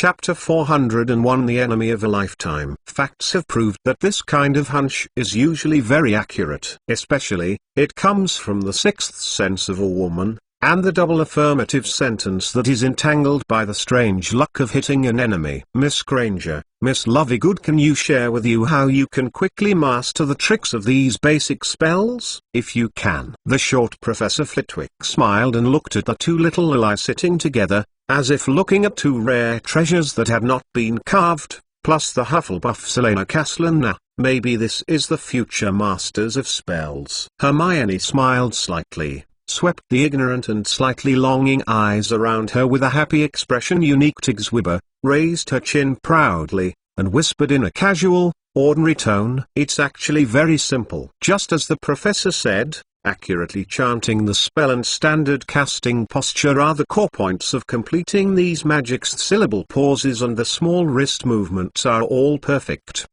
Chapter 401 The Enemy of a Lifetime. Facts have proved that this kind of hunch is usually very accurate. Especially, it comes from the sixth sense of a woman, and the double affirmative sentence that is entangled by the strange luck of hitting an enemy. Miss Granger, Miss Lovegood, can you share with you how you can quickly master the tricks of these basic spells? If you can. The short Professor Flitwick smiled and looked at the two little Lili sitting together, as if looking at two rare treasures that had not been carved, plus the Hufflepuff Selena Castellana. Maybe this is the future masters of spells. Hermione smiled slightly, swept the ignorant and slightly longing eyes around her with a happy expression unique to Xwibber, raised her chin proudly, and whispered in a casual, ordinary tone, "It's actually very simple." Just as the professor said, accurately chanting the spell and standard casting posture are the core points of completing these magics. Syllable pauses and the small wrist movements are all perfect.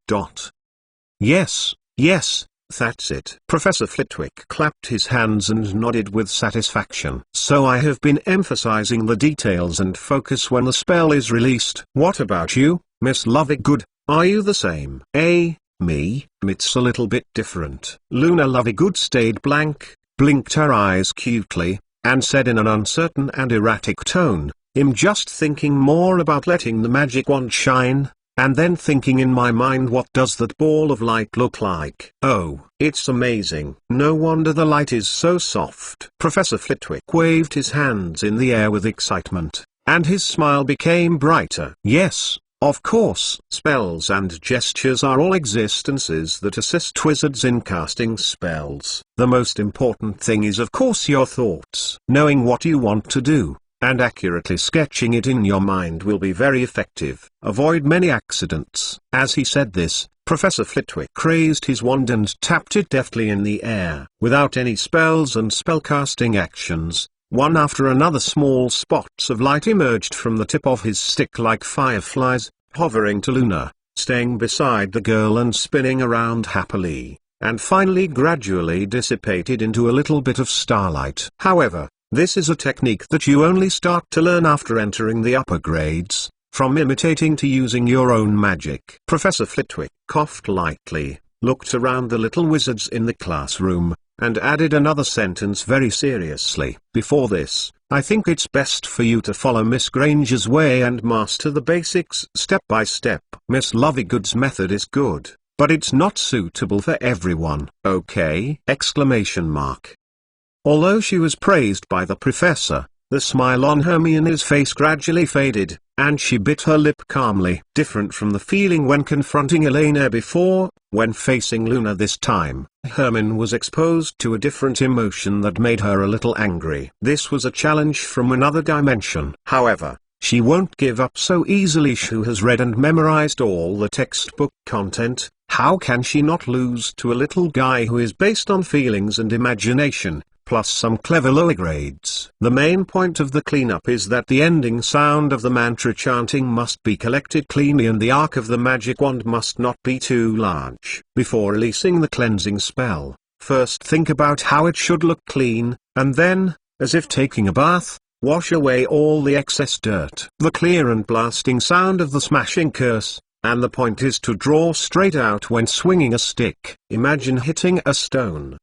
Yes, that's it. Professor Flitwick clapped his hands and nodded with satisfaction. So I have been emphasizing the details and focus when the spell is released. What about you, Miss Lovegood? Are you the same? Me, it's a little bit different. Luna Lovegood stayed blank, blinked her eyes cutely, and said in an uncertain and erratic tone, "I'm just thinking more about letting the magic wand shine, and then thinking in my mind, what does that ball of light look like? Oh, it's amazing. No wonder the light is so soft." Professor Flitwick waved his hands in the air with excitement, and his smile became brighter. Yes, of course, spells and gestures are all existences that assist wizards in casting spells. The most important thing is of course your thoughts. Knowing what you want to do, and accurately sketching it in your mind will be very effective. Avoid many accidents. As he said this, Professor Flitwick raised his wand and tapped it deftly in the air. Without any spells and spellcasting actions, one after another small spots of light emerged from the tip of his stick like fireflies, hovering to Luna, staying beside the girl and spinning around happily, and finally gradually dissipated into a little bit of starlight. However, this is a technique that you only start to learn after entering the upper grades, from imitating to using your own magic. Professor Flitwick coughed lightly, looked around the little wizards in the classroom, and added another sentence very seriously. "Before this, I think it's best for you to follow Miss Granger's way and master the basics step by step. Miss Lovegood's method is good, but it's not suitable for everyone." "Okay!" Although she was praised by the professor, the smile on Hermione's face gradually faded, and she bit her lip calmly. Different from the feeling when confronting Elena before, when facing Luna this time, Hermione was exposed to a different emotion that made her a little angry. This was a challenge from another dimension. However, she won't give up so easily. She has read and memorized all the textbook content. How can she not lose to a little guy who is based on feelings and imagination, plus some clever lower grades? The main point of the cleanup is that the ending sound of the mantra chanting must be collected cleanly and the arc of the magic wand must not be too large. Before releasing the cleansing spell, first think about how it should look clean, and then, as if taking a bath, wash away all the excess dirt. The clear and blasting sound of the smashing curse, and the point is to draw straight out when swinging a stick. Imagine hitting a stone.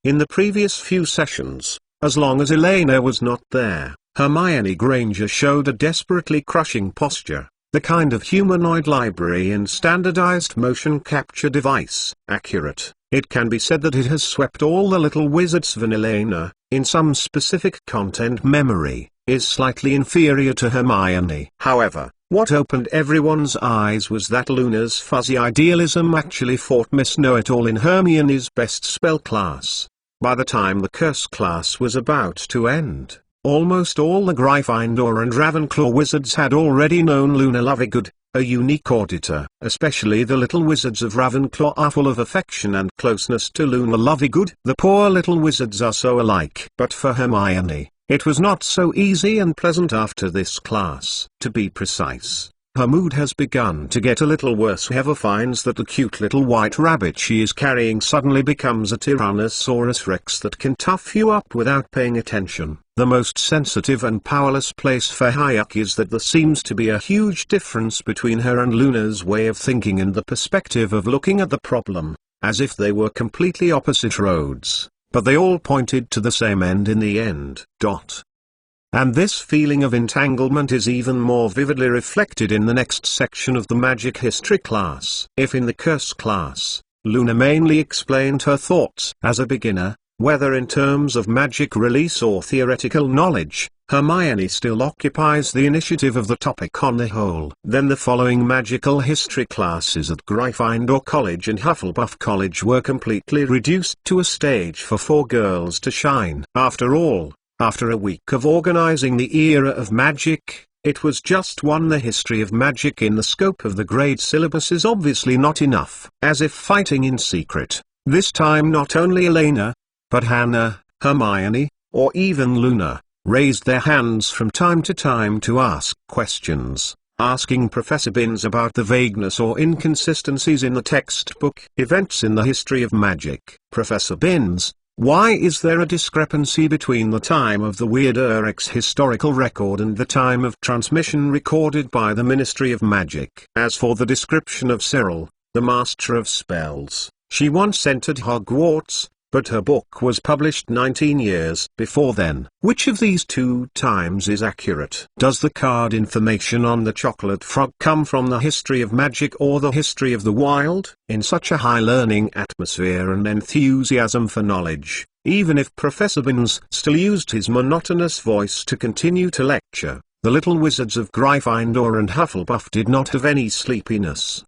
In the previous few sessions, as long as Elena was not there, Hermione Granger showed a desperately crushing posture, the kind of humanoid library in standardized motion capture device. Accurate. It can be said that it has swept all the little wizards. When Elena, in some specific content memory, is slightly inferior to Hermione. However, what opened everyone's eyes was that Luna's fuzzy idealism actually fought Miss Know-It-All in Hermione's best spell class. By the time the curse class was about to end, almost all the Gryffindor and Ravenclaw wizards had already known Luna Lovegood, a unique auditor. Especially the little wizards of Ravenclaw are full of affection and closeness to Luna Lovegood. The poor little wizards are so alike. But for Hermione, it was not so easy and pleasant after this class. To be precise, Her mood has begun to get a little worse. Heather finds that the cute little white rabbit she is carrying suddenly becomes a Tyrannosaurus Rex that can tough you up without paying attention. The most sensitive and powerless place for Hayek is that there seems to be a huge difference between her and Luna's way of thinking and the perspective of looking at the problem, as if they were completely opposite roads, but they all pointed to the same end in the end. And this feeling of entanglement is even more vividly reflected in the next section of the magic history class. If in the curse class, Luna mainly explained her thoughts as a beginner, whether in terms of magic release or theoretical knowledge, Hermione still occupies the initiative of the topic on the whole. Then the following magical history classes at Gryffindor College and Hufflepuff College were completely reduced to a stage for 4 girls to shine. After all, after a week of organizing the era of magic, it was just one. The history of magic in the scope of the grade syllabus is obviously not enough. As if fighting in secret, this time not only Elena, but Hannah, Hermione, or even Luna, raised their hands from time to time to ask questions, asking Professor Binns about the vagueness or inconsistencies in the textbook. Events in the history of magic. Professor Binns, why is there a discrepancy between the time of the Weird X historical record and the time of transmission recorded by the Ministry of Magic? As for the description of Cyril, the Master of Spells, she once entered Hogwarts, but her book was published 19 years before then. Which of these 2 times is accurate? Does the card information on the chocolate frog come from the history of magic or the history of the wild? In such a high learning atmosphere and enthusiasm for knowledge, even if Professor Binns still used his monotonous voice to continue to lecture, the little wizards of Gryffindor and Hufflepuff did not have any sleepiness.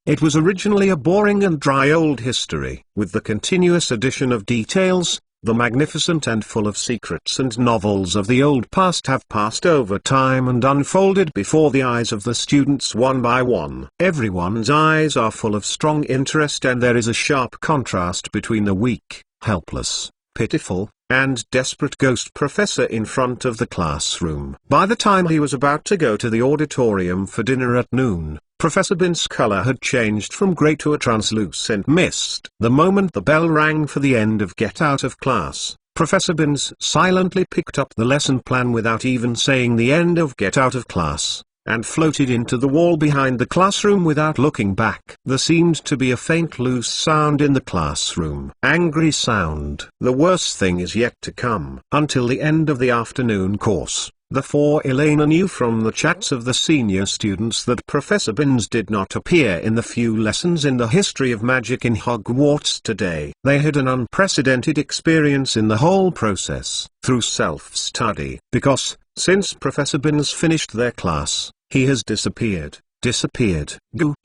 It was originally a boring and dry old history. With the continuous addition of details, the magnificent and full of secrets and novels of the old past have passed over time and unfolded before the eyes of the students one by one. Everyone's eyes are full of strong interest, and there is a sharp contrast between the weak, helpless, pitiful, and desperate ghost professor in front of the classroom. By the time he was about to go to the auditorium for dinner at noon, Professor Binns' color had changed from grey to a translucent mist. The moment the bell rang for the end of Get Out of Class, Professor Binns silently picked up the lesson plan without even saying the end of Get Out of Class, and floated into the wall behind the classroom without looking back. There seemed to be a faint loose sound in the classroom. Angry sound. The worst thing is yet to come. Until the end of the afternoon course, the 4 Elena knew from the chats of the senior students that Professor Binns did not appear in the few lessons in the history of magic in Hogwarts today. They had an unprecedented experience in the whole process, through self-study. Because, since Professor Binns finished their class, he has disappeared.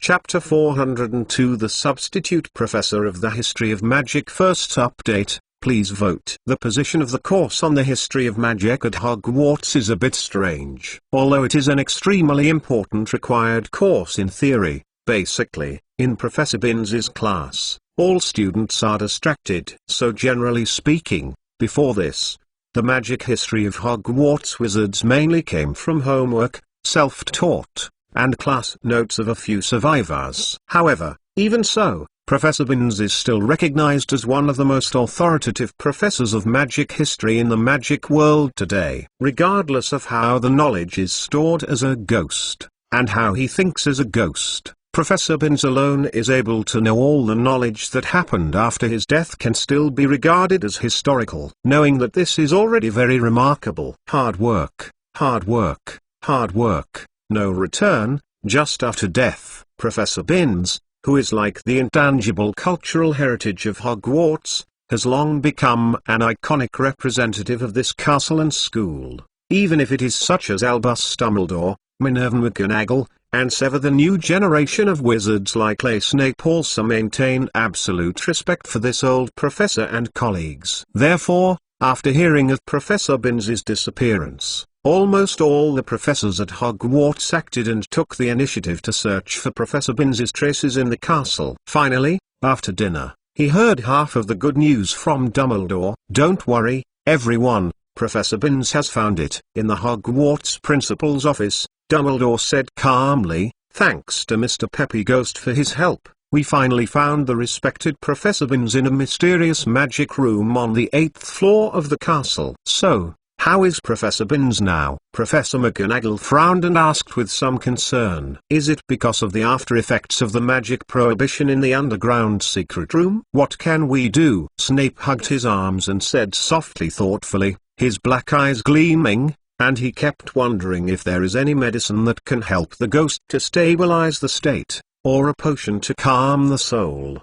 Chapter 402. The Substitute Professor of the History of Magic. First update. Please vote. The position of the course on the history of magic at Hogwarts is a bit strange. Although it is an extremely important required course in theory, basically, in Professor Binns' class, all students are distracted. So generally speaking, before this, the magic history of Hogwarts wizards mainly came from homework, self-taught, and class notes of a few survivors. However, even so, Professor Binns is still recognized as one of the most authoritative professors of magic history in the magic world today. Regardless of how the knowledge is stored as a ghost, and how he thinks as a ghost, Professor Binns alone is able to know all the knowledge that happened after his death can still be regarded as historical. Knowing that this is already very remarkable. Hard work, hard work, hard work, no return. Just after death, Professor Binns, who is like the intangible cultural heritage of Hogwarts, has long become an iconic representative of this castle and school, even if it is such as Albus Dumbledore, Minerva McGonagall, and sever the new generation of wizards like Snape also maintain absolute respect for this old professor and colleagues. Therefore, after hearing of Professor Binns' disappearance, almost all the professors at Hogwarts acted and took the initiative to search for Professor Binns' traces in the castle. Finally, after dinner, he heard half of the good news from Dumbledore. Don't worry, everyone, Professor Binns has found it. In the Hogwarts principal's office, Dumbledore said calmly, "Thanks to Mr. Peppy Ghost for his help, we finally found the respected Professor Binns in a mysterious magic room on the 8th floor of the castle." "So, how is Professor Binns now?" Professor McGonagall frowned and asked with some concern. "Is it because of the after effects of the magic prohibition in the underground secret room?" "What can we do?" Snape hugged his arms and said softly, thoughtfully, his black eyes gleaming, and he kept wondering if there is any medicine that can help the ghost to stabilize the state, or a potion to calm the soul.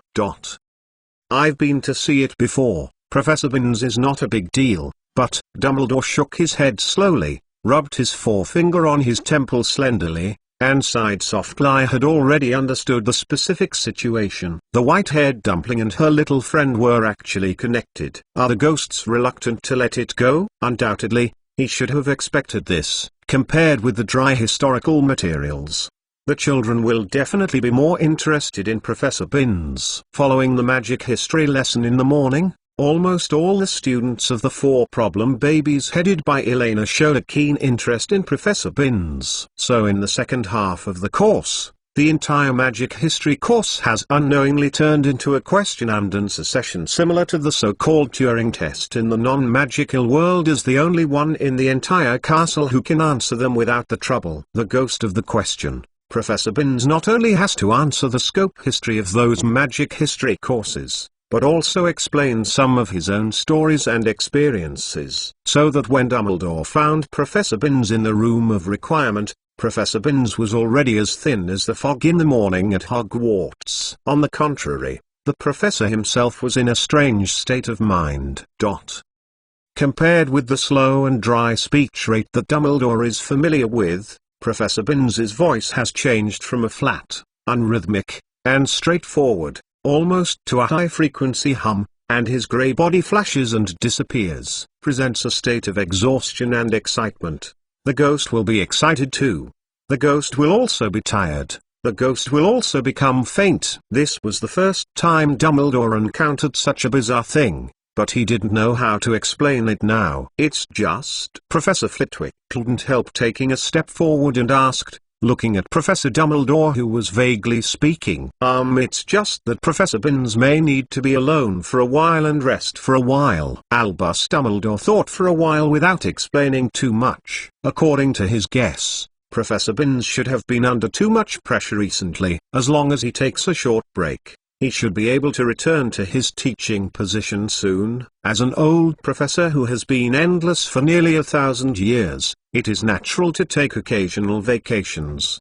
"I've been to see it before. Professor Binns is not a big deal, but..." Dumbledore shook his head slowly, rubbed his forefinger on his temple slenderly, and sighed softly. I had already understood the specific situation. The white-haired dumpling and her little friend were actually connected. Are the ghosts reluctant to let it go? Undoubtedly. He should have expected this. Compared with the dry historical materials, the children will definitely be more interested in Professor Binns. Following the magic history lesson in the morning, almost all the students of the 4 problem babies headed by Elena showed a keen interest in Professor Binns. So in the second half of the course, the entire magic history course has unknowingly turned into a question and answer session similar to the so-called Turing test in the non-magical world, as the only one in the entire castle who can answer them without the trouble. The ghost of the question, Professor Binns, not only has to answer the scope history of those magic history courses, but also explain some of his own stories and experiences, so that when Dumbledore found Professor Binns in the room of requirement, Professor Binns was already as thin as the fog in the morning at Hogwarts. On the contrary, the professor himself was in a strange state of mind. Compared with the slow and dry speech rate that Dumbledore is familiar with, Professor Binns's voice has changed from a flat, unrhythmic, and straightforward, almost to a high-frequency hum, and his grey body flashes and disappears, presents a state of exhaustion and excitement. The ghost will be excited too. The ghost will also be tired. The ghost will also become faint. This was the first time Dumbledore encountered such a bizarre thing, but he didn't know how to explain it now. "It's just..." Professor Flitwick couldn't help taking a step forward and asked, looking at Professor Dumbledore, who was vaguely speaking. It's just that Professor Binns may need to be alone for a while and rest for a while." Albus Dumbledore thought for a while without explaining too much. According to his guess, Professor Binns should have been under too much pressure recently. As long as he takes a short break, he should be able to return to his teaching position soon. As an old professor who has been endless for nearly 1,000 years, it is natural to take occasional vacations.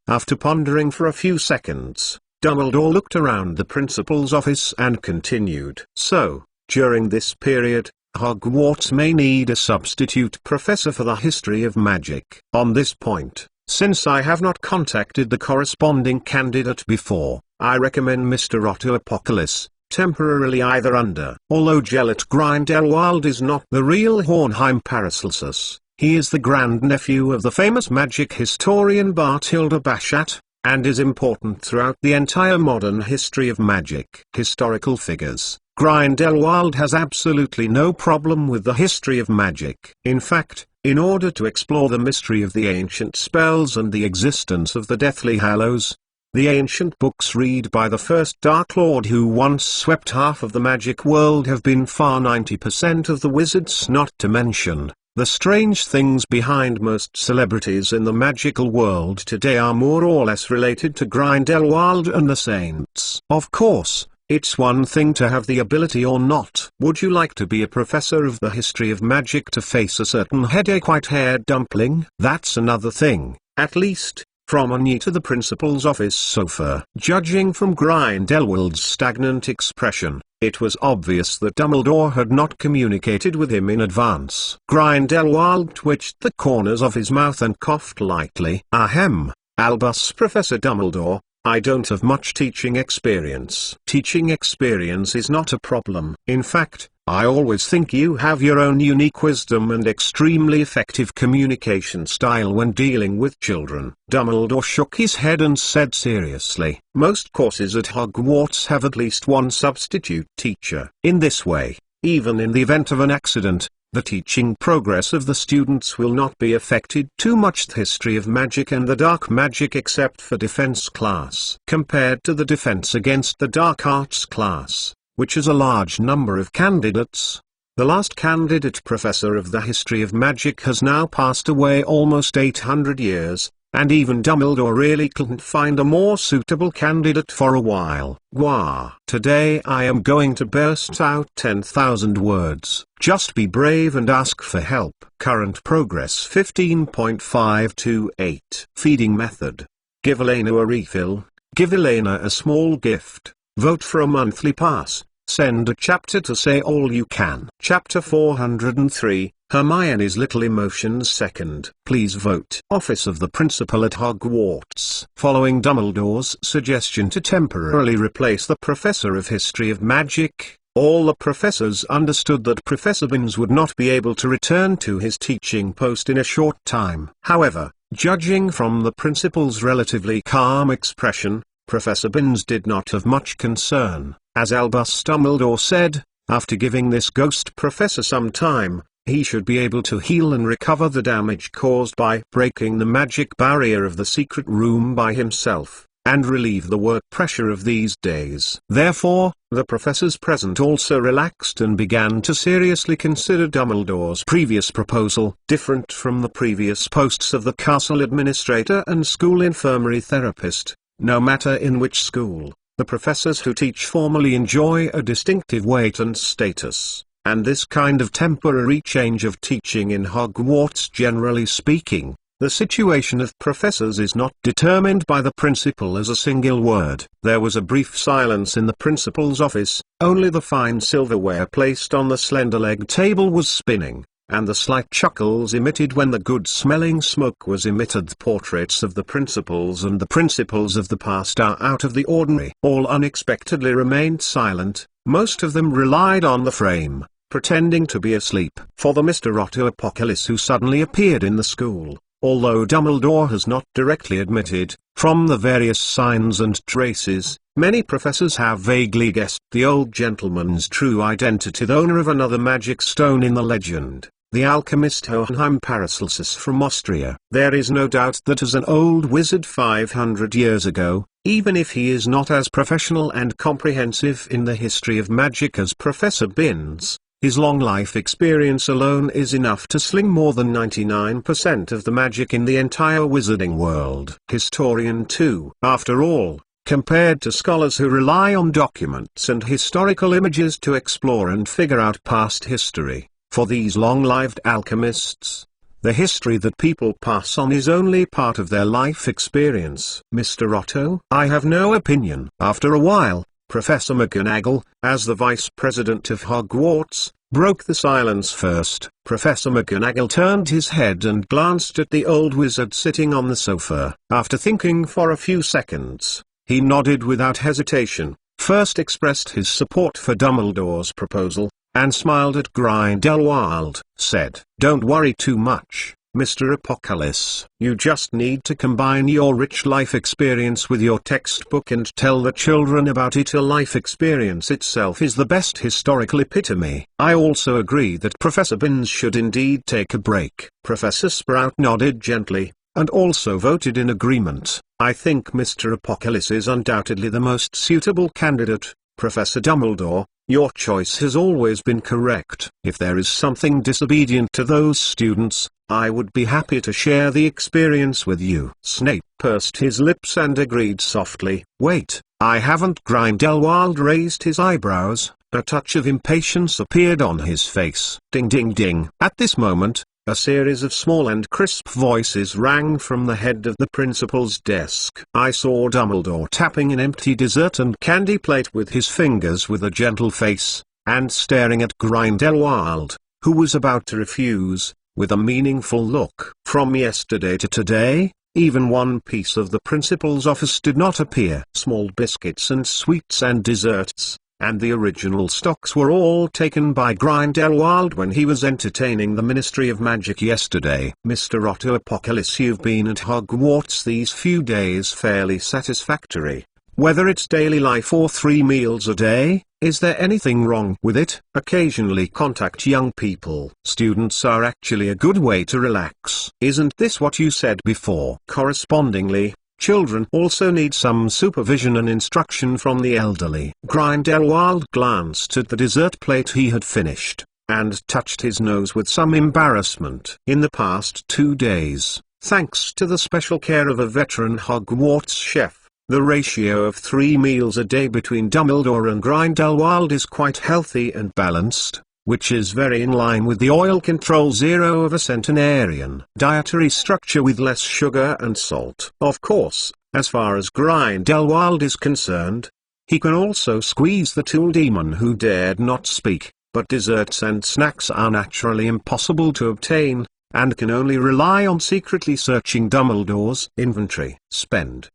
After pondering for a few seconds, Dumbledore looked around the principal's office and continued. "So, during this period, Hogwarts may need a substitute professor for the history of magic. On this point, since I have not contacted the corresponding candidate before, I recommend Mr. Otto Apocalypse, temporarily either under. Although Gellert Grindelwald is not the real Hornheim Paracelsus, he is the grandnephew of the famous magic historian Bathilda Bashat, and is important throughout the entire modern history of magic. Historical figures. Grindelwald has absolutely no problem with the history of magic. In fact, in order to explore the mystery of the ancient spells and the existence of the Deathly Hallows, the ancient books read by the first Dark Lord who once swept half of the magic world have been far 90% of the wizards, not to mention the strange things behind most celebrities in the magical world today, are more or less related to Grindelwald and the Saints. Of course, it's one thing to have the ability or not. Would you like to be a professor of the history of magic to face a certain headache white-haired dumpling? That's another thing, at least, from Anya to the principal's office sofa. Judging from Grindelwald's stagnant expression, it was obvious that Dumbledore had not communicated with him in advance. Grindelwald twitched the corners of his mouth and coughed lightly. "Ahem, Albus Professor Dumbledore, I don't have much teaching experience." "Teaching experience is not a problem. In fact, I always think you have your own unique wisdom and extremely effective communication style when dealing with children." Dumbledore shook his head and said seriously, "Most courses at Hogwarts have at least one substitute teacher. In this way, even in the event of an accident, the teaching progress of the students will not be affected too much. The history of magic and the dark magic except for defense class. Compared to the defense against the dark arts class, which has a large number of candidates, the last candidate professor of the history of magic has now passed away almost 800 years, and even Dumbledore really couldn't find a more suitable candidate for a while. Gwah. Today I am going to burst out 10,000 words. Just be brave and ask for help. Current progress 15.528. Feeding method. Give Elena a refill. Give Elena a small gift. Vote for a monthly pass. Send a chapter to Say All You Can. Chapter 403. Hermione's Little Emotions. Second. Please vote. Office of the Principal at Hogwarts. Following Dumbledore's suggestion to temporarily replace the Professor of History of Magic, all the professors understood that Professor Binns would not be able to return to his teaching post in a short time. However, judging from the Principal's relatively calm expression, Professor Binns did not have much concern. As Albus Dumbledore said, after giving this ghost professor some time, he should be able to heal and recover the damage caused by breaking the magic barrier of the secret room by himself, and relieve the work pressure of these days. Therefore, the professors present also relaxed and began to seriously consider Dumbledore's previous proposal. Different from the previous posts of the castle administrator and school infirmary therapist, no matter in which school, the professors who teach formally enjoy a distinctive weight and status. And this kind of temporary change of teaching in Hogwarts, generally speaking, the situation of professors is not determined by the principal as a single word. There was a brief silence in the principal's office, only the fine silverware placed on the slender-legged table was spinning, and the slight chuckles emitted when the good-smelling smoke was emitted. The portraits of the principals and the principals of the past are out of the ordinary. All unexpectedly remained silent. Most of them relied on the frame, pretending to be asleep. For the Mr. Otto Apocalypse who suddenly appeared in the school, although Dumbledore has not directly admitted, from the various signs and traces, many professors have vaguely guessed the old gentleman's true identity, the owner of another magic stone in the legend, the alchemist Hohenheim Paracelsus from Austria. There is no doubt that as an old wizard 500 years ago, even if he is not as professional and comprehensive in the history of magic as Professor Binns, his long life experience alone is enough to sling more than 99% of the magic in the entire wizarding world. Historian too. After all, compared to scholars who rely on documents and historical images to explore and figure out past history, for these long-lived alchemists, the history that people pass on is only part of their life experience. Mr. Otto? I have no opinion. After a while, Professor McGonagall, as the Vice President of Hogwarts, broke the silence first. Professor McGonagall turned his head and glanced at the old wizard sitting on the sofa. After thinking for a few seconds, he nodded without hesitation, first expressed his support for Dumbledore's proposal, and smiled at Grindelwald, said, "Don't worry too much, Mr. Apocalypse. You just need to combine your rich life experience with your textbook and tell the children about it. A life experience itself is the best historical epitome." I also agree that Professor Binns should indeed take a break. Professor Sprout nodded gently, and also voted in agreement. I think Mr. Apocalypse is undoubtedly the most suitable candidate. Professor Dumbledore, your choice has always been correct. If there is something disobedient to those students, I would be happy to share the experience with you. Snape pursed his lips and agreed softly. Wait, I haven't. Grindelwald raised his eyebrows, a touch of impatience appeared on his face. Ding ding ding. At this moment, a series of small and crisp voices rang from the head of the principal's desk. I saw Dumbledore tapping an empty dessert and candy plate with his fingers with a gentle face, and staring at Grindelwald, who was about to refuse, with a meaningful look. From yesterday to today, even one piece of the principal's office did not appear. Small biscuits and sweets and desserts, and the original stocks were all taken by Grindelwald when he was entertaining the Ministry of Magic yesterday. Mr. Otto Apocalypse, you've been at Hogwarts these few days. Fairly satisfactory. whether it's daily life or 3 meals a day. Is there anything wrong with it? Occasionally contact young people. Students are actually a good way to relax. Isn't this what you said before? Correspondingly, children also need some supervision and instruction from the elderly. Grindelwald glanced at the dessert plate he had finished, and touched his nose with some embarrassment. In the past 2 days, thanks to the special care of a veteran Hogwarts chef, the ratio of 3 meals a day between Dumbledore and Grindelwald is quite healthy and balanced, which is very in line with the oil control zero of a centenarian dietary structure with less sugar and salt. Of course, as far as Grindelwald is concerned, he can also squeeze the tool demon who dared not speak, but desserts and snacks are naturally impossible to obtain, and can only rely on secretly searching Dumbledore's inventory.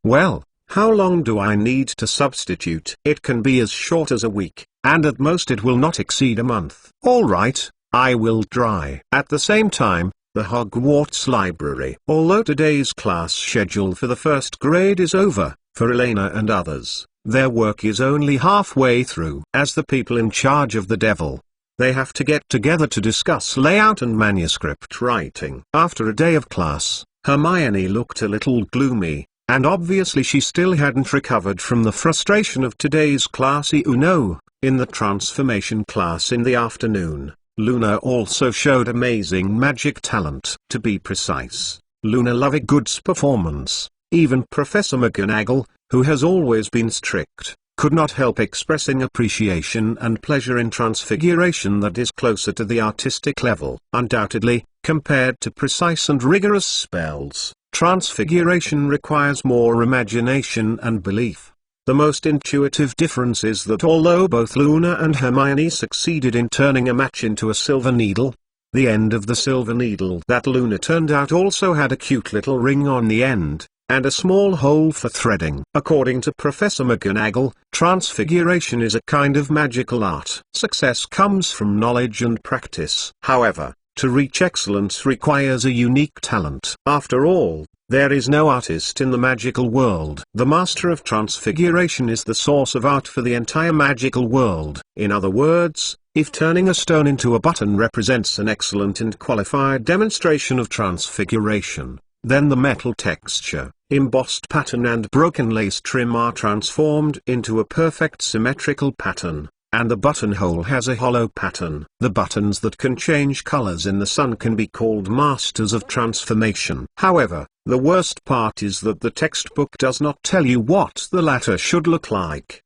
Well, how long do I need to substitute? It can be as short as a week, and at most it will not exceed a month. All right, I will try. At the same time, the Hogwarts Library. Although today's class schedule for the first grade is over, for Elena and others, their work is only halfway through. As the people in charge of the Devil, they have to get together to discuss layout and manuscript writing. After a day of class, Hermione looked a little gloomy, and obviously she still hadn't recovered from the frustration of today's class. In the transformation class in the afternoon, Luna also showed amazing magic talent. To be precise, Luna Lovegood's performance, even Professor McGonagall, who has always been strict, could not help expressing appreciation and pleasure in transfiguration that is closer to the artistic level. Undoubtedly, compared to precise and rigorous spells, transfiguration requires more imagination and belief. The most intuitive difference is that although both Luna and Hermione succeeded in turning a match into a silver needle, the end of the silver needle that Luna turned out also had a cute little ring on the end, and a small hole for threading. According to Professor McGonagall, transfiguration is a kind of magical art. Success comes from knowledge and practice. However, to reach excellence requires a unique talent. After all, there is no artist in the magical world. The master of transfiguration is the source of art for the entire magical world. In other words, if turning a stone into a button represents an excellent and qualified demonstration of transfiguration, then the metal texture, embossed pattern and broken lace trim are transformed into a perfect symmetrical pattern, and the buttonhole has a hollow pattern. The buttons that can change colors in the sun can be called masters of transformation. However, the worst part is that the textbook does not tell you what the latter should look like.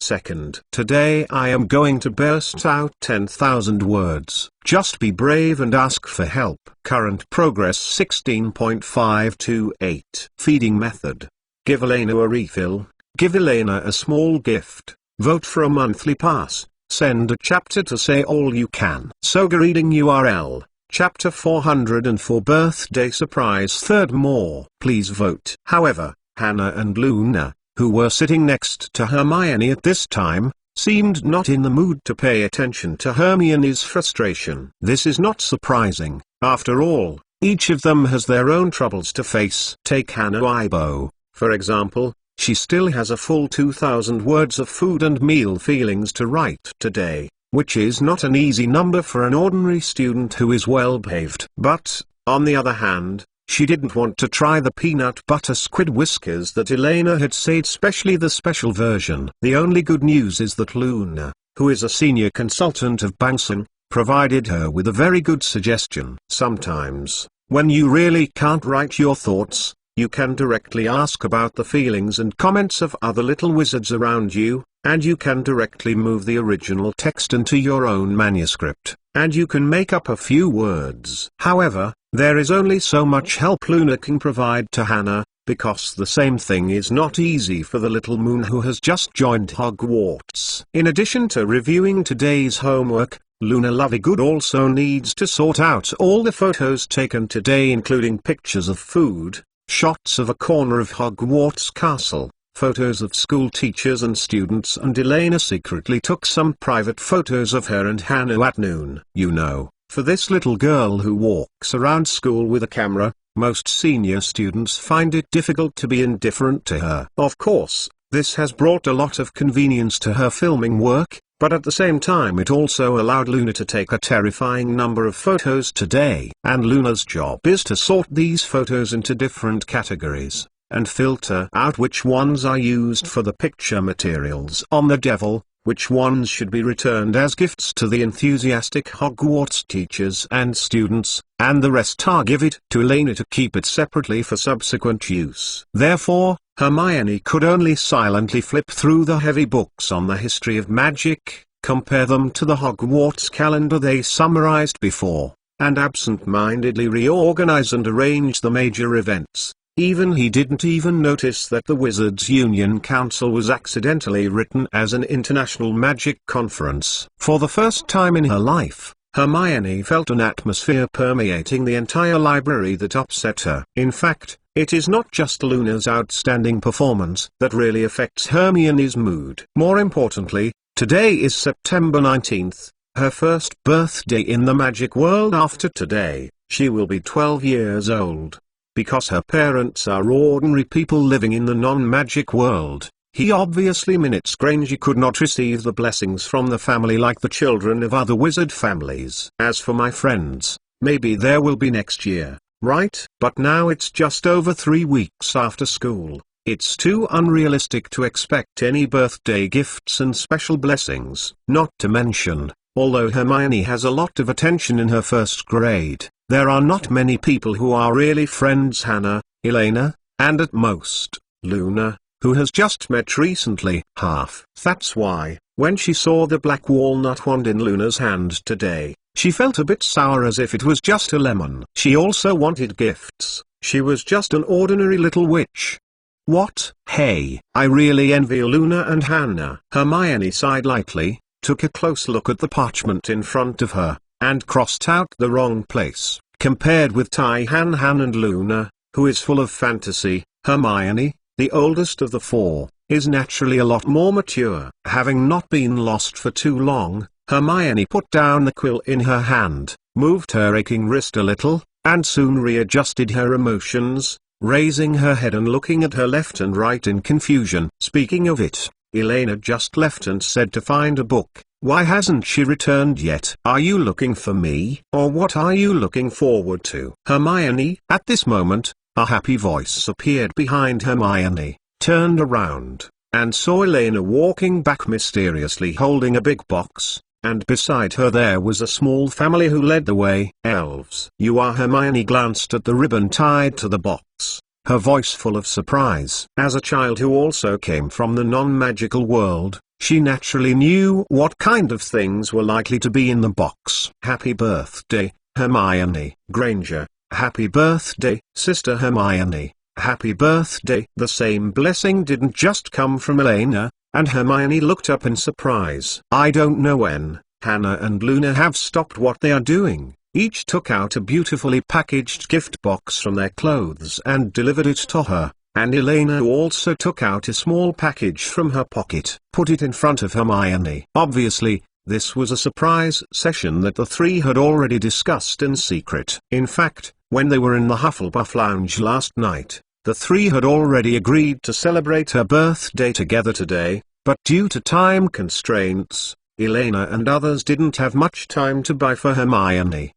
Second, today I am going to burst out 10,000 words. Just be brave and ask for help. Current progress 16.528. Feeding method. Give Elena a refill. Give Elena a small gift. Vote for a monthly pass. Send a chapter to Say All You Can. Soga reading URL. Chapter 404 Birthday Surprise Third More. Please vote. However, Hannah and Luna, who were sitting next to Hermione at this time, seemed not in the mood to pay attention to Hermione's frustration. This is not surprising. After all, each of them has their own troubles to face. Take Hannah Ibo, for example. She still has a full 2,000 words of food and meal feelings to write today, which is not an easy number for an ordinary student who is well behaved. But, on the other hand, she didn't want to try the peanut butter squid whiskers that Elena had said, especially the special version. The only good news is that Luna, who is a senior consultant of Bangson, provided her with a very good suggestion. Sometimes, when you really can't write your thoughts, you can directly ask about the feelings and comments of other little wizards around you, and you can directly move the original text into your own manuscript, and you can make up a few words. However, there is only so much help Luna can provide to Hannah, because the same thing is not easy for the little moon who has just joined Hogwarts. In addition to reviewing today's homework, Luna Lovegood also needs to sort out all the photos taken today, including pictures of food, shots of a corner of Hogwarts Castle, photos of school teachers and students, and Elena secretly took some private photos of her and Hannah at noon. For this little girl who walks around school with a camera, most senior students find it difficult to be indifferent to her. Of course, This has brought a lot of convenience to her filming work, but at the same time it also allowed Luna to take a terrifying number of photos today. And Luna's job is to sort these photos into different categories, and filter out which ones are used for the picture materials on the devil, which ones should be returned as gifts to the enthusiastic Hogwarts teachers and students, and the rest are given to Elena to keep it separately for subsequent use. Therefore, Hermione could only silently flip through the heavy books on the history of magic, compare them to the Hogwarts calendar they summarized before, and absent-mindedly reorganize and arrange the major events. He didn't even notice that the Wizards Union Council was accidentally written as an international magic conference. For the first time in her life, Hermione felt an atmosphere permeating the entire library that upset her. In fact, it is not just Luna's outstanding performance that really affects Hermione's mood. More importantly, today is September 19th, her first birthday in the magic world. After today, she will be 12 years old. Because her parents are ordinary people living in the non-magic world, he obviously Minutes Granger could not receive the blessings from the family like the children of other wizard families. As for my friends, maybe there will be next year, right? But now it's just over 3 weeks after school. It's too unrealistic to expect any birthday gifts and special blessings. Not to mention, although Hermione has a lot of attention in her first grade, there are not many people who are really friends. Hannah, Elena, and at most, Luna, who has just met recently. That's why, when she saw the black walnut wand in Luna's hand today, she felt a bit sour, as if it was just a lemon. She also wanted gifts. She was just an ordinary little witch. What? Hey, I really envy Luna and Hannah. Hermione sighed lightly, took a close look at the parchment in front of her, and crossed out the wrong place. Compared with Ty-Han and Luna, who is full of fantasy, Hermione, the oldest of the four, is naturally a lot more mature. Having not been lost for too long, Hermione put down the quill in her hand, moved her aching wrist a little, and soon readjusted her emotions, raising her head and looking at her left and right in confusion. Speaking of it, Elena just left and said to find a book. Why hasn't she returned yet? Are you looking for me? Or what are you looking forward to? Hermione? At this moment, a happy voice appeared behind Hermione, turned around, and saw Elena walking back mysteriously holding a big box, and beside her there was a small family who led the way. Elves. You are? Hermione glanced at the ribbon tied to the box, her voice full of surprise. As a child who also came from the non-magical world, she naturally knew what kind of things were likely to be in the box. Happy birthday, Hermione Granger. Happy birthday, Sister Hermione. Happy birthday. The same blessing didn't just come from Elena, and Hermione looked up in surprise. I don't know when Hannah and Luna have stopped what they are doing. Each took out a beautifully packaged gift box from their clothes and delivered it to her. And Elena also took out a small package from her pocket, put it in front of Hermione. Obviously, this was a surprise session that the three had already discussed in secret. In fact, when they were in the Hufflepuff lounge last night, the three had already agreed to celebrate her birthday together today, but due to time constraints, Elena and others didn't have much time to buy for Hermione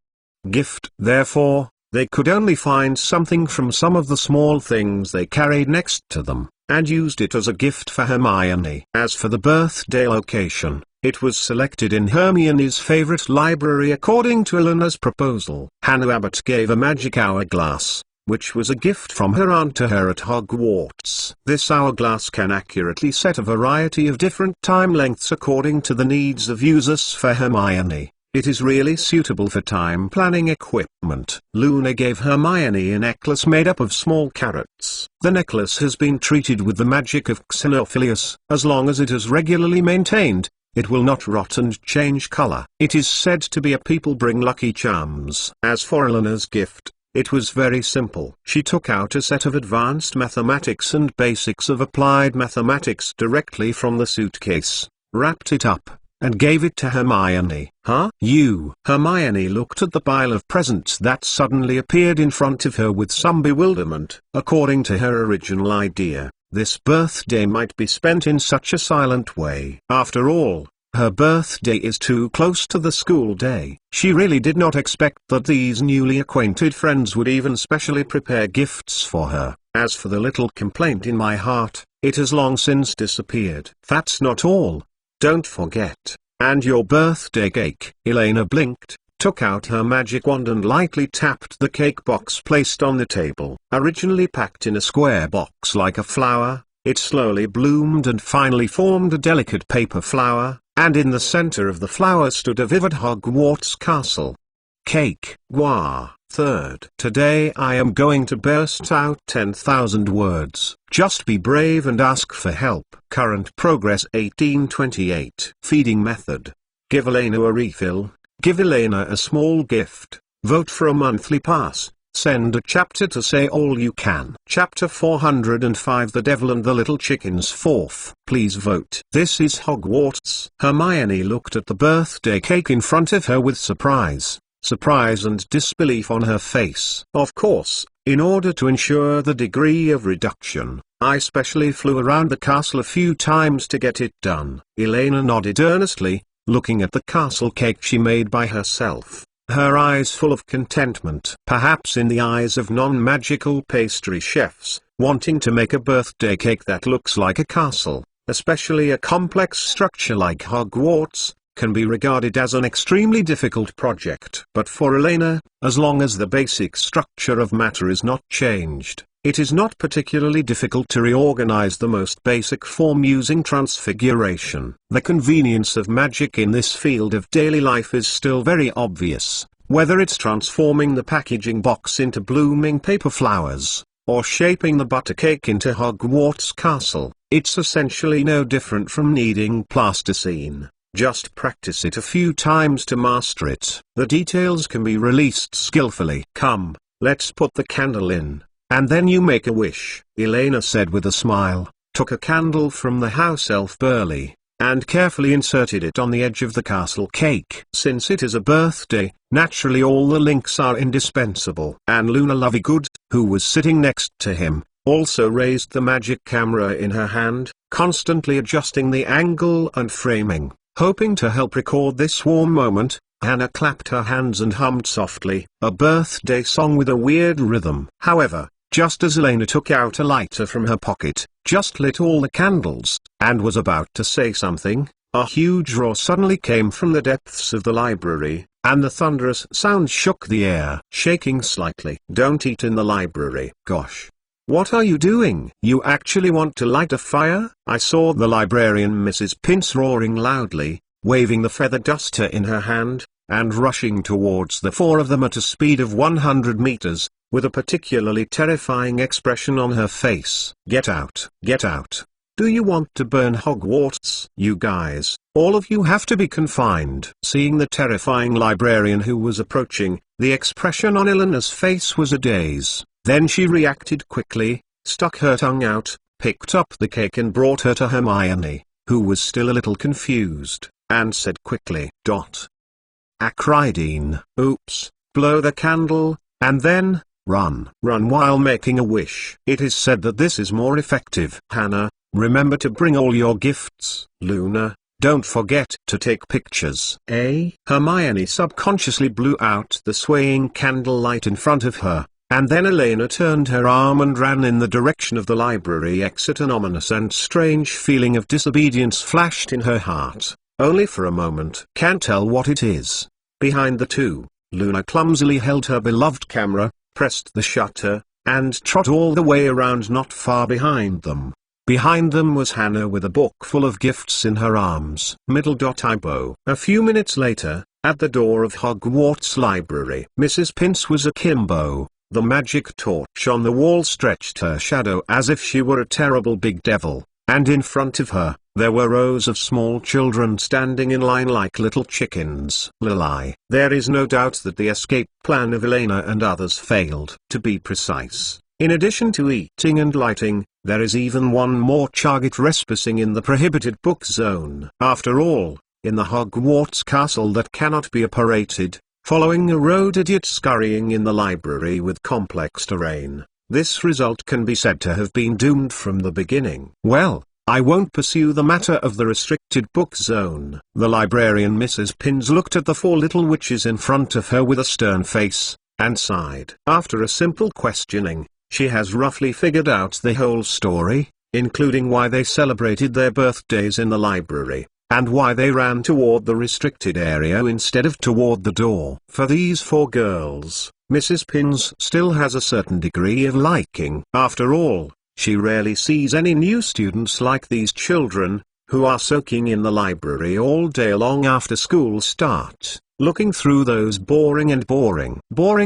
gift. Therefore, they could only find something from some of the small things they carried next to them, and used it as a gift for Hermione. As for the birthday location, it was selected in Hermione's favorite library according to Eleanor's proposal. Hannah Abbott gave a magic hourglass, which was a gift from her aunt to her at Hogwarts. This hourglass can accurately set a variety of different time lengths according to the needs of users. For Hermione, it is really suitable for time planning equipment. Luna gave Hermione a necklace made up of small carrots. The necklace has been treated with the magic of Xenophilius. As long as it is regularly maintained, it will not rot and change color. It is said to be a people bring lucky charms. As for Eleanor's gift, it was very simple. She took out a set of Advanced Mathematics and Basics of Applied Mathematics directly from the suitcase, wrapped it up, and gave it to Hermione. Huh? You? Hermione looked at the pile of presents that suddenly appeared in front of her with some bewilderment. According to her original idea, this birthday might be spent in such a silent way. After all, her birthday is too close to the school day. She really did not expect that these newly acquainted friends would even specially prepare gifts for her. As for the little complaint in my heart, it has long since disappeared. That's not all. Don't forget. And your birthday cake. Elena blinked, took out her magic wand and lightly tapped the cake box placed on the table. Originally packed in a square box like a flower, it slowly bloomed and finally formed a delicate paper flower, and in the center of the flower stood a vivid Hogwarts castle. Cake. Wah. Third. Today I am going to burst out 10,000 words. Just be brave and ask for help. Current progress 1828. Feeding method. Give Elena a refill. Give Elena a small gift. Vote for a monthly pass. Send a chapter to say all you can. Chapter 405 The Devil and the Little Chickens. Fourth. Please vote. This is Hogwarts. Hermione looked at the birthday cake in front of her with surprise and disbelief on her face. Of course, in order to ensure the degree of reduction, I specially flew around the castle a few times to get it done. Elena nodded earnestly, looking at the castle cake she made by herself, her eyes full of contentment. Perhaps in the eyes of non-magical pastry chefs, wanting to make a birthday cake that looks like a castle, especially a complex structure like Hogwarts, can be regarded as an extremely difficult project. But for Elena, as long as the basic structure of matter is not changed, it is not particularly difficult to reorganize the most basic form using transfiguration. The convenience of magic in this field of daily life is still very obvious, whether it's transforming the packaging box into blooming paper flowers, or shaping the butter cake into Hogwarts castle. It's essentially no different from kneading plasticine. Just practice it a few times to master it. The details can be released skillfully. Come, let's put the candle in, and then you make a wish, Elena said with a smile, took a candle from the house elf Burly, and carefully inserted it on the edge of the castle cake. Since it is a birthday, naturally all the links are indispensable. And Luna Lovegood, who was sitting next to him, also raised the magic camera in her hand, constantly adjusting the angle and framing. Hoping to help record this warm moment, Hannah clapped her hands and hummed softly, a birthday song with a weird rhythm. However, just as Elena took out a lighter from her pocket, just lit all the candles, and was about to say something, a huge roar suddenly came from the depths of the library, and the thunderous sound shook the air. Shaking slightly. Don't eat in the library. Gosh. What are you doing? You actually want to light a fire? I saw the librarian Mrs. Pince roaring loudly, waving the feather duster in her hand, and rushing towards the four of them at a speed of 100 meters, with a particularly terrifying expression on her face. Get out! Get out! Do you want to burn Hogwarts? You guys, all of you have to be confined. Seeing the terrifying librarian who was approaching, the expression on Elena's face was a daze. Then she reacted quickly, stuck her tongue out, picked up the cake and brought her to Hermione, who was still a little confused, and said quickly, Acridine. Oops, blow the candle, and then, run. Run while making a wish. It is said that this is more effective. Hannah, remember to bring all your gifts. Luna, don't forget to take pictures. Hermione subconsciously blew out the swaying candlelight in front of her. And then Elena turned her arm and ran in the direction of the library exit. An ominous and strange feeling of disobedience flashed in her heart, only for a moment. Can't tell what it is. Behind the two, Luna clumsily held her beloved camera, pressed the shutter, and trot all the way around not far behind them. Behind them was Hannah with a book full of gifts in her arms. Ibo. A few minutes later, at the door of Hogwarts Library, Mrs. Pince was akimbo. The magic torch on the wall stretched her shadow as if she were a terrible big devil, and in front of her, there were rows of small children standing in line like little chickens. Lily. There is no doubt that the escape plan of Elena and others failed. To be precise, in addition to eating and lighting, there is even one more target trespassing in the prohibited book zone. After all, in the Hogwarts castle that cannot be operated, following a road idiot scurrying in the library with complex terrain, This result can be said to have been doomed from the beginning. Well, I won't pursue the matter of the restricted book zone. The librarian Mrs. Pins looked at the four little witches in front of her with a stern face, and sighed. After a simple questioning, she has roughly figured out the whole story, including why they celebrated their birthdays in the library, and why they ran toward the restricted area instead of toward the door. For these four girls, Mrs. Pins still has a certain degree of liking. After all, she rarely sees any new students like these children, who are soaking in the library all day long after school starts, looking through those boring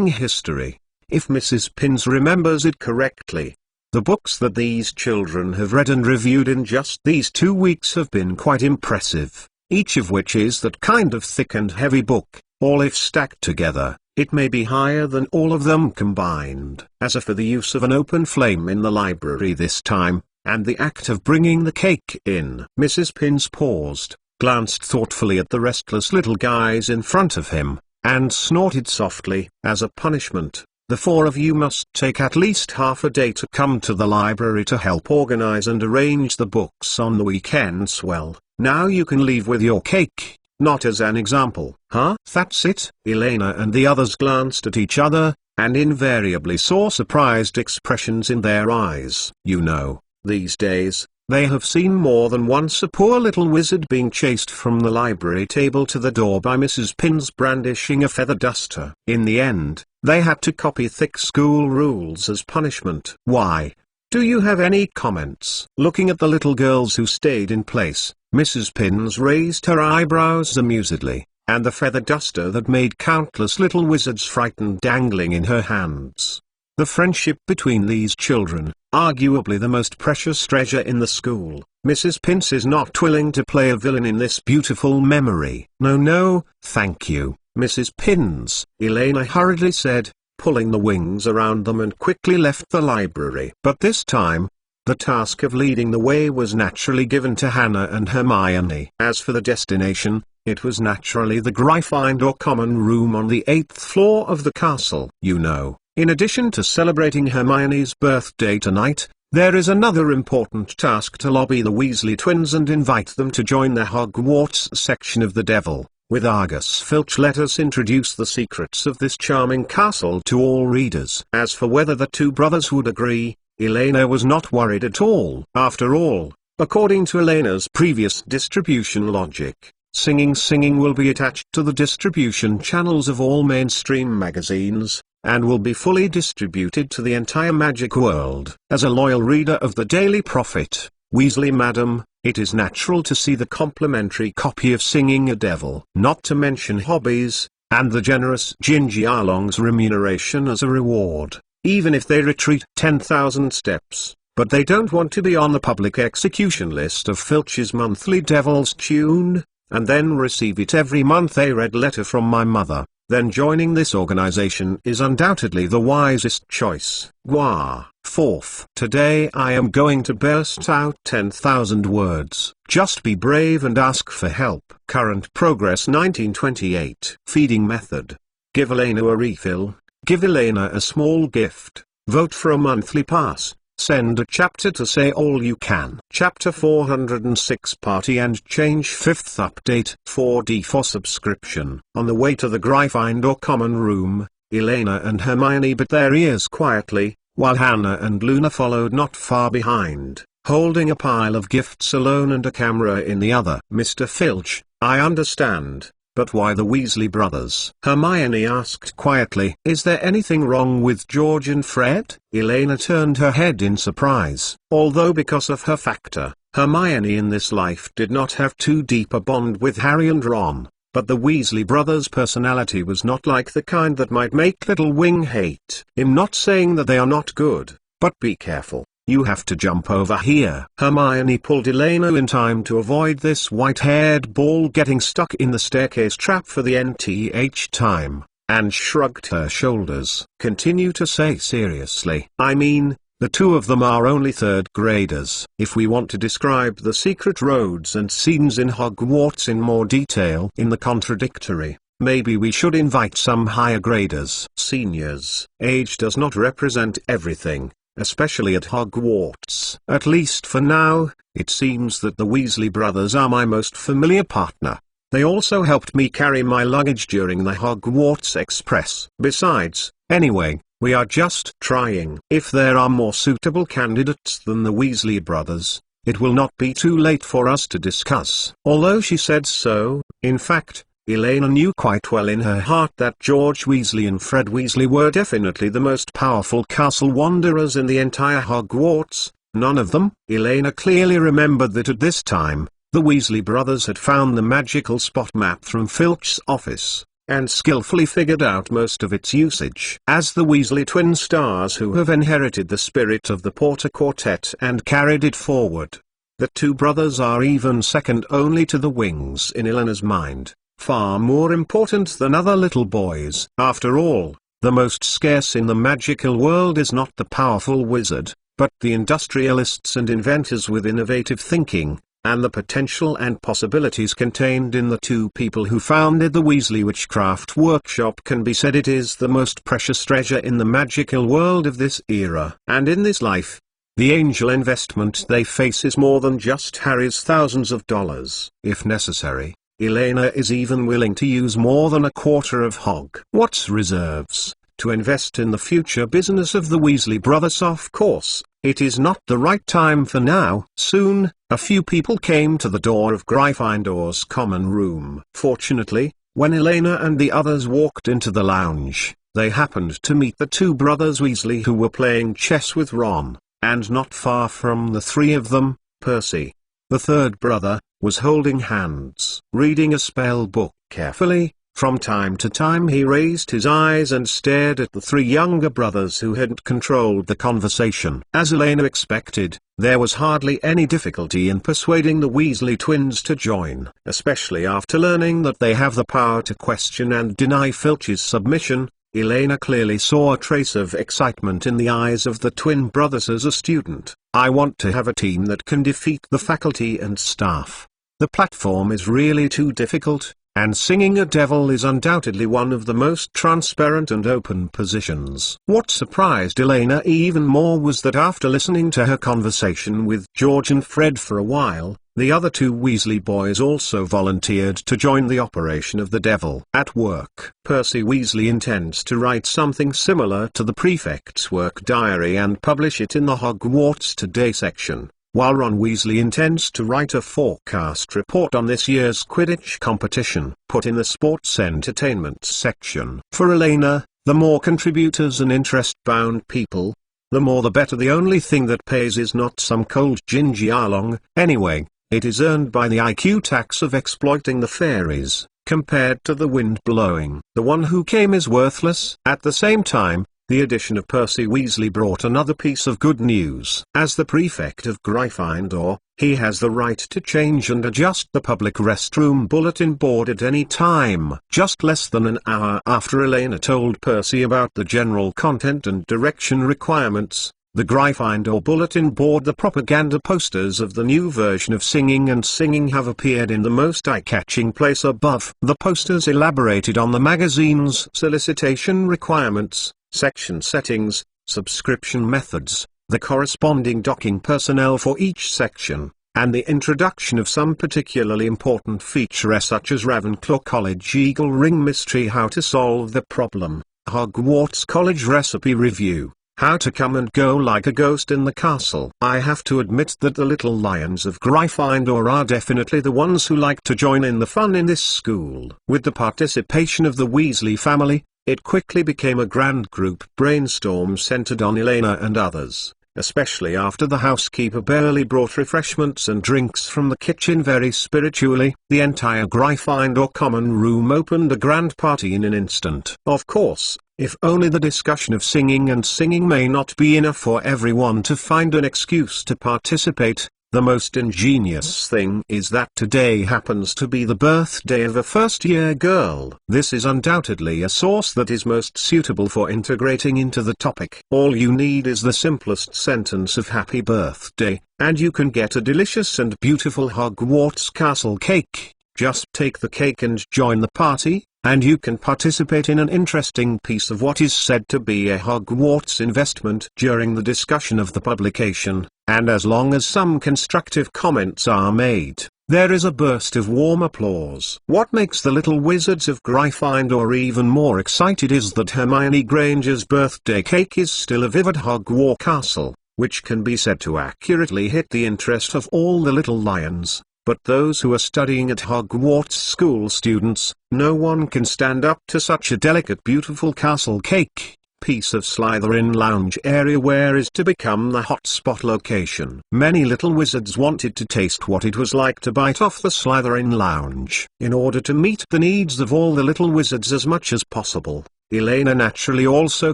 history. If Mrs. Pins remembers it correctly, the books that these children have read and reviewed in just these 2 weeks have been quite impressive, each of which is that kind of thick and heavy book, or if stacked together, it may be higher than all of them combined. As for the use of an open flame in the library this time, and the act of bringing the cake in, Mrs. Pins paused, glanced thoughtfully at the restless little guys in front of him, and snorted softly. As a punishment, the four of you must take at least half a day to come to the library to help organize and arrange the books on the weekends. Well, now you can leave with your cake, not as an example. Huh? That's it? Elena and the others glanced at each other, and invariably saw surprised expressions in their eyes. You know, these days, they have seen more than once a poor little wizard being chased from the library table to the door by Mrs. Pins brandishing a feather duster. In the end, they had to copy thick school rules as punishment. Why? Do you have any comments? Looking at the little girls who stayed in place, Mrs. Pins raised her eyebrows amusedly, and the feather duster that made countless little wizards frightened dangling in her hands. The friendship between these children, arguably the most precious treasure in the school, Mrs. Pins is not willing to play a villain in this beautiful memory. No, thank you, Mrs. Pins, Elena hurriedly said, pulling the wings around them, and quickly left the library. But this time, the task of leading the way was naturally given to Hannah and Hermione. As for the destination, it was naturally the Gryffindor common room on the 8th floor of the castle. You know, in addition to celebrating Hermione's birthday tonight, there is another important task: to lobby the Weasley twins and invite them to join the Hogwarts section of the Devil. With Argus Filch, let us introduce the secrets of this charming castle to all readers. As for whether the two brothers would agree, Elena was not worried at all. After all, according to Elena's previous distribution logic, Singing will be attached to the distribution channels of all mainstream magazines, and will be fully distributed to the entire magic world. As a loyal reader of the Daily Prophet, Weasley Madam, it is natural to see the complimentary copy of Singing a Devil. Not to mention hobbies, and the generous Gingy Arlong's remuneration as a reward, even if they retreat 10,000 steps. But they don't want to be on the public execution list of Filch's monthly Devil's Tune, and then receive it every month. A red letter from my mother. Then joining this organization is undoubtedly the wisest choice. Wah. Fourth. Today I am going to burst out 10,000 words. Just be brave and ask for help. Current progress 1928. Feeding method. Give Elena a refill. Give Elena a small gift. Vote for a monthly pass. Send a chapter to Say All You Can. Chapter 406 Party and Change 5th update 4D for subscription. On the way to the Gryffindor common room, Elena and Hermione bit their ears quietly, while Hannah and Luna followed not far behind, holding a pile of gifts alone and a camera in the other. Mr. Filch, I understand. But why the Weasley brothers? Hermione asked quietly. Is there anything wrong with George and Fred? Elena turned her head in surprise. Although because of her factor, Hermione in this life did not have too deep a bond with Harry and Ron, but the Weasley brothers' personality was not like the kind that might make Little Wing hate. I'm not saying that they are not good, but be careful. You have to jump over here. Hermione pulled Elena in time to avoid this white-haired ball getting stuck in the staircase trap for the nth time, and shrugged her shoulders. Continue to say seriously. I mean, the two of them are only third graders. If we want to describe the secret roads and scenes in Hogwarts in more detail in the contradictory maybe we should invite some higher graders. Seniors. Age does not represent everything, especially at Hogwarts. At least for now, it seems that the Weasley brothers are my most familiar partner. They also helped me carry my luggage during the Hogwarts Express. Besides, anyway, we are just trying. If there are more suitable candidates than the Weasley brothers, it will not be too late for us to discuss. Although she said so, in fact, Elena knew quite well in her heart that George Weasley and Fred Weasley were definitely the most powerful castle wanderers in the entire Hogwarts, none of them. Elena clearly remembered that at this time, the Weasley brothers had found the magical spot map from Filch's office, and skillfully figured out most of its usage. As the Weasley twin stars who have inherited the spirit of the Porter Quartet and carried it forward, the two brothers are even second only to the Wings in Elena's mind, far more important than other little boys. After all, the most scarce in the magical world is not the powerful wizard, but the industrialists and inventors with innovative thinking, and the potential and possibilities contained in the two people who founded the Weasley Witchcraft Workshop can be said it is the most precious treasure in the magical world of this era. And in this life, the angel investment they face is more than just Harry's thousands of dollars. If necessary, Elena is even willing to use more than a quarter of Hogwarts reserves to invest in the future business of the Weasley brothers. Of course, it is not the right time for now. Soon, a few people came to the door of Gryffindor's common room. Fortunately, when Elena and the others walked into the lounge, they happened to meet the two brothers Weasley who were playing chess with Ron, and not far from the three of them, Percy, the third brother, was holding hands, reading a spell book carefully. From time to time he raised his eyes and stared at the three younger brothers who had controlled the conversation. As Elena expected, there was hardly any difficulty in persuading the Weasley twins to join, especially after learning that they have the power to question and deny Filch's submission. Elena clearly saw a trace of excitement in the eyes of the twin brothers as a student. I want to have a team that can defeat the faculty and staff. The platform is really too difficult. And singing a devil is undoubtedly one of the most transparent and open positions. What surprised Elena even more was that after listening to her conversation with George and Fred for a while, the other two Weasley boys also volunteered to join the operation of the devil. At work, Percy Weasley intends to write something similar to the prefect's work diary and publish it in the Hogwarts Today section, while Ron Weasley intends to write a forecast report on this year's Quidditch competition, put in the sports entertainment section. For Elena, the more contributors and interest-bound people, the more the better. The only thing that pays is not some cold gingy oolong. Anyway, it is earned by the IQ tax of exploiting the fairies, compared to the wind blowing. The one who came is worthless. At the same time, the addition of Percy Weasley brought another piece of good news. As the prefect of Gryffindor, he has the right to change and adjust the public restroom bulletin board at any time. Just less than an hour after Elena told Percy about the general content and direction requirements, the Gryffindor bulletin board, the propaganda posters of the new version of Singing and Singing have appeared in the most eye-catching place above. The posters elaborated on the magazine's solicitation requirements, section settings, subscription methods, the corresponding docking personnel for each section, and the introduction of some particularly important features such as Ravenclaw College Eagle Ring Mystery, how to solve the problem, Hogwarts College Recipe Review, how to come and go like a ghost in the castle. I have to admit that the little lions of Gryffindor are definitely the ones who like to join in the fun in this school. With the participation of the Weasley family, it quickly became a grand group brainstorm centered on Elena and others, especially after the housekeeper barely brought refreshments and drinks from the kitchen very spiritually. The entire Gryffindor common room opened a grand party in an instant. Of course, if only the discussion of Singing and Singing may not be enough for everyone to find an excuse to participate, the most ingenious thing is that today happens to be the birthday of a first-year girl. This is undoubtedly a source that is most suitable for integrating into the topic. All you need is the simplest sentence of happy birthday, and you can get a delicious and beautiful Hogwarts castle cake. Just take the cake and join the party. and you can participate in an interesting piece of what is said to be a Hogwarts investment during the discussion of the publication, and as long as some constructive comments are made, there is a burst of warm applause. What makes the little wizards of Gryffindor even more excited is that Hermione Granger's birthday cake is still a vivid Hogwarts castle, which can be said to accurately hit the interest of all the little lions. But those who are studying at Hogwarts school students, no one can stand up to such a delicate beautiful castle cake piece of Slytherin lounge area where is to become the hotspot location. Many little wizards wanted to taste what it was like to bite off the Slytherin lounge. In order to meet the needs of all the little wizards as much as possible, Elena naturally also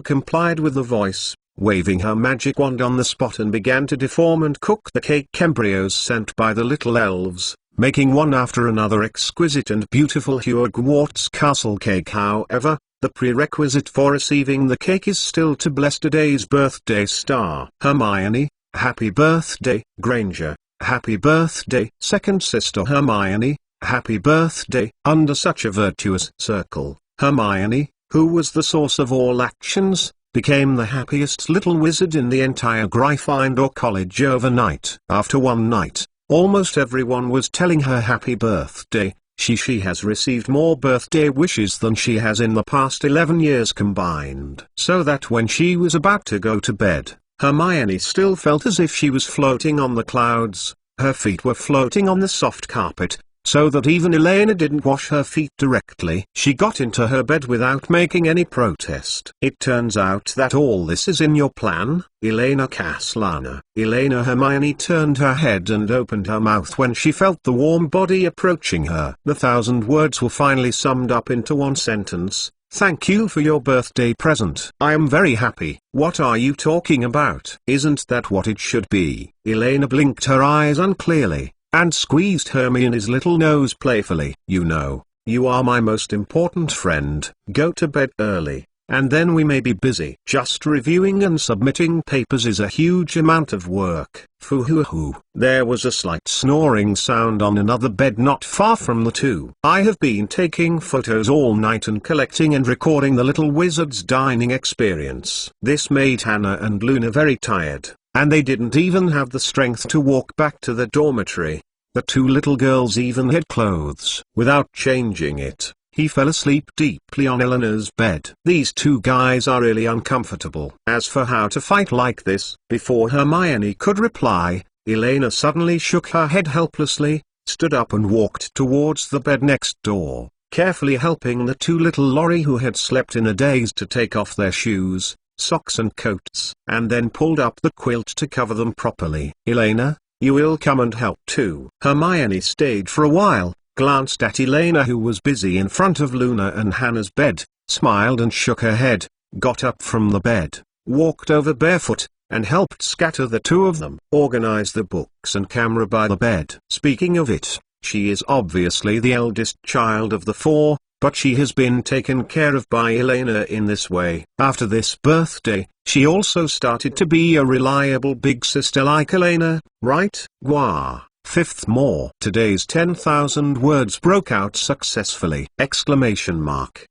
complied with the voice, waving her magic wand on the spot, and began to deform and cook the cake embryos sent by the little elves, making one after another exquisite and beautiful Hogwarts castle cake. However, the prerequisite for receiving the cake is still to bless today's birthday star. Hermione, happy birthday. Granger, happy birthday. Second sister Hermione, happy birthday. Under such a virtuous circle, Hermione, who was the source of all actions, became the happiest little wizard in the entire Gryffindor College overnight. After one night, almost everyone was telling her happy birthday. She has received more birthday wishes than she has in the past 11 years combined. So that when she was about to go to bed, Hermione still felt as if she was floating on the clouds. Her feet were floating on the soft carpet, so that even Elena didn't wash her feet directly. She got into her bed without making any protest. It turns out that all this is in your plan, Elena Caslana. Elena Hermione turned her head and opened her mouth when she felt the warm body approaching her. The 1,000 words were finally summed up into one sentence: "Thank you for your birthday present. I am very happy." "What are you talking about? Isn't that what it should be?" Elena blinked her eyes unclearly, and squeezed Hermione's little nose playfully. "You know, you are my most important friend. Go to bed early, and then we may be busy. Just reviewing and submitting papers is a huge amount of work." Foo-hoo-hoo. There was a slight snoring sound on another bed not far from the two. "I have been taking photos all night and collecting and recording the little wizard's dining experience." This made Hannah and Luna very tired, and they didn't even have the strength to walk back to the dormitory. The two little girls even hid clothes. Without changing it, he fell asleep deeply on Eleanor's bed. These two guys are really uncomfortable. As for how to fight like this, before Hermione could reply, Elena suddenly shook her head helplessly, stood up and walked towards the bed next door, carefully helping the two little Lorry who had slept in a daze to take off their shoes, socks and coats, and then pulled up the quilt to cover them properly. "Elena, you will come and help too." Hermione stayed for a while, glanced at Elena who was busy in front of Luna and Hannah's bed, smiled and shook her head, got up from the bed, walked over barefoot, and helped scatter the two of them, organize the books and camera by the bed. Speaking of it, she is obviously the eldest child of the four, but she has been taken care of by Elena in this way. After this birthday, she also started to be a reliable big sister like Elena, right? Gwah. Fifth more. Today's 10,000 words broke out successfully! Exclamation mark.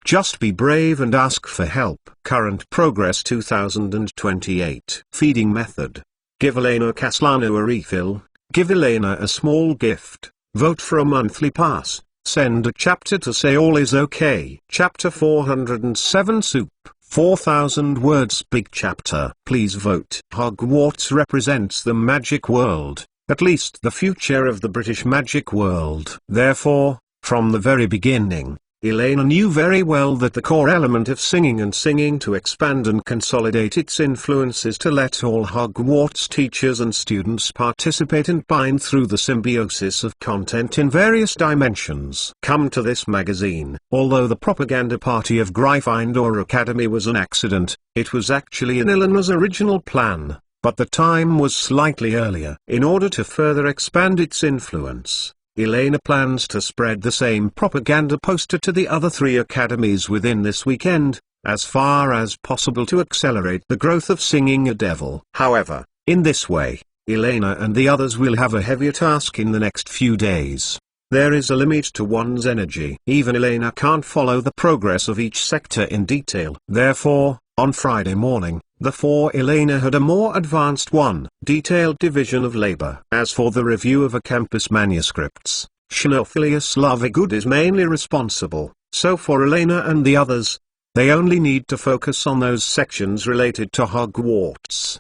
Just be brave and ask for help. Current progress 2028. Feeding method. Give Elena Caslana a refill. Give Elena a small gift. Vote for a monthly pass. Send a chapter to say all is okay. Chapter 407 Soup. 4,000 words big chapter. Please vote. Hogwarts represents the magic world, at least the future of the British magic world. Therefore, from the very beginning, Elena knew very well that the core element of singing and singing to expand and consolidate its influence is to let all Hogwarts teachers and students participate and bind through the symbiosis of content in various dimensions. Come to this magazine. Although the propaganda party of Gryffindor Academy was an accident, it was actually in Eleanor's original plan, but the time was slightly earlier. In order to further expand its influence, Elena plans to spread the same propaganda poster to the other three academies within this weekend, as far as possible to accelerate the growth of Singing a Devil. However, in this way, Elena and the others will have a heavier task in the next few days. there is a limit to one's energy. Even Elena can't follow the progress of each sector in detail. Therefore, on Friday morning, the four Elena had a more advanced detailed division of labor. As for the review of a campus manuscripts, Xenophilius Lovegood is mainly responsible, so for Elena and the others, they only need to focus on those sections related to Hogwarts.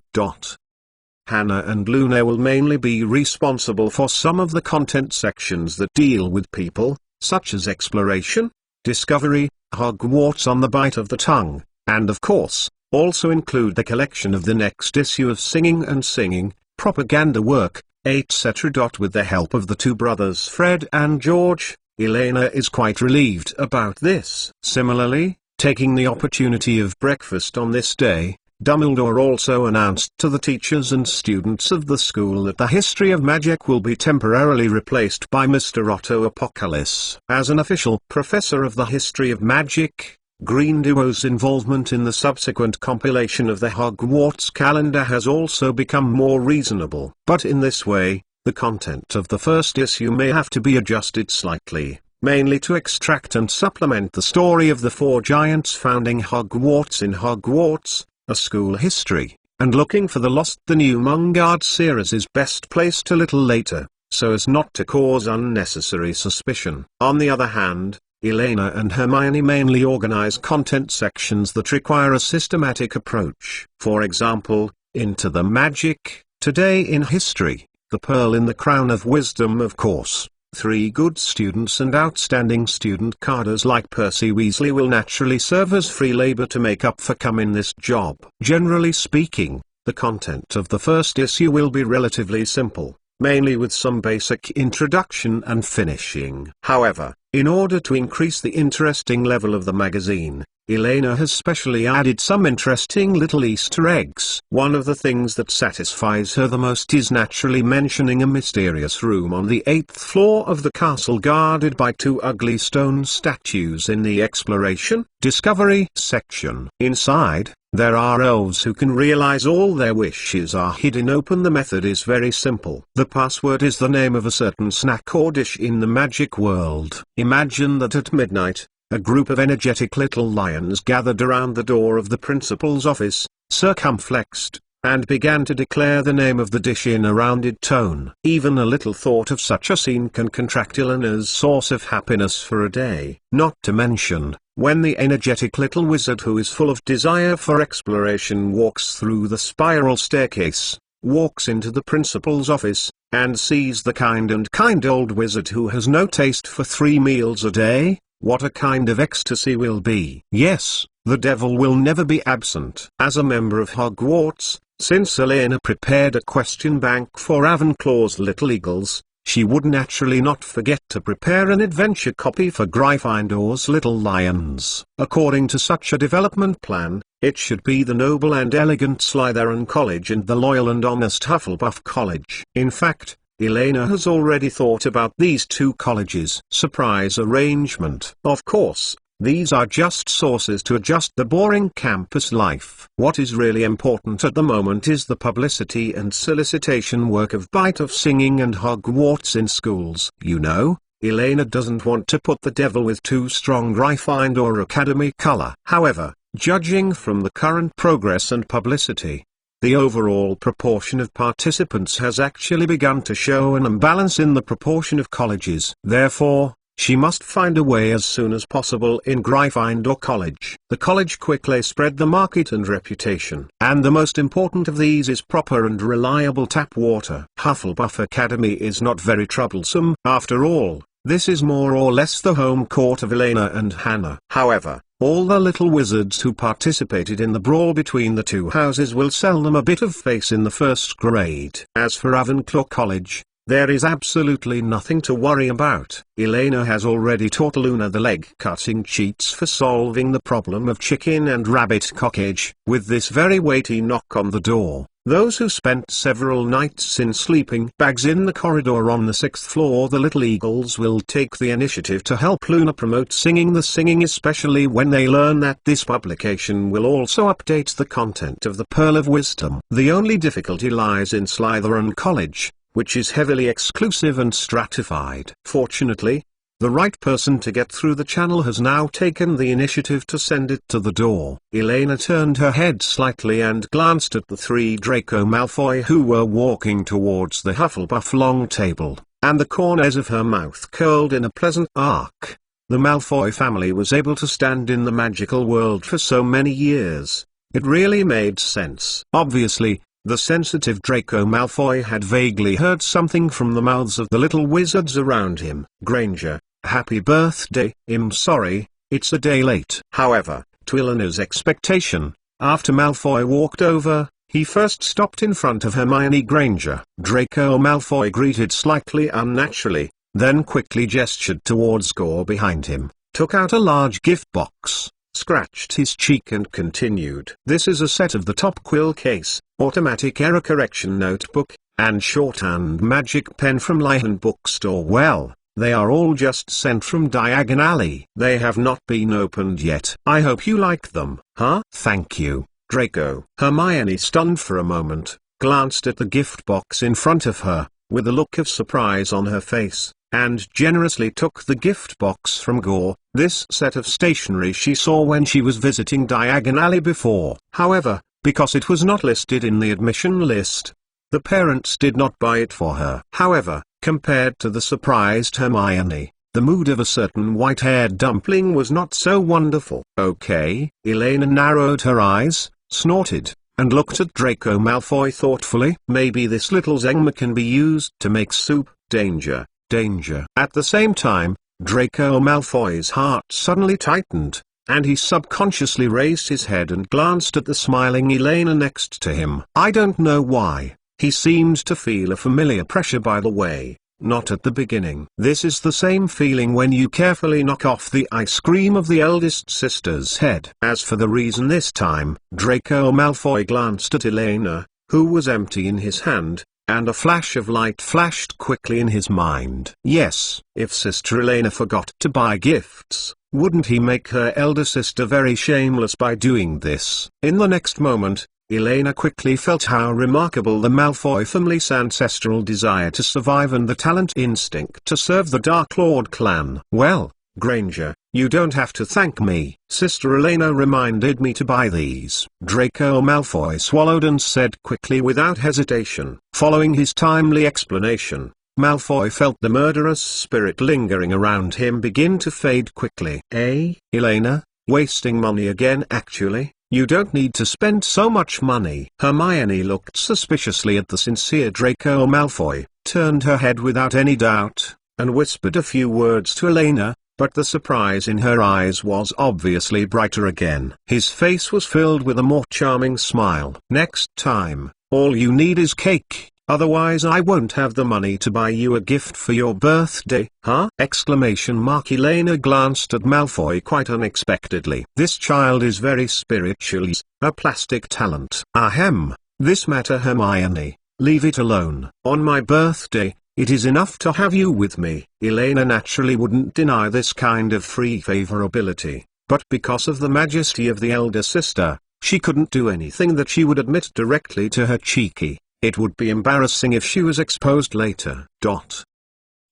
Hannah and Luna will mainly be responsible for some of the content sections that deal with people, such as exploration, discovery, Hogwarts on the bite of the tongue, and of course, also include the collection of the next issue of Singing and Singing, propaganda work, etc. With the help of the two brothers Fred and George, Elena is quite relieved about this. Similarly, taking the opportunity of breakfast on this day, Dumbledore also announced to the teachers and students of the school that the history of magic will be temporarily replaced by Mr. Otto Apocalypse. As an official professor of the history of magic, Grindelwald's involvement in the subsequent compilation of the Hogwarts calendar has also become more reasonable. But in this way, the content of the first issue may have to be adjusted slightly, mainly to extract and supplement the story of the four giants founding Hogwarts in Hogwarts, a school history, and looking for the lost. The new Mungard series is best placed a little later, so as not to cause unnecessary suspicion. On the other hand, Elena and Hermione mainly organize content sections that require a systematic approach. For example, Into the Magic, Today in History, The Pearl in the Crown of Wisdom. Of course, 3 good students and outstanding student carders like Percy Weasley will naturally serve as free labor to make up for cum in this job. Generally speaking, the content of the first issue will be relatively simple, mainly with some basic introduction and finishing. However, in order to increase the interesting level of the magazine, Elena has specially added some interesting little Easter eggs. One of the things that satisfies her the most is naturally mentioning a mysterious room on the 8th floor of the castle guarded by 2 ugly stone statues in the Exploration, Discovery section. Inside, there are elves who can realize all their wishes are hidden open. The method is very simple. The password is the name of a certain snack or dish in the magic world. Imagine that at midnight, a group of energetic little lions gathered around the door of the principal's office, circumflexed, and began to declare the name of the dish in a rounded tone. Even a little thought of such a scene can contract Elena's source of happiness for a day. Not to mention, when the energetic little wizard who is full of desire for exploration walks through the spiral staircase, walks into the principal's office, and sees the kind old wizard who has no taste for 3 meals a day, what a kind of ecstasy will be. Yes, the devil will never be absent. As a member of Hogwarts, since Elena prepared a question bank for Ravenclaw's Little Eagles, she would naturally not forget to prepare an adventure copy for Gryffindor's Little Lions. According to such a development plan, it should be the noble and elegant Slytherin College and the loyal and honest Hufflepuff College. In fact, Elena has already thought about these 2 colleges. Surprise arrangement. Of course, these are just sources to adjust the boring campus life. What is really important at the moment is the publicity and solicitation work of Bite of Singing and Hogwarts in schools. You know, Elena doesn't want to put the devil with too strong Gryffindor Academy color. However, judging from the current progress and publicity, the overall proportion of participants has actually begun to show an imbalance in the proportion of colleges. Therefore, she must find a way as soon as possible in Gryffindor College. The college quickly spread the market and reputation. And the most important of these is proper and reliable tap water. Hufflepuff Academy is not very troublesome. After all, this is more or less the home court of Elena and Hannah. However, all the little wizards who participated in the brawl between the 2 houses will sell them a bit of face in the 1st grade. As for Ravenclaw College, there is absolutely nothing to worry about. Elena has already taught Luna the leg-cutting cheats for solving the problem of chicken and rabbit cockage. With this very weighty knock on the door, those who spent several nights in sleeping bags in the corridor on the 6th floor, the Little Eagles will take the initiative to help Luna promote Singing the Singing, especially when they learn that this publication will also update the content of the Pearl of Wisdom. The only difficulty lies in Slytherin College, which is heavily exclusive and stratified. Fortunately, the right person to get through the channel has now taken the initiative to send it to the door. Elena turned her head slightly and glanced at the three Draco Malfoy who were walking towards the Hufflepuff long table, and the corners of her mouth curled in a pleasant arc. The Malfoy family was able to stand in the magical world for so many years. It really made sense. Obviously, the sensitive Draco Malfoy had vaguely heard something from the mouths of the little wizards around him. Granger, happy birthday. I'm sorry, it's a day late. However, to Eleanor's expectation, after Malfoy walked over, he first stopped in front of Hermione Granger. Draco Malfoy greeted slightly unnaturally, then quickly gestured towards Gore behind him, took out a large gift box, scratched his cheek and continued. This is a set of the top quill case, automatic error correction notebook, and shorthand magic pen from Lyhan Bookstore. Well, they are all just sent from Diagon Alley. They have not been opened yet. I hope you like them. Huh? Thank you, Draco. Hermione, stunned for a moment, glanced at the gift box in front of her, with a look of surprise on her face, and generously took the gift box from Gore, this set of stationery she saw when she was visiting Diagon Alley before. However, because it was not listed in the admission list, the parents did not buy it for her. However, compared to the surprised Hermione, the mood of a certain white-haired dumpling was not so wonderful. Okay, Elena narrowed her eyes, snorted, and looked at Draco Malfoy thoughtfully. Maybe this little Zengma can be used to make soup. Danger, danger. At the same time, Draco Malfoy's heart suddenly tightened, and he subconsciously raised his head and glanced at the smiling Elena next to him. I don't know why, he seemed to feel a familiar pressure by the way, not at the beginning. This is the same feeling when you carefully knock off the ice cream of the eldest sister's head. As for the reason this time, Draco Malfoy glanced at Elena, who was empty in his hand, and a flash of light flashed quickly in his mind. Yes, if Sister Elena forgot to buy gifts, wouldn't he make her elder sister very shameless by doing this? In the next moment, Elena quickly felt how remarkable the Malfoy family's ancestral desire to survive and the talent instinct to serve the Dark Lord clan. Well, Granger, you don't have to thank me. Sister Elena reminded me to buy these. Draco Malfoy swallowed and said quickly without hesitation. Following his timely explanation, Malfoy felt the murderous spirit lingering around him begin to fade quickly. Elena, wasting money again actually? You don't need to spend so much money. Hermione looked suspiciously at the sincere Draco Malfoy, turned her head without any doubt, and whispered a few words to Elena, but the surprise in her eyes was obviously brighter again. His face was filled with a more charming smile. Next time, all you need is cake. Otherwise I won't have the money to buy you a gift for your birthday. Huh? Elena glanced at Malfoy quite unexpectedly. This child is very spiritual, a plastic talent. Ahem, this matter Hermione, leave it alone. On my birthday, it is enough to have you with me. Elena naturally wouldn't deny this kind of free favorability, but because of the majesty of the elder sister, she couldn't do anything that she would admit directly to her cheeky. It would be embarrassing if she was exposed later.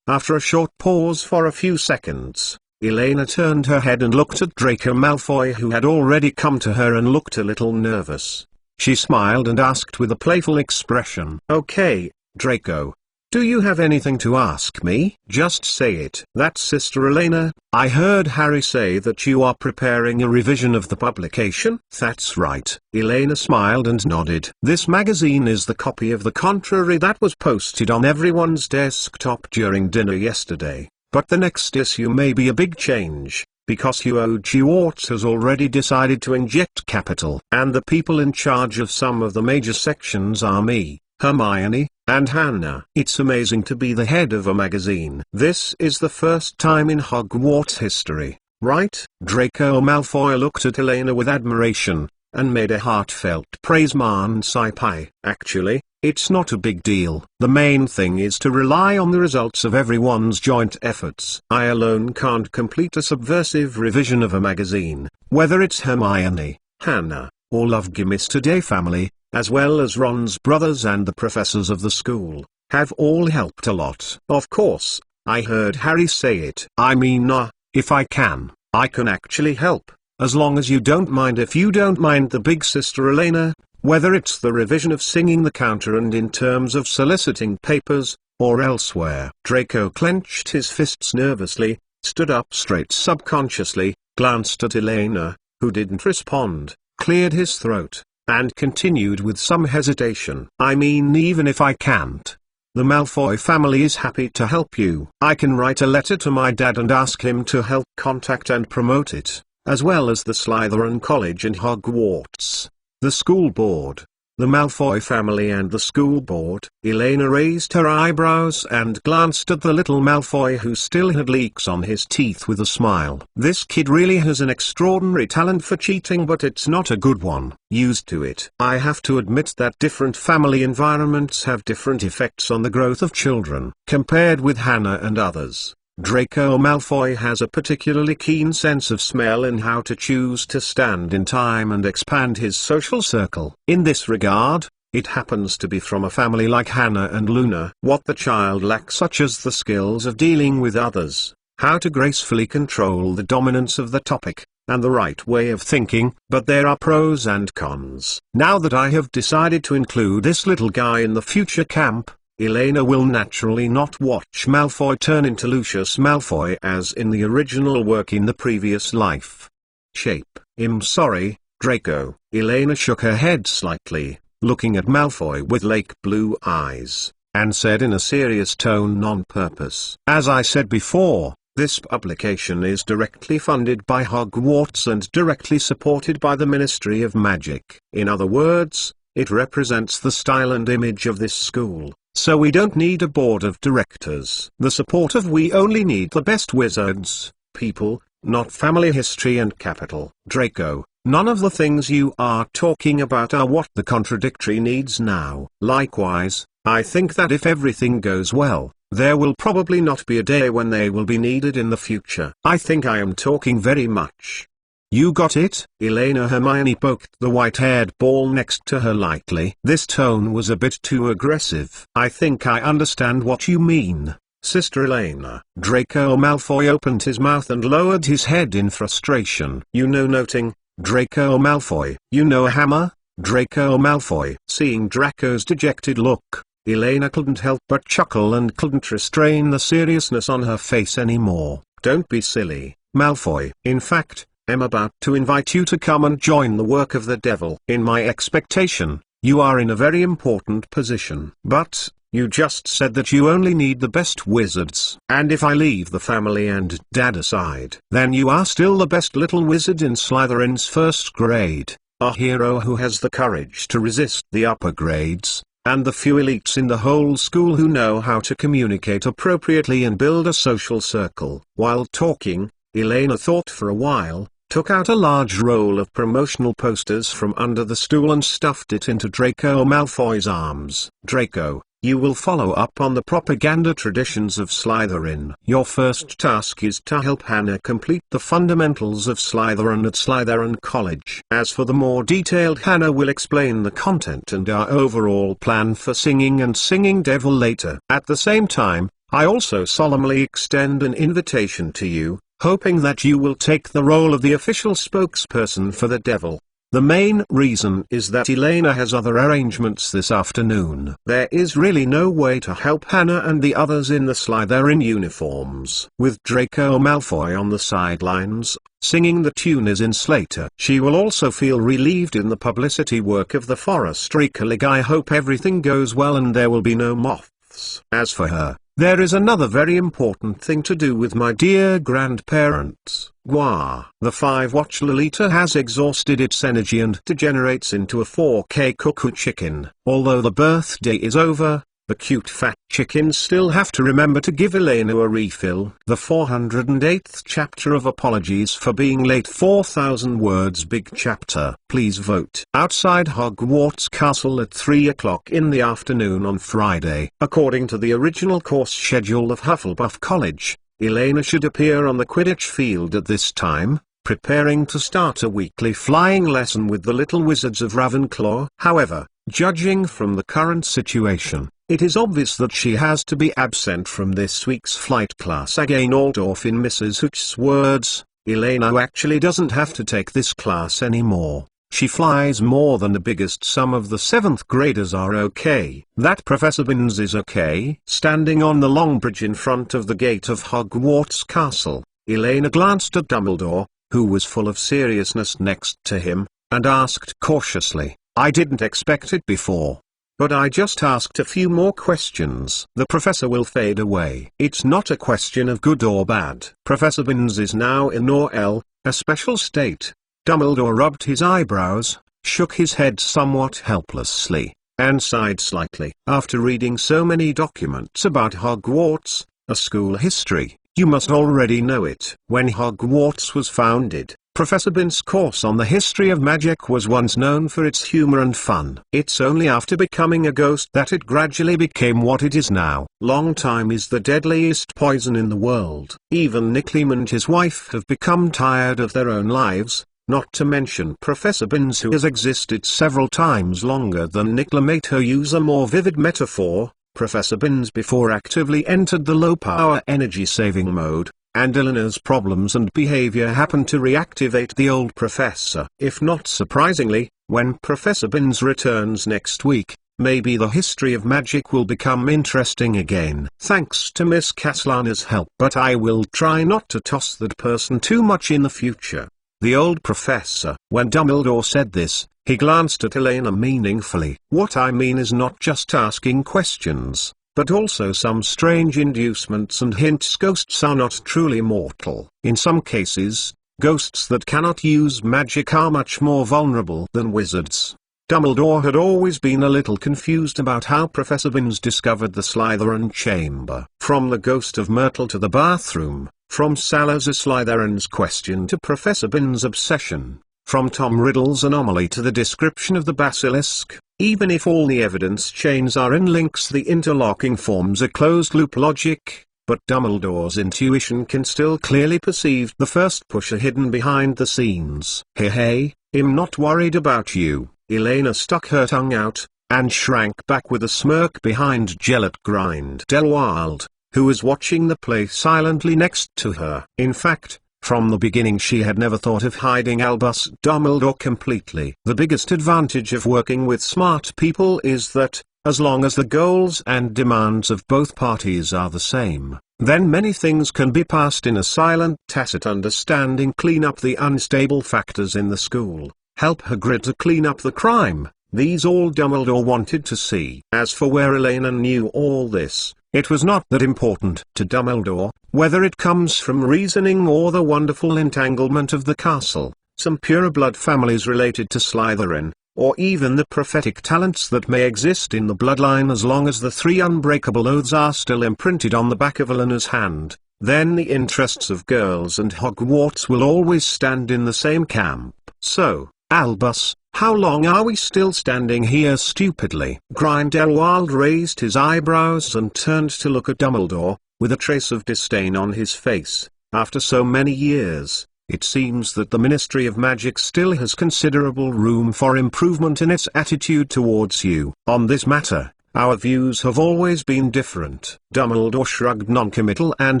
After a short pause for a few seconds, Elena turned her head and looked at Draco Malfoy, who had already come to her and looked a little nervous. She smiled and asked with a playful expression, "Okay, Draco. Do you have anything to ask me? Just say it." "That's Sister Elena. I heard Harry say that you are preparing a revision of the publication." "That's right." Elena smiled and nodded. "This magazine is the copy of The Contrary that was posted on everyone's desktop during dinner yesterday. But the next issue may be a big change, because Hugh Hogwarts has already decided to inject capital. And the people in charge of some of the major sections are me, Hermione, and Hannah. It's amazing to be the head of a magazine. This is the first time in Hogwarts history, right?" Draco Malfoy looked at Elena with admiration, and made a heartfelt praise man sigh. "Actually, it's not a big deal. The main thing is to rely on the results of everyone's joint efforts. I alone can't complete a subversive revision of a magazine, whether it's Hermione, Hannah, or Lovegood Mr. Day family, as well as Ron's brothers and the professors of the school. have all helped a lot. Of course, I heard Harry say it. I mean, if I can actually help, as long as you don't mind. If you don't mind the big sister Elena, whether it's the revision of singing the counter and in terms of soliciting papers, or elsewhere. Draco clenched his fists nervously, stood up straight subconsciously, glanced at Elena, who didn't respond, cleared his throat, and continued with some hesitation. I mean, even if I can't, the Malfoy family is happy to help you. I can write a letter to my dad and ask him to help contact and promote it, as well as the Slytherin College and Hogwarts, the school board, the Malfoy family and the school board. Elena raised her eyebrows and glanced at the little Malfoy, who still had leaks on his teeth, with a smile. This kid really has an extraordinary talent for cheating, but it's not a good one. Used to it. I have to admit that different family environments have different effects on the growth of children. Compared with Hannah and others, Draco Malfoy has a particularly keen sense of smell in how to choose to stand in time and expand his social circle. In this regard, it happens to be from a family like Hannah and Luna. What the child lacks, such as the skills of dealing with others, how to gracefully control the dominance of the topic, and the right way of thinking. But there are pros and cons. Now that I have decided to include this little guy in the future camp, Elena will naturally not watch Malfoy turn into Lucius Malfoy as in the original work in the previous life. Shape. I'm sorry, Draco. Elena shook her head slightly, looking at Malfoy with lake blue eyes, and said in a serious tone on purpose. As I said before, this publication is directly funded by Hogwarts and directly supported by the Ministry of Magic. In other words, it represents the style and image of this school. So we don't need a board of directors. We only need the best wizards, people, not family history and capital. Draco, none of the things you are talking about are what the contradictory needs now. Likewise, I think that if everything goes well, there will probably not be a day when they will be needed in the future. I think I am talking very much. You got it? Hermione poked the white-haired ball next to her lightly. This tone was a bit too aggressive. I think I understand what you mean, Sister Elena. Draco Malfoy opened his mouth and lowered his head in frustration. Noting, Draco Malfoy. A hammer? Draco Malfoy. Seeing Draco's dejected look, Elena couldn't help but chuckle and couldn't restrain the seriousness on her face anymore. Don't be silly, Malfoy. In fact, I'm about to invite you to come and join the work of the devil. In my expectation, you are in a very important position. But, you just said that you only need the best wizards. And if I leave the family and dad aside, then you are still the best little wizard in Slytherin's first grade. A hero who has the courage to resist the upper grades, and the few elites in the whole school who know how to communicate appropriately and build a social circle. While talking, Elena thought for a while, took out a large roll of promotional posters from under the stool and stuffed it into Draco Malfoy's arms. Draco, you will follow up on the propaganda traditions of Slytherin. Your first task is to help Hannah complete the fundamentals of Slytherin at Slytherin College. As for the more detailed, Hannah will explain the content and our overall plan for Singing and Singing Devil later. At the same time, I also solemnly extend an invitation to you, hoping that you will take the role of the official spokesperson for the devil. The main reason is that Elena has other arrangements this afternoon. There is really no way to help Hannah and the others in the Slytherin uniforms. With Draco Malfoy on the sidelines, singing the tunes in Slater. She will also feel relieved in the publicity work of the Forestry League. I hope everything goes well and there will be no moths. As for her, there is another very important thing to do with my dear grandparents. Gwa. The 5-watch Lolita has exhausted its energy and degenerates into a 4K cuckoo chicken. Although the birthday is over, the cute fat chickens still have to remember to give Elena a refill. The 408th chapter of Apologies for Being Late, 4,000 words big chapter. Please vote. Outside Hogwarts Castle at 3 o'clock in the afternoon on Friday. According to the original course schedule of Hufflepuff College, Elena should appear on the Quidditch field at this time, preparing to start a weekly flying lesson with the Little Wizards of Ravenclaw. However, judging from the current situation, It is obvious that she has to be absent from this week's flight class again. Although in Mrs. Hooch's words, Elena actually doesn't have to take this class anymore. She flies more than the biggest sum of the 7th graders are okay. That Professor Binns is okay. Standing on the long bridge in front of the gate of Hogwarts Castle, Elena glanced at Dumbledore, who was full of seriousness next to him, and asked cautiously, "I didn't expect it before. But I just asked a few more questions." The professor will fade away. It's not a question of good or bad. Professor Binns is now in OL, a special state. Dumbledore rubbed his eyebrows, shook his head somewhat helplessly, and sighed slightly. After reading so many documents about Hogwarts, a school history, you must already know it. When Hogwarts was founded, Professor Binns' course on the history of magic was once known for its humor and fun. It's only after becoming a ghost that it gradually became what it is now. Long time is the deadliest poison in the world. Even Nickleam and his wife have become tired of their own lives. Not to mention Professor Binns, who has existed several times longer than Nickleam. To use a more vivid metaphor, Professor Binns before actively entered the low-power energy-saving mode, and Eleanor's problems and behavior happened to reactivate the old professor. If not surprisingly, when Professor Binns returns next week, maybe the history of magic will become interesting again. Thanks to Miss Castellana's help. But I will try not to toss that person too much in the future. The old professor. When Dumbledore said this, he glanced at Elena meaningfully. What I mean is not just asking questions, but also some strange inducements and hints. Ghosts are not truly mortal. In some cases, ghosts that cannot use magic are much more vulnerable than wizards. Dumbledore had always been a little confused about how Professor Binns discovered the Slytherin chamber. From the ghost of Myrtle to the bathroom, from Salazar Slytherin's question to Professor Binns' obsession, from Tom Riddle's anomaly to the description of the basilisk, even if all the evidence chains are in links, the interlocking forms a closed-loop logic. But Dumbledore's intuition can still clearly perceive the first pusher hidden behind the scenes. Hey, I'm not worried about you. Elena stuck her tongue out, and shrank back with a smirk behind Grindelwald, who was watching the play silently next to her. In fact, from the beginning she had never thought of hiding Albus Dumbledore completely. The biggest advantage of working with smart people is that, as long as the goals and demands of both parties are the same, then many things can be passed in a silent, tacit understanding. Clean up the unstable factors in the school, help Hagrid to clean up the crime. These all Dumbledore wanted to see. As for where Elena knew all this, it was not that important to Dumbledore, whether it comes from reasoning or the wonderful entanglement of the castle, some pureblood families related to Slytherin, or even the prophetic talents that may exist in the bloodline. As long as the 3 unbreakable oaths are still imprinted on the back of Eleanor's hand, then the interests of girls and Hogwarts will always stand in the same camp. So, Albus, how long are we still standing here stupidly? Grindelwald raised his eyebrows and turned to look at Dumbledore, with a trace of disdain on his face. After so many years, it seems that the Ministry of Magic still has considerable room for improvement in its attitude towards you. On this matter, our views have always been different. Dumbledore shrugged noncommittal and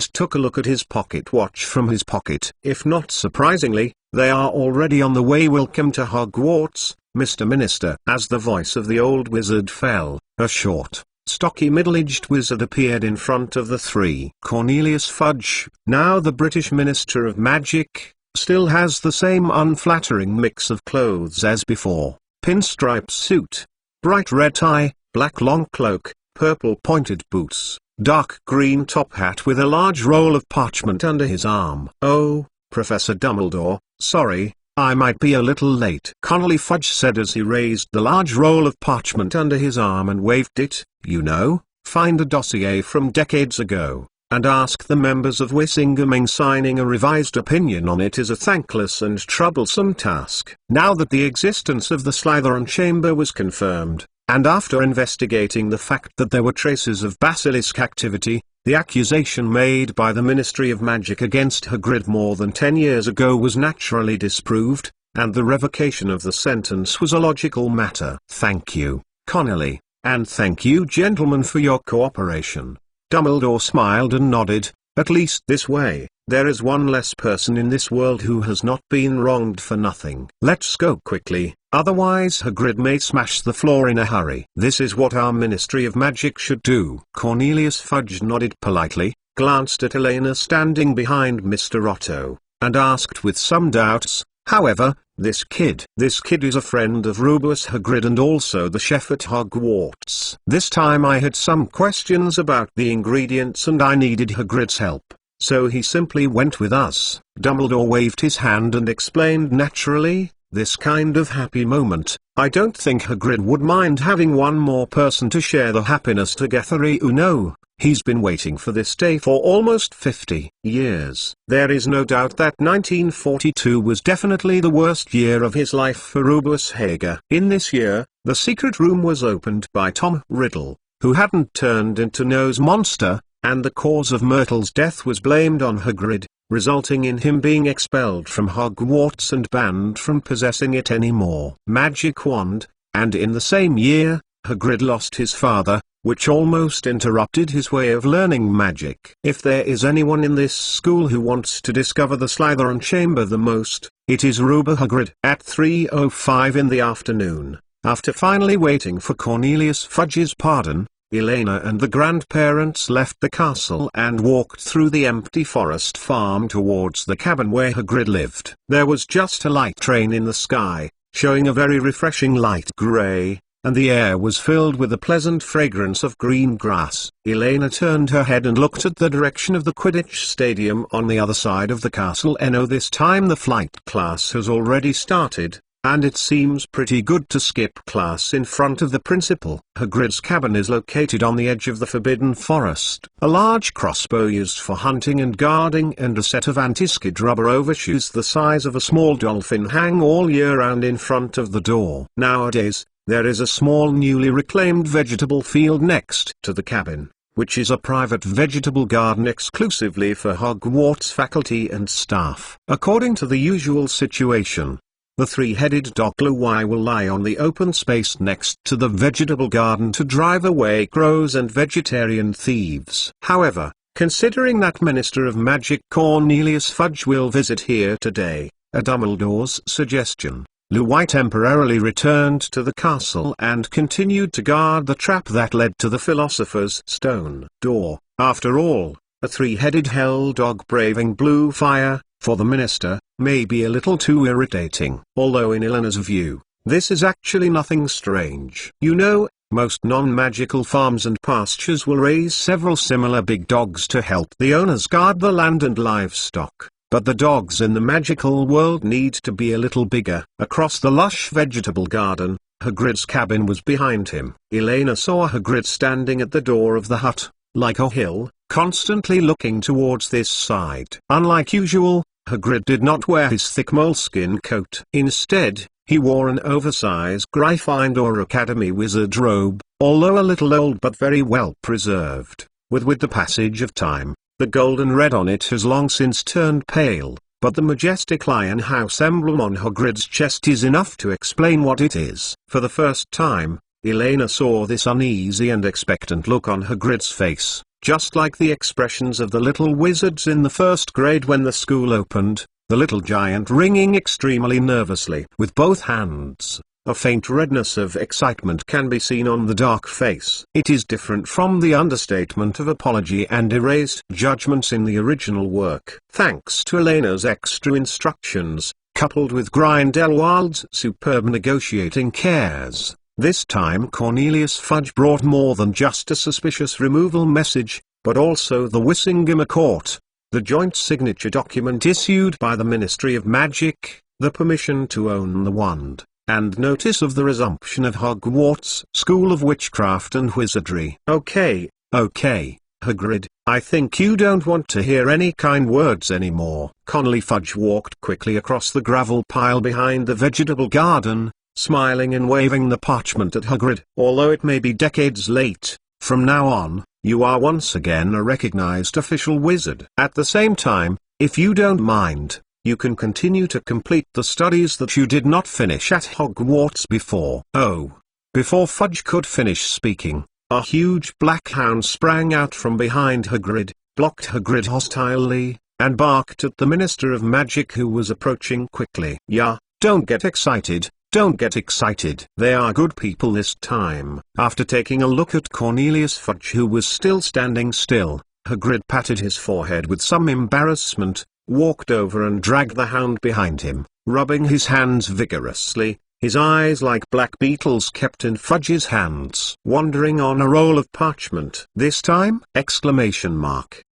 took a look at his pocket watch from his pocket. If not surprisingly, they are already on the way. Welcome to Hogwarts, Mr. Minister. As the voice of the old wizard fell, a short, stocky middle-aged wizard appeared in front of the 3. Cornelius Fudge, now the British Minister of Magic, still has the same unflattering mix of clothes as before: pinstripe suit, bright red tie, black long cloak, purple pointed boots, dark green top hat with a large roll of parchment under his arm. "Oh, Professor Dumbledore, sorry, I might be a little late," Connolly Fudge said as he raised the large roll of parchment under his arm and waved it. "You know, find a dossier from decades ago, and ask the members of Wyssingaming. Signing a revised opinion on it is a thankless and troublesome task." Now that the existence of the Slytherin chamber was confirmed, and after investigating the fact that there were traces of basilisk activity, the accusation made by the Ministry of Magic against Hagrid more than 10 years ago was naturally disproved, and the revocation of the sentence was a logical matter. "Thank you, Connolly," And thank you gentlemen for your cooperation." Dumbledore smiled and nodded. "At least this way, there is one less person in this world who has not been wronged for nothing. Let's go quickly, otherwise Hagrid may smash the floor in a hurry. This is what our Ministry of Magic should do." Cornelius Fudge nodded politely, glanced at Elena standing behind Mr. Otto, and asked with some doubts, "However, this kid is a friend of Rubeus Hagrid and also the chef at Hogwarts." This time I had some questions about the ingredients and I needed Hagrid's help, so he simply went with us. Dumbledore waved his hand and explained naturally, "This kind of happy moment, I don't think Hagrid would mind having one more person to share the happiness together. You know, he's been waiting for this day for almost 50 years. There is no doubt that 1942 was definitely the worst year of his life for Rubeus Hager. In this year, the secret room was opened by Tom Riddle, who hadn't turned into Nose Monster, and the cause of Myrtle's death was blamed on Hagrid, resulting in him being expelled from Hogwarts and banned from possessing it anymore. Magic wand, and in the same year, Hagrid lost his father, which almost interrupted his way of learning magic. If there is anyone in this school who wants to discover the Slytherin chamber the most, it is Rubeus Hagrid. At 3:05 in the afternoon, after finally waiting for Cornelius Fudge's pardon, Elena and the grandparents left the castle and walked through the empty forest farm towards the cabin where Hagrid lived. There was just a light train in the sky, showing a very refreshing light grey, and the air was filled with the pleasant fragrance of green grass. Elena turned her head and looked at the direction of the Quidditch stadium on the other side of the castle. "No, this time the flight class has already started, and it seems pretty good to skip class in front of the principal." Hagrid's cabin is located on the edge of the Forbidden Forest. A large crossbow used for hunting and guarding and a set of anti-skid rubber overshoes the size of a small dolphin hang all year round in front of the door. Nowadays, there is a small newly reclaimed vegetable field next to the cabin, which is a private vegetable garden exclusively for Hogwarts faculty and staff. According to the usual situation, the three-headed Dokglowai will lie on the open space next to the vegetable garden to drive away crows and vegetarian thieves. However, considering that Minister of Magic Cornelius Fudge will visit here today, at Dumbledore's suggestion, Luwai temporarily returned to the castle and continued to guard the trap that led to the Philosopher's Stone door. After all, a three-headed hell dog braving blue fire, for the minister, may be a little too irritating. Although in Elena's view, this is actually nothing strange. You know, most non-magical farms and pastures will raise several similar big dogs to help the owners guard the land and livestock. But the dogs in the magical world need to be a little bigger. Across the lush vegetable garden, Hagrid's cabin was behind him. Elena saw Hagrid standing at the door of the hut, like a hill, constantly looking towards this side. Unlike usual, Hagrid did not wear his thick moleskin coat. Instead, he wore an oversized Gryffindor Academy wizard robe, although a little old but very well preserved. With the passage of time, the golden red on it has long since turned pale, but the majestic Lion House emblem on Hagrid's chest is enough to explain what it is. For the first time, Elena saw this uneasy and expectant look on Hagrid's face, just like the expressions of the little wizards in the first grade when the school opened, the little giant wringing extremely nervously with both hands. A faint redness of excitement can be seen on the dark face. It is different from the understatement of apology and erased judgments in the original work. Thanks to Elena's extra instructions, coupled with Grindelwald's superb negotiating cares, this time Cornelius Fudge brought more than just a suspicious removal message, but also the Wissingham Accord, the joint signature document issued by the Ministry of Magic, the permission to own the wand, and notice of the resumption of Hogwarts School of Witchcraft and Wizardry. Okay, Hagrid, I think you don't want to hear any kind words anymore. Cornelius Fudge walked quickly across the gravel pile behind the vegetable garden, smiling and waving the parchment at Hagrid. Although it may be decades late, from now on, you are once again a recognized official wizard. At the same time, if you don't mind, you can continue to complete the studies that you did not finish at Hogwarts before. Oh, Before Fudge could finish speaking, a huge black hound sprang out from behind Hagrid, blocked Hagrid hostilely, and barked at the Minister of Magic, who was approaching quickly. "Yeah, don't get excited. Don't get excited. They are good people this time." After taking a look at Cornelius Fudge, who was still standing still, Hagrid patted his forehead with some embarrassment, walked over and dragged the hound behind him, rubbing his hands vigorously. His eyes like black beetles kept in Fudge's hands, wandering on a roll of parchment. "This time?" Exclamation mark.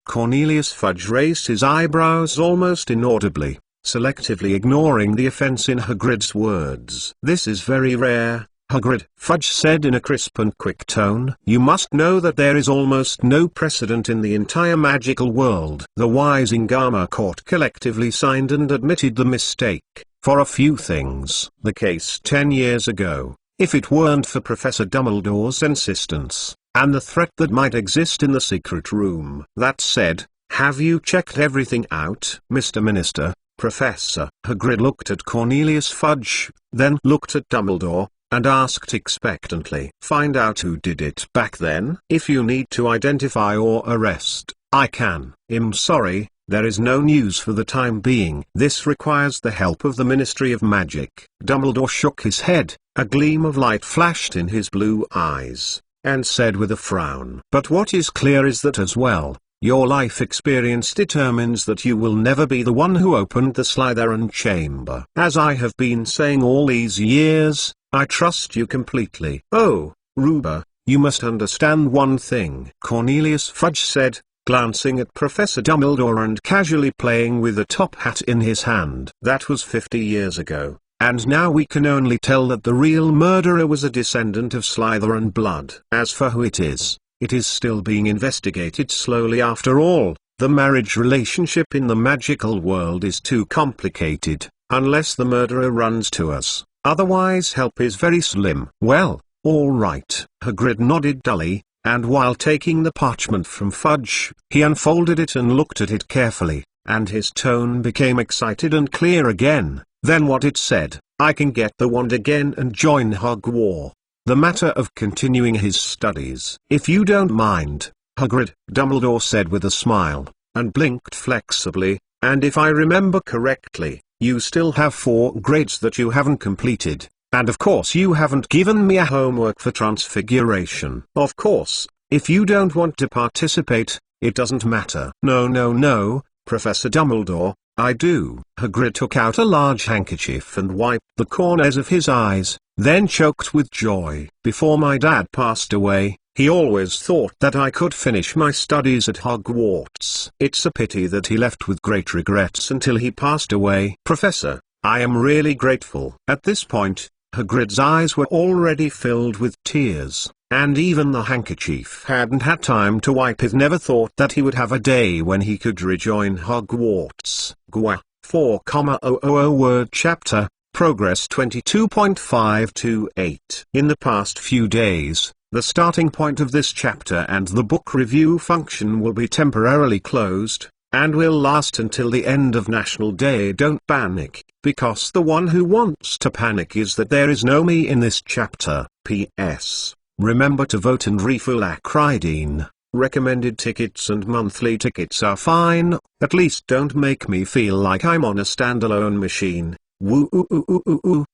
Cornelius Fudge raised his eyebrows almost inaudibly, selectively ignoring the offense in Hagrid's words. "This is very rare, Hagrid," Fudge said in a crisp and quick tone. "You must know that there is almost no precedent in the entire magical world." The Wisingama court collectively signed and admitted the mistake. For a few things, the case 10 years ago, if it weren't for Professor Dumbledore's insistence, and the threat that might exist in the secret room. That said, have you checked everything out, Mr. Minister, Professor? Hagrid looked at Cornelius Fudge, then looked at Dumbledore, and asked expectantly. "Find out who did it back then? If you need to identify or arrest, I can." "I'm sorry, there is no news for the time being. This requires the help of the Ministry of Magic." Dumbledore shook his head, a gleam of light flashed in his blue eyes, and said with a frown, "But what is clear is that as well, your life experience determines that you will never be the one who opened the Slytherin chamber. As I have been saying all these years, I trust you completely." "Oh, Ruber, you must understand one thing," Cornelius Fudge said, glancing at Professor Dumbledore and casually playing with a top hat in his hand. "That was 50 years ago, and now we can only tell that the real murderer was a descendant of Slytherin blood. As for who it is still being investigated slowly. After all, the marriage relationship in the magical world is too complicated, unless the murderer runs to us. Otherwise help is very slim." "Well, all right," Hagrid nodded dully, and while taking the parchment from Fudge, he unfolded it and looked at it carefully, and his tone became excited and clear again. Then what it said: "I can get the wand again and join Hogwarts. The matter of continuing his studies." "If you don't mind, Hagrid," Dumbledore said with a smile, and blinked flexibly, "and if I remember correctly, you still have 4 grades that you haven't completed. And of course you haven't given me a homework for Transfiguration." "Of course, if you don't want to participate, it doesn't matter." No, Professor Dumbledore, I do." Hagrid took out a large handkerchief and wiped the corners of his eyes, then choked with joy. "Before my dad passed away, he always thought that I could finish my studies at Hogwarts. It's a pity that he left with great regrets until he passed away. Professor, I am really grateful." At this point, Hagrid's eyes were already filled with tears, and even the handkerchief hadn't had time to wipe it. Never thought that he would have a day when he could rejoin Hogwarts. Gwa, 4,000 word chapter, progress 22.528. In the past few days, the starting point of this chapter and the book review function will be temporarily closed, and will last until the end of National Day. Don't panic, because the one who wants to panic is that there is no me in this chapter. P.S. Remember to vote and refill acridine. Recommended tickets and monthly tickets are fine, at least don't make me feel like I'm on a standalone machine. Woo.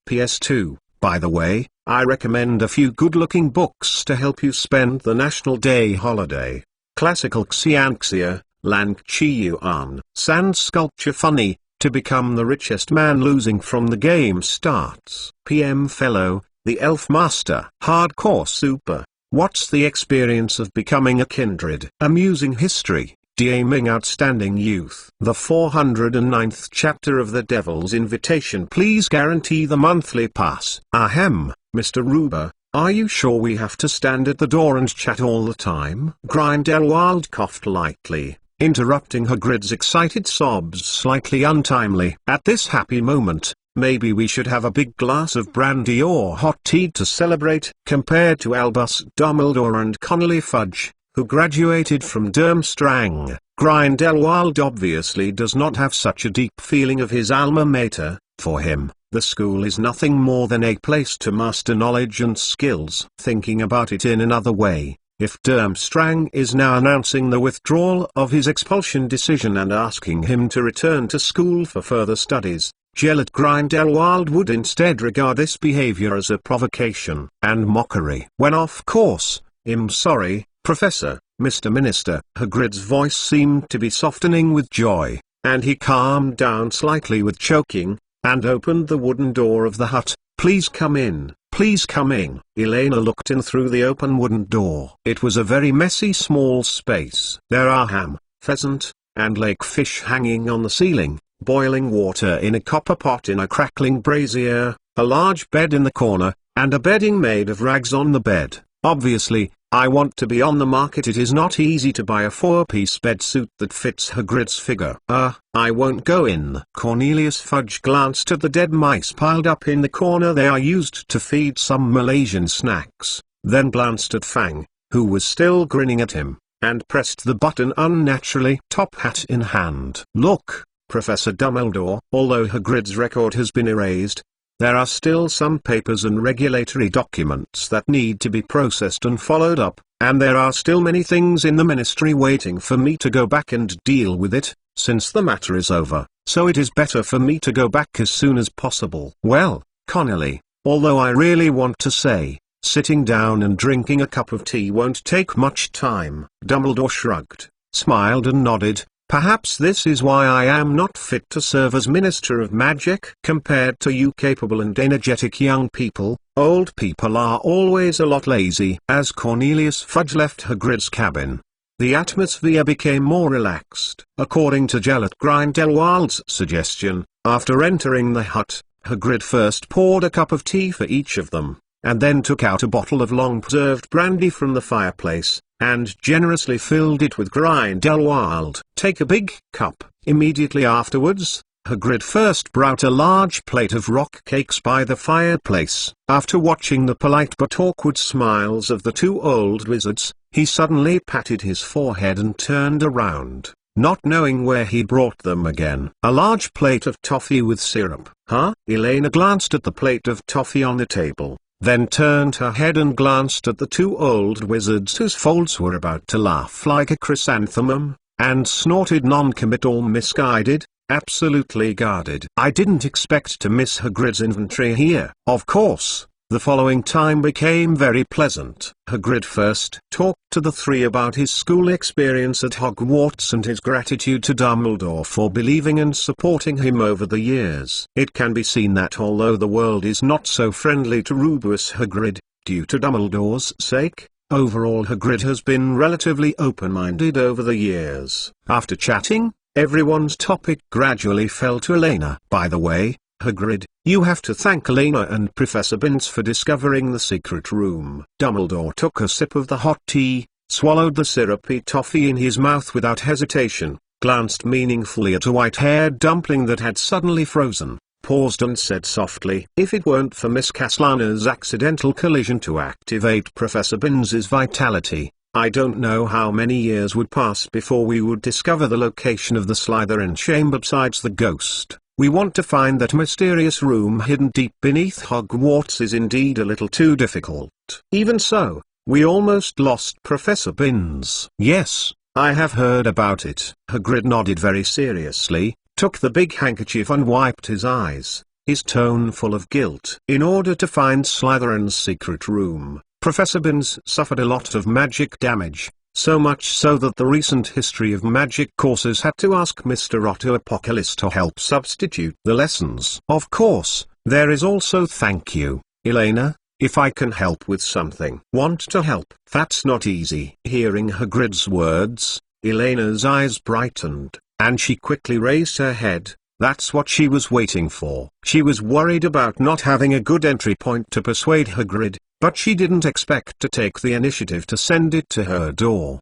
PS2, by the way, I recommend a few good-looking books to help you spend the National Day holiday. Classical Xianxia, Lang Chi-Yuan. Sand Sculpture Funny, To Become the Richest Man Losing from the Game Starts. PM Fellow, The Elf Master. Hardcore Super, What's the Experience of Becoming a Kindred? Amusing History, DMing Outstanding Youth. The 409th chapter of The Devil's Invitation. Please guarantee the monthly pass. Ahem, Mr. Ruber, are you sure we have to stand at the door and chat all the time? Grindelwald coughed lightly, interrupting Hagrid's excited sobs slightly untimely. At this happy moment, maybe we should have a big glass of brandy or hot tea to celebrate. Compared to Albus Dumbledore and Connolly Fudge, who graduated from Durmstrang, Grindelwald obviously does not have such a deep feeling of his alma mater. For him, The school is nothing more than a place to master knowledge and skills. Thinking about it in another way, if Durmstrang is now announcing the withdrawal of his expulsion decision and asking him to return to school for further studies, Gellert Grindelwald would instead regard this behavior as a provocation and mockery. When of course, I'm sorry, Professor, Mr. Minister. Hagrid's voice seemed to be softening with joy, and he calmed down slightly with choking, and opened the wooden door of the hut. Please come in, please come in. Elena looked in through the open wooden door. It was a very messy small space. There are ham, pheasant, and lake fish hanging on the ceiling, boiling water in a copper pot in a crackling brazier, a large bed in the corner, and a bedding made of rags on the bed. Obviously, I want to be on the market. It is not easy to buy a 4-piece bedsuit that fits Hagrid's figure. I won't go in. Cornelius Fudge glanced at the dead mice piled up in the corner. They are used to feed some Malaysian snacks, then glanced at Fang, who was still grinning at him, and pressed the button unnaturally. Top hat in hand. Look, Professor Dumbledore. Although Hagrid's record has been erased, there are still some papers and regulatory documents that need to be processed and followed up, and there are still many things in the ministry waiting for me to go back and deal with it, since the matter is over, so it is better for me to go back as soon as possible. Well, Connelly, although I really want to say, sitting down and drinking a cup of tea won't take much time. Dumbledore shrugged, smiled and nodded. Perhaps this is why I am not fit to serve as Minister of Magic. Compared to you capable and energetic young people, old people are always a lot lazy. As Cornelius Fudge left Hagrid's cabin, the atmosphere became more relaxed. According to Gellert Grindelwald's suggestion, after entering the hut, Hagrid first poured a cup of tea for each of them, and then took out a bottle of long-preserved brandy from the fireplace, and generously filled it with Grindelwald. Take a big cup. Immediately afterwards, Hagrid first brought a large plate of rock cakes by the fireplace. After watching the polite but awkward smiles of the two old wizards, he suddenly patted his forehead and turned around, not knowing where he brought them again. A large plate of toffee with syrup. Huh? Elena glanced at the plate of toffee on the table, then turned her head and glanced at the two old wizards whose folds were about to laugh like a chrysanthemum, and snorted non-committal, misguided, absolutely guarded. I didn't expect to miss Hagrid's inventory here. Of course, the following time became very pleasant. Hagrid first talked to the three about his school experience at Hogwarts and his gratitude to Dumbledore for believing and supporting him over the years. It can be seen that although the world is not so friendly to Rubeus Hagrid, due to Dumbledore's sake, overall Hagrid has been relatively open-minded over the years. After chatting, everyone's topic gradually fell to Elena. By the way, Hagrid, you have to thank Elena and Professor Binns for discovering the secret room. Dumbledore took a sip of the hot tea, swallowed the syrupy toffee in his mouth without hesitation, glanced meaningfully at a white-haired dumpling that had suddenly frozen, paused and said softly, "If it weren't for Miss Caslana's accidental collision to activate Professor Binns's vitality, I don't know how many years would pass before we would discover the location of the Slytherin chamber. Besides the ghost, we want to find that mysterious room hidden deep beneath Hogwarts is indeed a little too difficult. Even so, we almost lost Professor Binns." "Yes, I have heard about it." Hagrid nodded very seriously, took the big handkerchief and wiped his eyes, his tone full of guilt. "In order to find Slytherin's secret room, Professor Binns suffered a lot of magic damage. So much so that the recent history of magic courses had to ask Mr. Otto Apocalypse to help substitute the lessons. Of course, there is also thank you, Elena, if I can help with something. Want to help? That's not easy." Hearing Hagrid's words, Elena's eyes brightened, and she quickly raised her head. That's what she was waiting for. She was worried about not having a good entry point to persuade Hagrid, but she didn't expect to take the initiative to send it to her door.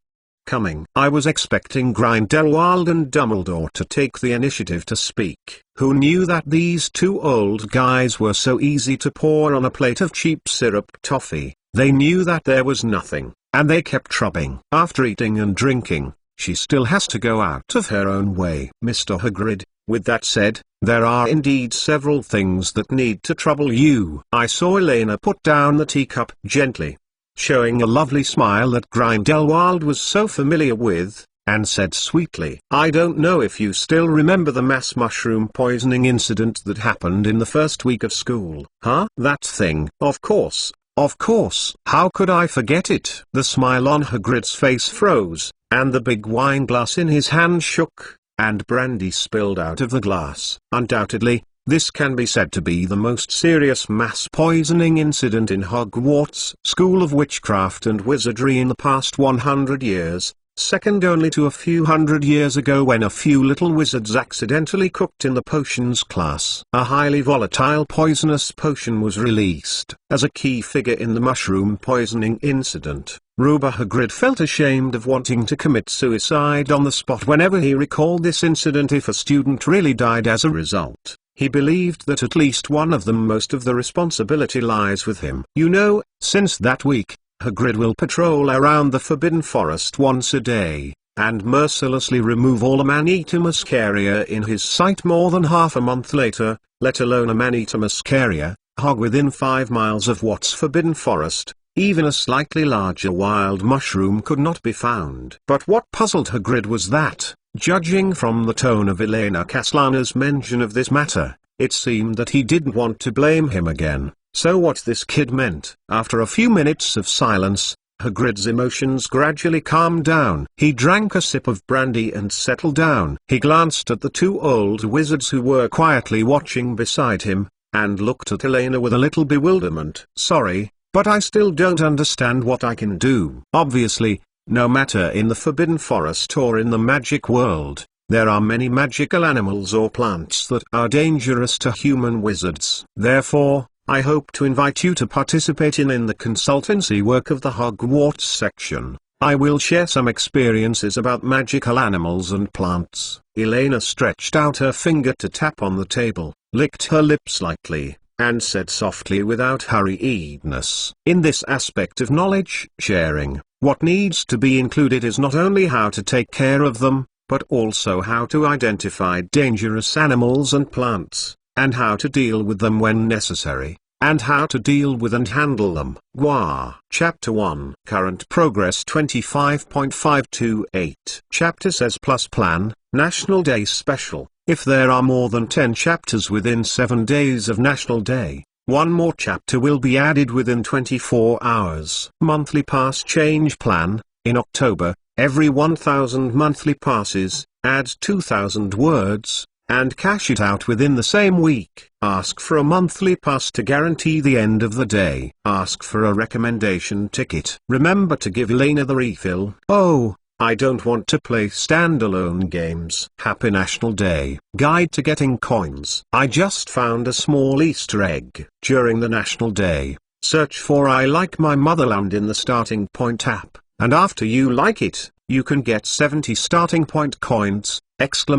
I was expecting Grindelwald and Dumbledore to take the initiative to speak. Who knew that these two old guys were so easy to pour on a plate of cheap syrup toffee? They knew that there was nothing, and they kept trubbing. After eating and drinking, she still has to go out of her own way. "Mr. Hagrid, With that said, there are indeed several things that need to trouble you. I saw Elena put down the teacup gently, showing a lovely smile that Grindelwald was so familiar with, and said sweetly, "I don't know if you still remember the mass mushroom poisoning incident that happened in the first week of school." "Huh? That thing? Of course. Of course. How could I forget it?" The smile on Hagrid's face froze, and the big wine glass in his hand shook, and brandy spilled out of the glass. "Undoubtedly, this can be said to be the most serious mass poisoning incident in Hogwarts School of Witchcraft and Wizardry in the past 100 years, second only to a few hundred years ago when a few little wizards accidentally cooked in the potions class. A highly volatile poisonous potion was released as a key figure in the mushroom poisoning incident. Reuben Hagrid felt ashamed of wanting to commit suicide on the spot whenever he recalled this incident. If a student really died as a result, he believed that at least one of them, most of the responsibility lies with him. You know, since that week, Hagrid will patrol around the Forbidden Forest once a day, and mercilessly remove all a man-eater muscaria in his sight. More than half a month later, let alone a man-eater muscaria, within 5 miles of Wat's Forbidden Forest, even a slightly larger wild mushroom could not be found. But what puzzled Hagrid was that, judging from the tone of Elena Caslana's mention of this matter, it seemed that he didn't want to blame him again. So what this kid meant. After a few minutes of silence, Hagrid's emotions gradually calmed down. He drank a sip of brandy and settled down. He glanced at the two old wizards who were quietly watching beside him, and looked at Elena with a little bewilderment. "Sorry, but I still don't understand what I can do." Obviously, no matter in the Forbidden Forest or in the magic world, there are many magical animals or plants that are dangerous to human wizards. Therefore, I hope to invite you to participate in the consultancy work of the Hogwarts section. I will share some experiences about magical animals and plants. Elena stretched out her finger to tap on the table, licked her lips lightly, and said softly without hurriedness, "In this aspect of knowledge sharing, what needs to be included is not only how to take care of them, but also how to identify dangerous animals and plants, and how to deal with them when necessary, and how to deal with and handle them." Gwar. Chapter 1. Current Progress 25.528. Chapter says plus plan, National Day Special. If there are more than 10 chapters within 7 days of National Day, one more chapter will be added within 24 hours. Monthly Pass Change Plan. In October, every 1,000 monthly passes, add 2,000 words, and cash it out within the same week. Ask for a monthly pass to guarantee the end of the day. Ask for a recommendation ticket. Remember to give Elena the refill. "Oh, I don't want to play standalone games." Happy National Day. Guide to getting coins. I just found a small Easter egg. During the National Day, search for "I Like My Motherland" in the Starting Point app, and after you like it, you can get 70 starting point coins! Chapter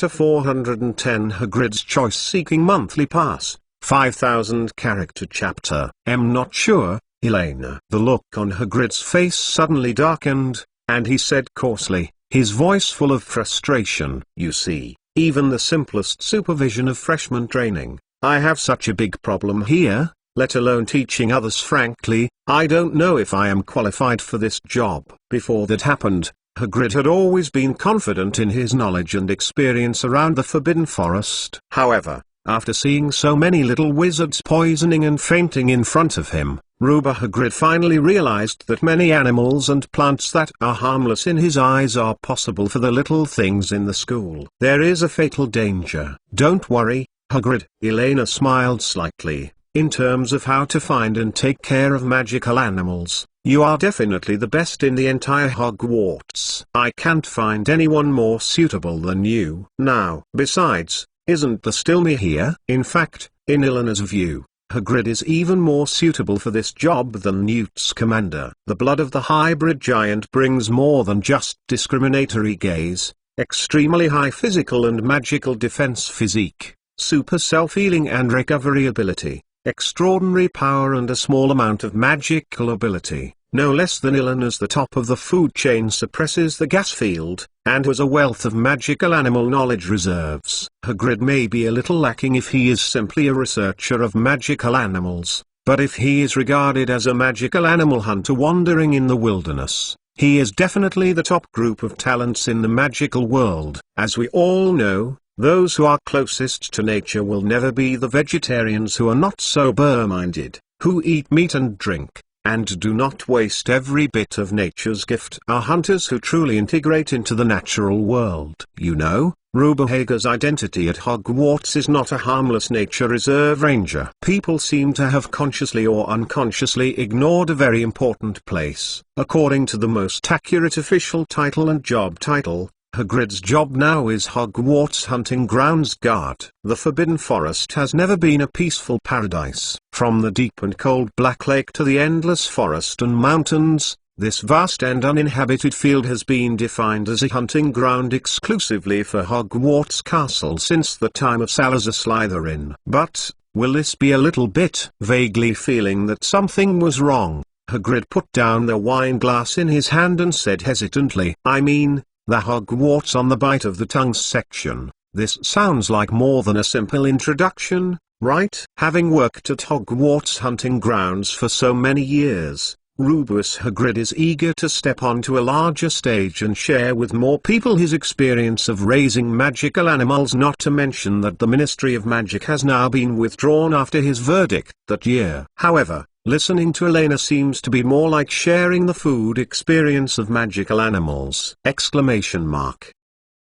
410 Hagrid's Choice Seeking Monthly Pass, 5,000 character chapter. "Am not sure, Elena." The look on Hagrid's face suddenly darkened, and he said coarsely, his voice full of frustration, "You see, even the simplest supervision of freshman training, I have such a big problem here, let alone teaching others. Frankly, I don't know if I am qualified for this job." Before that happened, Hagrid had always been confident in his knowledge and experience around the Forbidden Forest. However, after seeing so many little wizards poisoning and fainting in front of him, Reuben Hagrid finally realized that many animals and plants that are harmless in his eyes are possible for the little things in the school. "There is a fatal danger." "Don't worry, Hagrid," Elena smiled slightly. "In terms of how to find and take care of magical animals, you are definitely the best in the entire Hogwarts. I can't find anyone more suitable than you. Now, besides, isn't the Stilmy here?" In fact, in Elena's view, Hagrid is even more suitable for this job than Newt Scamander. The blood of the hybrid giant brings more than just discriminatory gaze, extremely high physical and magical defense physique, super self-healing and recovery ability, extraordinary power and a small amount of magical ability. no less than Ilan as the top of the food chain suppresses the gas field, and has a wealth of magical animal knowledge reserves. Hagrid may be a little lacking if he is simply a researcher of magical animals, but if he is regarded as a magical animal hunter wandering in the wilderness, he is definitely the top group of talents in the magical world. As we all know, those who are closest to nature will never be the vegetarians who are not sober-minded, who eat meat and drink, and do not waste every bit of nature's gift. Are hunters who truly integrate into the natural world. You know, Reuben Hager's identity at Hogwarts is not a harmless nature reserve ranger. People seem to have consciously or unconsciously ignored a very important place. According to the most accurate official title and job title, Hagrid's job now is Hogwarts Hunting Grounds Guard. The Forbidden Forest has never been a peaceful paradise. From the deep and cold Black Lake to the endless forest and mountains, this vast and uninhabited field has been defined as a hunting ground exclusively for Hogwarts Castle since the time of Salazar Slytherin. But, will this be a little bit? Vaguely feeling that something was wrong, Hagrid put down the wine glass in his hand and said hesitantly, I mean, the Hogwarts on the bite of the tongue section. This sounds like more than a simple introduction, right? Having worked at Hogwarts hunting grounds for so many years, Rubeus Hagrid is eager to step onto a larger stage and share with more people his experience of raising magical animals, not to mention that the Ministry of Magic has now been withdrawn after his verdict that year. However, listening to Elena seems to be more like sharing the food experience of magical animals!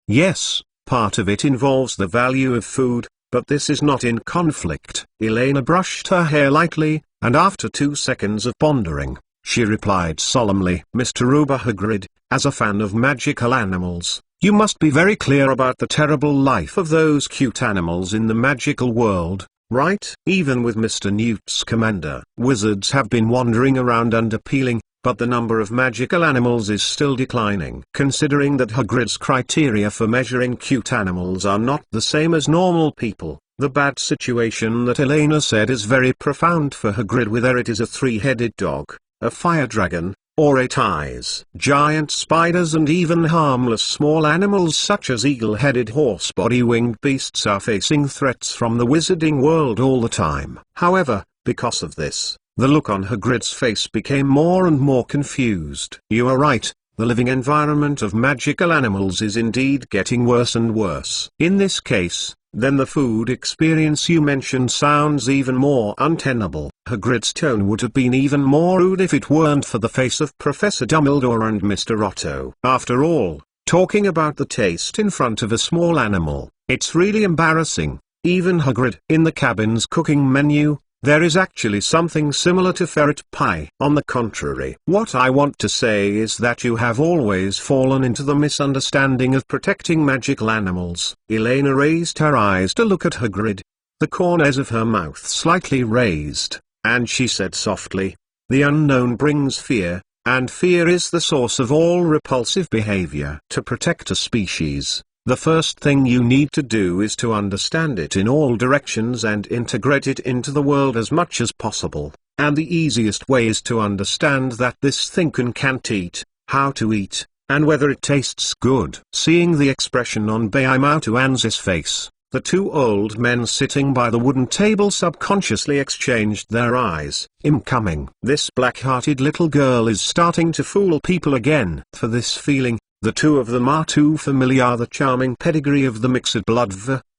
Yes, part of it involves the value of food, but this is not in conflict. Elena brushed her hair lightly, and after 2 seconds of pondering, she replied solemnly, Mr. Reuben Hagrid, as a fan of magical animals, you must be very clear about the terrible life of those cute animals in the magical world. Right? Even with Mr. Newt Scamander, wizards have been wandering around underappealing, but the number of magical animals is still declining. Considering that Hagrid's criteria for measuring cute animals are not the same as normal people, the bad situation that Elena said is very profound for Hagrid, whether it is a 3-headed dog, a fire dragon, or 8 eyes. Giant spiders and even harmless small animals such as eagle-headed horse-body-winged beasts are facing threats from the wizarding world all the time. However, because of this, the look on Hagrid's face became more and more confused. You are right, the living environment of magical animals is indeed getting worse and worse. In this case, then the food experience you mentioned sounds even more untenable. Hagrid's tone would have been even more rude if it weren't for the face of Professor Dumbledore and Mr. Otto. After all, talking about the taste in front of a small animal, it's really embarrassing. Even Hagrid. In the cabin's cooking menu, there is actually something similar to ferret pie. On the contrary, what I want to say is that you have always fallen into the misunderstanding of protecting magical animals. Elena raised her eyes to look at Hagrid, the corners of her mouth slightly raised, and she said softly, the unknown brings fear, and fear is the source of all repulsive behavior. To protect a species, the first thing you need to do is to understand it in all directions and integrate it into the world as much as possible. And the easiest way is to understand that this thing can't eat, how to eat, and whether it tastes good. Seeing the expression on Bayamautuan's face, the 2 old men sitting by the wooden table subconsciously exchanged their eyes. Incoming. This black-hearted little girl is starting to fool people again. For this feeling, the 2 of them are too familiar. The charming pedigree of the mixed blood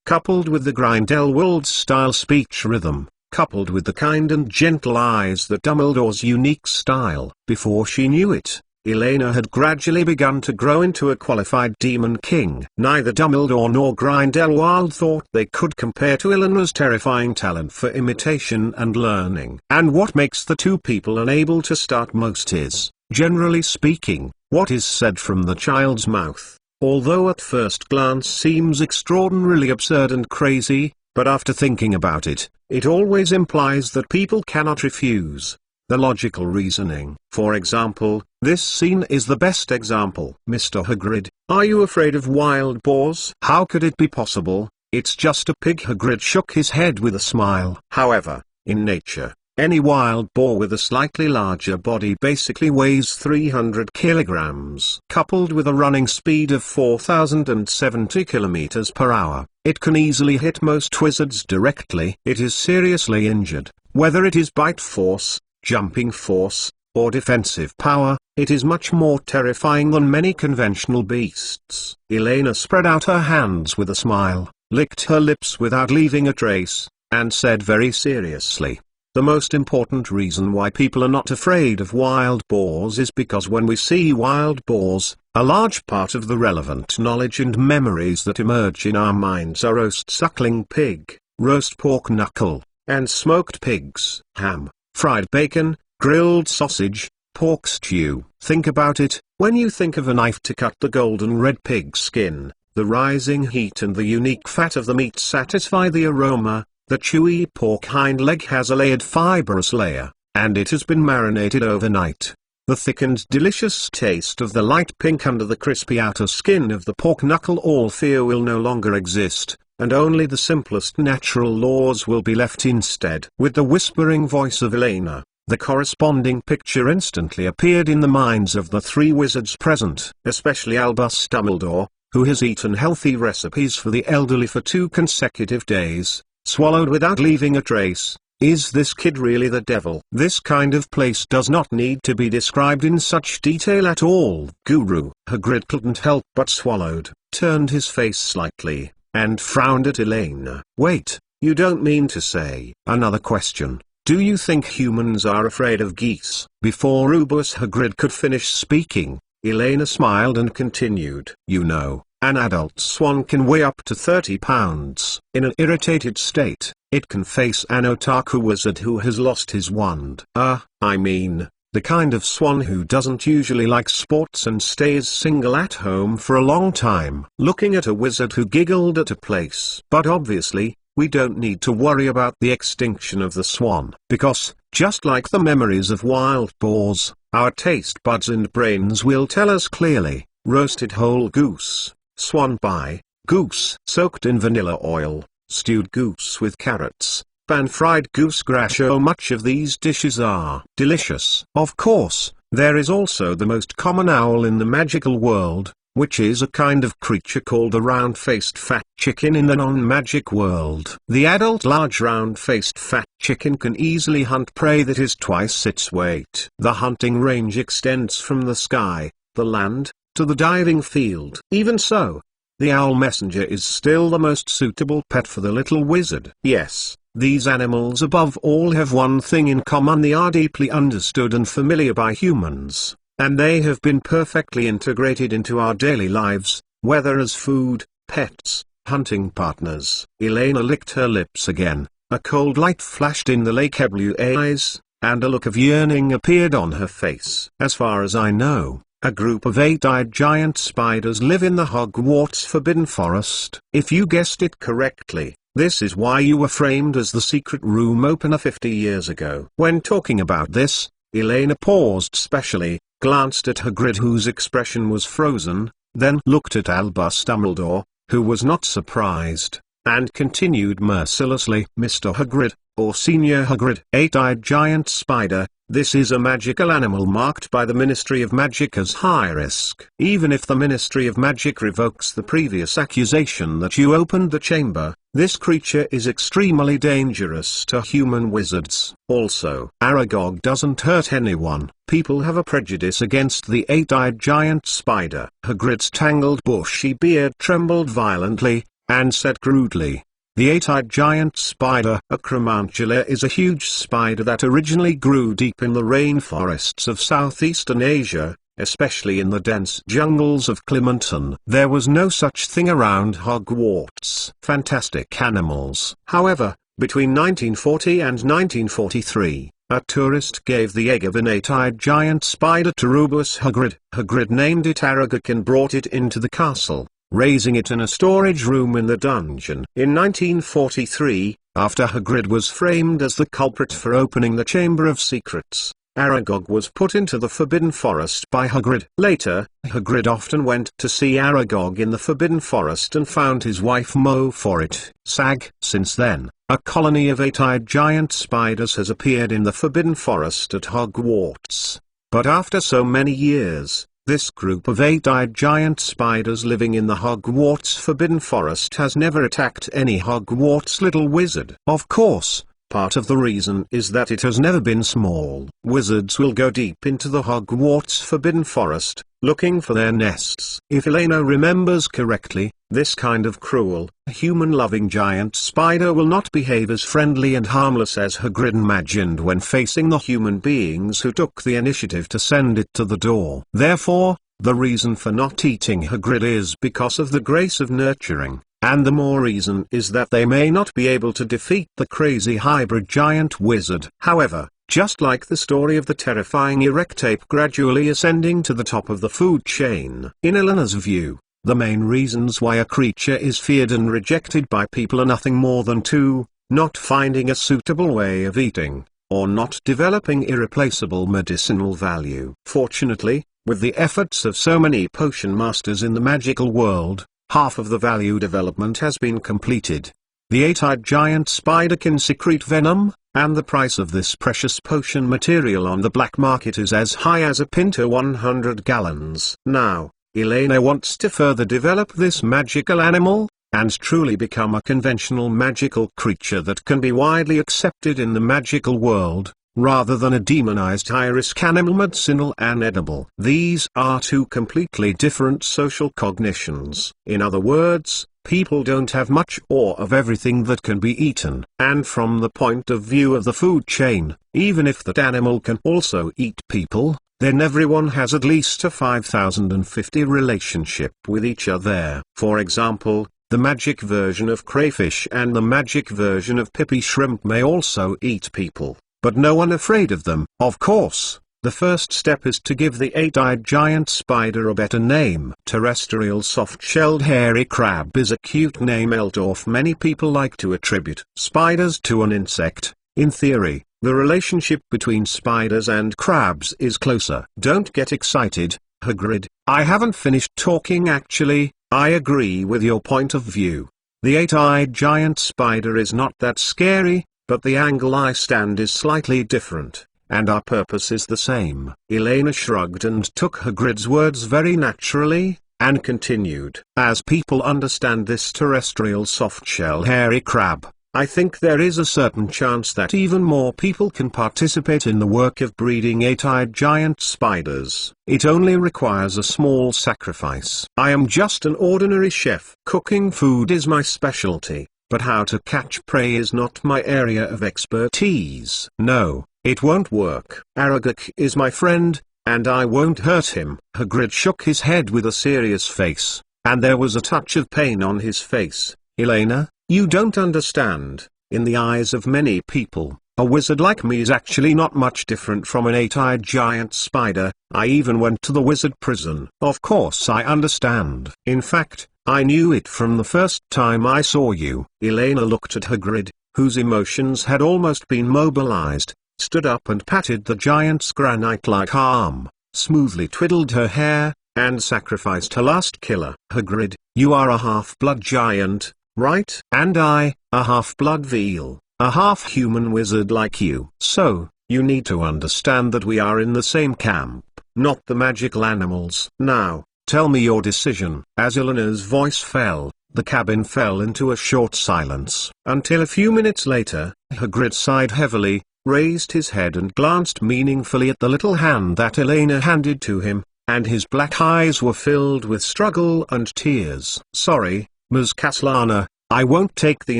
coupled with the Grindelwald-style speech rhythm, coupled with the kind and gentle eyes that Dumbledore's unique style. Before she knew it, Elena had gradually begun to grow into a qualified demon king. Neither Dumbledore nor Grindelwald thought they could compare to Eleanor's terrifying talent for imitation and learning. And what makes the 2 people unable to start most is, generally speaking, what is said from the child's mouth. Although at first glance seems extraordinarily absurd and crazy, but after thinking about it, it always implies that people cannot refuse the logical reasoning. For example, this scene is the best example. Mr. Hagrid, are you afraid of wild boars? How could it be possible? It's just a pig. Hagrid shook his head with a smile. However, in nature, Any wild boar with a slightly larger body basically weighs 300 kilograms. Coupled with a running speed of 4,070 kilometers per hour, it can easily hit most wizards directly. It is seriously injured, whether it is bite force, jumping force, or defensive power. It is much more terrifying than many conventional beasts. Elena spread out her hands with a smile, licked her lips without leaving a trace, and said very seriously, "The most important reason why people are not afraid of wild boars is because when we see wild boars, a large part of the relevant knowledge and memories that emerge in our minds are roast suckling pig, roast pork knuckle, and smoked pigs, ham, fried bacon, grilled sausage, pork stew. Think about it, when you think of a knife to cut the golden red pig skin, the rising heat and the unique fat of the meat satisfy the aroma. The chewy pork hind leg has a layered fibrous layer, and it has been marinated overnight. The thick and delicious taste of the light pink under the crispy outer skin of the pork knuckle. All fear will no longer exist, and only the simplest natural laws will be left instead." With the whispering voice of Elena, the corresponding picture instantly appeared in the minds of the three wizards present, especially Albus Dumbledore, who has eaten healthy recipes for the elderly for 2 consecutive days, swallowed without leaving a trace. Is this kid really the devil? This kind of place does not need to be described in such detail at all. Guru Hagrid couldn't help but swallowed, turned his face slightly, and frowned at Elena. "Wait, you don't mean to say..." Another question. "Do you think humans are afraid of geese?" Before Rubeus Hagrid could finish speaking, Elena smiled and continued. "You know, an adult swan can weigh up to 30 pounds. In an irritated state, it can face an otaku wizard who has lost his wand. I mean, the kind of swan who doesn't usually like sports and stays single at home for a long time. Looking at a wizard who giggled at a place. But obviously, we don't need to worry about the extinction of the swan, because, just like the memories of wild boars, our taste buds and brains will tell us clearly. Roasted whole goose, swan pie, goose soaked in vanilla oil, stewed goose with carrots, pan-fried goose grash. Oh, much of these dishes are delicious. Of course, there is also the most common owl in the magical world, which is a kind of creature called the round-faced fat chicken in the non-magic world. The adult large round-faced fat chicken can easily hunt prey that is twice its weight. The hunting range extends from the sky, the land, to the diving field. Even so, the owl messenger is still the most suitable pet for the little wizard. Yes, these animals above all have one thing in common: they are deeply understood and familiar by humans. And they have been perfectly integrated into our daily lives, whether as food, pets, hunting partners. Elena licked her lips again, a cold light flashed in the Lake Blue eyes, and a look of yearning appeared on her face. "As far as I know, a group of 8-eyed giant spiders live in the Hogwarts Forbidden Forest. If you guessed it correctly, this is why you were framed as the secret room opener 50 years ago." When talking about this, Elena paused specially, glanced at Hagrid, whose expression was frozen, then looked at Albus Dumbledore, who was not surprised, and continued mercilessly, "Mr. Hagrid, or Senior Hagrid, 8-eyed giant spider, this is a magical animal marked by the Ministry of Magic as high risk. Even if the Ministry of Magic revokes the previous accusation that you opened the chamber, this creature is extremely dangerous to human wizards. Also, Aragog doesn't hurt anyone. People have a prejudice against the 8-eyed giant spider." Hagrid's tangled bushy beard trembled violently, and said crudely, "The 8-eyed giant spider, Acromantula, is a huge spider that originally grew deep in the rainforests of southeastern Asia, especially in the dense jungles of Clementon. There was no such thing around Hogwarts. Fantastic animals." However, between 1940 and 1943, a tourist gave the egg of an 8-eyed giant spider to Rubeus Hagrid. Hagrid named it Aragog and brought it into the castle, raising it in a storage room in the dungeon. In 1943, after Hagrid was framed as the culprit for opening the Chamber of Secrets, Aragog was put into the Forbidden Forest by Hagrid. Later, Hagrid often went to see Aragog in the Forbidden Forest and found his wife Mo for it. Since then, a colony of 8-eyed giant spiders has appeared in the Forbidden Forest at Hogwarts. But after so many years, this group of 8-eyed giant spiders living in the Hogwarts Forbidden Forest has never attacked any Hogwarts little wizard. Of course, part of the reason is that it has never been small. Wizards will go deep into the Hogwarts Forbidden Forest, looking for their nests. If Elena remembers correctly, this kind of cruel, human-loving giant spider will not behave as friendly and harmless as Hagrid imagined when facing the human beings who took the initiative to send it to the door. Therefore, the reason for not eating Hagrid is because of the grace of nurturing, and the more reason is that they may not be able to defeat the crazy hybrid giant wizard. However, just like the story of the terrifying Erectape gradually ascending to the top of the food chain, in Elena's view, the main reasons why a creature is feared and rejected by people are nothing more than two: not finding a suitable way of eating, or not developing irreplaceable medicinal value. Fortunately, with the efforts of so many potion masters in the magical world, half of the value development has been completed. The 8-eyed giant spider can secrete venom, and the price of this precious potion material on the black market is as high as a pinter 100 gallons. Now, Elena wants to further develop this magical animal, and truly become a conventional magical creature that can be widely accepted in the magical world, rather than a demonized high-risk animal medicinal and edible. These are two completely different social cognitions. In other words, people don't have much awe of everything that can be eaten. And from the point of view of the food chain, even if that animal can also eat people, then everyone has at least a 5050 relationship with each other. For example, the magic version of crayfish and the magic version of pippy shrimp may also eat people, but no one afraid of them. Of course, the first step is to give the 8-eyed giant spider a better name. Terrestrial soft-shelled hairy crab is a cute name, although many people like to attribute spiders to an insect. In theory, the relationship between spiders and crabs is closer. Don't get excited, Hagrid. I haven't finished talking actually. I agree with your point of view. The 8-eyed giant spider is not that scary, but the angle I stand is slightly different, and our purpose is the same. Elena shrugged and took Hagrid's words very naturally, and continued. As people understand this terrestrial soft-shell hairy crab, I think there is a certain chance that even more people can participate in the work of breeding 8-eyed giant spiders. It only requires a small sacrifice. I am just an ordinary chef. Cooking food is my specialty, but how to catch prey is not my area of expertise. No, it won't work. Aragog is my friend, and I won't hurt him. Hagrid shook his head with a serious face, and there was a touch of pain on his face. Elena, you don't understand. In the eyes of many people, a wizard like me is actually not much different from an 8-eyed giant spider. I even went to the wizard prison. Of course I understand. In fact, I knew it from the first time I saw you. Elena looked at Hagrid, whose emotions had almost been mobilized, stood up and patted the giant's granite-like arm, smoothly twiddled her hair, and sacrificed her last killer. Hagrid, you are a half-blood giant, right? And I, a half-blood veal, a half-human wizard like you. So, you need to understand that we are in the same camp, not the magical animals. Now, tell me your decision. As Elena's voice fell, the cabin fell into a short silence. Until a few minutes later, Hagrid sighed heavily, raised his head and glanced meaningfully at the little hand that Elena handed to him, and his black eyes were filled with struggle and tears. Sorry, Ms. Castellana, I won't take the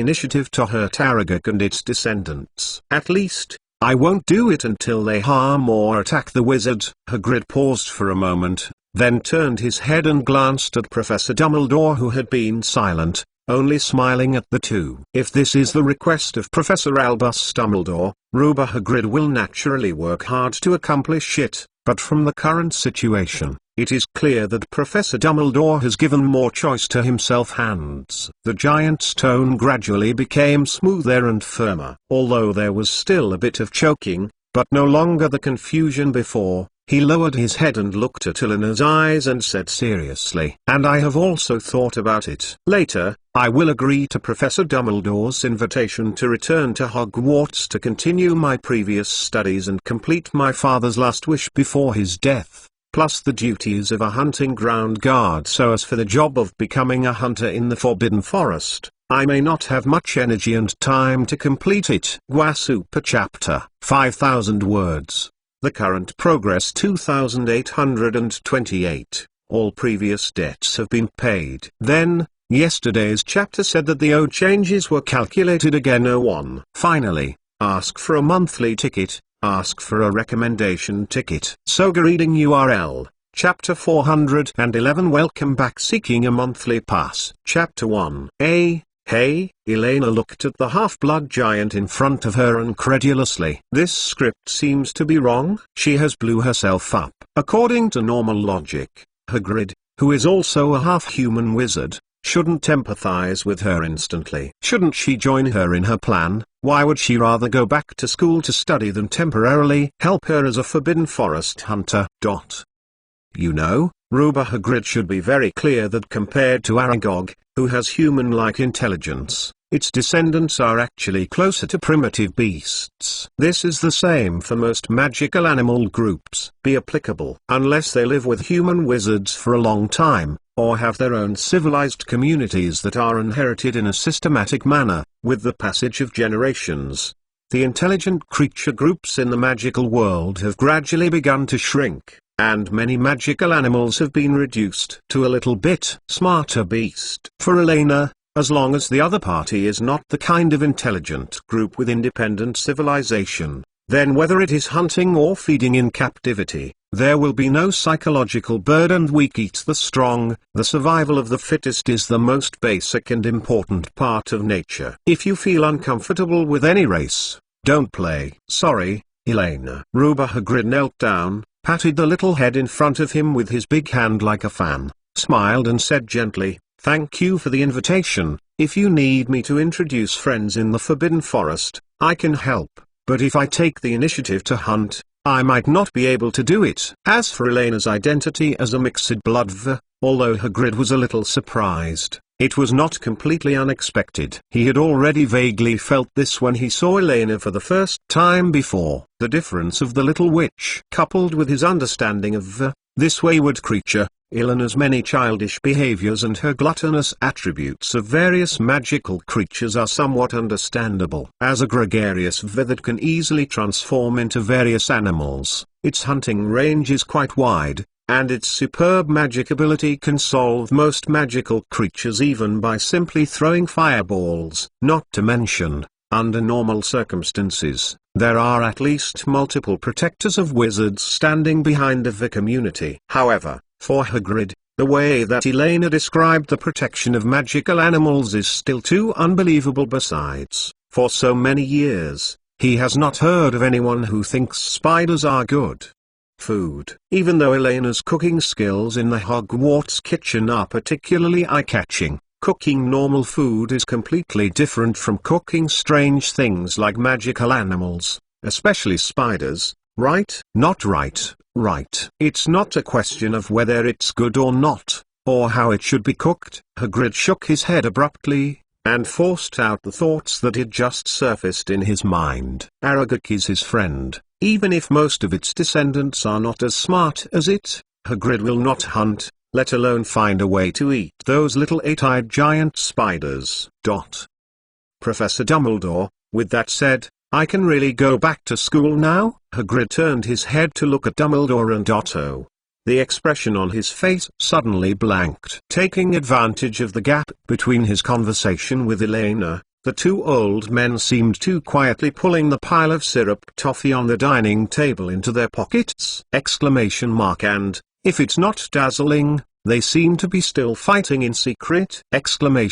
initiative to hurt Aragog and its descendants. At least, I won't do it until they harm or attack the wizard. Hagrid paused for a moment, then turned his head and glanced at Professor Dumbledore, who had been silent, only smiling at the two. If this is the request of Professor Albus Dumbledore, Ruba Hagrid will naturally work hard to accomplish it, but from the current situation, it is clear that Professor Dumbledore has given more choice to himself. Hands. The giant's tone gradually became smoother and firmer, although there was still a bit of choking, but no longer the confusion before. He lowered his head and looked at Eleanor's eyes and said seriously, "And I have also thought about it. Later, I will agree to Professor Dumbledore's invitation to return to Hogwarts to continue my previous studies and complete my father's last wish before his death, plus the duties of a hunting ground guard. So as for the job of becoming a hunter in the Forbidden Forest, I may not have much energy and time to complete it." Super Chapter 5,000 words. The current progress 2828. All previous debts have been paid. Then, yesterday's chapter said that the old changes were calculated again. 01. Finally, ask for a monthly ticket, ask for a recommendation ticket. Soga reading URL, Chapter 411. Welcome back. Seeking a monthly pass. Chapter 1. Hey, Elena looked at the half-blood giant in front of her incredulously. This script seems to be wrong. She has blew herself up. According to normal logic, Hagrid, who is also a half-human wizard, shouldn't empathize with her instantly. Shouldn't she join her in her plan? Why would she rather go back to school to study than temporarily help her as a Forbidden Forest hunter? You know, Ruba Hagrid should be very clear that compared to Aragog, who has human-like intelligence, its descendants are actually closer to primitive beasts. This is the same for most magical animal groups. Be applicable unless they live with human wizards for a long time, or have their own civilized communities that are inherited in a systematic manner, with the passage of generations. The intelligent creature groups in the magical world have gradually begun to shrink, and many magical animals have been reduced to a little bit smarter beast. For Elena, as long as the other party is not the kind of intelligent group with independent civilization, then whether it is hunting or feeding in captivity, there will be no psychological burden. Weak eats the strong. The survival of the fittest is the most basic and important part of nature. If you feel uncomfortable with any race, don't play. Sorry, Elena. Ruba Hagrid knelt down, patted the little head in front of him with his big hand like a fan, smiled and said gently, "Thank you for the invitation. If you need me to introduce friends in the Forbidden Forest, I can help, but if I take the initiative to hunt, I might not be able to do it." As for Elena's identity as a mixed blood although Hagrid was a little surprised, it was not completely unexpected. He had already vaguely felt this when he saw Elena for the first time before. The difference of the little witch, coupled with his understanding of this wayward creature, Elena's many childish behaviors and her gluttonous attributes of various magical creatures are somewhat understandable. As a gregarious that can easily transform into various animals, its hunting range is quite wide, and its superb magic ability can solve most magical creatures even by simply throwing fireballs. Not to mention, under normal circumstances, there are at least multiple protectors of wizards standing behind the community. However, for Hagrid, the way that Elena described the protection of magical animals is still too unbelievable. Besides, for so many years, he has not heard of anyone who thinks spiders are good food. Even though Elena's cooking skills in the Hogwarts kitchen are particularly eye-catching, cooking normal food is completely different from cooking strange things like magical animals, especially spiders, right? Not right. Right. It's not a question of whether it's good or not, or how it should be cooked. Hagrid shook his head abruptly, and forced out the thoughts that had just surfaced in his mind. Aragog is his friend. Even if most of its descendants are not as smart as it, Hagrid will not hunt, let alone find a way to eat those little eight-eyed giant spiders. Professor Dumbledore, with that said, I can really go back to school now? Hagrid turned his head to look at Dumbledore and Otto. The expression on his face suddenly blanked. Taking advantage of the gap between his conversation with Elena, the two old men seemed to quietly pulling the pile of syrup toffee on the dining table into their pockets! And, if it's not dazzling, they seem to be still fighting in secret! That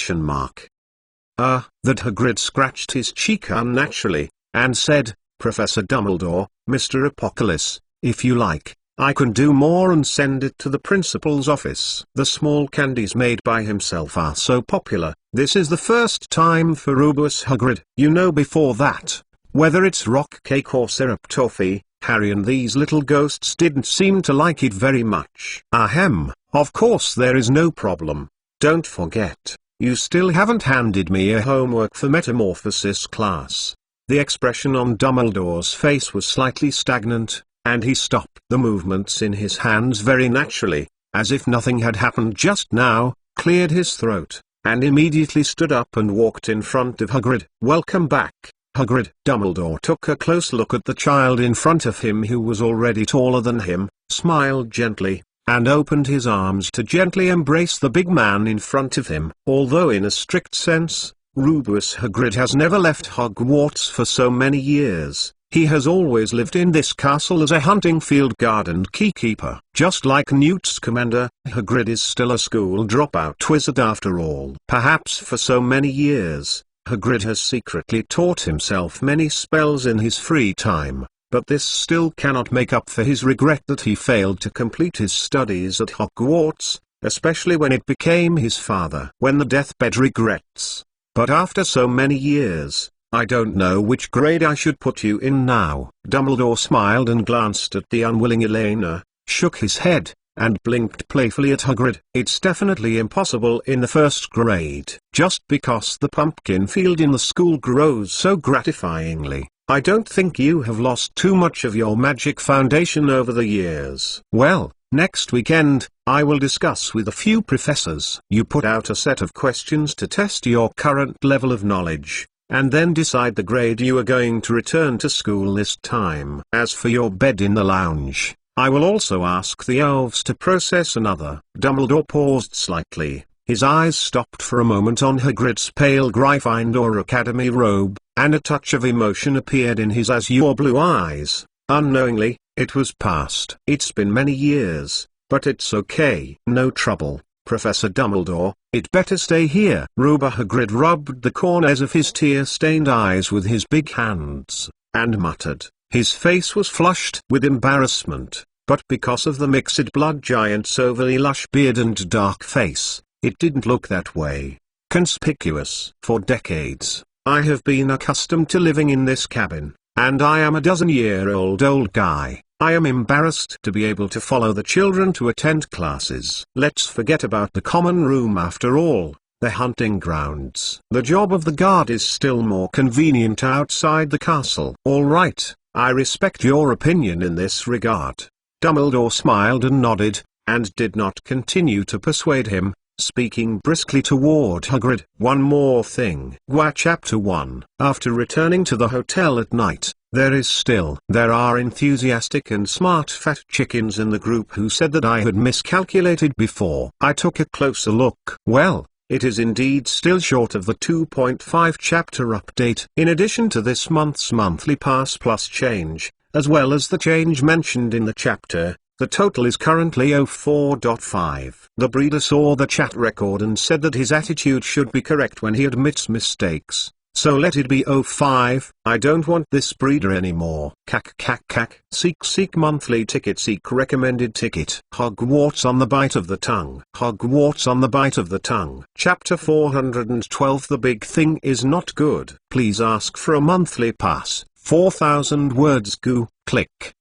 Hagrid scratched his cheek unnaturally, and said, Professor Dumbledore, Mr. Apocalypse, if you like, I can do more and send it to the principal's office. The small candies made by himself are so popular. This is the first time for Rubeus Hagrid. You know, before that, whether it's rock cake or syrup toffee, Harry and these little ghosts didn't seem to like it very much. Ahem, of course there is no problem. Don't forget, you still haven't handed me a homework for metamorphosis class. The expression on Dumbledore's face was slightly stagnant, and he stopped the movements in his hands very naturally, as if nothing had happened just now, cleared his throat, and immediately stood up and walked in front of Hagrid. Welcome back, Hagrid. Dumbledore took a close look at the child in front of him who was already taller than him, smiled gently, and opened his arms to gently embrace the big man in front of him. Although in a strict sense, Rubeus Hagrid has never left Hogwarts for so many years, he has always lived in this castle as a hunting field guard and keykeeper. Just like Newt Scamander, Hagrid is still a school dropout wizard after all. Perhaps for so many years, Hagrid has secretly taught himself many spells in his free time, but this still cannot make up for his regret that he failed to complete his studies at Hogwarts, especially when it became his father. When the deathbed regrets. But after so many years, I don't know which grade I should put you in now. Dumbledore smiled and glanced at the unwilling Elena, shook his head, and blinked playfully at Hagrid. It's definitely impossible in the first grade. Just because the pumpkin field in the school grows so gratifyingly, I don't think you have lost too much of your magic foundation over the years. Well, next weekend, I will discuss with a few professors. You put out a set of questions to test your current level of knowledge, and then decide the grade you are going to return to school this time. As for your bed in the lounge, I will also ask the elves to process another. Dumbledore paused slightly, his eyes stopped for a moment on Hagrid's pale Gryffindor Academy robe, and a touch of emotion appeared in his azure blue eyes. Unknowingly, it was past. It's been many years, but it's okay. No trouble, Professor Dumbledore, it better stay here. Rubeus Hagrid rubbed the corners of his tear-stained eyes with his big hands, and muttered. His face was flushed with embarrassment, but because of the mixed blood giant's overly lush beard and dark face, it didn't look that way. Conspicuous. For decades, I have been accustomed to living in this cabin, and I am a dozen-year-old old guy. I am embarrassed to be able to follow the children to attend classes. Let's forget about the common room after all, the hunting grounds. The job of the guard is still more convenient outside the castle. All right, I respect your opinion in this regard. Dumbledore smiled and nodded, and did not continue to persuade him, speaking briskly toward Hagrid. One more thing. Chapter 1. After returning to the hotel at night, there are enthusiastic and smart fat chickens in the group who said that I had miscalculated before. I took a closer look. Well, it is indeed still short of the 2.5 chapter update. In addition to this month's monthly pass plus change, as well as the change mentioned in the chapter, the total is currently 04.5. The breeder saw the chat record and said that his attitude should be correct when he admits mistakes, so let it be 05. I don't want this breeder anymore. Cack. Seek monthly ticket. Seek recommended ticket. Hogwarts on the bite of the tongue. Hogwarts on the bite of the tongue. Chapter 412. The big thing is not good. Please ask for a monthly pass. 4,000 words. Goo. Click.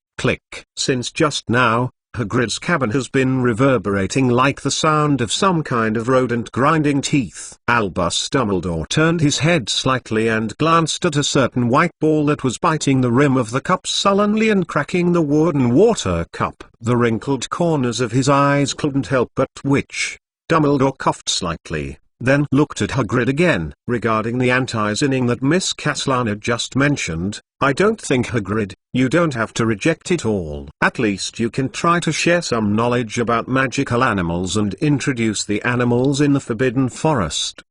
Since just now, Hagrid's cabin has been reverberating like the sound of some kind of rodent grinding teeth. Albus Dumbledore turned his head slightly and glanced at a certain white ball that was biting the rim of the cup sullenly and cracking the wooden water cup. The wrinkled corners of his eyes couldn't help but twitch. Dumbledore coughed slightly, then looked at Hagrid again. Regarding the anti-zinning that Miss Castellana just mentioned, I don't think, Hagrid, you don't have to reject it all. At least you can try to share some knowledge about magical animals and introduce the animals in the Forbidden Forest.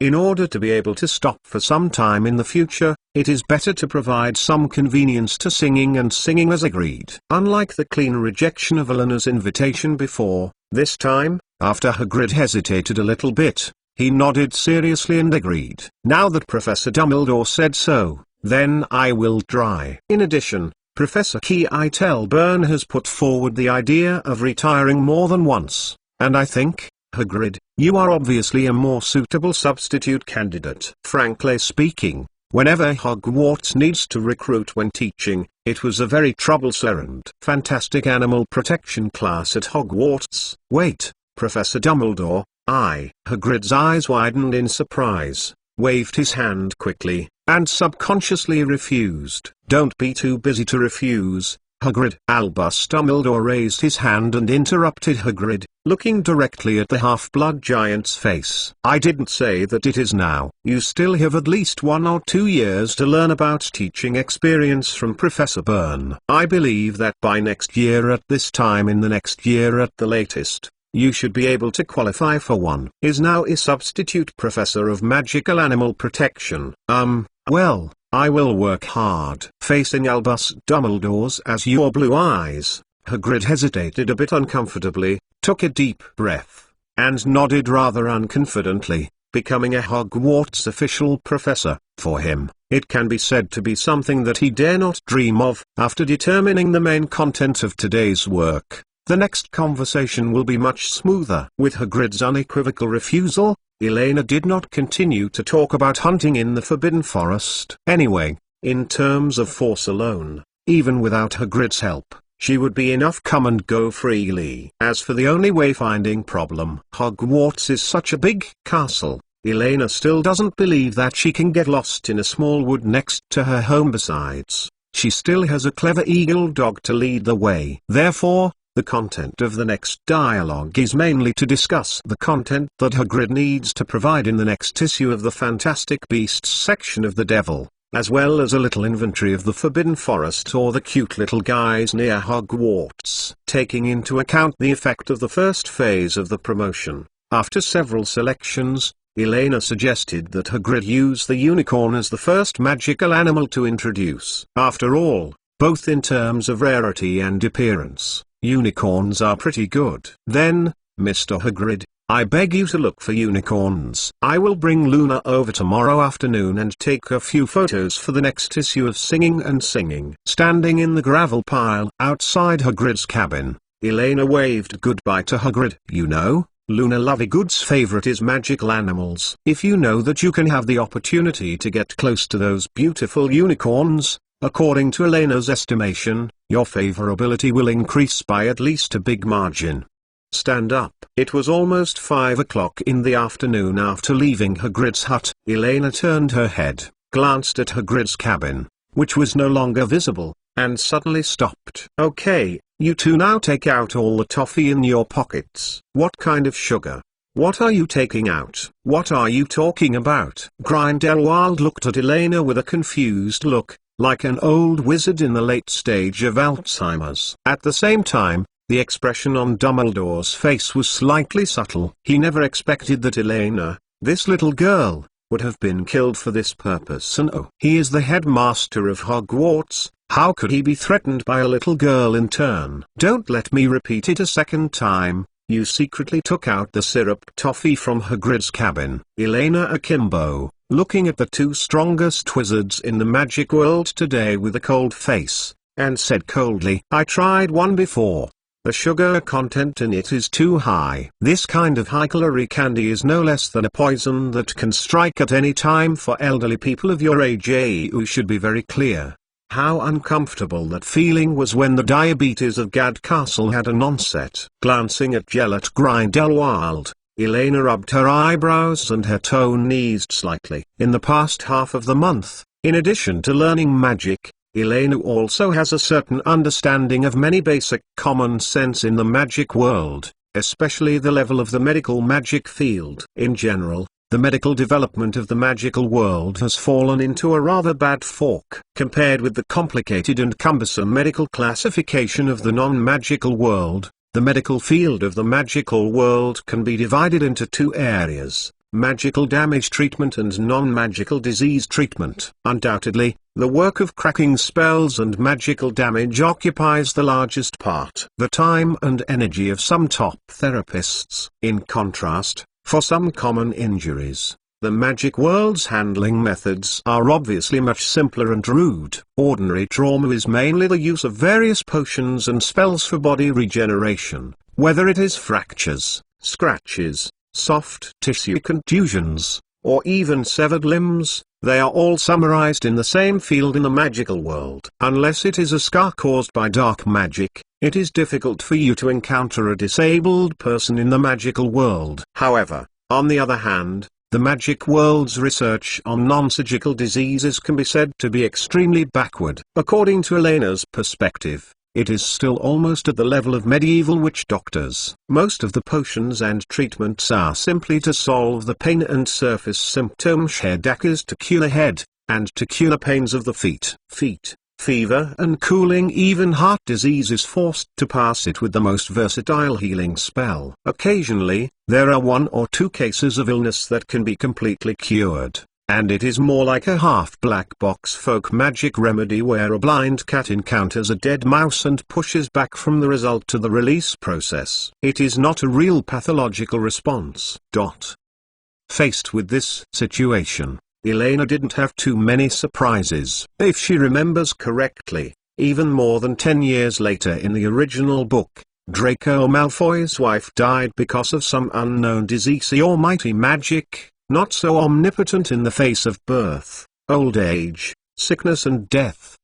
In order to be able to stop for some time in the future, it is better to provide some convenience to singing and singing as agreed. Unlike the clean rejection of Eleanor's invitation before, this time, after Hagrid hesitated a little bit, he nodded seriously and agreed. Now that Professor Dumbledore said so, then I will try. In addition, Professor Keitel Byrne has put forward the idea of retiring more than once, and I think, Hagrid, you are obviously a more suitable substitute candidate. Frankly speaking, whenever Hogwarts needs to recruit when teaching, It was a very troublesome and fantastic animal protection class at Hogwarts. Wait, Professor Dumbledore, Hagrid's eyes widened in surprise, waved his hand quickly, and subconsciously refused. Don't be too busy to refuse, Hagrid. Albus Dumbledore raised his hand and interrupted Hagrid, looking directly at the half-blood giant's face. I didn't say that it is now. You still have at least 1 or 2 years to learn about teaching experience from Professor Byrne. I believe that by next year at this time in the next year at the latest, you should be able to qualify for one. Is now a substitute professor of magical animal protection. Well, I will work hard. Facing Albus Dumbledore's azure blue eyes, Hagrid hesitated a bit uncomfortably, took a deep breath, and nodded rather unconfidently. Becoming a Hogwarts official professor, for him, it can be said to be something that he dare not dream of. After determining the main content of today's work, the next conversation will be much smoother. With Hagrid's unequivocal refusal, Elena did not continue to talk about hunting in the Forbidden Forest. Anyway, in terms of force alone, even without Hagrid's help, she would be enough come and go freely. As for the only wayfinding problem, Hogwarts is such a big castle. Elena still doesn't believe that she can get lost in a small wood next to her home. Besides, she still has a clever eagle dog to lead the way. Therefore, the content of the next dialogue is mainly to discuss the content that Hagrid needs to provide in the next issue of the Fantastic Beasts section of The Devil, as well as a little inventory of the Forbidden Forest or the cute little guys near Hogwarts. Taking into account the effect of the first phase of the promotion, after several selections, Elena suggested that Hagrid use the unicorn as the first magical animal to introduce. After all, both in terms of rarity and appearance, unicorns are pretty good. Then, Mr. Hagrid, I beg you to look for unicorns. I will bring Luna over tomorrow afternoon and take a few photos for the next issue of Singing and Singing. Standing in the gravel pile outside Hagrid's cabin, Elena waved goodbye to Hagrid. You know, Luna Lovegood's favorite is magical animals. If you know that you can have the opportunity to get close to those beautiful unicorns, according to Elena's estimation, your favorability will increase by at least a big margin. Stand up. It was almost 5 o'clock in the afternoon after leaving Hagrid's hut. Elena turned her head, glanced at Hagrid's cabin, which was no longer visible, and suddenly stopped. Okay, you two now take out all the toffee in your pockets. What kind of sugar? What are you taking out? What are you talking about? Grindelwald looked at Elena with a confused look, like an old wizard in the late stage of Alzheimer's. At the same time, the expression on Dumbledore's face was slightly subtle. He never expected that Elena, this little girl, would have been killed for this purpose. And oh, he is the headmaster of Hogwarts, how could he be threatened by a little girl in turn? Don't let me repeat it a second time. You secretly took out the syrup toffee from Hagrid's cabin. Elena akimbo, looking at the two strongest wizards in the magic world today with a cold face, and said coldly, I tried one before. The sugar content in it is too high. This kind of high-calorie candy is no less than a poison that can strike at any time for elderly people of your age. You should be very clear. How uncomfortable that feeling was when the diabetes of Gad Castle had an onset. Glancing at Gellert Grindelwald, Elena rubbed her eyebrows and her tone eased slightly. In the past half of the month, in addition to learning magic, Elena also has a certain understanding of many basic common sense in the magic world, especially the level of the medical magic field. In general, the medical development of the magical world has fallen into a rather bad fork. Compared with the complicated and cumbersome medical classification of the non-magical world, the medical field of the magical world can be divided into two areas: magical damage treatment and non-magical disease treatment. Undoubtedly, the work of cracking spells and magical damage occupies the largest part. The time and energy of some top therapists. In contrast, for some common injuries, the magic world's handling methods are obviously much simpler and rude. Ordinary trauma is mainly the use of various potions and spells for body regeneration, whether it is fractures, scratches, soft tissue contusions, or even severed limbs, they are all summarized in the same field in the magical world. Unless it is a scar caused by dark magic, it is difficult for you to encounter a disabled person in the magical world. However, on the other hand, the magic world's research on non-surgical diseases can be said to be extremely backward. According to Elena's perspective, it is still almost at the level of medieval witch doctors. Most of the potions and treatments are simply to solve the pain and surface symptoms. Headache is to cure head, and to cure pains of the feet, fever and cooling. Even heart disease is forced to pass it with the most versatile healing spell. Occasionally, there are 1 or 2 cases of illness that can be completely cured, and it is more like a half-black box folk magic remedy where a blind cat encounters a dead mouse and pushes back from the result to the release process. It is not a real pathological response. Faced with this situation, Elena didn't have too many surprises. If she remembers correctly, even more than 10 years later in the original book, Draco Malfoy's wife died because of some unknown disease or mighty magic, not so omnipotent in the face of birth, old age, sickness and death.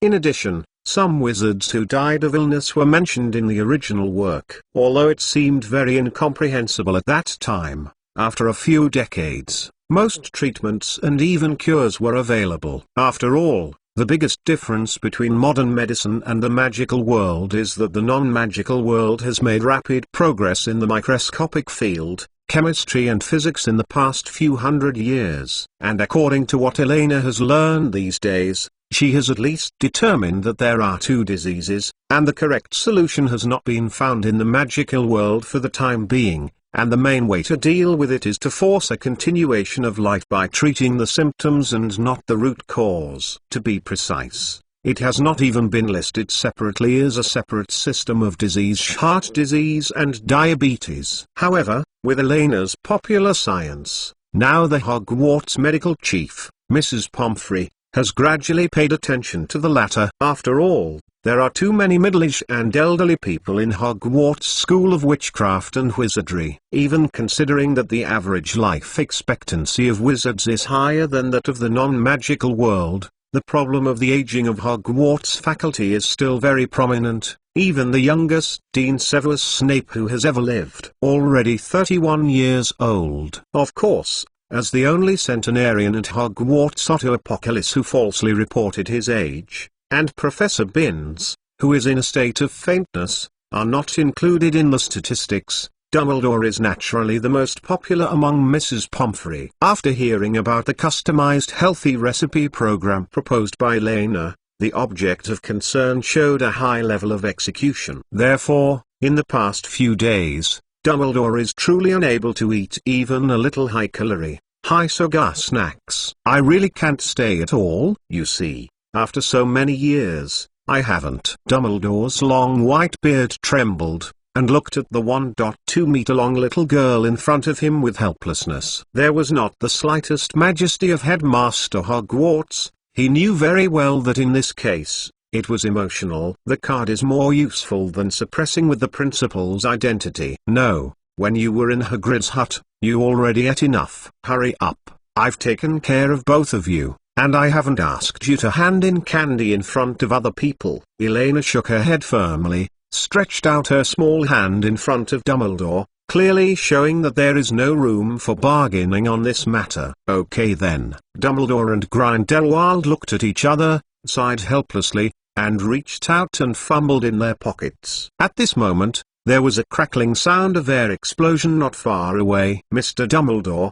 In addition, some wizards who died of illness were mentioned in the original work. Although it seemed very incomprehensible at that time, after a few decades, most treatments and even cures were available. After all, the biggest difference between modern medicine and the magical world is that the non-magical world has made rapid progress in the microscopic field, chemistry and physics in the past few hundred years. And according to what Elena has learned these days, she has at least determined that there are 2 diseases, and the correct solution has not been found in the magical world for the time being. And the main way to deal with it is to force a continuation of life by treating the symptoms and not the root cause. To be precise, it has not even been listed separately as a separate system of disease: heart disease and diabetes. However, with Elena's popular science, now the Hogwarts medical chief, Mrs. Pomfrey, has gradually paid attention to the latter. After all, there are too many middle-aged and elderly people in Hogwarts School of Witchcraft and Wizardry. Even considering that the average life expectancy of wizards is higher than that of the non-magical world, the problem of the aging of Hogwarts faculty is still very prominent. Even the youngest Dean Severus Snape who has ever lived, already 31 years old. Of course, as the only centenarian at Hogwarts, Otto Apocalypse who falsely reported his age, and Professor Binns, who is in a state of faintness, are not included in the statistics, Dumbledore is naturally the most popular among Mrs. Pomfrey. After hearing about the customized healthy recipe program proposed by Elena, the object of concern showed a high level of execution. Therefore, in the past few days, Dumbledore is truly unable to eat even a little high-calorie, high-sugar snacks. I really can't stay at all. You see, after so many years, I haven't. Dumbledore's long white beard trembled, and looked at the 1.2-meter-long little girl in front of him with helplessness. There was not the slightest majesty of Headmaster Hogwarts. He knew very well that in this case, it was emotional. The card is more useful than suppressing with the principal's identity. No, when you were in Hagrid's hut, you already ate enough. Hurry up, I've taken care of both of you, and I haven't asked you to hand in candy in front of other people. Elena shook her head firmly, stretched out her small hand in front of Dumbledore, clearly showing that there is no room for bargaining on this matter. Okay then. Dumbledore and Grindelwald looked at each other, sighed helplessly, and reached out and fumbled in their pockets. At this moment, there was a crackling sound of air explosion not far away. Mr. Dumbledore,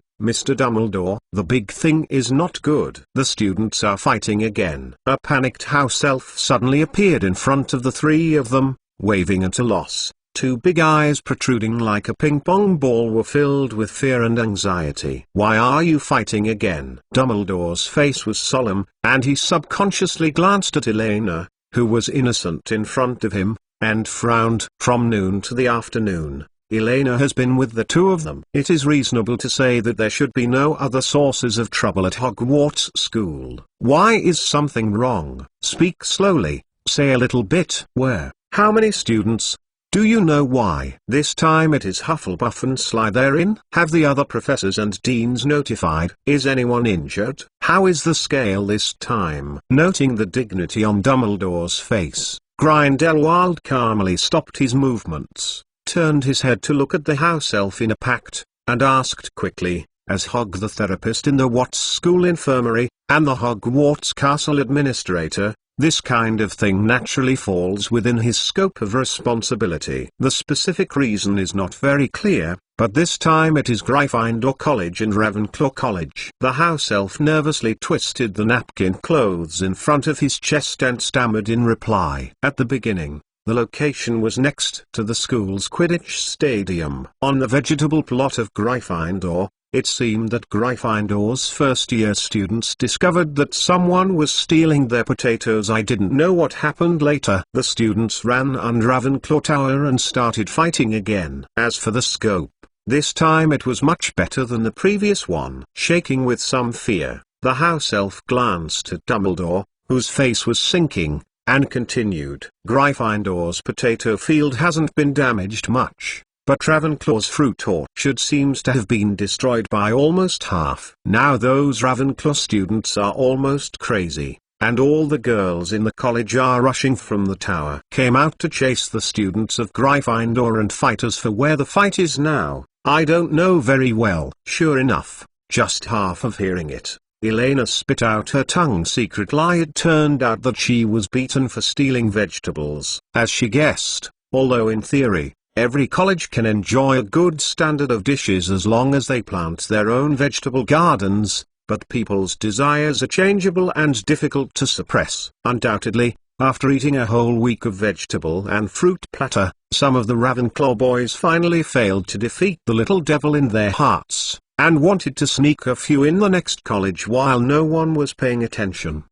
the big thing is not good. The students are fighting again. A panicked house elf suddenly appeared in front of the 3 of them, waving at a loss. 2 big eyes protruding like a ping-pong ball were filled with fear and anxiety. Why are you fighting again? Dumbledore's face was solemn, and he subconsciously glanced at Elena, who was innocent in front of him, and frowned. From noon to the afternoon, Elena has been with the 2 of them. It is reasonable to say that there should be no other sources of trouble at Hogwarts School. Why is something wrong? Speak slowly, say a little bit. Where? How many students? Do you know why? This time it is Hufflepuff and Slytherin. Have the other professors and deans notified? Is anyone injured? How is the scale this time? Noting the dignity on Dumbledore's face, Grindelwald calmly stopped his movements, turned his head to look at the house elf in a pact, and asked quickly, as Hog the therapist in the Watts School infirmary, and the Hogwarts Castle administrator, this kind of thing naturally falls within his scope of responsibility. The specific reason is not very clear, but this time it is Gryffindor College and Ravenclaw College. The house elf nervously twisted the napkin clothes in front of his chest and stammered in reply. At the beginning, the location was next to the school's Quidditch stadium. On the vegetable plot of Gryffindor, it seemed that Gryffindor's first-year students discovered that someone was stealing their potatoes. I didn't know what happened later. The students ran under Ravenclaw Tower and started fighting again. As for the scope, this time it was much better than the previous one. Shaking with some fear, the house elf glanced at Dumbledore, whose face was sinking, and continued. Gryffindor's potato field hasn't been damaged much, but Ravenclaw's fruit orchard seems to have been destroyed by almost half. Now those Ravenclaw students are almost crazy, and all the girls in the college are rushing from the tower. Came out to chase the students of Gryffindor and fight us for where the fight is now. I don't know very well. Sure enough, just half of hearing it, Elena spit out her tongue secret lie. It turned out that she was beaten for stealing vegetables, as she guessed, although in theory, every college can enjoy a good standard of dishes as long as they plant their own vegetable gardens, but people's desires are changeable and difficult to suppress. Undoubtedly, after eating a whole week of vegetable and fruit platter, some of the Ravenclaw boys finally failed to defeat the little devil in their hearts, and wanted to sneak a few in the next college while no one was paying attention.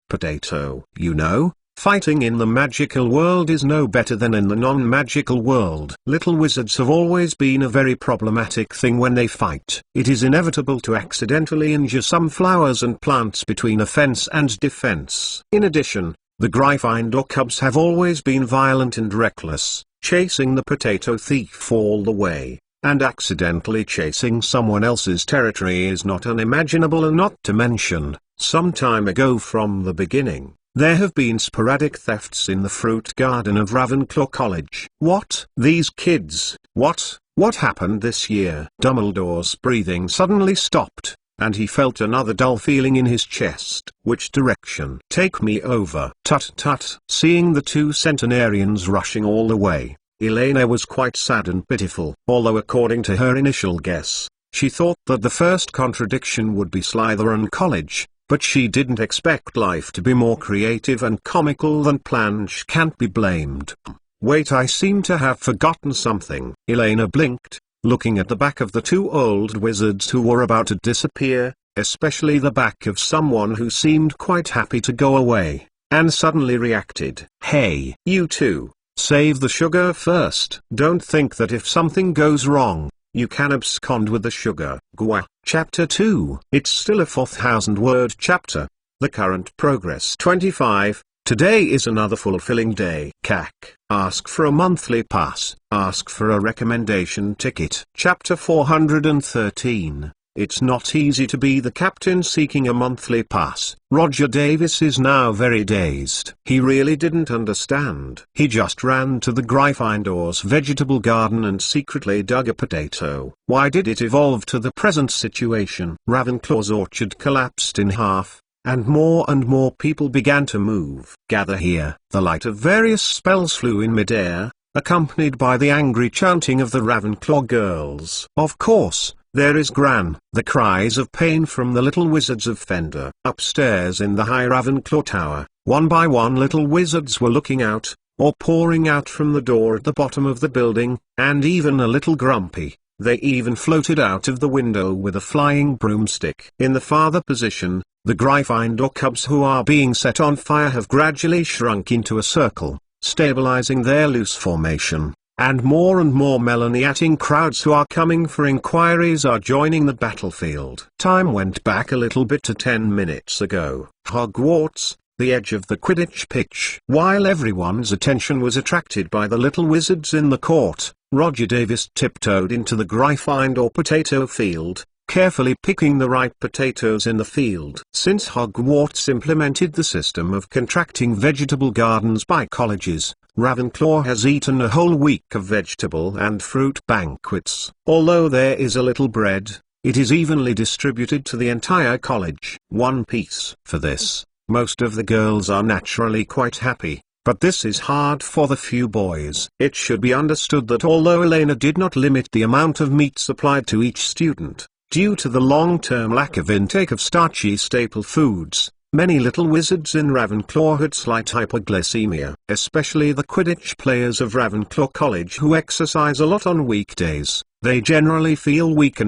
Potato. You know, fighting in the magical world is no better than in the non-magical world. Little wizards have always been a very problematic thing when they fight. It is inevitable to accidentally injure some flowers and plants between offense and defense. In addition, the Gryffindor cubs have always been violent and reckless, chasing the potato thief all the way, and accidentally chasing someone else's territory is not unimaginable. And not to mention, some time ago from the beginning, there have been sporadic thefts in the fruit garden of Ravenclaw College. What? These kids? What happened this year? Dumbledore's breathing suddenly stopped, and he felt another dull feeling in his chest. Which direction? Take me over. Tut tut. Seeing the two centenarians rushing all the way, Elena was quite sad and pitiful. Although according to her initial guess, she thought that the first contradiction would be Slytherin College, but she didn't expect life to be more creative and comical than planned. She can't be blamed. Wait, I seem to have forgotten something. Elena blinked, looking at the back of the two old wizards who were about to disappear, especially the back of someone who seemed quite happy to go away, and suddenly reacted. Hey, you two, save the sugar first. Don't think that if something goes wrong, you can abscond with the sugar. Gwa. Chapter 2. It's still a 4,000-word chapter. The current progress 25. Today is another fulfilling day. CAC. Ask for a monthly pass. Ask for a recommendation ticket. Chapter 413. It's not easy to be the captain seeking a monthly pass. Roger Davis is now very dazed. He really didn't understand. He just ran to the Gryffindor's vegetable garden and secretly dug a potato. Why did it evolve to the present situation? Ravenclaw's orchard collapsed in half, and more people began to move. Gather here. The light of various spells flew in midair, accompanied by the angry chanting of the Ravenclaw girls. Of course, there is Gran. The cries of pain from the little wizards of Fender. Upstairs in the high Ravenclaw tower, one by one little wizards were looking out, or pouring out from the door at the bottom of the building, and even a little grumpy. They even floated out of the window with a flying broomstick. In the farther position, the Gryffindor cubs who are being set on fire have gradually shrunk into a circle, stabilizing their loose formation. And more Melaniating crowds who are coming for inquiries are joining the battlefield. Time went back a little bit to 10 minutes ago. Hogwarts, the edge of the Quidditch pitch. While everyone's attention was attracted by the little wizards in the court, Roger Davis tiptoed into the Gryffindor potato field, carefully picking the right potatoes in the field. Since Hogwarts implemented the system of contracting vegetable gardens by colleges, Ravenclaw has eaten a whole week of vegetable and fruit banquets. Although there is a little bread, it is evenly distributed to the entire college. One piece. For this, most of the girls are naturally quite happy, but this is hard for the few boys. It should be understood that although Elena did not limit the amount of meat supplied to each student, due to the long-term lack of intake of starchy staple foods, many little wizards in Ravenclaw had slight hypoglycemia, especially the Quidditch players of Ravenclaw College who exercise a lot on weekdays. They generally feel weak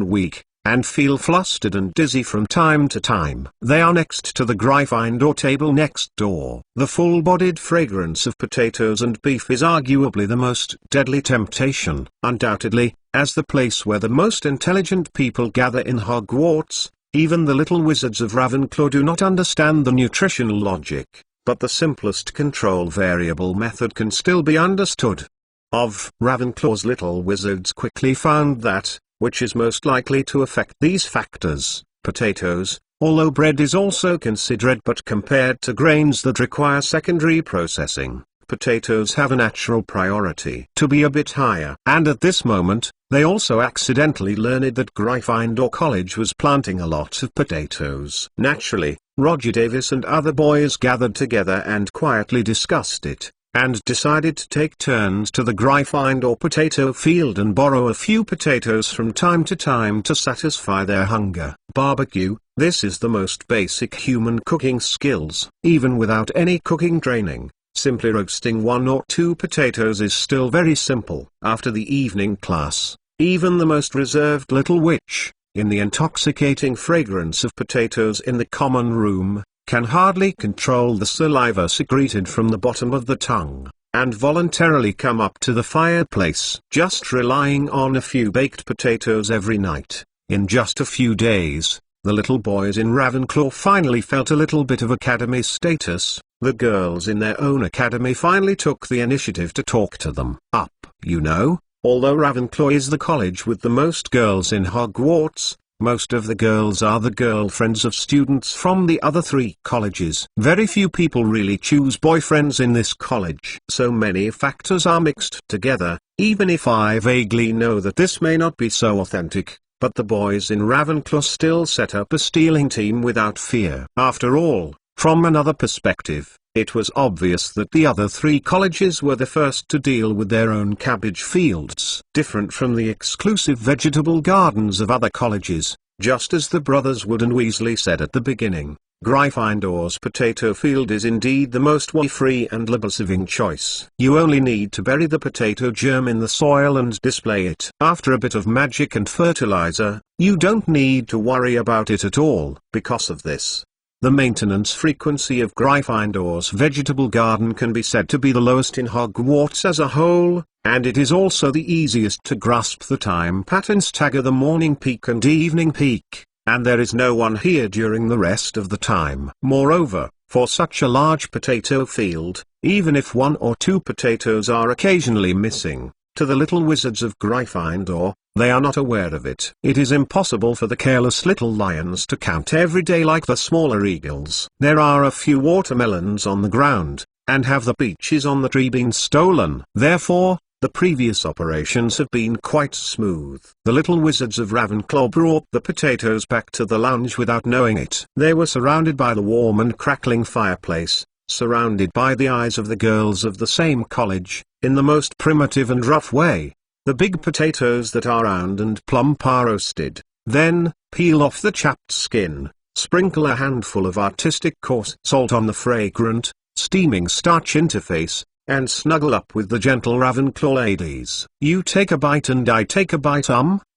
and feel flustered and dizzy from time to time. They are next to the Gryffindor table next door. The full-bodied fragrance of potatoes and beef is arguably the most deadly temptation. Undoubtedly, as the place where the most intelligent people gather in Hogwarts, even the little wizards of Ravenclaw do not understand the nutritional logic, but the simplest control variable method can still be understood. Ravenclaw's little wizards quickly found that, which is most likely to affect these factors, potatoes, although bread is also considered, but compared to grains that require secondary processing, potatoes have a natural priority to be a bit higher. And at this moment, they also accidentally learned that Gryffindor College was planting a lot of potatoes. Naturally, Roger Davis and other boys gathered together and quietly discussed it, and decided to take turns to the Gryffindor potato field and borrow a few potatoes from time to satisfy their hunger. Barbecue, this is the most basic human cooking skills. Even without any cooking training, simply roasting 1 or 2 potatoes is still very simple. After the evening class, even the most reserved little witch, in the intoxicating fragrance of potatoes in the common room, can hardly control the saliva secreted from the bottom of the tongue, and voluntarily come up to the fireplace. Just relying on a few baked potatoes every night, in just a few days, the little boys in Ravenclaw finally felt a little bit of academy status. The girls in their own academy finally took the initiative to talk to them up. You know, although Ravenclaw is the college with the most girls in Hogwarts, most of the girls are the girlfriends of students from the other 3 colleges. Very few people really choose boyfriends in this college. So many factors are mixed together, even if I vaguely know that this may not be so authentic, but the boys in Ravenclaw still set up a stealing team without fear. After all, from another perspective, it was obvious that the other 3 colleges were the first to deal with their own cabbage fields, different from the exclusive vegetable gardens of other colleges. Just as the brothers Wood and Weasley said at the beginning, Gryffindor's potato field is indeed the most worry-free and labor-saving choice. You only need to bury the potato germ in the soil and display it. After a bit of magic and fertilizer, you don't need to worry about it at all. Because of this, the maintenance frequency of Gryffindor's vegetable garden can be said to be the lowest in Hogwarts as a whole, and it is also the easiest to grasp the time patterns. Stagger the morning peak and evening peak, and there is no one here during the rest of the time. Moreover, for such a large potato field, even if 1 or 2 potatoes are occasionally missing, to the little wizards of Gryffindor, they are not aware of it. It is impossible for the careless little lions to count every day like the smaller eagles. There are a few watermelons on the ground, and have the peaches on the tree been stolen? Therefore, the previous operations have been quite smooth. The little wizards of Ravenclaw brought the potatoes back to the lounge without knowing it. They were surrounded by the warm and crackling fireplace, surrounded by the eyes of the girls of the same college, in the most primitive and rough way. The big potatoes that are round and plump are roasted. Then, peel off the chapped skin, sprinkle a handful of artistic coarse salt on the fragrant, steaming starch interface, and snuggle up with the gentle Ravenclaw ladies. You take a bite and I take a bite.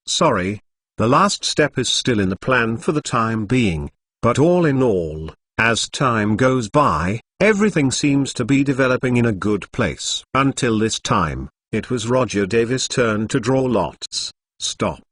Sorry. The last step is still in the plan for the time being, but all in all, as time goes by, everything seems to be developing in a good place. Until this time, it was Roger Davis' turn to draw lots. Stop.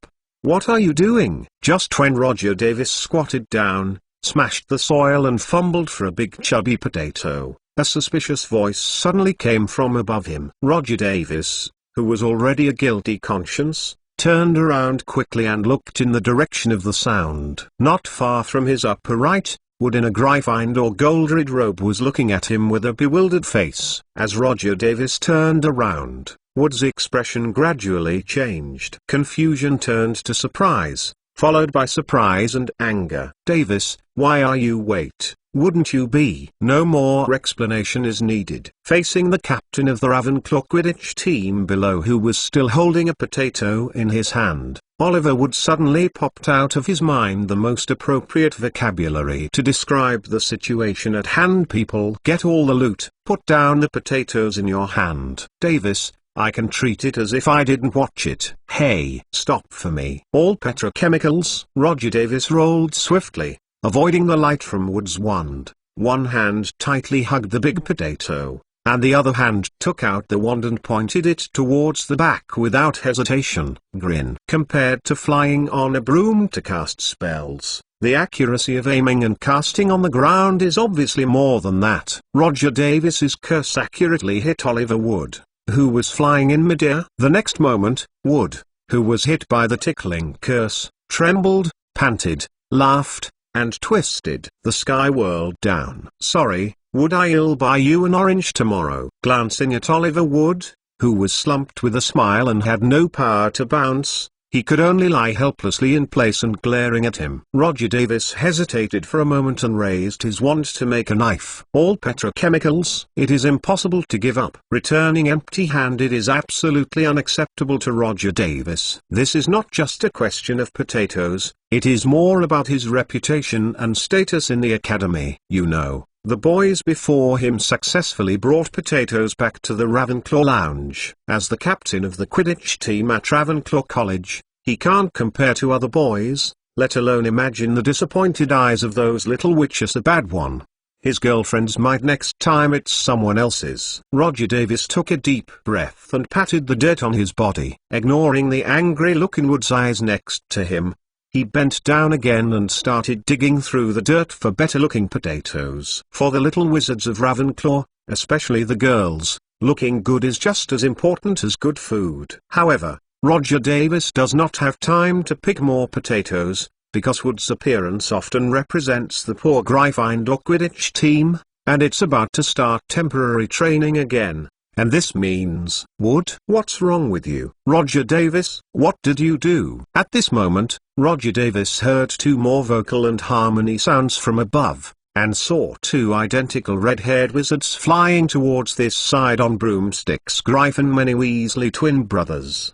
What are you doing? Just when Roger Davis squatted down, smashed the soil and fumbled for a big chubby potato. A suspicious voice suddenly came from above him. Roger Davis, who was already a guilty conscience, turned around quickly and looked in the direction of the sound. Not far from his upper right, Wood in a Gryffindor or gold-red robe was looking at him with a bewildered face. As Roger Davis turned around, Wood's expression gradually changed. Confusion turned to surprise, followed by surprise and anger. "Davis, why are you wait? Wouldn't you be?" No more explanation is needed. Facing the captain of the Ravenclaw Quidditch team below, who was still holding a potato in his hand, Oliver Wood suddenly popped out of his mind the most appropriate vocabulary to describe the situation at hand. "People, get all the loot, put down the potatoes in your hand. Davis, I can treat it as if I didn't watch it. Hey, stop for me. All petrochemicals." Roger Davis rolled swiftly, avoiding the light from Wood's wand. One hand tightly hugged the big potato, and the other hand took out the wand and pointed it towards the back without hesitation. Grin. Compared to flying on a broom to cast spells, the accuracy of aiming and casting on the ground is obviously more than that. Roger Davis's curse accurately hit Oliver Wood, who was flying in midair. The next moment, Wood, who was hit by the tickling curse, trembled, panted, laughed, and twisted. The sky whirled down. "Sorry, Wood, I'll buy you an orange tomorrow." Glancing at Oliver Wood, who was slumped with a smile and had no power to bounce, he could only lie helplessly in place and glaring at him. Roger Davis hesitated for a moment and raised his wand to make a knife. "All petrochemicals." It is impossible to give up. Returning empty-handed is absolutely unacceptable to Roger Davis. This is not just a question of potatoes, it is more about his reputation and status in the academy. You know, the boys before him successfully brought potatoes back to the Ravenclaw lounge. As the captain of the Quidditch team at Ravenclaw College, he can't compare to other boys, let alone imagine the disappointed eyes of those little witches. A bad one. His girlfriends might next time it's someone else's. Roger Davis took a deep breath and patted the dirt on his body. Ignoring the angry look in Wood's eyes next to him, he bent down again and started digging through the dirt for better-looking potatoes. For the little wizards of Ravenclaw, especially the girls, looking good is just as important as good food. However, Roger Davis does not have time to pick more potatoes, because Wood's appearance often represents the poor Gryffindor Quidditch team, and it's about to start temporary training again. And this means, "Wood, what's wrong with you? Roger Davis, what did you do?" At this moment, Roger Davis heard two more vocal and harmony sounds from above, and saw two identical red-haired wizards flying towards this side on broomsticks. Gryphon many Weasley twin brothers.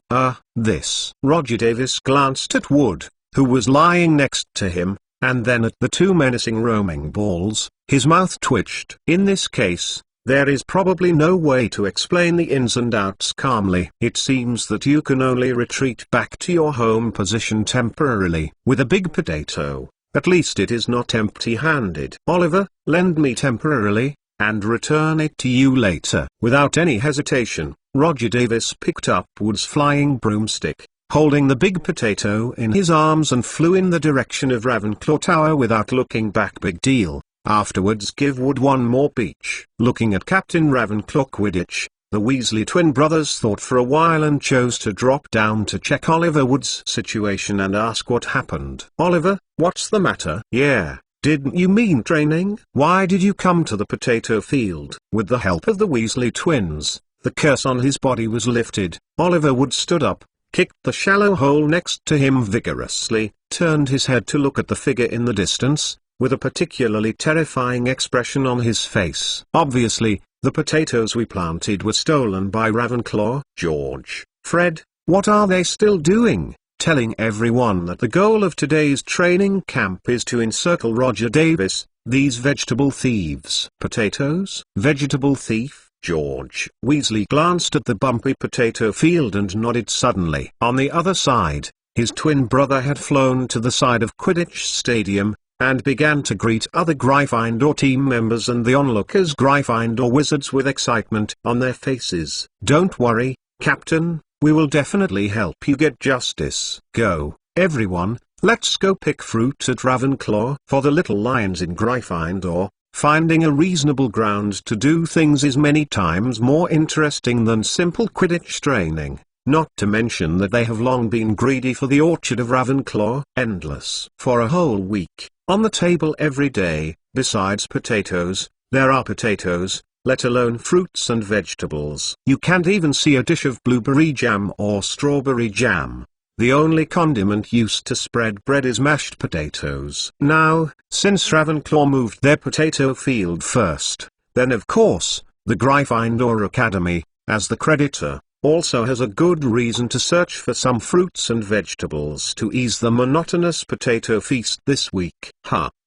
This. Roger Davis glanced at Wood, who was lying next to him, and then at the two menacing roaming balls. His mouth twitched. In this case, there is probably no way to explain the ins and outs calmly. "It seems that you can only retreat back to your home position temporarily with a big potato. At least it is not empty-handed. Oliver, lend me temporarily, and return it to you later." Without any hesitation, Roger Davis picked up Wood's flying broomstick, holding the big potato in his arms, and flew in the direction of Ravenclaw Tower without looking back. Big deal. Afterwards, give Wood one more peach. Looking at Captain Ravenclaw Quidditch, the Weasley twin brothers thought for a while and chose to drop down to check Oliver Wood's situation and ask what happened. "Oliver, what's the matter?" "Yeah, didn't you mean training? Why did you come to the potato field?" With the help of the Weasley twins, the curse on his body was lifted. Oliver Wood stood up, kicked the shallow hole next to him vigorously, turned his head to look at the figure in the distance, with a particularly terrifying expression on his face. "Obviously, the potatoes we planted were stolen by Ravenclaw." "George, Fred, what are they still doing?" Telling everyone that the goal of today's training camp is to encircle Roger Davis, "these vegetable thieves." "Potatoes? Vegetable thief?" George Weasley glanced at the bumpy potato field and nodded suddenly. On the other side, his twin brother had flown to the side of Quidditch Stadium, and began to greet other Gryffindor team members and the onlookers, Gryffindor wizards, with excitement on their faces. "Don't worry, Captain, we will definitely help you get justice. Go, everyone, let's go pick fruit at Ravenclaw. For the little lions in Gryffindor, finding a reasonable ground to do things is many times more interesting than simple Quidditch training. Not to mention that they have long been greedy for the orchard of Ravenclaw, endless. For a whole week, on the table every day, besides potatoes, there are potatoes, let alone fruits and vegetables. You can't even see a dish of blueberry jam or strawberry jam. The only condiment used to spread bread is mashed potatoes. Now, since Ravenclaw moved their potato field first, then of course, the Gryffindor Academy, as the creditor, also has a good reason to search for some fruits and vegetables to ease the monotonous potato feast this week.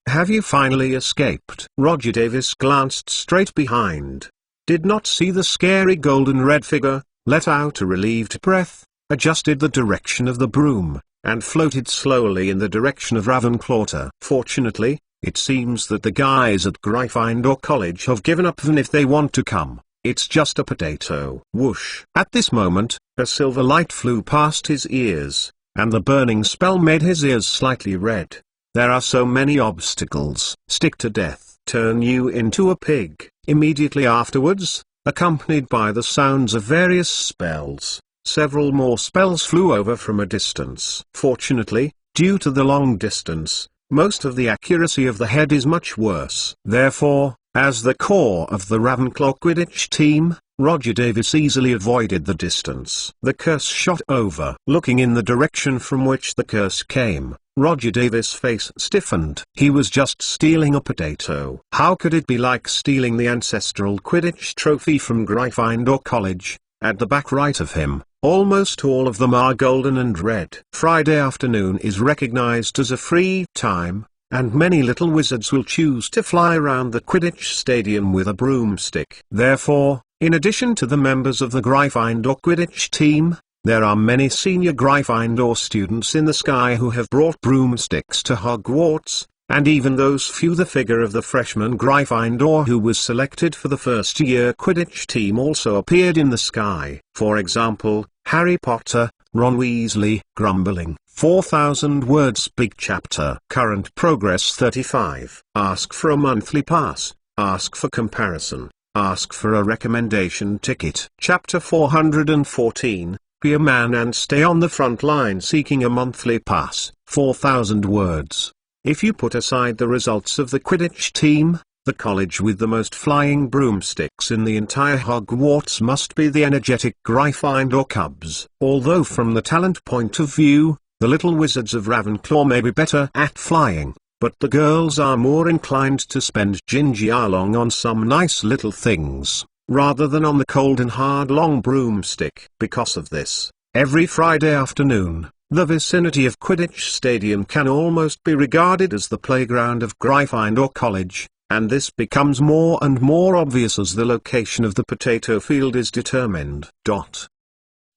Have you finally escaped? Roger Davis glanced straight behind. Did not see the scary golden red figure, let out a relieved breath, adjusted the direction of the broom, and floated slowly in the direction of Ravenclaw. Fortunately, it seems that the guys at Gryffindor College have given up, and if they want to come, it's just a potato. Whoosh! At this moment, a silver light flew past his ears, and the burning spell made his ears slightly red. There are so many obstacles. Stick to death. Turn you into a pig. Immediately afterwards, accompanied by the sounds of various spells, several more spells flew over from a distance. Fortunately, due to the long distance, most of the accuracy of the head is much worse. Therefore, as the core of the Ravenclaw Quidditch team, Roger Davis easily avoided the distance. The curse shot over. Looking in the direction from which the curse came, Roger Davis' face stiffened. He was just stealing a potato. How could it be like stealing the ancestral Quidditch trophy from Gryffindor College? At the back right of him, almost all of them are golden and red. Friday afternoon is recognized as a free time, and many little wizards will choose to fly around the Quidditch stadium with a broomstick. Therefore, in addition to the members of the Gryffindor Quidditch team, there are many senior Gryffindor students in the sky who have brought broomsticks to Hogwarts, and even those few. The figure of the freshman Gryffindor who was selected for the first-year Quidditch team also appeared in the sky. For example, Harry Potter, Ron Weasley, grumbling. 4,000 words big chapter. Current progress 35. Ask for a monthly pass. Ask for comparison. Ask for a recommendation ticket. Chapter 414. Be a man and stay on the front line seeking a monthly pass. 4,000 words. If you put aside the results of the Quidditch team, the college with the most flying broomsticks in the entire Hogwarts must be the energetic Gryffindor Cubs. Although from the talent point of view, the little wizards of Ravenclaw may be better at flying, but the girls are more inclined to spend Gingy Along on some nice little things, rather than on the cold and hard long broomstick. Because of this, every Friday afternoon, the vicinity of Quidditch Stadium can almost be regarded as the playground of Gryffindor College, and this becomes more and more obvious as the location of the potato field is determined.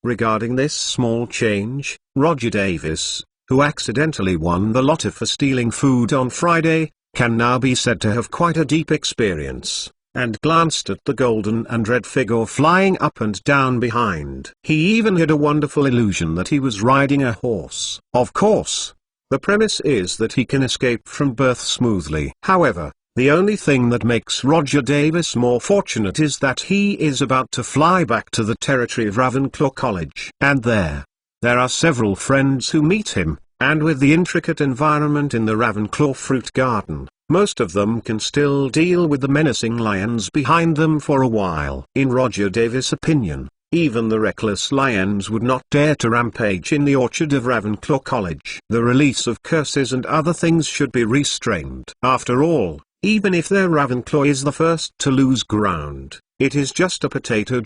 Regarding this small change, Roger Davis, who accidentally won the lotto for stealing food on Friday, can now be said to have quite a deep experience, and glanced at the golden and red figure flying up and down behind. He even had a wonderful illusion that he was riding a horse. Of course, the premise is that he can escape from birth smoothly. However, the only thing that makes Roger Davis more fortunate is that he is about to fly back to the territory of Ravenclaw College. And there are several friends who meet him, and with the intricate environment in the Ravenclaw fruit garden, most of them can still deal with the menacing lions behind them for a while. In Roger Davis' opinion, even the reckless lions would not dare to rampage in the orchard of Ravenclaw College. The release of curses and other things should be restrained. After all, even if their Ravenclaw is the first to lose ground, it is just a potato.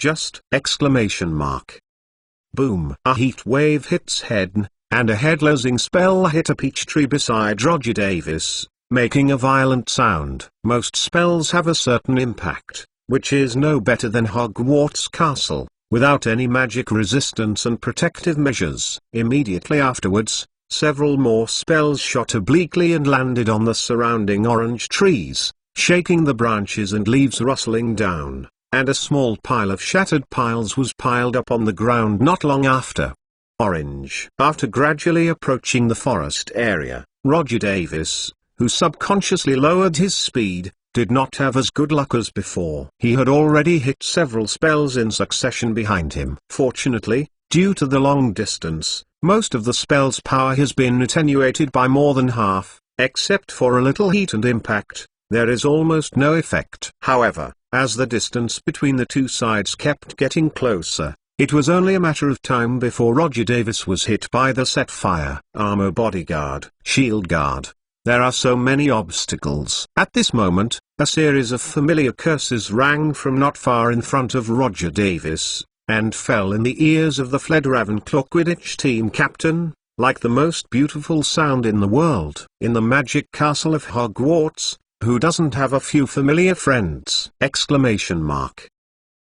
Boom! A heat wave hits Hedn, and a head-losing spell hit a peach tree beside Roger Davis, making a violent sound. Most spells have a certain impact, which is no better than Hogwarts Castle, without any magic resistance and protective measures. Immediately afterwards, several more spells shot obliquely and landed on the surrounding orange trees, shaking the branches and leaves rustling down, and a small pile of shattered piles was piled up on the ground not long after. orange. After gradually approaching the forest area, Roger Davis, who subconsciously lowered his speed, did not have as good luck as before. He had already hit several spells in succession behind him. Fortunately, due to the long distance, most of the spell's power has been attenuated by more than half, except for a little heat and impact. There is almost no effect. However, as the distance between the two sides kept getting closer, it was only a matter of time before Roger Davis was hit by the set fire armor bodyguard, shield guard. There are so many obstacles. At this moment, a series of familiar curses rang from not far in front of Roger Davis, and fell in the ears of the fled Ravenclaw Quidditch team captain, like the most beautiful sound in the world. In the magic castle of Hogwarts, who doesn't have a few familiar friends? Exclamation mark.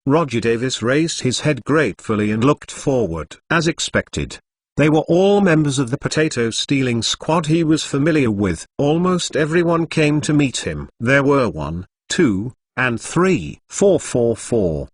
Roger Davis raised his head gratefully and looked forward. As expected, they were all members of the potato stealing squad he was familiar with. Almost everyone came to meet him. There were 1, 2, and 3, 4.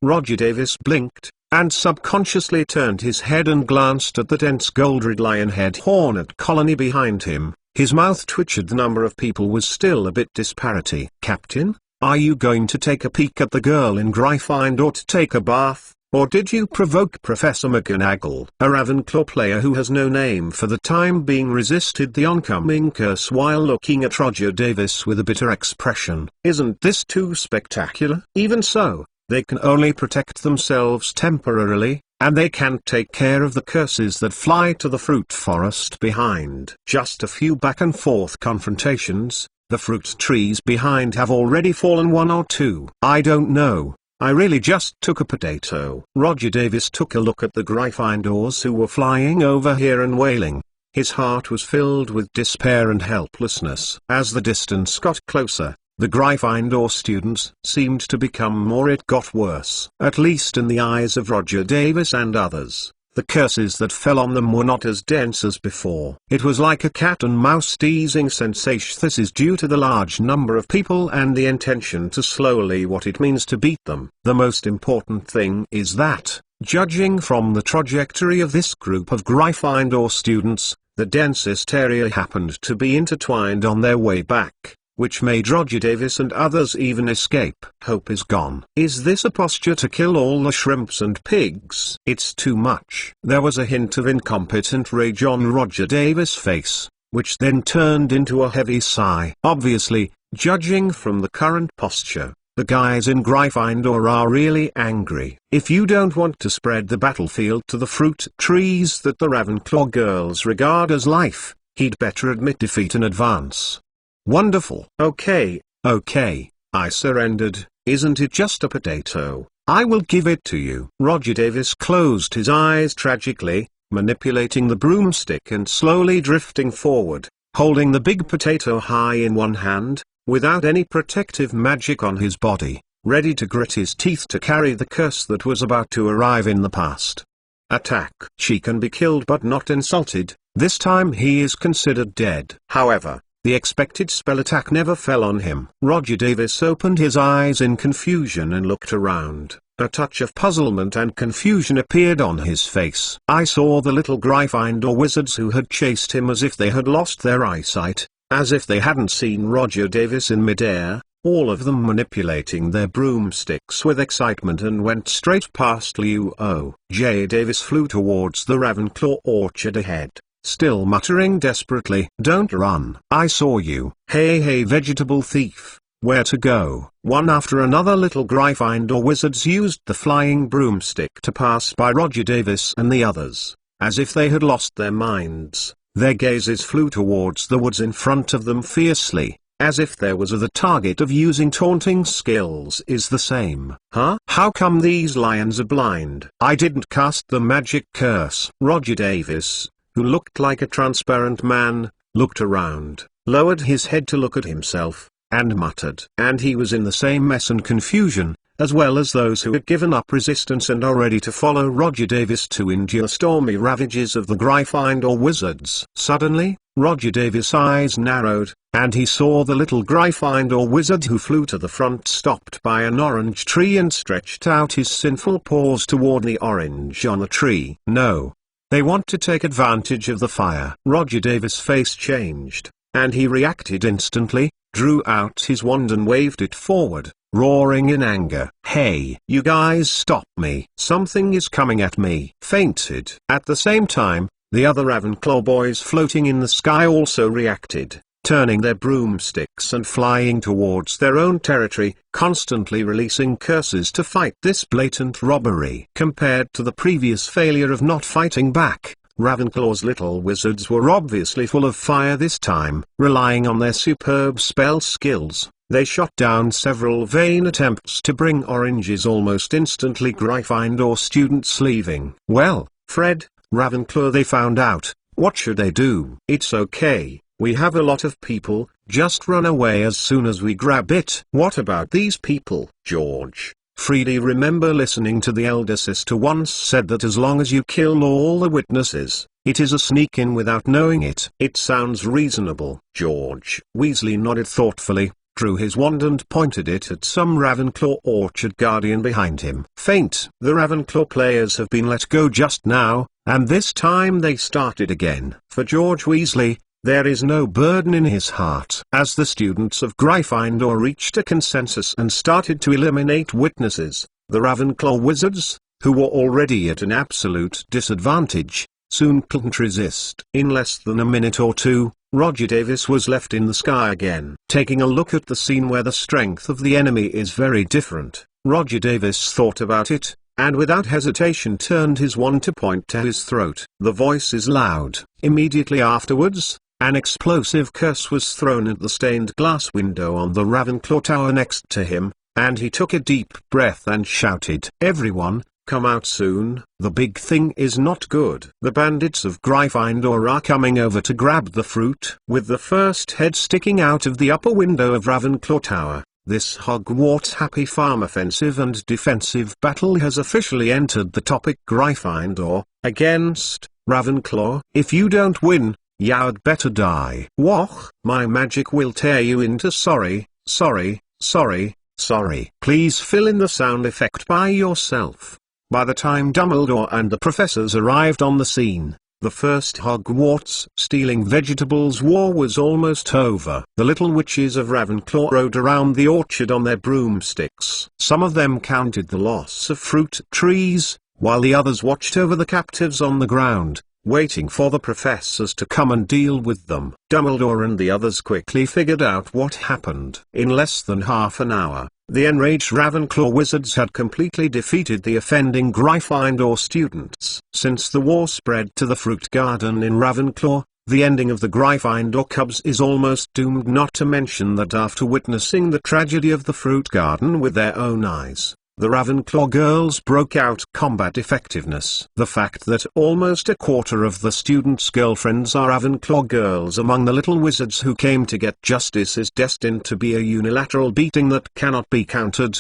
Roger Davis blinked, and subconsciously turned his head and glanced at the dense gold-red lion-head hornet colony behind him. His mouth twitched. The number of people was still a bit disparity. Captain, are you going to take a peek at the girl in Gryffindor to take a bath? Or did you provoke Professor McGonagall? A Ravenclaw player who has no name for the time being resisted the oncoming curse while looking at Roger Davis with a bitter expression. Isn't this too spectacular? Even so, they can only protect themselves temporarily, and they can't take care of the curses that fly to the fruit forest behind. Just a few back and forth confrontations, the fruit trees behind have already fallen 1 or 2. I don't know. I really just took a potato. Roger Davis took a look at the Gryffindors who were flying over here and wailing. His heart was filled with despair and helplessness. As the distance got closer, the Gryffindor students seemed to become more. It got worse. At least in the eyes of Roger Davis and others. The curses that fell on them were not as dense as before. It was like a cat and mouse teasing sensation. This is due to the large number of people and the intention to slowly what it means to beat them. The most important thing is that, judging from the trajectory of this group of Gryffindor students, the densest area happened to be intertwined on their way back, which made Roger Davis and others even escape. Hope is gone. Is this a posture to kill all the shrimps and pigs? It's too much. There was a hint of incompetent rage on Roger Davis' face, which then turned into a heavy sigh. Obviously, judging from the current posture, the guys in Gryffindor are really angry. If you don't want to spread the battlefield to the fruit trees that the Ravenclaw girls regard as life, he'd better admit defeat in advance. Wonderful. Okay, I surrendered. Isn't it just a potato? I will give it to you. Roger Davis closed his eyes tragically, manipulating the broomstick and slowly drifting forward, holding the big potato high in one hand, without any protective magic on his body, ready to grit his teeth to carry the curse that was about to arrive in the past. Attack. She can be killed but not insulted. This time he is considered dead. However, the expected spell attack never fell on him. Roger Davis opened his eyes in confusion and looked around. A touch of puzzlement and confusion appeared on his face. I saw the little Gryffindor wizards who had chased him as if they had lost their eyesight, as if they hadn't seen Roger Davis in midair, all of them manipulating their broomsticks with excitement and went straight past Leo. J. Davis flew towards the Ravenclaw orchard ahead, still muttering desperately, "Don't run. I saw you. Hey vegetable thief, where to go?" One after another little Gryffindor wizards used the flying broomstick to pass by Roger Davis and the others, as if they had lost their minds. Their gazes flew towards the woods in front of them fiercely, as if there was the target of using taunting skills is the same. Huh? How come these lions are blind? I didn't cast the magic curse. Roger Davis, who looked like a transparent man, looked around, lowered his head to look at himself, and muttered. And he was in the same mess and confusion, as well as those who had given up resistance and are ready to follow Roger Davis to endure stormy ravages of the Gryffindor wizards. Suddenly, Roger Davis' eyes narrowed, and he saw the little Gryffindor wizard who flew to the front stopped by an orange tree and stretched out his sinful paws toward the orange on the tree. No. They want to take advantage of the fire. Roger Davis' face changed, and he reacted instantly, drew out his wand and waved it forward, roaring in anger. "Hey, you guys, stop me. Something is coming at me." Fainted. At the same time, the other Ravenclaw boys floating in the sky also reacted, turning their broomsticks and flying towards their own territory, constantly releasing curses to fight this blatant robbery. Compared to the previous failure of not fighting back, Ravenclaw's little wizards were obviously full of fire this time. Relying on their superb spell skills, they shot down several vain attempts to bring Orange's almost instantly Gryffindor students leaving. "Well, Fred, Ravenclaw," they found out, "what should they do?" "It's okay. We have a lot of people, just run away as soon as we grab it." "What about these people, George?" Freddie, remember listening to the elder sister once said that as long as you kill all the witnesses, it is a sneak-in without knowing it. "It sounds reasonable." George Weasley nodded thoughtfully, drew his wand and pointed it at some Ravenclaw orchard guardian behind him. "Faint." The Ravenclaw players have been let go just now, and this time they started again. For George Weasley, there is no burden in his heart. As the students of Gryffindor reached a consensus and started to eliminate witnesses, the Ravenclaw wizards, who were already at an absolute disadvantage, soon couldn't resist. In less than a minute or two, Roger Davis was left in the sky again. Taking a look at the scene where the strength of the enemy is very different, Roger Davis thought about it, and without hesitation turned his wand to point to his throat. The voice is loud. Immediately afterwards, an explosive curse was thrown at the stained glass window on the Ravenclaw tower next to him, and he took a deep breath and shouted, "Everyone, come out soon, the big thing is not good." The bandits of Gryffindor are coming over to grab the fruit. With the first head sticking out of the upper window of Ravenclaw Tower, this Hogwarts Happy Farm offensive and defensive battle has officially entered the topic. Gryffindor against Ravenclaw. "If you don't win, you'd better die." "What? My magic will tear you into sorry, sorry, sorry, sorry." Please fill in the sound effect by yourself. By the time Dumbledore and the professors arrived on the scene, the first Hogwarts stealing vegetables war was almost over. The little witches of Ravenclaw rode around the orchard on their broomsticks. Some of them counted the loss of fruit trees, while the others watched over the captives on the ground, waiting for the professors to come and deal with them. Dumbledore and the others quickly figured out what happened. In less than half an hour, the enraged Ravenclaw wizards had completely defeated the offending Gryffindor students. Since the war spread to the fruit garden in Ravenclaw, the ending of the Gryffindor Cubs is almost doomed, not to mention that after witnessing the tragedy of the fruit garden with their own eyes, the Ravenclaw girls broke out combat effectiveness. The fact that almost a quarter of the students' girlfriends are Ravenclaw girls among the little wizards who came to get justice is destined to be a unilateral beating that cannot be countered.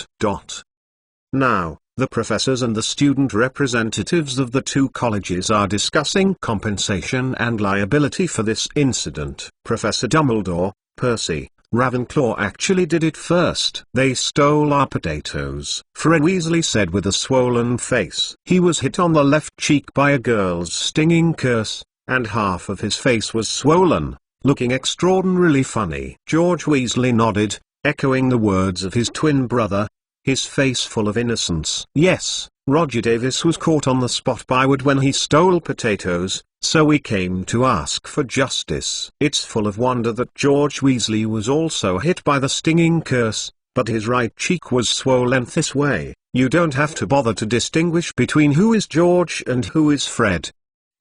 Now, the professors and the student representatives of the two colleges are discussing compensation and liability for this incident. Professor Dumbledore, "Percy, Ravenclaw actually did it first. They stole our potatoes," Fred Weasley said with a swollen face. He was hit on the left cheek by a girl's stinging curse, and half of his face was swollen, looking extraordinarily funny. George Weasley nodded, echoing the words of his twin brother, his face full of innocence. "Yes, Roger Davis was caught on the spot by Wood when he stole potatoes, so we came to ask for justice." It's full of wonder that George Weasley was also hit by the stinging curse, but his right cheek was swollen this way. You don't have to bother to distinguish between who is George and who is Fred.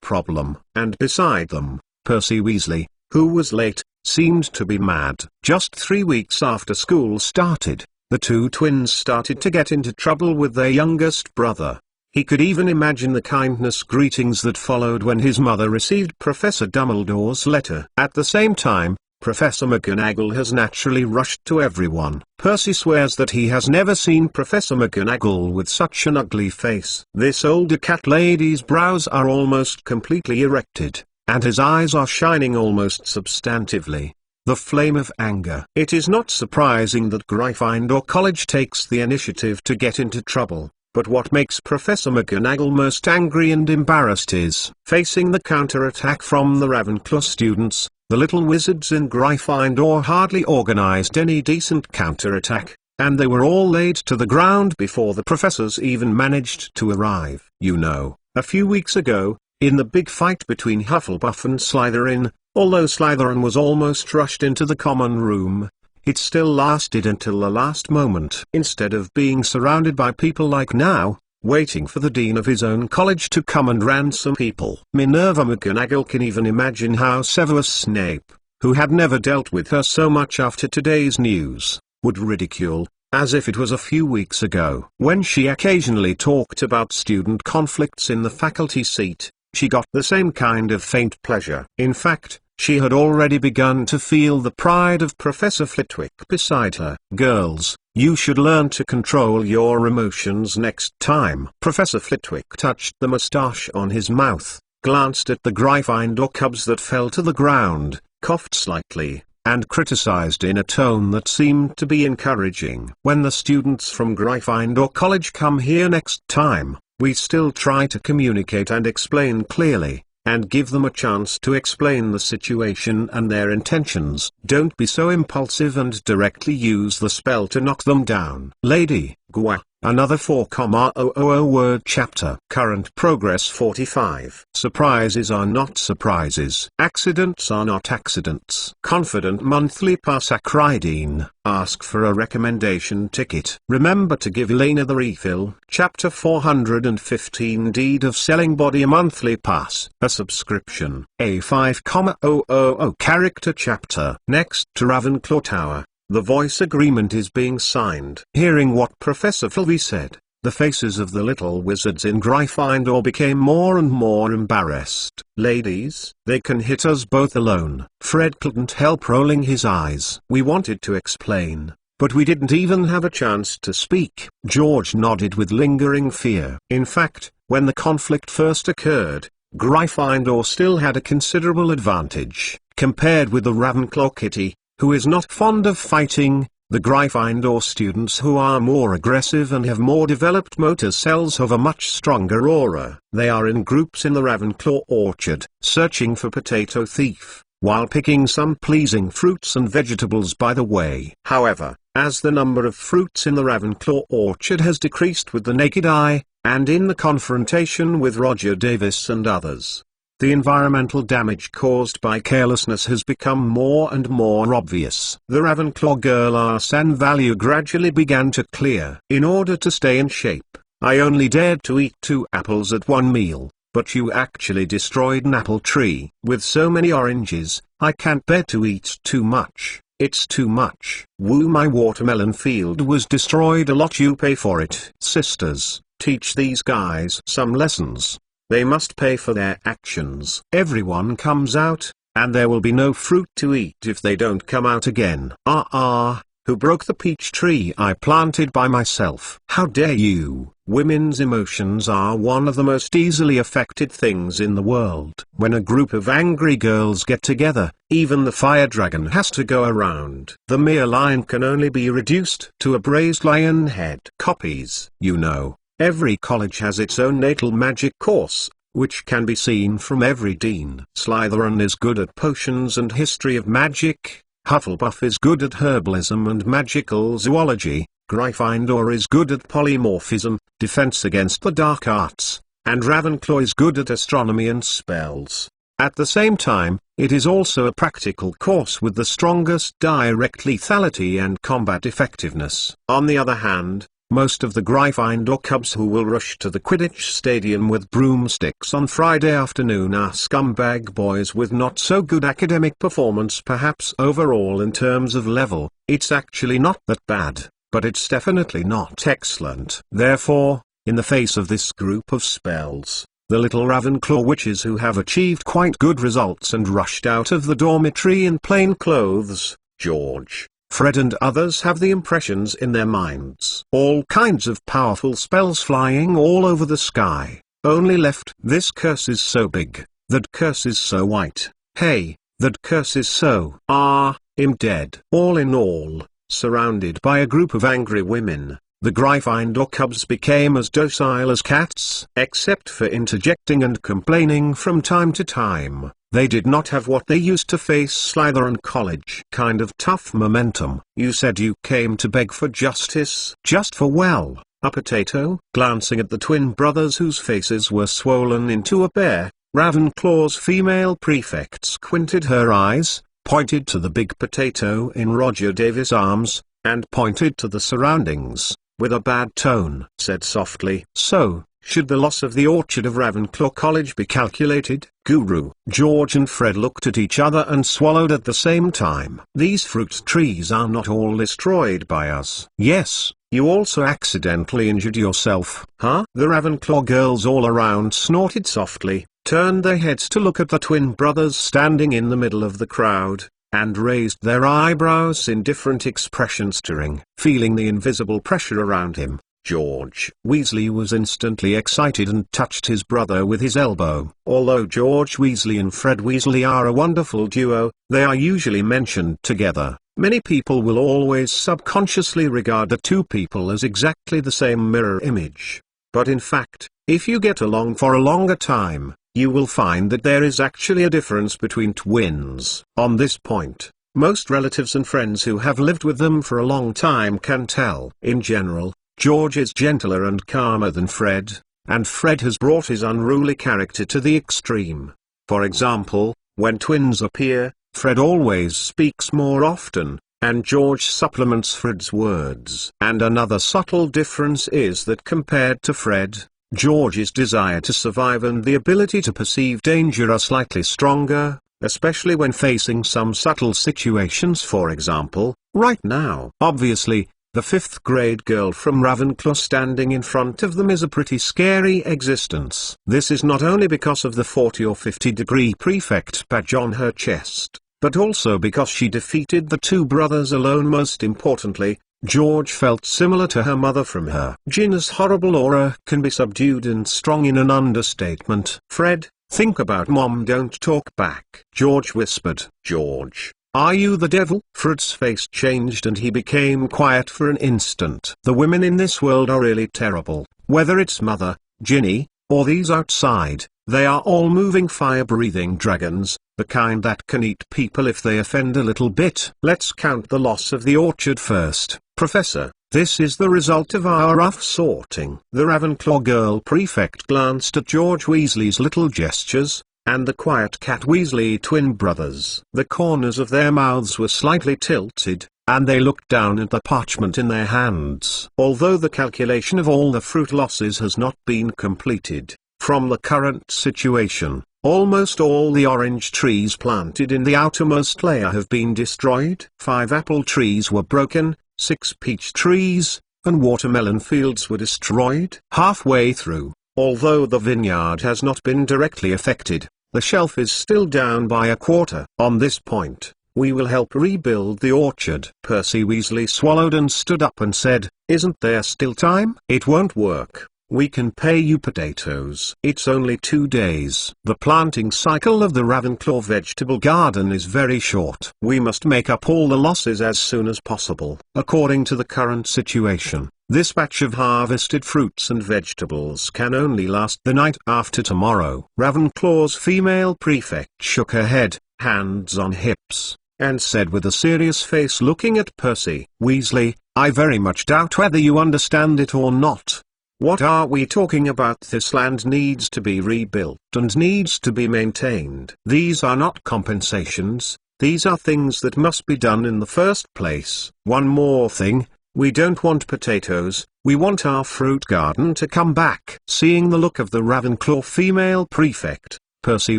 Problem. And beside them, Percy Weasley, who was late, seemed to be mad. Just 3 weeks after school started, the two twins started to get into trouble with their youngest brother. He could even imagine the kindness greetings that followed when his mother received Professor Dumbledore's letter. At the same time, Professor McGonagall has naturally rushed to everyone. Percy swears that he has never seen Professor McGonagall with such an ugly face. This older cat lady's brows are almost completely erected, and his eyes are shining almost substantively. The flame of anger. It is not surprising that Gryffindor College takes the initiative to get into trouble. But what makes Professor McGonagall most angry and embarrassed is facing the counterattack from the Ravenclaw students. The little wizards in Gryffindor hardly organized any decent counterattack, and they were all laid to the ground before the professors even managed to arrive. You know, a few weeks ago, in the big fight between Hufflepuff and Slytherin, although Slytherin was almost rushed into the common room, it still lasted until the last moment. Instead of being surrounded by people like now, waiting for the dean of his own college to come and ransom people. Minerva McGonagall can even imagine how Severus Snape, who had never dealt with her so much after today's news, would ridicule, as if it was a few weeks ago. When she occasionally talked about student conflicts in the faculty seat, she got the same kind of faint pleasure. In fact, she had already begun to feel the pride of Professor Flitwick beside her. Girls, you should learn to control your emotions next time. Professor Flitwick touched the moustache on his mouth, glanced at the Gryffindor cubs that fell to the ground, coughed slightly, and criticized in a tone that seemed to be encouraging. When the students from Gryffindor College come here next time, we still try to communicate and explain clearly, and give them a chance to explain the situation and their intentions. Don't be so impulsive and directly use the spell to knock them down. Lady Gua, another 4,000 word chapter. Current progress 45. Surprises are not surprises. Accidents are not accidents. Confident monthly pass Acridine. Ask for a recommendation ticket. Remember to give Elena the refill. Chapter 415. Deed of Selling Body a monthly pass. A subscription. A 5,000 character chapter. Next to Ravenclaw Tower, the voice agreement is being signed. Hearing what Professor Filvey said, the faces of the little wizards in Gryffindor became more and more embarrassed. Ladies, they can hit us both alone. Fred couldn't help rolling his eyes. We wanted to explain, but we didn't even have a chance to speak. George nodded with lingering fear. In fact, when the conflict first occurred, Gryffindor still had a considerable advantage, compared with the Ravenclaw kitty, who is not fond of fighting. The Gryffindor students who are more aggressive and have more developed motor cells have a much stronger aura. They are in groups in the Ravenclaw orchard, searching for Potato Thief, while picking some pleasing fruits and vegetables by the way. However, as the number of fruits in the Ravenclaw orchard has decreased with the naked eye, and in the confrontation with Roger Davis and others, the environmental damage caused by carelessness has become more and more obvious. The Ravenclaw girl Arsene Value gradually began to clear. In order to stay in shape, I only dared to eat 2 apples at one meal, but you actually destroyed an apple tree. With so many oranges, I can't bear to eat too much. It's too much. Woo, my watermelon field was destroyed a lot, you pay for it. Sisters, teach these guys some lessons. They must pay for their actions. Everyone comes out, and there will be no fruit to eat if they don't come out again. Who broke the peach tree I planted by myself? How dare you? Women's emotions are one of the most easily affected things in the world. When a group of angry girls get together, even the fire dragon has to go around. The mere lion can only be reduced to a braised lion head. Copies. You know, every college has its own natal magic course, which can be seen from every dean. Slytherin is good at potions and history of magic. Hufflepuff is good at herbalism and magical zoology. Gryffindor is good at polymorphism, defense against the dark arts, and Ravenclaw is good at astronomy and spells. At the same time, it is also a practical course with the strongest direct lethality and combat effectiveness. On the other hand, most of the Gryffindor cubs who will rush to the Quidditch stadium with broomsticks on Friday afternoon are scumbag boys with not so good academic performance. Perhaps overall in terms of level, it's actually not that bad, but it's definitely not excellent. Therefore, in the face of this group of spells, the little Ravenclaw witches who have achieved quite good results and rushed out of the dormitory in plain clothes, George, Fred and others have the impressions in their minds. All kinds of powerful spells flying all over the sky. Only left. This curse is so big. That curse is so white. Hey, that curse is so. I'm dead. All in all, surrounded by a group of angry women, The Gryffindor cubs became as docile as cats, except for interjecting and complaining from time to time. They did not have what they used to face Slytherin College kind of tough momentum. You said you came to beg for justice. Just for, well, a potato? Glancing at the twin brothers whose faces were swollen into a bear, Ravenclaw's female prefect squinted her eyes, pointed to the big potato in Roger Davis' arms, and pointed to the surroundings, with a bad tone. Said softly, "So, should the loss of the orchard of Ravenclaw College be calculated?" Guru. George and Fred looked at each other and swallowed at the same time. "These fruit trees are not all destroyed by us." "Yes, you also accidentally injured yourself." "Huh?" The Ravenclaw girls all around snorted softly, turned their heads to look at the twin brothers standing in the middle of the crowd, and raised their eyebrows in different expressions. Turing, feeling the invisible pressure around him, George Weasley was instantly excited and touched his brother with his elbow. Although George Weasley and Fred Weasley are a wonderful duo, they are usually mentioned together. Many people will always subconsciously regard the two people as exactly the same mirror image. But in fact, if you get along for a longer time, you will find that there is actually a difference between twins. On this point, most relatives and friends who have lived with them for a long time can tell. In general, George is gentler and calmer than Fred, and Fred has brought his unruly character to the extreme. For example, when twins appear, Fred always speaks more often, and George supplements Fred's words. And another subtle difference is that compared to Fred, George's desire to survive and the ability to perceive danger are slightly stronger, especially when facing some subtle situations. For example, right now. Obviously, the 5th grade girl from Ravenclaw standing in front of them is a pretty scary existence. This is not only because of the 40 or 50-degree prefect badge on her chest, but also because she defeated the two brothers alone. Most importantly, George felt similar to her mother from her. Ginny's horrible aura can be subdued and strong in an understatement. "Fred, think about Mom, don't talk back," George whispered. "George, are you the devil?" Fred's face changed and he became quiet for an instant. The women in this world are really terrible. Whether it's Mother, Ginny, or these outside, they are all moving fire-breathing dragons, the kind that can eat people if they offend a little bit. "Let's count the loss of the orchard first, Professor. This is the result of our rough sorting." The Ravenclaw girl prefect glanced at George Weasley's little gestures, and the quiet cat Weasley twin brothers. The corners of their mouths were slightly tilted, and they looked down at the parchment in their hands. Although the calculation of all the fruit losses has not been completed, from the current situation, almost all the orange trees planted in the outermost layer have been destroyed. 5 apple trees were broken, 6 peach trees, and watermelon fields were destroyed. Halfway through, although the vineyard has not been directly affected, the shelf is still down by a quarter. On this point, we will help rebuild the orchard. Percy Weasley swallowed and stood up and said, "Isn't there still time?" "It won't work. We can pay you potatoes. It's only 2 days. The planting cycle of the Ravenclaw vegetable garden is very short. We must make up all the losses as soon as possible." According to the current situation, this batch of harvested fruits and vegetables can only last the night after tomorrow. Ravenclaw's female prefect shook her head, hands on hips, and said with a serious face looking at Percy Weasley, "I very much doubt whether you understand it or not. What are we talking about? This land needs to be rebuilt and needs to be maintained. These are not compensations, these are things that must be done in the first place. One more thing, we don't want potatoes, we want our fruit garden to come back." Seeing the look of the Ravenclaw female prefect, Percy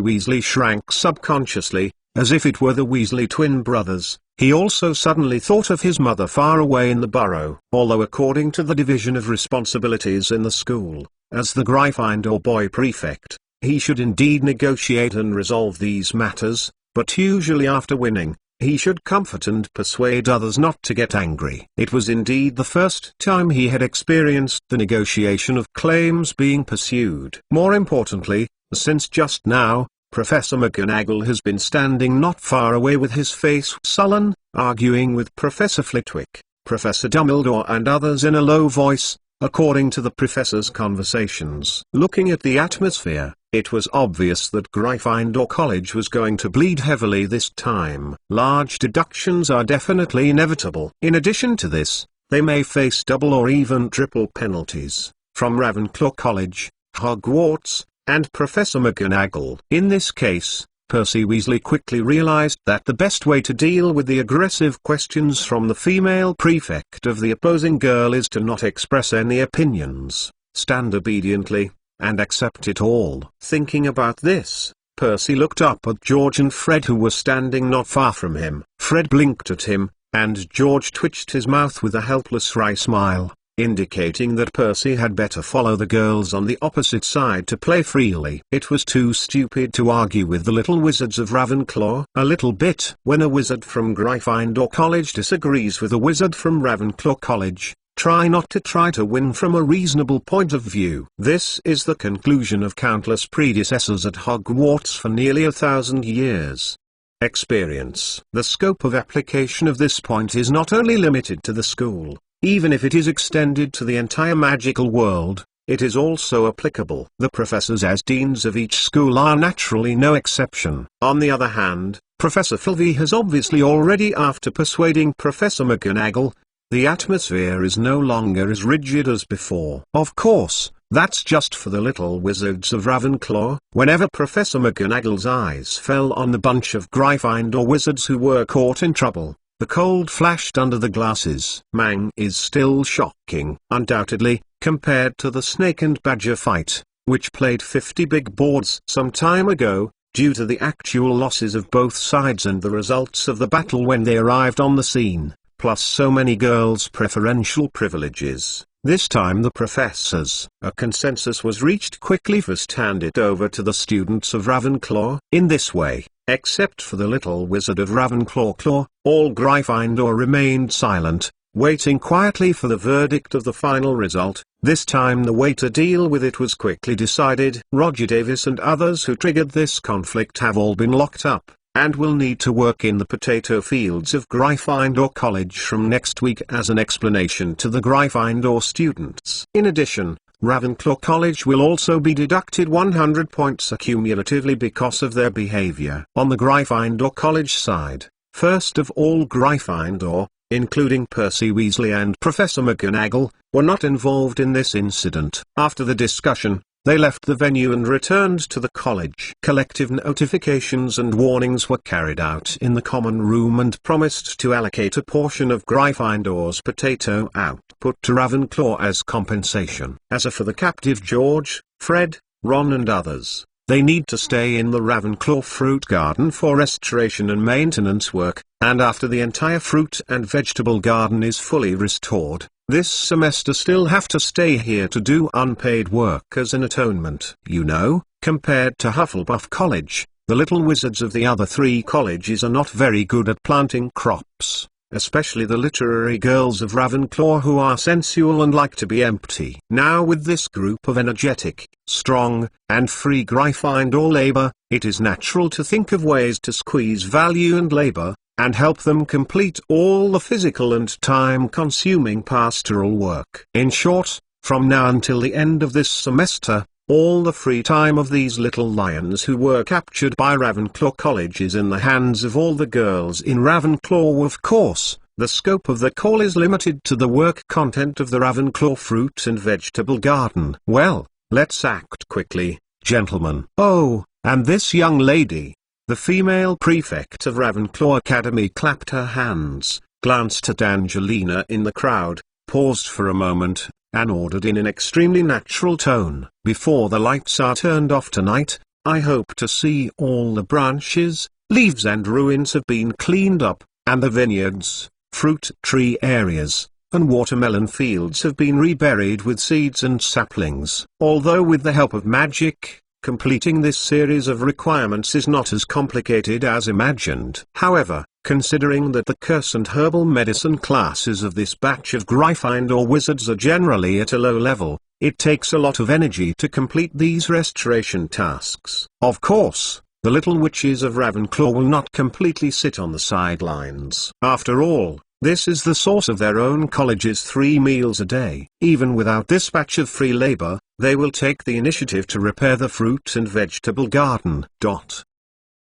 Weasley shrank subconsciously, as if it were the Weasley twin brothers. He also suddenly thought of his mother far away in the burrow. Although according to the division of responsibilities in the school, as the Gryffindor boy prefect, he should indeed negotiate and resolve these matters, but usually after winning, he should comfort and persuade others not to get angry. It was indeed the first time he had experienced the negotiation of claims being pursued. More importantly, since just now, Professor McGonagall has been standing not far away with his face sullen, arguing with Professor Flitwick. Professor Dumbledore and others in a low voice, according to the professor's conversations. Looking at the atmosphere, it was obvious that Gryffindor College was going to bleed heavily this time. Large deductions are definitely inevitable. In addition to this, they may face double or even triple penalties from Ravenclaw College, Hogwarts, and Professor McGonagall. In this case, Percy Weasley quickly realized that the best way to deal with the aggressive questions from the female prefect of the opposing girl is to not express any opinions, stand obediently, and accept it all. Thinking about this, Percy looked up at George and Fred, who were standing not far from him. Fred blinked at him, and George twitched his mouth with a helpless wry smile, indicating that Percy had better follow the girls on the opposite side to play freely. It was too stupid to argue with the little wizards of Ravenclaw. A little bit. When a wizard from Gryffindor College disagrees with a wizard from Ravenclaw College, try not to try to win from a reasonable point of view. This is the conclusion of countless predecessors at Hogwarts for nearly 1,000 years. Experience. The scope of application of this point is not only limited to the school. Even if it is extended to the entire magical world, it is also applicable. The professors as deans of each school are naturally no exception. On the other hand, Professor Filvey has obviously already, after persuading Professor McGonagall, the atmosphere is no longer as rigid as before. Of course, that's just for the little wizards of Ravenclaw. Whenever Professor McGonagall's eyes fell on the bunch of Gryffindor wizards who were caught in trouble, the cold flashed under the glasses. Mang is still shocking, undoubtedly, compared to the snake and badger fight, which played 50 big boards some time ago, due to the actual losses of both sides and the results of the battle when they arrived on the scene, plus so many girls' preferential privileges. This time the professors, a consensus was reached, quickly first-handed over to the students of Ravenclaw. In this way, except for the little wizard of Ravenclaw, all Gryffindor remained silent, waiting quietly for the verdict of the final result. This time the way to deal with it was quickly decided. Roger Davis and others who triggered this conflict have all been locked up, and will need to work in the potato fields of Gryffindor College from next week as an explanation to the Gryffindor students. In addition, Ravenclaw College will also be deducted 100 points accumulatively because of their behavior. On the Gryffindor College side, first of all, Gryffindor, including Percy Weasley and Professor McGonagall, were not involved in this incident. After the discussion, they left the venue and returned to the college. Collective notifications and warnings were carried out in the common room and promised to allocate a portion of Gryffindor's potato output to Ravenclaw as compensation. As for the captive George, Fred, Ron and others, they need to stay in the Ravenclaw fruit garden for restoration and maintenance work, and after the entire fruit and vegetable garden is fully restored, this semester still have to stay here to do unpaid work as an atonement. You know, compared to Hufflepuff College, the little wizards of the other three colleges are not very good at planting crops, especially the literary girls of Ravenclaw, who are sensual and like to be empty. Now with this group of energetic, strong, and free Gryffindor labor, it is natural to think of ways to squeeze value and labor, and help them complete all the physical and time-consuming pastoral work. In short, from now until the end of this semester, all the free time of these little lions who were captured by Ravenclaw College is in the hands of all the girls in Ravenclaw. Of course, the scope of the call is limited to the work content of the Ravenclaw fruit and vegetable garden. Well, let's act quickly, gentlemen. Oh, and this young lady. The female prefect of Ravenclaw Academy clapped her hands, glanced at Angelina in the crowd, paused for a moment, and ordered in an extremely natural tone. Before the lights are turned off tonight, I hope to see all the branches, leaves and ruins have been cleaned up, and the vineyards, fruit tree areas, and watermelon fields have been reburied with seeds and saplings. Although with the help of magic, completing this series of requirements is not as complicated as imagined. However, considering that the curse and herbal medicine classes of this batch of Gryffindor wizards are generally at a low level, it takes a lot of energy to complete these restoration tasks. Of course, the little witches of Ravenclaw will not completely sit on the sidelines. After all, This is the source of their own college's 3 meals a day. Even without this batch of free labor, they will take the initiative to repair the fruit and vegetable garden.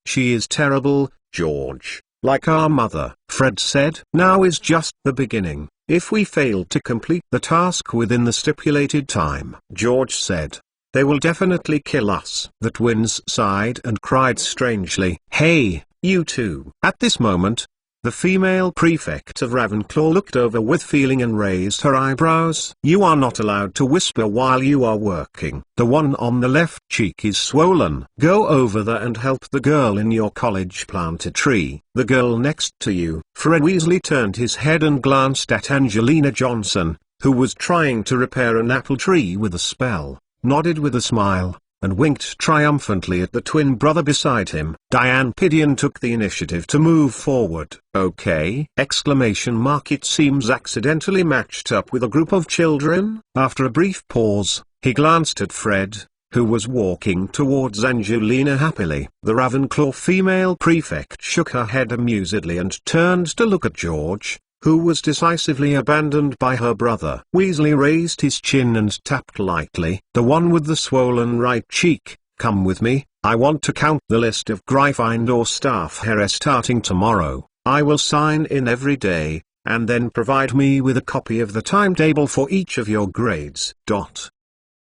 She is terrible, George, like our mother, Fred said. Now is just the beginning. If we fail to complete the task within the stipulated time, George said, they will definitely kill us. The twins sighed and cried strangely. Hey, you two. At this moment, the female prefect of Ravenclaw looked over with feeling and raised her eyebrows. You are not allowed to whisper while you are working. The one on the left cheek is swollen. Go over there and help the girl in your college plant a tree. The girl next to you. Fred Weasley turned his head and glanced at Angelina Johnson, who was trying to repair an apple tree with a spell, nodded with a smile, and winked triumphantly at the twin brother beside him. Diane Pidion took the initiative to move forward. Okay! It seems accidentally matched up with a group of children. After a brief pause, he glanced at Fred, who was walking towards Angelina happily. The Ravenclaw female prefect shook her head amusedly and turned to look at George, who was decisively abandoned by her brother. Weasley raised his chin and tapped lightly. The one with the swollen right cheek, come with me. I want to count the list of Gryffindor staff here starting tomorrow. I will sign in every day, and then provide me with a copy of the timetable for each of your grades.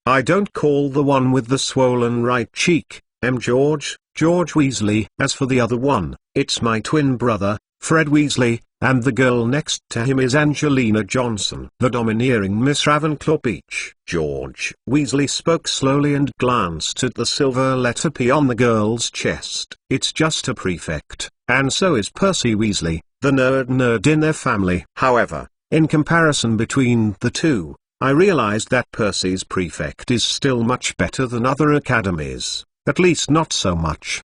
I don't call the one with the swollen right cheek, George Weasley. As for the other one, it's my twin brother, Fred Weasley, and the girl next to him is Angelina Johnson, the domineering Miss Ravenclaw Peach. George Weasley spoke slowly and glanced at the silver letter P on the girl's chest. It's just a prefect, and so is Percy Weasley, the nerd in their family. However, in comparison between the two, I realized that Percy's prefect is still much better than other academies, at least not so much.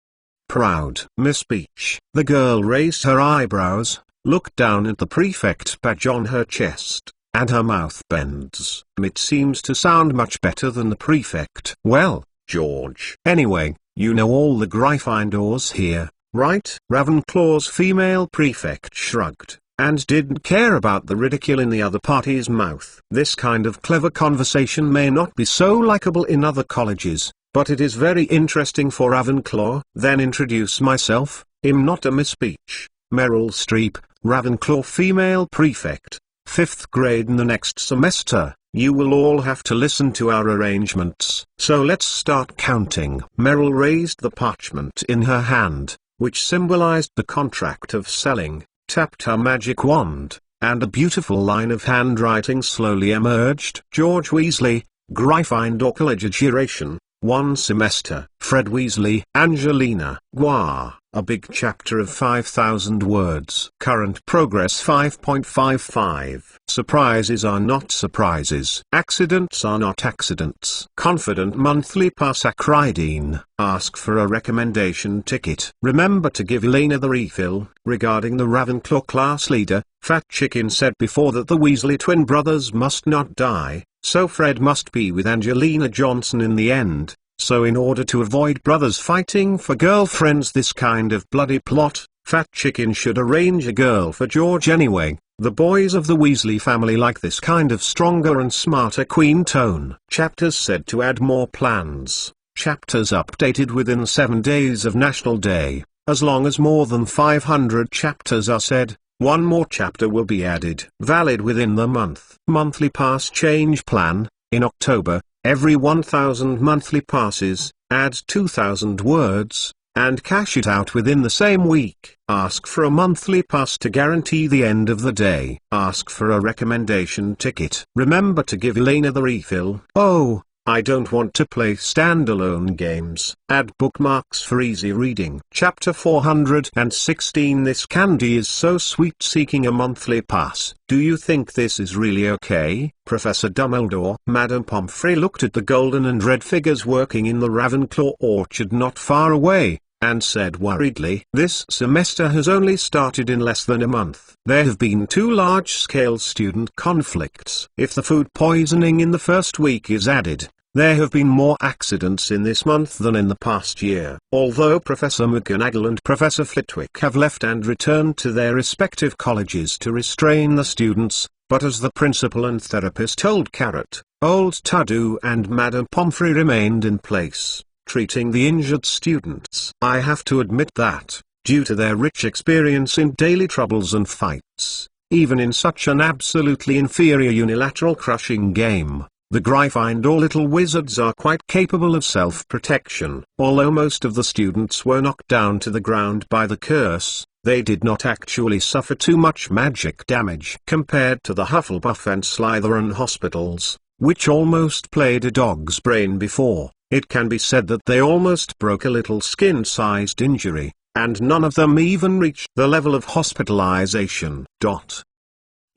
Proud Miss Peach. The girl raised her eyebrows, looked down at the prefect badge on her chest, and her mouth bends. It seems to sound much better than the prefect. Well, George. Anyway, you know all the Gryffindors here, right? Ravenclaw's female prefect shrugged, and didn't care about the ridicule in the other party's mouth. This kind of clever conversation may not be so likable in other colleges, but it is very interesting for Ravenclaw. Then introduce myself. I'm not a Miss Peach. Meryl Streep, Ravenclaw female prefect, 5th grade in the next semester. You will all have to listen to our arrangements. So let's start counting. Meryl raised the parchment in her hand, which symbolized the contract of selling, tapped her magic wand, and a beautiful line of handwriting slowly emerged. George Weasley, Gryffindor College duration, 1 semester. Fred Weasley, Angelina, Gua, a big chapter of 5,000 words. Current progress 5.55. Surprises are not surprises. Accidents are not accidents. Confident monthly pass Acridine. Ask for a recommendation ticket. Remember to give Elena the refill. Regarding the Ravenclaw class leader, Fat Chicken said before that the Weasley twin brothers must not die, so Fred must be with Angelina Johnson in the end. So in order to avoid brothers fighting for girlfriends, this kind of bloody plot, Fat Chicken should arrange a girl for George anyway. The boys of the Weasley family like this kind of stronger and smarter queen tone. Chapters said to add more plans. Chapters updated within 7 days of National Day. As long as more than 500 chapters are said, one more chapter will be added. Valid within the month. Monthly pass change plan. In October, every 1,000 monthly passes, add 2,000 words, and cash it out within the same week. Ask for a monthly pass to guarantee the end of the day. Ask for a recommendation ticket. Remember to give Elena the refill. Oh, I don't want to play standalone games. Add bookmarks for easy reading. Chapter 416. This candy is so sweet. Seeking a monthly pass. Do you think this is really okay, Professor Dumbledore? Madame Pomfrey looked at the golden and red figures working in the Ravenclaw orchard not far away, and said worriedly, this semester has only started in less than a month. There have been 2 large-scale student conflicts. If the food poisoning in the first week is added, There have been more accidents in this month than in the past year. Although Professor McGonagall and Professor Flitwick have left and returned to their respective colleges to restrain the students, but as the principal and therapist told Carrot, Old Tadu and Madame Pomfrey remained in place, treating the injured students. I have to admit that, due to their rich experience in daily troubles and fights, even in such an absolutely inferior unilateral crushing game, the Gryffindor Little Wizards are quite capable of self-protection. Although most of the students were knocked down to the ground by the curse, they did not actually suffer too much magic damage compared to the Hufflepuff and Slytherin hospitals, which almost played a dog's brain before. It can be said that they almost broke a little skin-sized injury, and none of them even reached the level of hospitalization.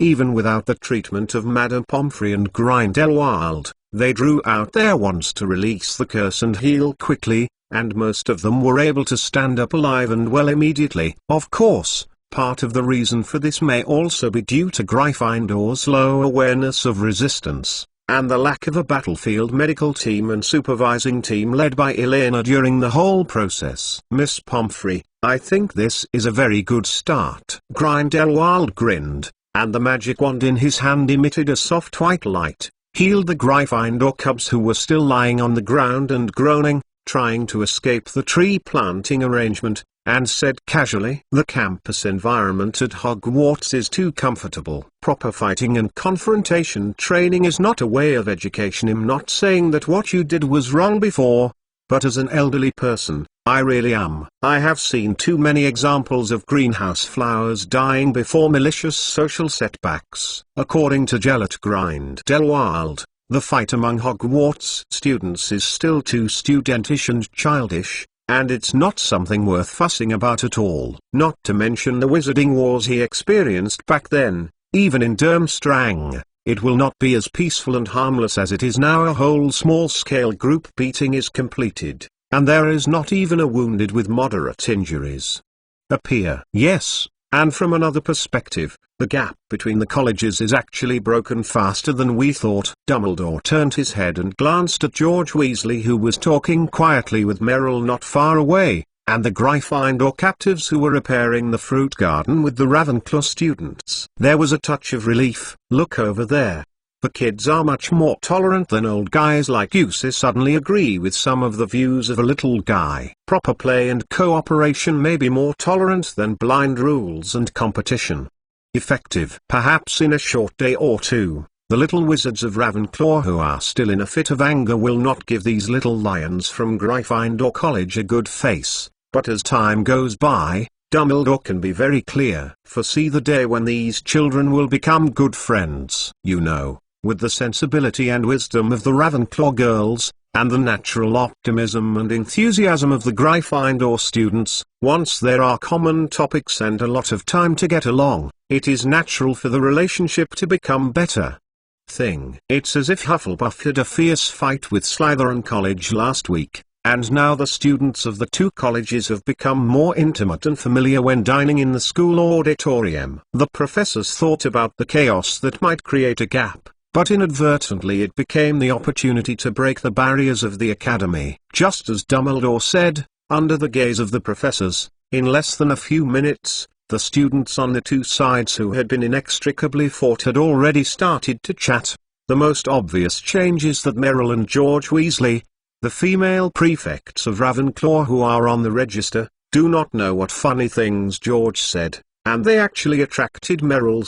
Even without the treatment of Madame Pomfrey and Grindelwald, they drew out their wands to release the curse and heal quickly, and most of them were able to stand up alive and well immediately. Of course, part of the reason for this may also be due to Gryffindor's low awareness of resistance, and the lack of a battlefield medical team and supervising team led by Elena during the whole process. Miss Pomfrey, I think this is a very good start. Grindelwald grinned, and the magic wand in his hand emitted a soft white light, healed the Gryffindor cubs who were still lying on the ground and groaning, trying to escape the tree planting arrangement, and said casually, "The campus environment at Hogwarts is too comfortable. Proper fighting and confrontation training is not a way of education. I'm not saying that what you did was wrong before, but as an elderly person, I really am. I have seen too many examples of greenhouse flowers dying before malicious social setbacks." According to Gellert Grindelwald, the fight among Hogwarts students is still too studentish and childish, and it's not something worth fussing about at all. Not to mention the wizarding wars he experienced back then, even in Durmstrang, it will not be as peaceful and harmless as it is now. A whole small-scale group beating is completed, and there is not even a wounded with moderate injuries appear. Yes, and from another perspective, the gap between the colleges is actually broken faster than we thought. Dumbledore turned his head and glanced at George Weasley, who was talking quietly with Merrill not far away, and the Gryffindor captives who were repairing the fruit garden with the Ravenclaw students. There was a touch of relief. "Look over there. The kids are much more tolerant than old guys like you." Suddenly agree with some of the views of a little guy. Proper play and cooperation may be more tolerant than blind rules and competition. Effective. Perhaps in a short day or two, the little wizards of Ravenclaw who are still in a fit of anger will not give these little lions from Gryffindor College a good face, but as time goes by, Dumbledore can be very clear. Foresee the day when these children will become good friends. You know, with the sensibility and wisdom of the Ravenclaw girls, and the natural optimism and enthusiasm of the Gryffindor students, once there are common topics and a lot of time to get along, it is natural for the relationship to become better. It's as if Hufflepuff had a fierce fight with Slytherin College last week, and now the students of the two colleges have become more intimate and familiar when dining in the school auditorium. The professors thought about the chaos that might create a gap, but inadvertently it became the opportunity to break the barriers of the academy. Just as Dumbledore said, under the gaze of the professors, in less than a few minutes, the students on the two sides who had been inextricably fought had already started to chat. The most obvious change is that Merrill and George Weasley, the female prefects of Ravenclaw who are on the register, do not know what funny things George said, and they actually attracted Merrill.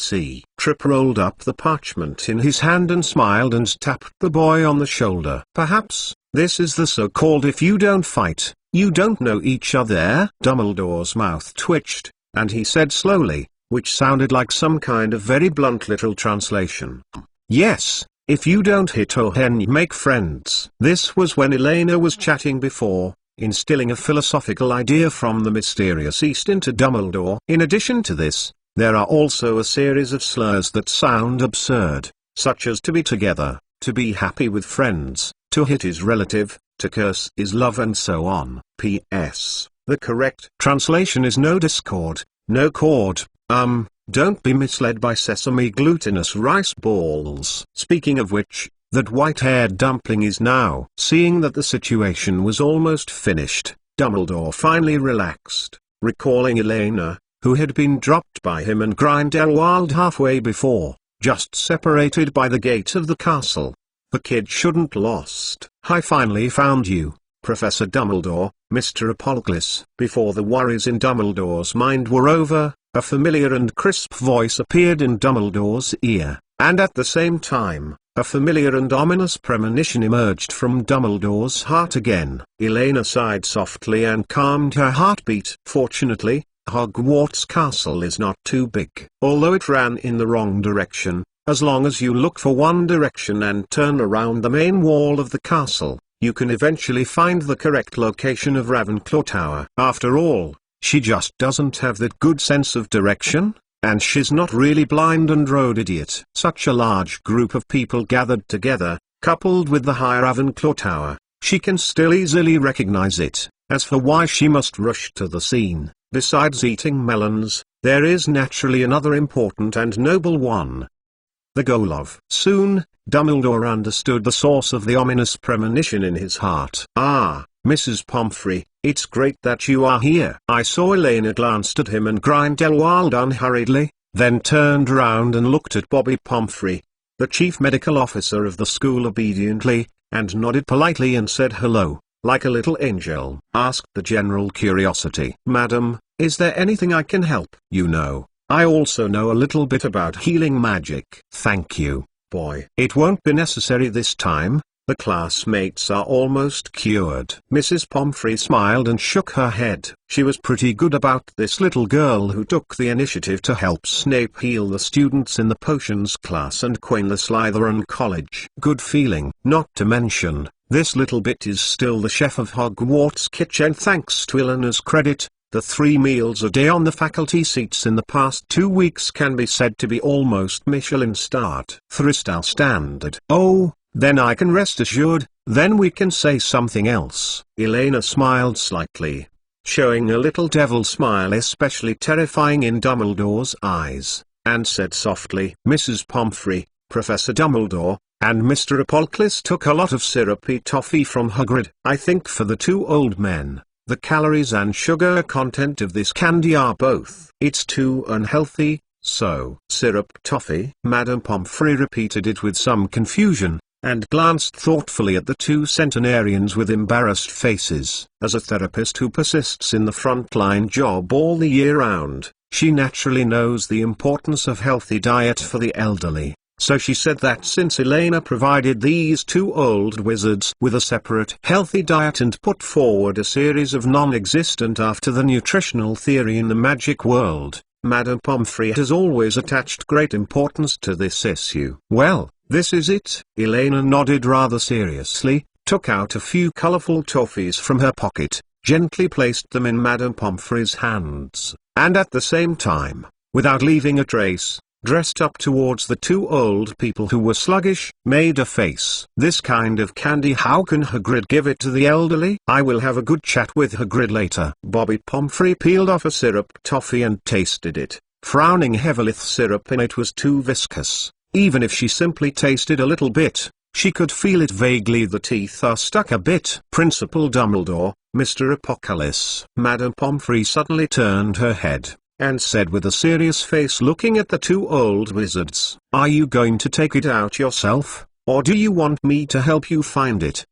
Trip rolled up the parchment in his hand and smiled and tapped the boy on the shoulder. Perhaps, this is the so-called "if you don't fight, you don't know each other." Dumbledore's mouth twitched, and he said slowly, which sounded like some kind of very blunt literal translation, "Yes, if you don't hit or make friends." This was when Elena was chatting before, instilling a philosophical idea from the mysterious East into Dumbledore. In addition to this, there are also a series of slurs that sound absurd, such as to be together, to be happy with friends, to hit is relative, to curse is love, and so on. P.S. The correct translation is no discord, no cord. Don't be misled by sesame glutinous rice balls. Speaking of which, That white-haired dumpling is now. Seeing that the situation was almost finished, Dumbledore finally relaxed, recalling Elena, who had been dropped by him and Grindelwald halfway before, just separated by the gate of the castle. The kid shouldn't lost. I finally found you, Professor Dumbledore, Mr. Apollocles. Before the worries in Dumbledore's mind were over, a familiar and crisp voice appeared in Dumbledore's ear, and at the same time, a familiar and ominous premonition emerged from Dumbledore's heart again. Elena sighed softly and calmed her heartbeat. Fortunately, Hogwarts Castle is not too big. Although it ran in the wrong direction, as long as you look for one direction and turn around the main wall of the castle, you can eventually find the correct location of Ravenclaw Tower. After all, she just doesn't have that good sense of direction, and she's not really blind and road idiot. Such a large group of people gathered together, coupled with the high Ravenclaw Tower, she can still easily recognize it. As for why she must rush to the scene, besides eating melons, there is naturally another important and noble one. The goal of. Soon, Dumbledore understood the source of the ominous premonition in his heart. Ah, Mrs. Pomfrey, it's great that you are here. I saw Elena glanced at him and Grindelwald unhurriedly, then turned round and looked at Bobby Pomfrey, the chief medical officer of the school obediently, and nodded politely and said hello, like a little angel. Asked the general curiosity. Madam, is there anything I can help? You know, I also know a little bit about healing magic. Thank you, boy. It won't be necessary this time. The classmates are almost cured. Mrs. Pomfrey smiled and shook her head. She was pretty good about this little girl who took the initiative to help Snape heal the students in the potions class and Queen the Slytherin College. Good feeling. Not to mention, this little bit is still the chef of Hogwarts kitchen. Thanks to Eleanor's credit, the 3 meals a day on the faculty seats in the past 2 weeks can be said to be almost Michelin-starred. 3-star standard. Oh, then I can rest assured, then we can say something else. Elena smiled slightly, showing a little devil smile especially terrifying in Dumbledore's eyes, and said softly, Mrs. Pomfrey, Professor Dumbledore, and Mr. Apollocles took a lot of syrupy toffee from Hagrid. I think for the 2 old men, the calories and sugar content of this candy are both. It's too unhealthy, so. Syrup toffee? Madame Pomfrey repeated it with some confusion, and glanced thoughtfully at the 2 centenarians with embarrassed faces. As a therapist who persists in the frontline job all the year round, she naturally knows the importance of healthy diet for the elderly. So she said that since Elena provided these 2 old wizards with a separate healthy diet and put forward a series of non-existent after the nutritional theory in the magic world, Madame Pomfrey has always attached great importance to this issue. Well, this is it. Elena nodded rather seriously, took out a few colorful toffees from her pocket, gently placed them in Madame Pomfrey's hands, and at the same time, without leaving a trace, dressed up towards the 2 old people who were sluggish, made a face. This kind of candy, how can Hagrid give it to the elderly? I will have a good chat with Hagrid later. Bobby Pomfrey peeled off a syrup toffee and tasted it, frowning heavily. The syrup in it was too viscous. Even if she simply tasted a little bit, she could feel it vaguely. The teeth are stuck a bit. Principal Dumbledore, Mr. Apollocles. Madame Pomfrey suddenly turned her head, and said with a serious face looking at the 2 old wizards, are you going to take it out yourself, or do you want me to help you find it?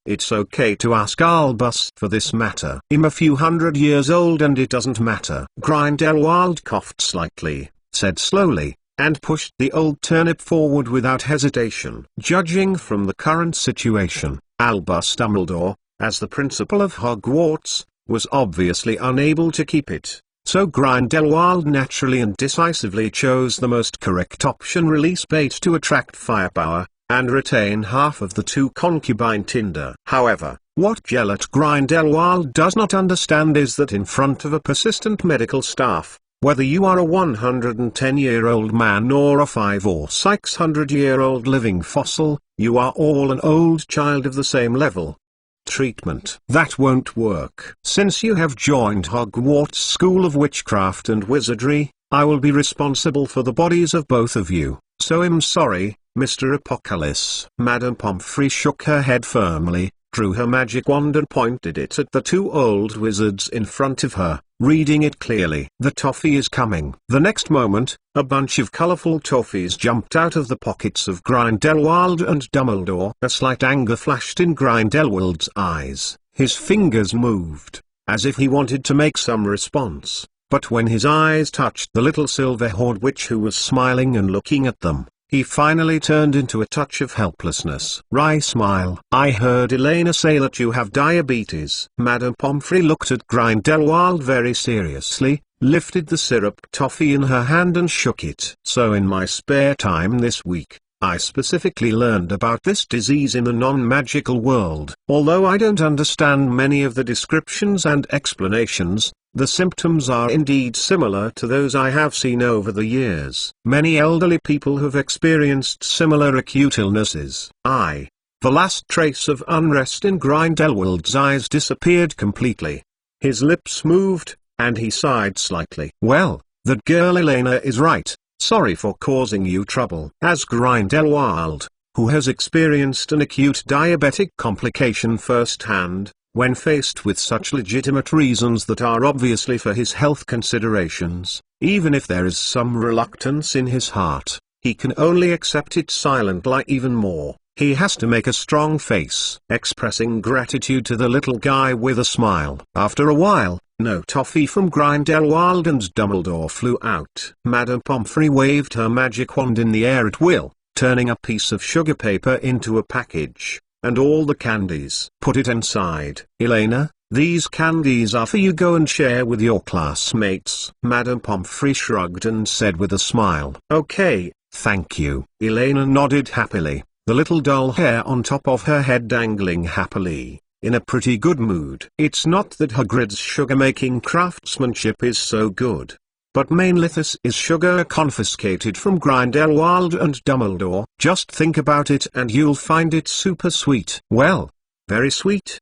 It's okay to ask Albus for this matter. I'm a few hundred years old and it doesn't matter. Grindelwald coughed slightly, said slowly, and pushed the old turnip forward without hesitation. Judging from the current situation, Albus Dumbledore, as the principal of Hogwarts, was obviously unable to keep it. So Grindelwald naturally and decisively chose the most correct option: release bait to attract firepower, and retain half of the 2 concubine tinder. However, what Gellert Grindelwald does not understand is that in front of a persistent medical staff, whether you are a 110-year-old man or a 500 or 600-year-old living fossil, you are all an old child of the same level. Treatment. That won't work. Since you have joined Hogwarts School of Witchcraft and Wizardry, I will be responsible for the bodies of both of you. So I'm sorry, Mr. Apocalypse. Madame Pomfrey shook her head firmly, drew her magic wand and pointed it at the two old wizards in front of her, reading it clearly. The toffee is coming. The next moment, a bunch of colourful toffees jumped out of the pockets of Grindelwald and Dumbledore. A slight anger flashed in Grindelwald's eyes. His fingers moved, as if he wanted to make some response, but when his eyes touched the little silver-haired witch who was smiling and looking at them, he finally turned into a touch of helplessness. Wry smile. I heard Elena say that you have diabetes. Madame Pomfrey looked at Grindelwald very seriously, lifted the syrup toffee in her hand and shook it. So in my spare time this week, I specifically learned about this disease in the non-magical world. Although I don't understand many of the descriptions and explanations, the symptoms are indeed similar to those I have seen over the years. Many elderly people have experienced similar acute illnesses. The last trace of unrest in Grindelwald's eyes disappeared completely. His lips moved, and he sighed slightly. Well, that girl Elena is right. Sorry for causing you trouble. As Grindelwald, who has experienced an acute diabetic complication firsthand, when faced with such legitimate reasons that are obviously for his health considerations, even if there is some reluctance in his heart, he can only accept it silently. Even more, he has to make a strong face, expressing gratitude to the little guy with a smile. After a while, no toffee from Grindelwald and Dumbledore flew out. Madame Pomfrey waved her magic wand in the air at will, turning a piece of sugar paper into a package, and all the candies. Put it inside. Elena, these candies are for you. Go and share with your classmates. Madame Pomfrey shrugged and said with a smile, Okay, thank you. Elena nodded happily, the little dull hair on top of her head dangling happily, in a pretty good mood. It's not that Hagrid's sugar-making craftsmanship is so good, but mainly this is sugar confiscated from Grindelwald and Dumbledore. Just think about it and you'll find it super sweet. Well, very sweet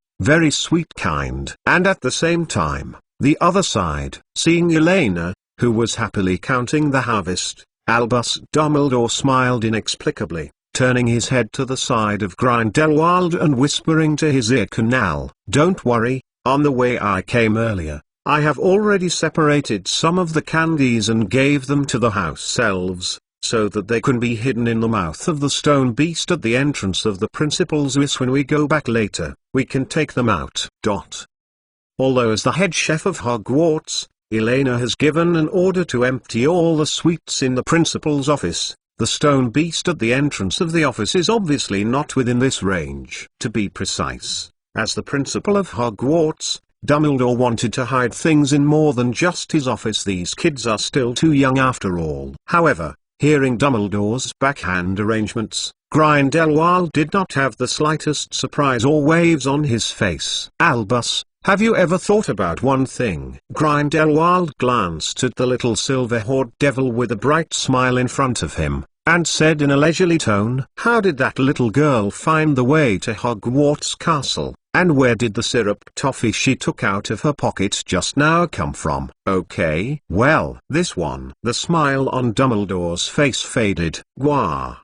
kind. And at the same time, the other side. Seeing Elena, who was happily counting the harvest, Albus Dumbledore smiled inexplicably, turning his head to the side of Grindelwald and whispering to his ear canal, Don't worry, on the way I came earlier, I have already separated some of the candies and gave them to the house elves, so that they can be hidden in the mouth of the stone beast at the entrance of the principal's office. When we go back later, we can take them out. Although as the head chef of Hogwarts, Elena has given an order to empty all the sweets in the principal's office, the stone beast at the entrance of the office is obviously not within this range. To be precise, as the principal of Hogwarts, Dumbledore wanted to hide things in more than just his office. These kids are still too young after all. However, hearing Dumbledore's backhand arrangements, Grindelwald did not have the slightest surprise or waves on his face. Albus, have you ever thought about one thing? Grindelwald glanced at the little silver-haired devil with a bright smile in front of him, and said in a leisurely tone, How did that little girl find the way to Hogwarts Castle? And where did the syrup toffee she took out of her pocket just now come from? Okay, well, this one. The smile on Dumbledore's face faded.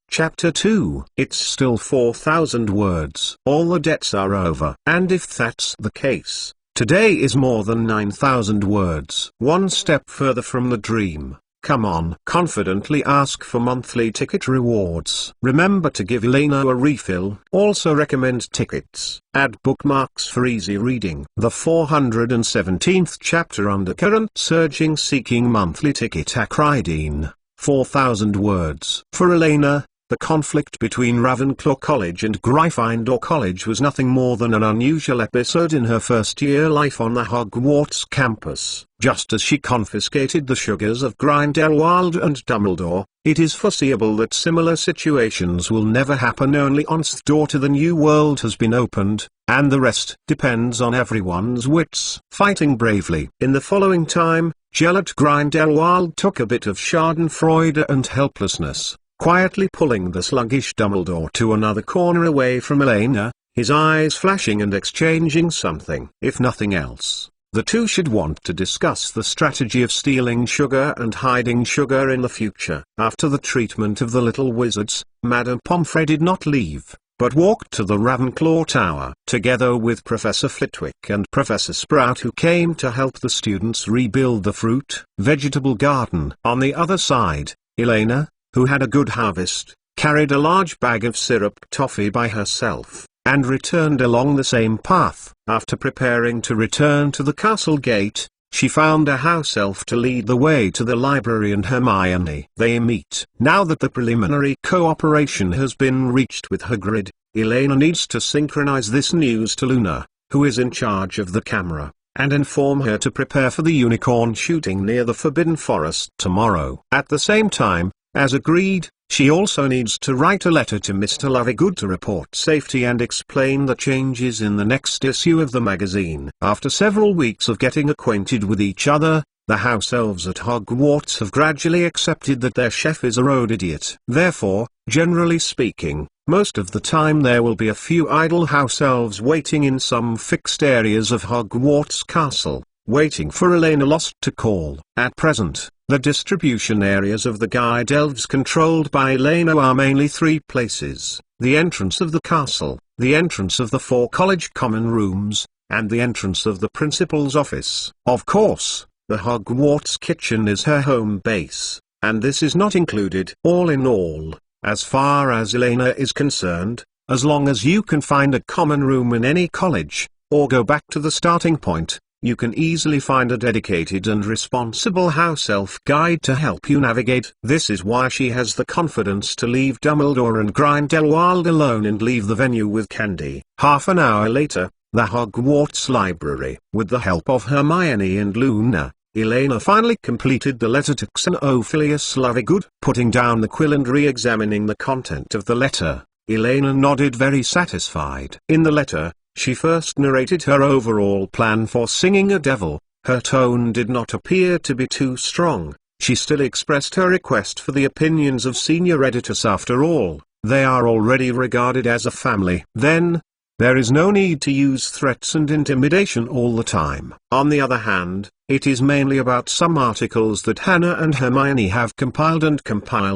Chapter 2. It's still 4,000 words. All the debts are over. And if that's the case, today is more than 9,000 words. One step further from the dream. Come on. Confidently ask for monthly ticket rewards. Remember to give Elena a refill. Also recommend tickets. Add bookmarks for easy reading. The 417th chapter Undercurrent Surging Seeking Monthly Ticket Acridine. 4,000 words. For Elena, the conflict between Ravenclaw College and Gryffindor College was nothing more than an unusual episode in her first-year life on the Hogwarts campus. Just as she confiscated the sugars of Grindelwald and Dumbledore, it is foreseeable that similar situations will never happen. Only once the door to the new world has been opened, and the rest depends on everyone's wits fighting bravely. In the following time, Gellert Grindelwald took a bit of schadenfreude and helplessness, quietly pulling the sluggish Dumbledore to another corner away from Elena, his eyes flashing and exchanging something. If nothing else, The two should want to discuss the strategy of stealing sugar and hiding sugar in the future. After the treatment of the little wizards, Madame Pomfrey did not leave, but walked to the Ravenclaw Tower, together with Professor Flitwick and Professor Sprout, who came to help the students rebuild the vegetable garden. On the other side, Elena, who had a good harvest, carried a large bag of syrup toffee by herself, and returned along the same path. After preparing to return to the castle gate, she found a house elf to lead the way to the library and Hermione. They meet. Now that the preliminary cooperation has been reached with Hagrid, Elena needs to synchronize this news to Luna, who is in charge of the camera, and inform her to prepare for the unicorn shooting near the Forbidden Forest tomorrow. At the same time, as agreed, she also needs to write a letter to Mr. Lovegood to report safety and explain the changes in the next issue of the magazine. After several weeks of getting acquainted with each other, the house elves at Hogwarts have gradually accepted that their chef is a road idiot. Therefore, generally speaking, most of the time there will be a few idle house elves waiting in some fixed areas of Hogwarts Castle, waiting for Elena Lost to call. At present, the distribution areas of the guide elves controlled by Elena are mainly three places: the entrance of the castle, the entrance of the 4 college common rooms, and the entrance of the principal's office. Of course, the Hogwarts kitchen is her home base, and this is not included. All in all, as far as Elena is concerned, as long as you can find a common room in any college, or go back to the starting point, you can easily find a dedicated and responsible house elf guide to help you navigate. This is why she has the confidence to leave Dumbledore and Grindelwald alone and leave the venue with Candy. Half an hour later, the Hogwarts library. With the help of Hermione and Luna, Elena finally completed the letter to Xenophilius Lovegood. Putting down the quill and re-examining the content of the letter, Elena nodded, very satisfied. In the letter, she first narrated her overall plan for Singing a Devil. Her tone did not appear to be too strong. She still expressed her request for the opinions of senior editors. After all, they are already regarded as a family. Then, there is no need to use threats and intimidation all the time. On the other hand, it is mainly about some articles that Hannah and Hermione have compiled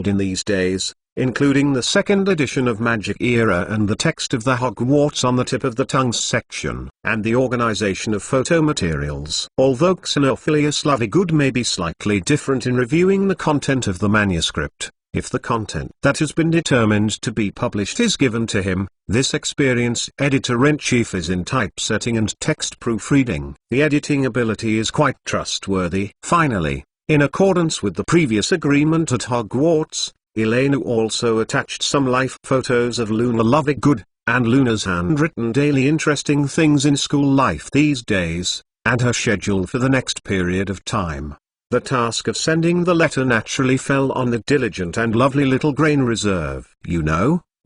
in these days, including the 2nd edition of Magic Era and the text of the Hogwarts on the tip of the tongue section, and the organization of photo materials. Although Xenophilius Lovegood may be slightly different in reviewing the content of the manuscript, if the content that has been determined to be published is given to him, this experienced editor-in-chief is in typesetting and text proofreading. The editing ability is quite trustworthy. Finally, in accordance with the previous agreement at Hogwarts, Elena also attached some life photos of Luna Lovegood, and Luna's handwritten daily interesting things in school life these days, and her schedule for the next period of time. The task of sending the letter naturally fell on the diligent and lovely little Grain Reserve.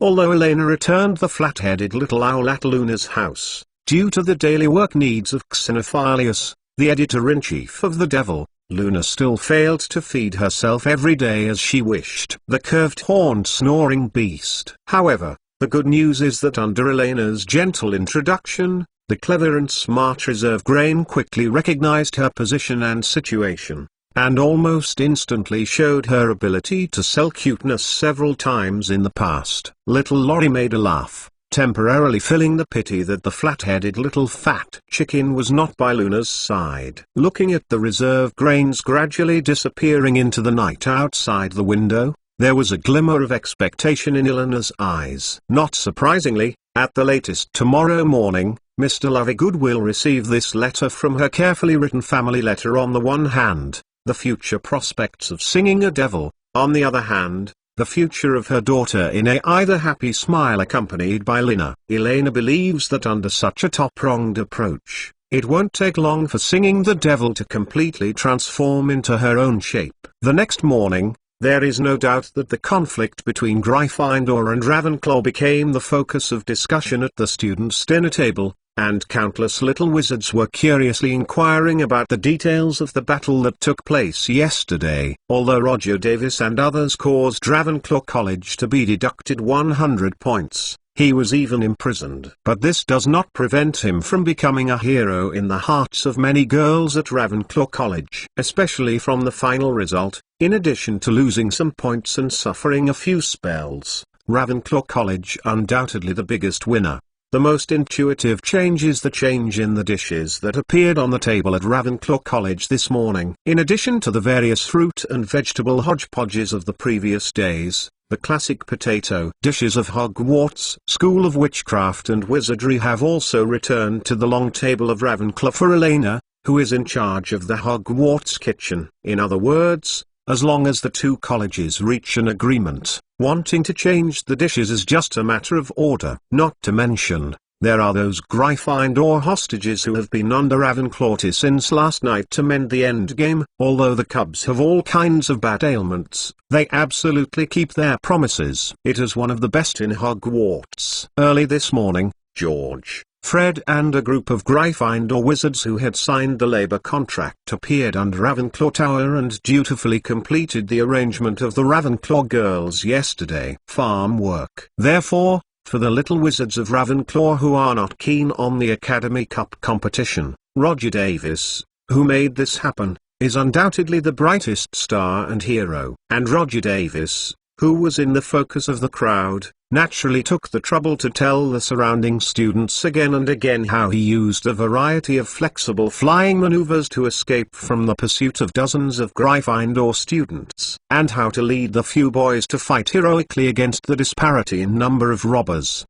Although Elena returned the flat-headed little owl at Luna's house, due to the daily work needs of Xenophilius, the editor-in-chief of the Devil, Luna still failed to feed herself every day as she wished. The curved-horned snoring beast. However, the good news is that under Elena's gentle introduction, the clever and smart Reserve Grain quickly recognized her position and situation, and almost instantly showed her ability to sell cuteness several times in the past. Little Laurie made a laugh, temporarily filling the pity that the flat-headed little fat chicken was not by Luna's side. Looking at the reserve grains gradually disappearing into the night outside the window, there was a glimmer of expectation in Elena's eyes. Not surprisingly, at the latest tomorrow morning, Mr. Lovegood will receive this letter from her carefully written family letter. On the one hand, the future prospects of Singing a Devil; on the other hand, the future of her daughter in a either happy smile accompanied by Lina. Elena believes that under such a top-pronged approach, it won't take long for Singing the Devil to completely transform into her own shape. The next morning, there is no doubt that the conflict between Gryffindor and Ravenclaw became the focus of discussion at the students' dinner table, and countless little wizards were curiously inquiring about the details of the battle that took place yesterday. Although Roger Davis and others caused Ravenclaw College to be deducted 100 points, He was even imprisoned. But this does not prevent him from becoming a hero in the hearts of many girls at Ravenclaw College. Especially from the final result, in addition to losing some points and suffering a few spells, Ravenclaw College undoubtedly the biggest winner. The most intuitive change is the change in the dishes that appeared on the table at Ravenclaw College this morning. In addition to the various fruit and vegetable hodgepodges of the previous days, the classic potato dishes of Hogwarts School of Witchcraft and Wizardry have also returned to the long table of Ravenclaw for Elena, who is in charge of the Hogwarts kitchen. In other words, as long as the two colleges reach an agreement, wanting to change the dishes is just a matter of order. Not to mention, there are those Gryffindor hostages who have been under Ravenclaw since last night to mend the endgame. Although the Cubs have all kinds of bad ailments, they absolutely keep their promises. It is one of the best in Hogwarts. Early this morning, George, Fred and a group of Gryffindor wizards who had signed the labor contract appeared under Ravenclaw Tower and dutifully completed the arrangement of the Ravenclaw girls yesterday. Farm work. Therefore, for the little wizards of Ravenclaw who are not keen on the Academy Cup competition, Roger Davis, who made this happen, is undoubtedly the brightest star and hero. And Roger Davis, who was in the focus of the crowd, naturally took the trouble to tell the surrounding students again and again how he used a variety of flexible flying maneuvers to escape from the pursuit of dozens of Gryffindor students, and how to lead the few boys to fight heroically against the disparity in number of robbers.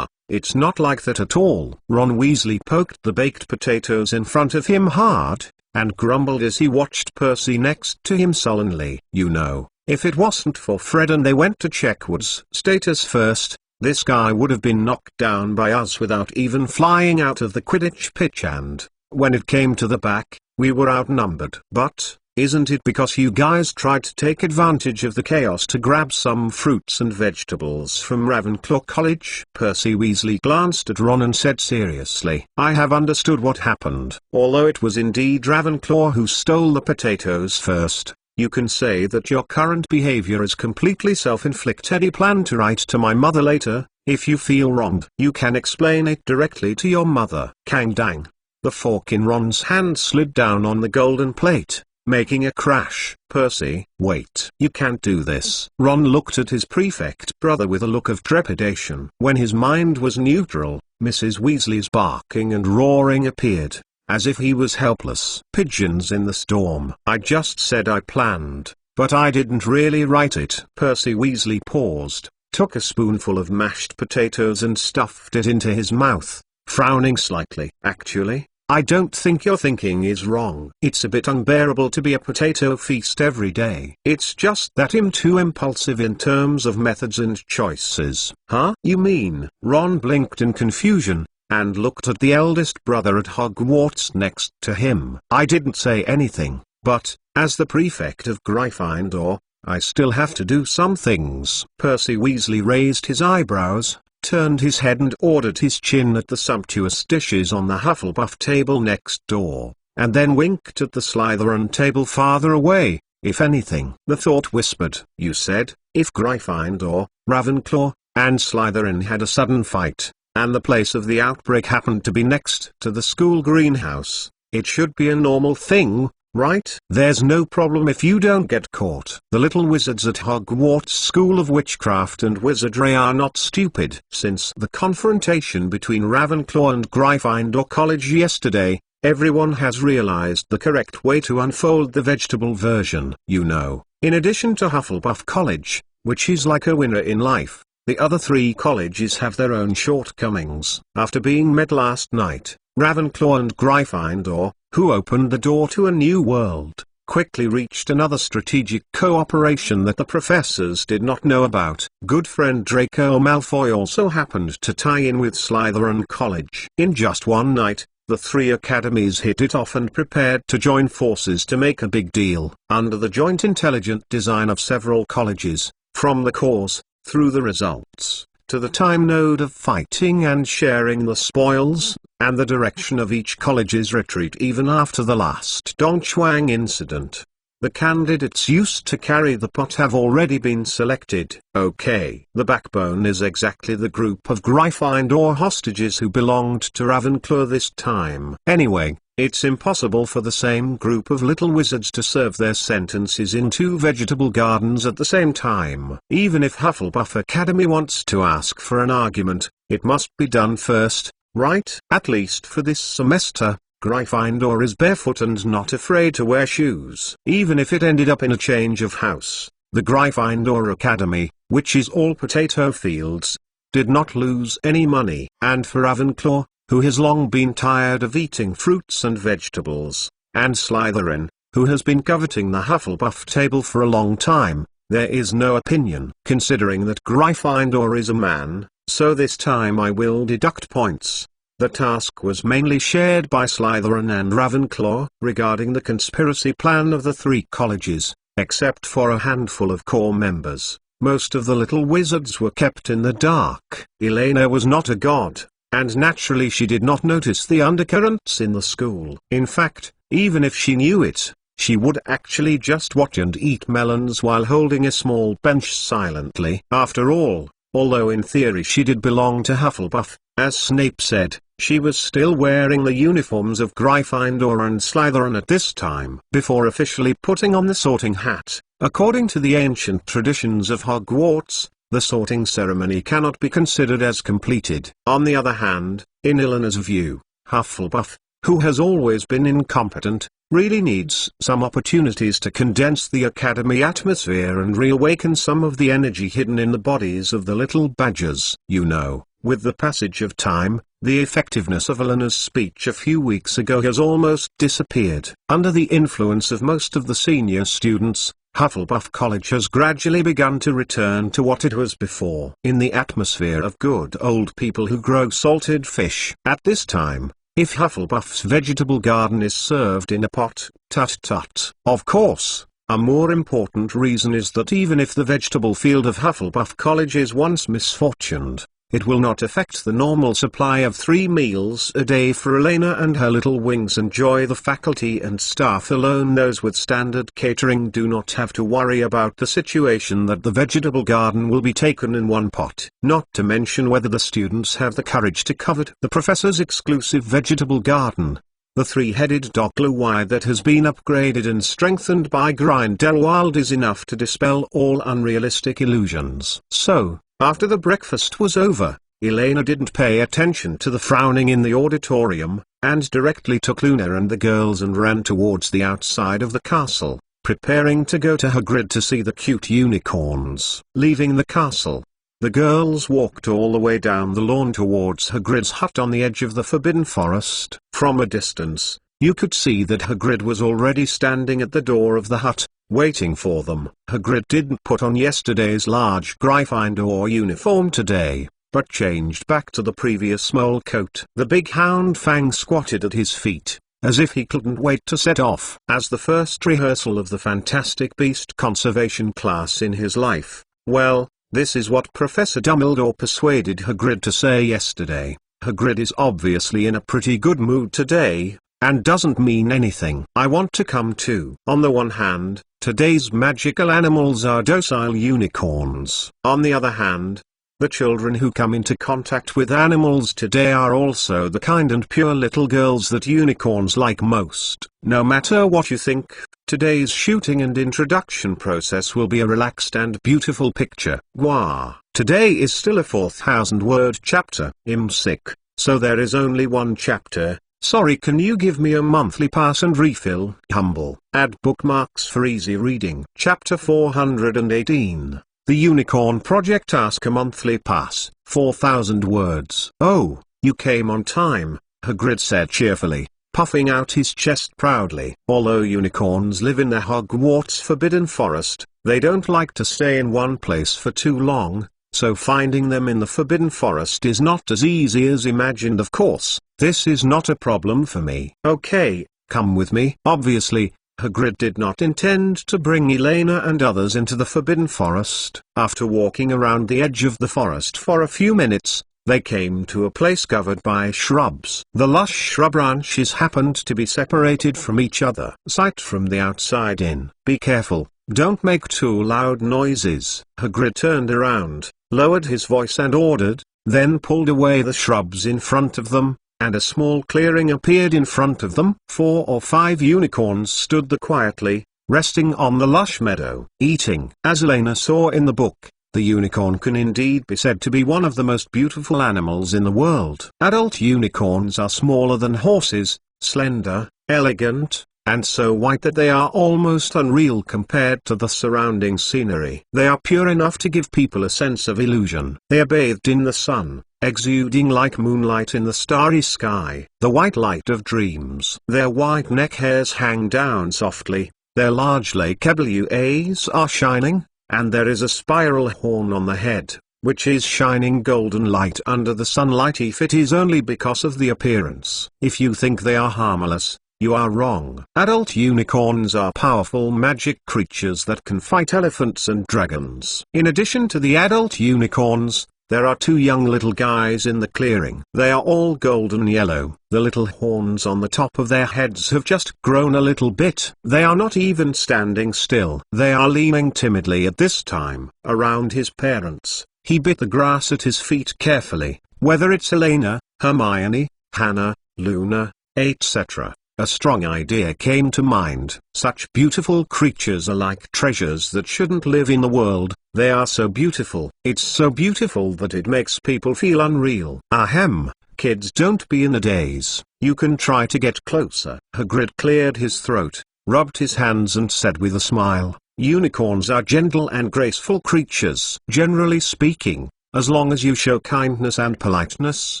It's not like that at all. Ron Weasley poked the baked potatoes in front of him hard, and grumbled as he watched Percy next to him sullenly. You know, if it wasn't for Fred and they went to check Wood's status first, this guy would have been knocked down by us without even flying out of the Quidditch pitch, and, when it came to the back, we were outnumbered. But, isn't it because you guys tried to take advantage of the chaos to grab some fruits and vegetables from Ravenclaw College? Percy Weasley glanced at Ron and said seriously, I have understood what happened. Although it was indeed Ravenclaw who stole the potatoes first, you can say that your current behavior is completely self-inflicted. I plan to write to my mother later. If you feel wronged, you can explain it directly to your mother. Kang dang. The fork in Ron's hand slid down on the golden plate, making a crash. Percy, wait. You can't do this. Ron looked at his prefect brother with a look of trepidation. When his mind was neutral, Mrs. Weasley's barking and roaring appeared, as if he was helpless. Pigeons in the storm. I just said I planned, but I didn't really write it. Percy Weasley paused, took a spoonful of mashed potatoes and stuffed it into his mouth, frowning slightly. Actually, I don't think your thinking is wrong. It's a bit unbearable to be a potato feast every day. It's just that I'm too impulsive in terms of methods and choices. Huh? You mean? Ron blinked in confusion, and looked at the eldest brother at Hogwarts next to him. I didn't say anything, but, as the prefect of Gryffindor, I still have to do some things. Percy Weasley raised his eyebrows, turned his head and ordered his chin at the sumptuous dishes on the Hufflepuff table next door, and then winked at the Slytherin table farther away. If anything, the thought whispered, you said, if Gryffindor, Ravenclaw, and Slytherin had a sudden fight, and the place of the outbreak happened to be next to the school greenhouse, it should be a normal thing, right? There's no problem if you don't get caught. The little wizards at Hogwarts School of Witchcraft and Wizardry are not stupid. Since the confrontation between Ravenclaw and Gryffindor College yesterday, everyone has realized the correct way to unfold the vegetable version. You know, in addition to Hufflepuff College, which is like a winner in life, the other three colleges have their own shortcomings. After being met last night, Ravenclaw and Gryffindor, who opened the door to a new world, quickly reached another strategic cooperation that the professors did not know about. Good friend Draco Malfoy also happened to tie in with Slytherin College. In just one night, the three academies hit it off and prepared to join forces to make a big deal. Under the joint intelligent design of several colleges, from the cause, through the results, to the time node of fighting and sharing the spoils, and the direction of each college's retreat even after the last Dong Chuang incident. The candidates used to carry the pot have already been selected. Okay. The backbone is exactly the group of Gryffindor hostages who belonged to Ravenclaw this time. Anyway, it's impossible for the same group of little wizards to serve their sentences in two vegetable gardens at the same time. Even if Hufflepuff Academy wants to ask for an argument, it must be done first, right? At least for this semester, Gryffindor is barefoot and not afraid to wear shoes. Even if it ended up in a change of house, the Gryffindor Academy, which is all potato fields, did not lose any money. And for Ravenclaw, who has long been tired of eating fruits and vegetables, and Slytherin, who has been coveting the Hufflepuff table for a long time, there is no opinion. Considering that Gryffindor is a man, so this time I will deduct points. The task was mainly shared by Slytherin and Ravenclaw, regarding the conspiracy plan of the three colleges, except for a handful of core members. Most of the little wizards were kept in the dark. Elena was not a god, and naturally she did not notice the undercurrents in the school. In fact, even if she knew it, she would actually just watch and eat melons while holding a small bench silently. After all, although in theory she did belong to Hufflepuff, as Snape said, she was still wearing the uniforms of Gryffindor and Slytherin at this time. Before officially putting on the sorting hat, according to the ancient traditions of Hogwarts, the sorting ceremony cannot be considered as completed. On the other hand, in Eleanor's view, Hufflepuff, who has always been incompetent, really needs some opportunities to condense the academy atmosphere and reawaken some of the energy hidden in the bodies of the little badgers. You know, with the passage of time, the effectiveness of Eleanor's speech a few weeks ago has almost disappeared. Under the influence of most of the senior students, Hufflepuff College has gradually begun to return to what it was before, in the atmosphere of good old people who grow salted fish. At this time, if Hufflepuff's vegetable garden is served in a pot, tut-tut. Of course, a more important reason is that even if the vegetable field of Hufflepuff College is once misfortuned, it will not affect the normal supply of 3 meals a day for Elena and her little wings. Enjoy. The faculty and staff alone knows with standard catering do not have to worry about the situation that the vegetable garden will be taken in one pot. Not to mention whether the students have the courage to covet the professor's exclusive vegetable garden. The 3-headed Dopplerwire that has been upgraded and strengthened by Grindelwald is enough to dispel all unrealistic illusions. So, after the breakfast was over, Elena didn't pay attention to the frowning in the auditorium, and directly took Luna and the girls and ran towards the outside of the castle, preparing to go to Hagrid to see the cute unicorns. Leaving the castle, the girls walked all the way down the lawn towards Hagrid's hut on the edge of the Forbidden Forest. From a distance, you could see that Hagrid was already standing at the door of the hut, waiting for them. Hagrid didn't put on yesterday's large Gryffindor uniform today, but changed back to the previous mole coat. The big hound Fang squatted at his feet, as if he couldn't wait to set off. As the first rehearsal of the Fantastic Beast conservation class in his life, well, this is what Professor Dumbledore persuaded Hagrid to say yesterday. Hagrid is obviously in a pretty good mood today, and doesn't mean anything. I want to come too. On the one hand, today's magical animals are docile unicorns. On the other hand, the children who come into contact with animals today are also the kind and pure little girls that unicorns like most. No matter what you think, today's shooting and introduction process will be a relaxed and beautiful picture. Wow. Today is still a 4,000-word chapter. I'm sick, so there is only one chapter. Sorry, can you give me a monthly pass and refill? Humble. Add bookmarks for easy reading. Chapter 418. The Unicorn Project. Ask a monthly pass. 4,000 words. Oh, you came on time, Hagrid said cheerfully, puffing out his chest proudly. Although unicorns live in the Hogwarts Forbidden Forest, they don't like to stay in one place for too long, so finding them in the Forbidden Forest is not as easy as imagined. Of course, this is not a problem for me. Okay, come with me. Obviously, Hagrid did not intend to bring Elena and others into the Forbidden Forest. After walking around the edge of the forest for a few minutes, They came to a place covered by shrubs. The lush shrub branches happened to be separated from each other. Sight from the outside in. Be careful, don't make too loud noises. Hagrid turned around, lowered his voice and ordered, then pulled away the shrubs in front of them, and a small clearing appeared in front of them. 4 or 5 unicorns stood there quietly, resting on the lush meadow, eating. As Elena saw in the book, the unicorn can indeed be said to be one of the most beautiful animals in the world. Adult unicorns are smaller than horses, slender, elegant, and so white that they are almost unreal compared to the surrounding scenery. They are pure enough to give people a sense of illusion. They are bathed in the sun, exuding like moonlight in the starry sky, the white light of dreams. Their white neck hairs hang down softly, their large lake WAs are shining, and there is a spiral horn on the head, which is shining golden light under the sunlight. If it is only because of the appearance. If you think they are harmless, you are wrong. Adult unicorns are powerful magic creatures that can fight elephants and dragons. In addition to the adult unicorns, there are 2 young little guys in the clearing. They are all golden yellow. The little horns on the top of their heads have just grown a little bit. They are not even standing still. They are leaning timidly at this time around his parents. He bit the grass at his feet carefully. Whether it's Elena, Hermione, Hannah, Luna, etc., a strong idea came to mind. Such beautiful creatures are like treasures that shouldn't live in the world. They are so beautiful. It's so beautiful that it makes people feel unreal. Ahem, kids, don't be in a daze. You can try to get closer. Hagrid cleared his throat, rubbed his hands and said with a smile, unicorns are gentle and graceful creatures. Generally speaking, as long as you show kindness and politeness,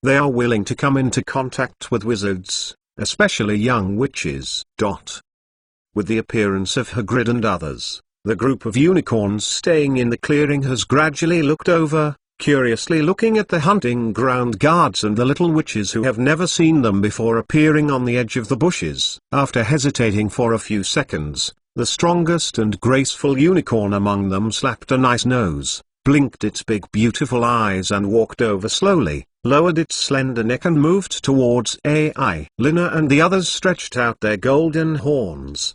they are willing to come into contact with wizards, especially young witches. With the appearance of Hagrid and others, the group of unicorns staying in the clearing has gradually looked over, curiously looking at the hunting ground guards and the little witches who have never seen them before appearing on the edge of the bushes. After hesitating for a few seconds, the strongest and graceful unicorn among them slapped a nice nose, blinked its big beautiful eyes and walked over slowly, lowered its slender neck and moved towards AI. Luna and the others stretched out their golden horns,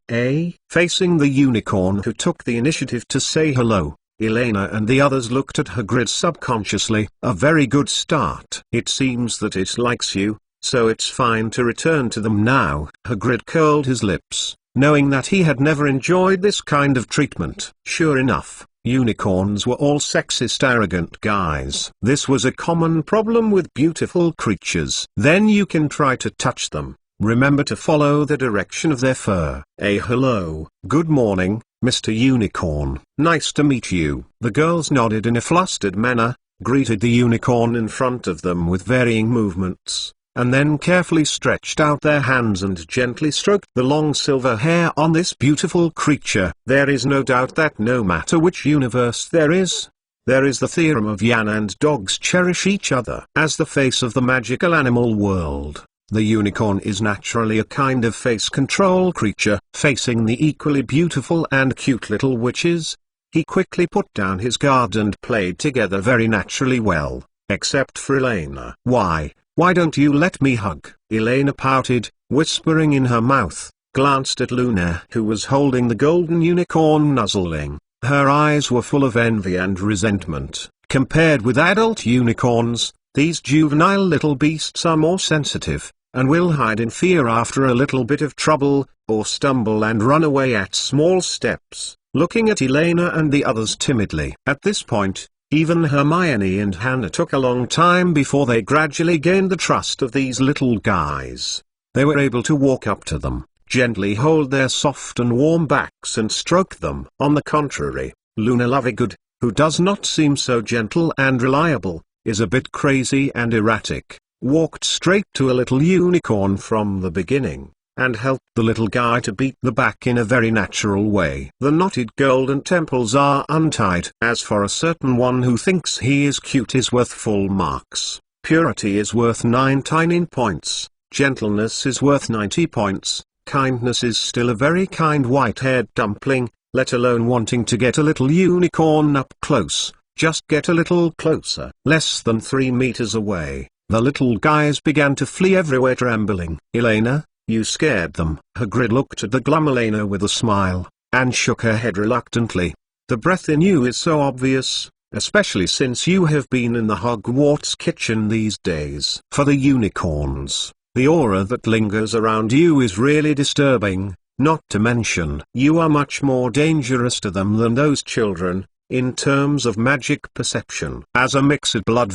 facing the unicorn who took the initiative to say hello. Elena and the others looked at Hagrid subconsciously. A very good start. It seems that it likes you, so it's fine to return to them now. Hagrid curled his lips, knowing that he had never enjoyed this kind of treatment. Sure enough, unicorns were all sexist, arrogant guys. This was a common problem with beautiful creatures. Then you can try to touch them. Remember to follow the direction of their fur. Hello, good morning, Mr. Unicorn. Nice to meet you. The girls nodded in a flustered manner, greeted the unicorn in front of them with varying movements, and then carefully stretched out their hands and gently stroked the long silver hair on this beautiful creature. There is no doubt that no matter which universe there is the theorem of Yan and dogs cherish each other. As the face of the magical animal world, the unicorn is naturally a kind of face control creature. Facing the equally beautiful and cute little witches, he quickly put down his guard and played together very naturally well, except for Elena. Why don't you let me hug? Elena pouted, whispering in her mouth, glanced at Luna who was holding the golden unicorn nuzzling. Her eyes were full of envy and resentment. Compared with adult unicorns, these juvenile little beasts are more sensitive, and will hide in fear after a little bit of trouble, or stumble and run away at small steps, looking at Elena and the others timidly. At this point, even Hermione and Hannah took a long time before they gradually gained the trust of these little guys. They were able to walk up to them, gently hold their soft and warm backs and stroke them. On the contrary, Luna Lovegood, who does not seem so gentle and reliable, is a bit crazy and erratic, walked straight to a little unicorn from the beginning, and helped the little guy to beat the back in a very natural way. The knotted golden temples are untied. As for a certain one who thinks he is cute is worth full marks. Purity is worth 99 points, gentleness is worth 90 points, kindness is still a very kind white-haired dumpling, let alone wanting to get a little unicorn up close. Just get a little closer. Less than 3 meters away, the little guys began to flee everywhere trembling. Elena, you scared them. Hagrid looked at the glum Elena with a smile, and shook her head reluctantly. The breath in you is so obvious, especially since you have been in the Hogwarts kitchen these days. For the unicorns, the aura that lingers around you is really disturbing, not to mention you are much more dangerous to them than those children, in terms of magic perception. As a mixed blood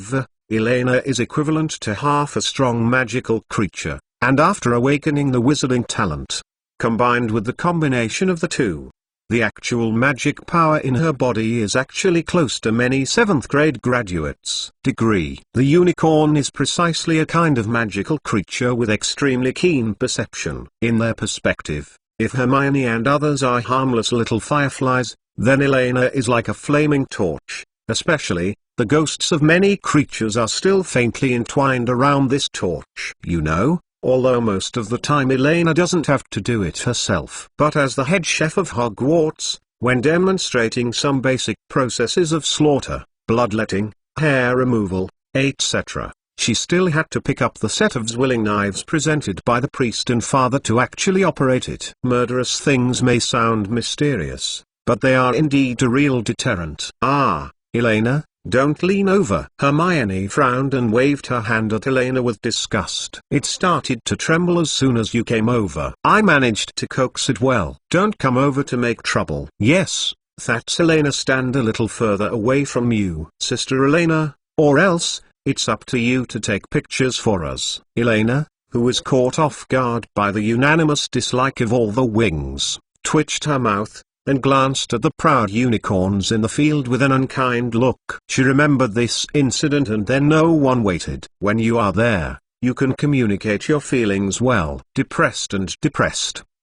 Elena is equivalent to half a strong magical creature, and after awakening the wizarding talent, combined with the combination of the two, the actual magic power in her body is actually close to many 7th grade graduates' degree. The unicorn is precisely a kind of magical creature with extremely keen perception. In their perspective, if Hermione and others are harmless little fireflies, then Elena is like a flaming torch. Especially, the ghosts of many creatures are still faintly entwined around this torch. You know, although most of the time Elena doesn't have to do it herself. But as the head chef of Hogwarts, when demonstrating some basic processes of slaughter, bloodletting, hair removal, etc., she still had to pick up the set of zwilling knives presented by the priest and father to actually operate it. Murderous things may sound mysterious, but they are indeed a real deterrent. Ah, Elena, don't lean over. Hermione frowned and waved her hand at Elena with disgust. It started to tremble as soon as you came over. I managed to coax it well. Don't come over to make trouble. Yes, that's Elena. Stand a little further away from you, Sister Elena, or else, it's up to you to take pictures for us. Elena, who was caught off guard by the unanimous dislike of all the wings, twitched her mouth, and glanced at the proud unicorns in the field with an unkind look. She remembered this incident, and then no one waited. When you are there, you can communicate your feelings well. Depressed,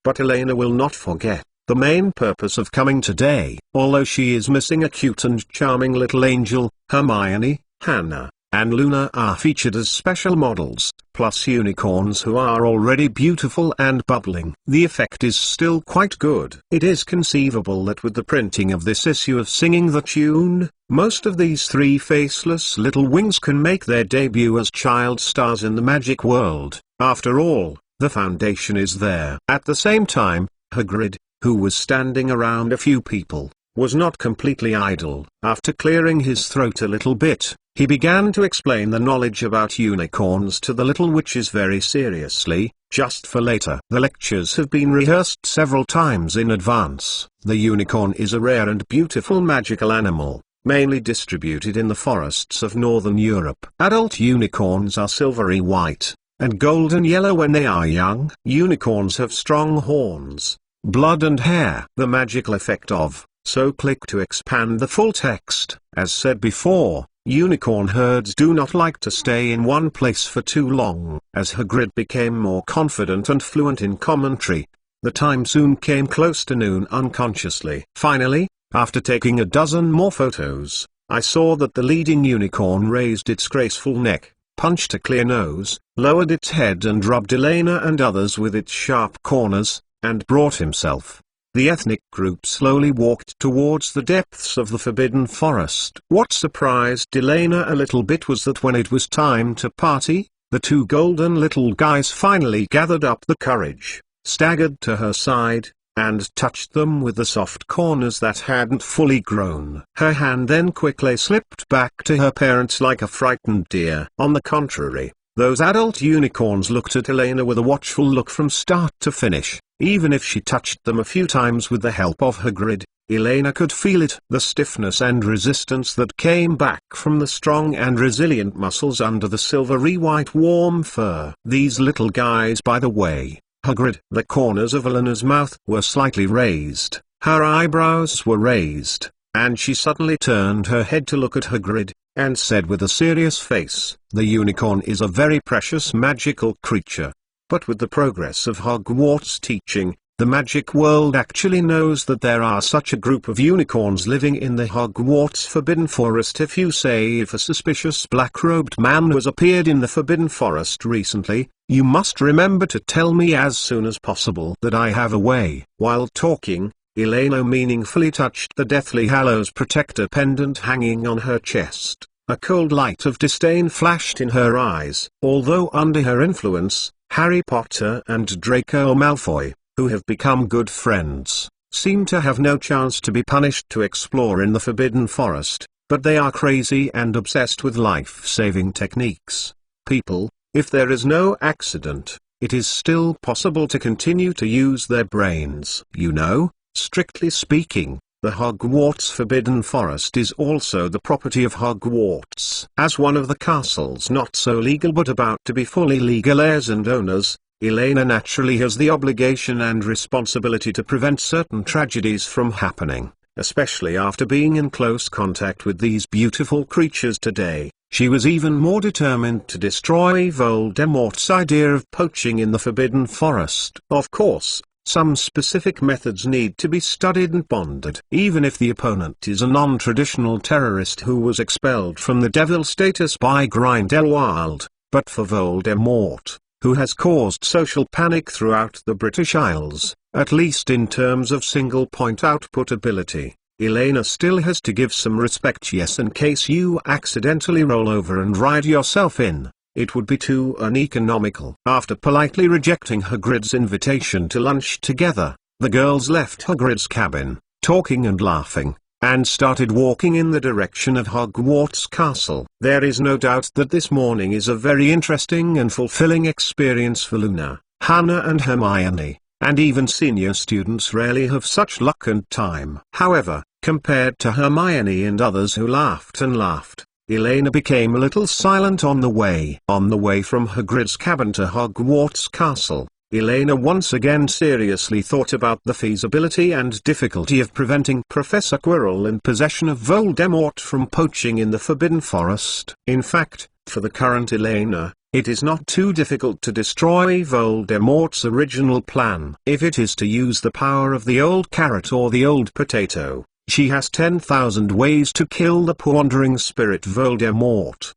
but Elena will not forget the main purpose of coming today. Although she is missing a cute and charming little angel, Hermione, Hannah, and Luna are featured as special models, plus unicorns who are already beautiful and bubbling. The effect is still quite good. It is conceivable that with the printing of this issue of Singing the Tune, most of these 3 faceless little wings can make their debut as child stars in the magic world. After all, the foundation is there. At the same time, Hagrid, who was standing around a few people, was not completely idle. After clearing his throat a little bit, he began to explain the knowledge about unicorns to the little witches very seriously, just for later. The lectures have been rehearsed several times in advance. The unicorn is a rare and beautiful magical animal, mainly distributed in the forests of northern Europe. Adult unicorns are silvery white, and golden yellow when they are young. Unicorns have strong horns, blood and hair. The magical effect of, so click to expand the full text. As said before, unicorn herds do not like to stay in one place for too long. As Hagrid became more confident and fluent in commentary, the time soon came close to noon unconsciously. Finally, after taking a dozen more photos, I saw that the leading unicorn raised its graceful neck, punched a clear nose, lowered its head and rubbed Elena and others with its sharp corners, and brought himself. The ethnic group slowly walked towards the depths of the Forbidden Forest. What surprised Elena a little bit was that when it was time to party, the 2 golden little guys finally gathered up the courage, staggered to her side, and touched them with the soft corners that hadn't fully grown. Her hand then quickly slipped back to her parents like a frightened deer. On the contrary, those adult unicorns looked at Elena with a watchful look from start to finish. Even if she touched them a few times with the help of Hagrid, Elena could feel it. The stiffness and resistance that came back from the strong and resilient muscles under the silvery white warm fur. These little guys, by the way, Hagrid. The corners of Elena's mouth were slightly raised, her eyebrows were raised, and she suddenly turned her head to look at Hagrid, and said with a serious face, "The unicorn is a very precious magical creature. But with the progress of Hogwarts teaching, the magic world actually knows that there are such a group of unicorns living in the Hogwarts Forbidden Forest. If a suspicious black-robed man has appeared in the Forbidden Forest recently, you must remember to tell me as soon as possible." That I have a way. While talking, Elena meaningfully touched the Deathly Hallows Protector pendant hanging on her chest. A cold light of disdain flashed in her eyes. Although under her influence, Harry Potter and Draco Malfoy, who have become good friends, seem to have no chance to be punished to explore in the Forbidden Forest, but they are crazy and obsessed with life-saving techniques. People, if there is no accident, it is still possible to continue to use their brains. You know, strictly speaking, the Hogwarts Forbidden Forest is also the property of Hogwarts. As one of the castle's not so legal but about to be fully legal heirs and owners, Elena naturally has the obligation and responsibility to prevent certain tragedies from happening, especially after being in close contact with these beautiful creatures today. She was even more determined to destroy Voldemort's idea of poaching in the Forbidden Forest. Of course, some specific methods need to be studied and pondered. Even if the opponent is a non-traditional terrorist who was expelled from the Devil status by Grindelwald, but for Voldemort, who has caused social panic throughout the British Isles, at least in terms of single-point output ability, Elena still has to give some respect. Yes, in case you accidentally roll over and ride yourself in, it would be too uneconomical. After politely rejecting Hagrid's invitation to lunch together, the girls left Hagrid's cabin, talking and laughing, and started walking in the direction of Hogwarts Castle. There is no doubt that this morning is a very interesting and fulfilling experience for Luna, Hannah and Hermione, and even senior students rarely have such luck and time. However, compared to Hermione and others who laughed and laughed, Elena became a little silent on the way. On the way from Hagrid's cabin to Hogwarts Castle, Elena once again seriously thought about the feasibility and difficulty of preventing Professor Quirrell in possession of Voldemort from poaching in the Forbidden Forest. In fact, for the current Elena, it is not too difficult to destroy Voldemort's original plan. If it is to use the power of the old carrot or the old potato, she has 10,000 ways to kill the wandering spirit Voldemort.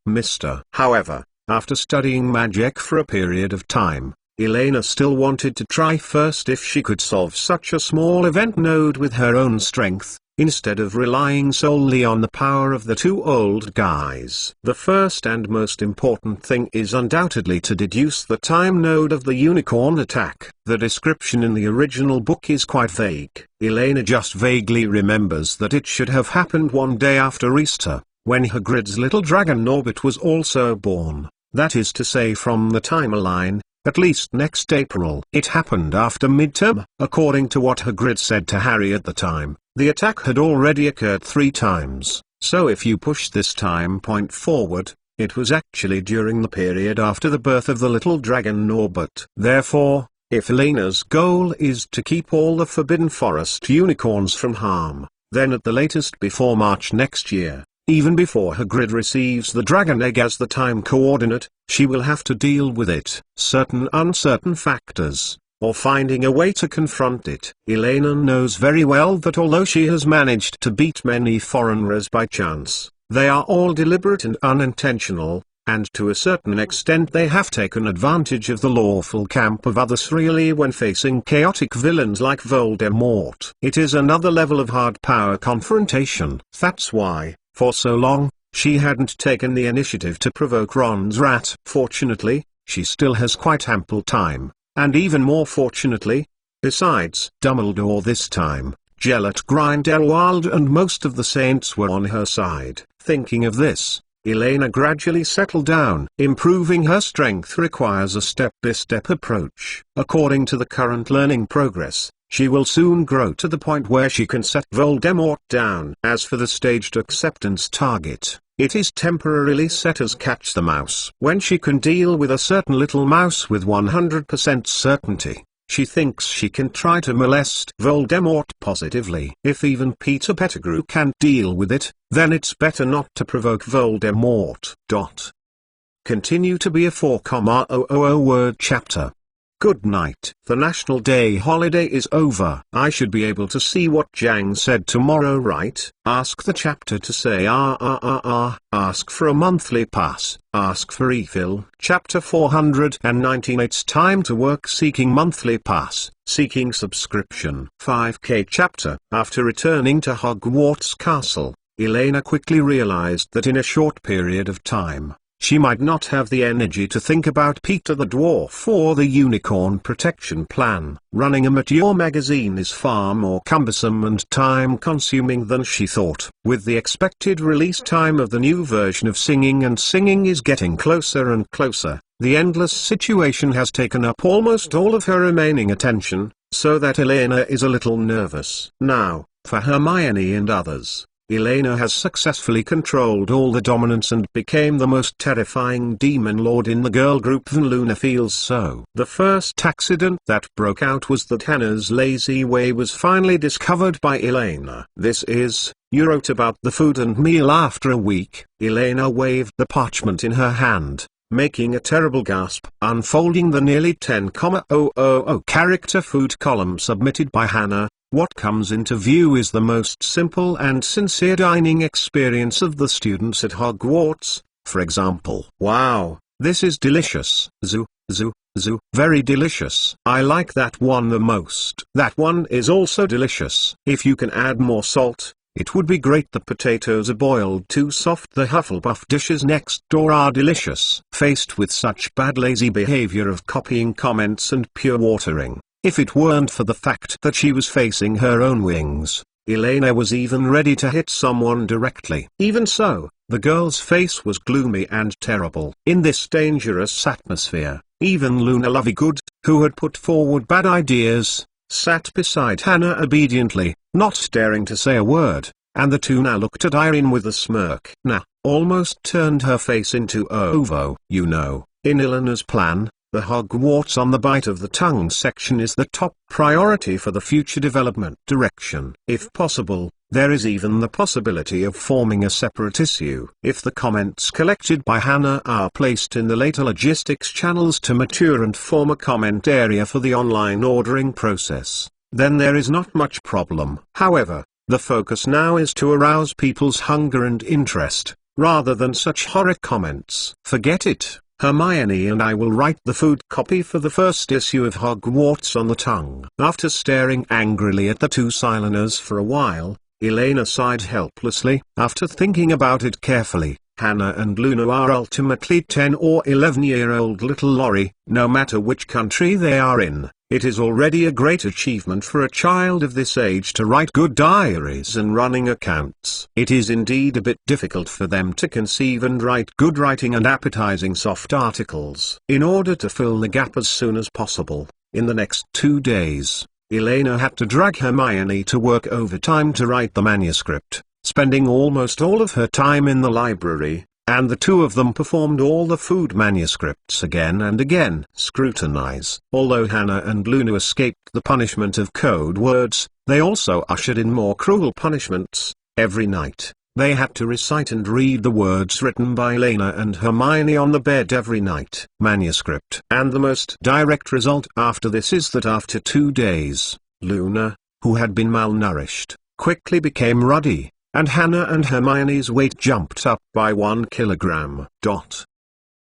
However, after studying magic for a period of time, Elena still wanted to try first if she could solve such a small event node with her own strength, instead of relying solely on the power of the two old guys. The first and most important thing is undoubtedly to deduce the time node of the unicorn attack. The description in the original book is quite vague. Elena just vaguely remembers that it should have happened one day after Easter, when Hagrid's little dragon Norbert was also born. That is to say, from the timeline, at least next April. It happened after midterm. According to what Hagrid said to Harry at the time, the attack had already occurred 3 times, so if you push this time point forward, it was actually during the period after the birth of the little dragon Norbert. Therefore, if Elena's goal is to keep all the Forbidden Forest unicorns from harm, then at the latest before March next year, even before Hagrid receives the dragon egg as the time coordinate, she will have to deal with it. Certain uncertain factors, or finding a way to confront it. Elena knows very well that although she has managed to beat many foreigners by chance, they are all deliberate and unintentional, and to a certain extent they have taken advantage of the lawful camp of others really when facing chaotic villains like Voldemort. It is another level of hard power confrontation. That's why, for so long, she hadn't taken the initiative to provoke Ron's rat. Fortunately, she still has quite ample time, and even more fortunately, besides Dumbledore this time, Gellert Grindelwald and most of the saints were on her side. Thinking of this, Elena gradually settled down. Improving her strength requires a step-by-step approach. According to the current learning progress, she will soon grow to the point where she can set Voldemort down. As for the staged acceptance target, it is temporarily set as Catch the Mouse. When she can deal with a certain little mouse with 100% certainty, she thinks she can try to molest Voldemort positively. If even Peter Pettigrew can't deal with it, then it's better not to provoke Voldemort. Continue to be a 4,000 word chapter. Good night. The National Day holiday is over. I should be able to see what Jang said tomorrow, right? Ask the chapter to say ask for a monthly pass, ask for refill. Chapter 419. It's time to work. Seeking monthly pass, seeking subscription. 5K chapter. After returning to Hogwarts Castle, Elena quickly realized that in a short period of time, she might not have the energy to think about Peter the Dwarf or the Unicorn Protection Plan. Running a mature magazine is far more cumbersome and time-consuming than she thought. With the expected release time of the new version of Singing and Singing is getting closer and closer, the endless situation has taken up almost all of her remaining attention, so that Elena is a little nervous. Now, for Hermione and others, Elena has successfully controlled all the dominance and became the most terrifying demon lord in the girl group, and Luna feels so. The first accident that broke out was that Hannah's lazy way was finally discovered by Elena. You wrote about the food and meal after a week. Elena waved the parchment in her hand, making a terrible gasp. Unfolding the nearly 10,000 character food column submitted by Hannah, what comes into view is the most simple and sincere dining experience of the students at Hogwarts. For example, wow, this is delicious. Zoo, very delicious. I like that one the most. That one is also delicious. If you can add more salt, it would be great. The potatoes are boiled too soft. The Hufflepuff dishes next door are delicious. Faced with such bad lazy behavior of copying comments and pure watering, if it weren't for the fact that she was facing her own wings, Elena was even ready to hit someone directly. Even so, the girl's face was gloomy and terrible. In this dangerous atmosphere, even Luna Lovegood, who had put forward bad ideas, sat beside Hannah obediently, not daring to say a word, and the two now looked at Irene with a smirk. Nah, almost turned her face into ovo. You know, in Elena's plan, the Hogwarts on the bite of the tongue section is the top priority for the future development direction. If possible, there is even the possibility of forming a separate issue. If the comments collected by Hannah are placed in the later logistics channels to mature and form a comment area for the online ordering process, then there is not much problem. However, the focus now is to arouse people's hunger and interest, rather than such horror comments. Forget it. Hermione and I will write the food copy for the first issue of Hogwarts on the Tongue. After staring angrily at the two Sileners for a while, Elena sighed helplessly. After thinking about it carefully, Hannah and Luna are ultimately 10 or 11-year-old little Laurie. No matter which country they are in, it is already a great achievement for a child of this age to write good diaries and running accounts. It is indeed a bit difficult for them to conceive and write good writing and appetizing soft articles. In order to fill the gap as soon as possible, in the next 2 days, Elena had to drag Hermione to work overtime to write the manuscript, spending almost all of her time in the library, and the two of them performed all the food manuscripts again and again. Scrutinize. Although Hannah and Luna escaped the punishment of code words, they also ushered in more cruel punishments. Every night, they had to recite and read the words written by Elena and Hermione on the bed every night. Manuscript. And the most direct result after this is that after 2 days, Luna, who had been malnourished, quickly became ruddy, and Hannah and Hermione's weight jumped up by 1 kilogram.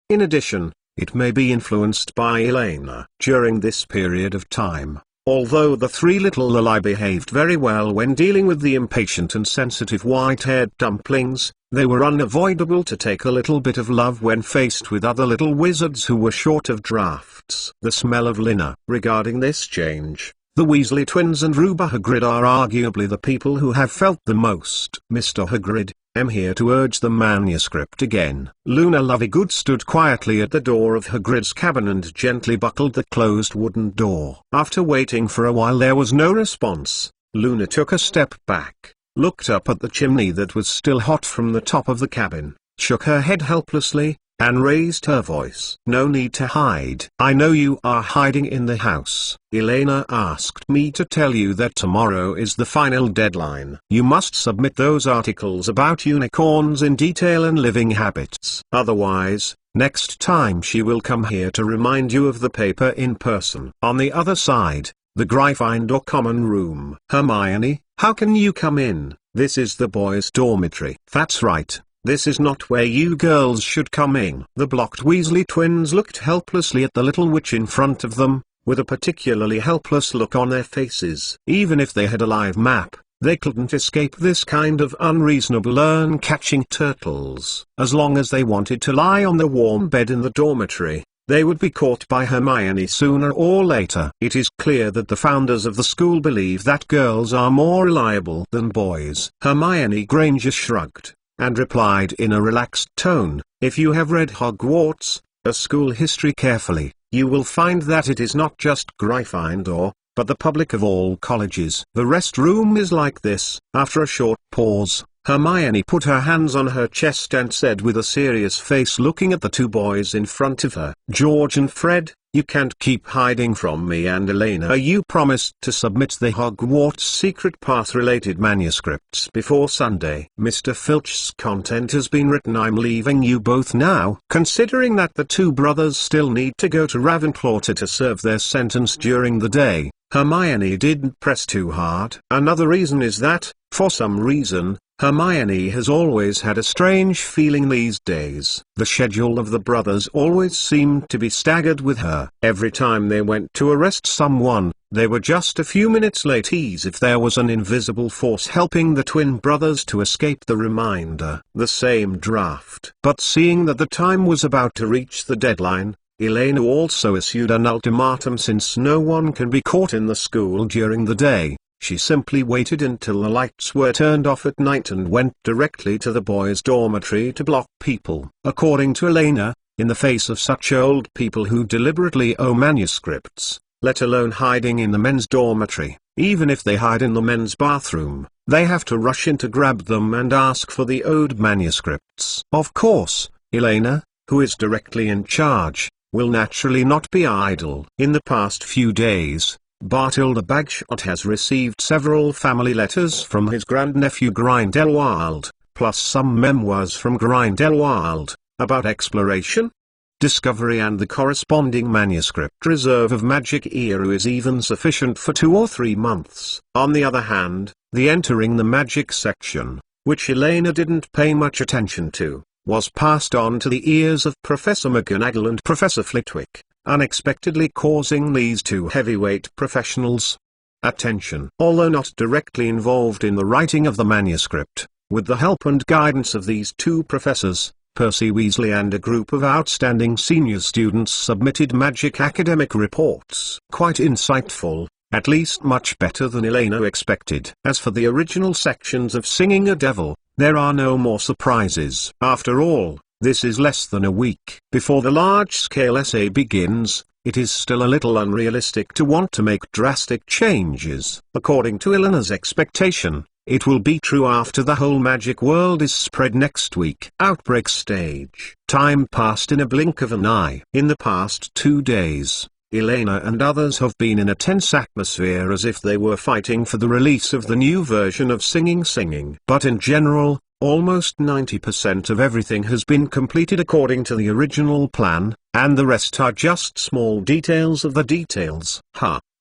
In addition, it may be influenced by Elena. During this period of time, although the three little Loli behaved very well when dealing with the impatient and sensitive white-haired dumplings, they were unavoidable to take a little bit of love when faced with other little wizards who were short of drafts. The smell of Lina. Regarding this change, the Weasley twins and Reuben Hagrid are arguably the people who have felt the most. Mr. Hagrid, I'm here to urge the manuscript again. Luna Lovegood stood quietly at the door of Hagrid's cabin and gently buckled the closed wooden door. After waiting for a while there was no response, Luna took a step back, looked up at the chimney that was still hot from the top of the cabin, shook her head helplessly, Anne raised her voice. "No need to hide. I know you are hiding in the house. Elena asked me to tell you that tomorrow is the final deadline. You must submit those articles about unicorns in detail and living habits. Otherwise, next time she will come here to remind you of the paper in person." On the other side, the Gryffindor common room. "Hermione, how can you come in? This is the boys' dormitory." "That's right. This is not where you girls should come in." The blocked Weasley twins looked helplessly at the little witch in front of them, with a particularly helpless look on their faces. Even if they had a live map, they couldn't escape this kind of unreasonable urn-catching turtles. As long as they wanted to lie on the warm bed in the dormitory, they would be caught by Hermione sooner or later. It is clear that the founders of the school believe that girls are more reliable than boys. Hermione Granger shrugged, and replied in a relaxed tone, "If you have read Hogwarts, a school history carefully, you will find that it is not just Gryffindor, but the public of all colleges. The rest room is like this." After a short pause, Hermione put her hands on her chest and said with a serious face, looking at the two boys in front of her, "George and Fred, you can't keep hiding from me and Elena. You promised to submit the Hogwarts Secret Path-related manuscripts before Sunday. Mr. Filch's content has been written. I'm leaving you both now." Considering that the two brothers still need to go to Ravenclaw to serve their sentence during the day, Hermione didn't press too hard. Another reason is that, for some reason, Hermione has always had a strange feeling these days. The schedule of the brothers always seemed to be staggered with her. Every time they went to arrest someone, they were just a few minutes late, as if there was an invisible force helping the twin brothers to escape the reminder. The same draft. But seeing that the time was about to reach the deadline, Elena also issued an ultimatum. Since no one can be caught in the school during the day, she simply waited until the lights were turned off at night and went directly to the boys' dormitory to block people. According to Elena, in the face of such old people who deliberately owe manuscripts, let alone hiding in the men's dormitory, even if they hide in the men's bathroom, they have to rush in to grab them and ask for the owed manuscripts. Of course, Elena, who is directly in charge, will naturally not be idle. In the past few days, Bartilda Bagshot has received several family letters from his grandnephew Grindelwald, plus some memoirs from Grindelwald, about exploration, discovery and the corresponding manuscript reserve of Magic Eru is even sufficient for 2 or 3 months. On the other hand, the entering the magic section, which Elena didn't pay much attention to, was passed on to the ears of Professor McGonagall and Professor Flitwick, unexpectedly causing these two heavyweight professionals attention. Although not directly involved in the writing of the manuscript, with the help and guidance of these two professors, Percy Weasley and a group of outstanding senior students submitted magic academic reports. Quite insightful, at least much better than Elena expected. As for the original sections of Singing a Devil, there are no more surprises. After all, this is less than a week before the large-scale essay begins. It is still a little unrealistic to want to make drastic changes. According to Elena's expectation, it will be true after the whole magic world is spread next week. Outbreak stage. Time passed in a blink of an eye. In the past 2 days, Elena and others have been in a tense atmosphere as if they were fighting for the release of the new version of Singing. But in general, almost 90% of everything has been completed according to the original plan, and the rest are just small details of the details.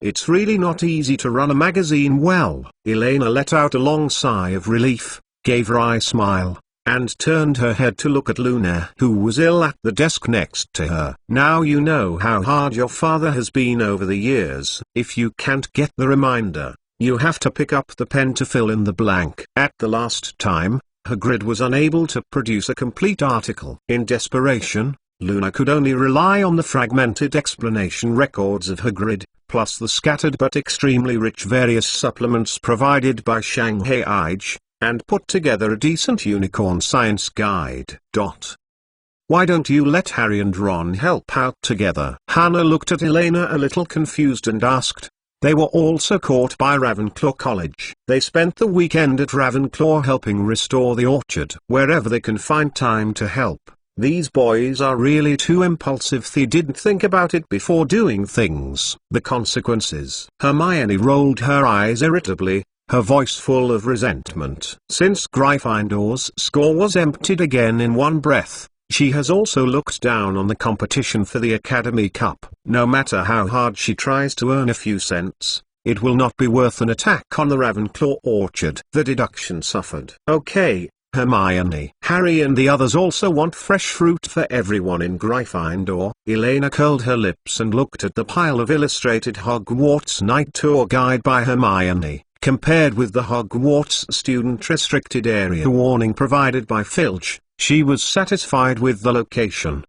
It's really not easy to run a magazine well. Elena let out a long sigh of relief, gave a wry smile, and turned her head to look at Luna, who was ill at the desk next to her. Now you know how hard your father has been over the years. If you can't get the reminder, you have to pick up the pen to fill in the blank. At the last time, Hagrid was unable to produce a complete article. In desperation, Luna could only rely on the fragmented explanation records of Hagrid, plus the scattered but extremely rich various supplements provided by Shanghai, and put together a decent unicorn science guide. Why don't you let Harry and Ron help out together? Hannah looked at Elena a little confused and asked. They were also caught by Ravenclaw College. They spent the weekend at Ravenclaw helping restore the orchard. Wherever they can find time to help, These boys are really too impulsive. They didn't think about it before doing things. The consequences. Hermione rolled her eyes irritably, her voice full of resentment. Since Gryffindor's score was emptied again in one breath, she has also looked down on the competition for the Academy Cup. No matter how hard she tries to earn a few cents, it will not be worth an attack on the Ravenclaw orchard. The deduction suffered. Okay, Hermione. Harry and the others also want fresh fruit for everyone in Gryffindor. Elena curled her lips and looked at the pile of illustrated Hogwarts Night Tour guide by Hermione. Compared with the Hogwarts student restricted area warning provided by Filch, she was satisfied with the location.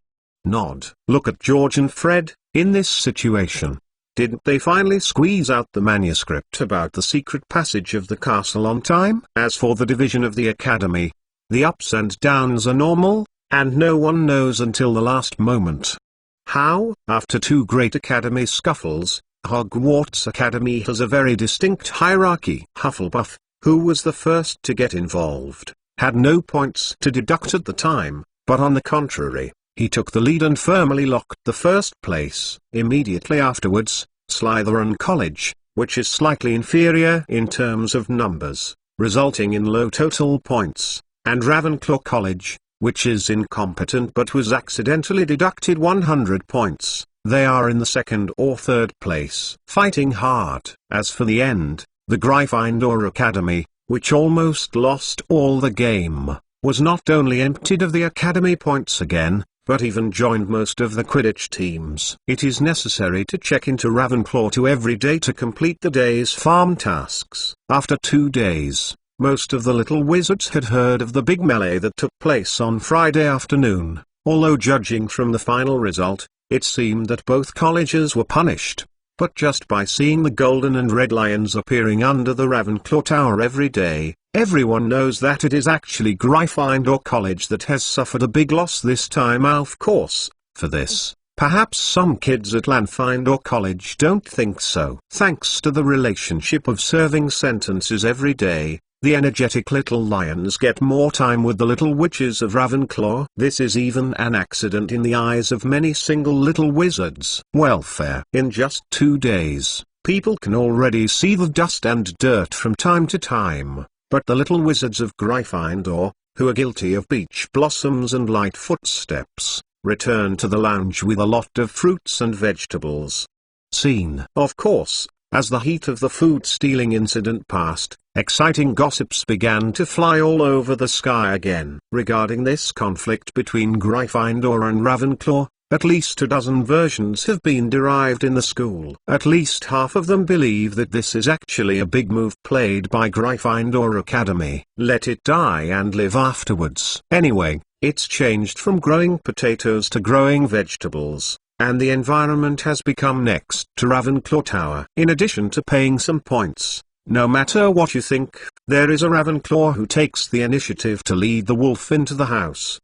Nod. Look at George and Fred. In this situation, didn't they finally squeeze out the manuscript about the secret passage of the castle on time? As for the division of the academy, the ups and downs are normal, and no one knows until the last moment. How? After two great academy scuffles, Hogwarts Academy has a very distinct hierarchy. Hufflepuff, who was the first to get involved, had no points to deduct at the time, but on the contrary, he took the lead and firmly locked the first place. Immediately afterwards, Slytherin College, which is slightly inferior in terms of numbers, resulting in low total points, and Ravenclaw College, which is incompetent but was accidentally deducted 100 points. They are in the second or third place, fighting hard. As for the end, the Gryffindor Academy, which almost lost all the game, was not only emptied of the academy points again, but even joined most of the Quidditch teams. It is necessary to check into Ravenclaw 2 every day to complete the day's farm tasks. After 2 days, most of the little wizards had heard of the big melee that took place on Friday afternoon, although judging from the final result, it seemed that both colleges were punished. But just by seeing the golden and red lions appearing under the Ravenclaw Tower every day, everyone knows that it is actually Gryffindor College that has suffered a big loss this time. Of course, for this, perhaps some kids at Gryffindor College don't think so. Thanks to the relationship of serving sentences every day, the energetic little lions get more time with the little witches of Ravenclaw. This is even an accident in the eyes of many single little wizards. Welfare. In just 2 days, people can already see the dust and dirt from time to time, but the little wizards of Gryffindor, who are guilty of peach blossoms and light footsteps, return to the lounge with a lot of fruits and vegetables. Scene. Of course, as the heat of the food stealing incident passed, exciting gossips began to fly all over the sky again. Regarding this conflict between Gryffindor and Ravenclaw, at least a dozen versions have been derived in the school. At least half of them believe that this is actually a big move played by Gryffindor Academy. Let it die and live afterwards. Anyway, it's changed from growing potatoes to growing vegetables, and the environment has become next to Ravenclaw Tower. In addition to paying some points, no matter what you think, there is a Ravenclaw who takes the initiative to lead the wolf into the house.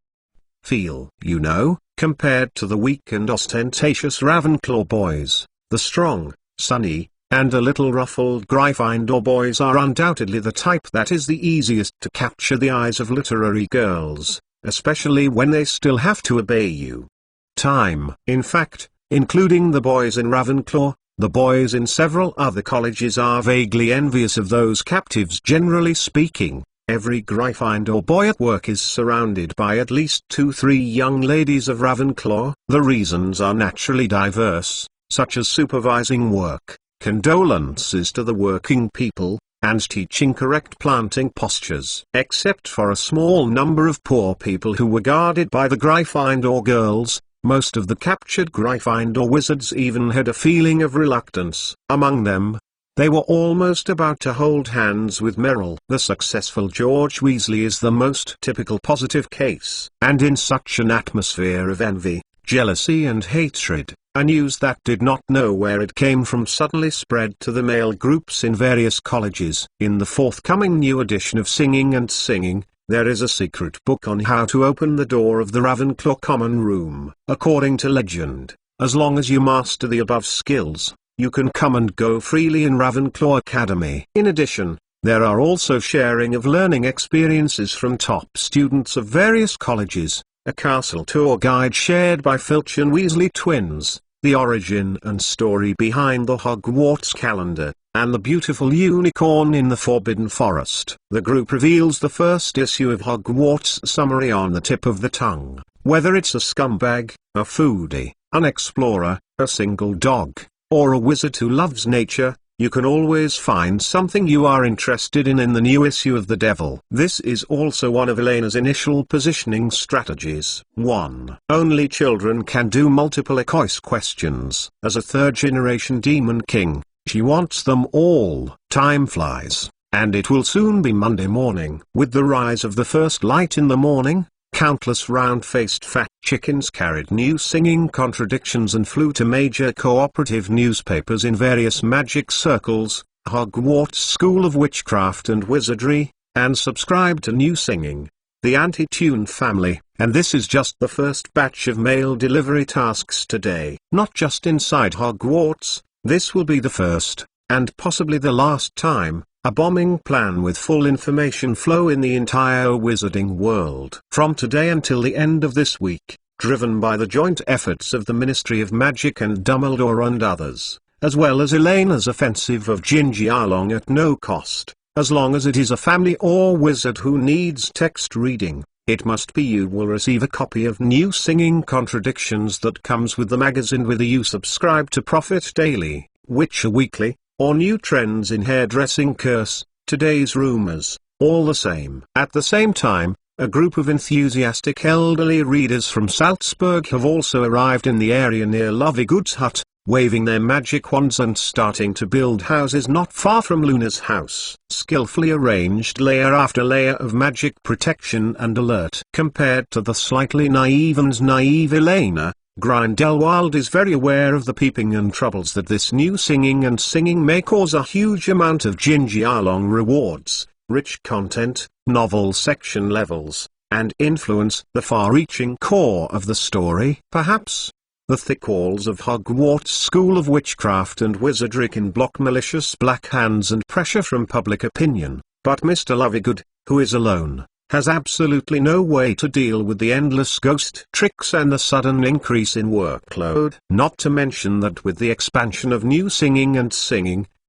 Feel, you know, compared to the weak and ostentatious Ravenclaw boys, the strong, sunny, and a little ruffled Gryffindor boys are undoubtedly the type that is the easiest to capture the eyes of literary girls, especially when they still have to obey you. Time. In fact, including the boys in Ravenclaw, the boys in several other colleges are vaguely envious of those captives. Generally speaking, every Gryffindor boy at work is surrounded by at least 2-3 young ladies of Ravenclaw. The reasons are naturally diverse, such as supervising work, condolences to the working people, and teaching correct planting postures. Except for a small number of poor people who were guarded by the Gryffindor girls, most of the captured Gryffindor wizards even had a feeling of reluctance. Among them, they were almost about to hold hands with Merrill. The successful George Weasley is the most typical positive case. And in such an atmosphere of envy, jealousy and hatred, a news that did not know where it came from suddenly spread to the male groups in various colleges. In the forthcoming new edition of Singing and Singing, there is a secret book on how to open the door of the Ravenclaw common room. According to legend, as long as you master the above skills, you can come and go freely in Ravenclaw Academy. In addition, there are also sharing of learning experiences from top students of various colleges, a castle tour guide shared by Filch and Weasley twins, the origin and story behind the Hogwarts calendar, and the beautiful unicorn in the Forbidden Forest. The group reveals the first issue of Hogwarts summary on the tip of the tongue. Whether it's a scumbag, a foodie, an explorer, a single dog, or a wizard who loves nature, you can always find something you are interested in the new issue of The Devil. This is also one of Elena's initial positioning strategies. 1. Only children can do multiple ECOIS questions. As a third-generation Demon King, she wants them all. Time flies, and it will soon be Monday morning. With the rise of the first light in the morning, countless round-faced fat chickens carried new singing contradictions and flew to major cooperative newspapers in various magic circles, Hogwarts School of Witchcraft and Wizardry, and subscribed to New Singing, the Anti-Tune family, and this is just the first batch of mail delivery tasks today. Not just inside Hogwarts, this will be the first, and possibly the last time, a bombing plan with full information flow in the entire wizarding world. From today until the end of this week, driven by the joint efforts of the Ministry of Magic and Dumbledore and others, as well as Elena's offensive of Gingy Arlong at no cost, as long as it is a family or wizard who needs text reading, it must be you will receive a copy of New Singing Contradictions that comes with the magazine whether you subscribe to Prophet Daily, Witcher Weekly, or New Trends in Hairdressing Curse, Today's Rumors, all the same. At the same time, a group of enthusiastic elderly readers from Salzburg have also arrived in the area near Lovegood's hut, waving their magic wands and starting to build houses not far from Luna's house. Skillfully arranged layer after layer of magic protection and alert. Compared to the slightly naive Elena, Grindelwald is very aware of the peeping and troubles that this new singing may cause. A huge amount of Gingy Arlong rewards, rich content, novel section levels, and influence the far-reaching core of the story. Perhaps the thick walls of Hogwarts School of Witchcraft and Wizardry can block malicious black hands and pressure from public opinion, but Mr. Lovegood, who is alone, has absolutely no way to deal with the endless ghost tricks and the sudden increase in workload. Not to mention that with the expansion of New Singing,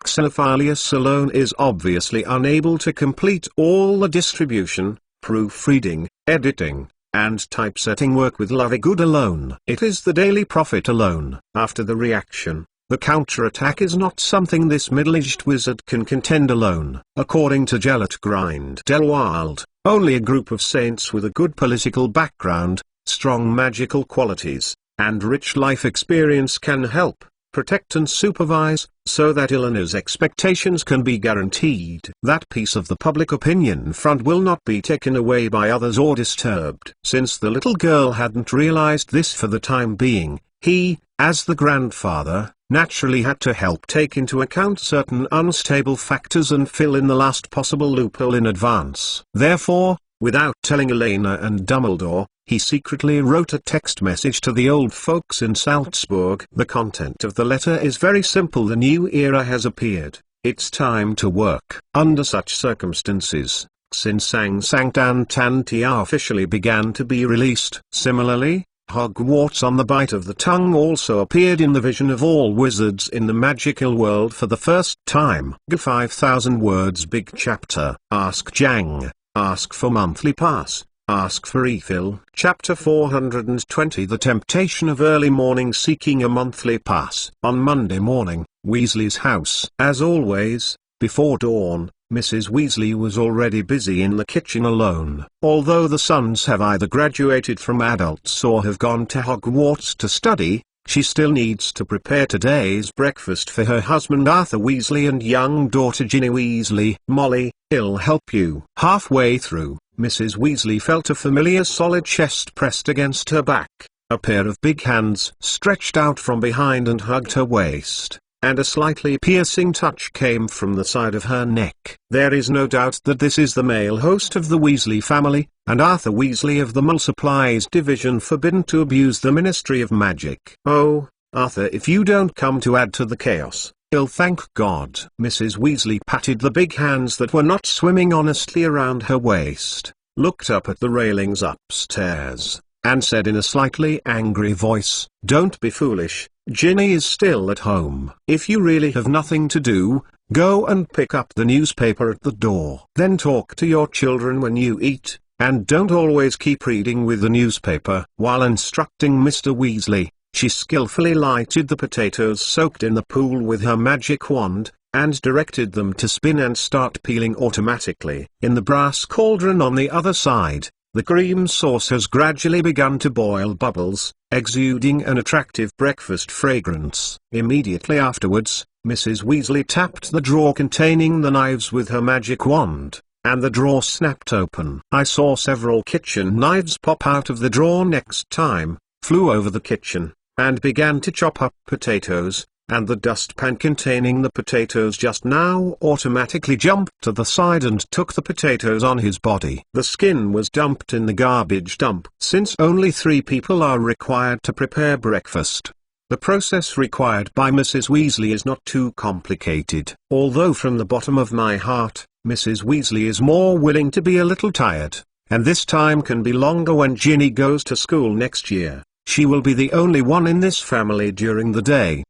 Xenophilius alone is obviously unable to complete all the distribution, proofreading, editing, and typesetting work with Lovegood alone. It is the Daily Prophet alone. After the reaction, the counterattack is not something this middle-aged wizard can contend alone. According to Gellert Grindelwald, only a group of saints with a good political background, strong magical qualities, and rich life experience can help, protect and supervise, so that Elena's expectations can be guaranteed. That piece of the public opinion front will not be taken away by others or disturbed. Since the little girl hadn't realized this for the time being, he, as the grandfather, naturally had to help take into account certain unstable factors and fill in the last possible loophole in advance. Therefore, without telling Elena and Dumbledore, he secretly wrote a text message to the old folks in Salzburg. The content of the letter is very simple. The new era has appeared. It's time to work. Under such circumstances, Xinsang Sanctantantia officially began to be released. Similarly, Hogwarts on the Bite of the Tongue also appeared in the vision of all wizards in the magical world for the first time. 5,000 words big chapter. Ask Jang, ask for monthly pass, ask for refill. Chapter 420 The Temptation of Early Morning Seeking a Monthly Pass. On Monday morning, Weasley's house. As always, before dawn, Mrs. Weasley was already busy in the kitchen alone. Although the sons have either graduated from adults or have gone to Hogwarts to study, she still needs to prepare today's breakfast for her husband Arthur Weasley and young daughter Ginny Weasley. Molly, I'll help you. Halfway through, Mrs. Weasley felt a familiar solid chest pressed against her back, a pair of big hands stretched out from behind and hugged her waist, and a slightly piercing touch came from the side of her neck. There is no doubt that this is the male host of the Weasley family, and Arthur Weasley of the Mul Supplies Division, forbidden to abuse the Ministry of Magic. Oh, Arthur, if you don't come to add to the chaos, I'll thank God. Mrs. Weasley patted the big hands that were not swimming honestly around her waist, looked up at the railings upstairs, and said in a slightly angry voice, "Don't be foolish, Ginny is still at home. If you really have nothing to do, go and pick up the newspaper at the door. Then talk to your children when you eat, and don't always keep reading with the newspaper." While instructing Mr. Weasley, she skillfully lighted the potatoes soaked in the pool with her magic wand, and directed them to spin and start peeling automatically. In the brass cauldron on the other side, the cream sauce has gradually begun to boil bubbles, exuding an attractive breakfast fragrance. Immediately afterwards, Mrs. Weasley tapped the drawer containing the knives with her magic wand, and the drawer snapped open. I saw several kitchen knives pop out of the drawer next time, flew over the kitchen, and began to chop up potatoes, and the dustpan containing the potatoes just now automatically jumped to the side and took the potatoes on his body. The skin was dumped in the garbage dump. Since only 3 people are required to prepare breakfast, the process required by Mrs. Weasley is not too complicated. Although from the bottom of my heart, Mrs. Weasley is more willing to be a little tired, and this time can be longer when Ginny goes to school next year. She will be the only one in this family during the day.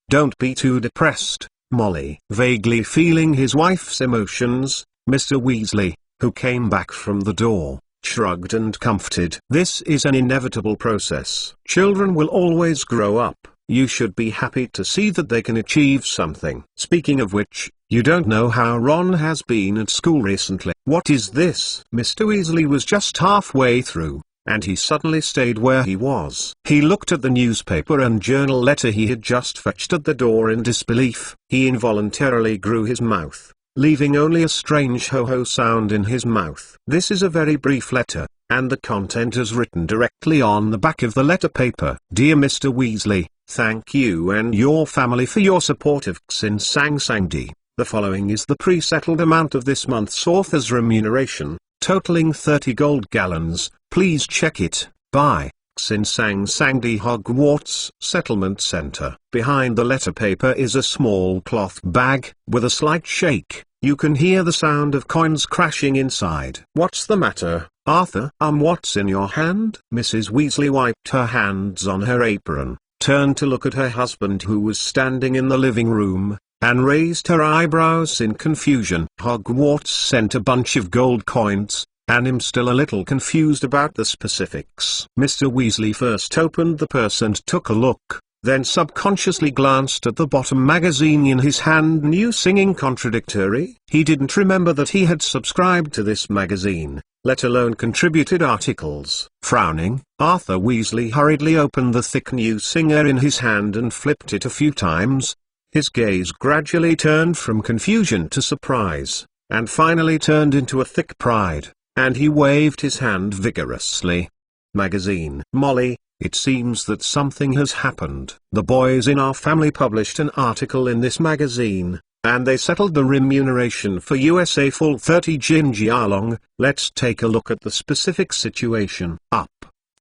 Don't be too depressed, Molly. Vaguely feeling his wife's emotions, Mr. Weasley, who came back from the door, shrugged and comforted. This is an inevitable process. Children will always grow up. You should be happy to see that they can achieve something. Speaking of which, you don't know how Ron has been at school recently. What is this? Mr. Weasley was just halfway through, and he suddenly stayed where he was. He looked at the newspaper and journal letter he had just fetched at the door in disbelief. He involuntarily grew his mouth, leaving only a strange ho-ho sound in his mouth. This is a very brief letter, and the content is written directly on the back of the letter paper. Dear Mr. Weasley, thank you and your family for your support of Xinsang-Sangdi. The following is the pre-settled amount of this month's author's remuneration, totaling 30 gold gallons. Please check it. By Xinsang-Sangdi Hogwarts Settlement Center. Behind the letter paper is a small cloth bag. With a slight shake, you can hear the sound of coins crashing inside. What's the matter, Arthur? What's in your hand? Mrs. Weasley wiped her hands on her apron, turned to look at her husband who was standing in the living room, and raised her eyebrows in confusion. Hogwarts sent a bunch of gold coins, and I'm still a little confused about the specifics. Mr. Weasley first opened the purse and took a look, then subconsciously glanced at the bottom magazine in his hand. New Singing Contradictory? He didn't remember that he had subscribed to this magazine, let alone contributed articles. Frowning, Arthur Weasley hurriedly opened the thick New Singer in his hand and flipped it a few times. His gaze gradually turned from confusion to surprise, and finally turned into a thick pride, and he waved his hand vigorously. Magazine. Molly, it seems that something has happened. The boys in our family published an article in this magazine, and they settled the remuneration for USA full 30 Jinjialong. Let's take a look at the specific situation.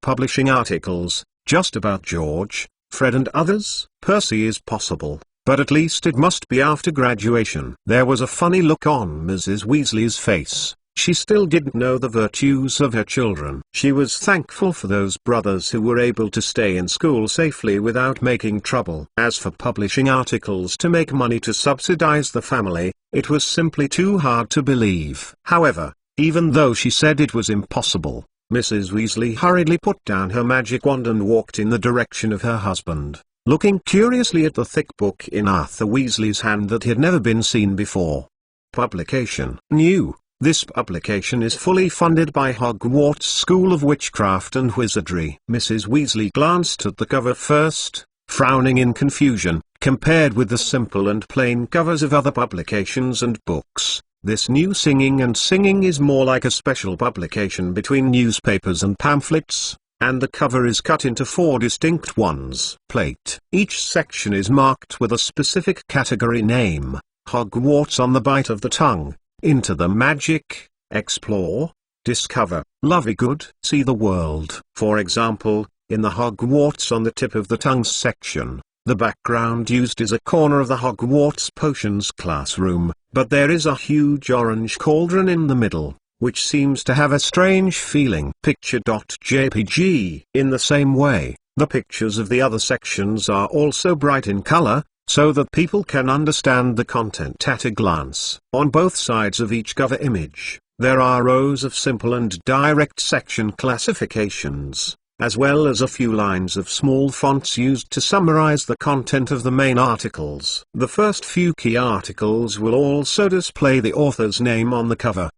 Publishing articles, just about George, Fred and others? Percy is possible, but at least it must be after graduation. There was a funny look on Mrs. Weasley's face. She still didn't know the virtues of her children. She was thankful for those brothers who were able to stay in school safely without making trouble. As for publishing articles to make money to subsidize the family, it was simply too hard to believe. However, even though she said it was impossible, Mrs. Weasley hurriedly put down her magic wand and walked in the direction of her husband, looking curiously at the thick book in Arthur Weasley's hand that had never been seen before. Publication. New. This publication is fully funded by Hogwarts School of Witchcraft and Wizardry. Mrs. Weasley glanced at the cover first, frowning in confusion. Compared with the simple and plain covers of other publications and books, this New Singing and Singing is more like a special publication between newspapers and pamphlets, and the cover is cut into 4 distinct ones. Plate. Each section is marked with a specific category name. Hogwarts on the bite of the tongue. Into the magic, explore, discover, Lovegood, see the world. For example, in the Hogwarts on the tip of the tongue section, the background used is a corner of the Hogwarts potions classroom, but there is a huge orange cauldron in the middle. which seems to have a strange feeling. Picture.jpg. In the same way, the pictures of the other sections are also bright in color, so that people can understand the content at a glance. On both sides of each cover image, there are rows of simple and direct section classifications, as well as a few lines of small fonts used to summarize the content of the main articles. The first few key articles will also display the author's name on the cover.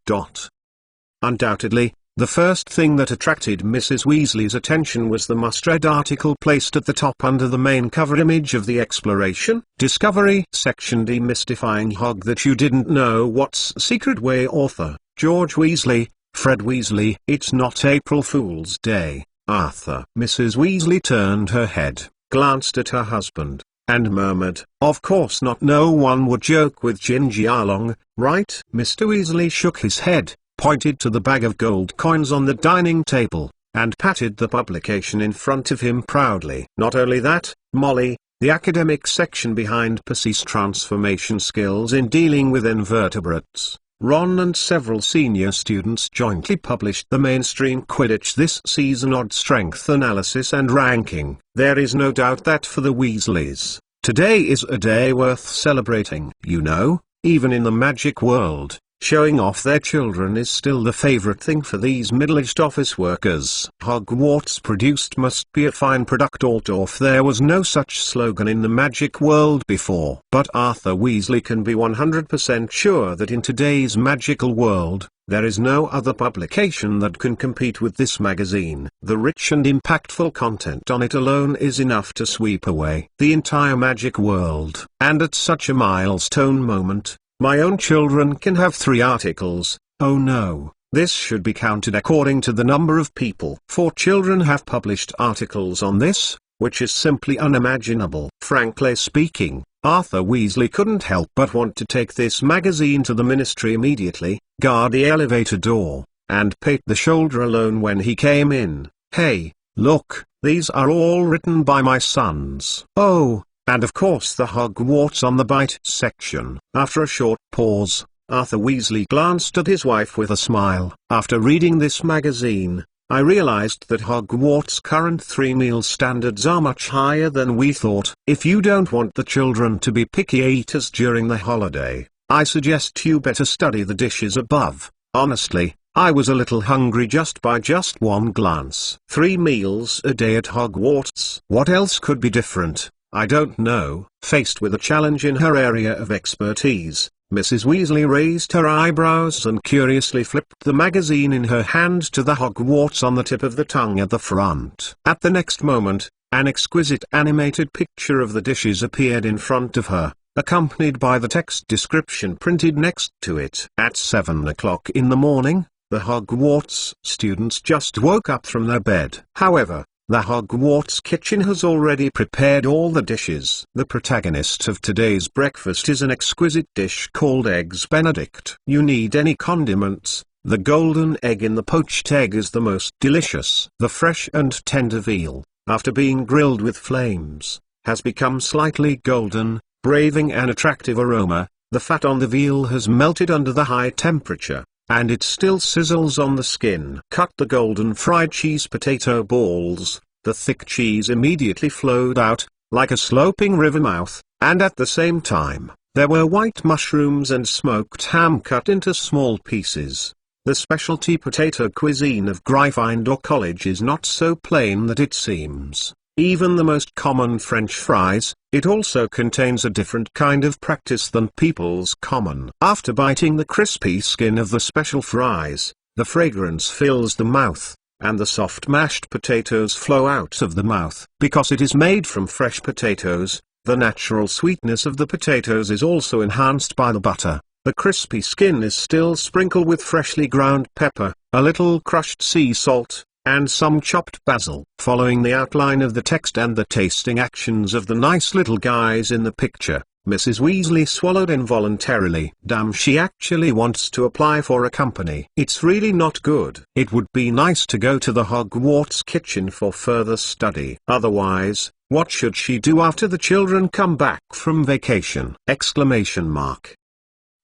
Undoubtedly, the first thing that attracted Mrs. Weasley's attention was the must-read article placed at the top under the main cover image of the Exploration Discovery section, Demystifying Hog That You Didn't Know. What's Secret Way? Author, George Weasley, Fred Weasley. It's not April Fool's Day, Arthur. Mrs. Weasley turned her head, glanced at her husband, and murmured, "Of course not. No one would joke with Gingy Arlong, right?" Mr. Weasley shook his head, pointed to the bag of gold coins on the dining table, and patted the publication in front of him proudly. Not only that, Molly, the academic section behind Percy's transformation skills in dealing with invertebrates, Ron and several senior students jointly published the mainstream Quidditch This Season odd strength analysis and ranking. There is no doubt that for the Weasleys, today is a day worth celebrating. You know, even in the magic world, showing off their children is still the favorite thing for these middle-aged office workers. Hogwarts produced must be a fine product. Altdorf. There was no such slogan in the magic world before. But Arthur Weasley can be 100% sure that in today's magical world, there is no other publication that can compete with this magazine. The rich and impactful content on it alone is enough to sweep away the entire magic world. And at such a milestone moment, my own children can have 3 articles. Oh no, this should be counted according to the number of people. 4 children have published articles on this, which is simply unimaginable. Frankly speaking, Arthur Weasley couldn't help but want to take this magazine to the ministry immediately, guard the elevator door, and pat the shoulder alone when he came in. "Hey, look, these are all written by my sons." Oh, and of course the Hogwarts on the Bite section. After a short pause, Arthur Weasley glanced at his wife with a smile. "After reading this magazine, I realized that Hogwarts' current 3-meal standards are much higher than we thought. If you don't want the children to be picky eaters during the holiday, I suggest you better study the dishes above." Honestly, I was a little hungry just by one glance. 3 meals a day at Hogwarts. What else could be different? I don't know. Faced with a challenge in her area of expertise, Mrs. Weasley raised her eyebrows and curiously flipped the magazine in her hand to the Hogwarts on the tip of the tongue at the front. At the next moment, an exquisite animated picture of the dishes appeared in front of her, accompanied by the text description printed next to it. At 7 o'clock in the morning, the Hogwarts students just woke up from their bed. However, the Hogwarts kitchen has already prepared all the dishes. The protagonist of today's breakfast is an exquisite dish called Eggs Benedict. You need any condiments. The golden egg in the poached egg is the most delicious. The fresh and tender veal, after being grilled with flames, has become slightly golden, braving an attractive aroma. The fat on the veal has melted under the high temperature, and it still sizzles on the skin. Cut the golden fried cheese potato balls. The thick cheese immediately flowed out, like a sloping river mouth, and at the same time, there were white mushrooms and smoked ham cut into small pieces. The specialty potato cuisine of Gryffindor College is not so plain that it seems. Even the most common French fries, it also contains a different kind of practice than people's common. After biting the crispy skin of the special fries, the fragrance fills the mouth, and the soft mashed potatoes flow out of the mouth. Because it is made from fresh potatoes, the natural sweetness of the potatoes is also enhanced by the butter. The crispy skin is still sprinkled with freshly ground pepper, a little crushed sea salt, and some chopped basil. Following the outline of the text and the tasting actions of the nice little guys in the picture, Mrs. Weasley swallowed involuntarily. Damn, she actually wants to apply for a company. It's really not good. It would be nice to go to the Hogwarts kitchen for further study. Otherwise, what should she do after the children come back from vacation? Exclamation mark.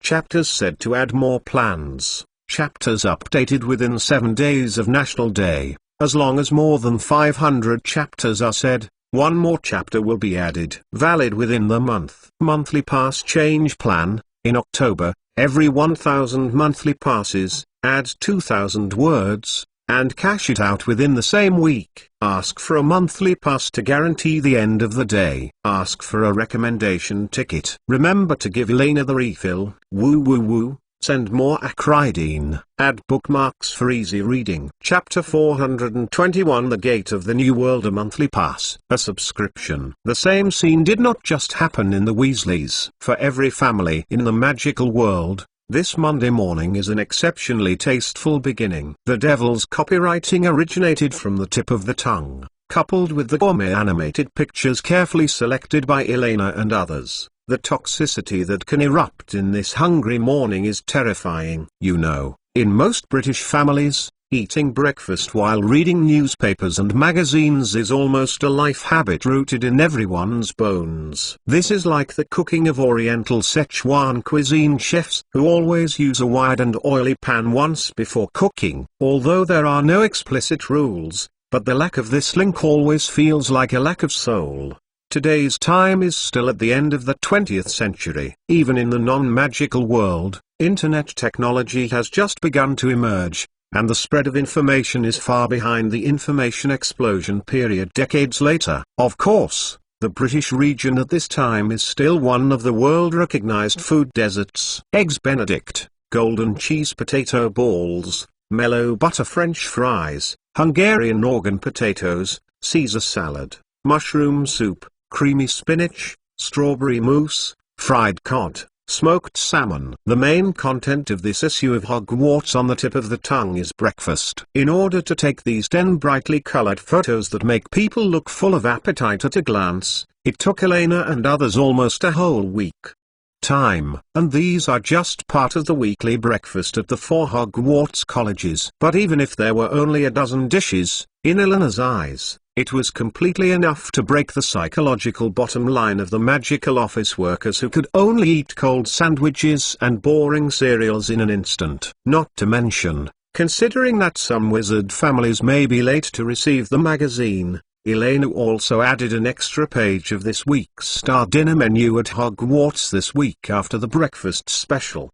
Chapters said to add more plans. Chapters updated within 7 days of National Day. As long as more than 500 chapters are said, one more chapter will be added. Valid within the month. Monthly pass change plan. In October, every 1,000 monthly passes, add 2,000 words, and cash it out within the same week. Ask for a monthly pass to guarantee the end of the day. Ask for a recommendation ticket. Remember to give Elena the refill. Woo woo woo. Send more acridine. Add bookmarks for easy reading. Chapter 421 The Gate of the New World. A monthly pass. A subscription. The same scene did not just happen in the Weasleys. For every family in the magical world, this Monday morning is an exceptionally tasteful beginning. The Devil's copywriting originated from the tip of the tongue, coupled with the gourmet animated pictures carefully selected by Elena and others. The toxicity that can erupt in this hungry morning is terrifying. You know, in most British families, eating breakfast while reading newspapers and magazines is almost a life habit rooted in everyone's bones. This is like the cooking of Oriental Szechuan cuisine chefs who always use a wide and oily pan once before cooking. Although there are no explicit rules, but the lack of this link always feels like a lack of soul. Today's time is still at the end of the 20th century. Even in the non-magical world, internet technology has just begun to emerge, and the spread of information is far behind the information explosion period decades later. Of course, the British region at this time is still one of the world-recognized food deserts. Eggs Benedict, golden cheese potato balls, mellow butter French fries, Hungarian organ potatoes, Caesar salad, mushroom soup, creamy spinach, strawberry mousse, fried cod, smoked salmon. The main content of this issue of Hogwarts on the Tip of the Tongue is breakfast. In order to take these 10 brightly colored photos that make people look full of appetite at a glance, it took Elena and others almost a whole week. Time. And these are just part of the weekly breakfast at the 4 Hogwarts colleges. But even if there were only a dozen dishes, in Elena's eyes, it was completely enough to break the psychological bottom line of the magical office workers who could only eat cold sandwiches and boring cereals in an instant. Not to mention, considering that some wizard families may be late to receive the magazine, Elena also added an extra page of this week's star dinner menu at Hogwarts this week after the breakfast special.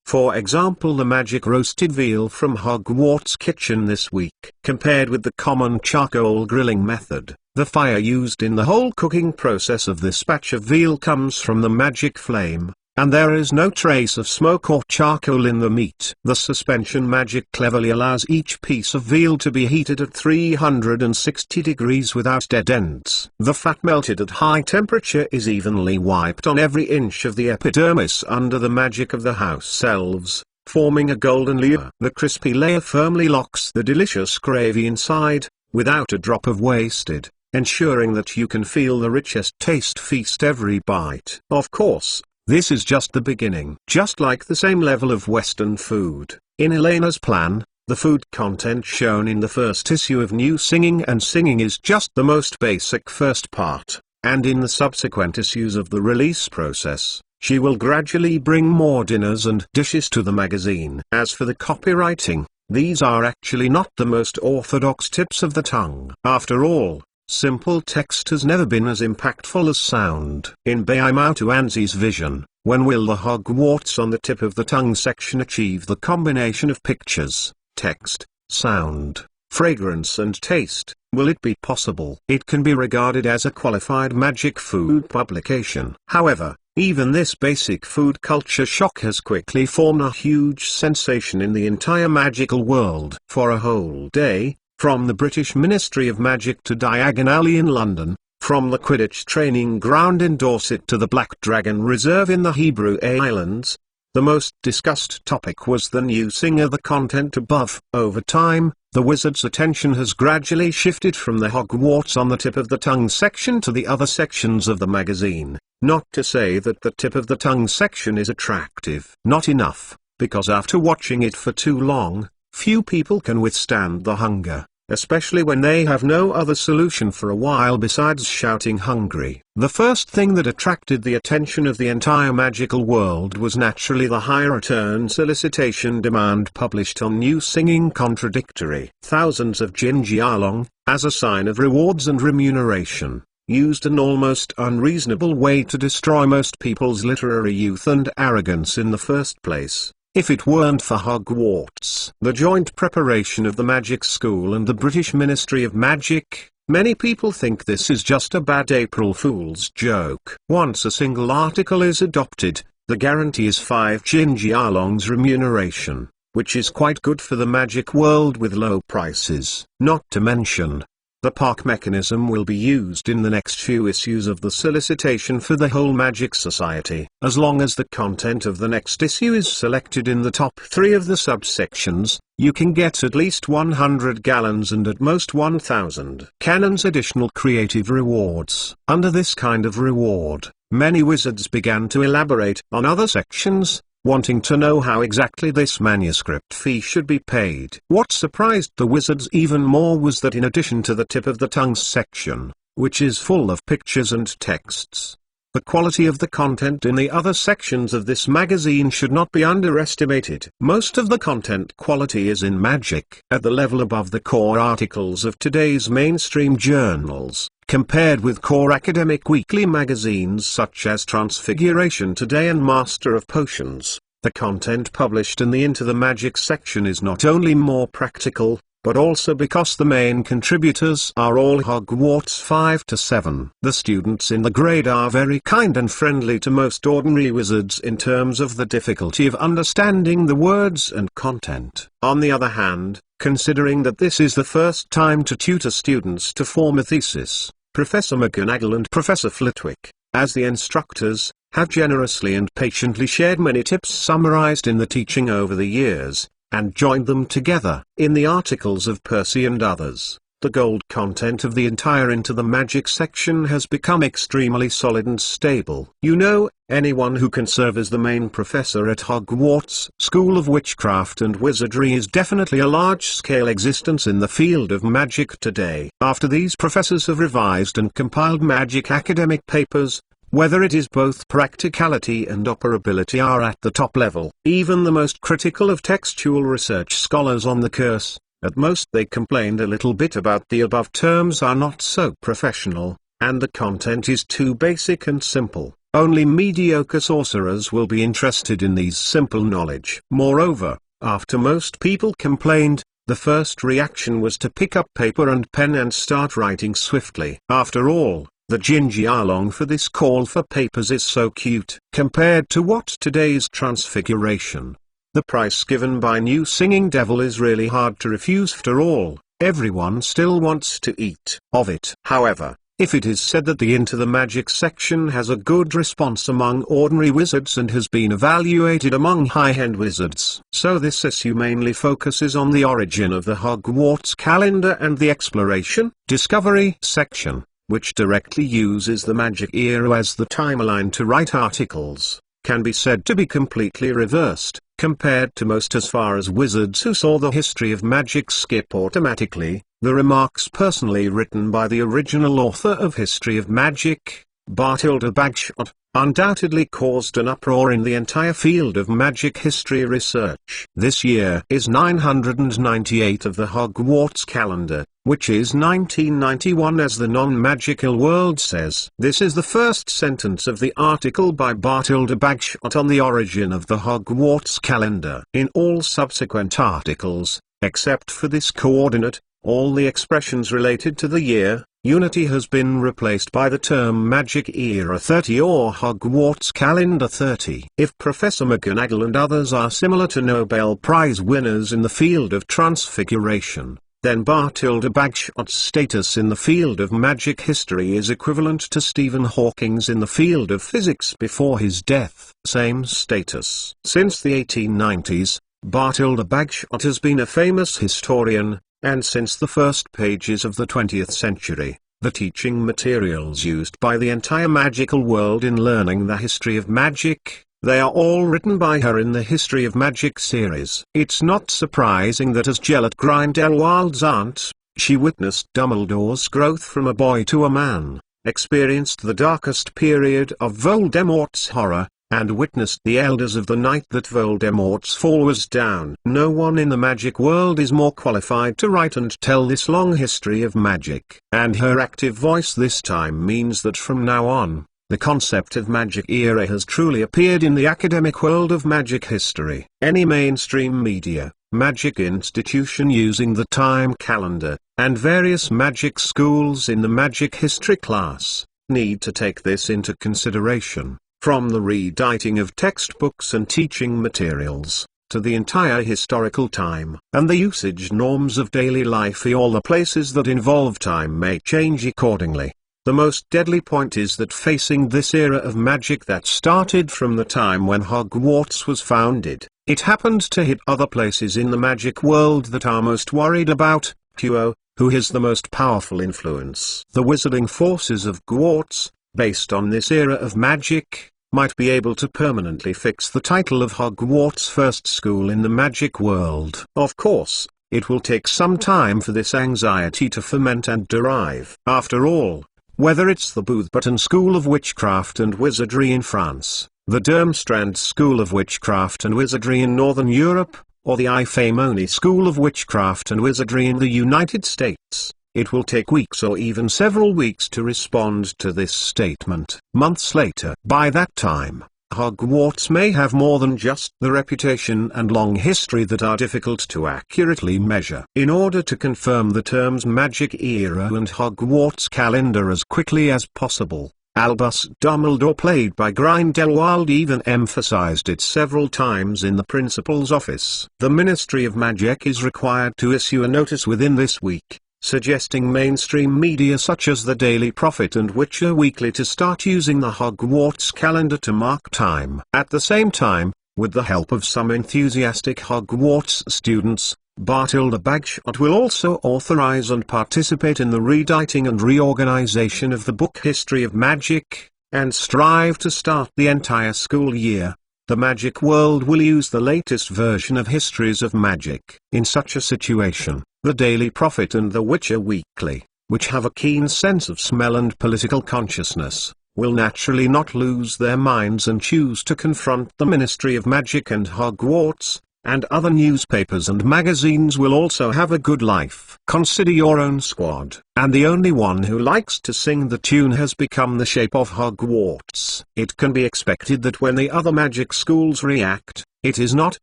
For example, the magic roasted veal from Hogwarts Kitchen this week. Compared with the common charcoal grilling method, the fire used in the whole cooking process of this batch of veal comes from the magic flame, and there is no trace of smoke or charcoal in the meat. The suspension magic cleverly allows each piece of veal to be heated at 360 degrees without dead ends. The fat melted at high temperature is evenly wiped on every inch of the epidermis under the magic of the house elves, forming a golden layer. The crispy layer firmly locks the delicious gravy inside, without a drop of wasted, ensuring that you can feel the richest taste feast every bite. Of course, this is just the beginning. Just like the same level of Western food, in Elena's plan, the food content shown in the first issue of New Singing and Singing is just the most basic first part, and in the subsequent issues of the release process, she will gradually bring more dinners and dishes to the magazine. As for the copywriting, these are actually not the most orthodox tips of the tongue. After all, simple text has never been as impactful as sound. In Bayamautu Anzi's vision, when will the Hogwarts on the Tip of the Tongue section achieve the combination of pictures, text, sound, fragrance and taste? Will it be possible? It can be regarded as a qualified magic food publication. However, even this basic food culture shock has quickly formed a huge sensation in the entire magical world. For a whole day, from the British Ministry of Magic to Diagon Alley in London, from the Quidditch training ground in Dorset to the Black Dragon Reserve in the Hebrew Islands, the most discussed topic was the new singer. The content above. Over time, the wizard's attention has gradually shifted from the Hogwarts on the Tip of the Tongue section to the other sections of the magazine. Not to say that the Tip of the Tongue section is attractive. Not enough, because after watching it for too long, few people can withstand the hunger, especially when they have no other solution for a while besides shouting hungry. The first thing that attracted the attention of the entire magical world was naturally the high return solicitation demand published on New Singing Contradictory. Thousands of Jin Jialong, as a sign of rewards and remuneration, used an almost unreasonable way to destroy most people's literary youth and arrogance in the first place. If it weren't for Hogwarts, the joint preparation of the Magic School and the British Ministry of Magic, many people think this is just a bad April Fool's joke. Once a single article is adopted, the guarantee is 5 Jin Jialong's remuneration, which is quite good for the magic world with low prices. Not to mention, the PARC mechanism will be used in the next few issues of the solicitation for the whole Magic Society. As long as the content of the next issue is selected in the top 3 of the subsections, you can get at least 100 gallons and at most 1,000 cannons additional creative rewards. Under this kind of reward, many wizards began to elaborate on other sections, wanting to know how exactly this manuscript fee should be paid. What surprised the wizards even more was that in addition to the tip of the tongue section, which is full of pictures and texts, the quality of the content in the other sections of this magazine should not be underestimated. Most of the content quality is in magic, at the level above the core articles of today's mainstream journals. Compared with core academic weekly magazines such as Transfiguration Today and Master of Potions, the content published in the Into the Magic section is not only more practical, but also because the main contributors are all Hogwarts 5 to 7. The students in the grade are very kind and friendly to most ordinary wizards in terms of the difficulty of understanding the words and content. On the other hand, considering that this is the first time to tutor students to form a thesis, Professor McGonagall and Professor Flitwick, as the instructors, have generously and patiently shared many tips summarized in the teaching over the years, and joined them together in the articles of Percy and others. The gold content of the entire Into the Magic section has become extremely solid and stable. You know, anyone who can serve as the main professor at Hogwarts School of Witchcraft and Wizardry is definitely a large-scale existence in the field of magic today. After these professors have revised and compiled magic academic papers, whether it is both practicality and operability are at the top level. Even the most critical of textual research scholars on the course, at most they complained a little bit about the above terms are not so professional, and the content is too basic and simple. Only mediocre sorcerers will be interested in these simple knowledge. Moreover, after most people complained, the first reaction was to pick up paper and pen and start writing swiftly. After all, the Jin Jialong for this call for papers is so cute. Compared to what today's Transfiguration, the price given by New Singing Devil is really hard to refuse. After all, everyone still wants to eat of it. However, if it is said that the Into the Magic section has a good response among ordinary wizards and has been evaluated among high-end wizards, so this issue mainly focuses on the origin of the Hogwarts calendar and the exploration, discovery section, which directly uses the magic era as the timeline to write articles, can be said to be completely reversed, compared to most as far as wizards who saw the history of magic skip automatically. The remarks personally written by the original author of History of Magic, Bathilda Bagshot, undoubtedly caused an uproar in the entire field of magic history research. This year is 998 of the Hogwarts calendar, which is 1991 as the non-magical world says. This is the first sentence of the article by Bathilda Bagshot on the origin of the Hogwarts calendar. In all subsequent articles, except for this coordinate, all the expressions related to the year, unity has been replaced by the term Magic Era 30 or Hogwarts Calendar 30. If Professor McGonagall and others are similar to Nobel Prize winners in the field of Transfiguration, then Bathilda Bagshot's status in the field of magic history is equivalent to Stephen Hawking's in the field of physics before his death. Same status. Since the 1890s, Bathilda Bagshot has been a famous historian, and since the first pages of the 20th century, the teaching materials used by the entire magical world in learning the history of magic, they are all written by her in the History of Magic series. It's not surprising that as Gellert Grindelwald's aunt, She witnessed Dumbledore's growth from a boy to a man, experienced the darkest period of Voldemort's horror, and witnessed the elders of the night that Voldemort's fall was down. No one in the magic world is more qualified to write and tell this long history of magic. And her active voice this time means that from now on, the concept of magic era has truly appeared in the academic world of magic history. Any mainstream media, magic institution using the time calendar, and various magic schools in the magic history class, need to take this into consideration. From the rewriting of textbooks and teaching materials, to the entire historical time and the usage norms of daily life, all the places that involve time may change accordingly. The most deadly point is that facing this era of magic that started from the time when Hogwarts was founded, it happened to hit other places in the magic world that are most worried about. Who has the most powerful influence? The wizarding forces of Hogwarts, based on this era of magic, might be able to permanently fix the title of Hogwarts first school in the magic world. Of course, it will take some time for this anxiety to ferment and derive. After all, whether it's the Boothbutton School of Witchcraft and Wizardry in France, the Durmstrand School of Witchcraft and Wizardry in Northern Europe, or the Ifamoni School of Witchcraft and Wizardry in the United States, it will take weeks or even several weeks to respond to this statement. Months later, by that time, Hogwarts may have more than just the reputation and long history that are difficult to accurately measure. In order to confirm the terms magic era and Hogwarts calendar as quickly as possible, Albus Dumbledore, played by Grindelwald, even emphasized it several times in the principal's office. The Ministry of Magic is required to issue a notice within this week, suggesting mainstream media such as the Daily Prophet and Witcher Weekly to start using the Hogwarts calendar to mark time. At the same time, with the help of some enthusiastic Hogwarts students, Bathilda Bagshot will also authorize and participate in the rewriting and reorganization of the book History of Magic, and strive to start the entire school year. The magic world will use the latest version of Histories of Magic. In such a situation, the Daily Prophet and the Witcher Weekly, which have a keen sense of smell and political consciousness, will naturally not lose their minds and choose to confront the Ministry of Magic and Hogwarts, and other newspapers and magazines will also have a good life. Consider your own squad, and the only one who likes to sing the tune has become the shape of Hogwarts. It can be expected that when the other magic schools react, it is not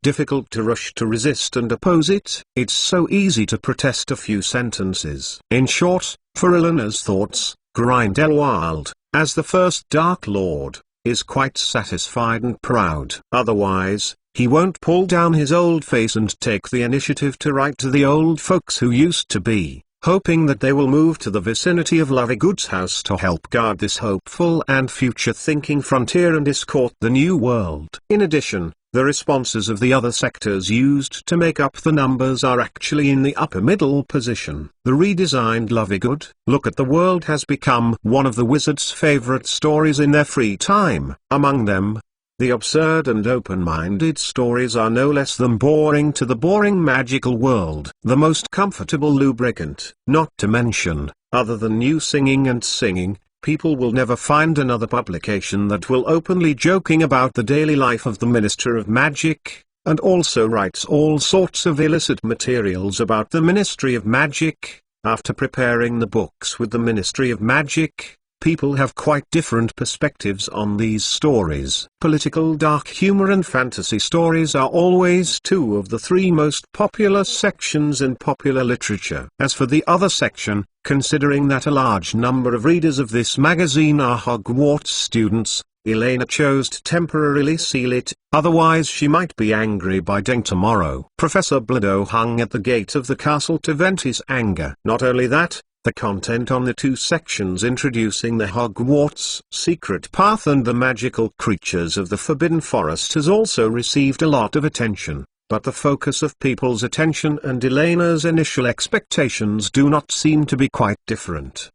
difficult to rush to resist and oppose it. It's so easy to protest a few sentences. In short, for Eleanor's thoughts, Grindelwald, as the first Dark Lord, is quite satisfied and proud. Otherwise, he won't pull down his old face and take the initiative to write to the old folks who used to be, hoping that they will move to the vicinity of Lovegood's house to help guard this hopeful and future-thinking frontier and escort the new world. In addition, the responses of the other sectors used to make up the numbers are actually in the upper middle position. The redesigned Lovegood Look at the World has become one of the wizards' favorite stories in their free time. Among them, the absurd and open-minded stories are no less than boring to the boring magical world. The most comfortable lubricant. Not to mention, other than new singing and singing, people will never find another publication that will openly joking about the daily life of the Minister of Magic, and also writes all sorts of illicit materials about the Ministry of Magic. After preparing the books with the Ministry of Magic, people have quite different perspectives on these stories. Political dark humor and fantasy stories are always two of the three most popular sections in popular literature. As for the other section, considering that a large number of readers of this magazine are Hogwarts students, Elena chose to temporarily seal it, otherwise she might be angry by dang tomorrow. Professor Bledo hung at the gate of the castle to vent his anger. Not only that, the content on the two sections introducing the Hogwarts Secret Path and the magical creatures of the Forbidden Forest has also received a lot of attention, but the focus of people's attention and Elena's initial expectations do not seem to be quite different.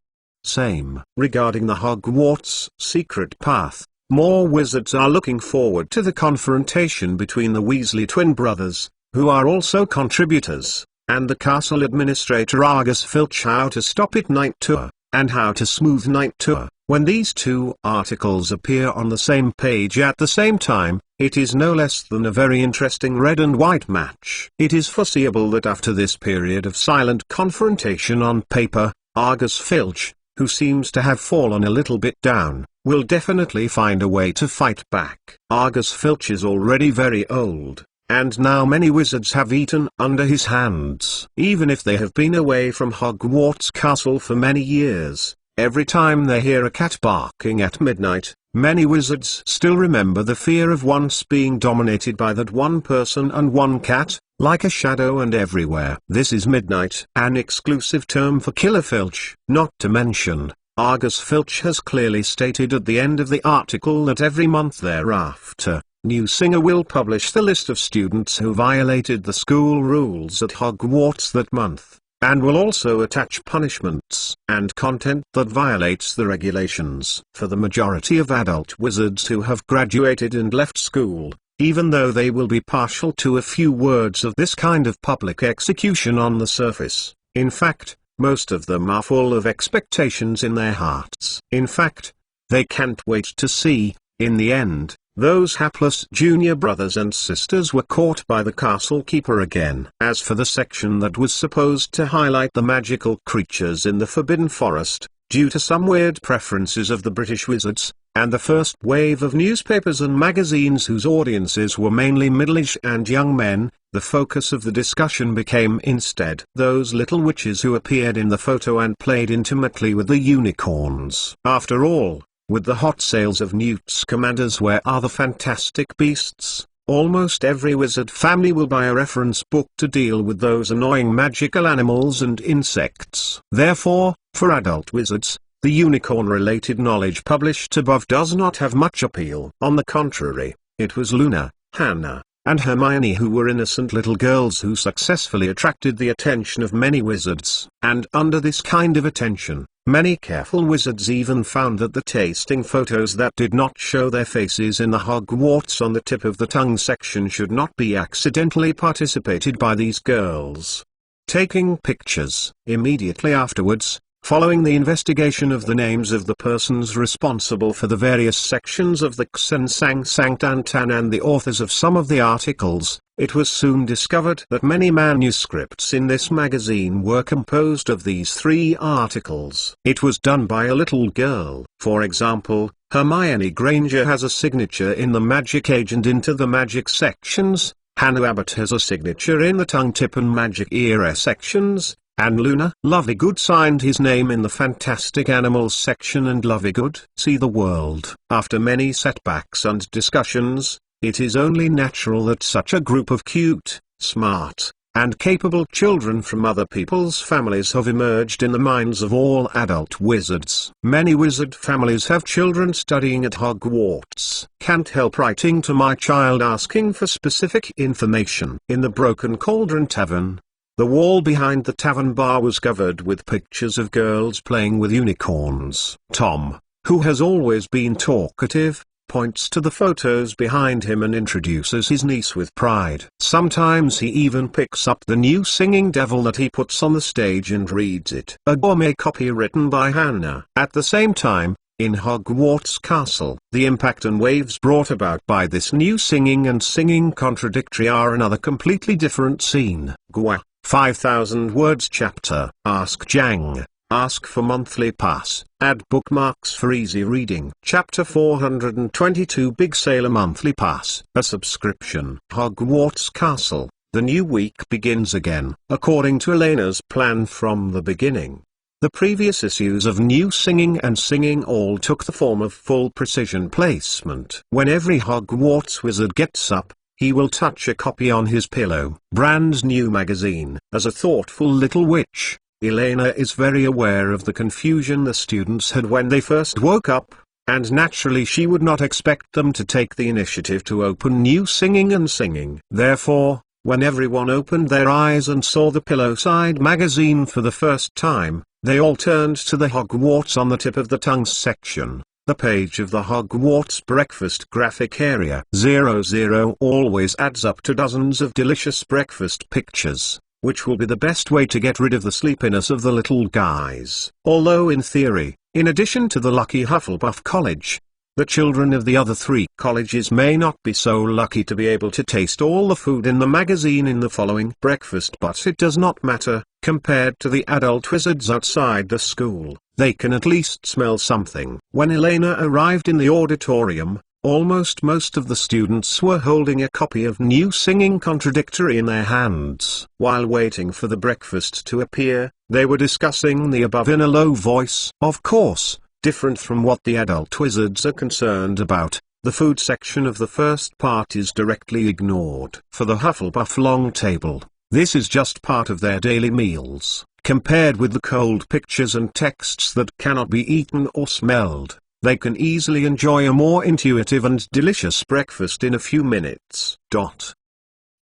Same. Regarding the Hogwarts Secret Path, more wizards are looking forward to the confrontation between the Weasley twin brothers, who are also contributors. and the castle administrator Argus Filch How to Stop It Night Tour, and How to Smooth Night Tour. When these two articles appear on the same page at the same time, it is no less than a very interesting red and white match. It is foreseeable that after this period of silent confrontation on paper, Argus Filch, who seems to have fallen a little bit down, will definitely find a way to fight back. Argus Filch is already very old, and now many wizards have eaten under his hands. Even if they have been away from Hogwarts Castle for many years, every time they hear a cat barking at midnight, many wizards still remember the fear of once being dominated by that one person and one cat, like a shadow and everywhere. This is Midnight, an exclusive term for Killer Filch. Not to mention, Argus Filch has clearly stated at the end of the article that every month thereafter, New Singer will publish the list of students who violated the school rules at Hogwarts that month, and will also attach punishments and content that violates the regulations. For the majority of adult wizards who have graduated and left school, even though they will be partial to a few words of this kind of public execution on the surface, in fact, most of them are full of expectations in their hearts. In fact, they can't wait to see, in the end, those hapless junior brothers and sisters were caught by the castle keeper again. As for the section that was supposed to highlight the magical creatures in the Forbidden Forest, due to some weird preferences of the British wizards, and the first wave of newspapers and magazines whose audiences were mainly middle-aged and young men, the focus of the discussion became instead those little witches who appeared in the photo and played intimately with the unicorns. After all, with the hot sales of Newt Scamander's Where Are the Fantastic Beasts, almost every wizard family will buy a reference book to deal with those annoying magical animals and insects. Therefore, for adult wizards, the unicorn-related knowledge published above does not have much appeal. On the contrary, it was Luna, Hannah, and Hermione who were innocent little girls who successfully attracted the attention of many wizards. And under this kind of attention, many careful wizards even found that the tasting photos that did not show their faces in the Hogwarts on the tip of the tongue section should not be accidentally participated by these girls. Taking pictures. Immediately afterwards, following the investigation of the names of the persons responsible for the various sections of the Xensang Sanctantan and the authors of some of the articles, it was soon discovered that many manuscripts in this magazine were composed of these 3 articles. It was done by a little girl. For example, Hermione Granger has a signature in the Magic Age and Into the Magic sections, Hannah Abbott has a signature in the Tongue Tip and Magic Era sections, and Luna Lovegood signed his name in the Fantastic Animals section and Lovegood See the World. After many setbacks and discussions, it is only natural that such a group of cute, smart, and capable children from other people's families have emerged in the minds of all adult wizards. Many wizard families have children studying at Hogwarts. Can't help writing to my child asking for specific information. In the Broken Cauldron Tavern, the wall behind the tavern bar was covered with pictures of girls playing with unicorns. Tom, who has always been talkative, points to the photos behind him and introduces his niece with pride. Sometimes he even picks up the new singing devil that he puts on the stage and reads it. A gourmet copy written by Hannah. At the same time, in Hogwarts Castle, the impact and waves brought about by this new singing and singing contradictory are another completely different scene. Gwa. 5,000 words chapter. Ask Jang. Ask for monthly pass. Add bookmarks for easy reading. Chapter 422 Big Sailor Monthly Pass. A subscription. Hogwarts Castle. The new week begins again, according to Elena's plan from the beginning. The previous issues of New Singing and Singing all took the form of full precision placement. When every Hogwarts wizard gets up, he will touch a copy on his pillow. Brand new magazine. As a thoughtful little witch, Elena is very aware of the confusion the students had when they first woke up, and naturally she would not expect them to take the initiative to open New Singing and Singing. Therefore, when everyone opened their eyes and saw the Pillowside magazine for the first time, they all turned to the Hogwarts on the tip of the tongue section. The page of the Hogwarts breakfast graphic area 00 always adds up to dozens of delicious breakfast pictures. which will be the best way to get rid of the sleepiness of the little guys. Although in theory, in addition to the lucky Hufflepuff College, the children of the other 3 colleges may not be so lucky to be able to taste all the food in the magazine in the following breakfast, but it does not matter. Compared to the adult wizards outside the school, they can at least smell something. When Elena arrived in the auditorium, almost most of the students were holding a copy of New Singing Contradictory in their hands. While waiting for the breakfast to appear, they were discussing the above in a low voice. Of course, different from what the adult wizards are concerned about, the food section of the first part is directly ignored. For the Hufflepuff long table, this is just part of their daily meals. Compared with the cold pictures and texts that cannot be eaten or smelled, they can easily enjoy a more intuitive and delicious breakfast in a few minutes.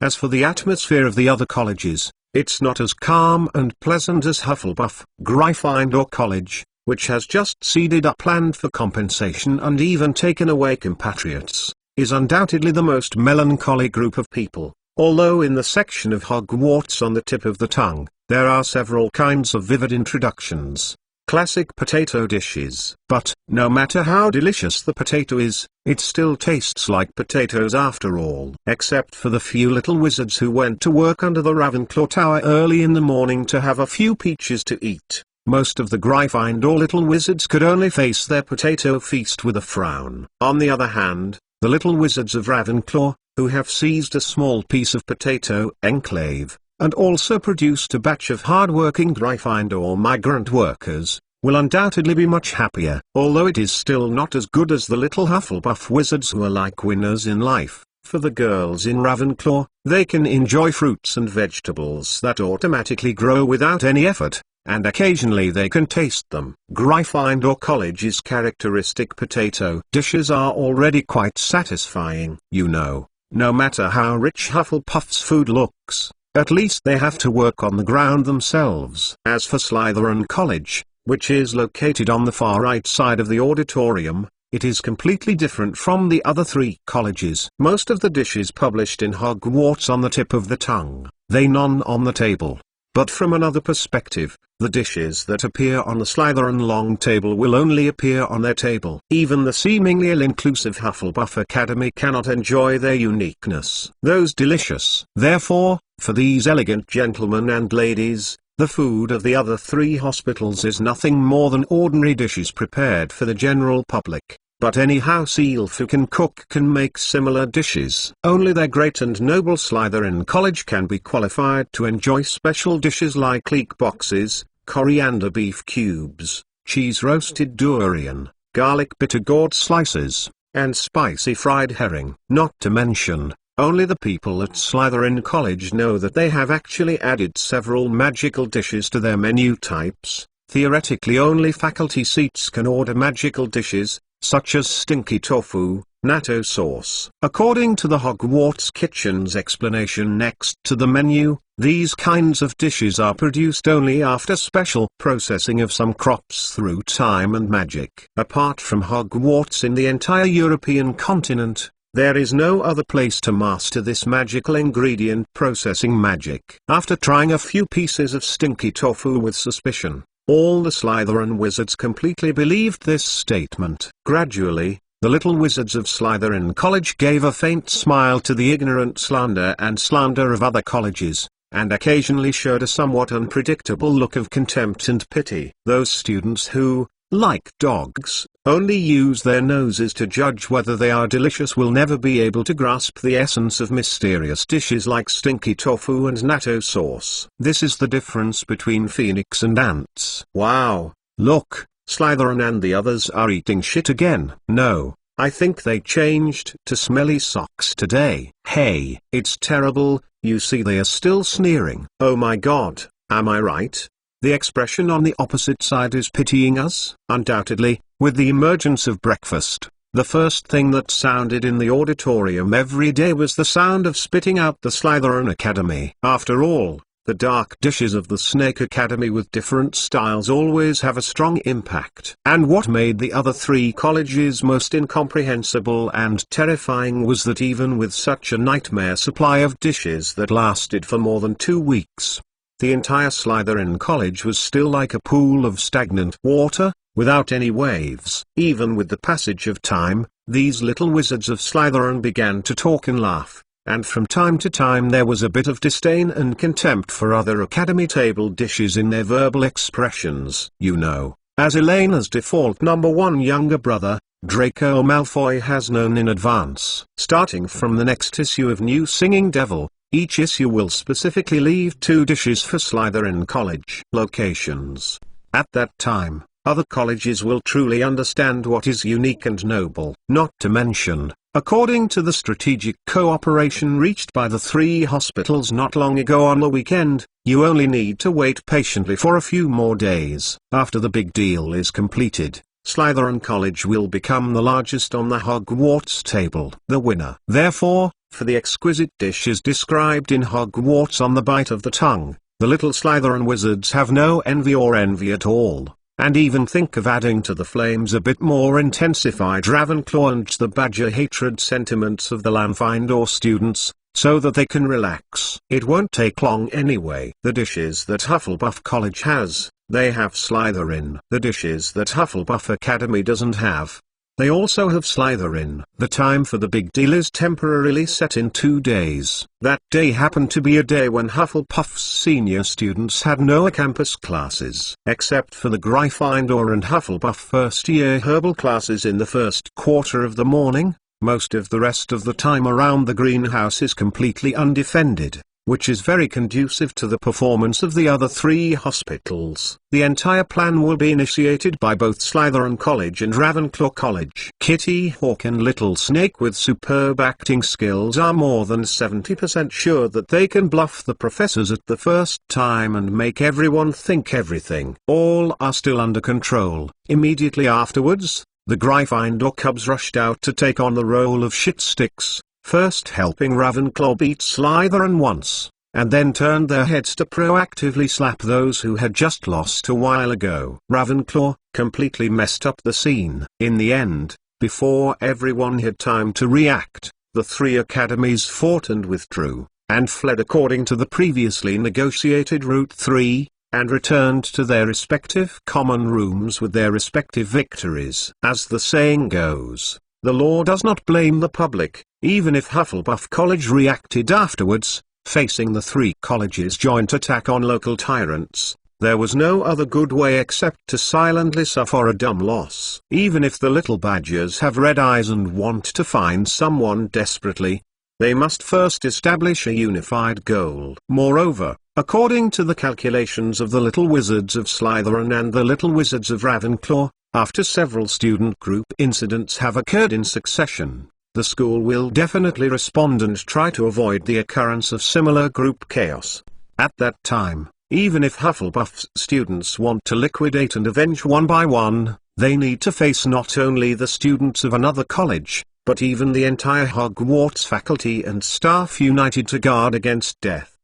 As for the atmosphere of the other colleges, it's not as calm and pleasant as Hufflepuff. Gryffindor College, which has just ceded up land for compensation and even taken away compatriots, is undoubtedly the most melancholy group of people. Although in the section of Hogwarts on the tip of the tongue, there are several kinds of vivid introductions. Classic potato dishes. But, no matter how delicious the potato is, it still tastes like potatoes after all. Except for the few little wizards who went to work under the Ravenclaw Tower early in the morning to have a few peaches to eat, most of the Gryffindor little wizards could only face their potato feast with a frown. On the other hand, the little wizards of Ravenclaw, who have seized a small piece of potato enclave, and also produced a batch of hard-working Gryffindor migrant workers, will undoubtedly be much happier. Although it is still not as good as the little Hufflepuff wizards who are like winners in life, for the girls in Ravenclaw, they can enjoy fruits and vegetables that automatically grow without any effort, and occasionally they can taste them. Gryffindor College's characteristic potato dishes are already quite satisfying. You know, no matter how rich Hufflepuff's food looks, at least they have to work on the ground themselves. As for Slytherin College, which is located on the far right side of the auditorium, it is completely different from the other 3 colleges. Most of the dishes published in Hogwarts on the tip of the tongue, they none on the table. But from another perspective, the dishes that appear on the Slytherin long table will only appear on their table. Even the seemingly all-inclusive Hufflepuff Academy cannot enjoy their uniqueness. Those delicious. Therefore, for these elegant gentlemen and ladies, the food of the other 3 hospitals is nothing more than ordinary dishes prepared for the general public. But any house elf who can cook can make similar dishes. Only their great and noble Slytherin College can be qualified to enjoy special dishes like leek boxes, coriander beef cubes, cheese roasted durian, garlic bitter gourd slices, and spicy fried herring. Not to mention, only the people at Slytherin College know that they have actually added several magical dishes to their menu types. Theoretically only faculty seats can order magical dishes, such as stinky tofu, natto sauce. According to the Hogwarts Kitchen's explanation next to the menu, these kinds of dishes are produced only after special processing of some crops through time and magic. Apart from Hogwarts in the entire European continent, there is no other place to master this magical ingredient processing magic. After trying a few pieces of stinky tofu with suspicion, all the Slytherin wizards completely believed this statement. Gradually, the little wizards of Slytherin College gave a faint smile to the ignorant slander and slander of other colleges, and occasionally showed a somewhat unpredictable look of contempt and pity. Those students who, like dogs, only use their noses to judge whether they are delicious will never be able to grasp the essence of mysterious dishes like stinky tofu and natto sauce. This is the difference between Phoenix and ants. Wow, look, Slytherin and the others are eating shit again. No, I think they changed to smelly socks today. Hey, it's terrible, you see they are still sneering. Oh my god, am I right? The expression on the opposite side is pitying us. Undoubtedly, with the emergence of breakfast, the first thing that sounded in the auditorium every day was the sound of spitting out the Slytherin Academy. After all, the dark dishes of the Snake Academy with different styles always have a strong impact. And what made the other 3 colleges most incomprehensible and terrifying was that even with such a nightmare supply of dishes that lasted for more than 2 weeks, The entire Slytherin College was still like a pool of stagnant water, without any waves. Even with the passage of time, these little wizards of Slytherin began to talk and laugh, and from time to time there was a bit of disdain and contempt for other academy table dishes in their verbal expressions. You know, as Elena's default number one younger brother, Draco Malfoy has known in advance. Starting from the next issue of New Singing Devil, each issue will specifically leave 2 dishes for Slytherin College locations. At that time, other colleges will truly understand what is unique and noble. Not to mention, according to the strategic cooperation reached by the 3 hospitals not long ago on the weekend, you only need to wait patiently for a few more days. After the big deal is completed, Slytherin College will become the largest on the Hogwarts table. The winner, therefore, for the exquisite dishes described in Hogwarts on the bite of the tongue, the little Slytherin wizards have no envy at all, and even think of adding to the flames a bit more intensified Ravenclaw and the Badger hatred sentiments of the Gryffindor students, so that they can relax. It won't take long anyway. The dishes that Hufflepuff College has, they have Slytherin. The dishes that Hufflepuff Academy doesn't have, they also have Slytherin. The time for the big deal is temporarily set in 2 days. That day happened to be a day when Hufflepuff's senior students had no campus classes. Except for the Gryffindor and Hufflepuff first-year herbal classes in the first quarter of the morning, most of the rest of the time around the greenhouse is completely undefended, which is very conducive to the performance of the other 3 hospitals. The entire plan will be initiated by both Slytherin College and Ravenclaw College. Kitty Hawk and Little Snake with superb acting skills are more than 70% sure that they can bluff the professors at the first time and make everyone think everything. All are still under control. Immediately afterwards, the Gryffindor Cubs rushed out to take on the role of shitsticks, first helping Ravenclaw beat Slytherin once, and then turned their heads to proactively slap those who had just lost a while ago. Ravenclaw completely messed up the scene. In the end, before everyone had time to react, the 3 academies fought and withdrew, and fled according to the previously negotiated Route 3, and returned to their respective common rooms with their respective victories. As the saying goes, the law does not blame the public. Even if Hufflepuff College reacted afterwards, facing the 3 colleges' joint attack on local tyrants, there was no other good way except to silently suffer a dumb loss. Even if the little badgers have red eyes and want to find someone desperately, they must first establish a unified goal. Moreover, according to the calculations of the little wizards of Slytherin and the little wizards of Ravenclaw, after several student group incidents have occurred in succession, the school will definitely respond and try to avoid the occurrence of similar group chaos. At that time, even if Hufflepuff's students want to liquidate and avenge one by one, they need to face not only the students of another college, but even the entire Hogwarts faculty and staff united to guard against death.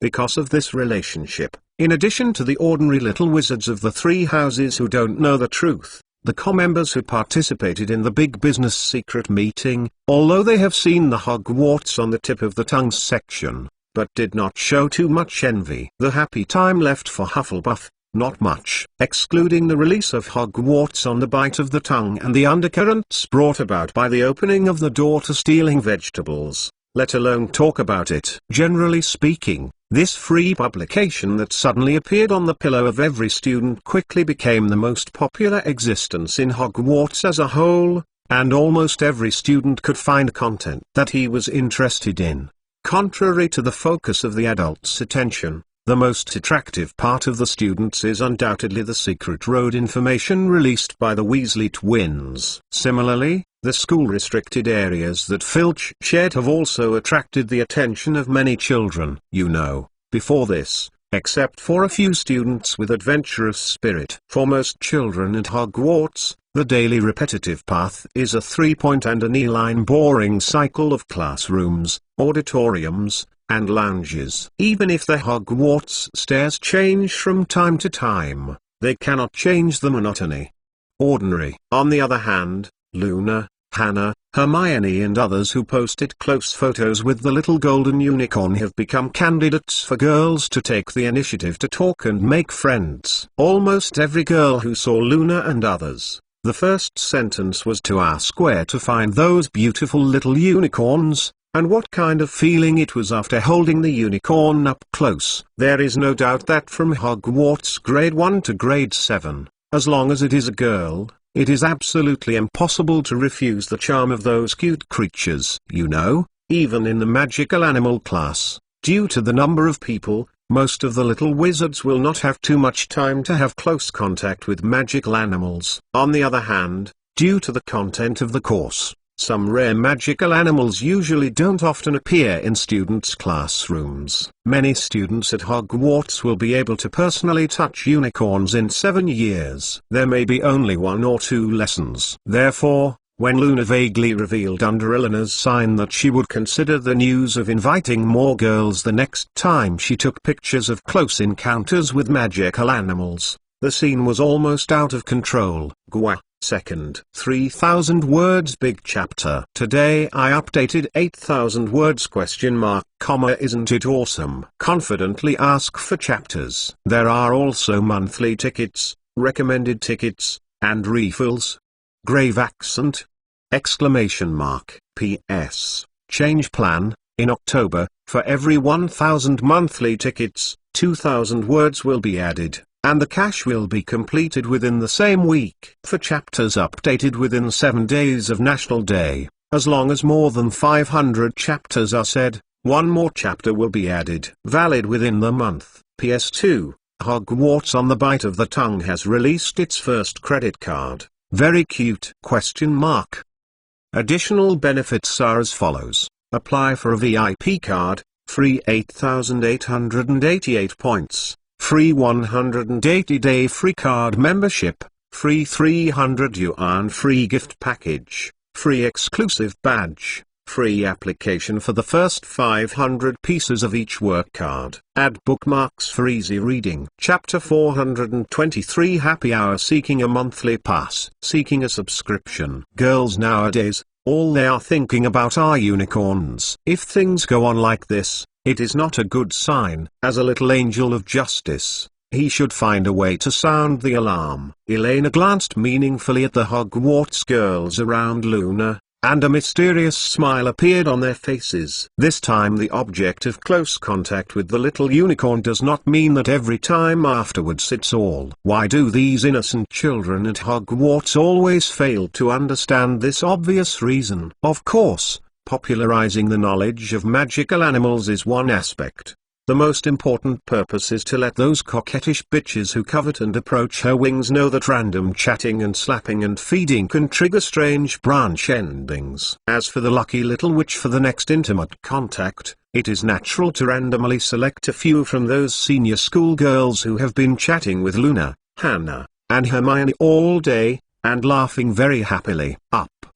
Because of this relationship, in addition to the ordinary little wizards of the 3 houses who don't know the truth, the co-members who participated in the big business secret meeting, although they have seen the Hogwarts on the tip of the tongue section, but did not show too much envy. The happy time left for Hufflepuff, not much. Excluding the release of Hogwarts on the bite of the tongue and the undercurrents brought about by the opening of the door to stealing vegetables, let alone talk about it. Generally speaking, this free publication that suddenly appeared on the pillow of every student quickly became the most popular existence in Hogwarts as a whole, and almost every student could find content that he was interested in. Contrary to the focus of the adults' attention, the most attractive part of the students is undoubtedly the secret road information released by the Weasley twins. Similarly, the school-restricted areas that Filch shared have also attracted the attention of many children. You know, before this, except for a few students with adventurous spirit. For most children at Hogwarts, the daily repetitive path is a 3-point and an E-line boring cycle of classrooms, auditoriums, and lounges. Even if the Hogwarts stairs change from time to time, they cannot change the monotony. Ordinary. On the other hand, Luna, Hannah, Hermione and others who posted close photos with the little golden unicorn have become candidates for girls to take the initiative to talk and make friends. Almost every girl who saw Luna and others, the first sentence was to ask where to find those beautiful little unicorns, and what kind of feeling it was after holding the unicorn up close. There is no doubt that from Hogwarts grade 1 to grade 7, as long as it is a girl, it is absolutely impossible to refuse the charm of those cute creatures. You know, even in the magical animal class, due to the number of people, most of the little wizards will not have too much time to have close contact with magical animals. On the other hand, due to the content of the course, some rare magical animals usually don't often appear in students' classrooms. Many students at Hogwarts will be able to personally touch unicorns in 7 years. There may be only 1 or 2 lessons. Therefore, when Luna vaguely revealed under Eleanor's sign that she would consider the news of inviting more girls the next time she took pictures of close encounters with magical animals, the scene was almost out of control. Gwa. Second 3,000 words big chapter. Today I updated 8,000 words ? Isn't it awesome? Confidently ask for chapters. There are also monthly tickets, recommended tickets, and refills. Grave accent! Exclamation mark. P.S. Change plan. In October, for every 1,000 monthly tickets, 2,000 words will be added, and the cache will be completed within the same week. For chapters updated within 7 days of National Day, as long as more than 500 chapters are said, 1 more chapter will be added. Valid within the month. PS2, Hogwarts on the Bite of the Tongue has released its first credit card. Very cute? Additional benefits are as follows. Apply for a VIP card, free 8,888 points. Free 180-day free card membership, free 300 yuan free gift package, free exclusive badge, free application for the first 500 pieces of each work card. Add bookmarks for easy reading. Chapter 423 Happy Hour. Seeking a monthly pass. Seeking a subscription. Girls nowadays, all they are thinking about are unicorns. If things go on like this, it is not a good sign. As a little angel of justice, he should find a way to sound the alarm. Elena glanced meaningfully at the Hogwarts girls around Luna, and a mysterious smile appeared on their faces. This time the object of close contact with the little unicorn does not mean that every time afterwards it's all. Why do these innocent children at Hogwarts always fail to understand this obvious reason? Of course, popularizing the knowledge of magical animals is one aspect. The most important purpose is to let those coquettish bitches who covet and approach her wings know that random chatting and slapping and feeding can trigger strange branch endings. As for the lucky little witch for the next intimate contact, it is natural to randomly select a few from those senior school girls who have been chatting with Luna, Hannah, and Hermione all day, and laughing very happily.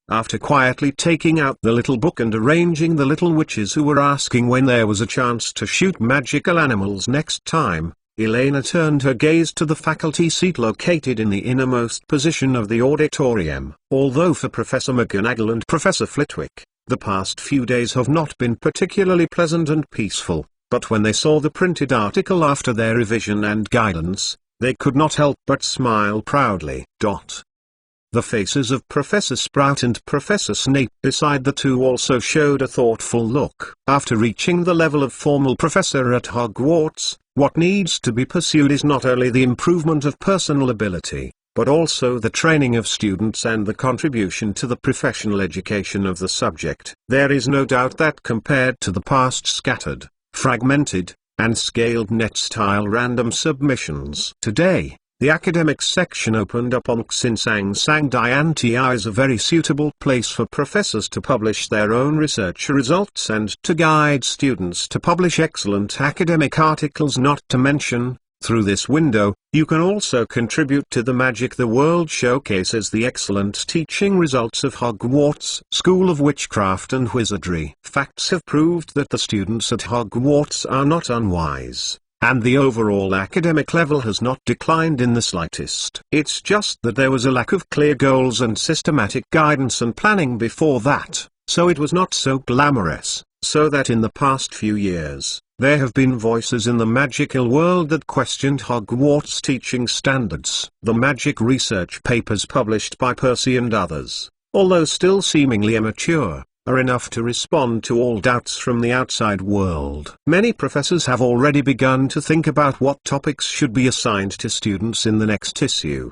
After quietly taking out the little book and arranging the little witches who were asking when there was a chance to shoot magical animals next time, Elena turned her gaze to the faculty seat located in the innermost position of the auditorium. Although for Professor McGonagall and Professor Flitwick, the past few days have not been particularly pleasant and peaceful, but when they saw the printed article after their revision and guidance, they could not help but smile proudly. The faces of Professor Sprout and Professor Snape beside the two also showed a thoughtful look. After reaching the level of formal professor at Hogwarts, what needs to be pursued is not only the improvement of personal ability, but also the training of students and the contribution to the professional education of the subject. There is no doubt that compared to the past scattered, fragmented, and scaled net-style random submissions, today, the academics section opened up on Xinsang Diantiao is a very suitable place for professors to publish their own research results and to guide students to publish excellent academic articles. Not to mention, through this window, you can also contribute to the magic the world showcases the excellent teaching results of Hogwarts School of Witchcraft and Wizardry. Facts have proved that the students at Hogwarts are not unwise. and the overall academic level has not declined in the slightest. It's just that there was a lack of clear goals and systematic guidance and planning before that, so it was not so glamorous, so that in the past few years, there have been voices in the magical world that questioned Hogwarts teaching standards. The magic research papers published by Percy and others, although still seemingly immature, are enough to respond to all doubts from the outside world. Many professors have already begun to think about what topics should be assigned to students in the next issue.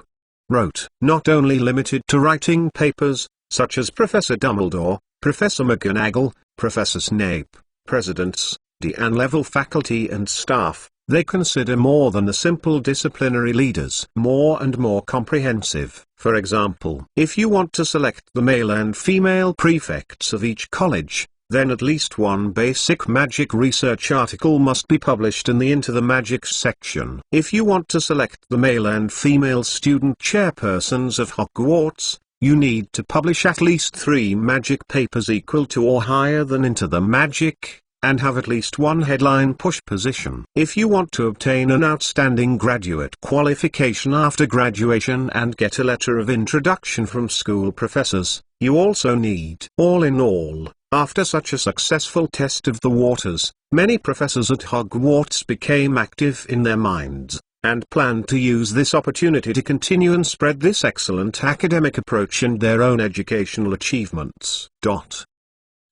Wrote, not only limited to writing papers, such as Professor Dumbledore, Professor McGonagall, Professor Snape, presidents, Dean-level faculty and staff, they consider more than the simple disciplinary leaders. More and more comprehensive. For example, if you want to select the male and female prefects of each college, then at least one basic magic research article must be published in the Into the Magic section. If you want to select the male and female student chairpersons of Hogwarts, you need to publish at least 3 magic papers equal to or higher than Into the Magic, and have at least one headline push position. If you want to obtain an outstanding graduate qualification after graduation and get a letter of introduction from school professors, you also need. All in all, after such a successful test of the waters, many professors at Hogwarts became active in their minds, and planned to use this opportunity to continue and spread this excellent academic approach and their own educational achievements.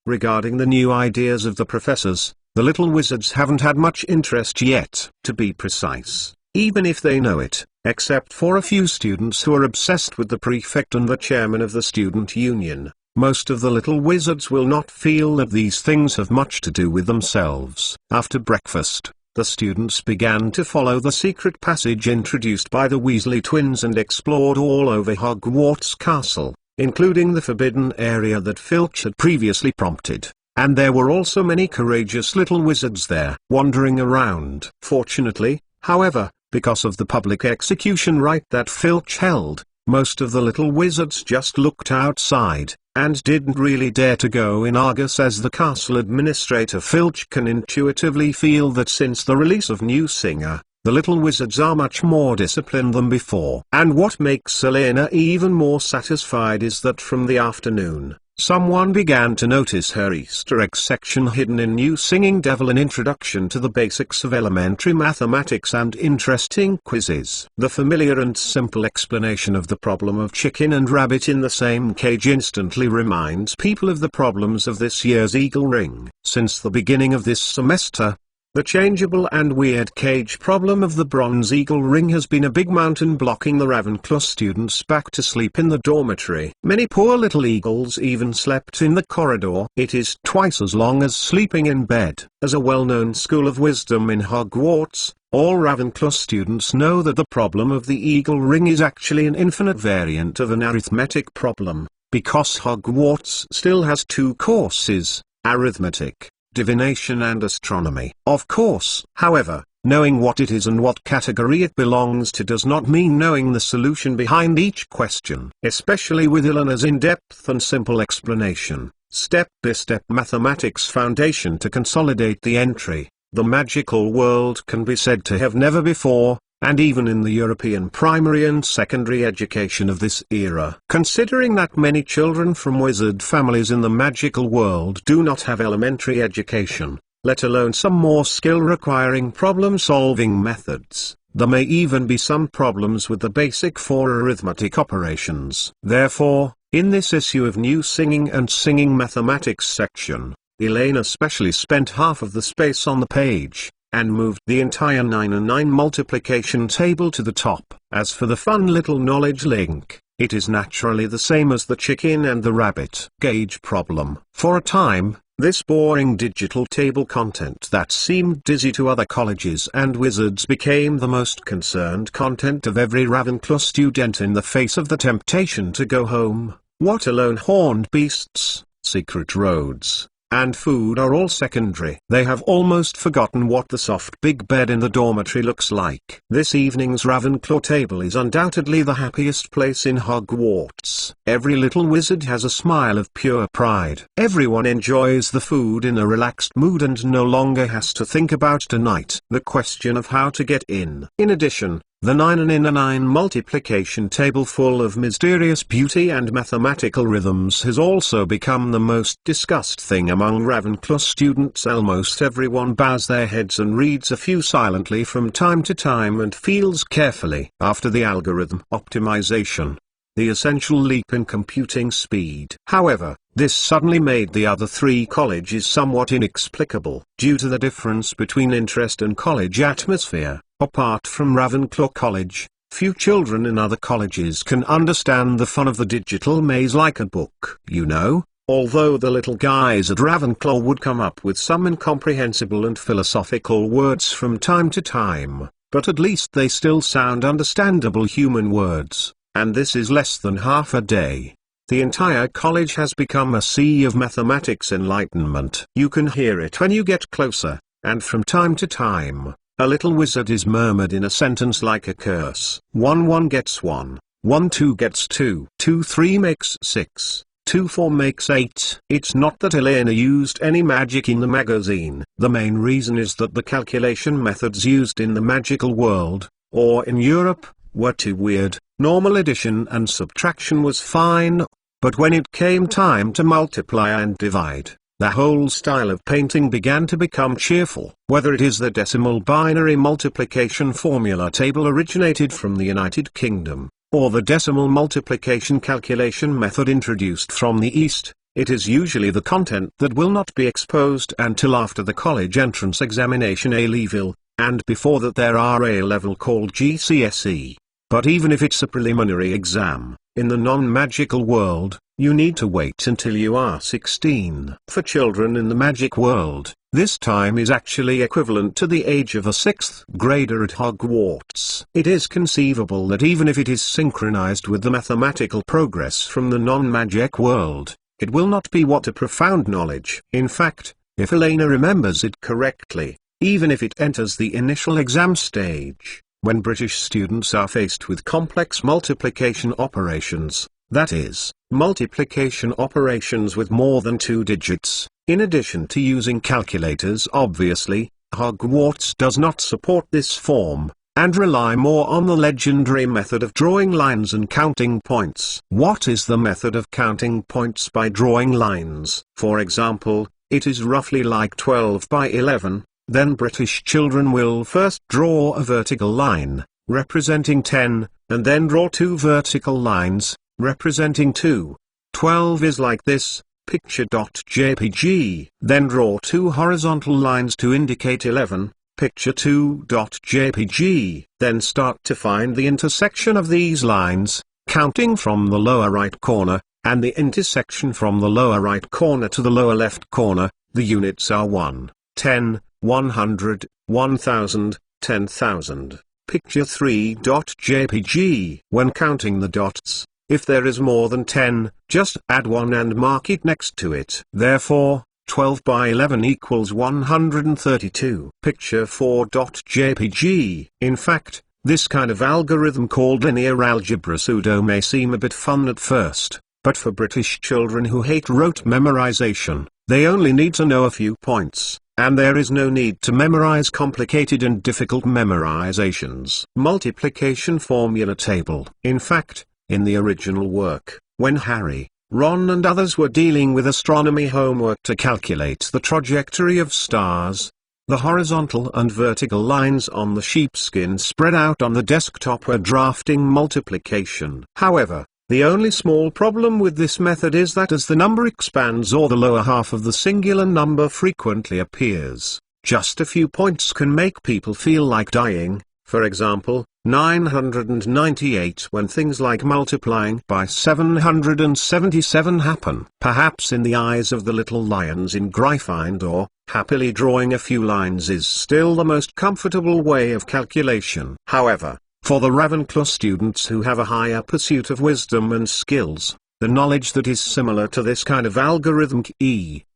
Regarding the new ideas of the professors, the little wizards haven't had much interest yet. To be precise, even if they know it, except for a few students who are obsessed with the prefect and the chairman of the student union, most of the little wizards will not feel that these things have much to do with themselves. After breakfast, the students began to follow the secret passage introduced by the Weasley twins and explored all over Hogwarts Castle, including the forbidden area that Filch had previously prompted, and there were also many courageous little wizards there, wandering around. Fortunately, however, because of the public execution right that Filch held, most of the little wizards just looked outside, and didn't really dare to go in Argus, as the castle administrator Filch can intuitively feel that since the release of New Singer, the little wizards are much more disciplined than before. And what makes Elena even more satisfied is that from the afternoon, someone began to notice her Easter egg section hidden in New Singing Devil, an introduction to the basics of elementary mathematics and interesting quizzes. The familiar and simple explanation of the problem of chicken and rabbit in the same cage instantly reminds people of the problems of this year's Eagle Ring. Since the beginning of this semester, the changeable and weird cage problem of the Bronze Eagle Ring has been a big mountain blocking the Ravenclaw students back to sleep in the dormitory. Many poor little eagles even slept in the corridor. It is twice as long as sleeping in bed. As a well-known school of wisdom in Hogwarts, all Ravenclaw students know that the problem of the Eagle Ring is actually an infinite variant of an arithmetic problem, because Hogwarts still has 2 courses, arithmetic, divination and astronomy. Of course, however, knowing what it is and what category it belongs to does not mean knowing the solution behind each question. Especially with Elena's in-depth and simple explanation, step-by-step mathematics foundation to consolidate the entry, the magical world can be said to have never before, and even in the European primary and secondary education of this era. Considering that many children from wizard families in the magical world do not have elementary education, let alone some more skill requiring problem-solving methods, there may even be some problems with the basic 4 arithmetic operations. Therefore, in this issue of New Singing and Singing Mathematics section, Elena specially spent half of the space on the page, and moved the entire 9 and 9 multiplication table to the top. As for the fun little knowledge link, it is naturally the same as the chicken and the rabbit gauge problem. For a time, this boring digital table content that seemed dizzy to other colleges and wizards became the most concerned content of every Ravenclaw student in the face of the temptation to go home. What alone horned beasts, secret roads, and food are all secondary. They have almost forgotten what the soft big bed in the dormitory looks like. This evening's Ravenclaw table is undoubtedly the happiest place in Hogwarts. Every little wizard has a smile of pure pride. Everyone enjoys the food in a relaxed mood and no longer has to think about tonight the question of how to get in. In addition, the 9 and in a 9 multiplication table full of mysterious beauty and mathematical rhythms has also become the most discussed thing among Ravenclaw students. Almost everyone bows their heads and reads a few silently from time to time and feels carefully. After the algorithm optimization, the essential leap in computing speed. However, this suddenly made the other 3 colleges somewhat inexplicable. Due to the difference between interest and college atmosphere, apart from Ravenclaw College, few children in other colleges can understand the fun of the digital maze like a book. You know, although the little guys at Ravenclaw would come up with some incomprehensible and philosophical words from time to time, but at least they still sound understandable human words, and this is less than half a day. The entire college has become a sea of mathematics enlightenment. You can hear it when you get closer, and from time to time, a little wizard is murmured in a sentence like a curse. 1 gets 1, 1 2 gets 2, 2 3 makes 6, 2 4 makes 8. It's not that Elena used any magic in the magazine. The main reason is that the calculation methods used in the magical world, or in Europe, were too weird. Normal addition and subtraction was fine, but when it came time to multiply and divide, the whole style of painting began to become cheerful. Whether it is the decimal binary multiplication formula table originated from the United Kingdom, or the decimal multiplication calculation method introduced from the East, it is usually the content that will not be exposed until after the college entrance examination A-level, and before that there are A-level called GCSE. But even if it's a preliminary exam, in the non-magical world, you need to wait until you are 16. For children in the magic world, this time is actually equivalent to the age of a 6th grader at Hogwarts. It is conceivable that even if it is synchronized with the mathematical progress from the non-magic world, it will not be what a profound knowledge. In fact, if Elena remembers it correctly, even if it enters the initial exam stage, when British students are faced with complex multiplication operations, that is, multiplication operations with more than 2 digits, in addition to using calculators obviously, Hogwarts does not support this form, and rely more on the legendary method of drawing lines and counting points. What is the method of counting points by drawing lines? For example, it is roughly like 12 by 11. Then British children will first draw a vertical line, representing 10, and then draw 2 vertical lines, representing 2. 12 is like this, picture.jpg. Then draw 2 horizontal lines to indicate 11, picture2.jpg. Then start to find the intersection of these lines, counting from the lower right corner, and the intersection from the lower right corner to the lower left corner. The units are 1, 10, 100, 1000, 10,000. Picture 3.jpg. When counting the dots, if there is more than 10, just add 1 and mark it next to it. Therefore, 12 by 11 equals 132. Picture 4.jpg. In fact, this kind of algorithm called linear algebra pseudo may seem a bit fun at first, but for British children who hate rote memorization, they only need to know a few points. And there is no need to memorize complicated and difficult memorizations. Multiplication formula table. In fact, in the original work, when Harry, Ron and others were dealing with astronomy homework to calculate the trajectory of stars, the horizontal and vertical lines on the sheepskin spread out on the desktop were drafting multiplication. However, the only small problem with this method is that as the number expands or the lower half of the singular number frequently appears, just a few points can make people feel like dying. For example, 998 when things like multiplying by 777 happen. Perhaps in the eyes of the little lions in Gryffindor, happily drawing a few lines is still the most comfortable way of calculation. However, for the Ravenclaw students who have a higher pursuit of wisdom and skills, the knowledge that is similar to this kind of algorithmic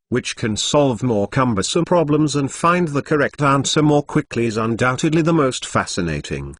which can solve more cumbersome problems and find the correct answer more quickly, is undoubtedly the most fascinating.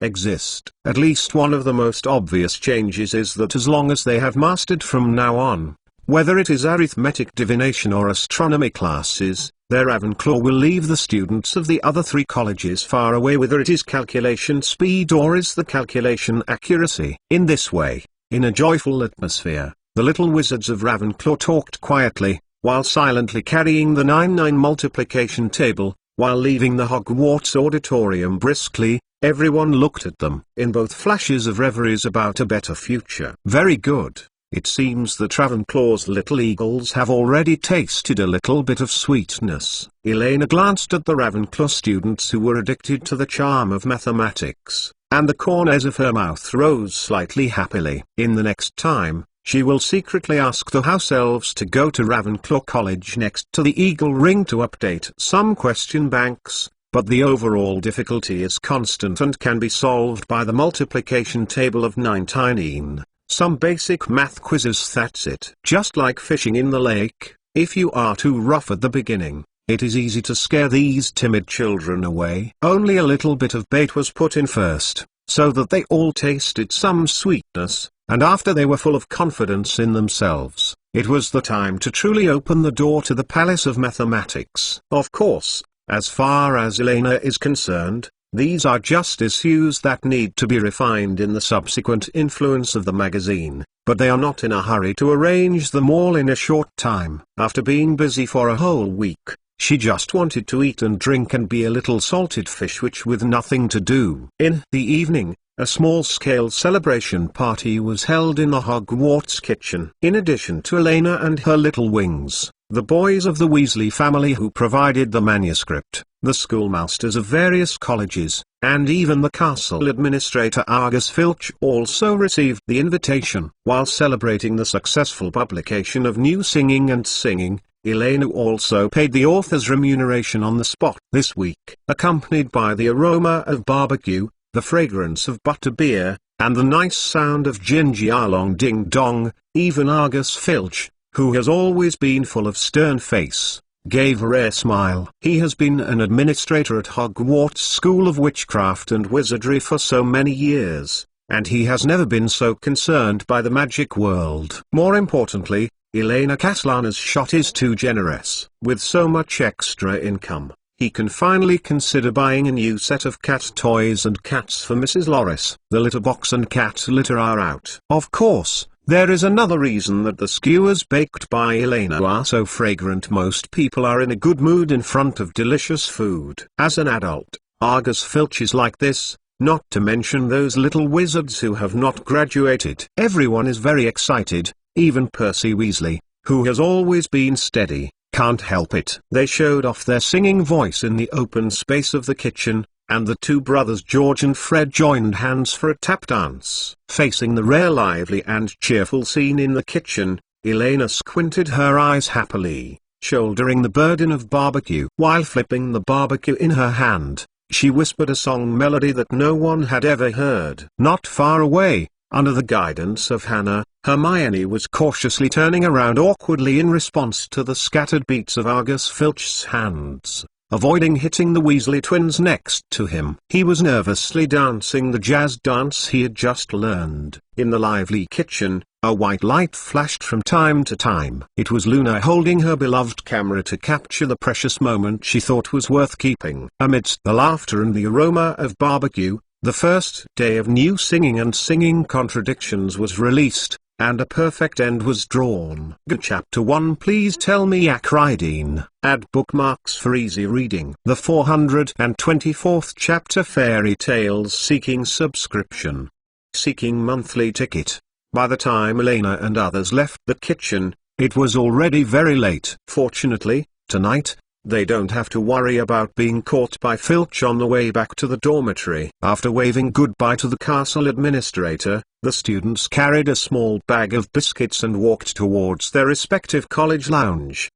At least one of the most obvious changes is that as long as they have mastered from now on, whether it is arithmetic, divination or astronomy classes, their Ravenclaw will leave the students of the other 3 colleges far away, whether it is calculation speed or is the calculation accuracy. In this way, in a joyful atmosphere, the little wizards of Ravenclaw talked quietly, while silently carrying the 9 multiplication table, while leaving the Hogwarts auditorium briskly. Everyone looked at them in both flashes of reveries about a better future. Very good. It seems that Ravenclaw's little eagles have already tasted a little bit of sweetness. Elena glanced at the Ravenclaw students who were addicted to the charm of mathematics, and the corners of her mouth rose slightly happily. In the next time, she will secretly ask the house elves to go to Ravenclaw College next to the Eagle Ring to update some question banks. But the overall difficulty is constant and can be solved by the multiplication table of 9. Some basic math quizzes, that's it. Just like fishing in the lake, if you are too rough at the beginning, it is easy to scare these timid children away. Only a little bit of bait was put in first, so that they all tasted some sweetness, and after they were full of confidence in themselves, it was the time to truly open the door to the Palace of Mathematics. Of course, as far as Elena is concerned, these are just issues that need to be refined in the subsequent influence of the magazine, but they are not in a hurry to arrange them all in a short time. After being busy for a whole week, she just wanted to eat and drink and be a little salted fish witch with nothing to do. In the evening, a small-scale celebration party was held in the Hogwarts kitchen. In addition to Elena and her little wings, the boys of the Weasley family who provided the manuscript, the schoolmasters of various colleges, and even the castle administrator Argus Filch also received the invitation. While celebrating the successful publication of New Singing and Singing, Elena also paid the author's remuneration on the spot. This week, accompanied by the aroma of barbecue, the fragrance of butterbeer, and the nice sound of Jinjialong Ding Dong, even Argus Filch, who has always been full of stern face, gave a rare smile. He has been an administrator at Hogwarts School of Witchcraft and Wizardry for so many years, and he has never been so concerned by the magic world. More importantly, Elena Castellana's shot is too generous. With so much extra income, he can finally consider buying a new set of cat toys and cats for Mrs. Loris. The litter box and cat litter are out. Of course, there is another reason that the skewers baked by Elena are so fragrant. Most people are in a good mood in front of delicious food. As an adult, Argus Filch is like this, not to mention those little wizards who have not graduated. Everyone is very excited, even Percy Weasley, who has always been steady, can't help it. They showed off their singing voice in the open space of the kitchen, and the 2 brothers George and Fred joined hands for a tap dance. Facing the rare lively and cheerful scene in the kitchen, Elena squinted her eyes happily, shouldering the burden of barbecue. While flipping the barbecue in her hand, she whispered a song melody that no one had ever heard. Not far away, under the guidance of Hannah, Hermione was cautiously turning around awkwardly in response to the scattered beats of Argus Filch's hands, avoiding hitting the Weasley twins next to him. He was nervously dancing the jazz dance he had just learned. In the lively kitchen, a white light flashed from time to time. It was Luna holding her beloved camera to capture the precious moment she thought was worth keeping. Amidst the laughter and the aroma of barbecue, the first day of New Singing and Singing Contradictions was released, and a perfect end was drawn. Chapter 1. Please tell me Acridine. Add bookmarks for easy reading. The 424th chapter, Fairy Tales Seeking Subscription. Seeking monthly ticket. By the time Elena and others left the kitchen, it was already very late. Fortunately, tonight, they don't have to worry about being caught by Filch on the way back to the dormitory. After waving goodbye to the castle administrator, the students carried a small bag of biscuits and walked towards their respective college lounge.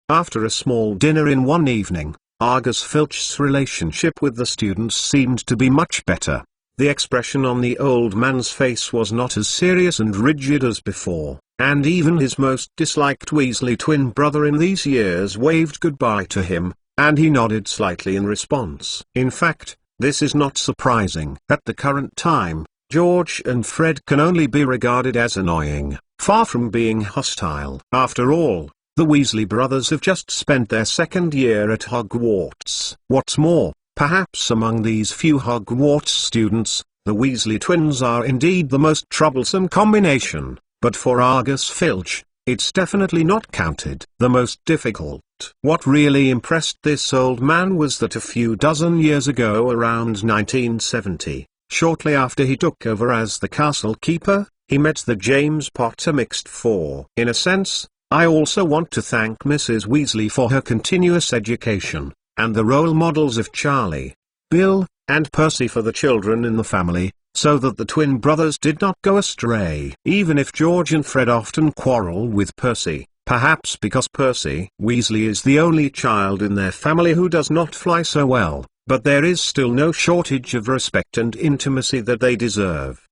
After a small dinner in one evening, Argus Filch's relationship with the students seemed to be much better. The expression on the old man's face was not as serious and rigid as before. and even his most disliked Weasley twin brother in these years waved goodbye to him, and he nodded slightly in response. In fact, this is not surprising. At the current time, George and Fred can only be regarded as annoying, far from being hostile. After all, the Weasley brothers have just spent their second year at Hogwarts. What's more, perhaps among these few Hogwarts students, the Weasley twins are indeed the most troublesome combination, but for Argus Filch, it's definitely not counted the most difficult. What really impressed this old man was that a few dozen years ago, around 1970, shortly after he took over as the castle keeper, he met the James Potter Mixed Four. In a sense, I also want to thank Mrs. Weasley for her continuous education, and the role models of Charlie, Bill, and Percy for the children in the family, so that the twin brothers did not go astray. Even if George and Fred often quarrel with Percy, perhaps because Percy Weasley is the only child in their family who does not fly so well, but there is still no shortage of respect and intimacy that they deserve.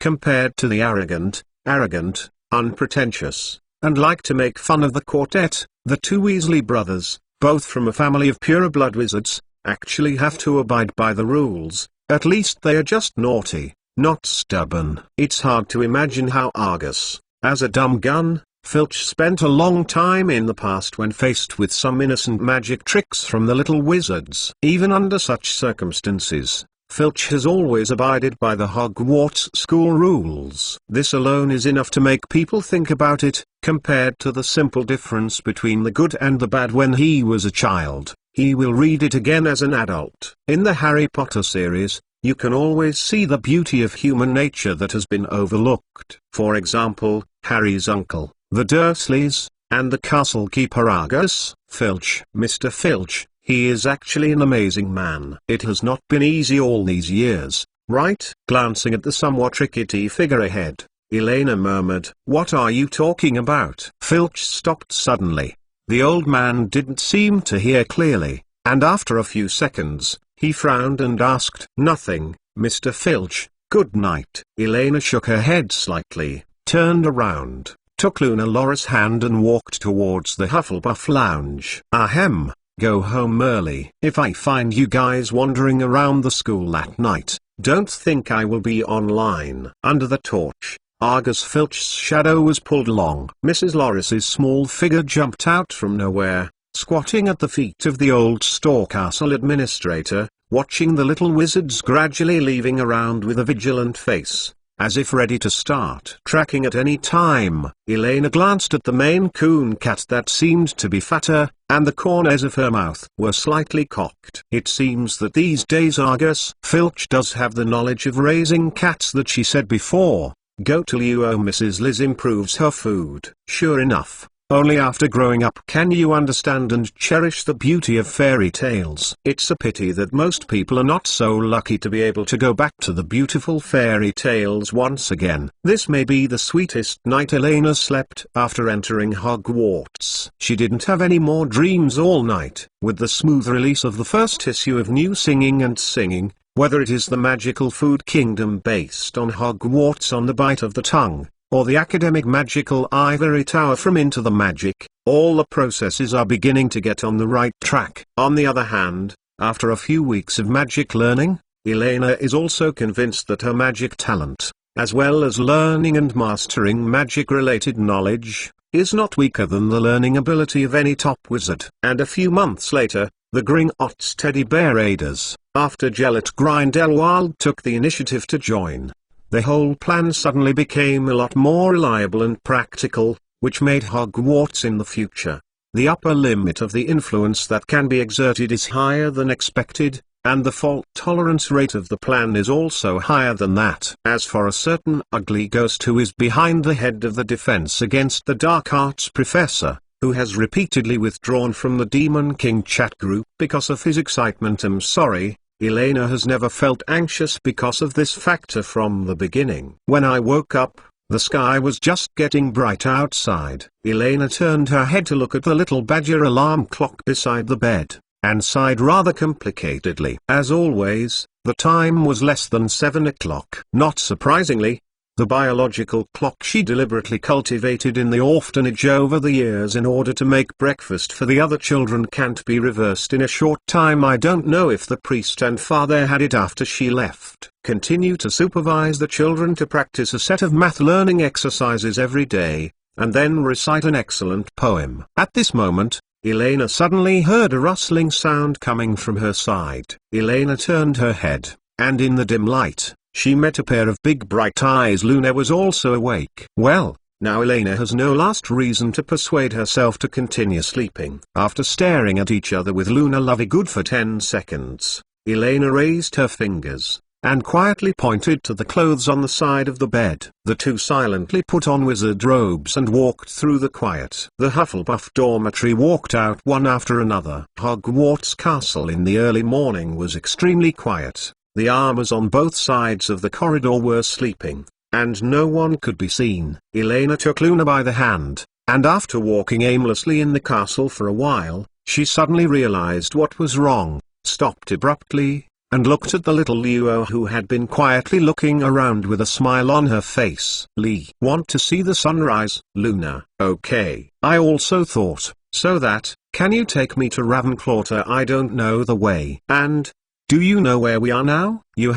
Compared to the arrogant, unpretentious, and like to make fun of the quartet, the two Weasley brothers, both from a family of pureblood wizards, actually have to abide by the rules. At least they are just naughty, not stubborn. It's hard to imagine how Argus, as a dumb gun, Filch spent a long time in the past when faced with some innocent magic tricks from the little wizards. Even under such circumstances, Filch has always abided by the Hogwarts school rules. This alone is enough to make people think about it, compared to the simple difference between the good and the bad when he was a child. He will read it again as an adult. In the Harry Potter series, you can always see the beauty of human nature that has been overlooked. For example, Harry's uncle, the Dursleys, and the castle keeper Argus Filch. Mr. Filch, he is actually an amazing man. It has not been easy all these years, right? Glancing at the somewhat rickety figure ahead, Elena murmured, "What are you talking about?" Filch stopped suddenly. The old man didn't seem to hear clearly, and after a few seconds, he frowned and asked, "Nothing, Mr. Filch, good night." Elena shook her head slightly, turned around, took Luna Laura's hand and walked towards the Hufflepuff lounge. "Ahem, go home early. If I find you guys wandering around the school at night, don't think I will be online." Under the torch, Argus Filch's shadow was pulled along. Mrs. Lorris's small figure jumped out from nowhere, squatting at the feet of the old store castle administrator, watching the little wizards gradually leaving around with a vigilant face, as if ready to start tracking at any time. Elena glanced at the Maine Coon cat that seemed to be fatter, and the corners of her mouth were slightly cocked. It seems that these days Argus Filch does have the knowledge of raising cats that she said before. Go to you, oh Mrs. Liz improves her food. Sure enough, only after growing up can you understand and cherish the beauty of fairy tales. It's a pity that most people are not so lucky to be able to go back to the beautiful fairy tales once again. This may be the sweetest night Elena slept after entering Hogwarts. She didn't have any more dreams all night. With the smooth release of the first issue of New Singing and Singing, whether it is the magical food kingdom based on Hogwarts on the Bite of the Tongue, or the academic magical ivory tower from Into the Magic, all the processes are beginning to get on the right track. On the other hand, after a few weeks of magic learning, Elena is also convinced that her magic talent, as well as learning and mastering magic-related knowledge, is not weaker than the learning ability of any top wizard. And a few months later, the Gringotts Teddy Bear Raiders, after Gellert Grindelwald took the initiative to join, the whole plan suddenly became a lot more reliable and practical, which made Hogwarts in the future. The upper limit of the influence that can be exerted is higher than expected, and the fault tolerance rate of the plan is also higher than that. As for a certain ugly ghost who is behind the head of the Defense Against the Dark Arts professor, who has repeatedly withdrawn from the Demon King chat group because of his excitement, I'm sorry, Elena has never felt anxious because of this factor from the beginning. When I woke up, the sky was just getting bright outside. Elena turned her head to look at the little badger alarm clock beside the bed, and sighed rather complicatedly. As always, the time was less than 7 o'clock. Not surprisingly, the biological clock she deliberately cultivated in the orphanage over the years in order to make breakfast for the other children can't be reversed in a short time. I don't know if the priest and father had it after she left. Continue to supervise the children to practice a set of math learning exercises every day, and then recite an excellent poem. At this moment, Elena suddenly heard a rustling sound coming from her side. Elena turned her head, and in the dim light, she met a pair of big bright eyes. Luna was also awake. Well, now Elena has no last reason to persuade herself to continue sleeping. After staring at each other with Luna Lovegood for 10 seconds, Elena raised her fingers, and quietly pointed to the clothes on the side of the bed. The two silently put on wizard robes and walked through the quiet. The Hufflepuff dormitory walked out one after another. Hogwarts Castle in the early morning was extremely quiet. The armors on both sides of the corridor were sleeping, and no one could be seen. Elena took Luna by the hand, and after walking aimlessly in the castle for a while, she suddenly realized what was wrong, stopped abruptly, and looked at the little Leo who had been quietly looking around with a smile on her face. "Lee, want to see the sunrise, Luna?" "Okay." I also thought, so that, can you take me to Ravenclaw? I don't know the way. And, do you know where we are now? You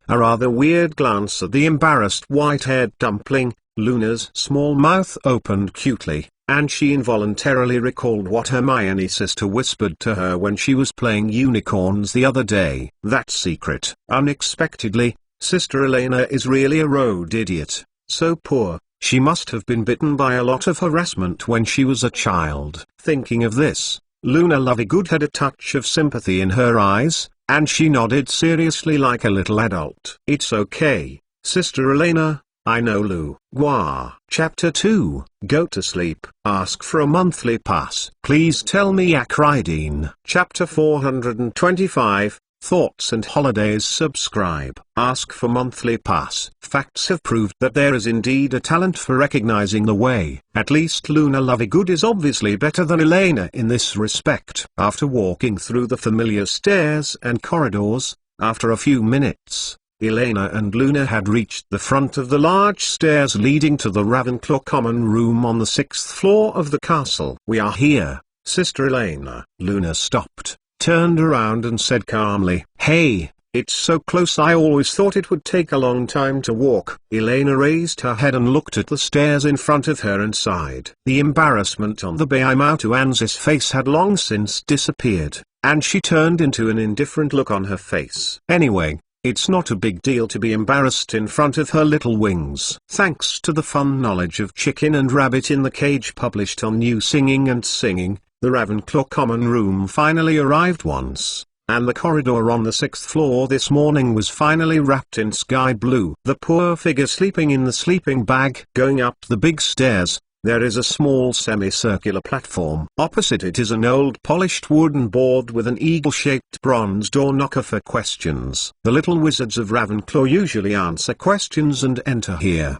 a rather weird glance at the embarrassed white-haired dumpling. Luna's small mouth opened cutely, and she involuntarily recalled what Hermione's sister whispered to her when she was playing unicorns the other day. That secret. Unexpectedly, Sister Elena is really a road idiot. So poor, she must have been bitten by a lot of harassment when she was a child. Thinking of this, Luna Lovegood had a touch of sympathy in her eyes, and she nodded seriously like a little adult. "It's okay, Sister Elena. I know Lou." Gua. Chapter 2. Go to sleep. Ask for a monthly pass. Please tell me Acridine. Chapter 425. Thoughts and holidays. Subscribe. Ask for monthly pass. Facts have proved that there is indeed a talent for recognizing the way. At least Luna Lovegood is obviously better than Elena in this respect. After walking through the familiar stairs and corridors, after a few minutes, Elena and Luna had reached the front of the large stairs leading to the Ravenclaw common room on the 6th floor of the castle. "We are here, Sister Elena." Luna stopped, turned around and said calmly, "Hey, it's so close. I always thought it would take a long time to walk." Elena raised her head and looked at the stairs in front of her and sighed. The embarrassment on the Beimautuan's face had long since disappeared, and she turned into an indifferent look on her face. Anyway, it's not a big deal to be embarrassed in front of her little wings. Thanks to the fun knowledge of Chicken and Rabbit in the Cage published on New Singing and Singing, the Ravenclaw common room finally arrived once, and the corridor on the 6th floor this morning was finally wrapped in sky blue. The poor figure sleeping in the sleeping bag. Going up the big stairs, there is a small semicircular platform. Opposite it is an old polished wooden board with an eagle-shaped bronze door knocker for questions. The little wizards of Ravenclaw usually answer questions and enter here.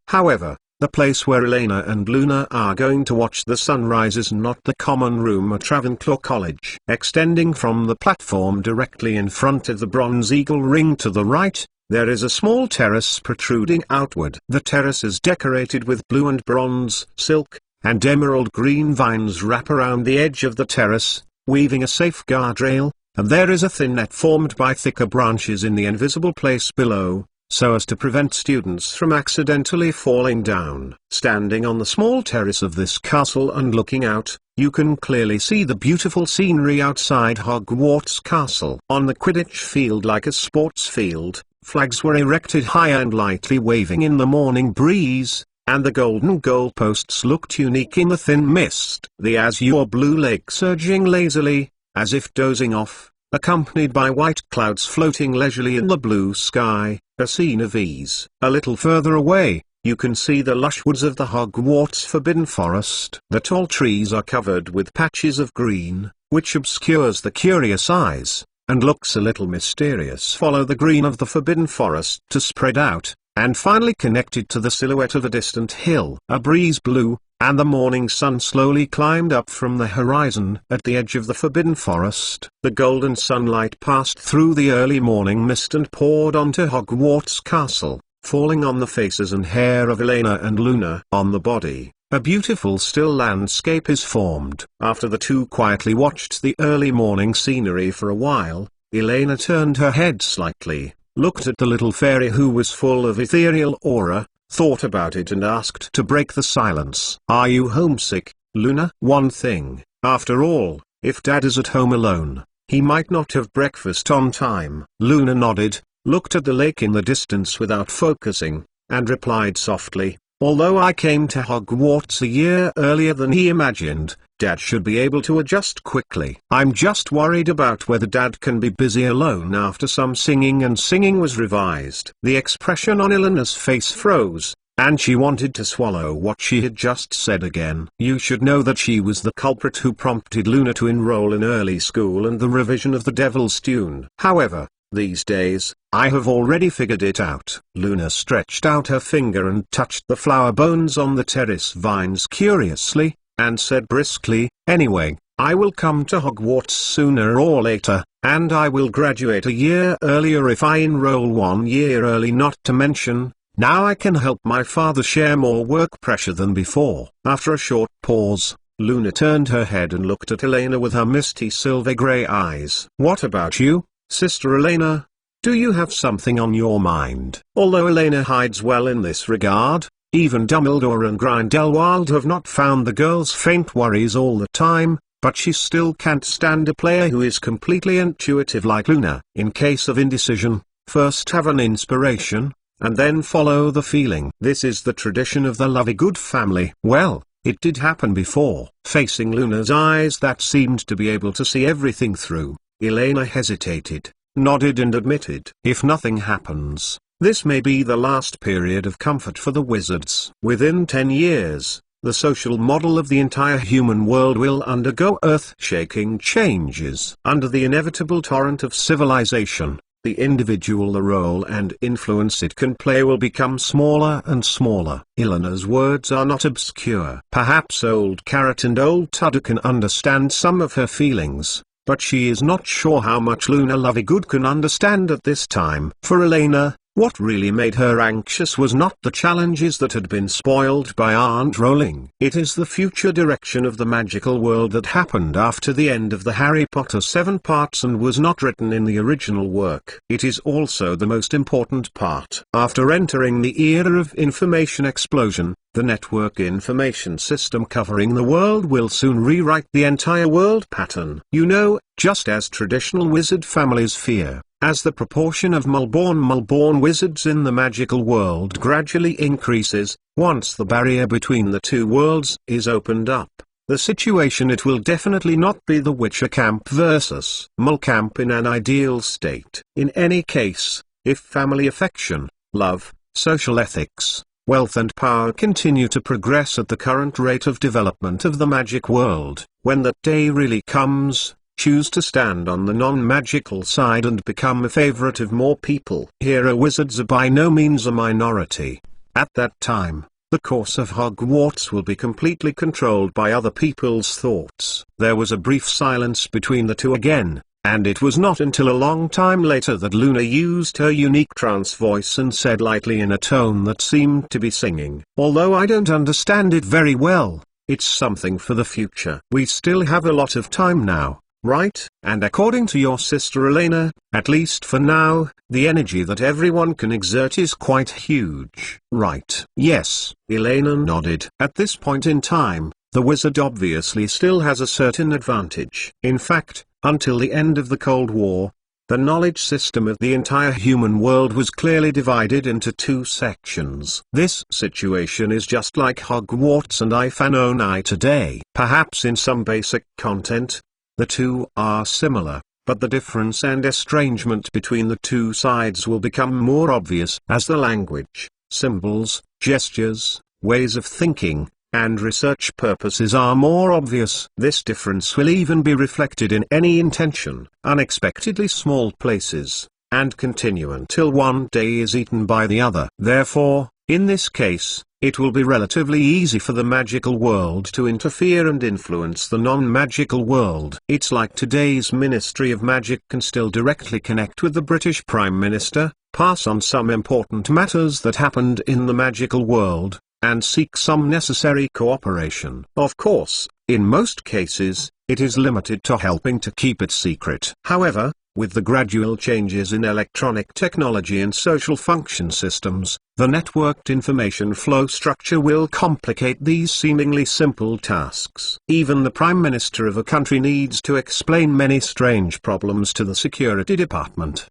However, the place where Elena and Luna are going to watch the sunrise is not the common room at Ravenclaw College. Extending from the platform directly in front of the bronze eagle ring to the right, there is a small terrace protruding outward. The terrace is decorated with blue and bronze, silk, and emerald green vines wrap around the edge of the terrace, weaving a safe guardrail, and there is a thin net formed by thicker branches in the invisible place below, so as to prevent students from accidentally falling down. Standing on the small terrace of this castle and looking out, you can clearly see the beautiful scenery outside Hogwarts Castle. On the Quidditch field, like a sports field, flags were erected high and lightly waving in the morning breeze, and the golden goalposts looked unique in the thin mist. The azure blue lake surging lazily, as if dozing off, accompanied by white clouds floating leisurely in the blue sky, a scene of ease. A little further away, you can see the lush woods of the Hogwarts Forbidden Forest. The tall trees are covered with patches of green, which obscures the curious eyes, and looks a little mysterious. Follow the green of the Forbidden Forest to spread out, and finally connected to the silhouette of a distant hill. A breeze blew, and the morning sun slowly climbed up from the horizon at the edge of the forbidden forest. The golden sunlight passed through the early morning mist and poured onto Hogwarts Castle, falling on the faces and hair of Elena and Luna. On the body, a beautiful still landscape is formed. After the two quietly watched the early morning scenery for a while, Elena turned her head slightly, looked at the little fairy who was full of ethereal aura, thought about it and asked to break the silence. "Are you homesick, Luna?" "One thing, after all, if Dad is at home alone, he might not have breakfast on time." Luna nodded, looked at the lake in the distance without focusing, and replied softly, "Although I came to Hogwarts a year earlier than he imagined, Dad should be able to adjust quickly. I'm just worried about whether Dad can be busy alone after some singing." And singing was revised. The expression on Elena's face froze, and she wanted to swallow what she had just said again. You should know that she was the culprit who prompted Luna to enroll in early school and the revision of the Devil's Tune. However, these days, I have already figured it out. Luna stretched out her finger and touched the flower bones on the terrace vines curiously, and said briskly, "Anyway, I will come to Hogwarts sooner or later, and I will graduate a year earlier if I enroll 1 year early. Not to mention, now I can help my father share more work pressure than before." After a short pause, Luna turned her head and looked at Elena with her misty silver-grey eyes. "What about you, Sister Elena? Do you have something on your mind?" Although Elena hides well in this regard, even Dumbledore and Grindelwald have not found the girl's faint worries all the time, but she still can't stand a player who is completely intuitive like Luna. In case of indecision, first have an inspiration, and then follow the feeling. This is the tradition of the Lovegood family. Well, it did happen before. Facing Luna's eyes that seemed to be able to see everything through, Elena hesitated, nodded and admitted, "If nothing happens, this may be the last period of comfort for the wizards. Within 10 years, the social model of the entire human world will undergo earth-shaking changes. Under the inevitable torrent of civilization, the individual, the role and influence it can play will become smaller and smaller." Elena's words are not obscure. Perhaps Old Carrot and Old Tudor can understand some of her feelings, but she is not sure how much Luna Lovegood can understand at this time. For Elena, what really made her anxious was not the challenges that had been spoiled by Aunt Rowling. It is the future direction of the magical world that happened after the end of the Harry Potter 7 parts and was not written in the original work. It is also the most important part. After entering the era of information explosion, the network information system covering the world will soon rewrite the entire world pattern. You know, just as traditional wizard families fear, as the proportion of Mulborn wizards in the magical world gradually increases, once the barrier between the two worlds is opened up, the situation it will definitely not be the Witcher camp versus Mole camp in an ideal state. In any case, if family affection, love, social ethics, wealth and power continue to progress at the current rate of development of the magic world, when that day really comes, choose to stand on the non-magical side and become a favorite of more people. Hero wizards are by no means a minority. At that time, the course of Hogwarts will be completely controlled by other people's thoughts. There was a brief silence between the two again, and it was not until a long time later that Luna used her unique trance voice and said lightly in a tone that seemed to be singing, "Although I don't understand it very well, it's something for the future. We still have a lot of time now, right? And according to your sister Elena, at least for now, the energy that everyone can exert is quite huge, right?" "Yes," Elena nodded. At this point in time, the wizard obviously still has a certain advantage. In fact, until the end of the Cold War, the knowledge system of the entire human world was clearly divided into 2 sections. This situation is just like Hogwarts and Ifanoni today. Perhaps in some basic content, the two are similar, but the difference and estrangement between the two sides will become more obvious as the language, symbols, gestures, ways of thinking, and research purposes are more obvious. This difference will even be reflected in any intention, unexpectedly small places, and continue until one day is eaten by the other. Therefore, In this case, it will be relatively easy for the magical world to interfere and influence the non-magical world. It's like today's Ministry of Magic can still directly connect with the British Prime Minister, pass on some important matters that happened in the magical world, and seek some necessary cooperation. Of course, in most cases, it is limited to helping to keep it secret. However, with the gradual changes in electronic technology and social function systems, the networked information flow structure will complicate these seemingly simple tasks. Even the Prime Minister of a country needs to explain many strange problems to the Security Department.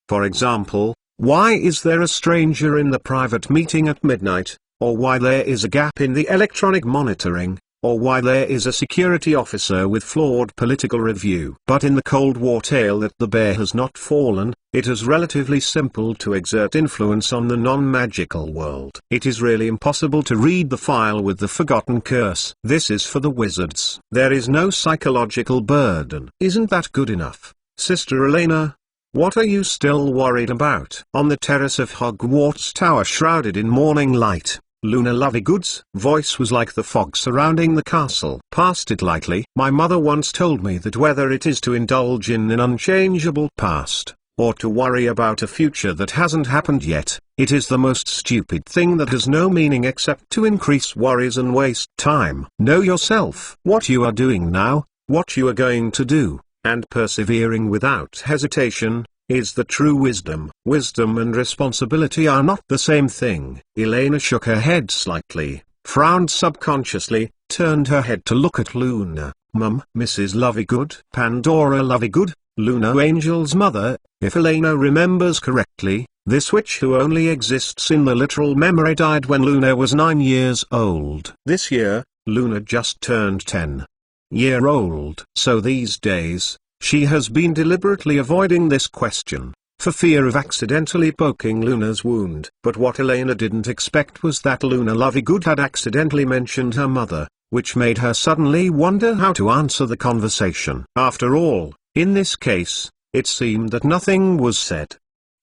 For example, why is there a stranger in the private meeting at midnight, or why there is a gap in the electronic monitoring, or why there is a security officer with flawed political review. But in the Cold War tale that the bear has not fallen, it is relatively simple to exert influence on the non-magical world. It is really impossible to read the file with the forgotten curse. This is for the wizards. There is no psychological burden. Isn't that good enough, Sister Elena? What are you still worried about? On the terrace of Hogwarts Tower, shrouded in morning light, Luna Lovegood's voice was like the fog surrounding the castle. Past it lightly. My mother once told me that whether it is to indulge in an unchangeable past, or to worry about a future that hasn't happened yet, it is the most stupid thing that has no meaning except to increase worries and waste time. Know yourself. What you are doing now, what you are going to do, and persevering without hesitation, is the true wisdom. Wisdom and responsibility are not the same thing. Elena shook her head slightly, frowned subconsciously, turned her head to look at Luna. Mum, Mrs. Lovegood, Pandora Lovegood, Luna Angel's mother. If Elena remembers correctly, this witch who only exists in the literal memory died when Luna was 9 years old. This year, Luna just turned 10-year-old. So these days, she has been deliberately avoiding this question, for fear of accidentally poking Luna's wound. But what Elena didn't expect was that Luna Lovegood had accidentally mentioned her mother, which made her suddenly wonder how to answer the conversation. After all, in this case, it seemed that nothing was said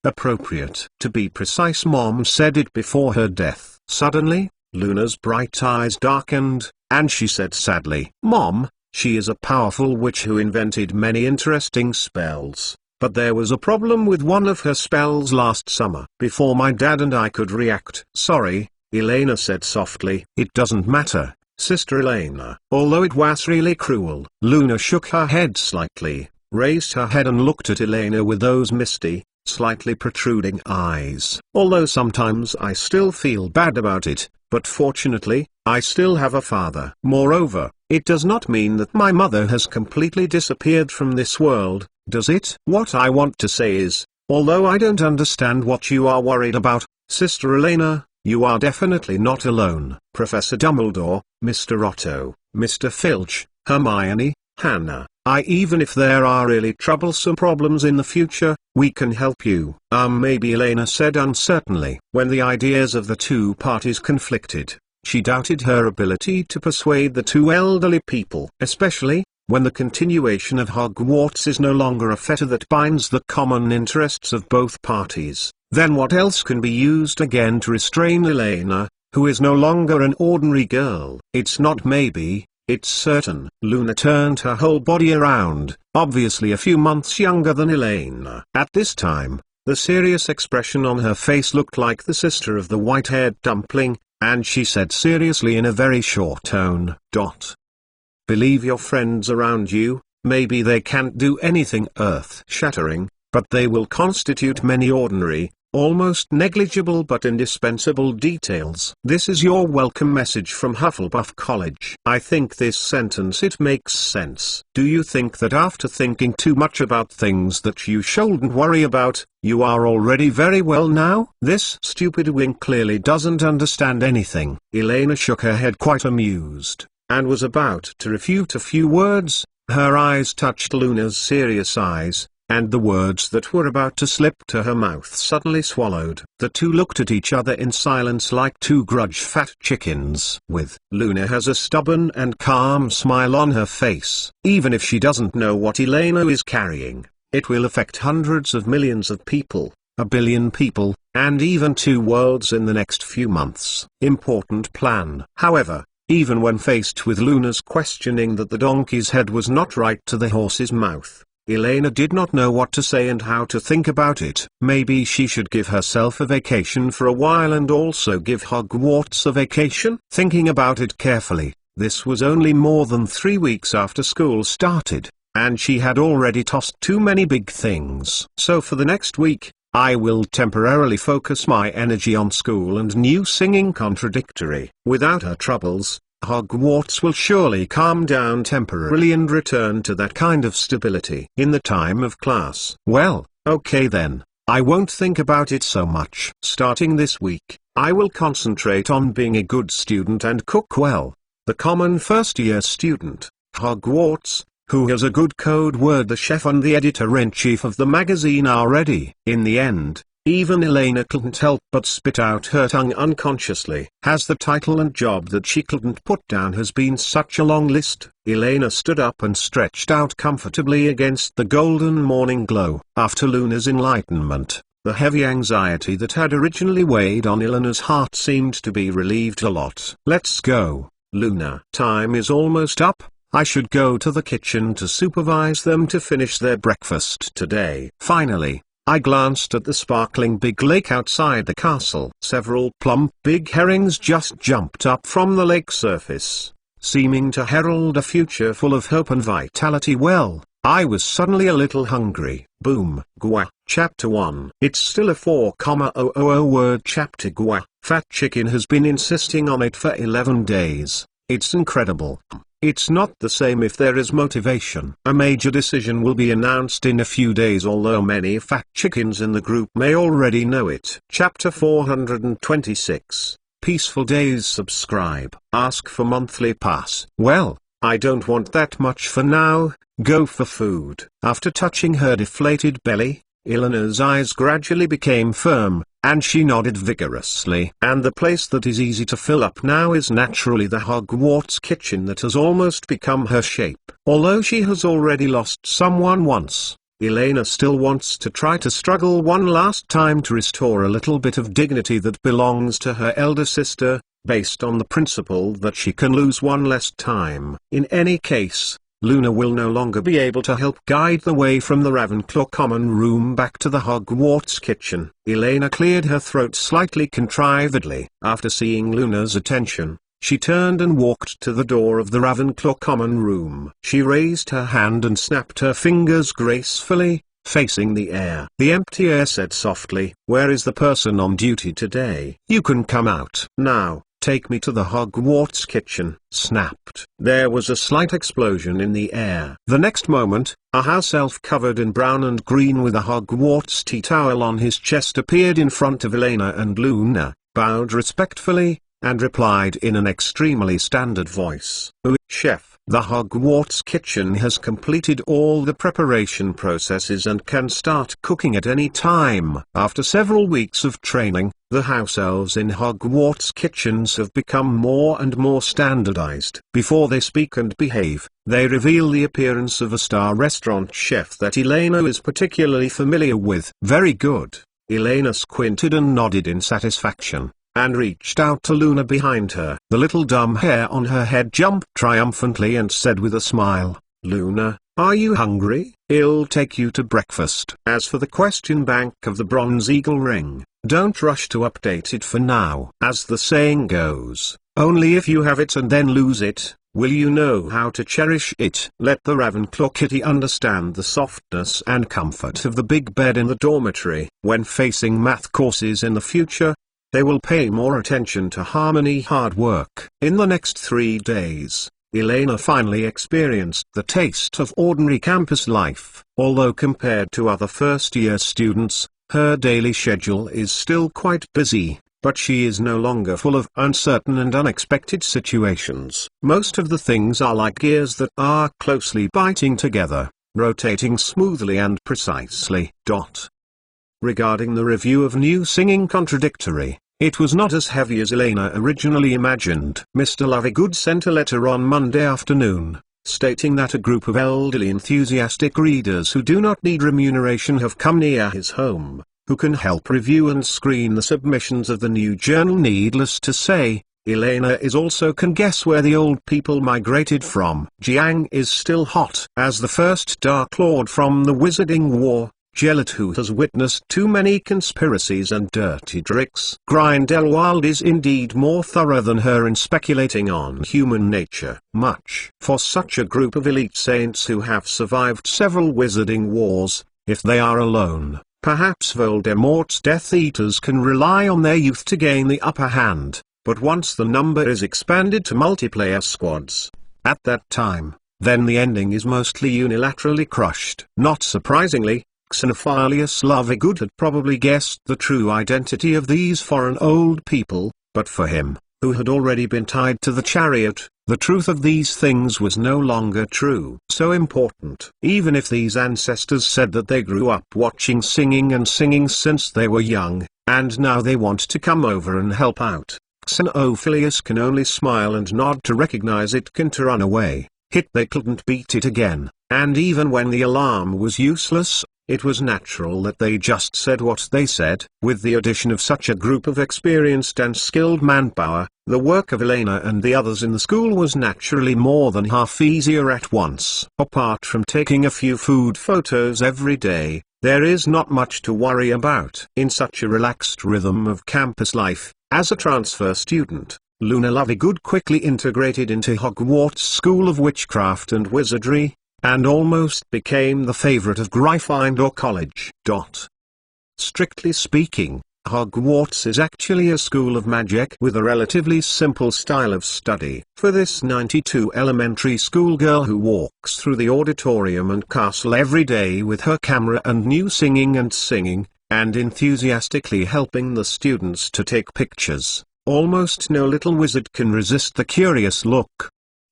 appropriate. To be precise, Mom said it before her death. Suddenly, Luna's bright eyes darkened, and she said sadly, Mom, she is a powerful witch who invented many interesting spells, but there was a problem with one of her spells last summer. Before my dad and I could react. Sorry, Elena said softly. It doesn't matter, Sister Elena. Although it was really cruel. Luna shook her head slightly, raised her head and looked at Elena with those misty, slightly protruding eyes. Although sometimes I still feel bad about it, but fortunately, I still have a father. Moreover, it does not mean that my mother has completely disappeared from this world, does it? What I want to say is, although I don't understand what you are worried about, Sister Elena, you are definitely not alone. Professor Dumbledore, Mr. Otto, Mr. Filch, Hermione, Hannah, even if there are really troublesome problems in the future, we can help you. Maybe, Elena said uncertainly. When the ideas of the two parties conflicted, she doubted her ability to persuade the two elderly people. Especially, when the continuation of Hogwarts is no longer a fetter that binds the common interests of both parties. Then what else can be used again to restrain Elena, who is no longer an ordinary girl? It's not maybe, it's certain. Luna turned her whole body around, obviously a few months younger than Elena. At this time, the serious expression on her face looked like the sister of the white-haired dumpling, and she said seriously in a very short tone, Believe your friends around you, maybe they can't do anything earth-shattering, but they will constitute many ordinary, almost negligible but indispensable details. This is your welcome message from Hufflepuff College. I think this sentence it makes sense. Do you think that after thinking too much about things that you shouldn't worry about, you are already very well now? This stupid wing clearly doesn't understand anything. Elena shook her head quite amused, and was about to refute a few words. Her eyes touched Luna's serious eyes, and the words that were about to slip to her mouth suddenly swallowed. The two looked at each other in silence like two grudge-fat chickens. Luna has a stubborn and calm smile on her face. Even if she doesn't know what Elena is carrying, it will affect hundreds of millions of people, 1 billion people, and even 2 worlds in the next few months. Important plan. However, even when faced with Luna's questioning that the donkey's head was not right to the horse's mouth, Elena did not know what to say and how to think about it. Maybe she should give herself a vacation for a while and also give Hogwarts a vacation? Thinking about it carefully, this was only more than 3 weeks after school started, and she had already tossed too many big things. So for the next week, I will temporarily focus my energy on school and new singing contradictory. Without her troubles, Hogwarts will surely calm down temporarily and return to that kind of stability in the time of class. Well, okay then, I won't think about it so much. Starting this week, I will concentrate on being a good student and cook well. The common first-year student, Hogwarts, who has a good code word. The chef and the editor-in-chief of the magazine are ready. In the end, even Elena couldn't help but spit out her tongue unconsciously. Has the title and job that she couldn't put down has been such a long list. Elena stood up and stretched out comfortably against the golden morning glow. After Luna's enlightenment, the heavy anxiety that had originally weighed on Elena's heart seemed to be relieved a lot. Let's go, Luna. Time is almost up. I should go to the kitchen to supervise them to finish their breakfast today. Finally, I glanced at the sparkling big lake outside the castle. Several plump big herrings just jumped up from the lake surface, seeming to herald a future full of hope and vitality. Well, I was suddenly a little hungry. Boom. Gua. Chapter 1. It's still a 4,000 word chapter. Gua. Fat Chicken has been insisting on it for 11 days. It's incredible. It's not the same if there is motivation. A major decision will be announced in a few days, although many fat chickens in the group may already know it. Chapter 426. Peaceful Days. Subscribe. Ask for monthly pass. Well, I don't want that much for now. Go for food. After touching her deflated belly, Elena's eyes gradually became firm, and she nodded vigorously. And the place that is easy to fill up now is naturally the Hogwarts kitchen that has almost become her shape. Although she has already lost someone once, Elena still wants to try to struggle one last time to restore a little bit of dignity that belongs to her elder sister, based on the principle that she can lose one less time. In any case, Luna will no longer be able to help guide the way from the Ravenclaw common room back to the Hogwarts kitchen. Elena cleared her throat slightly contrivedly. After seeing Luna's attention, she turned and walked to the door of the Ravenclaw common room. She raised her hand and snapped her fingers gracefully, facing the air. The empty air said softly, "Where is the person on duty today? You can come out now. Take me to the Hogwarts kitchen." Snapped. There was a slight explosion in the air. The next moment, a house elf covered in brown and green with a Hogwarts tea towel on his chest appeared in front of Elena and Luna, bowed respectfully, and replied in an extremely standard voice, "Chef, the Hogwarts kitchen has completed all the preparation processes and can start cooking at any time." After several weeks of training, the house elves in Hogwarts kitchens have become more and more standardized. Before they speak and behave, they reveal the appearance of a star restaurant chef that Elena is particularly familiar with. Very good. Elena squinted and nodded in satisfaction, and reached out to Luna behind her. The little dumb hair on her head jumped triumphantly and said with a smile, "Luna, are you hungry? I'll take you to breakfast." As for the question bank of the Bronze Eagle ring, don't rush to update it for now. As the saying goes, only if you have it and then lose it, will you know how to cherish it. Let the Ravenclaw kitty understand the softness and comfort of the big bed in the dormitory. When facing math courses in the future, they will pay more attention to harmony hard work. In the next 3 days, Elena finally experienced the taste of ordinary campus life. Although compared to other first-year students, her daily schedule is still quite busy, but she is no longer full of uncertain and unexpected situations. Most of the things are like gears that are closely biting together, rotating smoothly and precisely. Regarding the review of New Singing Contradictory, it was not as heavy as Elena originally imagined. Mr. Lovegood sent a letter on Monday afternoon, stating that a group of elderly enthusiastic readers who do not need remuneration have come near his home. who can help review and screen the submissions of the new journal. Needless to say, Elena is also can guess where the old people migrated from. Jiang is still hot as the first Dark Lord from the Wizarding War, Gellert, who has witnessed too many conspiracies and dirty tricks. Grindelwald is indeed more thorough than her in speculating on human nature. Much for such a group of elite saints who have survived several Wizarding Wars. If they are alone, perhaps Voldemort's Death Eaters can rely on their youth to gain the upper hand, but once the number is expanded to multiplayer squads, at that time, then the ending is mostly unilaterally crushed. Not surprisingly, Xenophilius Lovegood had probably guessed the true identity of these foreign old people, but for him, who had already been tied to the chariot, the truth of these things was no longer true. So important. Even if these ancestors said that they grew up watching singing and singing since they were young, and now they want to come over and help out, Xenophilius can only smile and nod to recognize it, can to run away. They couldn't beat it again, and even when the alarm was useless, it was natural that they just said what they said. With the addition of such a group of experienced and skilled manpower, the work of Elena and the others in the school was naturally more than half easier at once. Apart from taking a few food photos every day, there is not much to worry about. In such a relaxed rhythm of campus life, as a transfer student, Luna Lovegood quickly integrated into Hogwarts School of Witchcraft and Wizardry, and almost became the favorite of Gryffindor College. Strictly speaking, Hogwarts is actually a school of magic with a relatively simple style of study. For this 92 elementary school girl who walks through the auditorium and castle every day with her camera and new singing, and enthusiastically helping the students to take pictures, almost no little wizard can resist the curious look.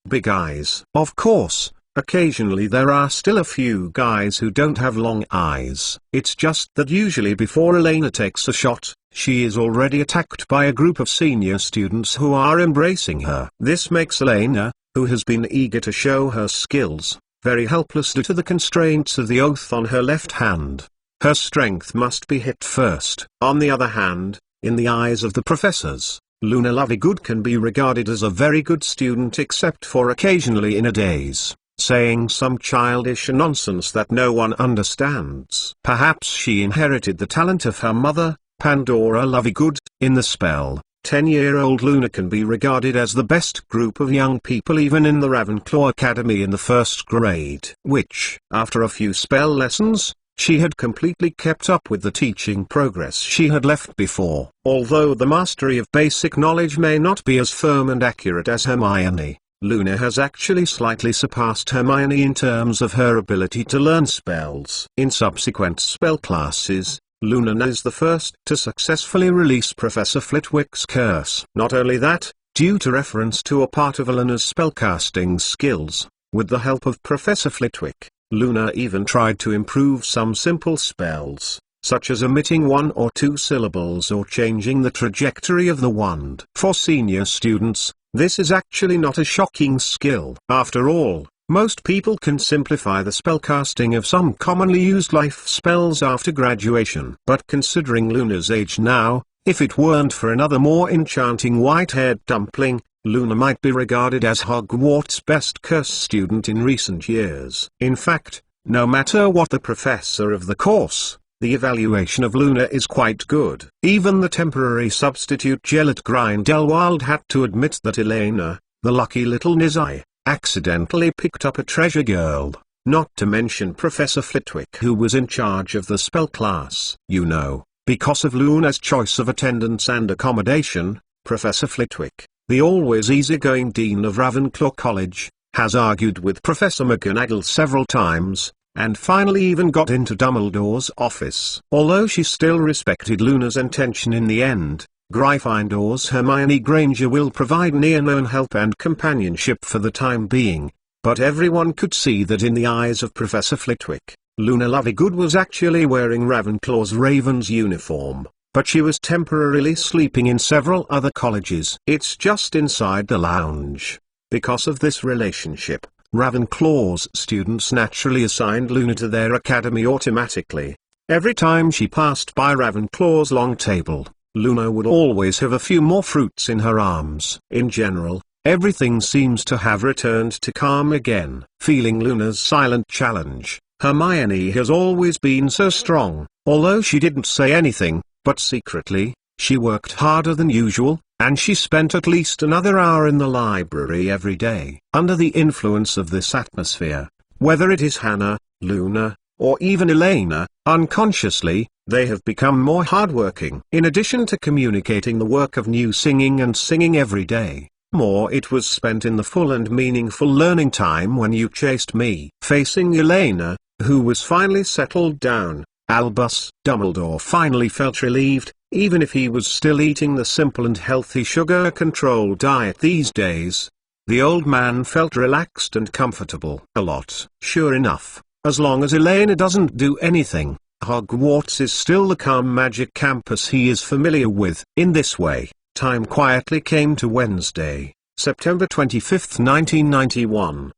Big eyes. Of course, occasionally there are still a few guys who don't have long eyes. It's just that usually before Elena takes a shot, she is already attacked by a group of senior students who are embracing her. This makes Elena, who has been eager to show her skills, very helpless due to the constraints of the oath on her left hand. Her strength must be hit first. On the other hand, in the eyes of the professors, Luna Lovegood can be regarded as a very good student, except for occasionally in a daze, saying some childish nonsense that no one understands. Perhaps she inherited the talent of her mother, Pandora Lovegood. In the spell, 10-year-old Luna can be regarded as the best group of young people even in the Ravenclaw Academy in the first grade, which, after a few spell lessons, she had completely kept up with the teaching progress she had left before. Although the mastery of basic knowledge may not be as firm and accurate as Hermione, Luna has actually slightly surpassed Hermione in terms of her ability to learn spells. In subsequent spell classes, Luna is the first to successfully release Professor Flitwick's curse. Not only that, due to reference to a part of Elena's spellcasting skills, with the help of Professor Flitwick, Luna even tried to improve some simple spells, such as omitting one or two syllables or changing the trajectory of the wand. For senior students, this is actually not a shocking skill. After all, most people can simplify the spellcasting of some commonly used life spells after graduation. But considering Luna's age now, if it weren't for another more enchanting white-haired dumpling, Luna might be regarded as Hogwarts' best curse student in recent years. In fact, no matter what the professor of the course, the evaluation of Luna is quite good. Even the temporary substitute Gellert Grindelwald had to admit that Elena, the lucky little Nizai, accidentally picked up a treasure girl, not to mention Professor Flitwick, who was in charge of the spell class. Because of Luna's choice of attendance and accommodation, Professor Flitwick, the always easygoing dean of Ravenclaw College, has argued with Professor McGonagall several times, and finally even got into Dumbledore's office. Although she still respected Luna's intention in the end, Gryffindor's Hermione Granger will provide near-known help and companionship for the time being, but everyone could see that in the eyes of Professor Flitwick, Luna Lovegood was actually wearing Ravenclaw's Raven's uniform, but she was temporarily sleeping in several other colleges. It's just inside the lounge. Because of this relationship, Ravenclaw's students naturally assigned Luna to their academy automatically. Every time she passed by Ravenclaw's long table, Luna would always have a few more fruits in her arms. In general, everything seems to have returned to calm again. Feeling Luna's silent challenge, Hermione has always been so strong, although she didn't say anything, but secretly, she worked harder than usual, and she spent at least another hour in the library every day. Under the influence of this atmosphere, whether it is Hannah, Luna, or even Elena, unconsciously, they have become more hardworking. In addition to communicating the work of new singing and singing every day, more it was spent in the full and meaningful learning time when you chased me. Facing Elena, who was finally settled down, Albus Dumbledore finally felt relieved, even if he was still eating the simple and healthy sugar-controlled diet these days. The old man felt relaxed and comfortable. A lot. Sure enough, as long as Elena doesn't do anything, Hogwarts is still the calm magic campus he is familiar with. In this way, time quietly came to Wednesday, September 25, 1991.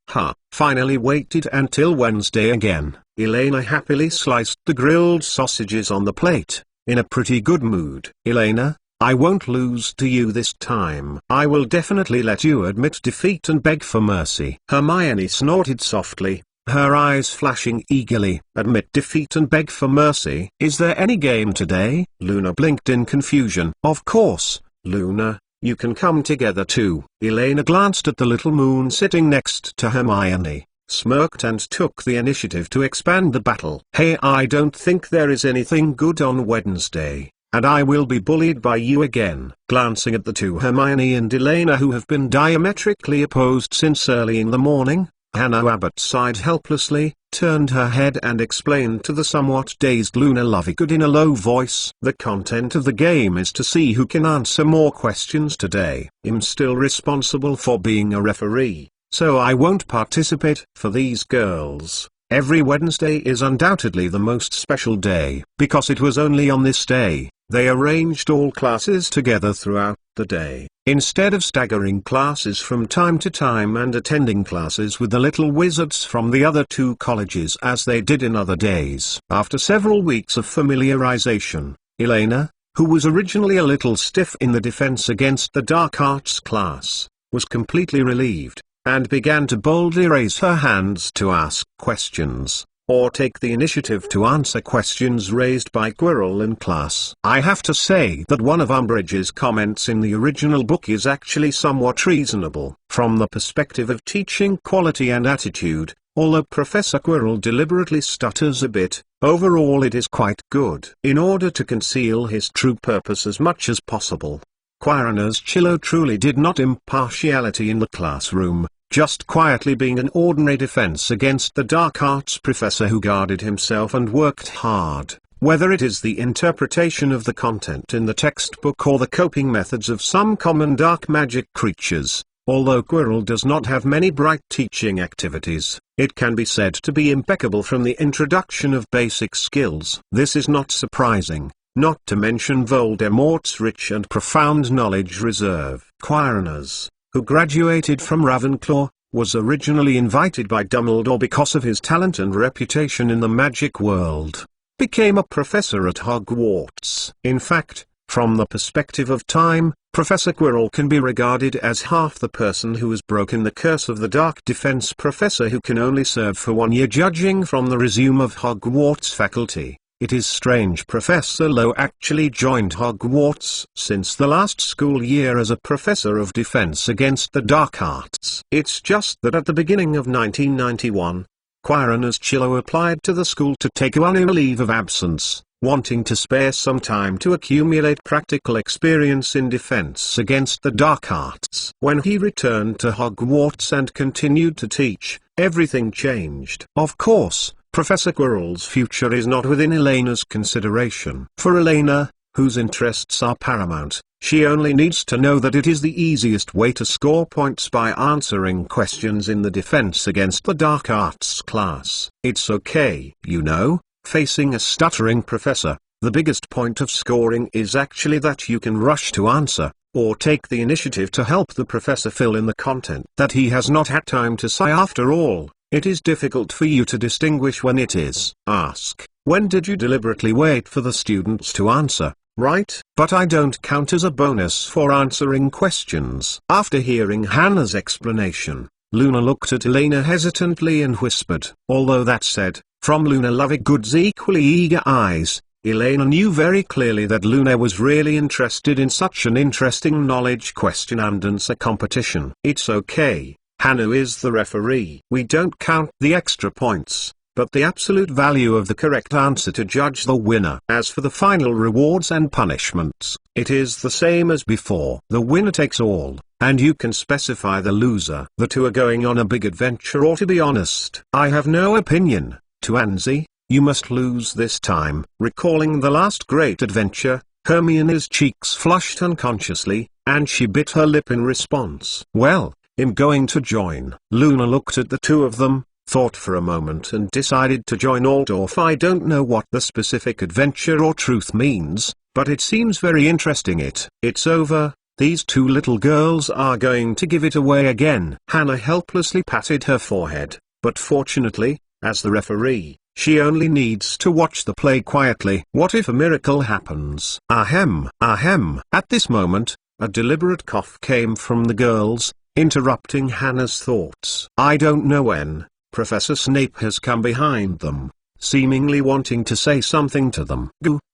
Finally waited until Wednesday again. Elena happily sliced the grilled sausages on the plate, in a pretty good mood. Elena, I won't lose to you this time. I will definitely let you admit defeat and beg for mercy. Hermione snorted softly, her eyes flashing eagerly. Admit defeat and beg for mercy? Is there any game today? Luna blinked in confusion. Of course, Luna, you can come together too. Elena glanced at the little moon sitting next to Hermione, smirked and took the initiative to expand the battle. Hey, I don't think there is anything good on Wednesday, and I will be bullied by you again. Glancing at the two Hermione and Elena who have been diametrically opposed since early in the morning, Hannah Abbott sighed helplessly, turned her head and explained to the somewhat dazed Luna Lovegood in a low voice. The content of the game is to see who can answer more questions today. I'm still responsible for being a referee, so I won't participate. For these girls, every Wednesday is undoubtedly the most special day. Because it was only on this day, they arranged all classes together throughout the day. Instead of staggering classes from time to time and attending classes with the little wizards from the other two colleges as they did in other days. After several weeks of familiarization, Elena, who was originally a little stiff in the Defense Against the Dark Arts class, was completely relieved, and began to boldly raise her hands to ask questions, or take the initiative to answer questions raised by Quirrell in class. I have to say that one of Umbridge's comments in the original book is actually somewhat reasonable. From the perspective of teaching quality and attitude, although Professor Quirrell deliberately stutters a bit, overall it is quite good. In order to conceal his true purpose as much as possible, Quirinus Chillo truly did not impartiality in the classroom, just quietly being an ordinary Defense Against the Dark Arts professor who guarded himself and worked hard. Whether it is the interpretation of the content in the textbook or the coping methods of some common dark magic creatures, although Quirrell does not have many bright teaching activities, it can be said to be impeccable from the introduction of basic skills. This is not surprising, not to mention Voldemort's rich and profound knowledge reserve. Quirinus, who graduated from Ravenclaw, was originally invited by Dumbledore because of his talent and reputation in the magic world, became a professor at Hogwarts. In fact, from the perspective of time, Professor Quirrell can be regarded as half the person who has broken the curse of the Dark Defense professor who can only serve for 1 year. Judging from the resume of Hogwarts faculty, it is strange Professor Lowe actually joined Hogwarts since the last school year as a professor of Defense Against the Dark Arts. It's just that at the beginning of 1991, Quirinus Chillo applied to the school to take a 1 year leave of absence, wanting to spare some time to accumulate practical experience in Defense Against the Dark Arts. When he returned to Hogwarts and continued to teach, everything changed. Of course, Professor Quirrell's future is not within Elena's consideration. For Elena, whose interests are paramount, she only needs to know that it is the easiest way to score points by answering questions in the Defense Against the Dark Arts class. It's okay, you know, facing a stuttering professor, the biggest point of scoring is actually that you can rush to answer, or take the initiative to help the professor fill in the content that he has not had time to say. After all, it is difficult for you to distinguish when it is. Ask, when did you deliberately wait for the students to answer, right? But I don't count as a bonus for answering questions. After hearing Hannah's explanation, Luna looked at Elena hesitantly and whispered. Although that said, from Luna Lovegood's equally eager eyes, Elena knew very clearly that Luna was really interested in such an interesting knowledge question and answer competition. It's okay, Hannah is the referee. We don't count the extra points, but the absolute value of the correct answer to judge the winner. As for the final rewards and punishments, it is the same as before. The winner takes all, and you can specify the loser. The two are going on a big adventure, or to be honest, I have no opinion. To Anzi, you must lose this time. Recalling the last great adventure, Hermione's cheeks flushed unconsciously, and she bit her lip in response. Well, I'm going to join. Luna looked at the two of them, thought for a moment and decided to join Altdorf. I don't know what the specific adventure or truth means, but it seems very interesting. It's over. These two little girls are going to give it away again. Hannah helplessly patted her forehead, but fortunately, as the referee, she only needs to watch the play quietly. What if a miracle happens? Ahem, ahem. At this moment, a deliberate cough came from the girls, interrupting Hannah's thoughts. I don't know when, Professor Snape has come behind them, seemingly wanting to say something to them.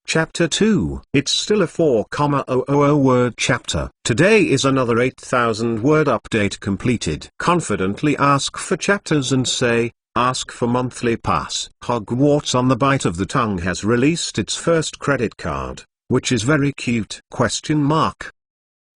Chapter 2. It's still a 4,000 word chapter. Today is another 8,000 word update completed. Confidently ask for chapters and say, ask for monthly pass. Hogwarts on the bite of the tongue has released its first credit card, which is very cute.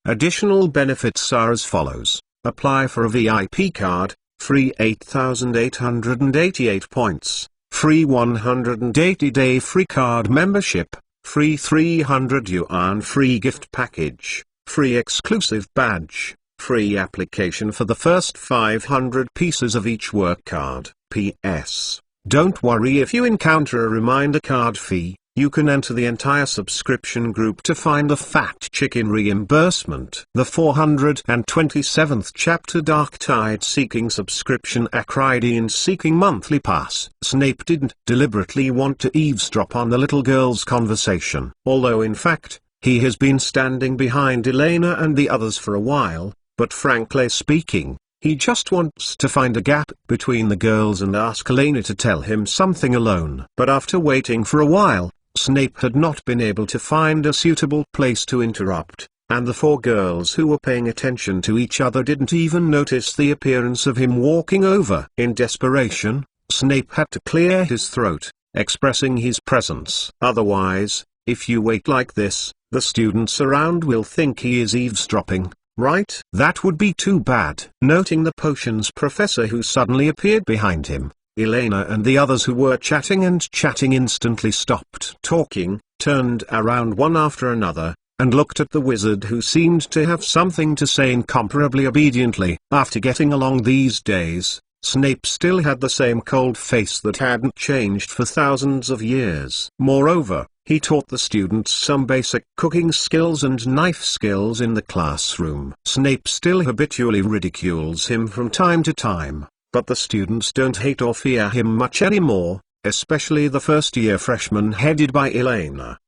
Additional benefits are as follows. Apply for a VIP card, free 8,888 points, free 180-day free card membership, free 300 yuan free gift package, free exclusive badge, free application for the first 500 pieces of each work card. P.S. Don't worry if you encounter a reminder card fee, you can enter the entire subscription group to find the fat chicken reimbursement. The 427th chapter, Darktide Seeking Subscription Acridine Seeking Monthly Pass. Snape didn't deliberately want to eavesdrop on the little girl's conversation, although in fact, he has been standing behind Elena and the others for a while, but frankly speaking, he just wants to find a gap between the girls and ask Elena to tell him something alone. But after waiting for a while, Snape had not been able to find a suitable place to interrupt, and the four girls who were paying attention to each other didn't even notice the appearance of him walking over. In desperation, Snape had to clear his throat, expressing his presence. Otherwise, if you wait like this, the students around will think he is eavesdropping. Right? That would be too bad. Noting the potions professor who suddenly appeared behind him, Elena and the others who were chatting instantly stopped talking, turned around one after another, and looked at the wizard who seemed to have something to say incomparably obediently. After getting along these days, Snape still had the same cold face that hadn't changed for thousands of years. Moreover, he taught the students some basic cooking skills and knife skills in the classroom. Snape still habitually ridicules him from time to time, but the students don't hate or fear him much anymore, especially the first-year freshmen headed by Elena.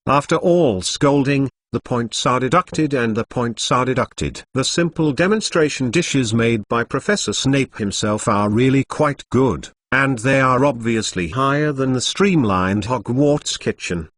After all scolding, the points are deducted and the points are deducted. The simple demonstration dishes made by Professor Snape himself are really quite good, and they are obviously higher than the streamlined Hogwarts kitchen.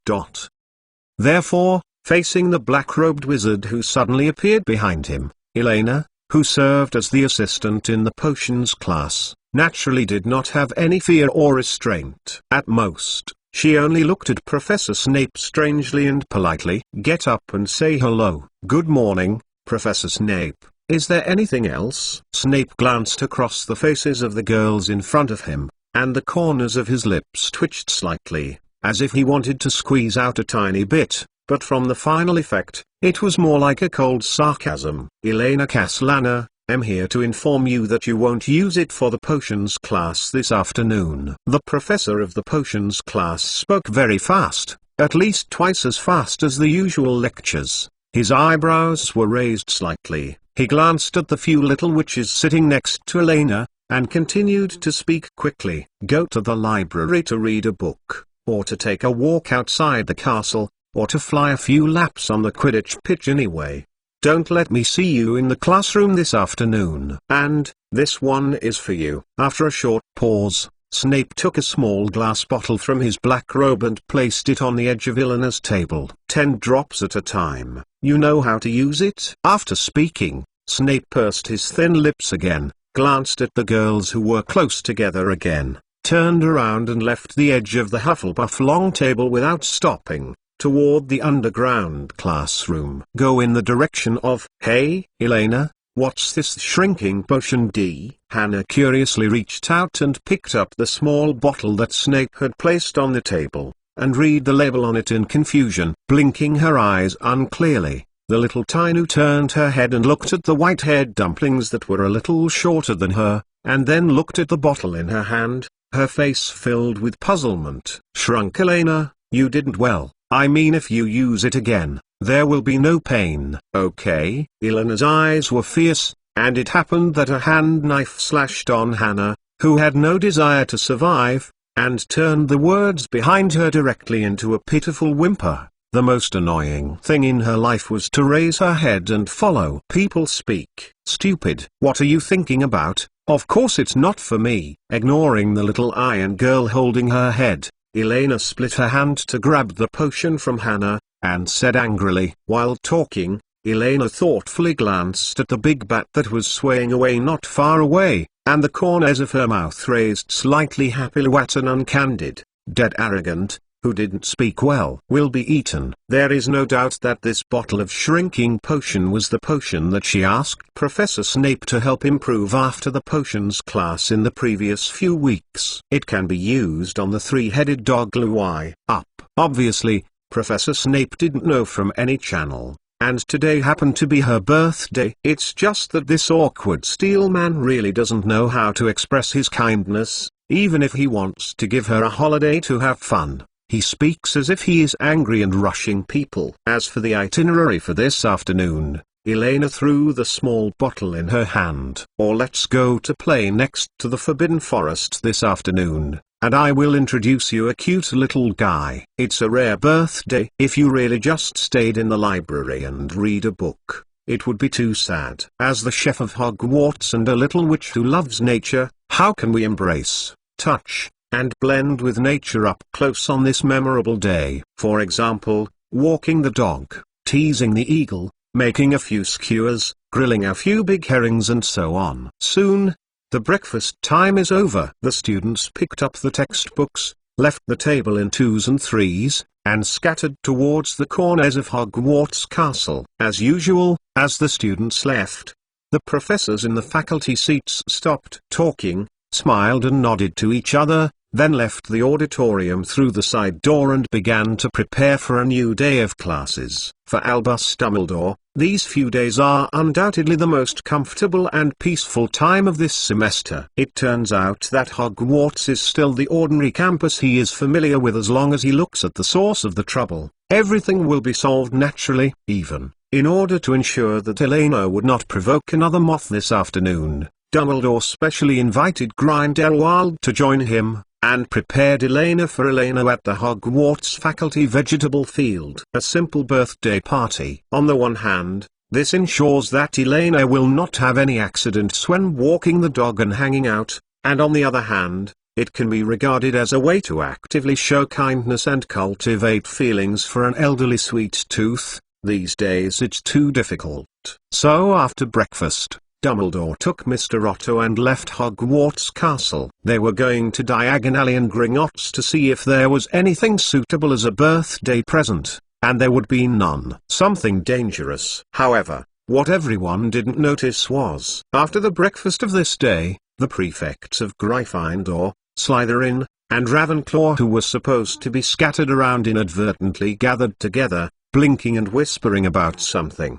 Therefore, facing the black-robed wizard who suddenly appeared behind him, Elena, who served as the assistant in the potions class, naturally did not have any fear or restraint. At most, she only looked at Professor Snape strangely and politely. Get up and say hello. Good morning, Professor Snape. Is there anything else? Snape glanced across the faces of the girls in front of him, and the corners of his lips twitched slightly, as if he wanted to squeeze out a tiny bit, but from the final effect, it was more like a cold sarcasm. Elena Castellana, I'm here to inform you that you won't use it for the potions class this afternoon. The professor of the potions class spoke very fast, at least twice as fast as the usual lectures. His eyebrows were raised slightly. He glanced at the few little witches sitting next to Elena, and continued to speak quickly. Go to the library to read a book, or to take a walk outside the castle, or to fly a few laps on the Quidditch pitch anyway. Don't let me see you in the classroom this afternoon. And, this one is for you. After a short pause, Snape took a small glass bottle from his black robe and placed it on the edge of Eleanor's table. 10 drops at a time. You know how to use it? After speaking, Snape pursed his thin lips again, glanced at the girls who were close together again, turned around and left the edge of the Hufflepuff long table without stopping, toward the underground classroom. Go in the direction of, "Hey, Elena, what's this shrinking potion D?" Hannah curiously reached out and picked up the small bottle that Snape had placed on the table, and read the label on it in confusion. Blinking her eyes unclearly, the little Tainu turned her head and looked at the white-haired dumplings that were a little shorter than her, and then looked at the bottle in her hand, her face filled with puzzlement. "Shrunk Elena, you didn't well. I mean, if you use it again, there will be no pain, okay?" Eleanor's eyes were fierce, and it happened that a hand knife slashed on Hannah, who had no desire to survive, and turned the words behind her directly into a pitiful whimper. The most annoying thing in her life was to raise her head and follow people speak. "Stupid, what are you thinking about? Of course it's not for me." Ignoring the little iron girl holding her head, Elena split her hand to grab the potion from Hannah, and said angrily. While talking, Elena thoughtfully glanced at the big bat that was swaying away not far away, and the corners of her mouth raised slightly happily at an uncandid, dead arrogant, who didn't speak well, will be eaten. There is no doubt that this bottle of shrinking potion was the potion that she asked Professor Snape to help improve after the potions class in the previous few weeks. It can be used on the three-headed dog Luai up. Obviously, Professor Snape didn't know from any channel, and today happened to be her birthday. It's just that this awkward steel man really doesn't know how to express his kindness, even if he wants to give her a holiday to have fun. He speaks as if he is angry and rushing people. As for the itinerary for this afternoon, Elena threw the small bottle in her hand. "Or let's go to play next to the Forbidden Forest this afternoon, and I will introduce you a cute little guy. It's a rare birthday. If you really just stayed in the library and read a book, it would be too sad." As the chef of Hogwarts and a little witch who loves nature, how can we embrace, touch, and blend with nature up close on this memorable day? For example, walking the dog, teasing the eagle, making a few skewers, grilling a few big herrings, and so on. Soon, the breakfast time is over. The students picked up the textbooks, left the table in twos and threes, and scattered towards the corners of Hogwarts Castle. As usual, as the students left, the professors in the faculty seats stopped talking, smiled and nodded to each other, then left the auditorium through the side door and began to prepare for a new day of classes. For Albus Dumbledore, these few days are undoubtedly the most comfortable and peaceful time of this semester. It turns out that Hogwarts is still the ordinary campus he is familiar with. As long as he looks at the source of the trouble, everything will be solved naturally. Even, in order to ensure that Elena would not provoke another moth this afternoon, Dumbledore specially invited Grindelwald to join him, and prepared Elena at the Hogwarts faculty vegetable field. A simple birthday party. On the one hand, this ensures that Elena will not have any accidents when walking the dog and hanging out, and on the other hand, it can be regarded as a way to actively show kindness and cultivate feelings for an elderly sweet tooth. These days it's too difficult. So after breakfast, Dumbledore took Mr. Otto and left Hogwarts Castle. They were going to Diagon and Gringotts to see if there was anything suitable as a birthday present, and there would be none. Something dangerous. However, what everyone didn't notice was, after the breakfast of this day, the prefects of Gryffindor, Slytherin, and Ravenclaw, who were supposed to be scattered around, inadvertently gathered together, blinking and whispering about something.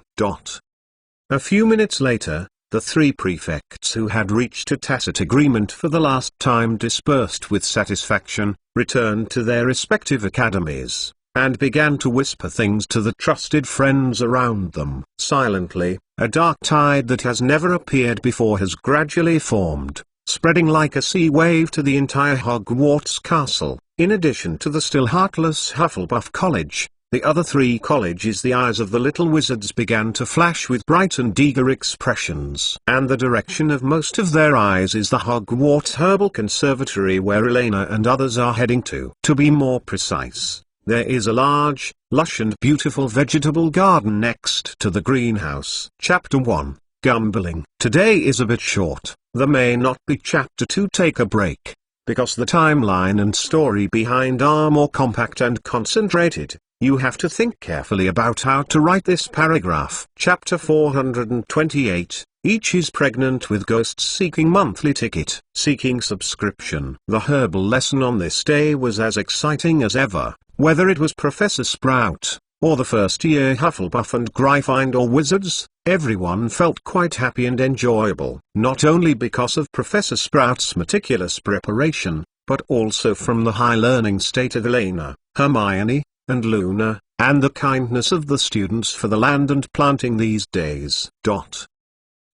A few minutes later, the three prefects who had reached a tacit agreement for the last time dispersed with satisfaction, returned to their respective academies, and began to whisper things to the trusted friends around them. Silently, a dark tide that has never appeared before has gradually formed, spreading like a sea wave to the entire Hogwarts castle. In addition to the still heartless Hufflepuff College, the other three colleges, the eyes of the little wizards began to flash with bright and eager expressions. And the direction of most of their eyes is the Hogwarts Herbal Conservatory, where Elena and others are heading to. To be more precise, there is a large, lush and beautiful vegetable garden next to the greenhouse. Chapter 1, Gumbling. Today is a bit short. There may not be Chapter 2. Take a break, because the timeline and story behind are more compact and concentrated. You have to think carefully about how to write this paragraph. Chapter 428, Each is pregnant with ghosts seeking monthly ticket, seeking subscription. The herbal lesson on this day was as exciting as ever, whether it was Professor Sprout, or the first year Hufflepuff and Gryffindor wizards. Everyone felt quite happy and enjoyable, not only because of Professor Sprout's meticulous preparation, but also from the high learning state of Elena, Hermione, and Luna, and the kindness of the students for the land and planting these days.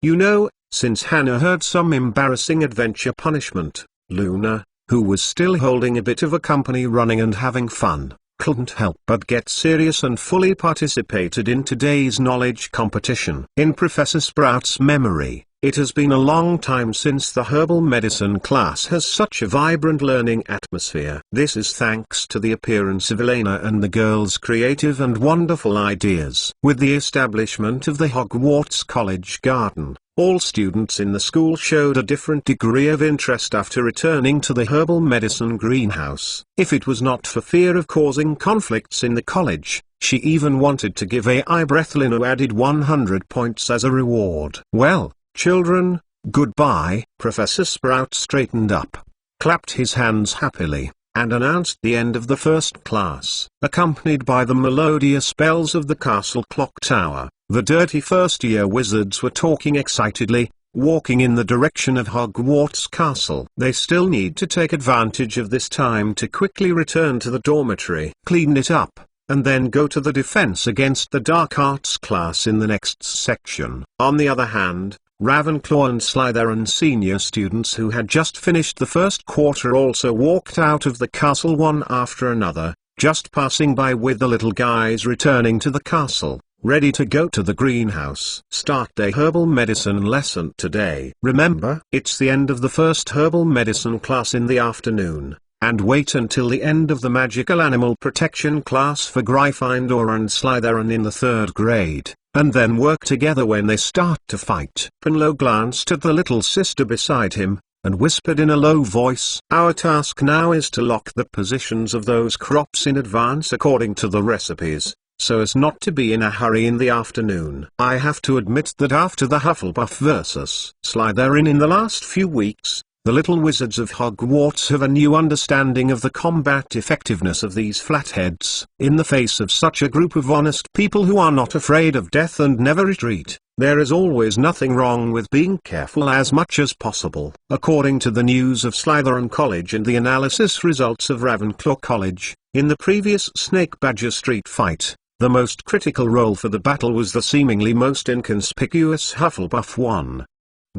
You know, since Hannah heard some embarrassing adventure punishment, Luna, who was still holding a bit of a company running and having fun, couldn't help but get serious and fully participated in today's knowledge competition. In Professor Sprout's memory, it has been a long time since the herbal medicine class has such a vibrant learning atmosphere. This is thanks to the appearance of Elena and the girls' creative and wonderful ideas. With the establishment of the Hogwarts College Garden, all students in the school showed a different degree of interest after returning to the herbal medicine greenhouse. If it was not for fear of causing conflicts in the college, she even wanted to give AI Breathlin, who added 100 points as a reward. Well, children, goodbye. Professor Sprout straightened up, clapped his hands happily, and announced the end of the first class. Accompanied by the melodious bells of the castle clock tower, the dirty first-year wizards were talking excitedly, walking in the direction of Hogwarts Castle. They still need to take advantage of this time to quickly return to the dormitory, clean it up, and then go to the defense against the dark arts class in the next section. On the other hand, Ravenclaw and Slytherin senior students who had just finished the first quarter also walked out of the castle one after another, just passing by with the little guys returning to the castle, ready to go to the greenhouse. Start their herbal medicine lesson today. Remember, it's the end of the first herbal medicine class in the afternoon, and wait until the end of the magical animal protection class for Gryffindor and Slytherin in the 3rd grade, and then work together when they start to fight. Punlo glanced at the little sister beside him, and whispered in a low voice, "Our task now is to lock the positions of those crops in advance according to the recipes, so as not to be in a hurry in the afternoon." I have to admit that after the Hufflepuff vs. Slytherin in the last few weeks, the little wizards of Hogwarts have a new understanding of the combat effectiveness of these flatheads. In the face of such a group of honest people who are not afraid of death and never retreat, there is always nothing wrong with being careful as much as possible. According to the news of Slytherin College and the analysis results of Ravenclaw College, in the previous Snake Badger Street fight, the most critical role for the battle was the seemingly most inconspicuous Hufflepuff 1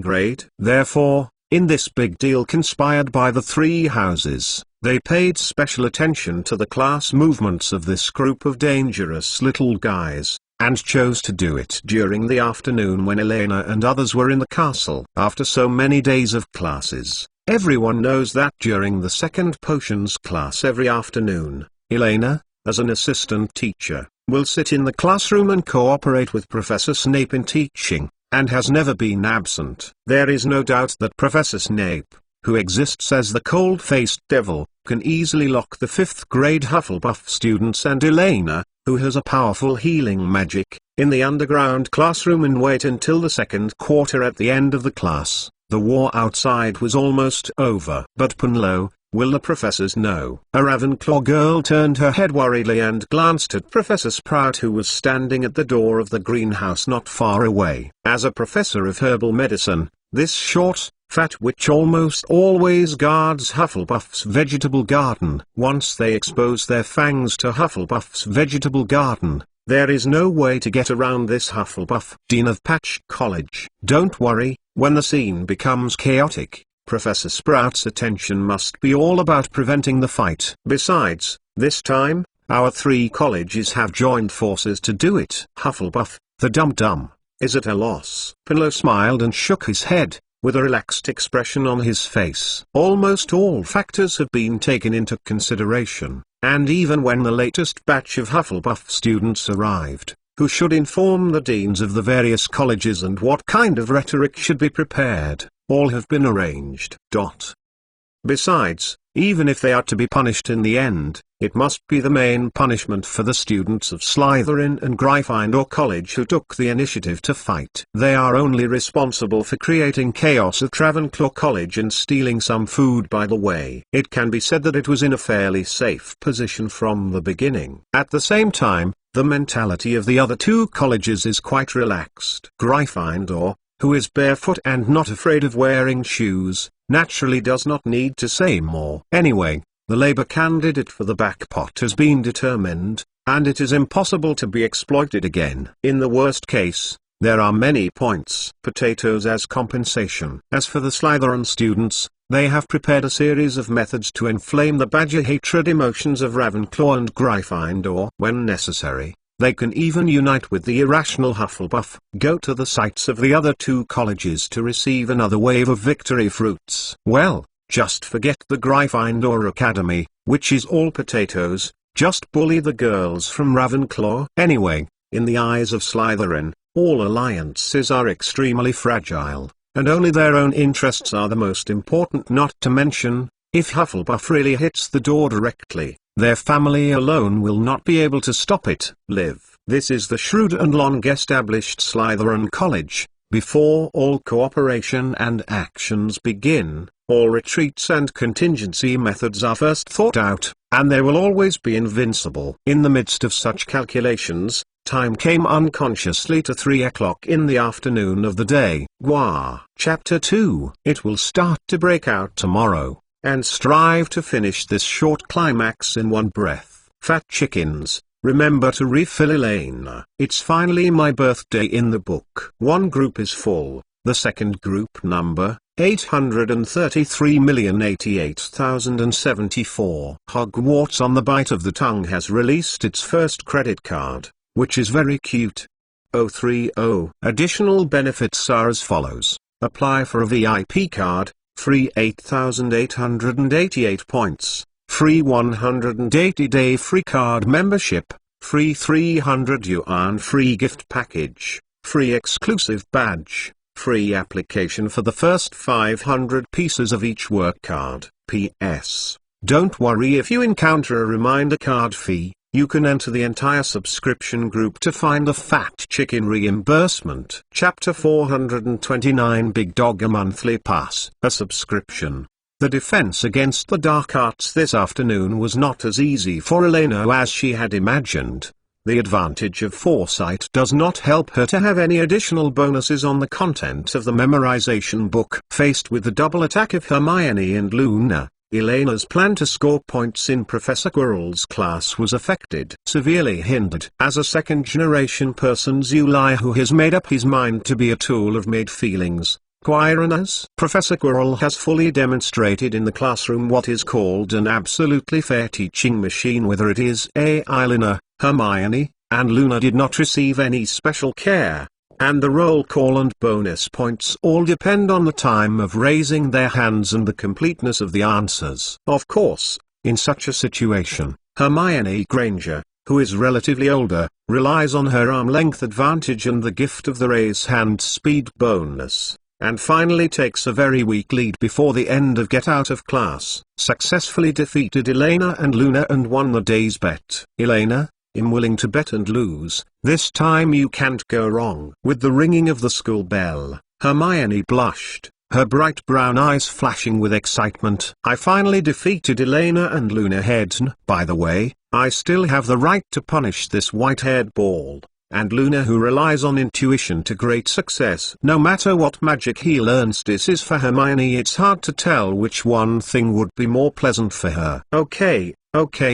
grade. Therefore, in this big deal conspired by the three houses, they paid special attention to the class movements of this group of dangerous little guys, and chose to do it during the afternoon when Elena and others were in the castle. After so many days of classes, everyone knows that during the second potions class every afternoon, Elena, as an assistant teacher, will sit in the classroom and cooperate with Professor Snape in teaching, and has never been absent. There is no doubt that Professor Snape, who exists as the cold-faced devil, can easily lock the 5th grade Hufflepuff students and Elena, who has a powerful healing magic, in the underground classroom and wait until the second quarter at the end of the class. The war outside was almost over. But Punlo, will the professors know? A Ravenclaw girl turned her head worriedly and glanced at Professor Sprout, who was standing at the door of the greenhouse not far away. As a professor of herbal medicine, this short, fat witch almost always guards Hufflepuff's vegetable garden. Once they expose their fangs to Hufflepuff's vegetable garden, there is no way to get around this. Hufflepuff, Dean of Patch College. Don't worry, when the scene becomes chaotic, Professor Sprout's attention must be all about preventing the fight. Besides, this time, our three colleges have joined forces to do it. Hufflepuff, the dum-dum, is at a loss. Pillow smiled and shook his head, with a relaxed expression on his face. Almost all factors have been taken into consideration, and even when the latest batch of Hufflepuff students arrived, who should inform the deans of the various colleges and what kind of rhetoric should be prepared, all have been arranged. Besides, even if they are to be punished in the end, it must be the main punishment for the students of Slytherin and Gryffindor College who took the initiative to fight. They are only responsible for creating chaos at Ravenclaw College and stealing some food by the way. It can be said that it was in a fairly safe position from the beginning. At the same time, the mentality of the other two colleges is quite relaxed. Gryffindor, who is barefoot and not afraid of wearing shoes, naturally does not need to say more. Anyway, the Labour candidate for the backpot has been determined, and it is impossible to be exploited again. In the worst case, there are many points. Potatoes as compensation. As for the Slytherin students, they have prepared a series of methods to inflame the badger hatred emotions of Ravenclaw and Gryffindor. When necessary, they can even unite with the irrational Hufflepuff. Go to the sites of the other two colleges to receive another wave of victory fruits. Well, just forget the Gryffindor Academy, which is all potatoes, just bully the girls from Ravenclaw. Anyway, in the eyes of Slytherin, all alliances are extremely fragile, and only their own interests are the most important. Not to mention, if Hufflepuff really hits the door directly, their family alone will not be able to stop it. This is the shrewd and long-established Slytherin College. Before all cooperation and actions begin, all retreats and contingency methods are first thought out, and they will always be invincible. In the midst of such calculations, time came unconsciously to 3 o'clock in the afternoon of the day. Chapter 2. It will start to break out tomorrow, and strive to finish this short climax in one breath. Fat chickens, remember to refill Elena. It's finally my birthday in the book. One group is full, the second group number, 833,088,074. Hogwarts on the bite of the tongue has released its first credit card, which is very cute. 030. Additional benefits are as follows. Apply for a VIP card, free 8,888 points, free 180-day free card membership, free 300 yuan free gift package, free exclusive badge, free application for the first 500 pieces of each work card. P.S. Don't worry if you encounter a reminder card fee, you can enter the entire subscription group to find the fat chicken reimbursement. Chapter 429 Big Dog a monthly pass. A subscription. The defense against the dark arts this afternoon was not as easy for Elena as she had imagined. The advantage of foresight does not help her to have any additional bonuses on the content of the memorization book. Faced with the double attack of Hermione and Luna, Elena's plan to score points in Professor Quirrell's class was affected. Severely hindered. As a second-generation person Zulai who has made up his mind to be a tool of made feelings, Quirinus, Professor Quirrell has fully demonstrated in the classroom what is called an absolutely fair teaching machine. Whether it is Luna, Hermione, and Luna did not receive any special care, and the roll call and bonus points all depend on the time of raising their hands and the completeness of the answers. Of course, in such a situation, Hermione Granger, who is relatively older, relies on her arm-length advantage and the gift of the raise hand speed bonus, and finally takes a very weak lead before the end of Get Out of Class. Successfully defeated Elena and Luna and won the day's bet. Elena, I'm willing to bet and lose. This time you can't go wrong. With the ringing of the school bell, Hermione blushed, her bright brown eyes flashing with excitement. I finally defeated Elena and Luna Hedn. By the way, I still have the right to punish this white-haired ball, and Luna who relies on intuition to great success. No matter what magic he learns, this is for Hermione. It's hard to tell which one thing would be more pleasant for her. Okay,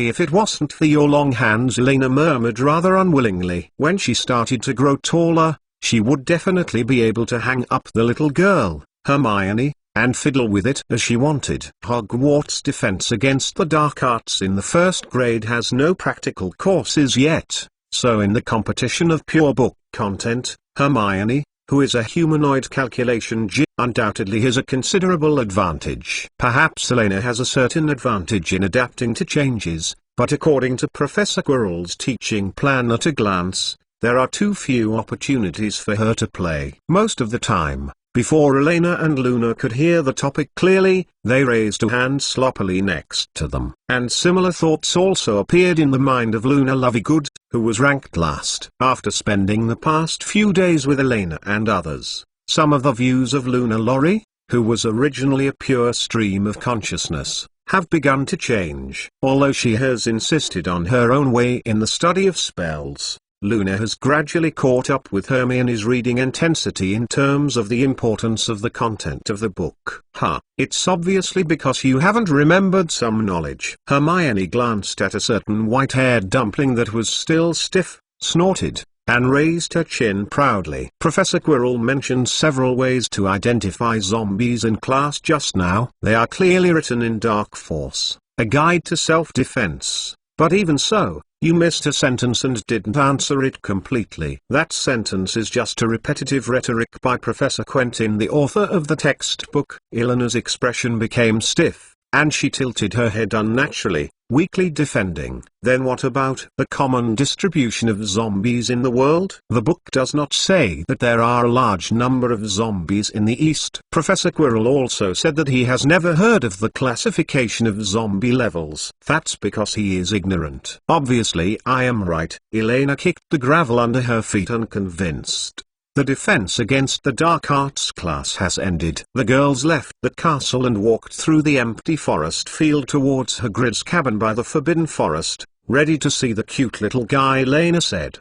if it wasn't for your long hands, Elena murmured rather unwillingly. When she started to grow taller, she would definitely be able to hang up the little girl. Hermione, and fiddle with it as she wanted. Hogwarts Defense Against the Dark Arts in the first grade has no practical courses yet, so in the competition of pure book content, Hermione, who is a humanoid calculation genius, undoubtedly has a considerable advantage. Perhaps Elena has a certain advantage in adapting to changes, but according to Professor Quirrell's teaching plan at a glance, there are too few opportunities for her to play. Most of the time, before Elena and Luna could hear the topic clearly, they raised a hand sloppily next to them. And similar thoughts also appeared in the mind of Luna Lovegood, who was ranked last. After spending the past few days with Elena and others, some of the views of Luna Lorry, who was originally a pure stream of consciousness, have begun to change. Although she has insisted on her own way in the study of spells, Luna has gradually caught up with Hermione's reading intensity in terms of the importance of the content of the book. It's obviously because you haven't remembered some knowledge. Hermione glanced at a certain white-haired dumpling that was still stiff, snorted, and raised her chin proudly. Professor Quirrell mentioned several ways to identify zombies in class just now. They are clearly written in Dark Force, a guide to self-defense. But even so, you missed a sentence and didn't answer it completely. That sentence is just a repetitive rhetoric by Professor Quentin, the author of the textbook. Eleanor's expression became stiff, and she tilted her head unnaturally, weakly defending. Then what about the common distribution of zombies in the world? The book does not say that there are a large number of zombies in the East. Professor Quirrell also said that he has never heard of the classification of zombie levels. That's because he is ignorant. Obviously I am right. Elena kicked the gravel under her feet unconvinced. The Defense Against the Dark Arts class has ended. The girls left the castle and walked through the empty forest field towards Hagrid's cabin by the Forbidden Forest, ready to see the cute little guy. Elena said.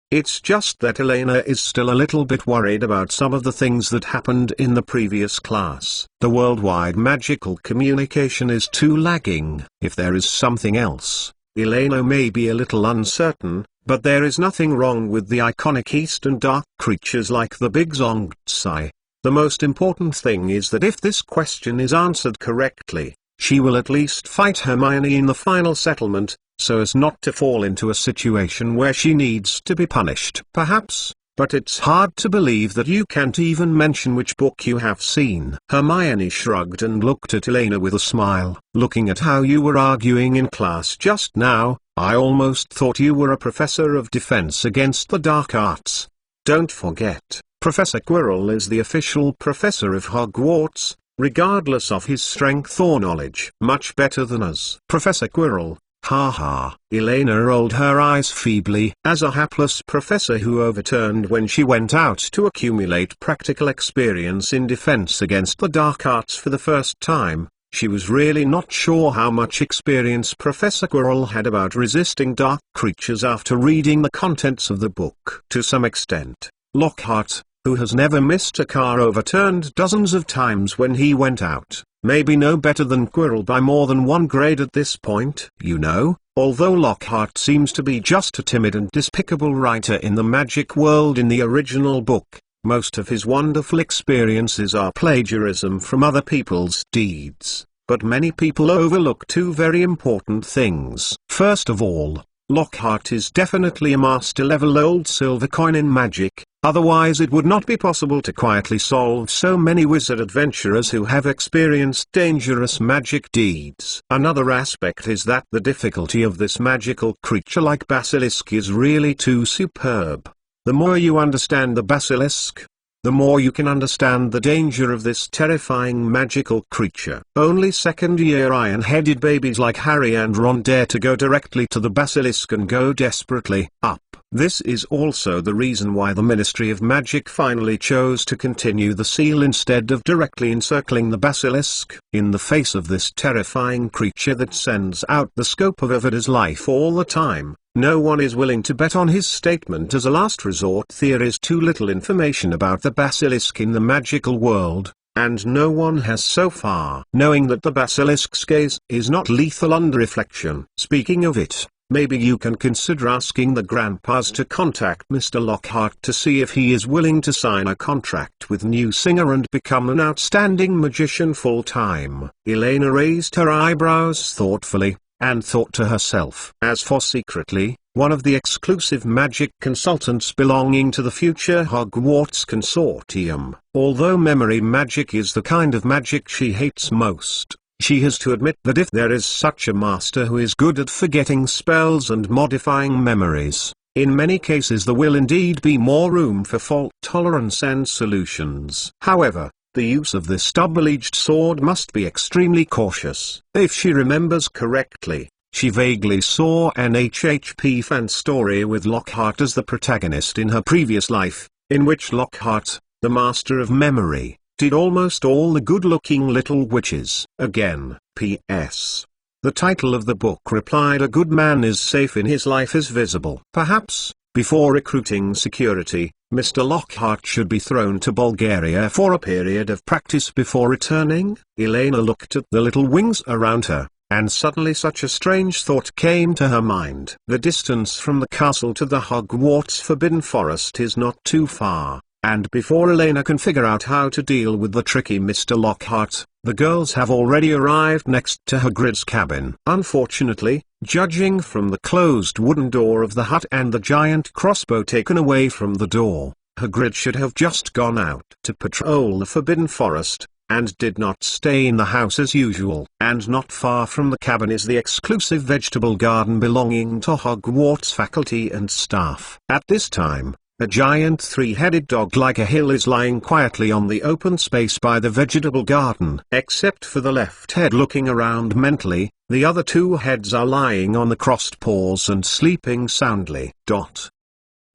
It's just that Elena is still a little bit worried about some of the things that happened in the previous class. The worldwide magical communication is too lagging. If there is something else, Elena may be a little uncertain, but there is nothing wrong with the iconic Eastern dark creatures like the Big Zongtsai. The most important thing is that if this question is answered correctly, she will at least fight Hermione in the final settlement, so as not to fall into a situation where she needs to be punished. Perhaps, but it's hard to believe that you can't even mention which book you have seen. Hermione shrugged and looked at Elena with a smile. Looking at how you were arguing in class just now, I almost thought you were a professor of defense against the dark arts. Don't forget, Professor Quirrell is the official professor of Hogwarts, regardless of his strength or knowledge. Much better than us. Professor Quirrell, ha. Elena rolled her eyes feebly. As a hapless professor who overturned when she went out to accumulate practical experience in defense against the dark arts for the first time, she was really not sure how much experience Professor Quirrell had about resisting dark creatures after reading the contents of the book. To some extent, Lockhart, who has never missed a car overturned dozens of times when he went out, may be no better than Quirrell by more than one grade at this point. You know, although Lockhart seems to be just a timid and despicable writer in the magic world in the original book, most of his wonderful experiences are plagiarism from other people's deeds. But many people overlook two very important things. First of all, Lockhart is definitely a master-level old silver coin in magic, otherwise it would not be possible to quietly solve so many wizard adventurers who have experienced dangerous magic deeds. Another aspect is that the difficulty of this magical creature like basilisk is really too superb. The more you understand the basilisk, the more you can understand the danger of this terrifying magical creature. Only second-year iron-headed babies like Harry and Ron dare to go directly to the basilisk and go desperately up. This is also the reason why the Ministry of Magic finally chose to continue the seal instead of directly encircling the basilisk. In the face of this terrifying creature that sends out the scope of Avada's life all the time, no one is willing to bet on his statement as a last resort. There is too little information about the basilisk in the magical world, and no one has so far. Knowing that the basilisk's gaze is not lethal under reflection. Speaking of it, maybe you can consider asking the grandpas to contact Mr. Lockhart to see if he is willing to sign a contract with New Singer and become an outstanding magician full-time. Elena raised her eyebrows thoughtfully, and thought to herself. As for Secretly, one of the exclusive magic consultants belonging to the future Hogwarts Consortium, although memory magic is the kind of magic she hates most, she has to admit that if there is such a master who is good at forgetting spells and modifying memories, in many cases there will indeed be more room for fault tolerance and solutions. However, the use of this double-edged sword must be extremely cautious. If she remembers correctly, she vaguely saw an HHP fan story with Lockhart as the protagonist in her previous life, in which Lockhart, the master of memory, did almost all the good-looking little witches. Again, P.S. The title of the book replied, "A good man is safe in his life is visible." Perhaps, before recruiting security, Mr. Lockhart should be thrown to Bulgaria for a period of practice before returning. Elena looked at the little wings around her, and suddenly such a strange thought came to her mind. The distance from the castle to the Hogwarts Forbidden Forest is not too far, and before Elena can figure out how to deal with the tricky Mr. Lockhart, the girls have already arrived next to Hagrid's cabin. Unfortunately, judging from the closed wooden door of the hut and the giant crossbow taken away from the door, Hagrid should have just gone out to patrol the Forbidden Forest, and did not stay in the house as usual. And not far from the cabin is the exclusive vegetable garden belonging to Hogwarts faculty and staff. At this time, a giant three-headed dog like a hill is lying quietly on the open space by the vegetable garden. Except for the left head looking around mentally, the other two heads are lying on the crossed paws and sleeping soundly.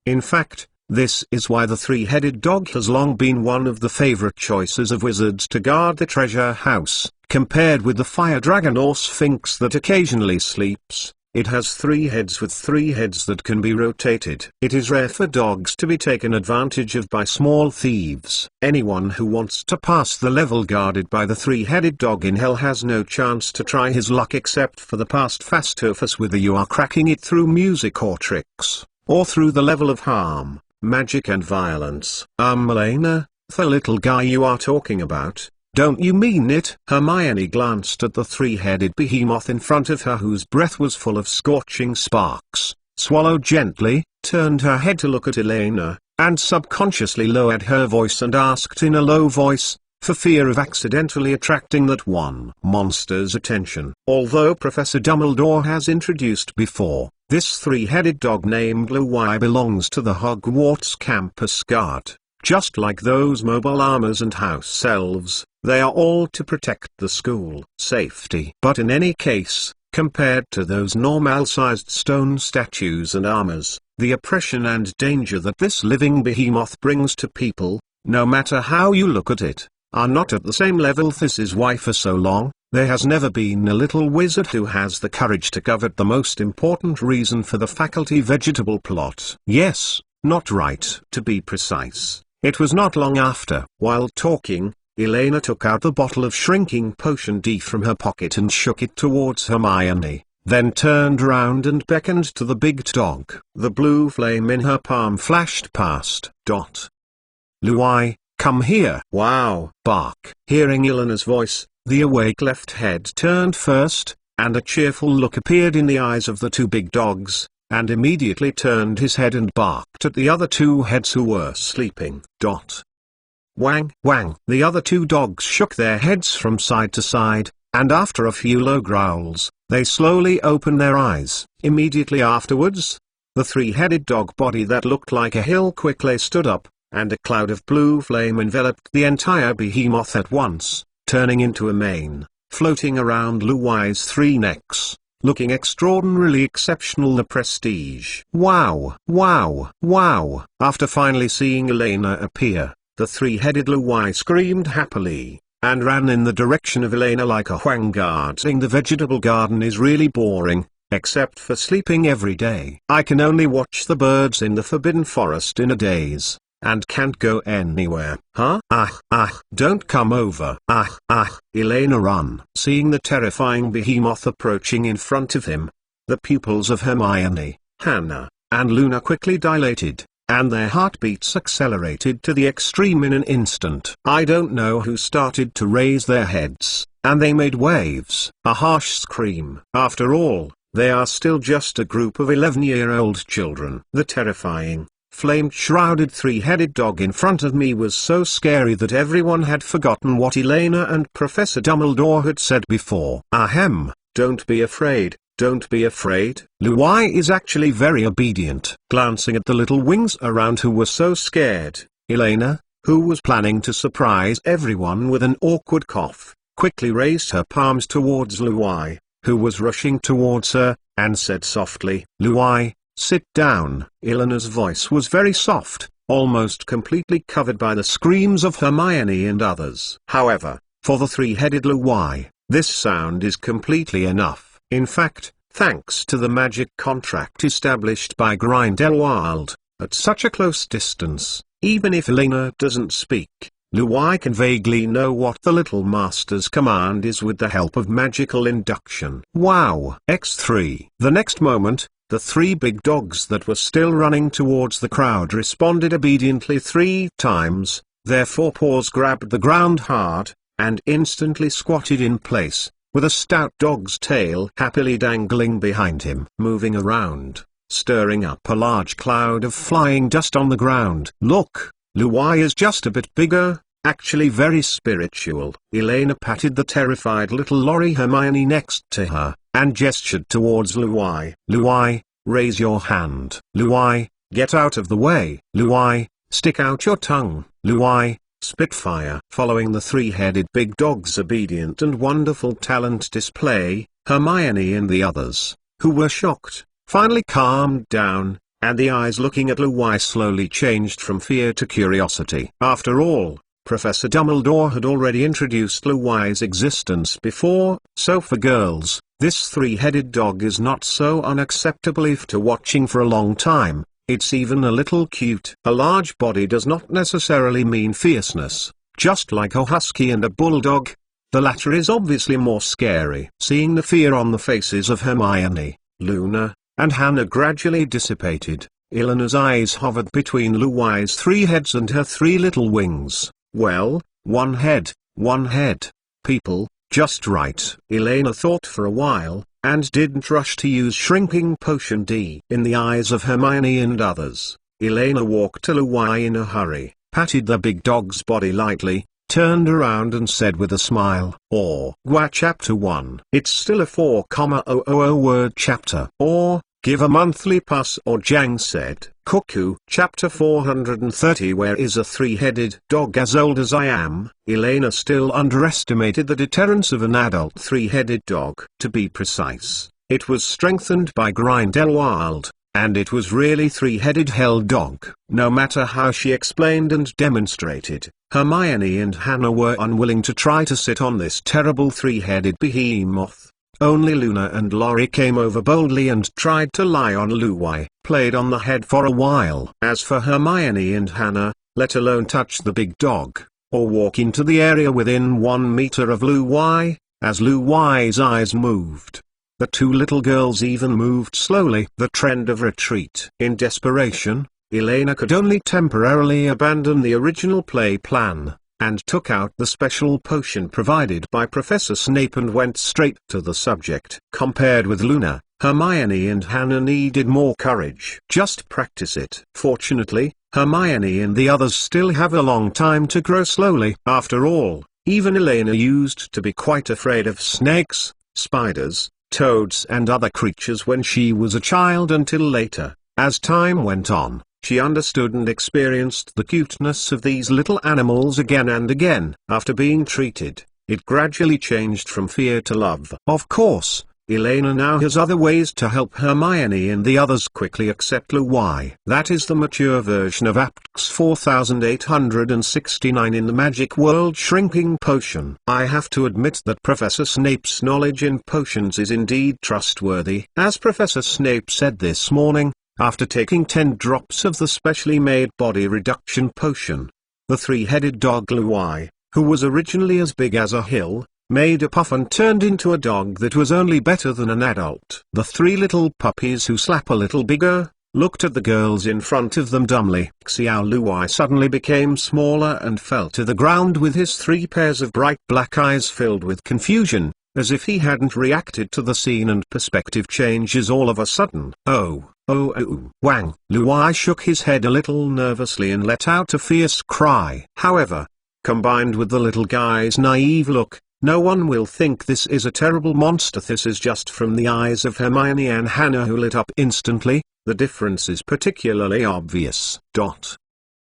In fact, this is why the three-headed dog has long been one of the favorite choices of wizards to guard the treasure house. Compared with the fire dragon or sphinx that occasionally sleeps, it has three heads with three heads that can be rotated. It is rare for dogs to be taken advantage of by small thieves. Anyone who wants to pass the level guarded by the three-headed dog in hell has no chance to try his luck except for the past fastifus, whether you are cracking it through music or tricks, or through the level of harm, magic and violence. Elena, the little guy you are talking about, don't you mean it? Hermione glanced at the three-headed behemoth in front of her whose breath was full of scorching sparks, swallowed gently, turned her head to look at Elena, and subconsciously lowered her voice and asked in a low voice, for fear of accidentally attracting that one monster's attention. Although Professor Dumbledore has introduced before, this three-headed dog named Luwai belongs to the Hogwarts Campus Guard. Just like those mobile armors and house elves, they are all to protect the school safety. But in any case, compared to those normal-sized stone statues and armors, the oppression and danger that this living behemoth brings to people, no matter how you look at it, are not at the same level. This is why for so long, there has never been a little wizard who has the courage to covet the most important reason for the faculty vegetable plot. Yes, not right. To be precise, it was not long after. While talking, Elena took out the bottle of shrinking potion D from her pocket and shook it towards Hermione, then turned around and beckoned to the big dog. The blue flame in her palm flashed past. Luwai, come here. Wow. Bark. Hearing Elena's voice, the awake left head turned first, and a cheerful look appeared in the eyes of the two big dogs, and immediately turned his head and barked at the other two heads who were sleeping. Wang, wang. The other two dogs shook their heads from side to side, and after a few low growls, they slowly opened their eyes. Immediately afterwards, the three-headed dog body that looked like a hill quickly stood up, and a cloud of blue flame enveloped the entire behemoth at once, turning into a mane, floating around Luwai's three necks, looking extraordinarily exceptional. The prestige. Wow, wow, wow. After finally seeing Elena appear, the three-headed Luwai screamed happily, and ran in the direction of Elena like a Huang guarding the vegetable garden is really boring, except for sleeping every day. I can only watch the birds in the Forbidden Forest in a daze, and can't go anywhere. Huh? Don't come over. Elena ran. Seeing the terrifying behemoth approaching in front of him, The pupils of Hermione, Hannah, and Luna quickly dilated, and their heartbeats accelerated to the extreme in an instant. I don't know who started to raise their heads, and they made waves. A harsh scream. After all, they are still just a group of 11-year-old children. The terrifying, flame-shrouded three-headed dog in front of me was so scary that everyone had forgotten what Elena and Professor Dumbledore had said before. Ahem, don't be afraid. Don't be afraid. Luai is actually very obedient. Glancing at the little wings around who were so scared, Elena, who was planning to surprise everyone with an awkward cough, quickly raised her palms towards Luai, who was rushing towards her, and said softly, "Luai, sit down." Elena's voice was very soft, almost completely covered by the screams of Hermione and others. However, for the three-headed Luai, this sound is completely enough. In fact, thanks to the magic contract established by Grindelwald, at such a close distance, even if Elena doesn't speak, Luai can vaguely know what the little master's command is with the help of magical induction. Wow! X3. The next moment, the three big dogs that were still running towards the crowd responded obediently 3 times, their forepaws grabbed the ground hard, and instantly squatted in place, with a stout dog's tail happily dangling behind him. Moving around, stirring up a large cloud of flying dust on the ground. Look, Luai is just a bit bigger, actually very spiritual. Elena patted the terrified little lorry Hermione next to her, and gestured towards Luai. Luai, raise your hand. Luai, get out of the way. Luai, stick out your tongue. Luai, Spitfire. Following the three-headed big dog's obedient and wonderful talent display, Hermione and the others, who were shocked, finally calmed down, and the eyes looking at Luai slowly changed from fear to curiosity. After all, Professor Dumbledore had already introduced Luai's existence before, so for girls, this three-headed dog is not so unacceptable after watching for a long time. It's even a little cute. A large body does not necessarily mean fierceness. Just like a husky and a bulldog, the latter is obviously more scary. Seeing the fear on the faces of Hermione, Luna, and Hannah gradually dissipated, Elena's eyes hovered between Luai's 3 heads and her 3 little wings. Well, one head, people, just right. Elena thought for a while, and didn't rush to use Shrinking Potion D. In the eyes of Hermione and others, Elena walked to Luai in a hurry, patted the big dog's body lightly, turned around and said with a smile, Gua Chapter 1. It's still a 4,000 word chapter. Or, give a monthly pass. Or Jang said. Cuckoo. Chapter 430. Where is a three-headed dog as old as I am? Elena still underestimated the deterrence of an adult three-headed dog. To be precise, it was strengthened by Grindelwald, and it was really three-headed hell dog. No matter how she explained and demonstrated, Hermione and Hannah were unwilling to try to sit on this terrible three-headed behemoth. Only Luna and Lori came over boldly and tried to lie on Luai, played on the head for a while. As for Hermione and Hannah, let alone touch the big dog, or walk into the area within 1 meter of Luai, as Luai's eyes moved. The 2 little girls even moved slowly. The trend of retreat. In desperation, Elena could only temporarily abandon the original play plan, and took out the special potion provided by Professor Snape and went straight to the subject. Compared with Luna, Hermione and Hannah needed more courage. Just practice it. Fortunately, Hermione and the others still have a long time to grow slowly. After all, even Elena used to be quite afraid of snakes, spiders, toads and other creatures when she was a child until later. As time went on, she understood and experienced the cuteness of these little animals again and again. After being treated, it gradually changed from fear to love. Of course, Elena now has other ways to help Hermione and the others quickly accept Luai. That is the mature version of APTX 4869 in the Magic World Shrinking Potion. I have to admit that Professor Snape's knowledge in potions is indeed trustworthy. As Professor Snape said this morning, after taking 10 drops of the specially made body reduction potion, the three-headed dog Luai, who was originally as big as a hill, made a puff and turned into a dog that was only better than an adult. The three little puppies who slap a little bigger, looked at the girls in front of them dumbly. Xiao Luai suddenly became smaller and fell to the ground with his 3 pairs of bright black eyes filled with confusion, as if he hadn't reacted to the scene and perspective changes all of a sudden. Oh, Wang Luai shook his head a little nervously and let out a fierce cry. However, combined with the little guy's naive look, no one will think this is a terrible monster. This is just from the eyes of Hermione and Hannah, who lit up instantly. The difference is particularly obvious.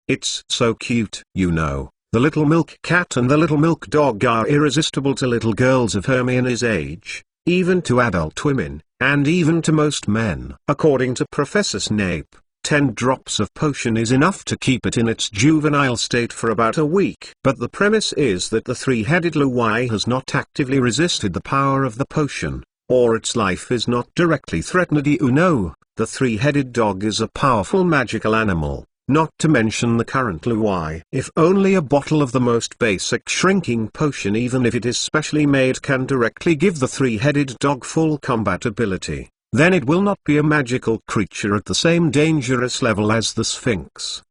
It's so cute. You know, the little milk cat and the little milk dog are irresistible to little girls of Hermione's age, even to adult women, and even to most men. According to Professor Snape, 10 drops of potion is enough to keep it in its juvenile state for about a week. But the premise is that the 3-headed Luai has not actively resisted the power of the potion, or its life is not directly threatened. You know, the 3-headed dog is a powerful magical animal, not to mention the current Luai. If only a bottle of the most basic shrinking potion, even if it is specially made, can directly give the 3-headed dog full combat ability, then it will not be a magical creature at the same dangerous level as the Sphinx.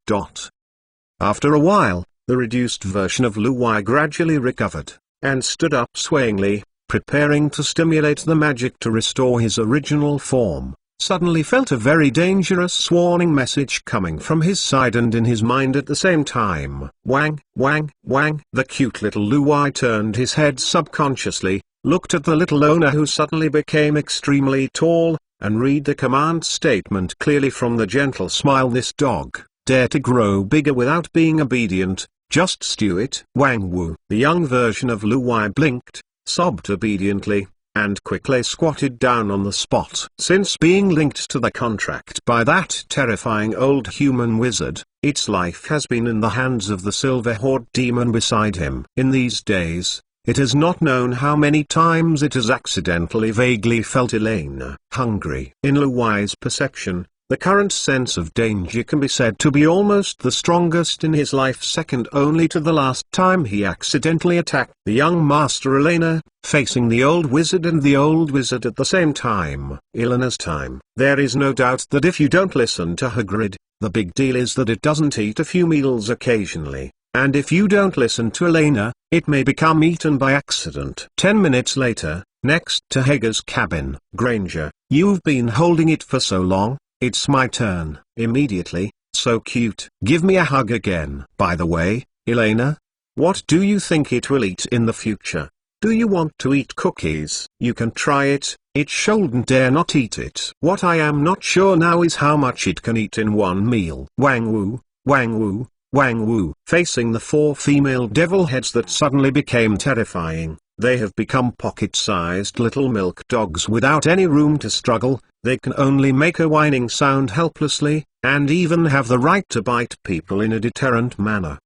After a while, the reduced version of Luai gradually recovered, and stood up swayingly, preparing to stimulate the magic to restore his original form. Suddenly felt a very dangerous warning message coming from his side and in his mind at the same time. Wang, Wang, Wang. The cute little Luai turned his head subconsciously, looked at the little owner, who suddenly became extremely tall, and read the command statement clearly from the gentle smile. This dog, dare to grow bigger without being obedient, just stew it. Wang Wu. The young version of Luai blinked, sobbed obediently, and quickly squatted down on the spot. Since being linked to the contract by that terrifying old human wizard, its life has been in the hands of the Silver Horde demon beside him. In these days, it is not known how many times it has accidentally vaguely felt Elena hungry. In Luai's perception, the current sense of danger can be said to be almost the strongest in his life, second only to the last time he accidentally attacked the young Master Elena, facing the old wizard and the old wizard at the same time. Elena's time. There is no doubt that if you don't listen to Hagrid, the big deal is that it doesn't eat a few meals occasionally, and if you don't listen to Elena, it may become eaten by accident. 10 minutes later, next to Hager's cabin. Granger, you've been holding it for so long. It's my turn. Immediately. So cute. Give me a hug again. By the way, Elena, what do you think it will eat in the future? Do you want to eat cookies? You can try it. It shouldn't dare not eat it. What I am not sure now is how much it can eat in one meal. Wang Wu, Wang Wu, Wang Wu. Facing the 4 female devil heads that suddenly became terrifying, they have become pocket-sized little milk dogs without any room to struggle. They can only make a whining sound helplessly, and even have the right to bite people in a deterrent manner.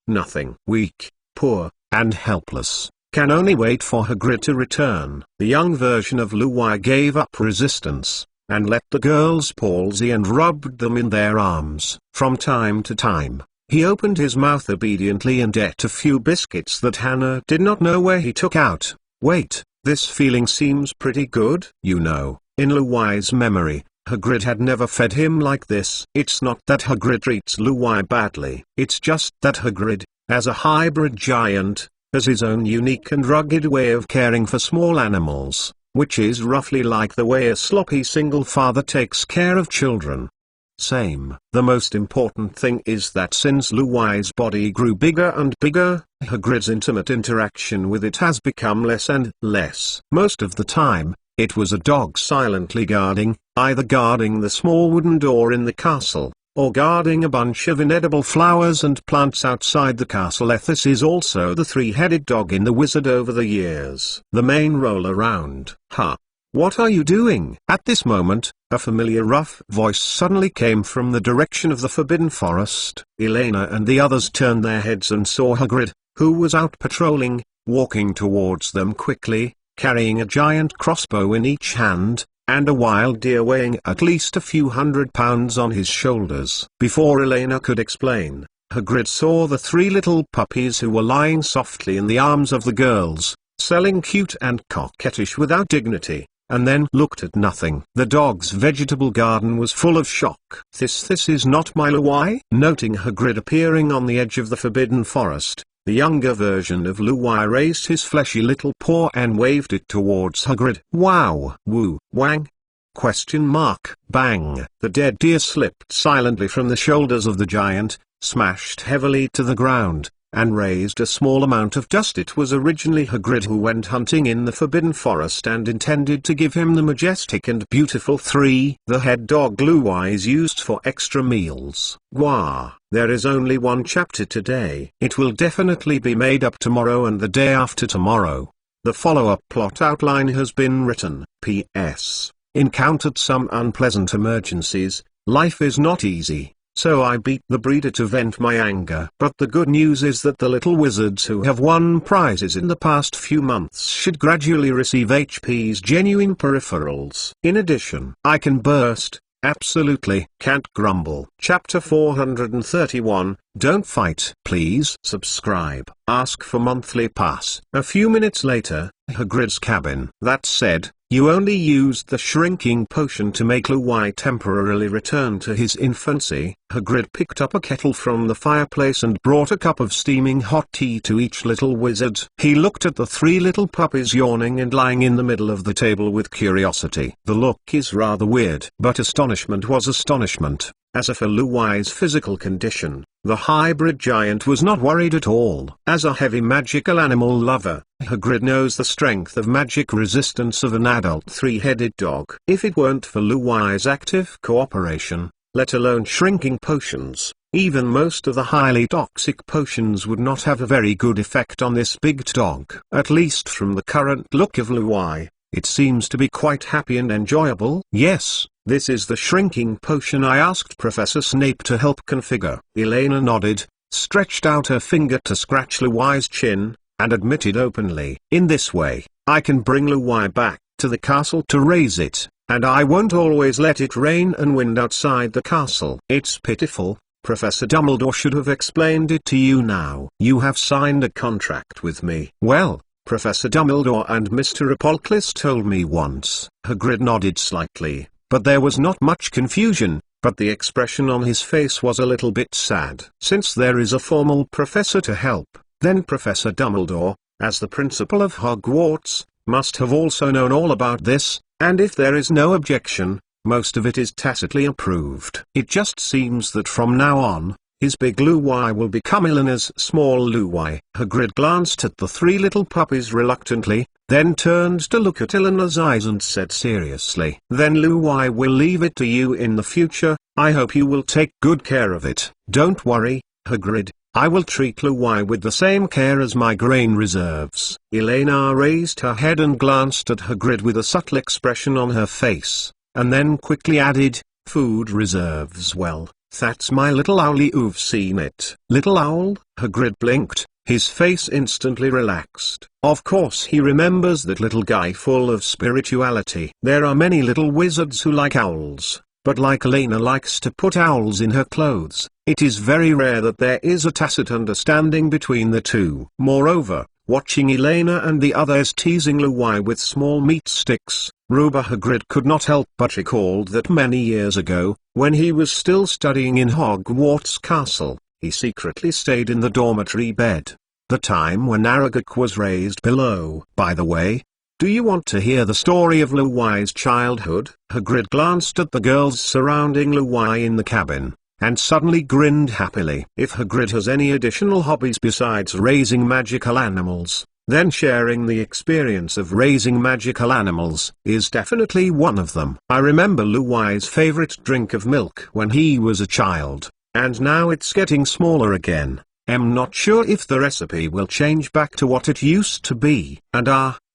Nothing. Weak, poor, and helpless, can only wait for Hagrid to return. The young version of Luai gave up resistance, and let the girls palsy and rubbed them in their arms. From time to time, he opened his mouth obediently and ate a few biscuits that Hannah did not know where he took out. Wait, this feeling seems pretty good. You know, in Luai's memory, Hagrid had never fed him like this. It's not that Hagrid treats Luai badly. It's just that Hagrid, as a hybrid giant, has his own unique and rugged way of caring for small animals, which is roughly like the way a sloppy single father takes care of children. Same. The most important thing is that since Luai's body grew bigger and bigger, Hagrid's intimate interaction with it has become less and less. Most of the time, it was a dog silently guarding, either guarding the small wooden door in the castle, or guarding a bunch of inedible flowers and plants outside the castle. This is also the 3-headed dog in The Wizard over the years. The main roll around. What are you doing? At this moment, a familiar rough voice suddenly came from the direction of the Forbidden Forest. Elena and the others turned their heads and saw Hagrid, who was out patrolling, walking towards them quickly, carrying a giant crossbow in each hand, and a wild deer weighing at least a few £100 on his shoulders. Before Elena could explain, Hagrid saw the 3 little puppies who were lying softly in the arms of the girls, selling cute and coquettish without dignity, and then looked at nothing. The dog's vegetable garden was full of shock. This is not my Luwai? Noting Hagrid appearing on the edge of the forbidden forest, the younger version of Luwai raised his fleshy little paw and waved it towards Hagrid. Wow! Woo! Wang! Question mark. Bang! The dead deer slipped silently from the shoulders of the giant, smashed heavily to the ground, and raised a small amount of dust. It was originally Hagrid who went hunting in the Forbidden Forest and intended to give him the majestic and beautiful three-the-head dog Luwai is used for extra meals. Gwah! There is only one chapter today. It will definitely be made up tomorrow and the day after tomorrow. The follow-up plot outline has been written. P.S. Encountered some unpleasant emergencies. Life is not easy, so I beat the breeder to vent my anger. But the good news is that the little wizards who have won prizes in the past few months should gradually receive HP's genuine peripherals. In addition, I can burst. Absolutely can't grumble. Chapter 431, Don't Fight. Please subscribe. Ask for monthly pass. A few minutes later, Hagrid's cabin. That said, you only used the shrinking potion to make Luwai temporarily return to his infancy. Hagrid picked up a kettle from the fireplace and brought a cup of steaming hot tea to each little wizard. He looked at the three little puppies yawning and lying in the middle of the table with curiosity. The look is rather weird, but astonishment was astonishment. As for Luwai's physical condition, the hybrid giant was not worried at all. As a heavy magical animal lover, Hagrid knows the strength of magic resistance of an adult three-headed dog. If it weren't for Luwai's active cooperation, let alone shrinking potions, even most of the highly toxic potions would not have a very good effect on this big dog. At least from the current look of Luwai, it seems to be quite happy and enjoyable. Yes, this is the shrinking potion I asked Professor Snape to help configure. Elena nodded, stretched out her finger to scratch Luwai's chin, and admitted openly, in this way, I can bring Luwai back to the castle to raise it, and I won't always let it rain and wind outside the castle. It's pitiful. Professor Dumbledore should have explained it to you now. You have signed a contract with me. Well, Professor Dumbledore and Mr. Apollocles told me once. Hagrid nodded slightly, but there was not much confusion, but the expression on his face was a little bit sad. Since there is a formal professor to help, then Professor Dumbledore, as the principal of Hogwarts, must have also known all about this, and if there is no objection, most of it is tacitly approved. It just seems that from now on, his big Luwai will become Elena's small Luwai. Hagrid glanced at the three little puppies reluctantly, then turned to look at Elena's eyes and said seriously, Then Luwai will leave it to you in the future. I hope you will take good care of it. Don't worry, Hagrid, I will treat Luwai with the same care as my grain reserves. Elena raised her head and glanced at Hagrid with a subtle expression on her face, and then quickly added, Food reserves, well. That's my little owlie, you've seen it. Little owl? Hagrid blinked, his face instantly relaxed. Of course he remembers that little guy full of spirituality. There are many little wizards who like owls, but like Elena likes to put owls in her clothes, it is very rare that there is a tacit understanding between the two. Moreover, watching Elena and the others teasing Luwai with small meat sticks, Ruba Hagrid could not help but recalled that many years ago, when he was still studying in Hogwarts Castle, he secretly stayed in the dormitory bed. The time when Aragog was raised below. By the way, do you want to hear the story of Luwai's childhood? Hagrid glanced at the girls surrounding Luwai in the cabin, and suddenly grinned happily. If Hagrid has any additional hobbies besides raising magical animals, then sharing the experience of raising magical animals is definitely one of them. I remember Luwai's favorite drink of milk when he was a child, and now it's getting smaller again. I'm not sure if the recipe will change back to what it used to be. And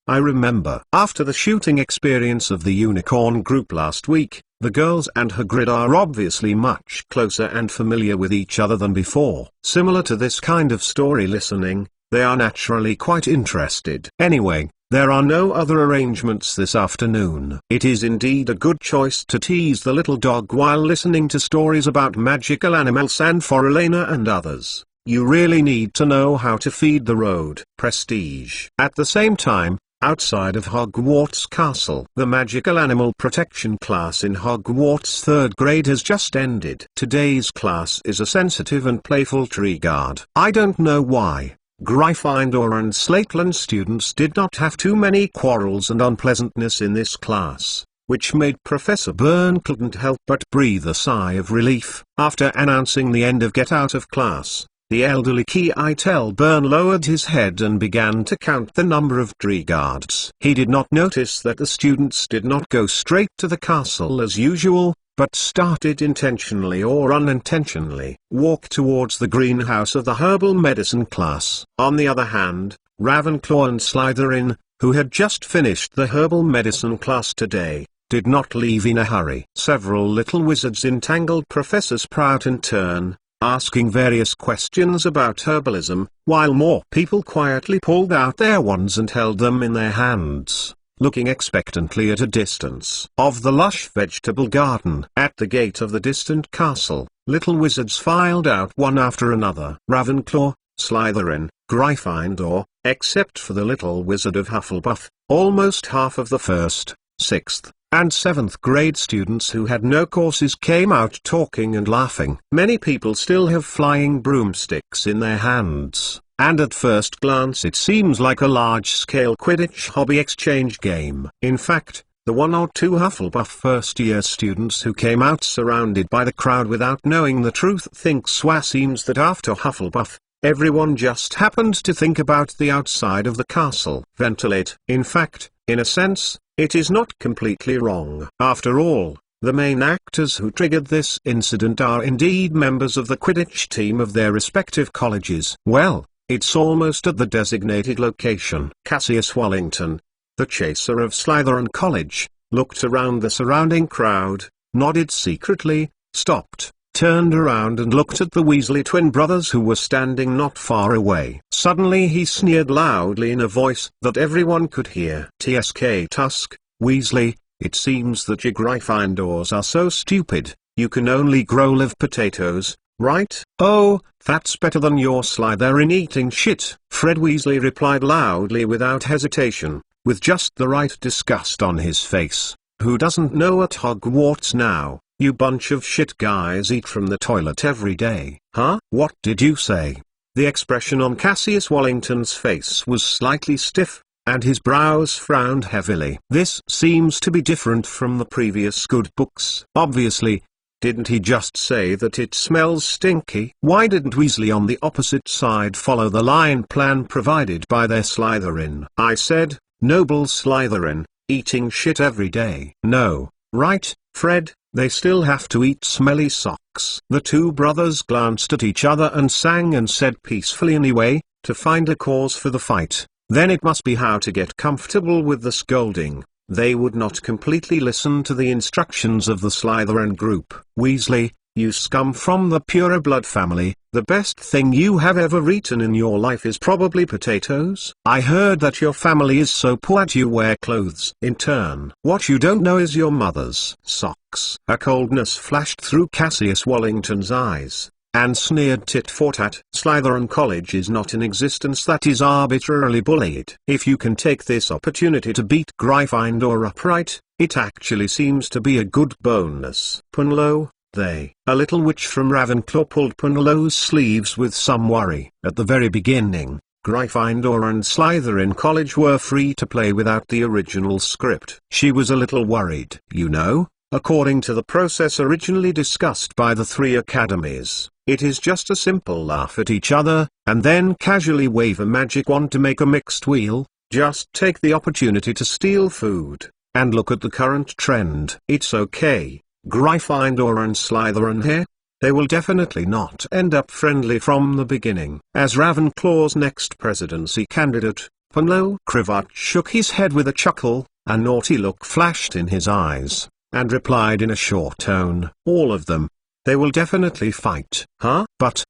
I remember. After the shooting experience of the Unicorn group last week, the girls and Hagrid are obviously much closer and familiar with each other than before. Similar to this kind of story listening, they are naturally quite interested. Anyway, there are no other arrangements this afternoon. It is indeed a good choice to tease the little dog while listening to stories about magical animals and for Elena and others. You really need to know how to feed the road. Prestige. At the same time, outside of Hogwarts Castle, the Magical Animal Protection class in Hogwarts 3rd grade has just ended. Today's class is a sensitive and playful tree guard. I don't know why Gryffindor and Slytherin students did not have too many quarrels and unpleasantness in this class, which made Professor Byrne couldn't help but breathe a sigh of relief. After announcing the end of Get Out of Class, the elderly Keitel Byrne lowered his head and began to count the number of tree guards. He did not notice that the students did not go straight to the castle as usual, but started intentionally or unintentionally walk towards the greenhouse of the herbal medicine class. On the other hand, Ravenclaw and Slytherin, who had just finished the herbal medicine class today, did not leave in a hurry. Several little wizards entangled Professor Sprout in turn, asking various questions about herbalism, while more people quietly pulled out their wands and held them in their hands, looking expectantly at a distance of the lush vegetable garden. At the gate of the distant castle, little wizards filed out one after another. Ravenclaw, Slytherin, Gryffindor, except for the little wizard of Hufflepuff. Almost half of the 1st, 6th, and 7th grade students who had no courses came out talking and laughing. Many people still have flying broomsticks in their hands, and at first glance it seems like a large-scale Quidditch hobby exchange game. In fact, the 1 or 2 Hufflepuff first-year students who came out surrounded by the crowd without knowing the truth think seems that after Hufflepuff, everyone just happened to think about the outside of the castle. Ventilate. In fact, in a sense, it is not completely wrong. After all, the main actors who triggered this incident are indeed members of the Quidditch team of their respective colleges. Well, it's almost at the designated location. Cassius Wellington, the chaser of Slytherin College, looked around the surrounding crowd, nodded secretly, stopped, turned around and looked at the Weasley twin brothers who were standing not far away. Suddenly he sneered loudly in a voice that everyone could hear. TSK Tusk, Weasley, it seems that you Gryffindors are so stupid, you can only grow live potatoes, right? Oh, that's better than your Slytherin eating shit. Fred Weasley replied loudly without hesitation, with just the right disgust on his face. Who doesn't know at Hogwarts now? You bunch of shit guys eat from the toilet every day. Huh? What did you say? The expression on Cassius Wellington's face was slightly stiff, and his brows frowned heavily. This seems to be different from the previous good books. Obviously, didn't he just say that it smells stinky? Why didn't Weasley on the opposite side follow the line plan provided by their Slytherin? I said, noble Slytherin, eating shit every day. No, right, Fred? They still have to eat smelly socks. The two brothers glanced at each other and sang and said peacefully anyway, to find a cause for the fight. Then it must be how to get comfortable with the scolding. They would not completely listen to the instructions of the Slytherin group. Weasley, you scum from the pureblood family, the best thing you have ever eaten in your life is probably potatoes. I heard that your family is so poor that you wear clothes. In turn, what you don't know is your mother's socks. A coldness flashed through Cassius Wellington's eyes, and sneered tit for tat. Slytherin College is not an existence that is arbitrarily bullied. If you can take this opportunity to beat Gryffindor upright, it actually seems to be a good bonus. Punlo. A little witch from Ravenclaw pulled Punlow's sleeves with some worry. At the very beginning, Gryffindor and Slytherin College were free to play without the original script. She was a little worried. You know, according to the process originally discussed by the 3 academies, it is just a simple laugh at each other, and then casually wave a magic wand to make a mixed wheel. Just take the opportunity to steal food, and look at the current trend. It's okay. Gryffindor and Slytherin here? They will definitely not end up friendly from the beginning. As Ravenclaw's next presidency candidate, Punlo Cravat shook his head with a chuckle, a naughty look flashed in his eyes, and replied in a short tone, all of them. They will definitely fight. Huh? But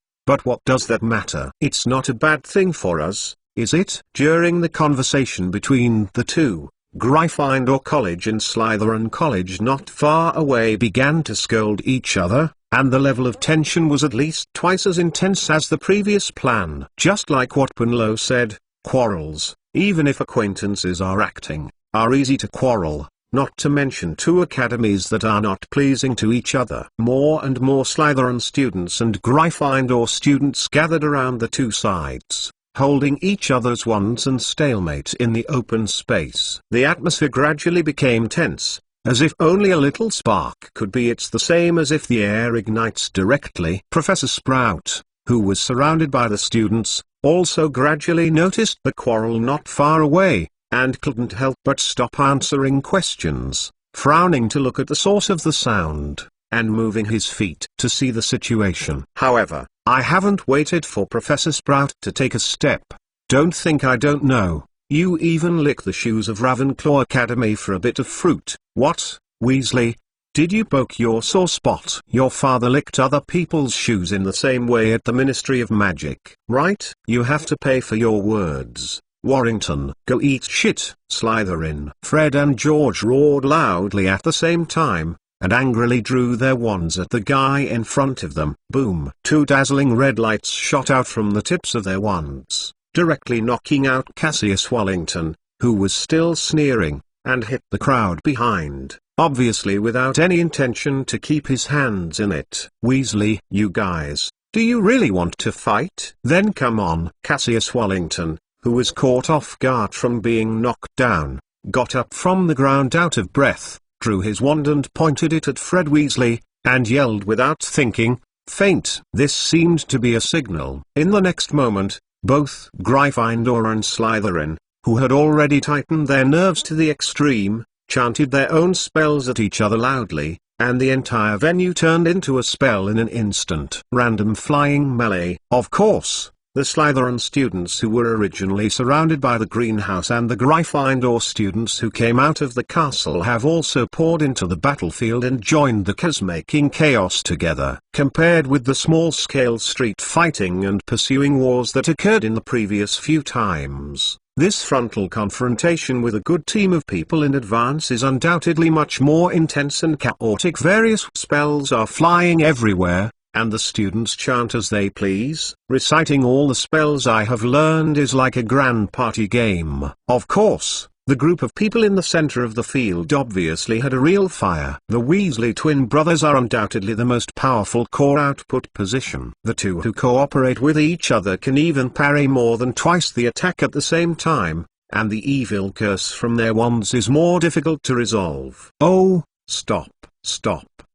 what does that matter? It's not a bad thing for us, is it? During the conversation between the two, Gryffindor College and Slytherin College not far away began to scold each other, and the level of tension was at least twice as intense as the previous plan. Just like what Punlo said, quarrels, even if acquaintances are acting, are easy to quarrel, not to mention two academies that are not pleasing to each other. More and more Slytherin students and Gryffindor students gathered around the two sides, holding each other's wands and stalemate in the open space. The atmosphere gradually became tense, as if only a little spark could be. It's the same as if the air ignites directly. Professor Sprout, who was surrounded by the students, also gradually noticed the quarrel not far away, and couldn't help but stop answering questions, frowning to look at the source of the sound, and moving his feet to see the situation. However, I haven't waited for Professor Sprout to take a step. Don't think I don't know. You even lick the shoes of Ravenclaw Academy for a bit of fruit. What, Weasley? Did you poke your sore spot? Your father licked other people's shoes in the same way at the Ministry of Magic, right? You have to pay for your words. Warrington, go eat shit. Slytherin. Fred and George roared loudly at the same time, and angrily drew their wands at the guy in front of them. Boom! Two dazzling red lights shot out from the tips of their wands, directly knocking out Cassius Wallington, who was still sneering, and hit the crowd behind, obviously without any intention to keep his hands in it. Weasley, you guys, do you really want to fight? Then come on. Cassius Wallington, who was caught off guard from being knocked down, got up from the ground out of breath, drew his wand and pointed it at Fred Weasley, and yelled without thinking, "Feint!" This seemed to be a signal. In the next moment, both Gryffindor and Slytherin, who had already tightened their nerves to the extreme, chanted their own spells at each other loudly, and the entire venue turned into a spell in an instant. Random flying melee. Of course, the Slytherin students who were originally surrounded by the greenhouse and the Gryffindor students who came out of the castle have also poured into the battlefield and joined the cause, making chaos together. Compared with the small-scale street fighting and pursuing wars that occurred in the previous few times, this frontal confrontation with a good team of people in advance is undoubtedly much more intense and chaotic. Various spells are flying everywhere, and the students chant as they please. Reciting all the spells I have learned is like a grand party game. Of course, the group of people in the center of the field obviously had a real fire. The Weasley twin brothers are undoubtedly the most powerful core output position. The two who cooperate with each other can even parry more than twice the attack at the same time, and the evil curse from their wands is more difficult to resolve. Oh, stop.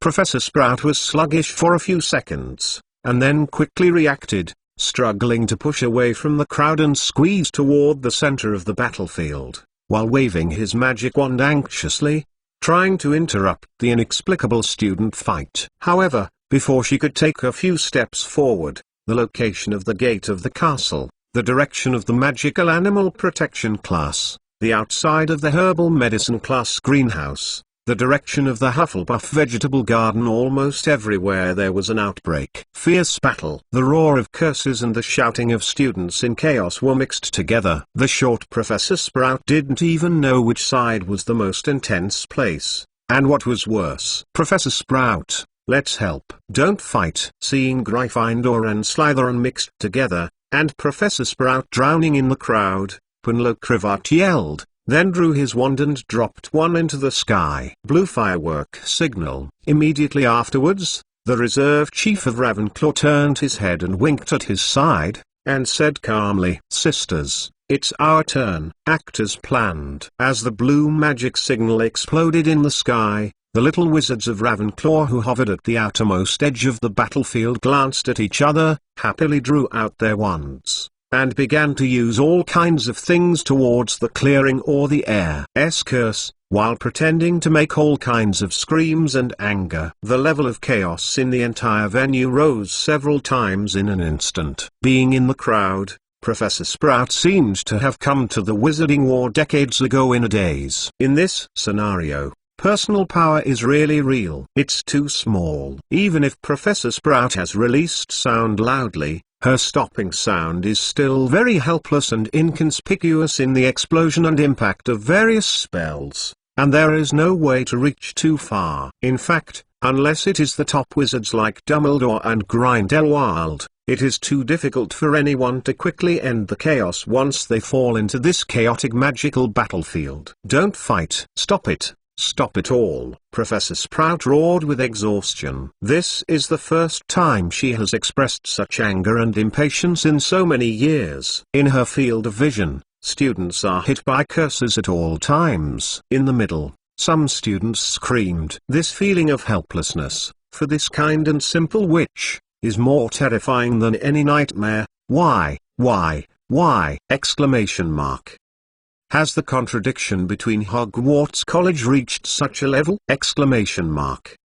Professor Sprout was sluggish for a few seconds, and then quickly reacted, struggling to push away from the crowd and squeeze toward the center of the battlefield, while waving his magic wand anxiously, trying to interrupt the inexplicable student fight. However, before she could take a few steps forward, the location of the gate of the castle, the direction of the magical animal protection class, the outside of the herbal medicine class greenhouse, the direction of the Hufflepuff vegetable garden, almost everywhere there was an outbreak. Fierce battle. The roar of curses and the shouting of students in chaos were mixed together. The short Professor Sprout didn't even know which side was the most intense place, and what was worse. Professor Sprout, let's help. Don't fight. Seeing Gryffindor and Slytherin mixed together, and Professor Sprout drowning in the crowd, Punlo Cravat yelled, then drew his wand and dropped one into the sky. Blue firework signal. Immediately afterwards, the reserve chief of Ravenclaw turned his head and winked at his side, and said calmly, "Sisters, it's our turn. Act as planned." As the blue magic signal exploded in the sky, the little wizards of Ravenclaw who hovered at the outermost edge of the battlefield glanced at each other, happily drew out their wands, and began to use all kinds of things towards the clearing or the air's curse, while pretending to make all kinds of screams and anger. The level of chaos in the entire venue rose several times in an instant. Being in the crowd, Professor Sprout seemed to have come to the Wizarding War decades ago in a daze. In this scenario, personal power is really real. It's too small. Even if Professor Sprout has released sound loudly, her stopping sound is still very helpless and inconspicuous in the explosion and impact of various spells, and there is no way to reach too far. In fact, Unless it is the top wizards like Dumbledore and Grindelwald, it is too difficult for anyone to quickly end the chaos once they fall into this chaotic magical battlefield. Don't fight. Stop it. Stop it all, Professor Sprout roared with exhaustion. This is the first time she has expressed such anger and impatience in so many years. In her field of vision, students are hit by curses at all times. In the middle, some students screamed. This feeling of helplessness, for this kind and simple witch, is more terrifying than any nightmare. Why? Exclamation mark. Has the contradiction between Hogwarts College reached such a level? Exclamation mark.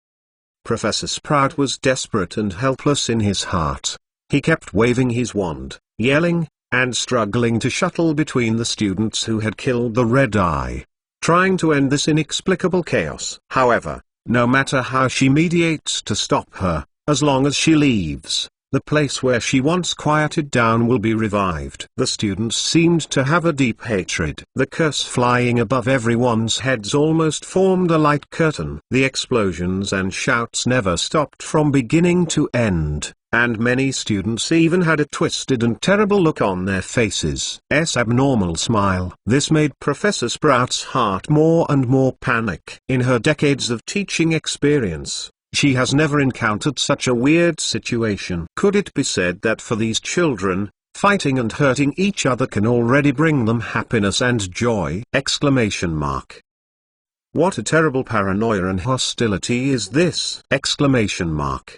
Professor Sprout was desperate and helpless in his heart. He kept waving his wand, yelling, and struggling to shuttle between the students who had killed the Red Eye, trying to end this inexplicable chaos. However, no matter how she mediates to stop her, as long as she leaves, the place where she once quieted down will be revived. The students seemed to have a deep hatred. The curse flying above everyone's heads almost formed a light curtain. The explosions and shouts never stopped from beginning to end, and many students even had a twisted and terrible look on their faces. Abnormal smile. This made Professor Sprout's heart more and more panic. In her decades of teaching experience, she has never encountered such a weird situation. Could it be said that for these children, fighting and hurting each other can already bring them happiness and joy? Exclamation mark. What a terrible paranoia and hostility is this? Exclamation mark.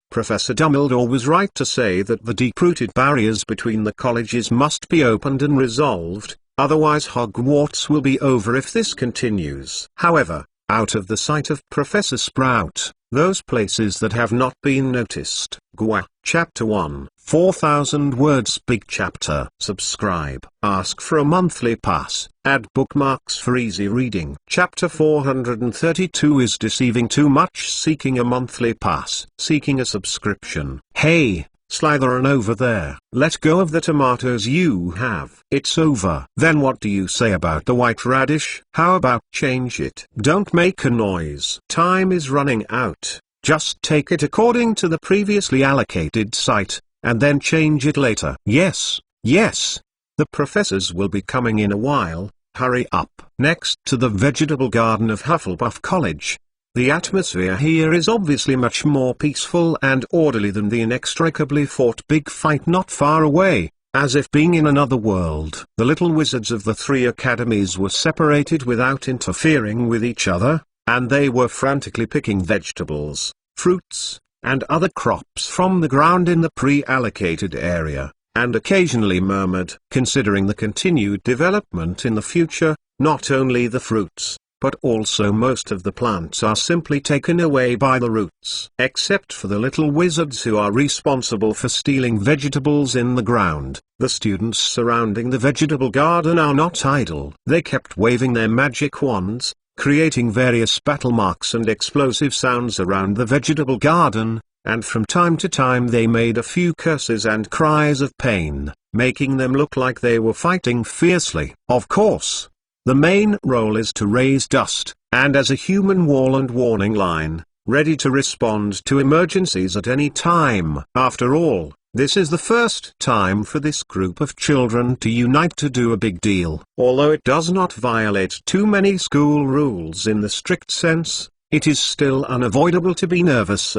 Professor Dumbledore was right to say that the deep-rooted barriers between the colleges must be opened and resolved, otherwise Hogwarts will be over if this continues. However, out of the sight of Professor Sprout, those places that have not been noticed. Gwa. Chapter 1. 4,000 words big chapter. Subscribe. Ask for a monthly pass. Add bookmarks for easy reading. Chapter 432 is deceiving too much. Seeking a monthly pass. Seeking a subscription. Hey, Slytherin over there. Let go of the tomatoes you have. It's over. Then what do you say about the white radish? How about change it? Don't make a noise. Time is running out. Just take it according to the previously allocated site, and then change it later. Yes. The professors will be coming in a while. Hurry up. Next to the vegetable garden of Hufflepuff College, the atmosphere here is obviously much more peaceful and orderly than the inextricably fought big fight not far away, as if being in another world. The little wizards of the three academies were separated without interfering with each other, and they were frantically picking vegetables, fruits, and other crops from the ground in the pre-allocated area, and occasionally murmured. Considering the continued development in the future, not only the fruits, but also most of the plants are simply taken away by the roots. Except for the little wizards who are responsible for stealing vegetables in the ground, the students surrounding the vegetable garden are not idle. They kept waving their magic wands, creating various battle marks and explosive sounds around the vegetable garden, and from time to time they made a few curses and cries of pain, making them look like they were fighting fiercely. Of course, the main role is to raise dust, and as a human wall and warning line, ready to respond to emergencies at any time. After all, this is the first time for this group of children to unite to do a big deal. Although it does not violate too many school rules in the strict sense, it is still unavoidable to be nervous.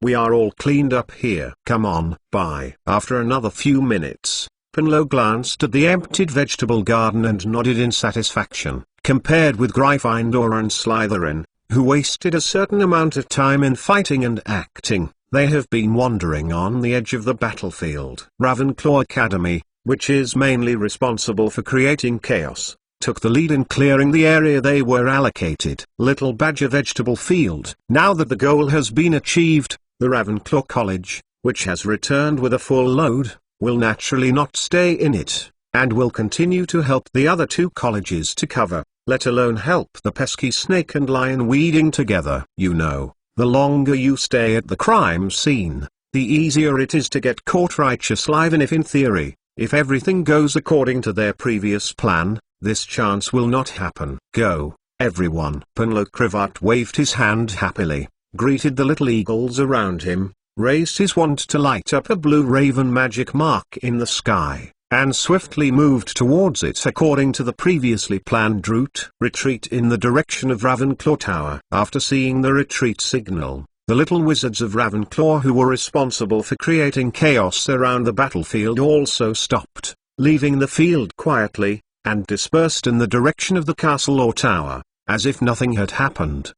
We are all cleaned up here. Come on. Bye. After another few minutes, Penlow glanced at the emptied vegetable garden and nodded in satisfaction. Compared with Gryffindor and Slytherin, who wasted a certain amount of time in fighting and acting, they have been wandering on the edge of the battlefield. Ravenclaw Academy, which is mainly responsible for creating chaos, took the lead in clearing the area they were allocated. Little Badger Vegetable Field. Now that the goal has been achieved, the Ravenclaw College, which has returned with a full load, will naturally not stay in it, and will continue to help the other two colleges to cover, let alone help the pesky snake and lion weeding together. You know, the longer you stay at the crime scene, the easier it is to get caught. Righteous Slytherin. If in theory, if everything goes according to their previous plan, this chance will not happen. Go, everyone. Penlocravat waved his hand happily, greeted the little eagles around him, raised his wand to light up a blue raven magic mark in the sky, and swiftly moved towards it according to the previously planned route. Retreat in the direction of Ravenclaw Tower. After seeing the retreat signal, the little wizards of Ravenclaw who were responsible for creating chaos around the battlefield also stopped, leaving the field quietly, and dispersed in the direction of the castle or tower, as if nothing had happened.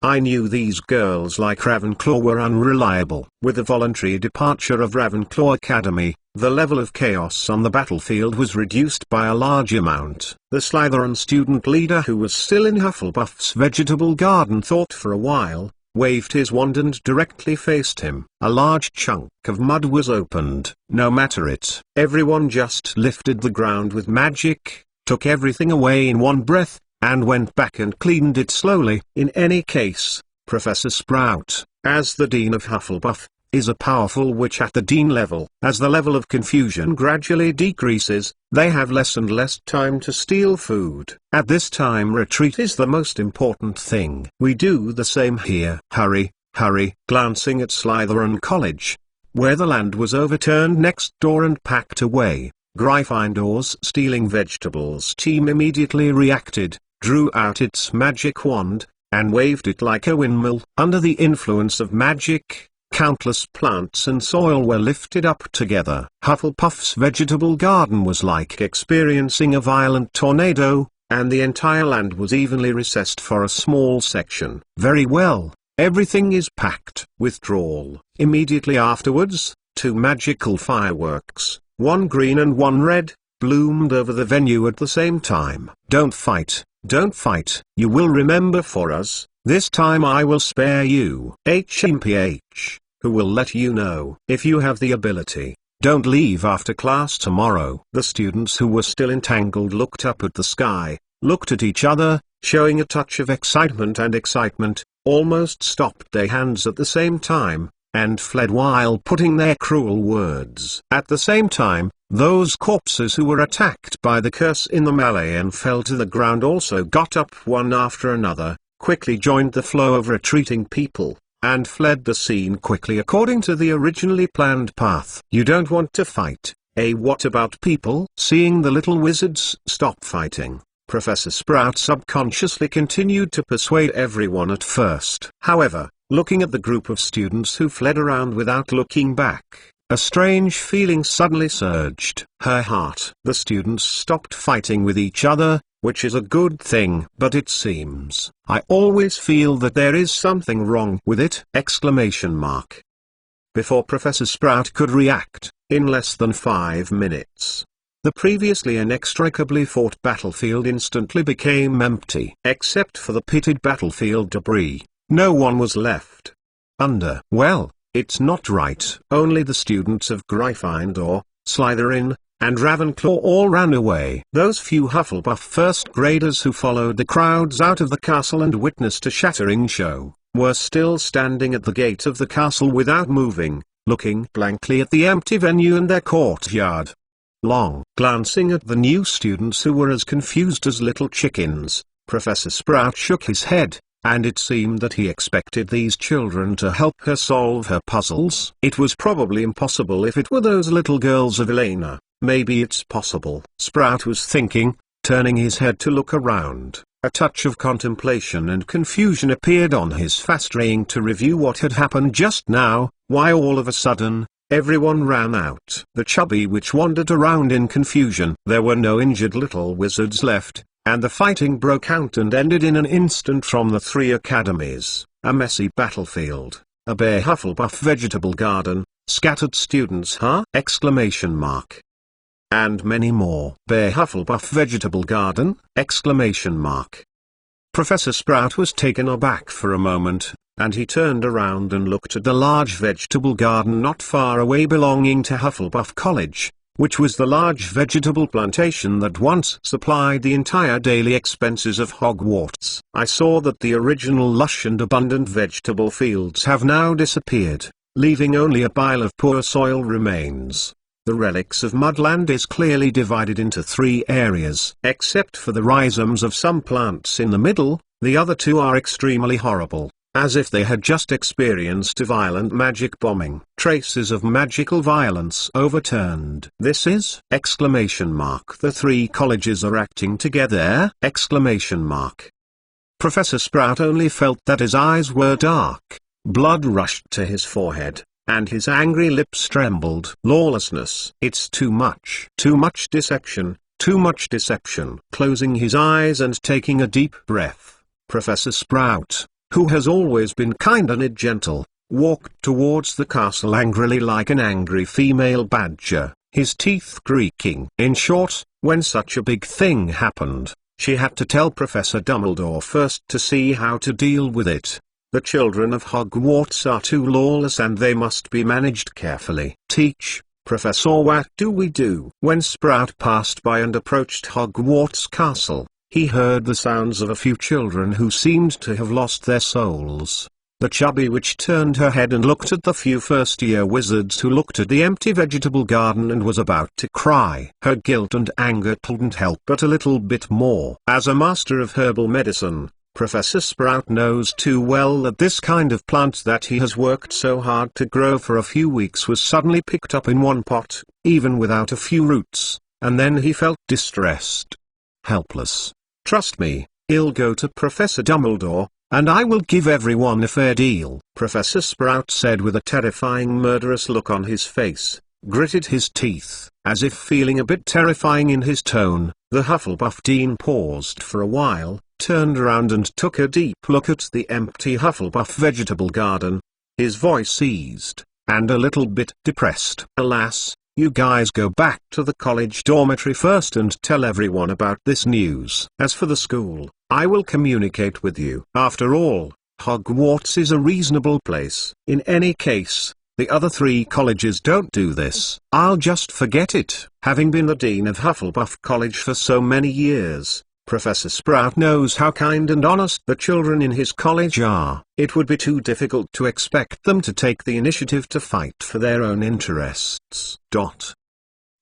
I knew these girls like Ravenclaw were unreliable. With the voluntary departure of Ravenclaw Academy, the level of chaos on the battlefield was reduced by a large amount. The Slytherin student leader, who was still in Hufflepuff's vegetable garden, thought for a while, waved his wand and directly faced him. A large chunk of mud was opened. No matter it, everyone just lifted the ground with magic, took everything away in one breath, and went back and cleaned it slowly. In any case, Professor Sprout, as the Dean of Hufflepuff, is a powerful witch at the Dean level. As the level of confusion gradually decreases, they have less and less time to steal food. At this time, retreat is the most important thing. We do the same here. Hurry, hurry. Glancing at Slytherin College, where the land was overturned next door and packed away, Gryffindor's stealing vegetables team immediately reacted, drew out its magic wand, and waved it like a windmill. Under the influence of magic, countless plants and soil were lifted up together. Hufflepuff's vegetable garden was like experiencing a violent tornado, and the entire land was evenly recessed for a small section. Very well, everything is packed. Withdrawal. Immediately afterwards, 2 magical fireworks, one green and one red, bloomed over the venue at the same time. Don't fight. Don't fight. You will remember for us, this time I will spare you. HMPH, who will let you know. If you have the ability, don't leave after class tomorrow. The students who were still entangled looked up at the sky, looked at each other, showing a touch of excitement, almost stopped their hands at the same time, and fled while putting their cruel words. At the same time, those corpses who were attacked by the curse in the melee and fell to the ground also got up one after another, quickly joined the flow of retreating people, and fled the scene quickly according to the originally planned path. You don't want to fight, eh? What about people? Seeing the little wizards stop fighting, Professor Sprout subconsciously continued to persuade everyone at first. However, looking at the group of students who fled around without looking back, a strange feeling suddenly surged her heart. The students stopped fighting with each other, which is a good thing. But it seems, I always feel that there is something wrong with it! Before Professor Sprout could react, in less than 5 minutes, the previously inextricably fought battlefield instantly became empty. Except for the pitted battlefield debris, no one was left. Well, it's not right. Only the students of Gryffindor, Slytherin, and Ravenclaw all ran away. Those few Hufflepuff first graders who followed the crowds out of the castle and witnessed a shattering show, were still standing at the gate of the castle without moving, looking blankly at the empty venue and their courtyard. Glancing at the new students who were as confused as little chickens, Professor Sprout shook his head, and it seemed that he expected these children to help her solve her puzzles. It was probably impossible if it were those little girls of Elena. Maybe it's possible. Sprout was thinking, turning his head to look around. A touch of contemplation and confusion appeared on his face, trying to review what had happened just now, why all of a sudden, everyone ran out. The chubby witch wandered around in confusion. There were no injured little wizards left, and the fighting broke out and ended in an instant from the 3 academies. A messy battlefield, a bare Hufflepuff vegetable garden, scattered students, and many more. Bare Hufflepuff vegetable garden, Professor Sprout was taken aback for a moment, and he turned around and looked at the large vegetable garden not far away belonging to Hufflepuff College, which was the large vegetable plantation that once supplied the entire daily expenses of Hogwarts. I saw that the original lush and abundant vegetable fields have now disappeared, leaving only a pile of poor soil remains. The relics of Mudland is clearly divided into 3 areas. Except for the rhizomes of some plants in the middle, the other 2 are extremely horrible, as if they had just experienced a violent magic bombing. Traces of magical violence overturned. This is! The 3 colleges are acting together! Professor Sprout only felt that his eyes were dark, blood rushed to his forehead, and his angry lips trembled. Lawlessness. It's too much. Too much deception. Too much deception. Closing his eyes and taking a deep breath, Professor Sprout, who has always been kind and gentle, walked towards the castle angrily like an angry female badger, his teeth creaking. In short, when such a big thing happened, she had to tell Professor Dumbledore first to see how to deal with it. The children of Hogwarts are too lawless and they must be managed carefully. Teach, Professor, what do we do? When Sprout passed by and approached Hogwarts Castle, he heard the sounds of a few children who seemed to have lost their souls. The chubby witch turned her head and looked at the few first-year wizards who looked at the empty vegetable garden and was about to cry. Her guilt and anger couldn't help but a little bit more. As a master of herbal medicine, Professor Sprout knows too well that this kind of plant that he has worked so hard to grow for a few weeks was suddenly picked up in one pot, even without a few roots, and then he felt distressed. Helpless. Trust me, I'll go to Professor Dumbledore, and I will give everyone a fair deal. Professor Sprout said with a terrifying murderous look on his face, gritted his teeth, as if feeling a bit terrifying in his tone. The Hufflepuff Dean paused for a while, turned around and took a deep look at the empty Hufflepuff vegetable garden. His voice eased, and a little bit depressed. Alas, you guys go back to the college dormitory first and tell everyone about this news. As for the school, I will communicate with you. After all, Hogwarts is a reasonable place. In any case, the other 3 colleges don't do this. I'll just forget it. Having been the dean of Hufflepuff College for so many years, Professor Sprout knows how kind and honest the children in his college are. It would be too difficult to expect them to take the initiative to fight for their own interests.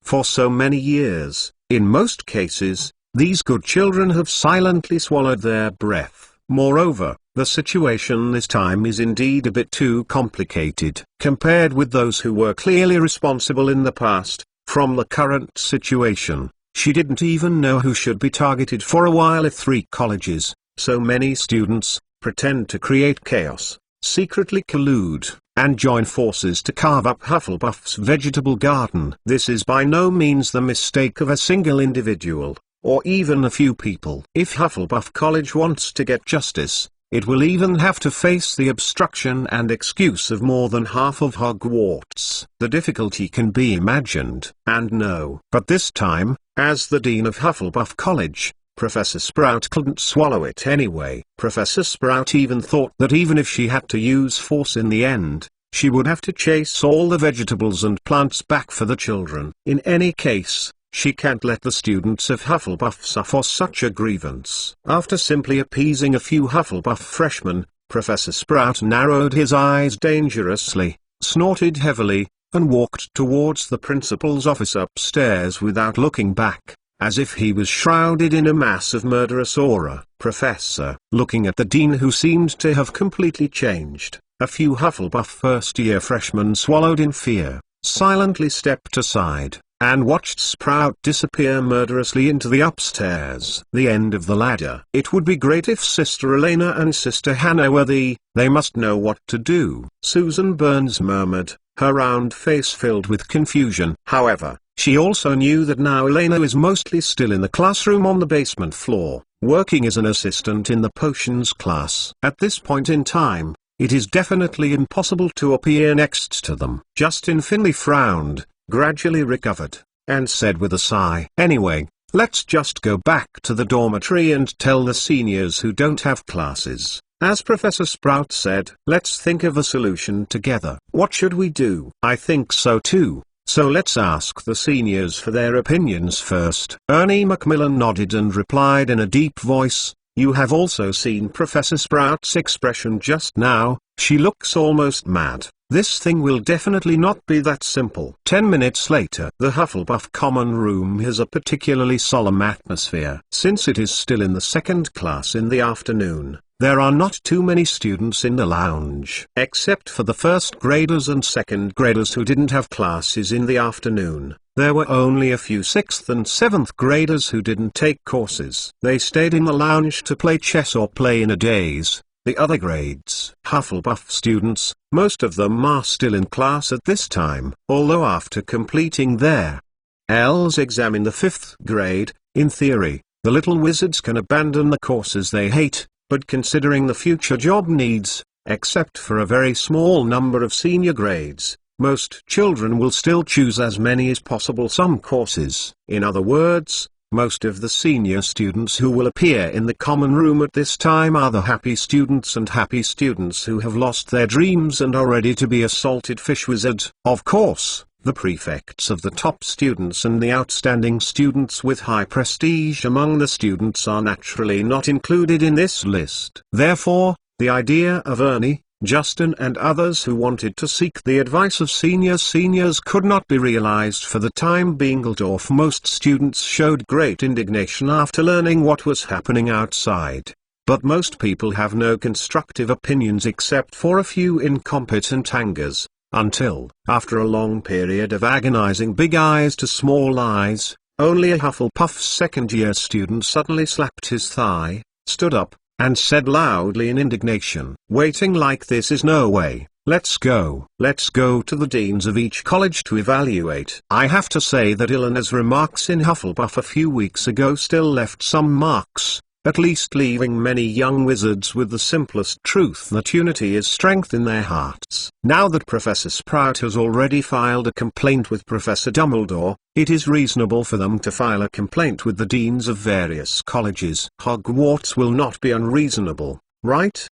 For so many years, in most cases, these good children have silently swallowed their breath. Moreover, the situation this time is indeed a bit too complicated. Compared with those who were clearly responsible in the past, from the current situation, she didn't even know who should be targeted for a while if 3 colleges, so many students, pretend to create chaos, secretly collude, and join forces to carve up Hufflepuff's vegetable garden. This is by no means the mistake of a single individual, or even a few people. If Hufflepuff College wants to get justice, it will even have to face the obstruction and excuse of more than half of Hogwarts. The difficulty can be imagined, and no. But this time, as the dean of Hufflepuff College, Professor Sprout couldn't swallow it anyway. Professor Sprout even thought that even if she had to use force in the end, she would have to chase all the vegetables and plants back for the children. In any case, she can't let the students of Hufflepuff suffer such a grievance. After simply appeasing a few Hufflepuff freshmen, Professor Sprout narrowed his eyes dangerously, snorted heavily, and walked towards the principal's office upstairs without looking back, as if he was shrouded in a mass of murderous aura. Professor, looking at the dean who seemed to have completely changed, a few Hufflepuff first-year freshmen swallowed in fear, silently stepped aside, and watched Sprout disappear murderously into the upstairs. The end of the ladder. It would be great if Sister Elena and Sister Hannah were they must know what to do. Susan Burns murmured, her round face filled with confusion. However, she also knew that now Elena is mostly still in the classroom on the basement floor, working as an assistant in the potions class. At this point in time, it is definitely impossible to appear next to them. Justin Finley frowned, gradually recovered, and said with a sigh, "Anyway, let's just go back to the dormitory and tell the seniors who don't have classes." As Professor Sprout said, "Let's think of a solution together." What should we do? I think so too. So let's ask the seniors for their opinions first. Ernie Macmillan nodded and replied in a deep voice, "You have also seen Professor Sprout's expression just now. She looks almost mad. This thing will definitely not be that simple. 10 minutes later, the Hufflepuff common room has a particularly solemn atmosphere. Since it is still in the second class in the afternoon, there are not too many students in the lounge. Except for the first graders and second graders who didn't have classes in the afternoon, there were only a few 6th and 7th graders who didn't take courses. They stayed in the lounge to play chess or play in a daze. The other grades, Hufflepuff students, most of them are still in class at this time, although after completing their L's exam in the 5th grade, in theory, the little wizards can abandon the courses they hate, but considering the future job needs, except for a very small number of senior grades, most children will still choose as many as possible some courses. In other words, most of the senior students who will appear in the common room at this time are the happy students and happy students who have lost their dreams and are ready to be a salted fish wizard. Of course, the prefects of the top students and the outstanding students with high prestige among the students are naturally not included in this list. Therefore, the idea of Ernie, Justin and others who wanted to seek the advice of seniors could not be realized for the time being. Although most students showed great indignation after learning what was happening outside. But most people have no constructive opinions except for a few incompetent angers, until, after a long period of agonizing big eyes to small eyes, only a Hufflepuff second-year student suddenly slapped his thigh, stood up, and said loudly in indignation, "Waiting like this is no way, let's go. Let's go to the deans of each college to evaluate." I have to say that Eleanor's remarks in Hufflepuff a few weeks ago still left some marks, at least leaving many young wizards with the simplest truth that unity is strength in their hearts. Now that Professor Sprout has already filed a complaint with Professor Dumbledore, it is reasonable for them to file a complaint with the deans of various colleges. Hogwarts will not be unreasonable, right?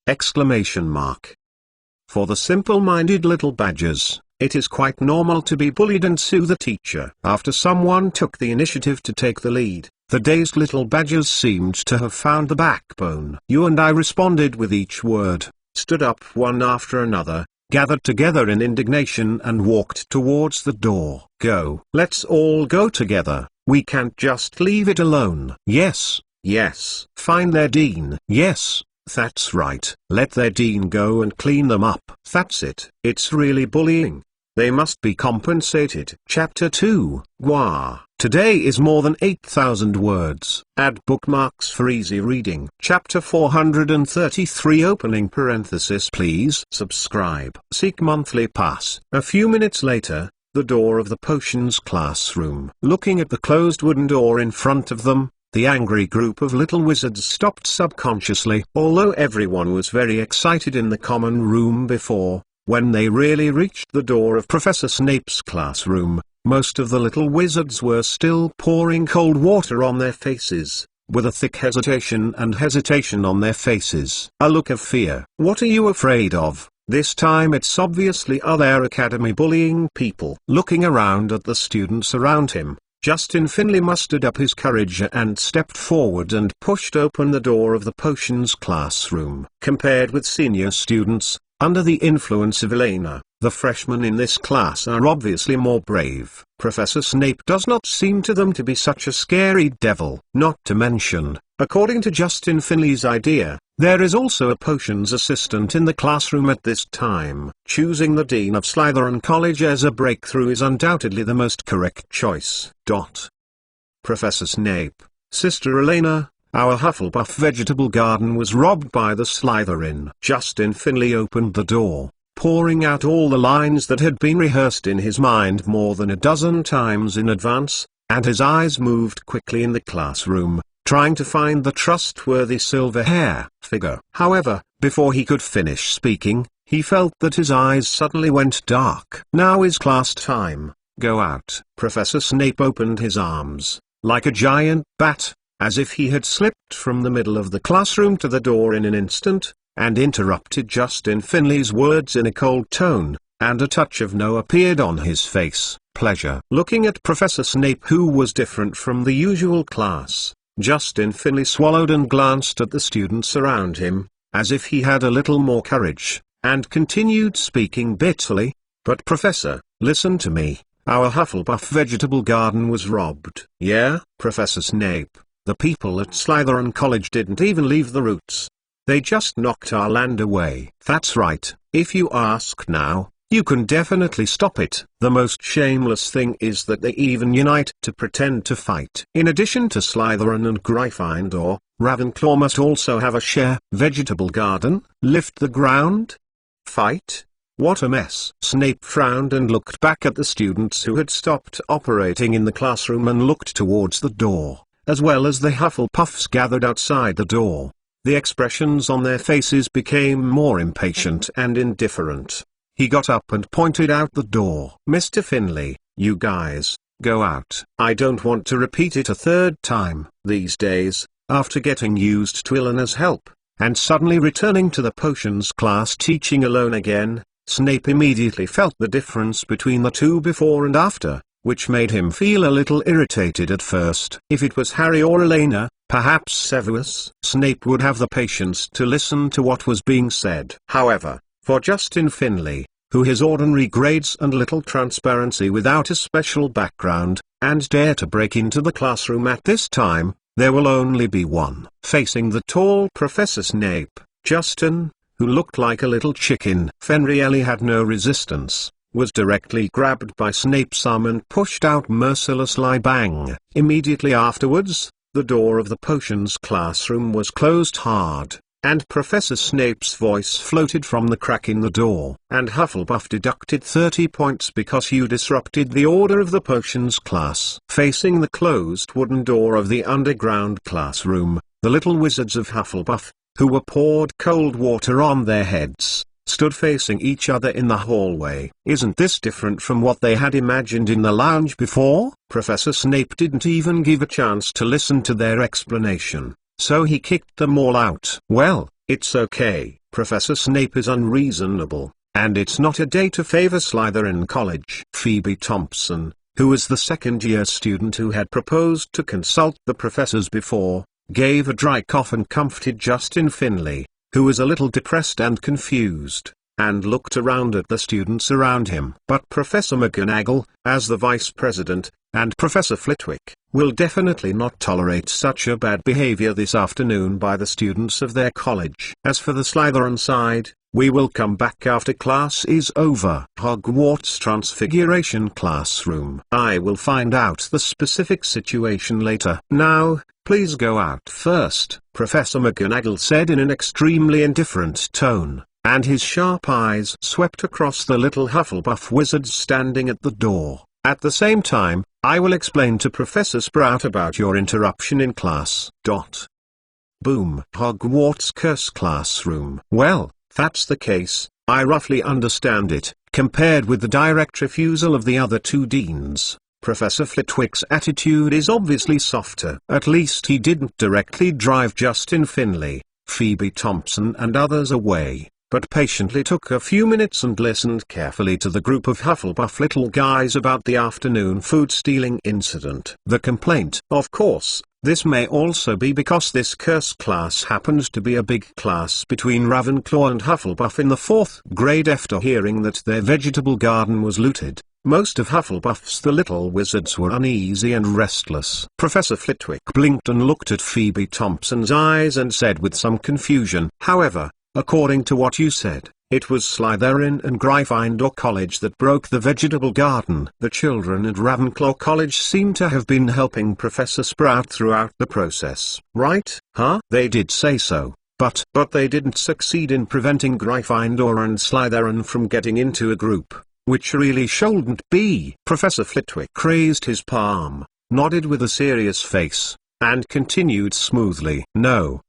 For the simple-minded little badgers, it is quite normal to be bullied and sue the teacher. After someone took the initiative to take the lead, the dazed little badgers seemed to have found the backbone. You and I responded with each word, stood up one after another, gathered together in indignation and walked towards the door. Go. Let's all go together. We can't just leave it alone. Yes. Yes. Find their dean. Yes. That's right. Let their dean go and clean them up. That's it. It's really bullying. They must be compensated. Chapter 2, Gwa. Today is more than 8,000 words. Add bookmarks for easy reading. Chapter 433 opening parenthesis. Please subscribe. Seek monthly pass. A few minutes later, the door of the potions classroom. Looking at the closed wooden door in front of them, the angry group of little wizards stopped subconsciously. Although everyone was very excited in the common room before, when they really reached the door of Professor Snape's classroom, most of the little wizards were still pouring cold water on their faces, with a thick hesitation on their faces. A look of fear. What are you afraid of? This time it's obviously other academy bullying people. Looking around at the students around him, Justin Finley mustered up his courage and stepped forward and pushed open the door of the potions classroom. Compared with senior students, under the influence of Elena, the freshmen in this class are obviously more brave. Professor Snape does not seem to them to be such a scary devil. Not to mention, according to Justin Finley's idea, there is also a potions assistant in the classroom at this time. Choosing the Dean of Slytherin College as a breakthrough is undoubtedly the most correct choice. Professor Snape, Sister Elena, our Hufflepuff vegetable garden was robbed by the Slytherin. Justin Finley opened the door, pouring out all the lines that had been rehearsed in his mind more than a dozen times in advance, and his eyes moved quickly in the classroom, trying to find the trustworthy silver hair figure. However, before he could finish speaking, he felt that his eyes suddenly went dark. Now is class time. Go out. Professor Snape opened his arms, like a giant bat, as if he had slipped from the middle of the classroom to the door in an instant, and interrupted Justin Finley's words in a cold tone, and a touch of no appeared on his face. Pleasure. Looking at Professor Snape, who was different from the usual class, Justin Finley swallowed and glanced at the students around him, as if he had a little more courage, and continued speaking bitterly. "But Professor, listen to me. Our Hufflepuff vegetable garden was robbed." "Yeah, Professor Snape. The people at Slytherin College didn't even leave the roots. They just knocked our land away." "That's right. If you ask now, you can definitely stop it. The most shameless thing is that they even unite to pretend to fight." In addition to Slytherin and Gryffindor, Ravenclaw must also have a share. Vegetable garden, lift the ground? Fight? What a mess. Snape frowned and looked back at the students who had stopped operating in the classroom and looked towards the door, as well as the Hufflepuffs gathered outside the door. The expressions on their faces became more impatient and indifferent. He got up and pointed out the door. "Mr. Finley, you guys, go out." I don't want to repeat it a third time. These days, after getting used to Eleanor's help, and suddenly returning to the potions class teaching alone again, Snape immediately felt the difference between the two before and after, which made him feel a little irritated at first. If it was Harry or Elena, perhaps Severus, Snape would have the patience to listen to what was being said. However, for Justin Finley, who has ordinary grades and little transparency without a special background, and dare to break into the classroom at this time, there will only be one. Facing the tall Professor Snape, Justin, who looked like a little chicken. Fenrielli had no resistance, was directly grabbed by Snape's arm and pushed out mercilessly. Bang! Immediately afterwards, the door of the potions classroom was closed hard, and Professor Snape's voice floated from the crack in the door. "And Hufflepuff deducted 30 points because you disrupted the order of the potions class." Facing the closed wooden door of the underground classroom, the little wizards of Hufflepuff, who were poured cold water on their heads, stood facing each other in the hallway. Isn't this different from what they had imagined in the lounge before? Professor Snape didn't even give a chance to listen to their explanation, so he kicked them all out. "Well, it's okay. Professor Snape is unreasonable, and it's not a day to favor Slytherin College." Phoebe Thompson, who was the second-year student who had proposed to consult the professors before, gave a dry cough and comforted Justin Finley, who was a little depressed and confused, and looked around at the students around him. But Professor McGonagall, as the vice president, and Professor Flitwick, will definitely not tolerate such a bad behavior this afternoon by the students of their college. As for the Slytherin side, we will come back after class is over. Hogwarts Transfiguration Classroom. I will find out the specific situation later. Now, please go out first, Professor McGonagall said in an extremely indifferent tone, and his sharp eyes swept across the little Hufflepuff wizards standing at the door. "At the same time, I will explain to Professor Sprout about your interruption in class." Boom. Hogwarts Curse Classroom. Well, that's the case, I roughly understand it. Compared with the direct refusal of the other two deans, Professor Flitwick's attitude is obviously softer. At least he didn't directly drive Justin Finley, Phoebe Thompson and others away, but patiently took a few minutes and listened carefully to the group of Hufflepuff little guys about the afternoon food stealing incident. The complaint. Of course, this may also be because this curse class happens to be a big class between Ravenclaw and Hufflepuff in the 4th grade. After hearing that their vegetable garden was looted, most of Hufflepuff's the little wizards were uneasy and restless. Professor Flitwick blinked and looked at Phoebe Thompson's eyes and said with some confusion, "However, according to what you said, it was Slytherin and Gryffindor College that broke the vegetable garden." The children at Ravenclaw College seem to have been helping Professor Sprout throughout the process, right? Huh? They did say so, but they didn't succeed in preventing Gryffindor and Slytherin from getting into a group, which really shouldn't be. Professor Flitwick raised his palm, nodded with a serious face, and continued smoothly. "No,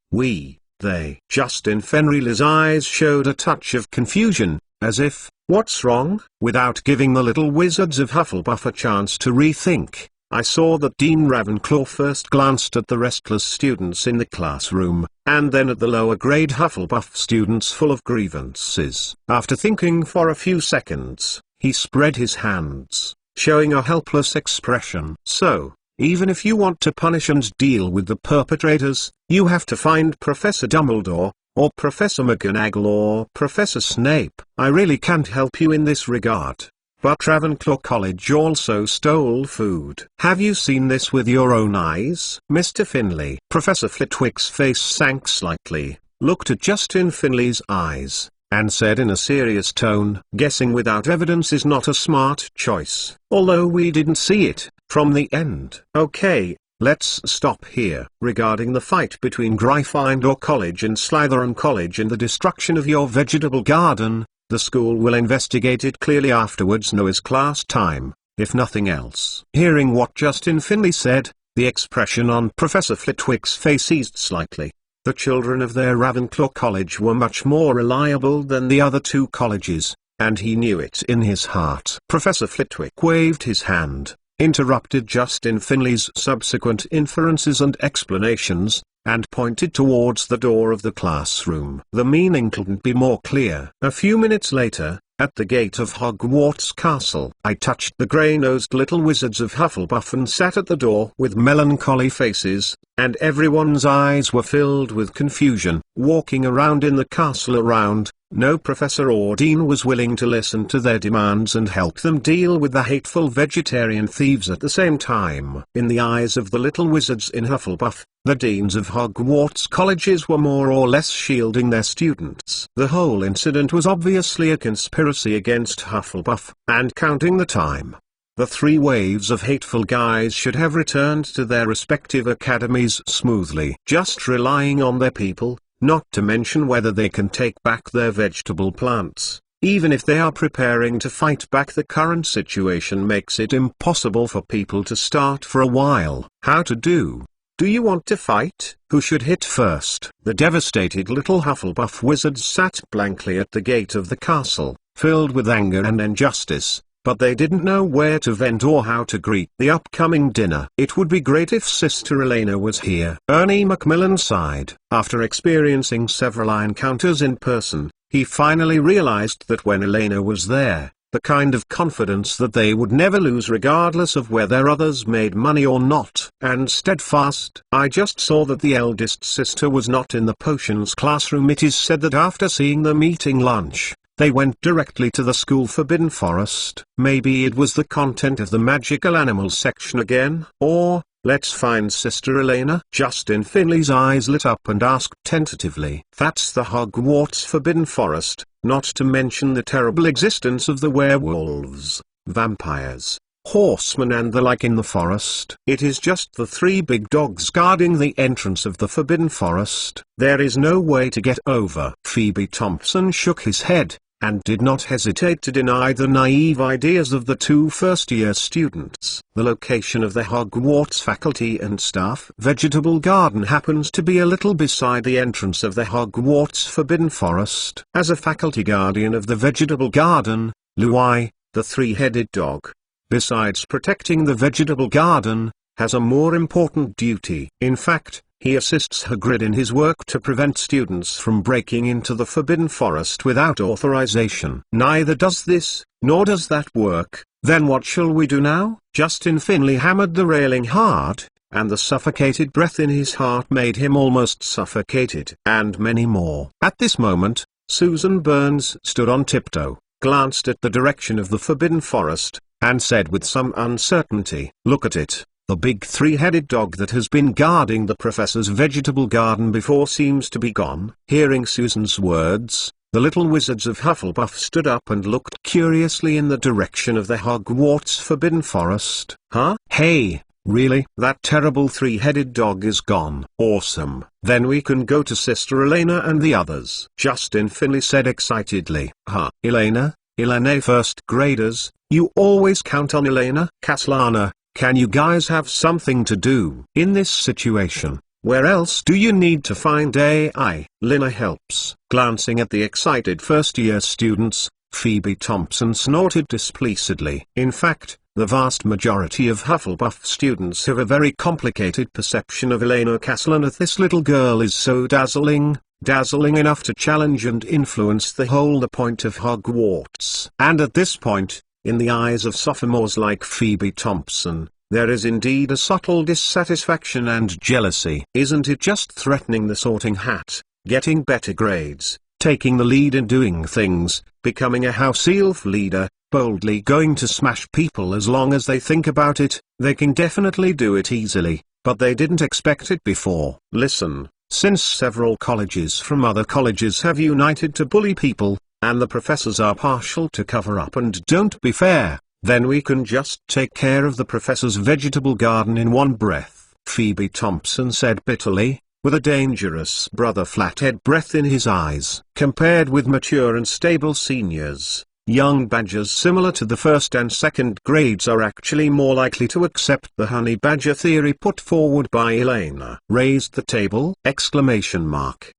they." Justin Fenriel's eyes showed a touch of confusion, as if, "What's wrong?" Without giving the little wizards of Hufflepuff a chance to rethink, I saw that Dean Ravenclaw first glanced at the restless students in the classroom, and then at the lower grade Hufflepuff students full of grievances. After thinking for a few seconds, he spread his hands, showing a helpless expression. "So, even if you want to punish and deal with the perpetrators, you have to find Professor Dumbledore, or Professor McGonagall or Professor Snape. I really can't help you in this regard. But Ravenclaw College also stole food. Have you seen this with your own eyes, Mr. Finley? Professor Flitwick's face sank slightly, looked at Justin Finley's eyes, and said in a serious tone, "Guessing without evidence is not a smart choice, although we didn't see it from the end." Okay, let's stop here. Regarding the fight between Gryffindor College and Slytherin College and the destruction of your vegetable garden, the school will investigate it clearly afterwards. Now is class time, if nothing else. Hearing what Justin Finley said, the expression on Professor Flitwick's face eased slightly. The children of their Ravenclaw College were much more reliable than the other two colleges, and he knew it in his heart. Professor Flitwick waved his hand, interrupted Justin Finley's subsequent inferences and explanations, and pointed towards the door of the classroom. The meaning couldn't be more clear. A few minutes later, at the gate of Hogwarts Castle, I touched the grey-nosed little wizards of Hufflepuff and sat at the door with melancholy faces, and everyone's eyes were filled with confusion. Walking around in the castle around, no professor or dean was willing to listen to their demands and help them deal with the hateful vegetarian thieves at the same time. In the eyes of the little wizards in Hufflepuff, the deans of Hogwarts colleges were more or less shielding their students. The whole incident was obviously a conspiracy against Hufflepuff, and counting the time, the three waves of hateful guys should have returned to their respective academies smoothly, just relying on their people, not to mention whether they can take back their vegetable plants. Even if they are preparing to fight back, the current situation makes it impossible for people to start for a while. How to do? Do you want to fight? Who should hit first? The devastated little Hufflepuff wizards sat blankly at the gate of the castle, filled with anger and injustice, but they didn't know where to vent or how to greet the upcoming dinner. It would be great if Sister Elena was here. Ernie Macmillan sighed. After experiencing several encounters in person, he finally realized that when Elena was there, the kind of confidence that they would never lose regardless of whether others made money or not, and steadfast. I just saw that the eldest sister was not in the potions classroom. It is said that after seeing them eating lunch, they went directly to the school Forbidden Forest. Maybe it was the content of the magical animals section again. Or, let's find Sister Elena. Justin Finley's eyes lit up and asked tentatively, "That's the Hogwarts Forbidden Forest, not to mention the terrible existence of the werewolves, vampires, horsemen and the like in the forest. It is just the three big dogs guarding the entrance of the Forbidden Forest. There is no way to get over." Phoebe Thompson shook his head, and did not hesitate to deny the naive ideas of the two first-year students. The location of the Hogwarts faculty and staff vegetable garden happens to be a little beside the entrance of the Hogwarts Forbidden Forest. As a faculty guardian of the vegetable garden, Louis, the three-headed dog, besides protecting the vegetable garden, has a more important duty. In fact, he assists Hagrid in his work to prevent students from breaking into the Forbidden Forest without authorization. Neither does this, nor does that work. Then what shall we do now? Justin Finley hammered the railing hard, and the suffocated breath in his heart made him almost suffocated. And many more. At this moment, Susan Burns stood on tiptoe, glanced at the direction of the Forbidden Forest, and said with some uncertainty, "Look at it. The big three-headed dog that has been guarding the professor's vegetable garden before seems to be gone." Hearing Susan's words, the little wizards of Hufflepuff stood up and looked curiously in the direction of the Hogwarts Forbidden Forest. "Huh? Hey, really? That terrible three-headed dog is gone. Awesome. Then we can go to Sister Elena and the others," Justin Finley said excitedly. "Huh? Elena? Elena first graders? You always count on Elena?" "Caslana, can you guys have something to do in this situation? Where else do you need to find AI? Lina helps." Glancing at the excited first-year students, Phoebe Thompson snorted displeasedly. In fact, the vast majority of Hufflepuff students have a very complicated perception of Elena Castellana. This little girl is so dazzling enough to challenge and influence the whole point of Hogwarts. And at this point, in the eyes of sophomores like Phoebe Thompson, there is indeed a subtle dissatisfaction and jealousy. Isn't it just threatening the Sorting Hat? getting better grades, taking the lead in doing things, becoming a house elf leader, boldly going to smash people. As long as they think about it, they can definitely do it easily, but they didn't expect it before. Listen, since several colleges from other colleges have united to bully people, and the professors are partial to cover up and don't be fair, then we can just take care of the professor's vegetable garden in one breath. Phoebe Thompson said bitterly, with a dangerous brother flathead breath in his eyes. Compared with mature and stable seniors, young badgers similar to the first and second grades are actually more likely to accept the honey badger theory put forward by Elena. Raised the table! Exclamation mark.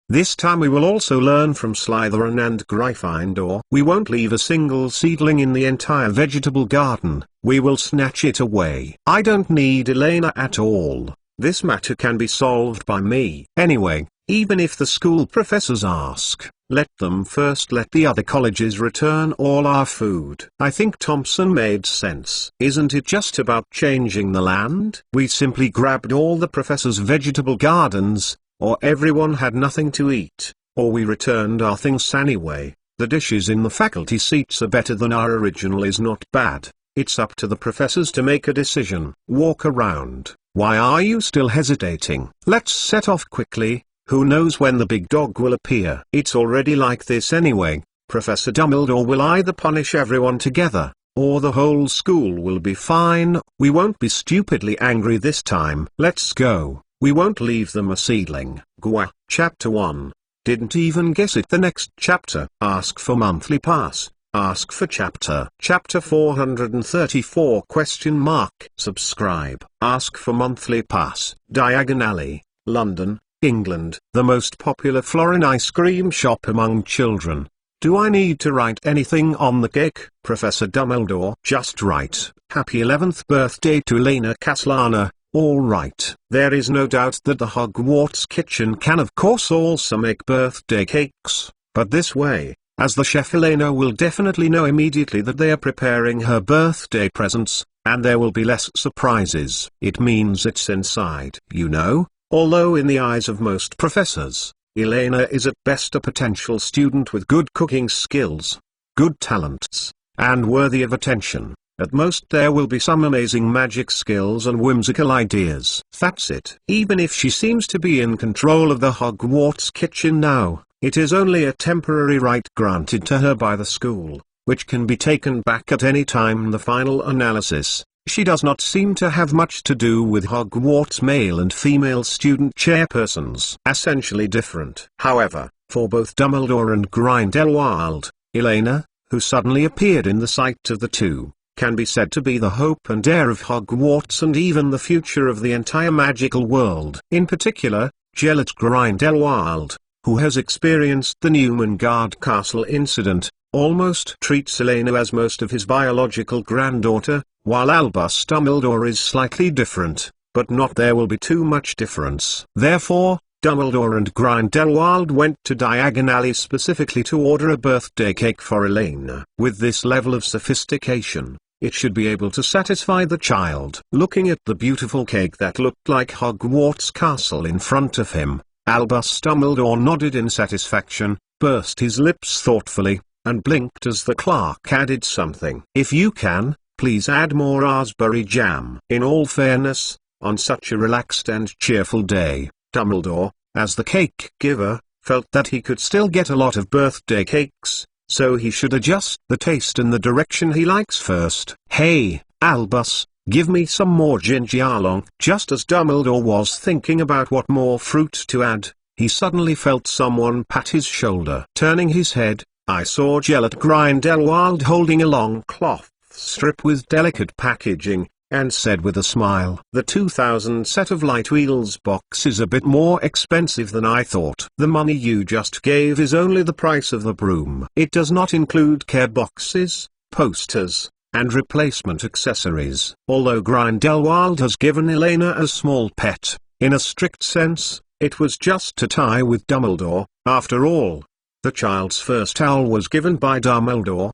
This time we will also learn from Slytherin and Gryffindor. We won't leave a single seedling in the entire vegetable garden, we will snatch it away. I don't need Elena at all. This matter can be solved by me. Anyway, even if the school professors ask, let them first let the other colleges return all our food. I think Thompson made sense. Isn't it just about changing the land? We simply grabbed all the professors' vegetable gardens, or everyone had nothing to eat, or we returned our things anyway. The dishes in the faculty seats are better than our original is not bad. It's up to the professors to make a decision. Walk around. Why are you still hesitating? Let's set off quickly. Who knows when the big dog will appear? It's already like this anyway. Professor Dumbledore will either punish everyone together, or the whole school will be fine. We won't be stupidly angry this time. Let's go. We won't leave them a seedling. Gwa. Chapter 1. Didn't even guess it. The next chapter. Ask for monthly pass. Ask for chapter. Chapter 434 question mark. Subscribe. Ask for monthly pass. Diagon Alley, London, England. The most popular florin ice cream shop among children. Do I need to write anything on the cake? Professor Dumbledore. Just write, Happy 11th birthday to Elena Castellana. All right. There is no doubt that the Hogwarts kitchen can of course also make birthday cakes, but this way, as the chef Elena will definitely know immediately that they are preparing her birthday presents, and there will be less surprises. It means it's inside, you know. Although in the eyes of most professors, Elena is at best a potential student with good cooking skills, good talents, and worthy of attention. At most there will be some amazing magic skills and whimsical ideas. That's it. Even if she seems to be in control of the Hogwarts kitchen now, it is only a temporary right granted to her by the school, which can be taken back at any time. The final analysis. She does not seem to have much to do with Hogwarts male and female student chairpersons. Essentially different. However, for both Dumbledore and Grindelwald, Elena, who suddenly appeared in the sight of the two, can be said to be the hope and heir of Hogwarts and even the future of the entire magical world. In particular, Gellert Grindelwald, who has experienced the Newmengard Castle incident, almost treats Elena as most of his biological granddaughter, while Albus Dumbledore is slightly different, but not there will be too much difference. Therefore, Dumbledore and Grindelwald went to Diagon Alley specifically to order a birthday cake for Elena. With this level of sophistication, it should be able to satisfy the child. Looking at the beautiful cake that looked like Hogwarts Castle in front of him, Albus Dumbledore nodded in satisfaction, pursed his lips thoughtfully, and blinked as the clerk added something. If you can, please add more raspberry jam. In all fairness, on such a relaxed and cheerful day, Dumbledore, as the cake giver, felt that he could still get a lot of birthday cakes, so he should adjust the taste in the direction he likes first. Hey, Albus, give me some more ginger along. Just as Dumbledore was thinking about what more fruit to add, he suddenly felt someone pat his shoulder. Turning his head, I saw Gellert Grindelwald holding a long cloth strip with delicate packaging, and said with a smile, the 2000 set of Light Wheels box is a bit more expensive than I thought. The money you just gave is only the price of the broom. It does not include care boxes, posters, and replacement accessories. Although Grindelwald has given Elena a small pet, in a strict sense, it was just to tie with Dumbledore. After all, the child's first owl was given by Dumbledore.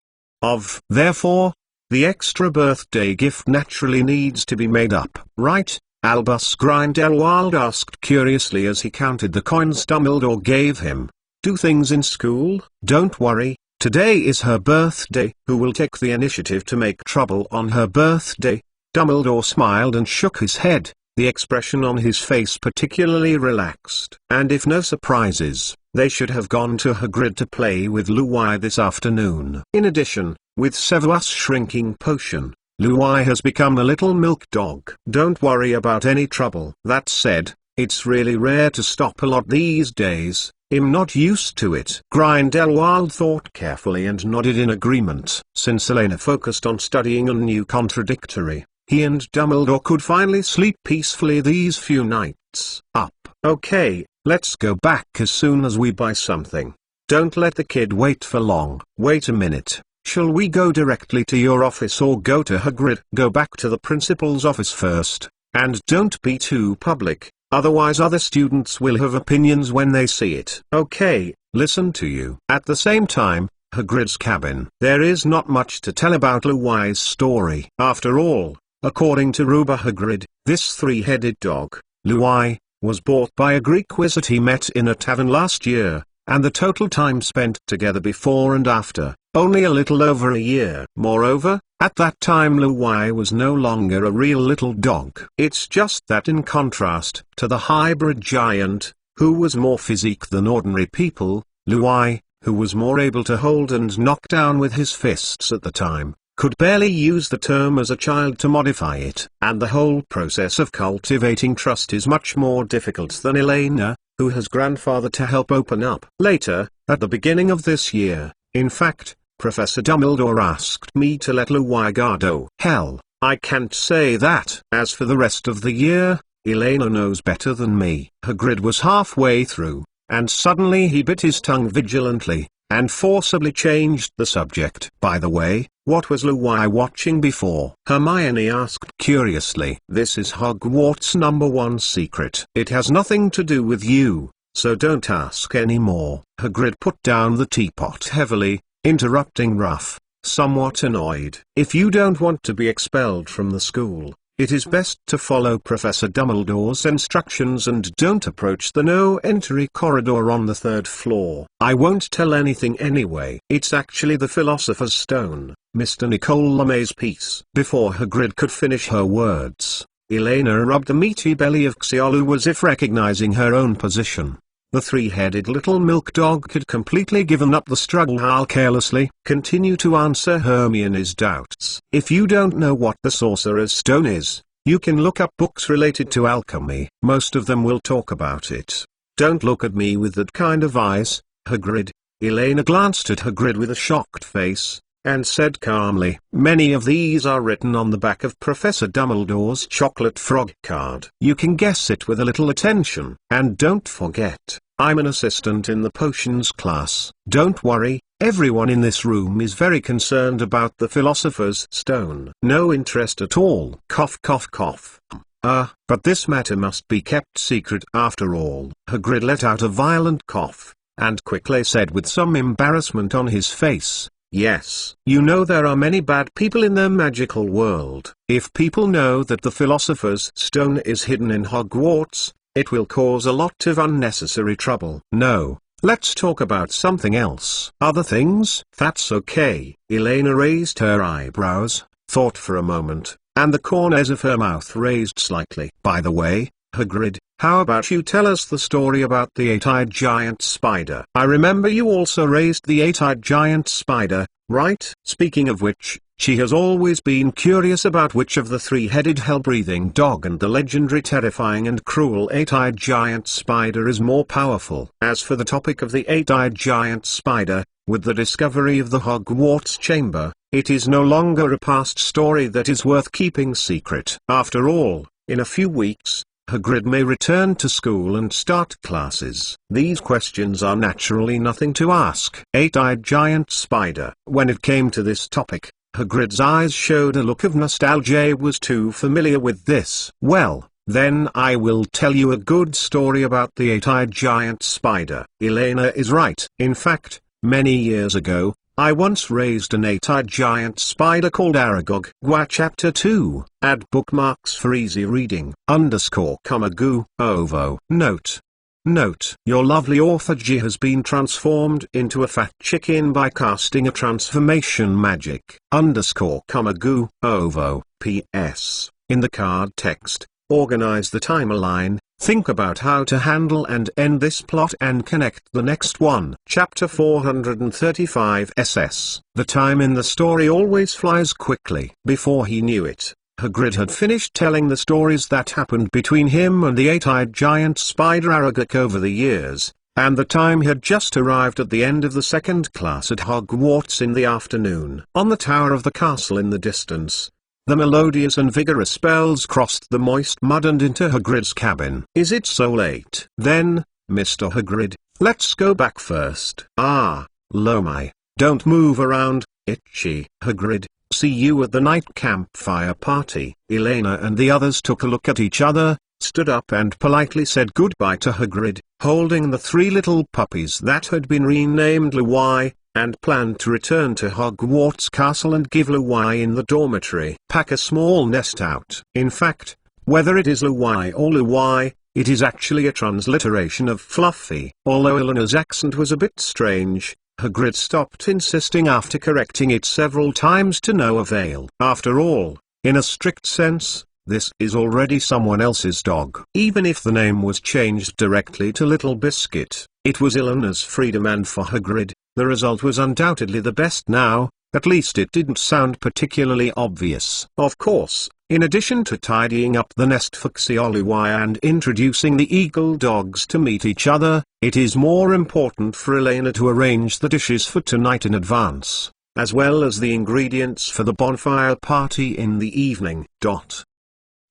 Therefore, the extra birthday gift naturally needs to be made up, right? Albus Grindelwald asked curiously as he counted the coins Dumbledore gave him. Do things in school? Don't worry, today is her birthday. Who will take the initiative to make trouble on her birthday? Dumbledore smiled and shook his head, the expression on his face particularly relaxed. And if no surprises, they should have gone to Hagrid to play with Luwai this afternoon. In addition, with Severus' shrinking potion, Luwai has become a little milk dog. Don't worry about any trouble. That said, it's really rare to stop a lot these days. I'm not used to it. Grindelwald thought carefully and nodded in agreement. Since Elena focused on studying and knew contradictory, he and Dumbledore could finally sleep peacefully these few nights. Up. Okay, let's go back as soon as we buy something. Don't let the kid wait for long. Wait a minute. Shall we go directly to your office or go to Hagrid? Go back to the principal's office first, and don't be too public, otherwise other students will have opinions when they see it. Okay, listen to you. At the same time, Hagrid's cabin. There is not much to tell about Luwai's story. After all, according to Ruber Hagrid, this three-headed dog, Luwai, was bought by a Greek wizard he met in a tavern last year, and the total time spent together before and after, only a little over a year. Moreover, at that time Luwai was no longer a real little dog. It's just that in contrast to the hybrid giant, who was more physique than ordinary people, Luwai, who was more able to hold and knock down with his fists at the time, could barely use the term as a child to modify it. And the whole process of cultivating trust is much more difficult than Elena, who has grandfather to help open up. Later, at the beginning of this year, in fact, Professor Dumbledore asked me to let Luwai go. Hell, I can't say that. As for the rest of the year, Elena knows better than me. Hagrid was halfway through, and suddenly he bit his tongue vigilantly, and forcibly changed the subject. By the way, what was Luwai watching before? Hermione asked curiously. This is Hogwarts' #1 secret. It has nothing to do with you, so don't ask any more. Hagrid put down the teapot heavily, interrupting Ruff, somewhat annoyed. If you don't want to be expelled from the school, it is best to follow Professor Dumbledore's instructions and don't approach the no-entry corridor on the 3rd floor. I won't tell anything anyway. It's actually the Philosopher's Stone, Mr. Nicole LeMay's piece. Before Hagrid could finish her words, Elena rubbed the meaty belly of Xiaolu as if recognizing her own position. The three-headed little milk dog had completely given up the struggle. I'll carelessly continue to answer Hermione's doubts. If you don't know what the Sorcerer's Stone is, you can look up books related to alchemy. Most of them will talk about it. Don't look at me with that kind of eyes, Hagrid. Elena glanced at Hagrid with a shocked face, and said calmly, many of these are written on the back of Professor Dumbledore's chocolate frog card. You can guess it with a little attention. And don't forget, I'm an assistant in the potions class. Don't worry, everyone in this room is very concerned about the Philosopher's Stone. No interest at all. Cough cough cough. But this matter must be kept secret after all. Hagrid let out a violent cough, and quickly said with some embarrassment on his face, yes, you know there are many bad people in the magical world. If people know that the Philosopher's Stone is hidden in Hogwarts, it will cause a lot of unnecessary trouble. No, let's talk about something else. Other things? That's okay. Elena raised her eyebrows, thought for a moment, and the corners of her mouth raised slightly. By the way, Hagrid, how about you tell us the story about the eight-eyed giant spider? I remember you also raised the eight-eyed giant spider, right? Speaking of which, she has always been curious about which of the three-headed hell-breathing dog and the legendary terrifying and cruel eight-eyed giant spider is more powerful. As for the topic of the eight-eyed giant spider, with the discovery of the Hogwarts chamber, it is no longer a past story that is worth keeping secret. After all, in a few weeks, Hagrid may return to school and start classes. These questions are naturally nothing to ask. Eight-eyed giant spider. When it came to this topic, Hagrid's eyes showed a look of nostalgia. He was too familiar with this. Well, then I will tell you a good story about the eight-eyed giant spider. Elena is right. In fact, many years ago, I once raised an 8-eyed giant spider called Aragog. Gua Chapter 2. Add bookmarks for easy reading. _Gu Ovo. Note. Your lovely author G has been transformed into a fat chicken by casting a transformation magic. _Gu Ovo. P.S. In the card text, organize the timeline. Think about how to handle and end this plot and connect the next one. Chapter 435 SS. The time in the story always flies quickly. Before he knew it, Hagrid had finished telling the stories that happened between him and the 8-eyed giant spider Aragog over the years, and the time had just arrived at the end of the second class at Hogwarts in the afternoon. On the tower of the castle in the distance, the melodious and vigorous spells crossed the moist mud and into Hagrid's cabin. Is it so late? Then, Mr. Hagrid, let's go back first. Lomai, don't move around, Itchy. Hagrid, see you at the night campfire party. Elena and the others took a look at each other, stood up and politely said goodbye to Hagrid, holding the 3 little puppies that had been renamed Luwai, and planned to return to Hogwarts Castle and give Luwai in the dormitory. Pack a small nest out. In fact, whether it is Luwai or Luwai, it is actually a transliteration of Fluffy. Although Eleanor's accent was a bit strange, Hagrid stopped insisting after correcting it several times to no avail. After all, in a strict sense, this is already someone else's dog. Even if the name was changed directly to Little Biscuit, it was Eleanor's freedom, and for Hagrid, the result was undoubtedly the best now. At least it didn't sound particularly obvious. Of course, in addition to tidying up the nest for Xiaoluwai and introducing the eagle dogs to meet each other, it is more important for Elena to arrange the dishes for tonight in advance, as well as the ingredients for the bonfire party in the evening.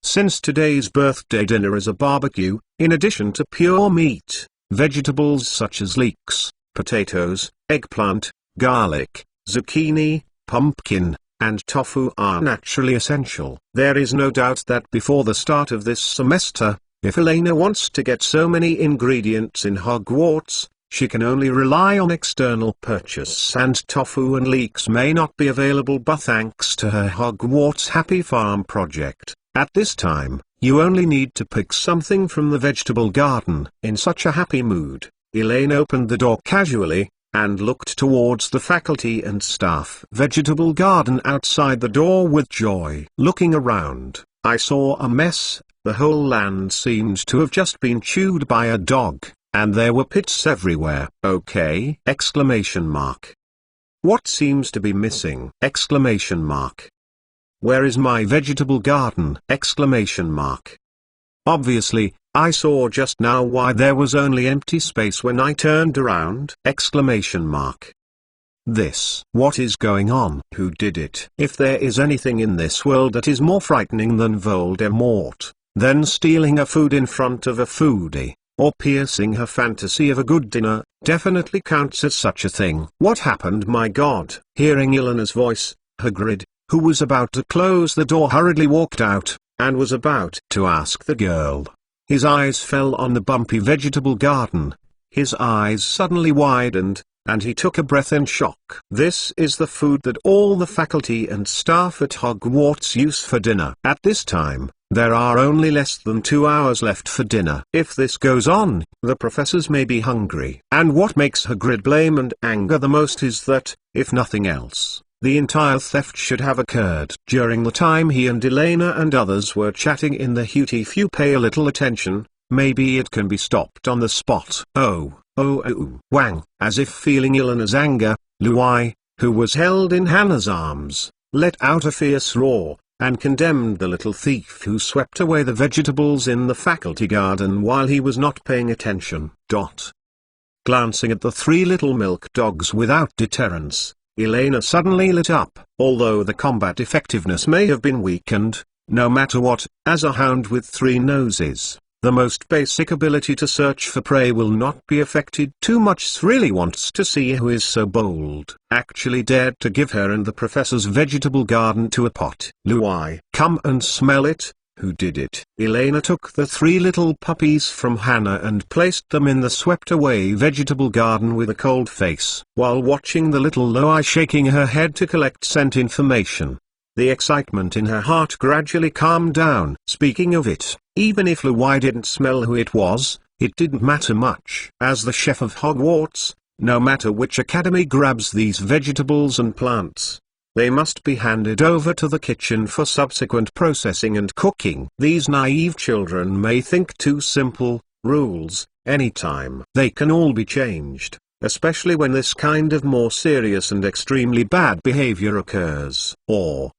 Since today's birthday dinner is a barbecue, in addition to pure meat, vegetables such as leeks, potatoes, eggplant, garlic, zucchini, pumpkin, and tofu are naturally essential. There is no doubt that before the start of this semester, if Elena wants to get so many ingredients in Hogwarts, she can only rely on external purchase, and tofu and leeks may not be available, but thanks to her Hogwarts Happy Farm project, at this time, you only need to pick something from the vegetable garden. In such a happy mood, Elaine opened the door casually, and looked towards the faculty and staff vegetable garden outside the door with joy. Looking around, I saw a mess. The whole land seemed to have just been chewed by a dog, and there were pits everywhere. Okay! Exclamation mark. What seems to be missing? Exclamation mark. Where is my vegetable garden? Exclamation mark. Obviously, I saw just now why there was only empty space when I turned around. Exclamation mark. What is going on? Who did it? If there is anything in this world that is more frightening than Voldemort, then stealing a food in front of a foodie, or piercing her fantasy of a good dinner, definitely counts as such a thing. What happened? My God! Hearing Eleanor's voice, Hagrid, who was about to close the door, hurriedly walked out, and was about to ask the girl. His eyes fell on the bumpy vegetable garden. His eyes suddenly widened, and he took a breath in shock. This is the food that all the faculty and staff at Hogwarts use for dinner. At this time, there are only less than 2 hours left for dinner. If this goes on, the professors may be hungry. And what makes Hagrid blame and anger the most is that, if nothing else, the entire theft should have occurred during the time he and Elena and others were chatting in the hut. If you pay a little attention, maybe it can be stopped on the spot. Wang! As if feeling Elena's anger, Luwai, who was held in Hannah's arms, let out a fierce roar, and condemned the little thief who swept away the vegetables in the faculty garden while he was not paying attention. Glancing at the 3 little milk dogs without deterrence, Elena suddenly lit up. Although the combat effectiveness may have been weakened, no matter what, as a hound with 3 noses, the most basic ability to search for prey will not be affected. Too much really wants to see who is so bold, actually dared to give her and the professor's vegetable garden to a pot. Luwai, come and smell it. who did it. Elena took the 3 little puppies from Hannah and placed them in the swept-away vegetable garden with a cold face, while watching the little Louie shaking her head to collect scent information. The excitement in her heart gradually calmed down. Speaking of it, even if Louie didn't smell who it was, it didn't matter much. As the chef of Hogwarts, no matter which academy grabs these vegetables and plants, they must be handed over to the kitchen for subsequent processing and cooking. These naive children may think 2 simple rules: anytime they can all be changed, especially when this kind of more serious and extremely bad behavior occurs. Or,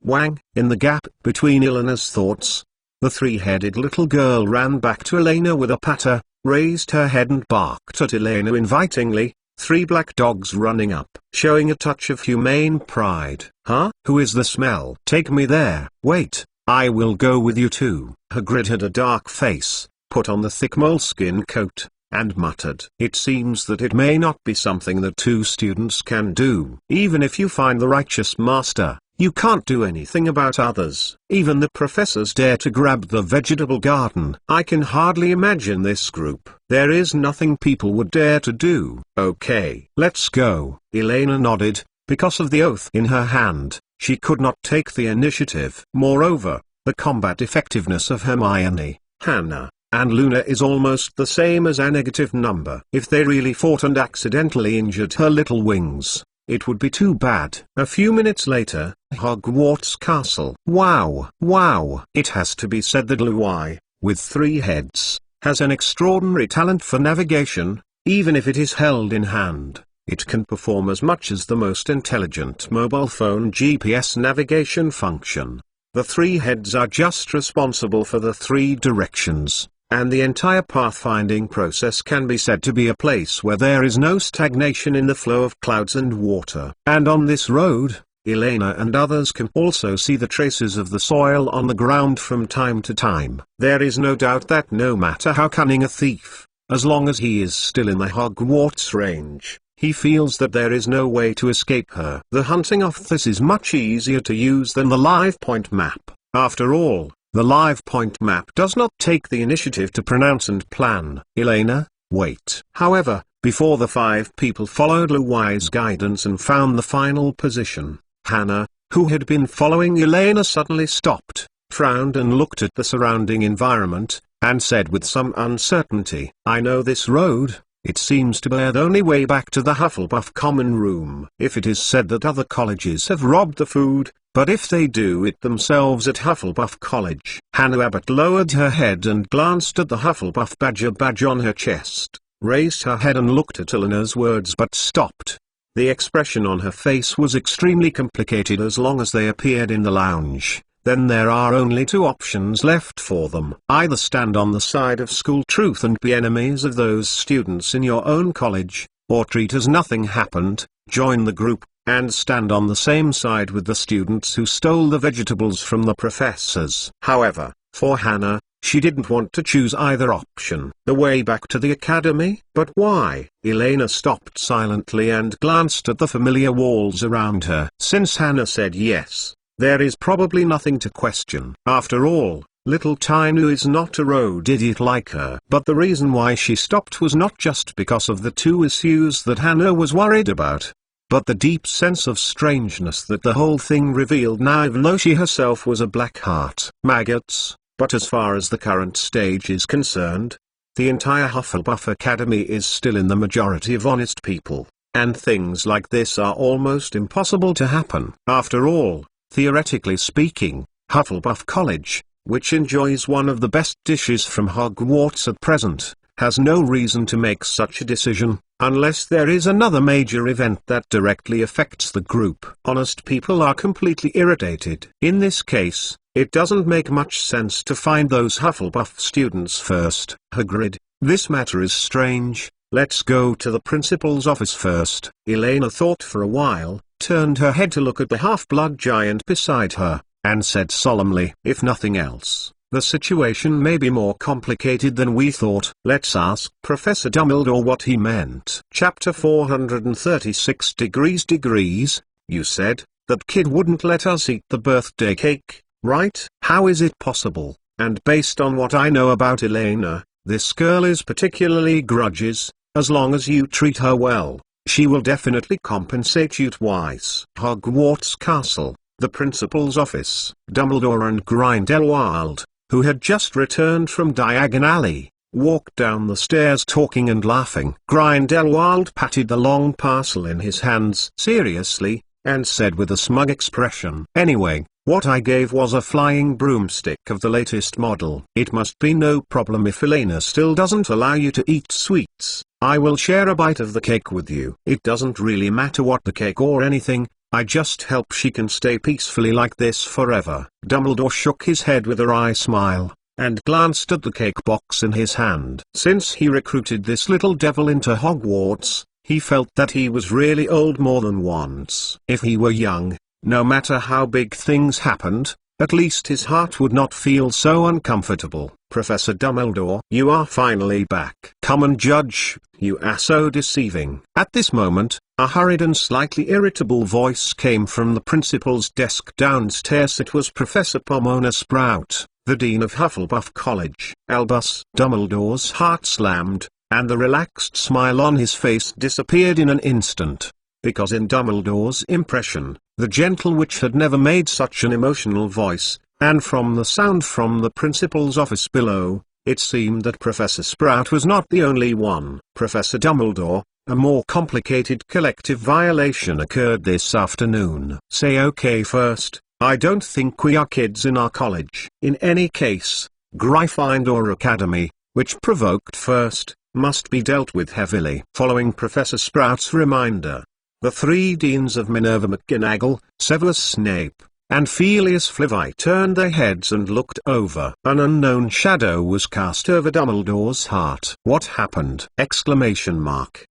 wang. In the gap between Elena's thoughts, the 3-headed little girl ran back to Elena with a patter, raised her head and barked at Elena invitingly. 3 black dogs running up, showing a touch of humane pride. Huh? Who is the smell? Take me there. Wait, I will go with you too. Hagrid had a dark face, put on the thick moleskin coat, and muttered. It seems that it may not be something that 2 students can do. Even if you find the righteous master, you can't do anything about others. Even the professors dare to grab the vegetable garden. I can hardly imagine this group. There is nothing people would dare to do. Okay, let's go. Elena nodded. Because of the oath in her hand, she could not take the initiative. Moreover, the combat effectiveness of Hermione, Hannah, and Luna is almost the same as a negative number. If they really fought and accidentally injured her little wings, it would be too bad. A few minutes later, Hogwarts Castle. Wow. It has to be said that Louie, with 3 heads, has an extraordinary talent for navigation. Even if it is held in hand, it can perform as much as the most intelligent mobile phone GPS navigation function. The 3 heads are just responsible for the 3 directions, and the entire pathfinding process can be said to be a place where there is no stagnation in the flow of clouds and water. And on this road, Elena and others can also see the traces of the soil on the ground from time to time. There is no doubt that no matter how cunning a thief, as long as he is still in the Hogwarts range, he feels that there is no way to escape her. The hunting of this is much easier to use than the live point map. After all, the live point map does not take the initiative to pronounce and plan. Elena, wait. However, before the 5 people followed Louie's guidance and found the final position, Hannah, who had been following Elena, suddenly stopped, frowned and looked at the surrounding environment, and said with some uncertainty, I know this road. It seems to bear the only way back to the Hufflepuff common room. If it is said that other colleges have robbed the food, but if they do it themselves at Hufflepuff College. Hannah Abbott lowered her head and glanced at the Hufflepuff badge on her chest, raised her head and looked at Elena's words but stopped. The expression on her face was extremely complicated. As long as they appeared in the lounge, then there are only 2 options left for them. Either stand on the side of school truth and be enemies of those students in your own college, or treat as nothing happened, join the group, and stand on the same side with the students who stole the vegetables from the professors. However, for Hannah, she didn't want to choose either option. The way back to the academy? But why? Elena stopped silently and glanced at the familiar walls around her. Since Hannah said yes, there is probably nothing to question. After all, little Tinu is not a road idiot like her. But the reason why she stopped was not just because of the 2 issues that Hannah was worried about, but the deep sense of strangeness that the whole thing revealed now, even though she herself was a black heart. Maggots. But as far as the current stage is concerned, the entire Hufflepuff Academy is still in the majority of honest people, and things like this are almost impossible to happen. After all, theoretically speaking, Hufflepuff College, which enjoys one of the best dishes from Hogwarts at present, has no reason to make such a decision, unless there is another major event that directly affects the group. Honest people are completely irritated. In this case, it doesn't make much sense to find those Hufflepuff students first. Hagrid, this matter is strange. Let's go to the principal's office first. Elena thought for a while, turned her head to look at the half-blood giant beside her, and said solemnly, if nothing else, the situation may be more complicated than we thought. Let's ask Professor Dumbledore what he meant. Chapter 436 Degrees, you said, that kid wouldn't let us eat the birthday cake. right? How is it possible? And based on what I know about Elena, this girl is particularly grudges. As long as you treat her well, she will definitely compensate you twice. Hogwarts Castle, the principal's office. Dumbledore and Grindelwald, who had just returned from Diagon Alley, walked down the stairs talking and laughing. Grindelwald patted the long parcel in his hands seriously, and said with a smug expression, "Anyway, what I gave was a flying broomstick of the latest model. It must be no problem if Elena still doesn't allow you to eat sweets. I will share a bite of the cake with you. It doesn't really matter what the cake or anything, I just hope she can stay peacefully like this forever." Dumbledore shook his head with a wry smile, and glanced at the cake box in his hand. Since he recruited this little devil into Hogwarts, he felt that he was really old more than once. If he were young, no matter how big things happened, at least his heart would not feel so uncomfortable. "Professor Dumbledore, you are finally back. Come and judge, you are so deceiving." At this moment, a hurried and slightly irritable voice came from the principal's desk downstairs. It was Professor Pomona Sprout, the Dean of Hufflepuff College. Albus Dumbledore's heart slammed, and the relaxed smile on his face disappeared in an instant, because in Dumbledore's impression, the gentle witch had never made such an emotional voice, and from the sound from the principal's office below, it seemed that Professor Sprout was not the only one. "Professor Dumbledore, a more complicated collective violation occurred this afternoon." "Say okay first, I don't think we are kids in our college." "In any case, Gryffindor Academy, which provoked first, must be dealt with heavily." Following Professor Sprout's reminder, the three deans of Minerva McGonagall, Severus Snape, and Felius Flivy turned their heads and looked over. An unknown shadow was cast over Dumbledore's heart. "What happened?" Exclamation mark.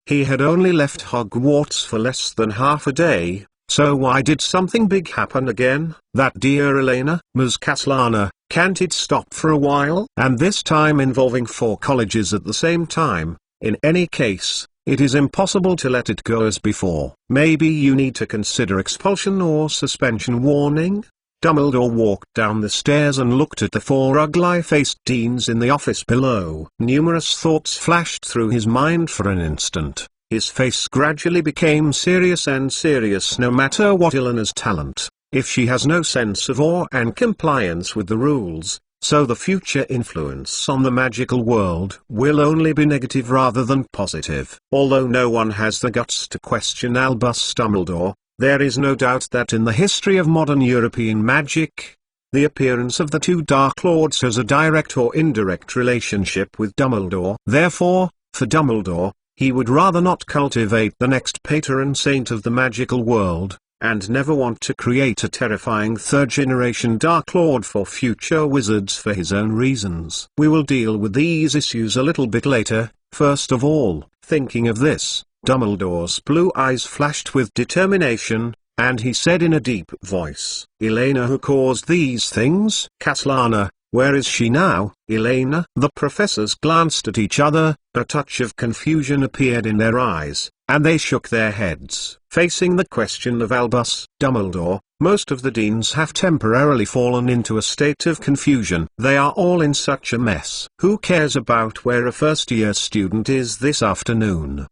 He had only left Hogwarts for less than half a day, so why did something big happen again? "That dear Elena, Ms. Castellana, can't it stop for a while?" And this time involving 4 colleges at the same time. "In any case, it is impossible to let it go as before. Maybe you need to consider expulsion or suspension." Warning? Dumbledore walked down the stairs and looked at the 4 ugly-faced deans in the office below. Numerous thoughts flashed through his mind for an instant. His face gradually became serious and serious. No matter what Elena's talent, if she has no sense of awe and compliance with the rules, so the future influence on the magical world will only be negative rather than positive. Although no one has the guts to question Albus Dumbledore, there is no doubt that in the history of modern European magic, the appearance of the 2 Dark Lords has a direct or indirect relationship with Dumbledore. Therefore, for Dumbledore, he would rather not cultivate the next patron saint of the magical world, and never want to create a terrifying 3rd-generation Dark Lord for future wizards for his own reasons. We will deal with these issues a little bit later. First of all, thinking of this, Dumbledore's blue eyes flashed with determination, and he said in a deep voice, "Elena who caused these things?" "Castellana, where is she now?" "Elena?" The professors glanced at each other, a touch of confusion appeared in their eyes, and they shook their heads. Facing the question of Albus Dumbledore, most of the deans have temporarily fallen into a state of confusion. They are all in such a mess. Who cares about where a first-year student is this afternoon?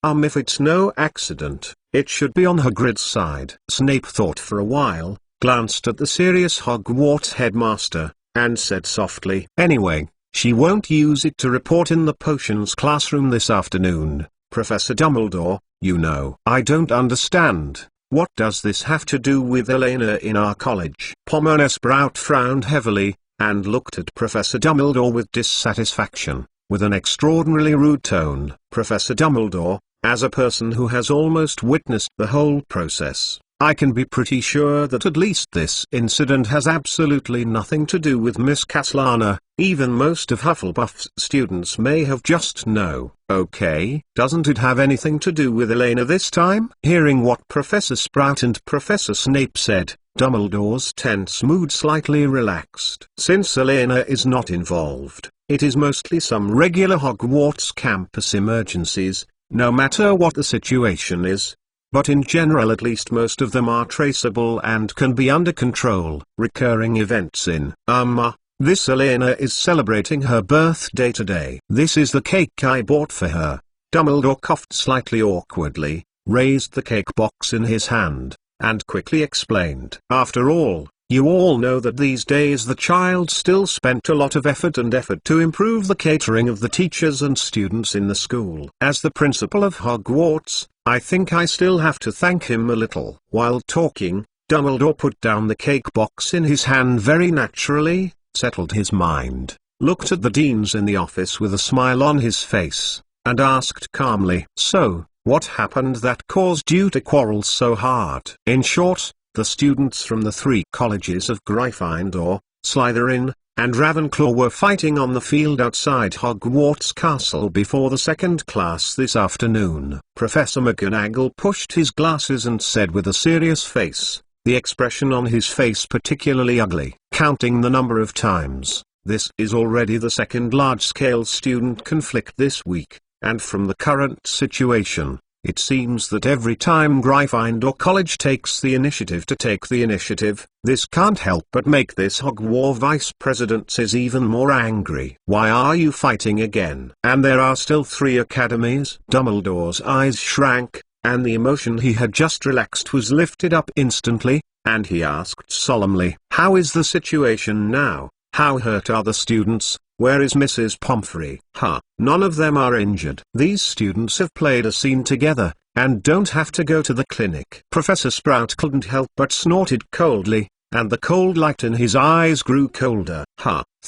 If it's no accident, it should be on Hagrid's side. Snape thought for a while, glanced at the serious Hogwarts headmaster, and said softly, "Anyway, she won't use it to report in the potions classroom this afternoon. Professor Dumbledore, you know." "I don't understand. What does this have to do with Elena in our college?" Pomona Sprout frowned heavily, and looked at Professor Dumbledore with dissatisfaction, with an extraordinarily rude tone. "Professor Dumbledore, as a person who has almost witnessed the whole process, I can be pretty sure that at least this incident has absolutely nothing to do with Miss Castellana. Even most of Hufflepuff's students may have just know." "Okay, doesn't it have anything to do with Elena this time?" Hearing what Professor Sprout and Professor Snape said, Dumbledore's tense mood slightly relaxed. "Since Elena is not involved, it is mostly some regular Hogwarts campus emergencies, no matter what the situation is. but in general at least most of them are traceable and can be under control. Recurring events in this Elena is celebrating her birthday today. This is the cake I bought for her. Dumbledore coughed slightly awkwardly, raised the cake box in his hand, and quickly explained. After all, you all know that these days the child still spent a lot of effort to improve the catering of the teachers and students in the school. As the principal of Hogwarts, I think I still have to thank him a little. While talking, Dumbledore put down the cake box in his hand very naturally, settled his mind, looked at the deans in the office with a smile on his face, and asked calmly, "So, what happened that caused you to quarrel so hard?" In short, the students from the 3 colleges of Gryffindor, Slytherin, and Ravenclaw were fighting on the field outside Hogwarts Castle before the second class this afternoon. Professor McGonagall pushed his glasses and said with a serious face, the expression on his face particularly ugly, counting the number of times, "This is already the second large-scale student conflict this week, and from the current situation, it seems that every time Gryffindor College takes the initiative, this can't help but make this Hogwarts vice president is even more angry. Why are you fighting again? And there are still 3 academies?" Dumbledore's eyes shrank, and the emotion he had just relaxed was lifted up instantly, and he asked solemnly, "How is the situation now? How hurt are the students? Where is Mrs. Pomfrey?" None of them are injured. These students have played a scene together, and don't have to go to the clinic. Professor Sprout couldn't help but snorted coldly, and the cold light in his eyes grew colder.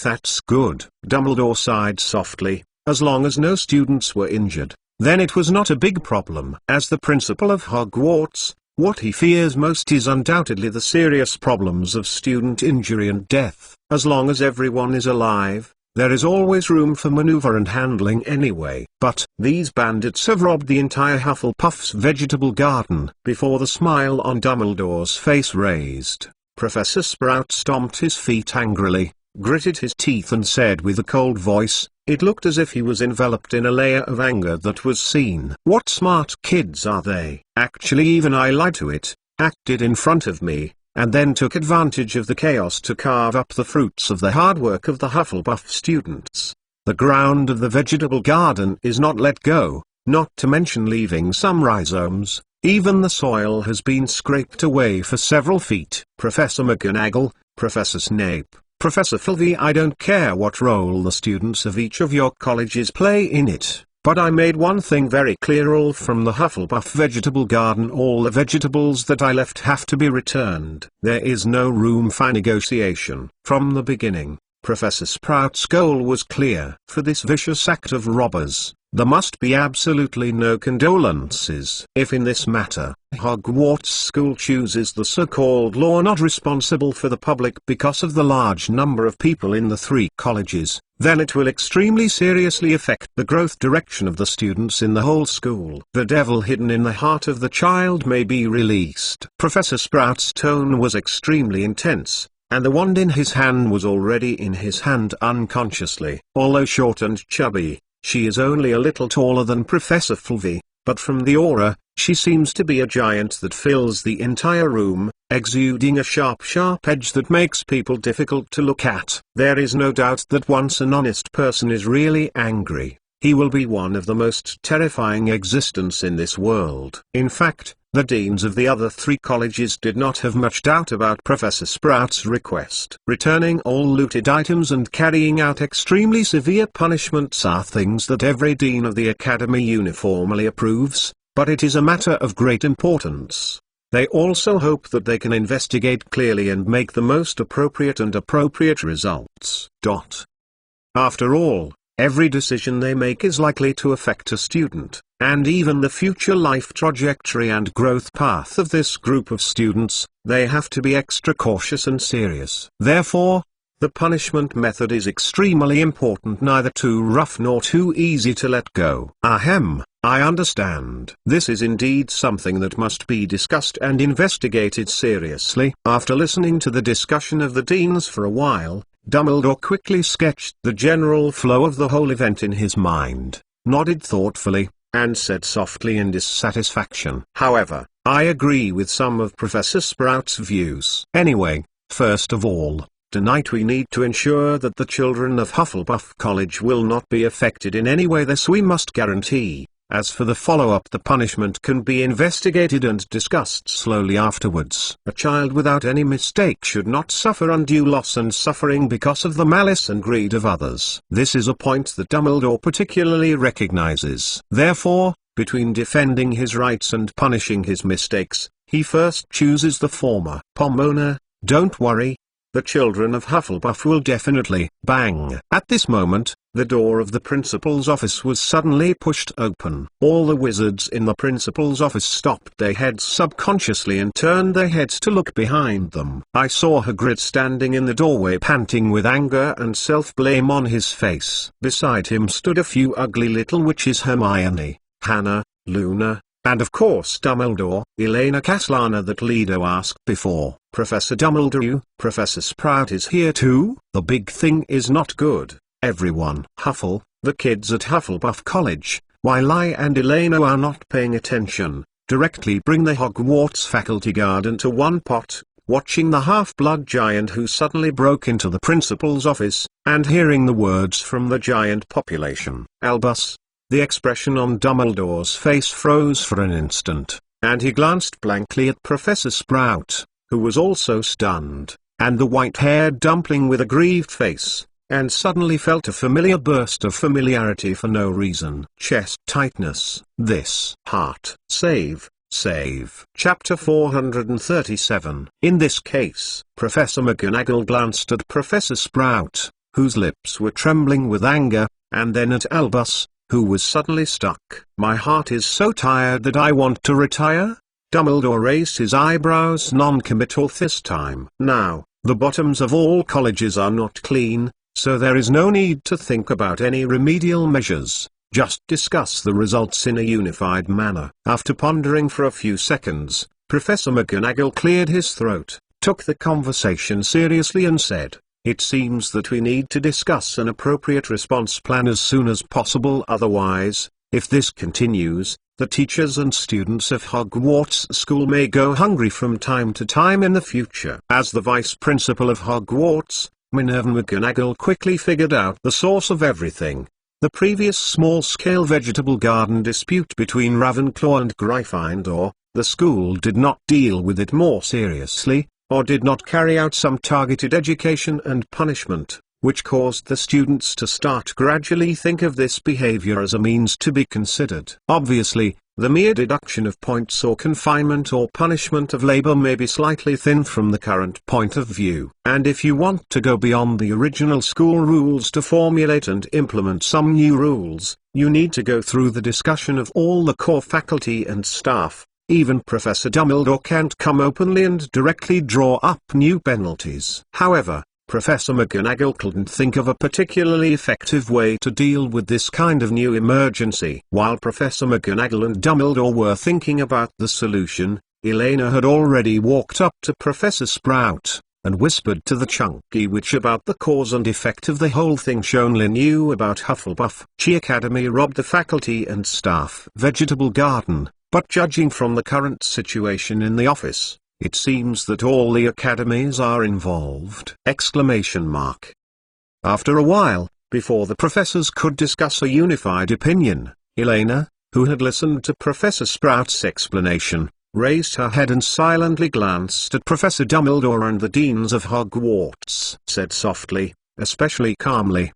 That's good. Dumbledore sighed softly. As long as no students were injured, then it was not a big problem. As the principal of Hogwarts, what he fears most is undoubtedly the serious problems of student injury and death. As long as everyone is alive, there is always room for maneuver and handling anyway. But these bandits have robbed the entire Hufflepuff's vegetable garden. Before the smile on Dumbledore's face raised, Professor Sprout stomped his feet angrily, gritted his teeth and said with a cold voice, it looked as if he was enveloped in a layer of anger that was seen. "What smart kids are they? Actually even I lied to it, acted in front of me, and then took advantage of the chaos to carve up the fruits of the hard work of the Hufflepuff students. The ground of the vegetable garden is not let go, not to mention leaving some rhizomes. Even the soil has been scraped away for several feet." Professor McGonagall, Professor Snape, Professor Filvey, I don't care what role the students of each of your colleges play in it, but I made one thing very clear: all from the Hufflepuff vegetable garden, all the vegetables that I left have to be returned. There is no room for negotiation. From the beginning, Professor Sprout's goal was clear. For this vicious act of robbers, there must be absolutely no condolences. If in this matter, Hogwarts School chooses the so-called law not responsible for the public because of the large number of people in the 3 colleges, then it will extremely seriously affect the growth direction of the students in the whole school. The devil hidden in the heart of the child may be released. Professor Sprout's tone was extremely intense, and the wand in his hand was already in his hand unconsciously. Although short and chubby, she is only a little taller than Professor Filvey, but from the aura, she seems to be a giant that fills the entire room, exuding a sharp edge that makes people difficult to look at. There is no doubt that once an honest person is really angry, he will be one of the most terrifying existence in this world. In fact, the deans of the other 3 colleges did not have much doubt about Professor Sprout's request. Returning all looted items and carrying out extremely severe punishments are things that every dean of the academy uniformly approves, but it is a matter of great importance. They also hope that they can investigate clearly and make the most appropriate results. After all, every decision they make is likely to affect a student, and even the future life trajectory and growth path of this group of students. They have to be extra cautious and serious. Therefore, the punishment method is extremely important, neither too rough nor too easy to let go. I understand. This is indeed something that must be discussed and investigated seriously. After listening to the discussion of the deans for a while, Dumbledore quickly sketched the general flow of the whole event in his mind, nodded thoughtfully, and said softly in dissatisfaction. However, I agree with some of Professor Sprout's views. Anyway, first of all, tonight we need to ensure that the children of Hufflepuff College will not be affected in any way. This we must guarantee. As for the follow-up, the punishment can be investigated and discussed slowly afterwards. A child without any mistake should not suffer undue loss and suffering because of the malice and greed of others. This is a point that Dumbledore particularly recognizes. Therefore, between defending his rights and punishing his mistakes, he first chooses the former. Pomona, don't worry. The children of Hufflepuff will definitely bang. At this moment, the door of the principal's office was suddenly pushed open. All the wizards in the principal's office stopped their heads subconsciously and turned their heads to look behind them. I saw Hagrid standing in the doorway, panting with anger and self-blame on his face. Beside him stood a few ugly little witches: Hermione, Hannah, Luna, and of course Dumbledore. Elena Castellana, that Lido asked before. Professor Dumbledore, Professor Sprout is here too? The big thing is not good. Everyone, Huffle, the kids at Hufflepuff College, while I and Elena are not paying attention, directly bring the Hogwarts faculty guard into one pot, watching the half-blood giant who suddenly broke into the principal's office, and hearing the words from the giant population. Albus. The expression on Dumbledore's face froze for an instant, and he glanced blankly at Professor Sprout, who was also stunned, and the white-haired dumpling with a grieved face, and suddenly felt a familiar burst of familiarity for no reason. Chest tightness. This. Heart. Save. Chapter 437. In this case, Professor McGonagall glanced at Professor Sprout, whose lips were trembling with anger, and then at Albus, who was suddenly stuck. My heart is so tired that I want to retire? Dumbledore raised his eyebrows, non-committal this time. Now, the bottoms of all colleges are not clean, so there is no need to think about any remedial measures. Just discuss the results in a unified manner. After pondering for a few seconds, Professor McGonagall cleared his throat, took the conversation seriously and said, "It seems that we need to discuss an appropriate response plan as soon as possible. Otherwise, if this continues, the teachers and students of Hogwarts School may go hungry from time to time in the future." As the vice principal of Hogwarts, Minerva McGonagall quickly figured out the source of everything. The previous small-scale vegetable garden dispute between Ravenclaw and Gryffindor. The school did not deal with it more seriously, or did not carry out some targeted education and punishment, which caused the students to start gradually think of this behavior as a means to be considered. Obviously, the mere deduction of points or confinement or punishment of labor may be slightly thin from the current point of view. And if you want to go beyond the original school rules to formulate and implement some new rules, you need to go through the discussion of all the core faculty and staff. Even Professor Dumbledore can't come openly and directly draw up new penalties. However, Professor McGonagall couldn't think of a particularly effective way to deal with this kind of new emergency. While Professor McGonagall and Dumbledore were thinking about the solution, Elena had already walked up to Professor Sprout, and whispered to the Chunky Witch about the cause and effect of the whole thing. She only knew about Hufflepuff Academy robbed the faculty and staff vegetable garden, but judging from the current situation in the office, it seems that all the academies are involved! After a while, before the professors could discuss a unified opinion, Elena, who had listened to Professor Sprout's explanation, raised her head and silently glanced at Professor Dumbledore and the deans of Hogwarts. Said softly, especially calmly,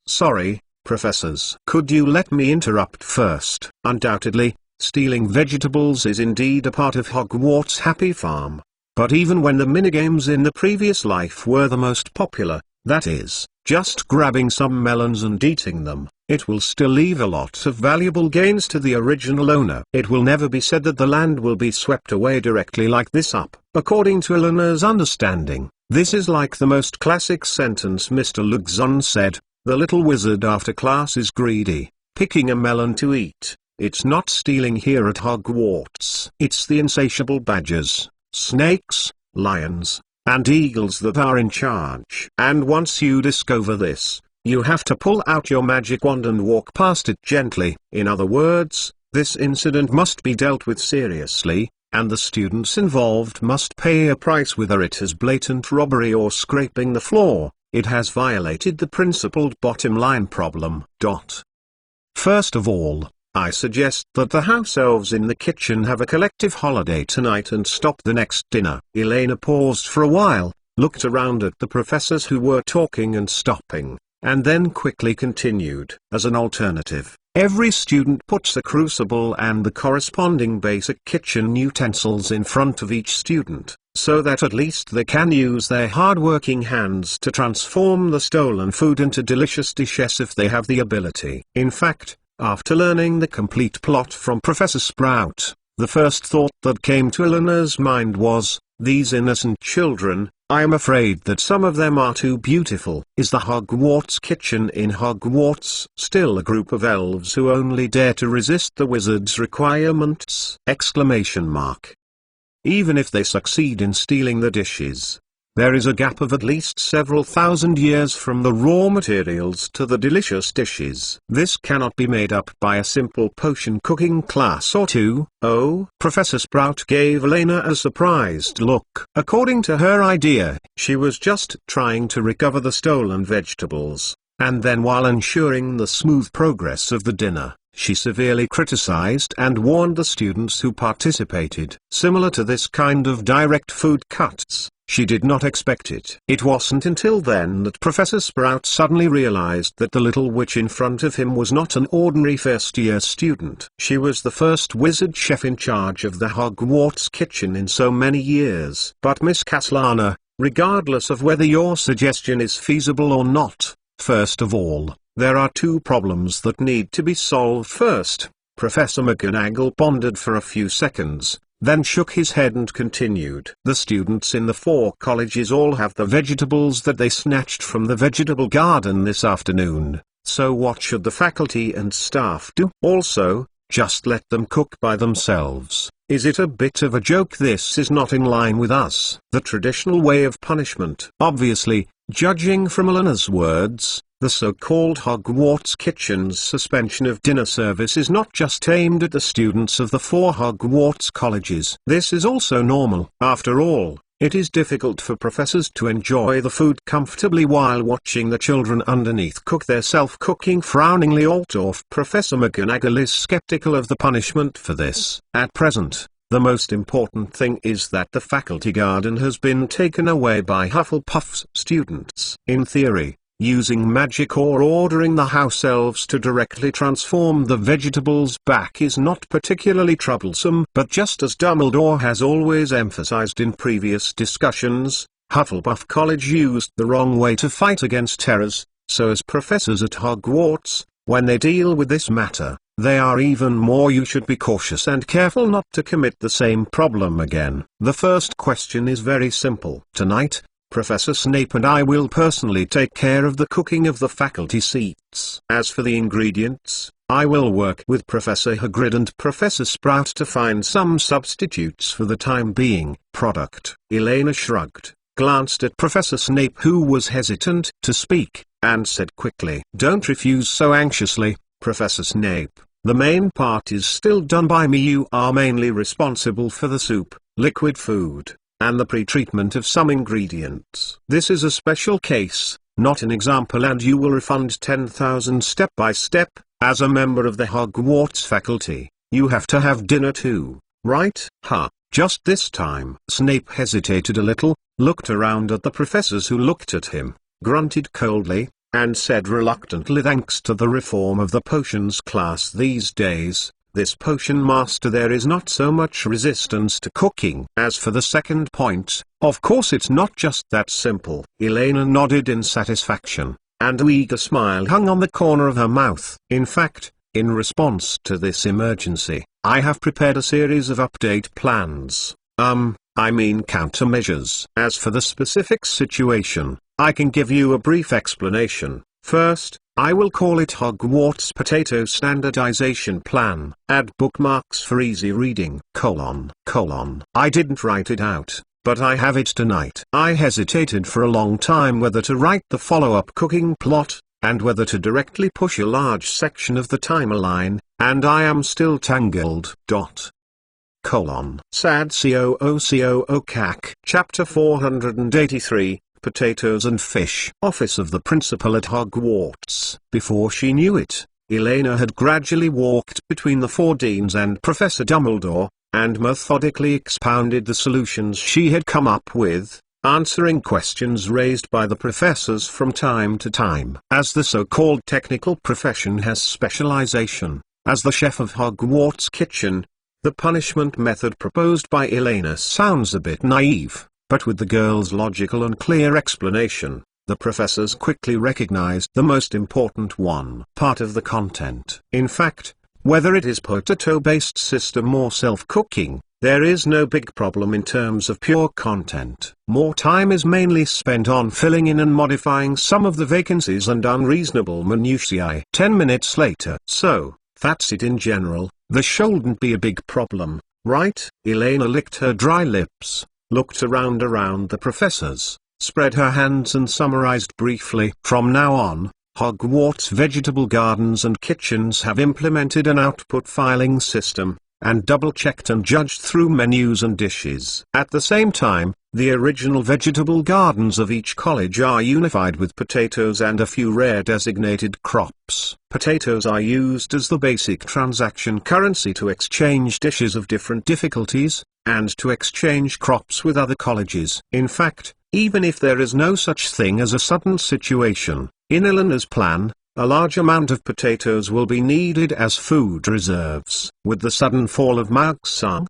sorry, professors. Could you let me interrupt first? Undoubtedly, stealing vegetables is indeed a part of Hogwarts' Happy Farm. But even when the minigames in the previous life were the most popular, that is, just grabbing some melons and eating them, it will still leave a lot of valuable gains to the original owner. It will never be said that the land will be swept away directly like this up. According to Eleanor's understanding, this is like the most classic sentence Mr. Luxon said, "The little wizard after class is greedy, picking a melon to eat." It's not stealing here at Hogwarts. It's the insatiable badgers, snakes, lions, and eagles that are in charge. And once you discover this, You have to pull out your magic wand and walk past it gently. In other words, this incident must be dealt with seriously, and the students involved must pay a price whether it is blatant robbery or scraping the floor. It has violated the principled bottom line problem. First of all, I suggest that the house elves in the kitchen have a collective holiday tonight and stop the next dinner. Elena paused for a while, looked around at the professors who were talking and stopping, and then quickly continued. As an alternative, every student puts the crucible and the corresponding basic kitchen utensils in front of each student, so that at least they can use their hard-working hands to transform the stolen food into delicious dishes if they have the ability. In fact, after learning the complete plot from Professor Sprout, the first thought that came to Eleanor's mind was, these innocent children, I am afraid that some of them are too beautiful. Is the Hogwarts kitchen in Hogwarts still a group of elves who only dare to resist the wizard's requirements? Even if they succeed in stealing the dishes, there is a gap of at least several thousand years from the raw materials to the delicious dishes. This cannot be made up by a simple potion cooking class or two. Oh, Professor Sprout gave Elena a surprised look. According to her idea, she was just trying to recover the stolen vegetables, and then while ensuring the smooth progress of the dinner, she severely criticized and warned the students who participated. Similar to this kind of direct food cuts, she did not expect it. It wasn't until then that Professor Sprout suddenly realized that the little witch in front of him was not an ordinary first-year student. She was the first wizard chef in charge of the Hogwarts kitchen in so many years. But Miss Castellana, regardless of whether your suggestion is feasible or not, first of all, there are two problems that need to be solved first. Professor McGonagall pondered for a few seconds, then shook his head and continued. The students in the 4 colleges all have the vegetables that they snatched from the vegetable garden this afternoon, so what should the faculty and staff do? Also, just let them cook by themselves. Is it a bit of a joke? This is not in line with us, the traditional way of punishment. Obviously, judging from Eleanor's words, the so-called Hogwarts kitchen's suspension of dinner service is not just aimed at the students of the 4 Hogwarts colleges. This is also normal. After all, it is difficult for professors to enjoy the food comfortably while watching the children underneath cook their self-cooking. Frowningly Altdorf. Professor McGonagall is skeptical of the punishment for this. At present, the most important thing is that the faculty garden has been taken away by Hufflepuff's students. In theory, using magic or ordering the house elves to directly transform the vegetables back is not particularly troublesome. But just as Dumbledore has always emphasized in previous discussions, Hufflepuff College used the wrong way to fight against terrors, so as professors at Hogwarts, when they deal with this matter, they are even more. You should be cautious and careful not to commit the same problem again. The first question is very simple. Tonight, Professor Snape and I will personally take care of the cooking of the faculty seats. As for the ingredients, I will work with Professor Hagrid and Professor Sprout to find some substitutes for the time being. Elena shrugged, glanced at Professor Snape, who was hesitant to speak, and said quickly, "Don't refuse so anxiously, Professor Snape. The main part is still done by me. You are mainly responsible for the soup, liquid food, and the pre-treatment of some ingredients. This is a special case, not an example, and you will refund 10,000 step by step. As a member of the Hogwarts faculty, you have to have dinner too, right?" Just this time. Snape hesitated a little, looked around at the professors who looked at him, grunted coldly, and said reluctantly, "Thanks to the reform of the potions class these days, this potion master, there is not so much resistance to cooking. As for the second point, of course it's not just that simple." Elena nodded in satisfaction, and an eager smile hung on the corner of her mouth. "In fact, in response to this emergency, I have prepared a series of update plans. Countermeasures. As for the specific situation, I can give you a brief explanation. First, I will call it Hogwarts Potato Standardization Plan. Add bookmarks for easy reading. : I didn't write it out, but I have it tonight. I hesitated for a long time whether to write the follow-up cooking plot, and whether to directly push a large section of the timeline, and I am still tangled. Sad COO CAC. Chapter 483, Potatoes and Fish. Office of the Principal at Hogwarts. Before she knew it, Elena had gradually walked between the four deans and Professor Dumbledore, and methodically expounded the solutions she had come up with, answering questions raised by the professors from time to time. As the so-called technical profession has specialization, as the chef of Hogwarts kitchen, the punishment method proposed by Elena sounds a bit naive, but with the girl's logical and clear explanation, the professors quickly recognized the most important one. Part of the content. In fact, whether it is potato-based system or self-cooking, there is no big problem in terms of pure content. More time is mainly spent on filling in and modifying some of the vacancies and unreasonable minutiae. 10 minutes later. So, that's it in general. There shouldn't be a big problem, right? Elena licked her dry lips, looked around the professors, spread her hands and summarized briefly. From now on, Hogwarts vegetable gardens and kitchens have implemented an output filing system, and double-checked and judged through menus and dishes. At the same time, the original vegetable gardens of each college are unified with potatoes and a few rare designated crops. Potatoes are used as the basic transaction currency to exchange dishes of different difficulties, and to exchange crops with other colleges. In fact, even if there is no such thing as a sudden situation, in Elena's plan, a large amount of potatoes will be needed as food reserves. With the sudden fall of Magsang,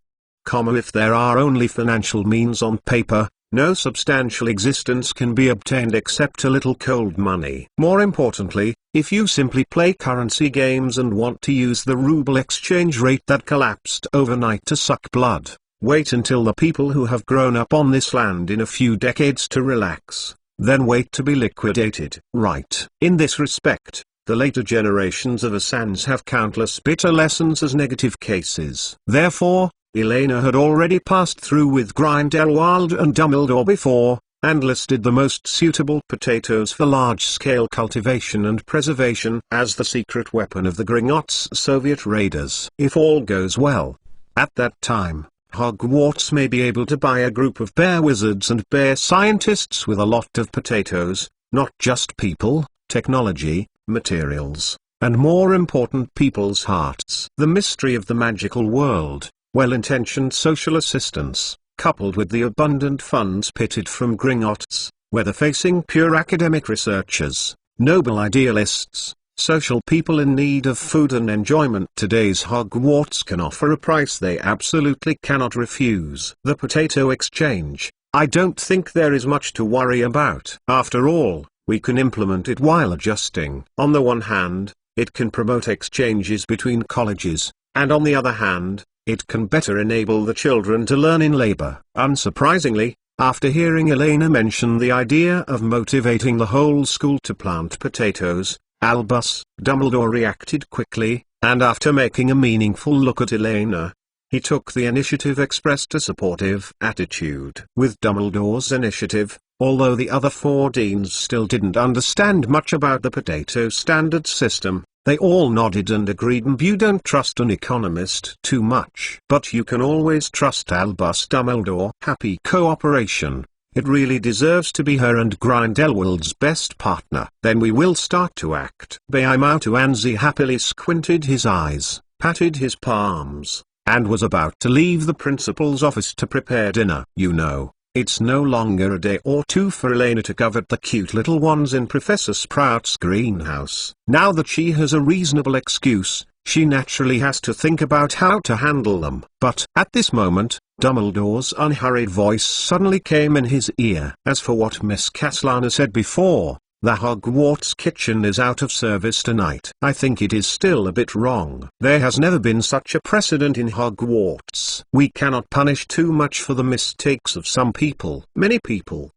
if there are only financial means on paper, no substantial existence can be obtained except a little cold money. More importantly, if you simply play currency games and want to use the ruble exchange rate that collapsed overnight to suck blood, wait until the people who have grown up on this land in a few decades to relax. Then wait to be liquidated. Right. In this respect, the later generations of Asans have countless bitter lessons as negative cases. Therefore, Elena had already passed through with Grindelwald and Dumbledore before, and listed the most suitable potatoes for large-scale cultivation and preservation as the secret weapon of the Gringotts Soviet raiders. If all goes well, at that time, Hogwarts may be able to buy a group of bear wizards and bear scientists with a lot of potatoes, not just people, technology, materials, and more important people's hearts. The mystery of the magical world, well-intentioned social assistance, coupled with the abundant funds pitted from Gringotts, whether facing pure academic researchers, noble idealists, social people in need of food and enjoyment, today's Hogwarts can offer a price they absolutely cannot refuse. The potato exchange. I don't think there is much to worry about. After all, we can implement it while adjusting. On the one hand, it can promote exchanges between colleges, and on the other hand, it can better enable the children to learn in labor. Unsurprisingly, after hearing Elena mention the idea of motivating the whole school to plant potatoes, Albus Dumbledore reacted quickly, and after making a meaningful look at Elena, he took the initiative, expressed a supportive attitude. With Dumbledore's initiative, although the other four deans still didn't understand much about the potato standard system, they all nodded and agreed. And you don't trust an economist too much, but you can always trust Albus Dumbledore. Happy cooperation. It really deserves to be her and Grindelwald's best partner. Then we will start to act. Anzi happily squinted his eyes, patted his palms, and was about to leave the principal's office to prepare dinner. You know, it's no longer a day or two for Elena to covet the cute little ones in Professor Sprout's greenhouse. Now that she has a reasonable excuse, she naturally has to think about how to handle them. But at this moment, Dumbledore's unhurried voice suddenly came in his ear. As for what Miss Castellana said before, the Hogwarts kitchen is out of service tonight. I think it is still a bit wrong. There has never been such a precedent in Hogwarts. We cannot punish too much for the mistakes of some people. Many people.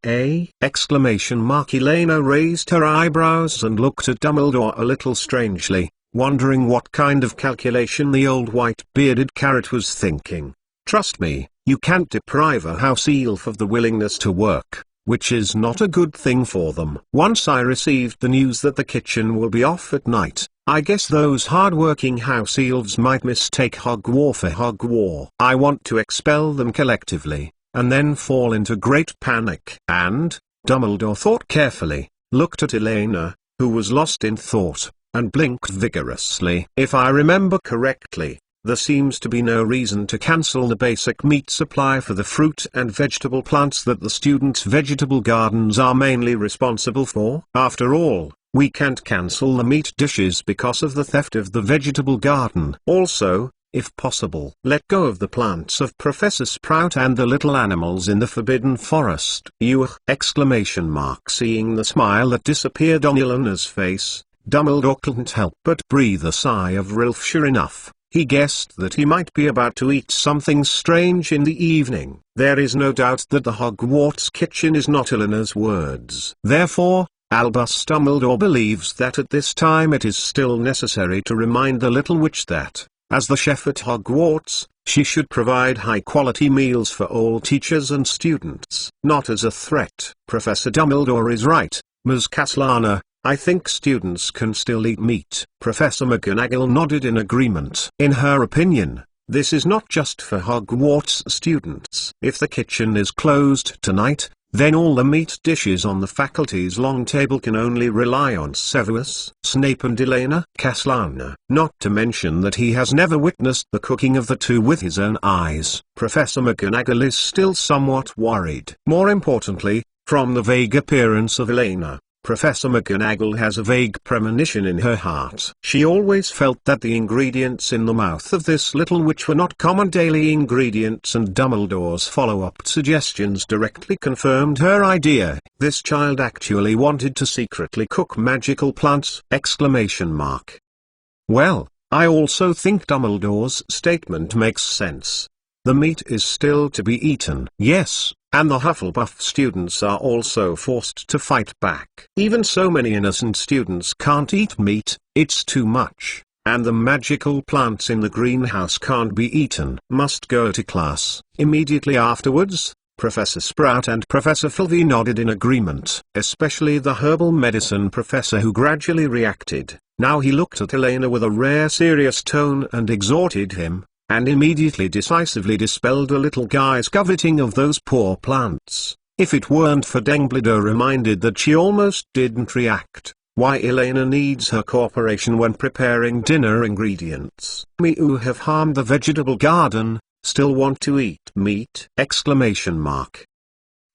Elena raised her eyebrows and looked at Dumbledore a little strangely, wondering what kind of calculation the old white-bearded carrot was thinking. Trust me, you can't deprive a house elf of the willingness to work. which is not a good thing for them. Once I received the news that the kitchen will be off at night, I guess those hard-working house elves might mistake Hogwarts for Hogwarts. I want to expel them collectively, and then fall into great panic. And, Dumbledore thought carefully, looked at Elena, who was lost in thought, and blinked vigorously. If I remember correctly, there seems to be no reason to cancel the basic meat supply for the fruit and vegetable plants that the students' vegetable gardens are mainly responsible for. After all, we can't cancel the meat dishes because of the theft of the vegetable garden. Also, if possible, let go of the plants of Professor Sprout and the little animals in the Forbidden Forest. Seeing the smile that disappeared on Elena's face, Dumbledore couldn't help but breathe a sigh of relief. Sure enough, he guessed that he might be about to eat something strange in the evening. There is no doubt that the Hogwarts kitchen is not Elena's words. Therefore, Albus Dumbledore believes that at this time it is still necessary to remind the little witch that, as the chef at Hogwarts, she should provide high-quality meals for all teachers and students. Not as a threat. Professor Dumbledore is right, Ms. Castellana. I think students can still eat meat. Professor McGonagall nodded in agreement. In her opinion, this is not just for Hogwarts students. If the kitchen is closed tonight, then all the meat dishes on the faculty's long table can only rely on Severus Snape and Elena Castellana. Not to mention that he has never witnessed the cooking of the two with his own eyes. Professor McGonagall is still somewhat worried. More importantly, from the vague appearance of Elena, Professor McGonagall has a vague premonition in her heart. She always felt that the ingredients in the mouth of this little witch were not common daily ingredients, and Dumbledore's follow-up suggestions directly confirmed her idea. This child actually wanted to secretly cook magical plants! Well, I also think Dumbledore's statement makes sense. The meat is still to be eaten. Yes. And the Hufflepuff students are also forced to fight back. Even so, many innocent students can't eat meat, it's too much. And the magical plants in the greenhouse can't be eaten. Must go to class. Immediately afterwards, Professor Sprout and Professor Filvey nodded in agreement, especially the herbal medicine professor, who gradually reacted. Now he looked at Elena with a rare serious tone and exhorted him, and immediately decisively dispelled a little guy's coveting of those poor plants. If it weren't for Dumbledore reminded that she almost didn't react, why Elena needs her cooperation when preparing dinner ingredients. Me who have harmed the vegetable garden, still want to eat meat!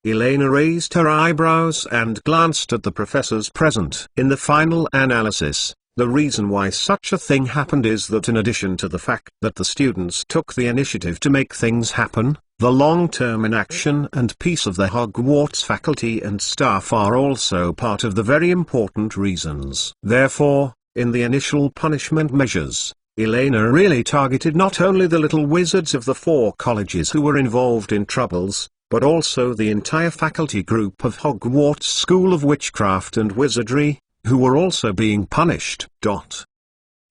Elena raised her eyebrows and glanced at the professors present. In the final analysis, the reason why such a thing happened is that in addition to the fact that the students took the initiative to make things happen, the long-term inaction and peace of the Hogwarts faculty and staff are also part of the very important reasons. Therefore, in the initial punishment measures, Elena really targeted not only the little wizards of the 4 colleges who were involved in troubles, but also the entire faculty group of Hogwarts School of Witchcraft and Wizardry, who were also being punished.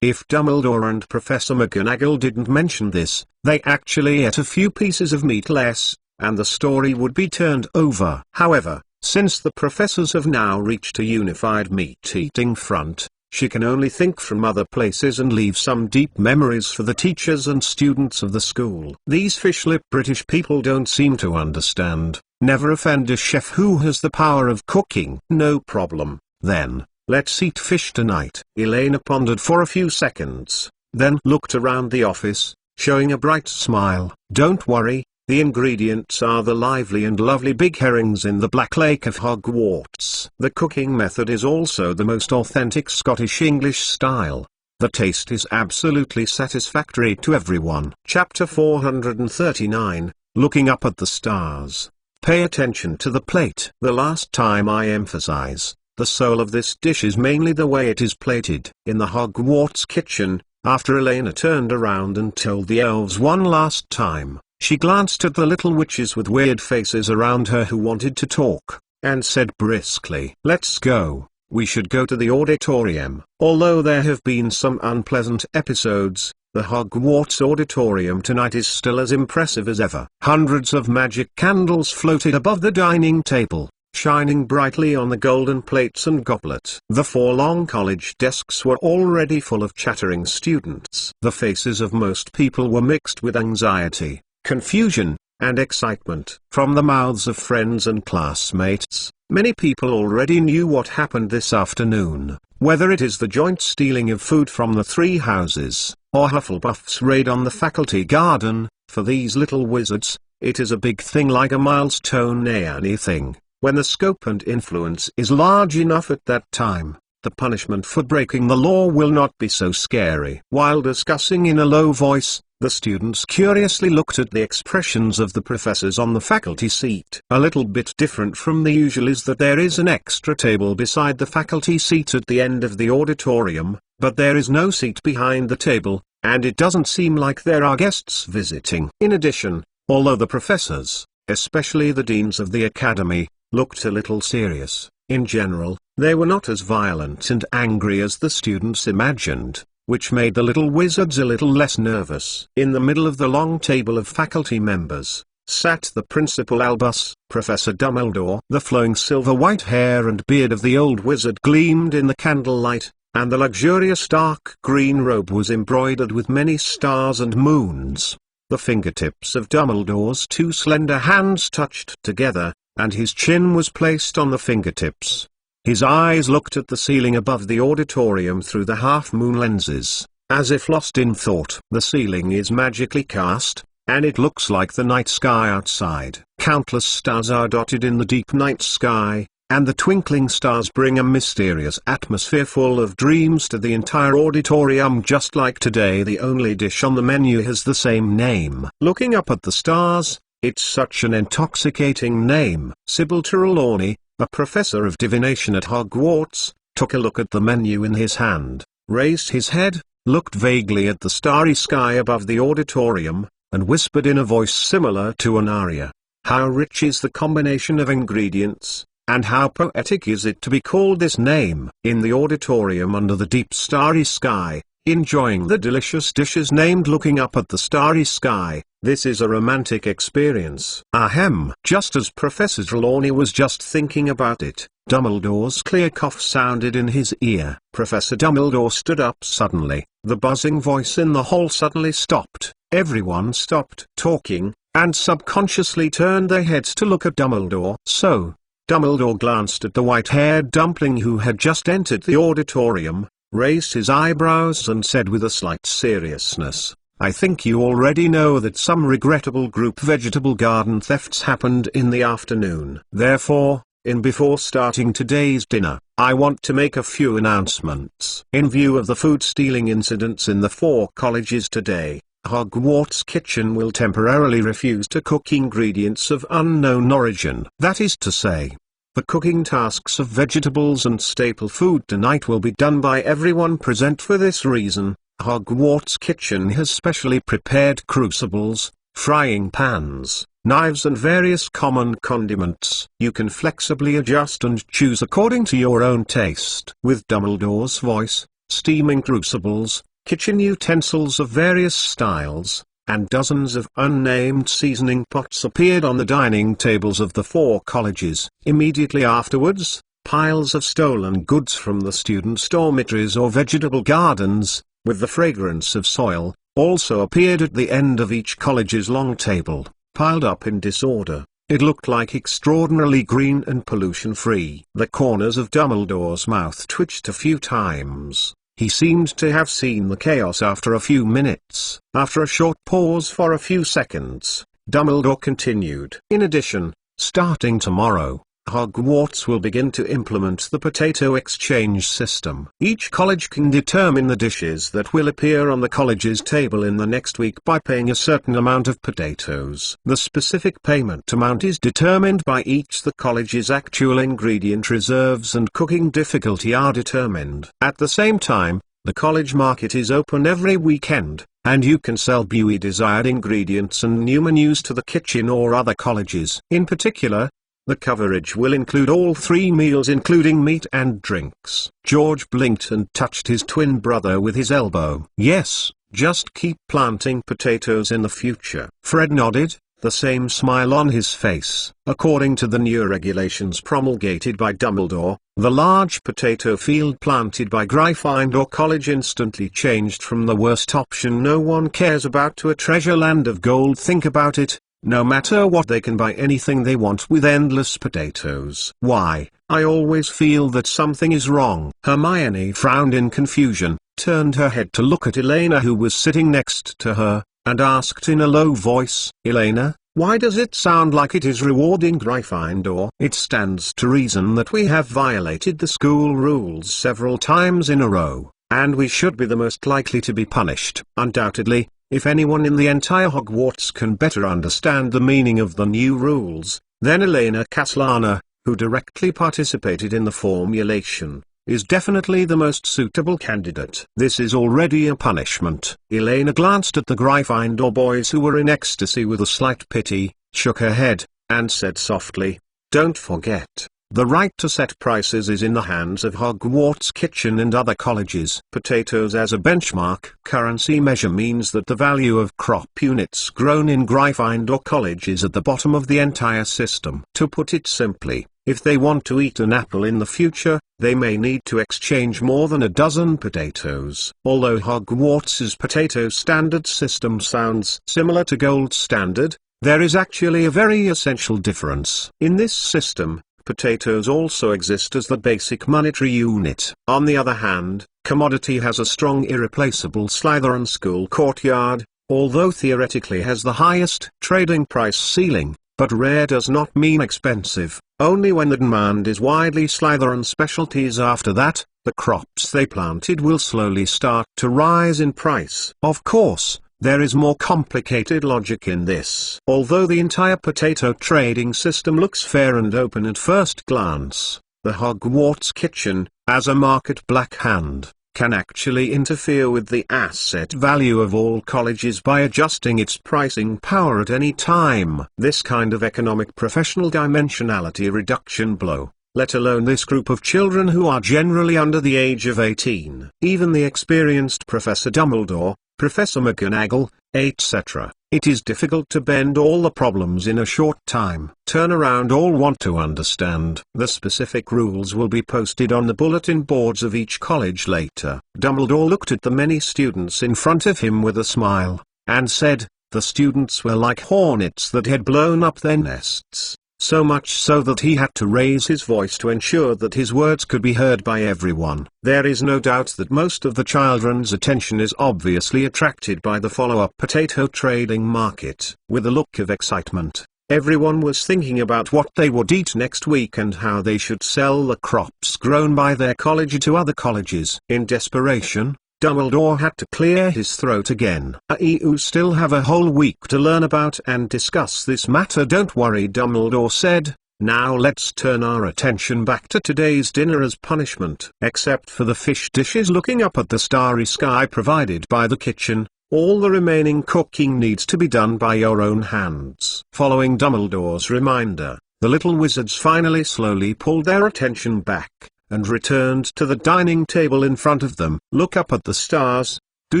If Dumbledore and Professor McGonagall didn't mention this, they actually ate a few pieces of meat less, and the story would be turned over. However, since the professors have now reached a unified meat-eating front, she can only think from other places and leave some deep memories for the teachers and students of the school. These fish-lipped British people don't seem to understand. Never offend a chef who has the power of cooking. No problem, then. Let's eat fish tonight. Elena pondered for a few seconds, then looked around the office, showing a bright smile. Don't worry, the ingredients are the lively and lovely big herrings in the Black Lake of Hogwarts. The cooking method is also the most authentic Scottish English style. The taste is absolutely satisfactory to everyone. Chapter 439, Looking Up at the Stars. Pay attention to the plate. The last time I emphasize, the soul of this dish is mainly the way it is plated. In the Hogwarts kitchen, after Elena turned around and told the elves one last time, she glanced at the little witches with weird faces around her who wanted to talk, and said briskly, "Let's go, we should go to the auditorium." Although there have been some unpleasant episodes, the Hogwarts auditorium tonight is still as impressive as ever. Hundreds of magic candles floated above the dining table, shining brightly on the golden plates and goblet. The 4 long college desks were already full of chattering students. The faces of most people were mixed with anxiety, confusion, and excitement. From the mouths of friends and classmates, many people already knew what happened this afternoon, whether it is the joint stealing of food from the 3 houses, or Hufflepuff's raid on the faculty garden. For these little wizards, it is a big thing, like a milestone anything. When the scope and influence is large enough at that time, the punishment for breaking the law will not be so scary. While discussing in a low voice, the students curiously looked at the expressions of the professors on the faculty seat. A little bit different from the usual is that there is an extra table beside the faculty seat at the end of the auditorium, but there is no seat behind the table, and it doesn't seem like there are guests visiting. In addition, although the professors, especially the deans of the academy, looked a little serious, in general, they were not as violent and angry as the students imagined, which made the little wizards a little less nervous. In the middle of the long table of faculty members, sat the Principal Albus, Professor Dumbledore. The flowing silver-white hair and beard of the old wizard gleamed in the candlelight, and the luxurious dark green robe was embroidered with many stars and moons. The fingertips of Dumbledore's 2 slender hands touched together, and his chin was placed on the fingertips. His eyes looked at the ceiling above the auditorium through the half-moon lenses, as if lost in thought. The ceiling is magically cast, and it looks like the night sky outside. Countless stars are dotted in the deep night sky, and the twinkling stars bring a mysterious atmosphere full of dreams to the entire auditorium. Just like today, the only dish on the menu has the same name. Looking up at the stars, it's such an intoxicating name. Sybil Trelawney, a professor of divination at Hogwarts, took a look at the menu in his hand, raised his head, looked vaguely at the starry sky above the auditorium, and whispered in a voice similar to an aria, "How rich is the combination of ingredients, and how poetic is it to be called this name." In the auditorium under the deep starry sky, enjoying the delicious dishes named, looking up at the starry sky, this is a romantic experience. Ahem. Just as Professor Trelawney was just thinking about it, Dumbledore's clear cough sounded in his ear. Professor Dumbledore stood up suddenly. The buzzing voice in the hall suddenly stopped. Everyone stopped talking, and subconsciously turned their heads to look at Dumbledore. So, Dumbledore glanced at the white-haired dumpling who had just entered the auditorium, raised his eyebrows and said with a slight seriousness, "I think you already know that some regrettable group vegetable garden thefts happened in the afternoon. Therefore, before starting today's dinner, I want to make a few announcements. In view of the food stealing incidents in the 4 colleges today, Hogwarts Kitchen will temporarily refuse to cook ingredients of unknown origin. That is to say, the cooking tasks of vegetables and staple food tonight will be done by everyone present. For this reason, Hogwarts Kitchen has specially prepared crucibles, frying pans, knives and various common condiments. You can flexibly adjust and choose according to your own taste. With Dumbledore's voice, steaming crucibles, kitchen utensils of various styles, and dozens of unnamed seasoning pots appeared on the dining tables of the 4 colleges. Immediately afterwards, piles of stolen goods from the students' dormitories or vegetable gardens, with the fragrance of soil, also appeared at the end of each college's long table, piled up in disorder. It looked like extraordinarily green and pollution-free. The corners of Dumbledore's mouth twitched a few times. He seemed to have seen the chaos after a few minutes. After a short pause for a few seconds, Dumbledore continued. In addition, starting tomorrow, Hogwarts will begin to implement the potato exchange system. Each college can determine the dishes that will appear on the college's table in the next week by paying a certain amount of potatoes. The specific payment amount is determined by each. The college's actual ingredient reserves and cooking difficulty are determined. At the same time, the college market is open every weekend, and you can sell desired ingredients and new menus to the kitchen or other colleges. In particular, the coverage will include all 3 meals including meat and drinks. George blinked and touched his twin brother with his elbow. Yes, just keep planting potatoes in the future. Fred nodded, the same smile on his face. According to the new regulations promulgated by Dumbledore, the large potato field planted by Gryffindor College instantly changed from the worst option no one cares about to a treasure land of gold. Think about it. No matter what, they can buy anything they want with endless potatoes. Why, I always feel that something is wrong. Hermione frowned in confusion, turned her head to look at Elena, who was sitting next to her, and asked in a low voice, "Elena, why does it sound like it is rewarding Gryffindor?" "It stands to reason that we have violated the school rules several times in a row, and we should be the most likely to be punished. Undoubtedly, if anyone in the entire Hogwarts can better understand the meaning of the new rules, then Elena Castellana, who directly participated in the formulation, is definitely the most suitable candidate. This is already a punishment." Elena glanced at the Gryffindor boys, who were in ecstasy with a slight pity, shook her head, and said softly, "Don't forget, the right to set prices is in the hands of Hogwarts Kitchen and other colleges. Potatoes as a benchmark currency measure means that the value of crop units grown in Gryffindor College is at the bottom of the entire system. To put it simply, if they want to eat an apple in the future, they may need to exchange more than a dozen potatoes." Although Hogwarts's potato standard system sounds similar to gold standard, there is actually a very essential difference. In this system, potatoes also exist as the basic monetary unit. On the other hand, commodity has a strong irreplaceable Slytherin school courtyard, although theoretically has the highest trading price ceiling. But rare does not mean expensive, only when the demand is widely. Slytherin specialties after that, the crops they planted, will slowly start to rise in price. Of course, there is more complicated logic in this. Although the entire potato trading system looks fair and open at first glance, the Hogwarts Kitchen, as a market black hand, can actually interfere with the asset value of all colleges by adjusting its pricing power at any time. This kind of economic professional dimensionality reduction blow, let alone this group of children who are generally under the age of 18. Even the experienced Professor Dumbledore, Professor McGonagall, etc. It is difficult to bend all the problems in a short time. Turn around all want to understand. The specific rules will be posted on the bulletin boards of each college later. Dumbledore looked at the many students in front of him with a smile, and said, the students were like hornets that had blown up their nests. So much so that he had to raise his voice to ensure that his words could be heard by everyone. There is no doubt that most of the children's attention is obviously attracted by the follow-up potato trading market. With a look of excitement, everyone was thinking about what they would eat next week and how they should sell the crops grown by their college to other colleges. In desperation, Dumbledore had to clear his throat again. "You still have a whole week to learn about and discuss this matter. Don't worry," Dumbledore said. "Now let's turn our attention back to today's dinner as punishment. Except for the fish dishes looking up at the starry sky provided by the kitchen, all the remaining cooking needs to be done by your own hands." Following Dumbledore's reminder, the little wizards finally slowly pulled their attention back, and returned to the dining table in front of them. "Look up at the stars. Do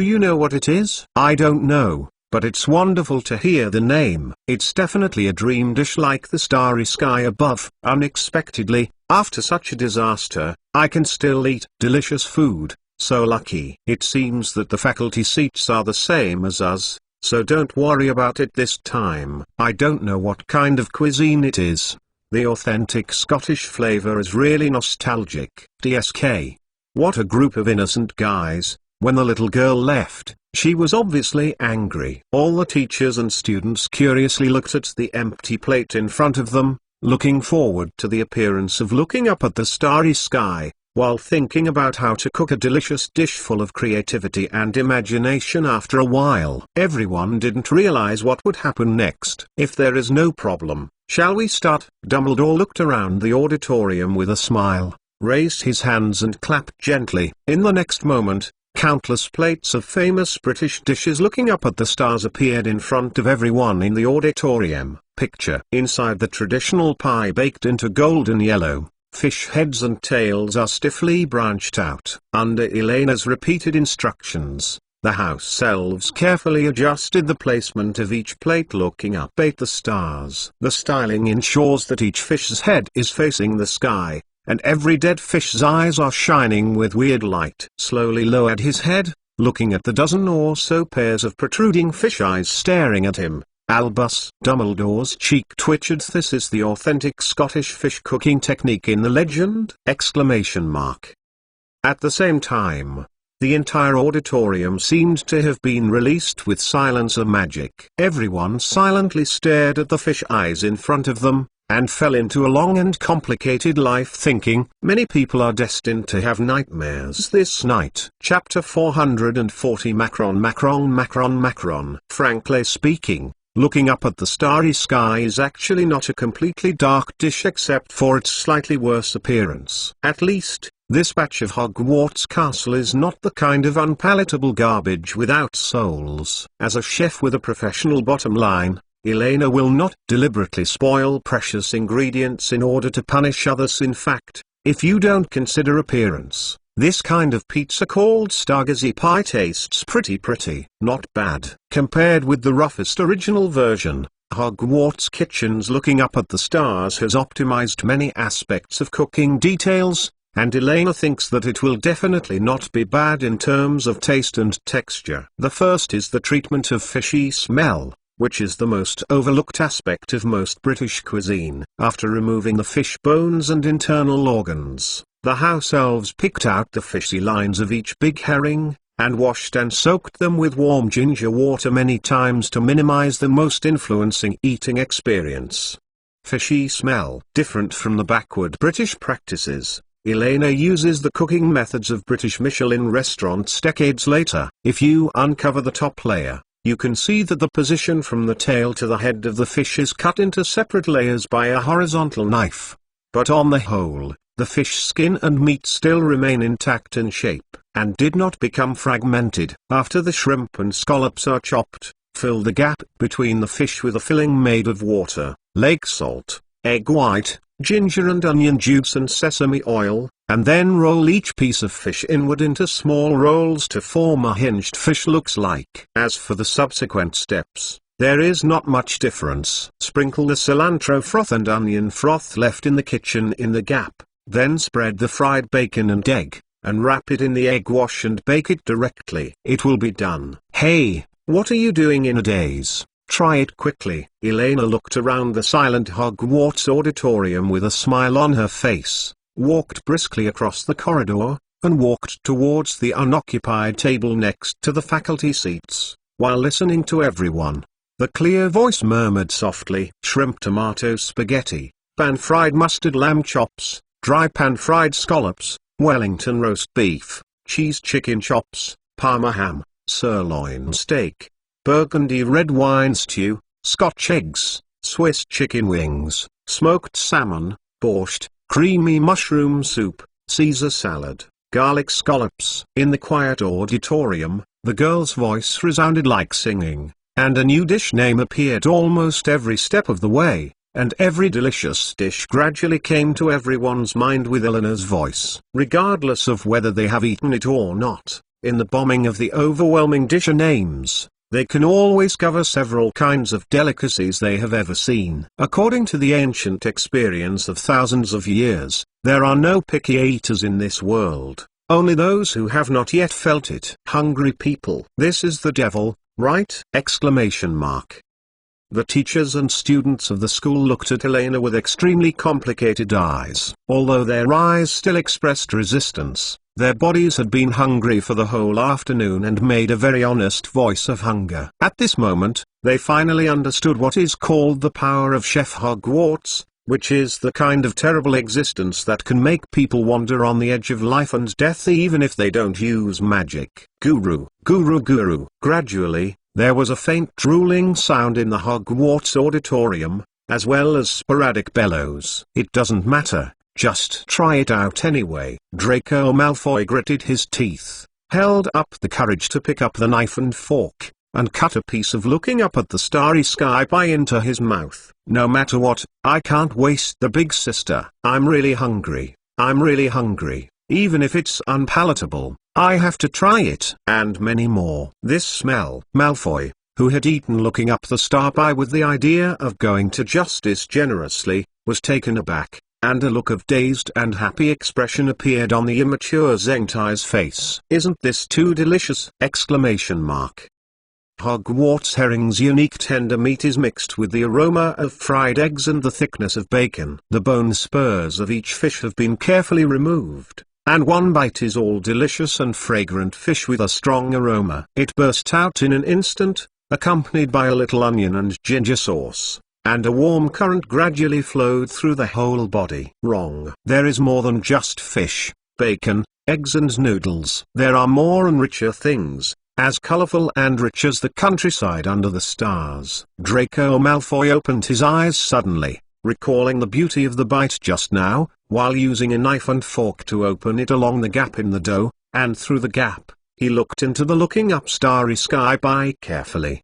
you know what it is?" "I don't know, but it's wonderful to hear the name. It's definitely a dream dish like the starry sky above." Unexpectedly, after such a disaster, I can still eat delicious food. So lucky. "It seems that the faculty seats are the same as us, so don't worry about it this time." "I don't know what kind of cuisine it is. The authentic Scottish flavour is really nostalgic." DSK. What a group of innocent guys. When the little girl left, she was obviously angry. All the teachers and students curiously looked at the empty plate in front of them, looking forward to the appearance of looking up at the starry sky, while thinking about how to cook a delicious dish full of creativity and imagination. After a while, everyone didn't realize what would happen next. "If there is no problem, shall we start?" Dumbledore looked around the auditorium with a smile, raised his hands and clapped gently. In the next moment, countless plates of famous British dishes looking up at the stars appeared in front of everyone in the auditorium. Picture: inside the traditional pie baked into golden yellow, fish heads and tails are stiffly branched out. Under Elena's repeated instructions, The house elves carefully adjusted the placement of each plate looking up at the stars. The styling ensures that each fish's head is facing the sky, and every dead fish's eyes are shining with weird light. Slowly lowered his head, looking at the dozen or so pairs of protruding fish eyes staring at him. Albus Dumbledore's cheek twitched. This is the authentic Scottish fish cooking technique in the legend! At the same time, the entire auditorium seemed to have been released with silencer magic. Everyone silently stared at the fish eyes in front of them, and fell into a long and complicated life thinking. Many people are destined to have nightmares this night. Chapter 440 Macron. Frankly speaking, looking up at the starry sky is actually not a completely dark dish except for its slightly worse appearance. At least, this batch of Hogwarts Castle is not the kind of unpalatable garbage without souls. As a chef with a professional bottom line, Elena will not deliberately spoil precious ingredients in order to punish others. In fact, if you don't consider appearance, this kind of pizza called Stargazy pie tastes pretty not bad. Compared with the roughest original version, Hogwarts Kitchen's Looking Up at the Stars has optimized many aspects of cooking details, and Elena thinks that it will definitely not be bad in terms of taste and texture. The first is the treatment of fishy smell, which is the most overlooked aspect of most British cuisine. After removing the fish bones and internal organs, the house elves picked out the fishy lines of each big herring, and washed and soaked them with warm ginger water many times to minimize the most influencing eating experience. Fishy smell. Different from the backward British practices, Elena uses the cooking methods of British Michelin restaurants decades later. If you uncover the top layer, you can see that the position from the tail to the head of the fish is cut into separate layers by a horizontal knife. But on the whole, the fish skin and meat still remain intact in shape, and did not become fragmented. After the shrimp and scallops are chopped, fill the gap between the fish with a filling made of water, lake salt, egg white, ginger and onion juice and sesame oil, and then roll each piece of fish inward into small rolls to form a hinged fish looks like. As for the subsequent steps, there is not much difference. Sprinkle the cilantro froth and onion froth left in the kitchen in the gap, then spread the fried bacon and egg, and wrap it in the egg wash and bake it directly. It will be done. Hey, what are you doing in a daze? Try it quickly. Elena looked around the silent Hogwarts auditorium with a smile on her face, walked briskly across the corridor, and walked towards the unoccupied table next to the faculty seats. While listening to everyone, the clear voice murmured softly, shrimp tomato spaghetti, pan-fried mustard lamb chops, dry pan-fried scallops, Wellington roast beef, cheese chicken chops, Parma ham, sirloin steak, Burgundy red wine stew, Scotch eggs, Swiss chicken wings, smoked salmon, borscht, creamy mushroom soup, Caesar salad, garlic scallops. In the quiet auditorium, the girl's voice resounded like singing, and a new dish name appeared almost every step of the way, and every delicious dish gradually came to everyone's mind with Eleanor's voice. Regardless of whether they have eaten it or not, in the bombing of the overwhelming dish names, they can always cover several kinds of delicacies they have ever seen. According to the ancient experience of thousands of years, there are no picky eaters in this world, only those who have not yet felt it. Hungry people. This is the devil, right? The teachers and students of the school looked at Elena with extremely complicated eyes. Although their eyes still expressed resistance, their bodies had been hungry for the whole afternoon and made a very honest voice of hunger. At this moment, they finally understood what is called the power of Chef Hogwarts, which is the kind of terrible existence that can make people wander on the edge of life and death even if they don't use magic. Guru. Gradually, there was a faint drooling sound in the Hogwarts auditorium, as well as sporadic bellows. It doesn't matter. Just try it out anyway. Draco Malfoy gritted his teeth, held up the courage to pick up the knife and fork, and cut a piece of Looking Up at the Starry Sky pie into his mouth. No matter what, I can't waste the big sister. I'm really hungry. even if it's unpalatable. I have to try it. And many more. This smell. Malfoy, who had eaten Looking Up the Star Pie with the idea of going to Justice generously, was taken aback, and a look of dazed and happy expression appeared on the immature Zengtai's face. "Isn't this too delicious?" Exclamation mark. Hogwarts herring's unique tender meat is mixed with the aroma of fried eggs and the thickness of bacon. The bone spurs of each fish have been carefully removed, and one bite is all delicious and fragrant fish with a strong aroma. It burst out in an instant, accompanied by a little onion and ginger sauce, and a warm current gradually flowed through the whole body. Wrong. There is more than just fish, bacon, eggs and noodles. There are more and richer things, as colorful and rich as the countryside under the stars. Draco Malfoy opened his eyes suddenly, recalling the beauty of the bite just now, while using a knife and fork to open it along the gap in the dough, and through the gap, he looked into the Looking Up Starry Sky Pie carefully.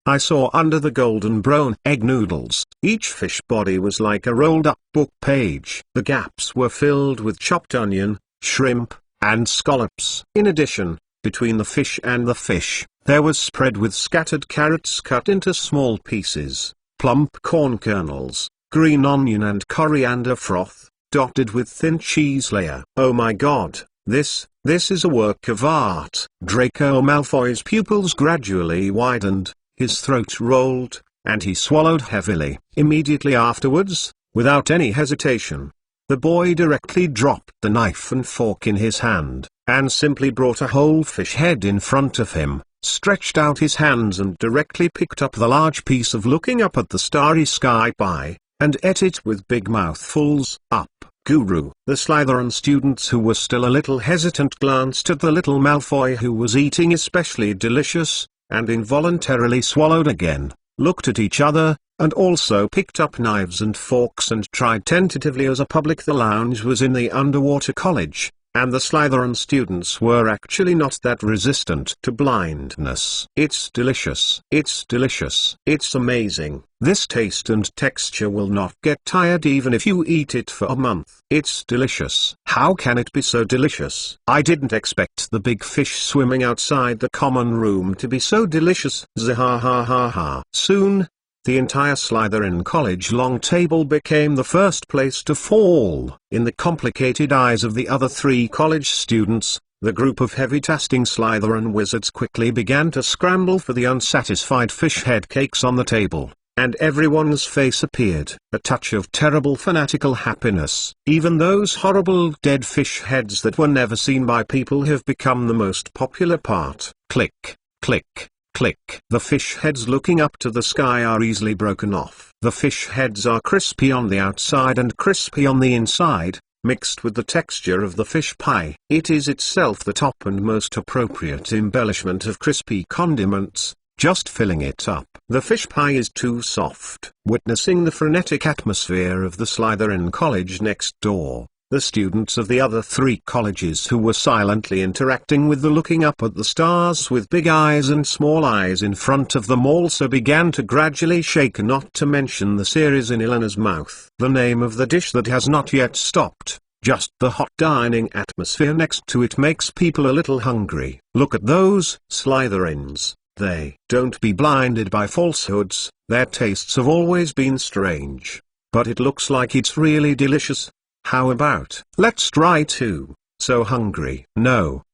I saw under the golden brown egg noodles, each fish body was like a rolled-up book page. The gaps were filled with chopped onion, shrimp, and scallops. In addition, between the fish and the fish, there was spread with scattered carrots cut into small pieces, plump corn kernels, green onion and coriander froth, dotted with thin cheese layer. Oh my god, this is a work of art. Draco Malfoy's pupils gradually widened, his throat rolled, and he swallowed heavily. Immediately afterwards, without any hesitation, the boy directly dropped the knife and fork in his hand, and simply brought a whole fish head in front of him, stretched out his hands and directly picked up the large piece of Looking Up at the Starry Sky Pie, and ate it with big mouthfuls. Up, Guru. The Slytherin students who were still a little hesitant glanced at the little Malfoy who was eating especially delicious, and involuntarily swallowed again, looked at each other, and also picked up knives and forks and tried tentatively as a public. The lounge was in the underwater college, and the Slytherin students were actually not that resistant to blindness. It's delicious. It's delicious. It's amazing. This taste and texture will not get tired even if you eat it for a month. It's delicious. How can it be so delicious? I didn't expect the big fish swimming outside the common room to be so delicious. Zhahahaha. Soon, the entire Slytherin College long table became the first place to fall. In the complicated eyes of the other three college students, the group of heavy-tasting Slytherin wizards quickly began to scramble for the unsatisfied fish head cakes on the table, and everyone's face appeared a touch of terrible fanatical happiness. Even those horrible dead fish heads that were never seen by people have become the most popular part. Click, click. Click. The fish heads looking up to the sky are easily broken off. The fish heads are crispy on the outside and crispy on the inside, mixed with the texture of the fish pie. It is itself the top and most appropriate embellishment of crispy condiments, just filling it up. The fish pie is too soft. Witnessing the frenetic atmosphere of the Slytherin College next door, the students of the other three colleges who were silently interacting with the Looking Up at the Stars with big eyes and small eyes in front of them also began to gradually shake, not to mention the series in Eleanor's mouth. The name of the dish that has not yet stopped, just the hot dining atmosphere next to it makes people a little hungry. Look at those Slytherins. They don't be blinded by falsehoods, their tastes have always been strange. But it looks like it's really delicious. How about, let's try too? So hungry. No,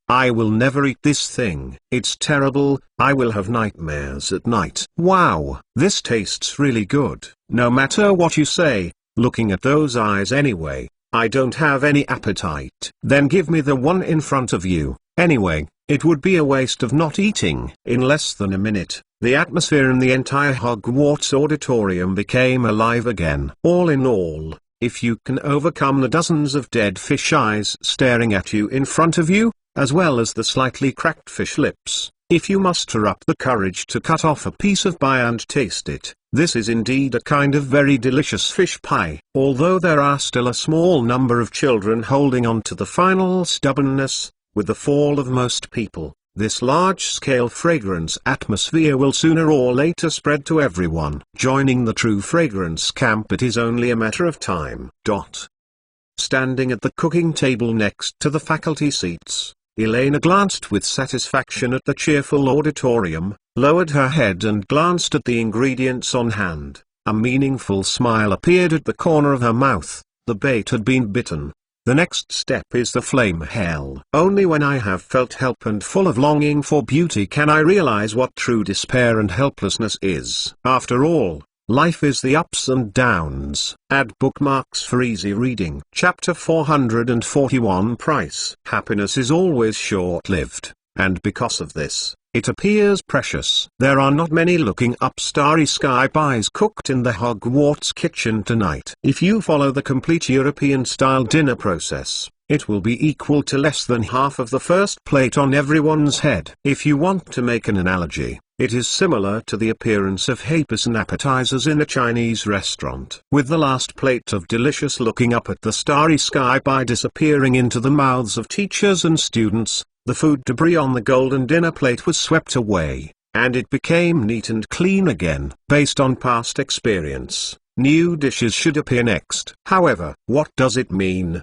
I will never eat this thing. It's terrible, I will have nightmares at night. Wow, this tastes really good. No matter what you say, looking at those eyes anyway, I don't have any appetite. Then give me the one in front of you. Anyway, it would be a waste of not eating. In less than a minute, the atmosphere in the entire Hogwarts auditorium became alive again. All in all, if you can overcome the dozens of dead fish eyes staring at you in front of you, as well as the slightly cracked fish lips, if you muster up the courage to cut off a piece of pie and taste it, this is indeed a kind of very delicious fish pie. Although there are still a small number of children holding on to the final stubbornness, with the fall of most people, this large-scale fragrance atmosphere will sooner or later spread to everyone. Joining the true fragrance camp, it is only a matter of time. standing at the cooking table next to the faculty seats. Elena glanced with satisfaction at the cheerful auditorium, lowered her head and glanced at the ingredients on hand. A meaningful smile appeared at the corner of her mouth. The bait had been bitten. The next step is the flame hell. Only when I have felt help and full of longing for beauty can I realize what true despair and helplessness is. After all, life is the ups and downs. Add bookmarks for easy reading. Chapter 441 Price. Happiness is always short-lived, and because of this, it appears precious. There are not many looking up starry sky pies cooked in the Hogwarts kitchen tonight. If you follow the complete European-style dinner process, it will be equal to less than half of the first plate on everyone's head. If you want to make an analogy, it is similar to the appearance of hapus appetizers in a Chinese restaurant, with the last plate of delicious looking up at the starry sky pie disappearing into the mouths of teachers and students. The food debris on the golden dinner plate was swept away, and it became neat and clean again. Based on past experience, new dishes should appear next. However, what does it mean?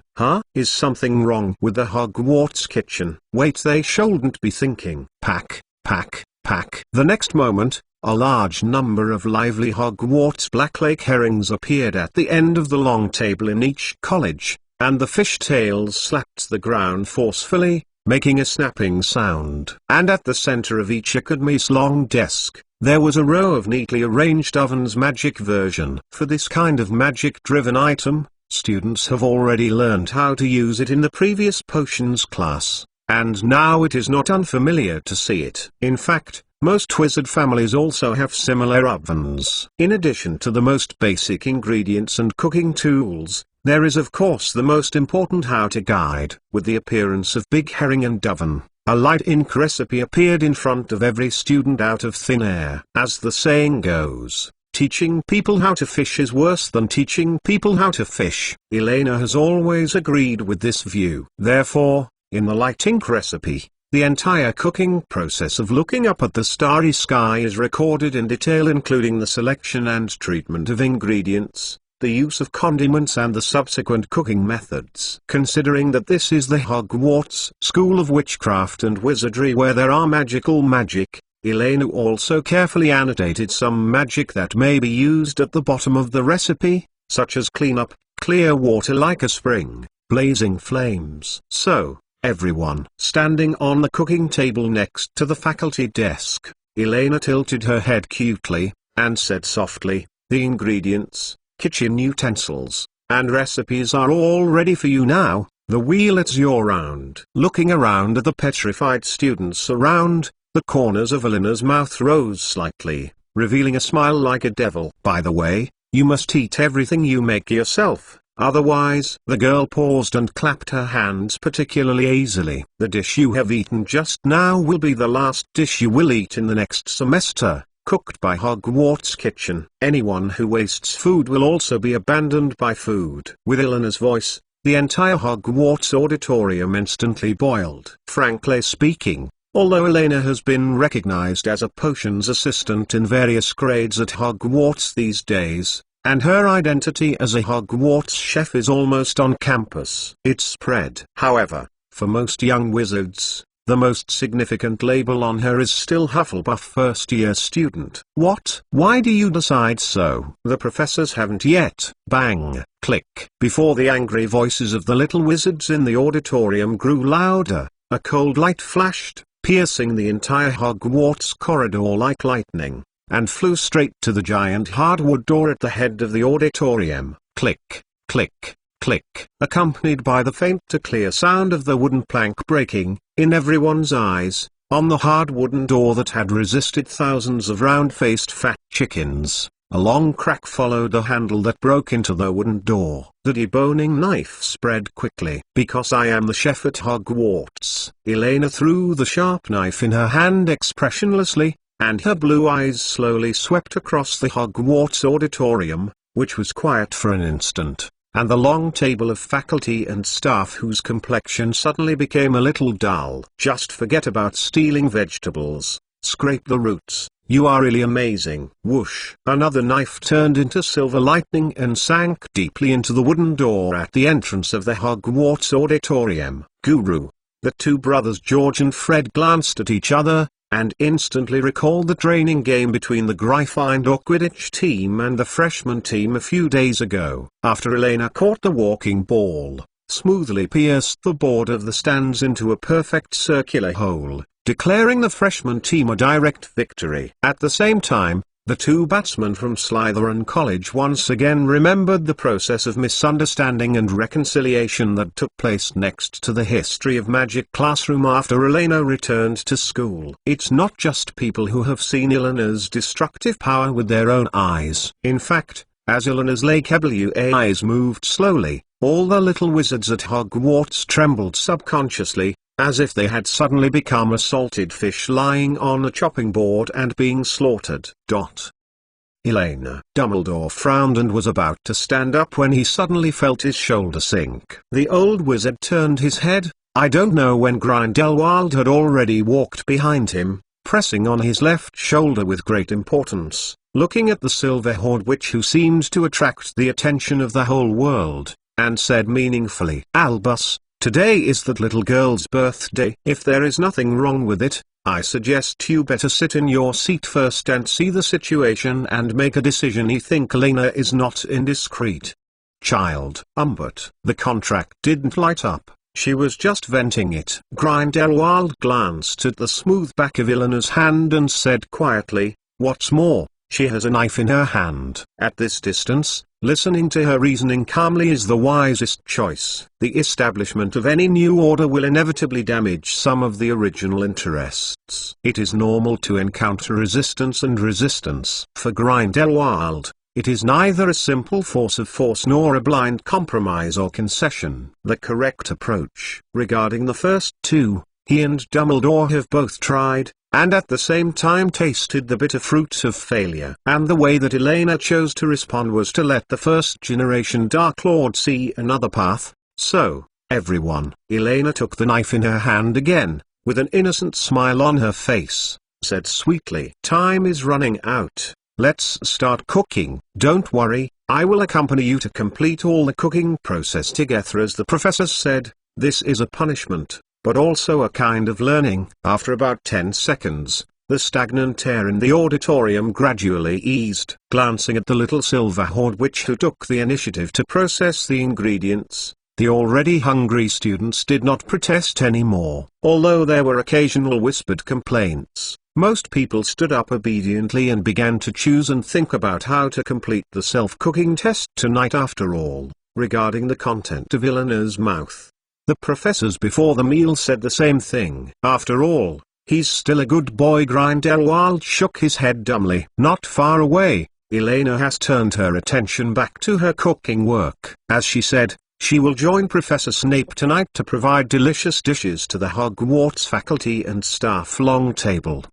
Is something wrong with the Hogwarts kitchen? Wait, they shouldn't be thinking. Pack, pack, pack. The next moment, a large number of lively Hogwarts Blacklake herrings appeared at the end of the long table in each college, and the fish tails slapped the ground forcefully, making a snapping sound. And at the center of each academy's long desk, there was a row of neatly arranged ovens. Magic version. For this kind of magic-driven item, students have already learned how to use it in the previous potions class, and now it is not unfamiliar to see it. In fact, most wizard families also have similar ovens. In addition to the most basic ingredients and cooking tools, there is of course the most important how-to guide. With the appearance of Big Herring and Oven, a light ink recipe appeared in front of every student out of thin air. As the saying goes, teaching people how to fish is worse than teaching people how to fish. Elena has always agreed with this view. Therefore, in the light ink recipe, the entire cooking process of looking up at the starry sky is recorded in detail, including the selection and treatment of ingredients, the use of condiments and the subsequent cooking methods. Considering that this is the Hogwarts School of Witchcraft and Wizardry where there are magic, Elena also carefully annotated some magic that may be used at the bottom of the recipe, such as clean up, clear water like a spring, blazing flames. So, everyone standing on the cooking table next to the faculty desk, Elena tilted her head cutely, and said softly, "The ingredients, kitchen utensils, and recipes are all ready for you now. The wheel is your round." Looking around at the petrified students around, the corners of Elena's mouth rose slightly, revealing a smile like a devil. "By the way, you must eat everything you make yourself, otherwise—" The girl paused and clapped her hands particularly easily. "The dish you have eaten just now will be the last dish you will eat in the next semester. Cooked by Hogwarts Kitchen. Anyone who wastes food will also be abandoned by food." With Elena's voice, the entire Hogwarts auditorium instantly boiled. Frankly speaking, although Elena has been recognized as a potions assistant in various grades at Hogwarts these days, and her identity as a Hogwarts chef is almost on campus, it's spread. However, for most young wizards, the most significant label on her is still Hufflepuff first-year student. "What? Why do you decide so?" "The professors haven't yet." Bang! Click! Before the angry voices of the little wizards in the auditorium grew louder, a cold light flashed, piercing the entire Hogwarts corridor like lightning, and flew straight to the giant hardwood door at the head of the auditorium. Click! Click! Click! Accompanied by the faint to clear sound of the wooden plank breaking, in everyone's eyes, on the hard wooden door that had resisted thousands of round-faced fat chickens, a long crack followed the handle that broke into the wooden door. The deboning knife spread quickly. "Because I am the chef at Hogwarts." Elena threw the sharp knife in her hand expressionlessly, and her blue eyes slowly swept across the Hogwarts auditorium, which was quiet for an instant, and the long table of faculty and staff whose complexion suddenly became a little dull. "Just forget about stealing vegetables. Scrape the roots, You are really amazing. Whoosh! Another knife turned into silver lightning and sank deeply into the wooden door at the entrance of the Hogwarts auditorium. Guru. The two brothers George and Fred glanced at each other, and instantly recalled the training game between the Gryffindor Quidditch team and the freshman team a few days ago. After Elena caught the walking ball, smoothly pierced the board of the stands into a perfect circular hole, declaring the freshman team a direct victory. At the same time, the two batsmen from Slytherin College once again remembered the process of misunderstanding and reconciliation that took place next to the History of Magic classroom after Elena returned to school. It's not just people who have seen Elena's destructive power with their own eyes. In fact, as Elena's eyes moved slowly, all the little wizards at Hogwarts trembled subconsciously, as if they had suddenly become a salted fish lying on a chopping board and being slaughtered. Elena. Dumbledore frowned and was about to stand up when he suddenly felt his shoulder sink. The old wizard turned his head. I don't know when Grindelwald had already walked behind him, pressing on his left shoulder with great importance, looking at the Silverhawk witch who seemed to attract the attention of the whole world, and said meaningfully, Albus, today is that little girl's birthday. If there is nothing wrong with it, I suggest you better sit in your seat first and see the situation and make a decision. I think Elena is not indiscreet. Child. But the contract didn't light up, she was just venting it. Grindelwald glanced at the smooth back of Elena's hand and said quietly, what's more, she has a knife in her hand. At this distance, listening to her reasoning calmly is the wisest choice. The establishment of any new order will inevitably damage some of the original interests. It is normal to encounter resistance For Grindelwald, it is neither a simple force of force nor a blind compromise or concession. The correct approach. Regarding the first two, he and Dumbledore have both tried, and at the same time tasted the bitter fruits of failure. And the way that Elena chose to respond was to let the first-generation Dark Lord see another path. So, everyone. Elena took the knife in her hand again, with an innocent smile on her face, said sweetly, time is running out, let's start cooking. Don't worry, I will accompany you to complete all the cooking process together. As the professor said, this is a punishment, but also a kind of learning. After about 10 seconds, the stagnant air in the auditorium gradually eased. Glancing at the little Silverhawk witch who took the initiative to process the ingredients, the already hungry students did not protest anymore. Although there were occasional whispered complaints, most people stood up obediently and began to choose and think about how to complete the self-cooking test tonight. After all, regarding the content of Elena's mouth, the professors before the meal said the same thing. After all, he's still a good boy. Grindelwald shook his head dumbly. Not far away, Elena has turned her attention back to her cooking work. As she said, she will join Professor Snape tonight to provide delicious dishes to the Hogwarts faculty and staff long table.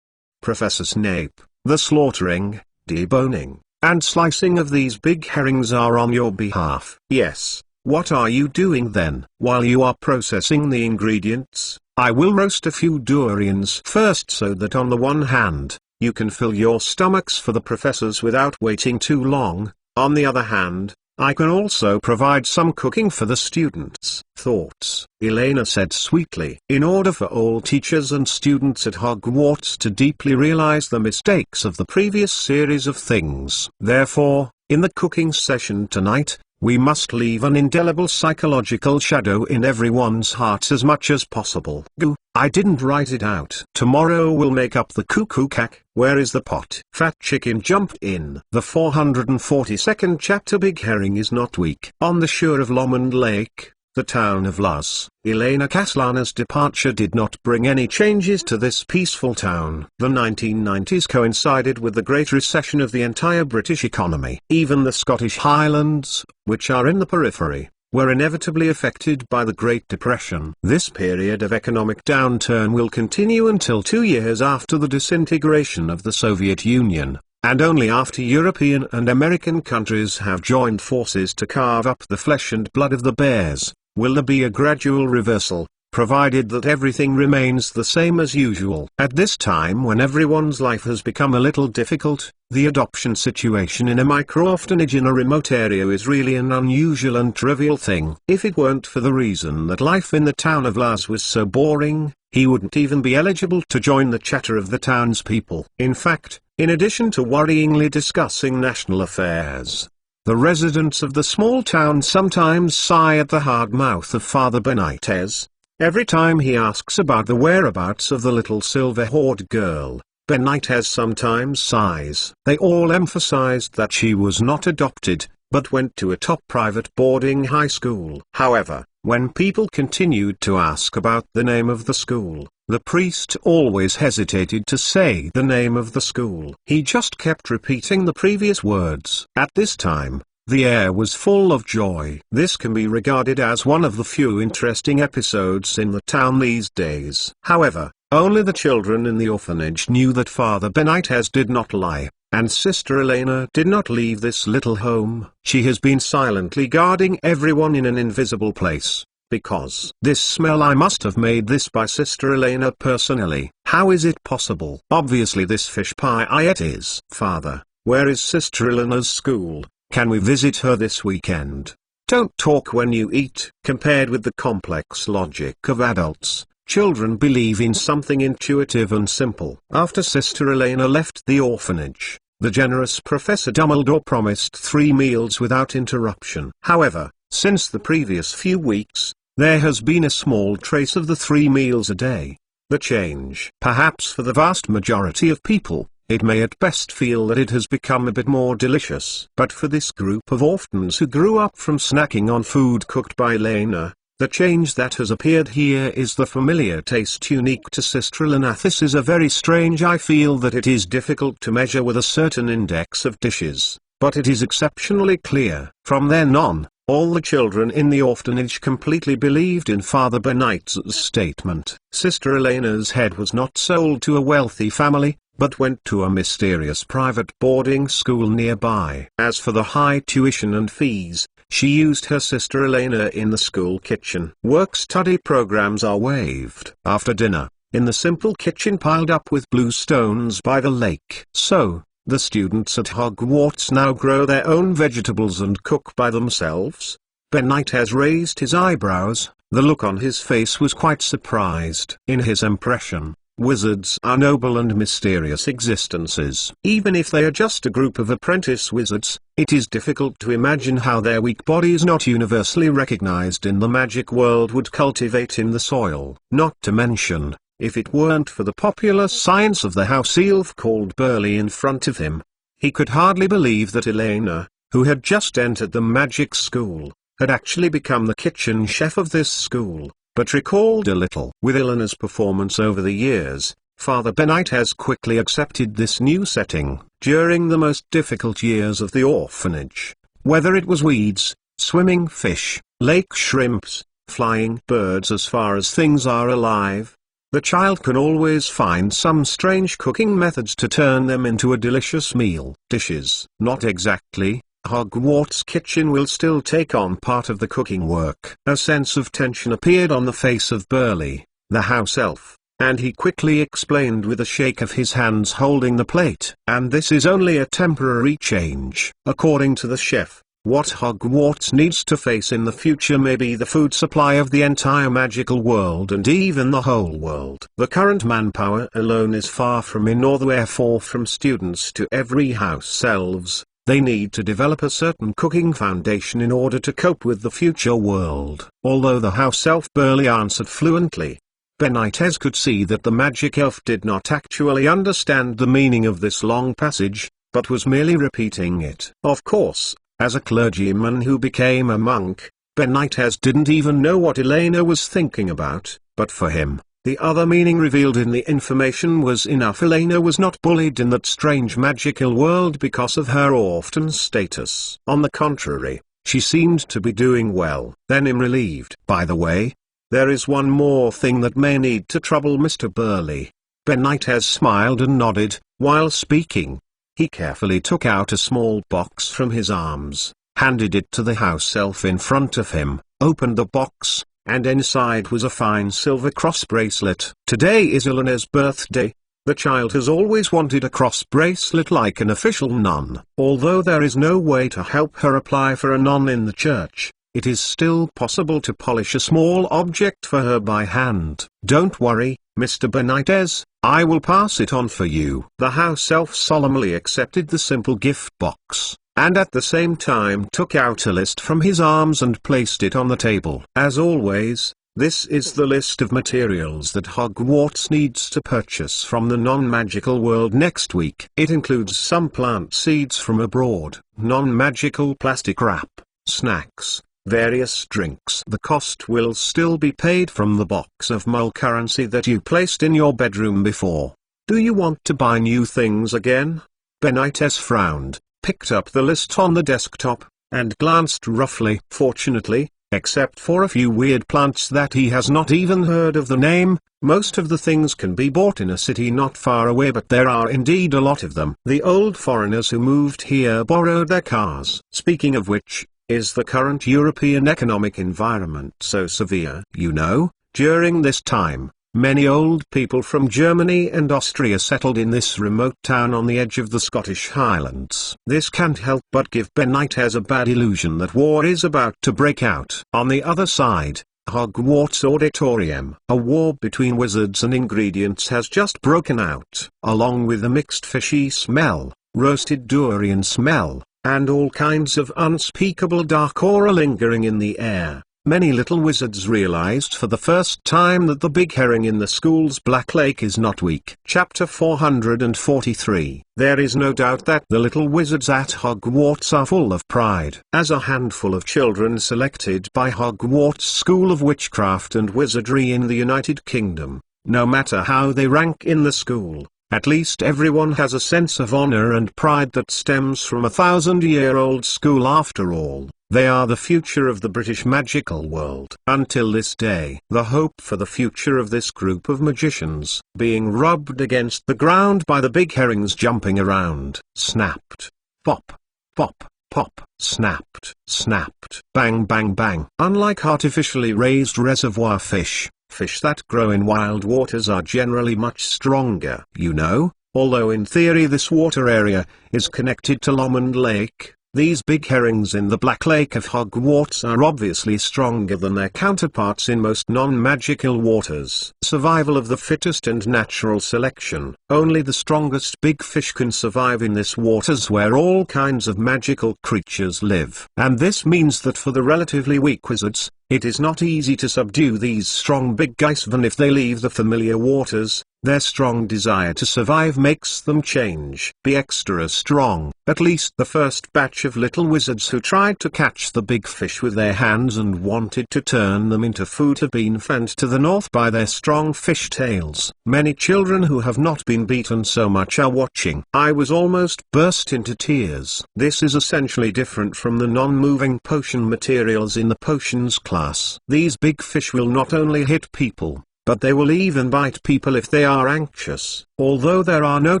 Professor Snape, the slaughtering, deboning, and slicing of these big herrings are on your behalf. Yes. What are you doing then? While you are processing the ingredients, I will roast a few durians first so that on the one hand, you can fill your stomachs for the professors without waiting too long. On the other hand, I can also provide some cooking for the students. Thoughts? Elena said sweetly. In order for all teachers and students at Hogwarts to deeply realize the mistakes of the previous series of things. Therefore, in the cooking session tonight, we must leave an indelible psychological shadow in everyone's hearts as much as possible. Goo, I didn't write it out. Tomorrow we'll make up the cuckoo cack. Where is the pot? Fat Chicken jumped in. The 442nd chapter. Big Herring is not weak. On the shore of Lomond Lake, the town of Luz, Elena Caslana's departure did not bring any changes to this peaceful town. The 1990s coincided with the Great Recession of the entire British economy. Even the Scottish Highlands, which are in the periphery, were inevitably affected by the Great Depression. This period of economic downturn will continue until 2 years after the disintegration of the Soviet Union, and only after European and American countries have joined forces to carve up the flesh and blood of the bears will there be a gradual reversal. provided that everything remains the same as usual. At this time, when everyone's life has become a little difficult, the adoption situation in a micro-orphanage in a remote area is really an unusual and trivial thing. If it weren't for the reason that life in the town of Laz was so boring, he wouldn't even be eligible to join the chatter of the townspeople. In fact, in addition to worryingly discussing national affairs, the residents of the small town sometimes sigh at the hard mouth of Father Benitez. Every time he asks about the whereabouts of the little silver-haired girl, Benitez sometimes sighs. They all emphasized that she was not adopted, but went to a top private boarding high school. However, when people continued to ask about the name of the school, the priest always hesitated to say the name of the school. He just kept repeating the previous words. At this time, the air was full of joy. This can be regarded as one of the few interesting episodes in the town these days. However, only the children in the orphanage knew that Father Benitez did not lie, and Sister Elena did not leave this little home. She has been silently guarding everyone in an invisible place. Because this smell, I must have made this by Sister Elena personally. How is it possible? Obviously this fish pie it is. Father, where is Sister Elena's school? Can we visit her this weekend? Don't talk when you eat. Compared with the complex logic of adults, children believe in something intuitive and simple. After Sister Elena left the orphanage, the generous Professor Dumbledore promised 3 meals without interruption. However, since the previous few weeks, there has been a small trace of the 3 meals a day. The change. Perhaps for the vast majority of people, it may at best feel that it has become a bit more delicious. But for this group of orphans who grew up from snacking on food cooked by Elena, the change that has appeared here is the familiar taste unique to Sister Elena. This is a very strange. I feel that it is difficult to measure with a certain index of dishes, but it is exceptionally clear. From then on, all the children in the orphanage completely believed in Father Benitez's statement. Sister Elena's head was not sold to a wealthy family, but went to a mysterious private boarding school nearby. As for the high tuition and fees, she used her Sister Elena in the school kitchen. Work-study programs are waived. After dinner, in the simple kitchen piled up with blue stones by the lake. So, the students at Hogwarts now grow their own vegetables and cook by themselves? Benitez raised his eyebrows. The look on his face was quite surprised. In his impression, wizards are noble and mysterious existences. Even if they are just a group of apprentice wizards, it is difficult to imagine how their weak bodies, not universally recognized in the magic world, would cultivate in the soil. Not to mention, if it weren't for the popular science of the house elf called Burly in front of him, he could hardly believe that Elena, who had just entered the magic school, had actually become the kitchen chef of this school. But recalled a little. With Elena's performance over the years, Father Benitez quickly accepted this new setting. During the most difficult years of the orphanage, whether it was weeds, swimming fish, lake shrimps, flying birds, as far as things are alive, the child can always find some strange cooking methods to turn them into a delicious meal. Dishes. Not exactly. Hogwarts kitchen will still take on part of the cooking work. A sense of tension appeared on the face of Burly, the house elf, and he quickly explained with a shake of his hands holding the plate. And this is only a temporary change. According to the chef, what Hogwarts needs to face in the future may be the food supply of the entire magical world and even the whole world. The current manpower alone is far from enough, therefore from students to every house elves, they need to develop a certain cooking foundation in order to cope with the future world. Although the house elf Burly answered fluently, Benitez could see that the magic elf did not actually understand the meaning of this long passage, but was merely repeating it. Of course, as a clergyman who became a monk, Benitez didn't even know what Elena was thinking about, but for him, the other meaning revealed in the information was enough. Elena was not bullied in that strange magical world because of her orphan status. On the contrary, she seemed to be doing well. Then I'm relieved. By the way, there is one more thing that may need to trouble Mr. Burly. Benitez smiled and nodded. While speaking, he carefully took out a small box from his arms, handed it to the house elf in front of him, opened the box, and inside was a fine silver cross bracelet. Today is Eleanor's birthday. The child has always wanted a cross bracelet like an official nun. Although there is no way to help her apply for a nun in the church, it is still possible to polish a small object for her by hand. Don't worry, Mr. Benitez, I will pass it on for you. The house elf solemnly accepted the simple gift box, and at the same time took out a list from his arms and placed it on the table. As always, this is the list of materials that Hogwarts needs to purchase from the non-magical world next week. It includes some plant seeds from abroad, non-magical plastic wrap, snacks, various drinks. The cost will still be paid from the box of mole currency that you placed in your bedroom before. Do you want to buy new things again? Benitez frowned, picked up the list on the desktop, and glanced roughly. Fortunately, except for a few weird plants that he has not even heard of the name, most of the things can be bought in a city not far away, but there are indeed a lot of them. The old foreigners who moved here borrowed their cars. Speaking of which, is the current European economic environment so severe? You know, during this time, many old people from Germany and Austria settled in this remote town on the edge of the Scottish Highlands. This can't help but give Benitez a bad illusion that war is about to break out. On the other side, Hogwarts Auditorium. A war between wizards and ingredients has just broken out, along with a mixed fishy smell, roasted durian smell, and all kinds of unspeakable dark aura lingering in the air. Many little wizards realized for the first time that the big herring in the school's Black Lake is not weak. Chapter 443. There is no doubt that the little wizards at Hogwarts are full of pride. As a handful of children selected by Hogwarts School of Witchcraft and Wizardry in the United Kingdom, no matter how they rank in the school, at least everyone has a sense of honor and pride that stems from a 1,000-year-old school after all. They are the future of the British magical world. Until this day, the hope for the future of this group of magicians, being rubbed against the ground by the big herrings jumping around, snapped. Pop, pop, pop, snapped, snapped, bang bang bang. Unlike artificially raised reservoir fish, fish that grow in wild waters are generally much stronger. You know, although in theory this water area is connected to Lomond Lake, these big herrings in the Black Lake of Hogwarts are obviously stronger than their counterparts in most non-magical waters. Survival of the fittest and natural selection. Only the strongest big fish can survive in this waters where all kinds of magical creatures live. And this means that for the relatively weak wizards, it is not easy to subdue these strong big guys even if they leave the familiar waters. Their strong desire to survive makes them change. Be extra strong. At least the first batch of little wizards who tried to catch the big fish with their hands and wanted to turn them into food have been fanned to the north by their strong fish tails. Many children who have not been beaten so much are watching. I was almost burst into tears. This is essentially different from the non-moving potion materials in the potions class. These big fish will not only hit people, but they will even bite people if they are anxious. Although there are no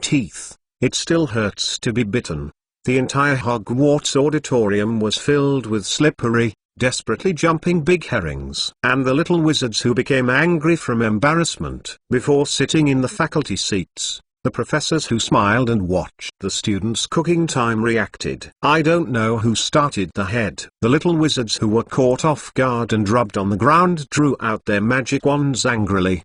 teeth, it still hurts to be bitten. The entire Hogwarts auditorium was filled with slippery, desperately jumping big herrings. And the little wizards who became angry from embarrassment. Before sitting in the faculty seats, the professors who smiled and watched the students' cooking time reacted. I don't know who started the head. The little wizards who were caught off guard and rubbed on the ground drew out their magic wands angrily.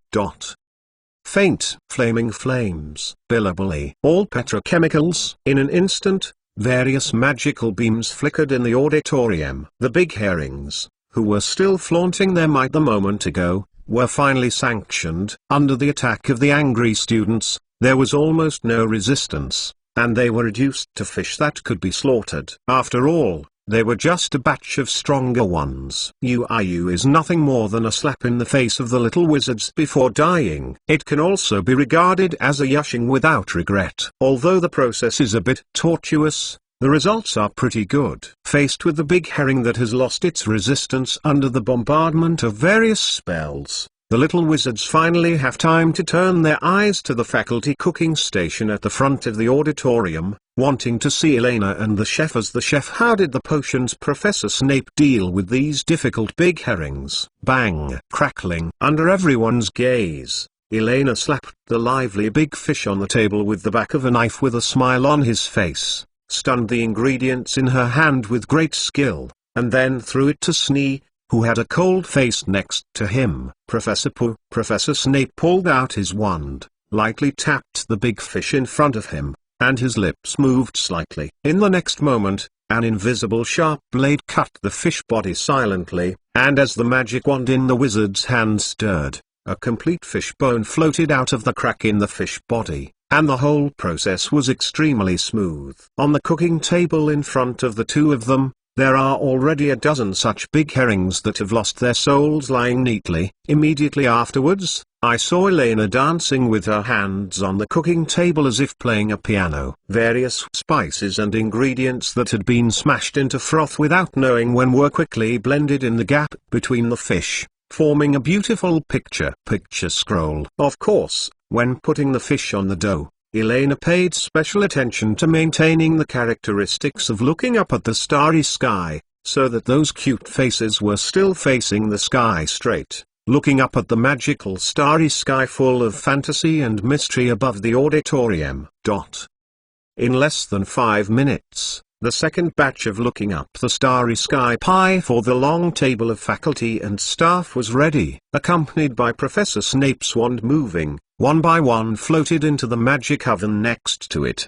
Faint, flaming flames, billably, all petrochemicals. In an instant, various magical beams flickered in the auditorium. The big herrings, who were still flaunting their might the moment ago, were finally sanctioned. Under the attack of the angry students, there was almost no resistance, and they were reduced to fish that could be slaughtered. After all, they were just a batch of stronger ones. UIU is nothing more than a slap in the face of the little wizards before dying. It can also be regarded as a yushing without regret. Although the process is a bit tortuous, the results are pretty good. Faced with the big herring that has lost its resistance under the bombardment of various spells, the little wizards finally have time to turn their eyes to the faculty cooking station at the front of the auditorium, wanting to see Elena and the chef as the chef. How did the potions Professor Snape deal with these difficult big herrings? Bang! Crackling. Under everyone's gaze, Elena slapped the lively big fish on the table with the back of a knife with a smile on his face, stunned the ingredients in her hand with great skill, and then threw it to Snee, who had a cold face next to him. Professor Snape pulled out his wand, lightly tapped the big fish in front of him, and his lips moved slightly. In the next moment, an invisible sharp blade cut the fish body silently, and as the magic wand in the wizard's hand stirred, a complete fish bone floated out of the crack in the fish body, and the whole process was extremely smooth. On the cooking table in front of the two of them, there are already a dozen such big herrings that have lost their souls lying neatly. Immediately afterwards, I saw Elena dancing with her hands on the cooking table as if playing a piano. Various spices and ingredients that had been smashed into froth without knowing when were quickly blended in the gap between the fish, forming a beautiful picture scroll. Of course, when putting the fish on the dough, Elena paid special attention to maintaining the characteristics of looking up at the starry sky, so that those cute faces were still facing the sky straight, looking up at the magical starry sky full of fantasy and mystery above the auditorium. In less than 5 minutes, the second batch of looking up the starry sky pie for the long table of faculty and staff was ready, accompanied by Professor Snape's wand moving, one by one floated into the magic oven next to it.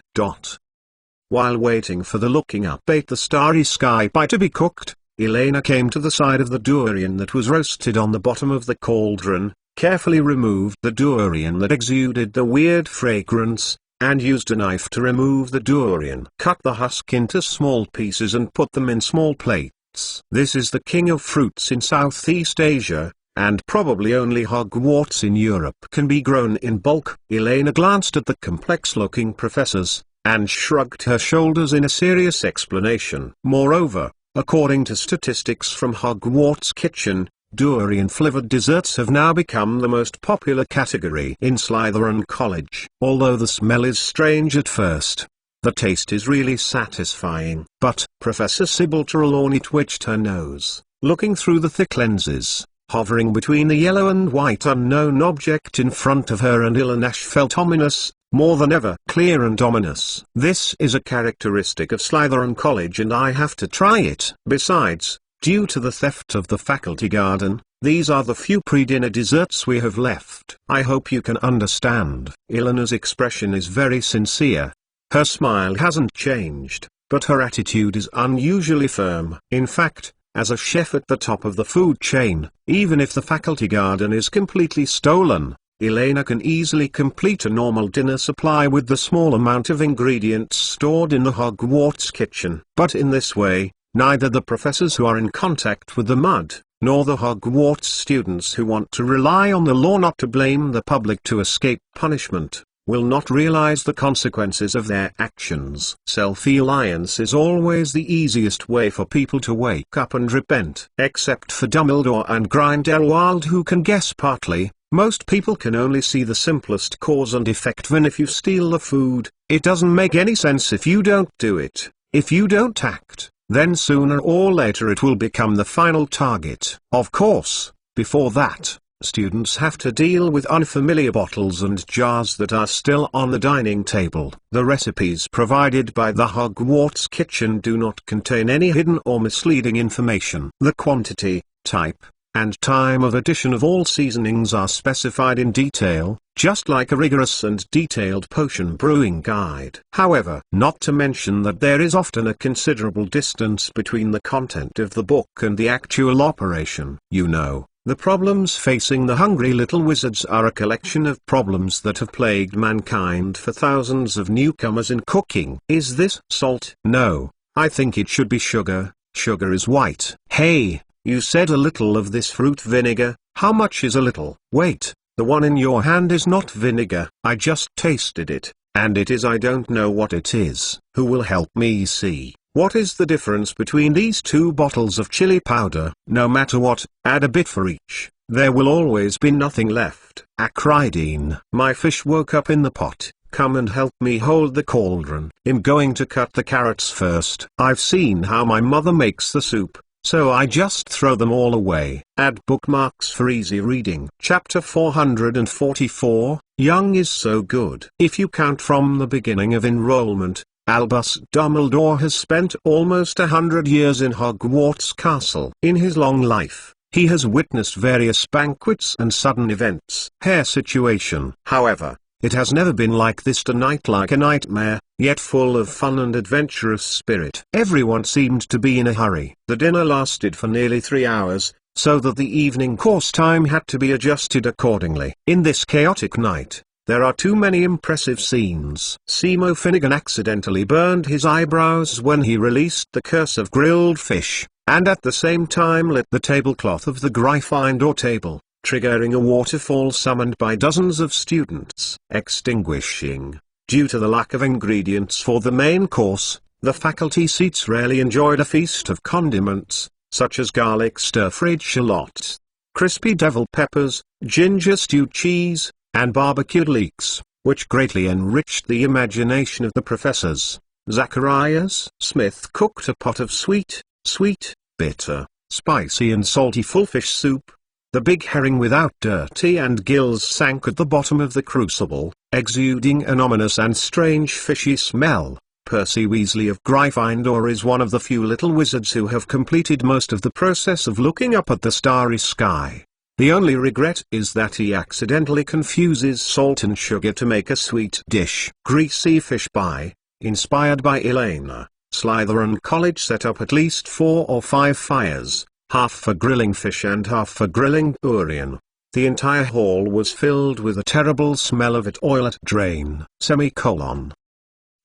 While waiting for the looking up at the starry sky pie to be cooked, Elena came to the side of the durian that was roasted on the bottom of the cauldron, carefully removed the durian that exuded the weird fragrance, and used a knife to remove the durian. Cut the husk into small pieces and put them in small plates. This is the king of fruits in Southeast Asia, and probably only Hogwarts in Europe can be grown in bulk. Elena glanced at the complex-looking professors, and shrugged her shoulders in a serious explanation. Moreover, according to statistics from Hogwarts Kitchen, durian-flavored desserts have now become the most popular category in Slytherin College. Although the smell is strange at first, the taste is really satisfying. But Professor Sybil Trelawney twitched her nose, looking through the thick lenses, hovering between the yellow and white unknown object in front of her, and Ilunash felt ominous, more than ever clear and ominous. This is a characteristic of Slytherin College and I have to try it. Besides, due to the theft of the faculty garden, these are the few pre-dinner desserts we have left. I hope you can understand. Iluna's expression is very sincere. Her smile hasn't changed, but her attitude is unusually firm. In fact, as a chef at the top of the food chain, even if the faculty garden is completely stolen, Elena can easily complete a normal dinner supply with the small amount of ingredients stored in the Hogwarts kitchen. But in this way, neither the professors who are in contact with the mud, nor the Hogwarts students who want to rely on the law not to blame the public to escape punishment, will not realize the consequences of their actions. Self-reliance is always the easiest way for people to wake up and repent. Except for Dumbledore and Grindelwald, who can guess partly, most people can only see the simplest cause and effect. When if you steal the food, it doesn't make any sense if you don't do it. If you don't act, then sooner or later it will become the final target. Of course, before that, students have to deal with unfamiliar bottles and jars that are still on the dining table. The recipes provided by the Hogwarts kitchen do not contain any hidden or misleading information. The quantity, type, and time of addition of all seasonings are specified in detail, just like a rigorous and detailed potion brewing guide. However, not to mention that there is often a considerable distance between the content of the book and the actual operation. You know, the problems facing the hungry little wizards are a collection of problems that have plagued mankind for thousands of newcomers in cooking. Is this salt? No, I think it should be sugar. Sugar is white. Hey, you said a little of this fruit vinegar. How much is a little? Wait, the one in your hand is not vinegar. I just tasted it, and it is. I don't know what it is. Who will help me see? What is the difference between these two bottles of chili powder? No matter what, add a bit for each. there will always be nothing left. Acridine. My fish woke up in the pot. Come and help me hold the cauldron. I'm going to cut the carrots first. I've seen how my mother makes the soup, so I just throw them all away. Add bookmarks for easy reading. Chapter 444, Young is so good. If you count from the beginning of enrollment, Albus Dumbledore has spent almost 100 years in Hogwarts Castle. In his long life, he has witnessed various banquets and sudden events. Hair situation. However, it has never been like this tonight, like a nightmare, yet full of fun and adventurous spirit. Everyone seemed to be in a hurry. The dinner lasted for nearly 3 hours, so that the evening course time had to be adjusted accordingly. In this chaotic night, there are too many impressive scenes. Seymour Finnegan accidentally burned his eyebrows when he released the curse of grilled fish, and at the same time lit the tablecloth of the Gryffindor table, triggering a waterfall summoned by dozens of students. Extinguishing. Due to the lack of ingredients for the main course, the faculty seats rarely enjoyed a feast of condiments, such as garlic stir-fried shallots, crispy devil peppers, ginger stewed cheese, and barbecued leeks, which greatly enriched the imagination of the professors. Zacharias Smith cooked a pot of sweet, bitter, spicy and salty full fish soup. The big herring without dirty and gills sank at the bottom of the crucible, exuding an ominous and strange fishy smell. Percy Weasley of Gryffindor is one of the few little wizards who have completed most of the process of looking up at the starry sky. The only regret is that he accidentally confuses salt and sugar to make a sweet dish. Greasy fish pie, inspired by Elena. Slytherin College set up at least 4 or 5 fires, half for grilling fish and half for grilling durian. The entire hall was filled with a terrible smell of it oil at drain.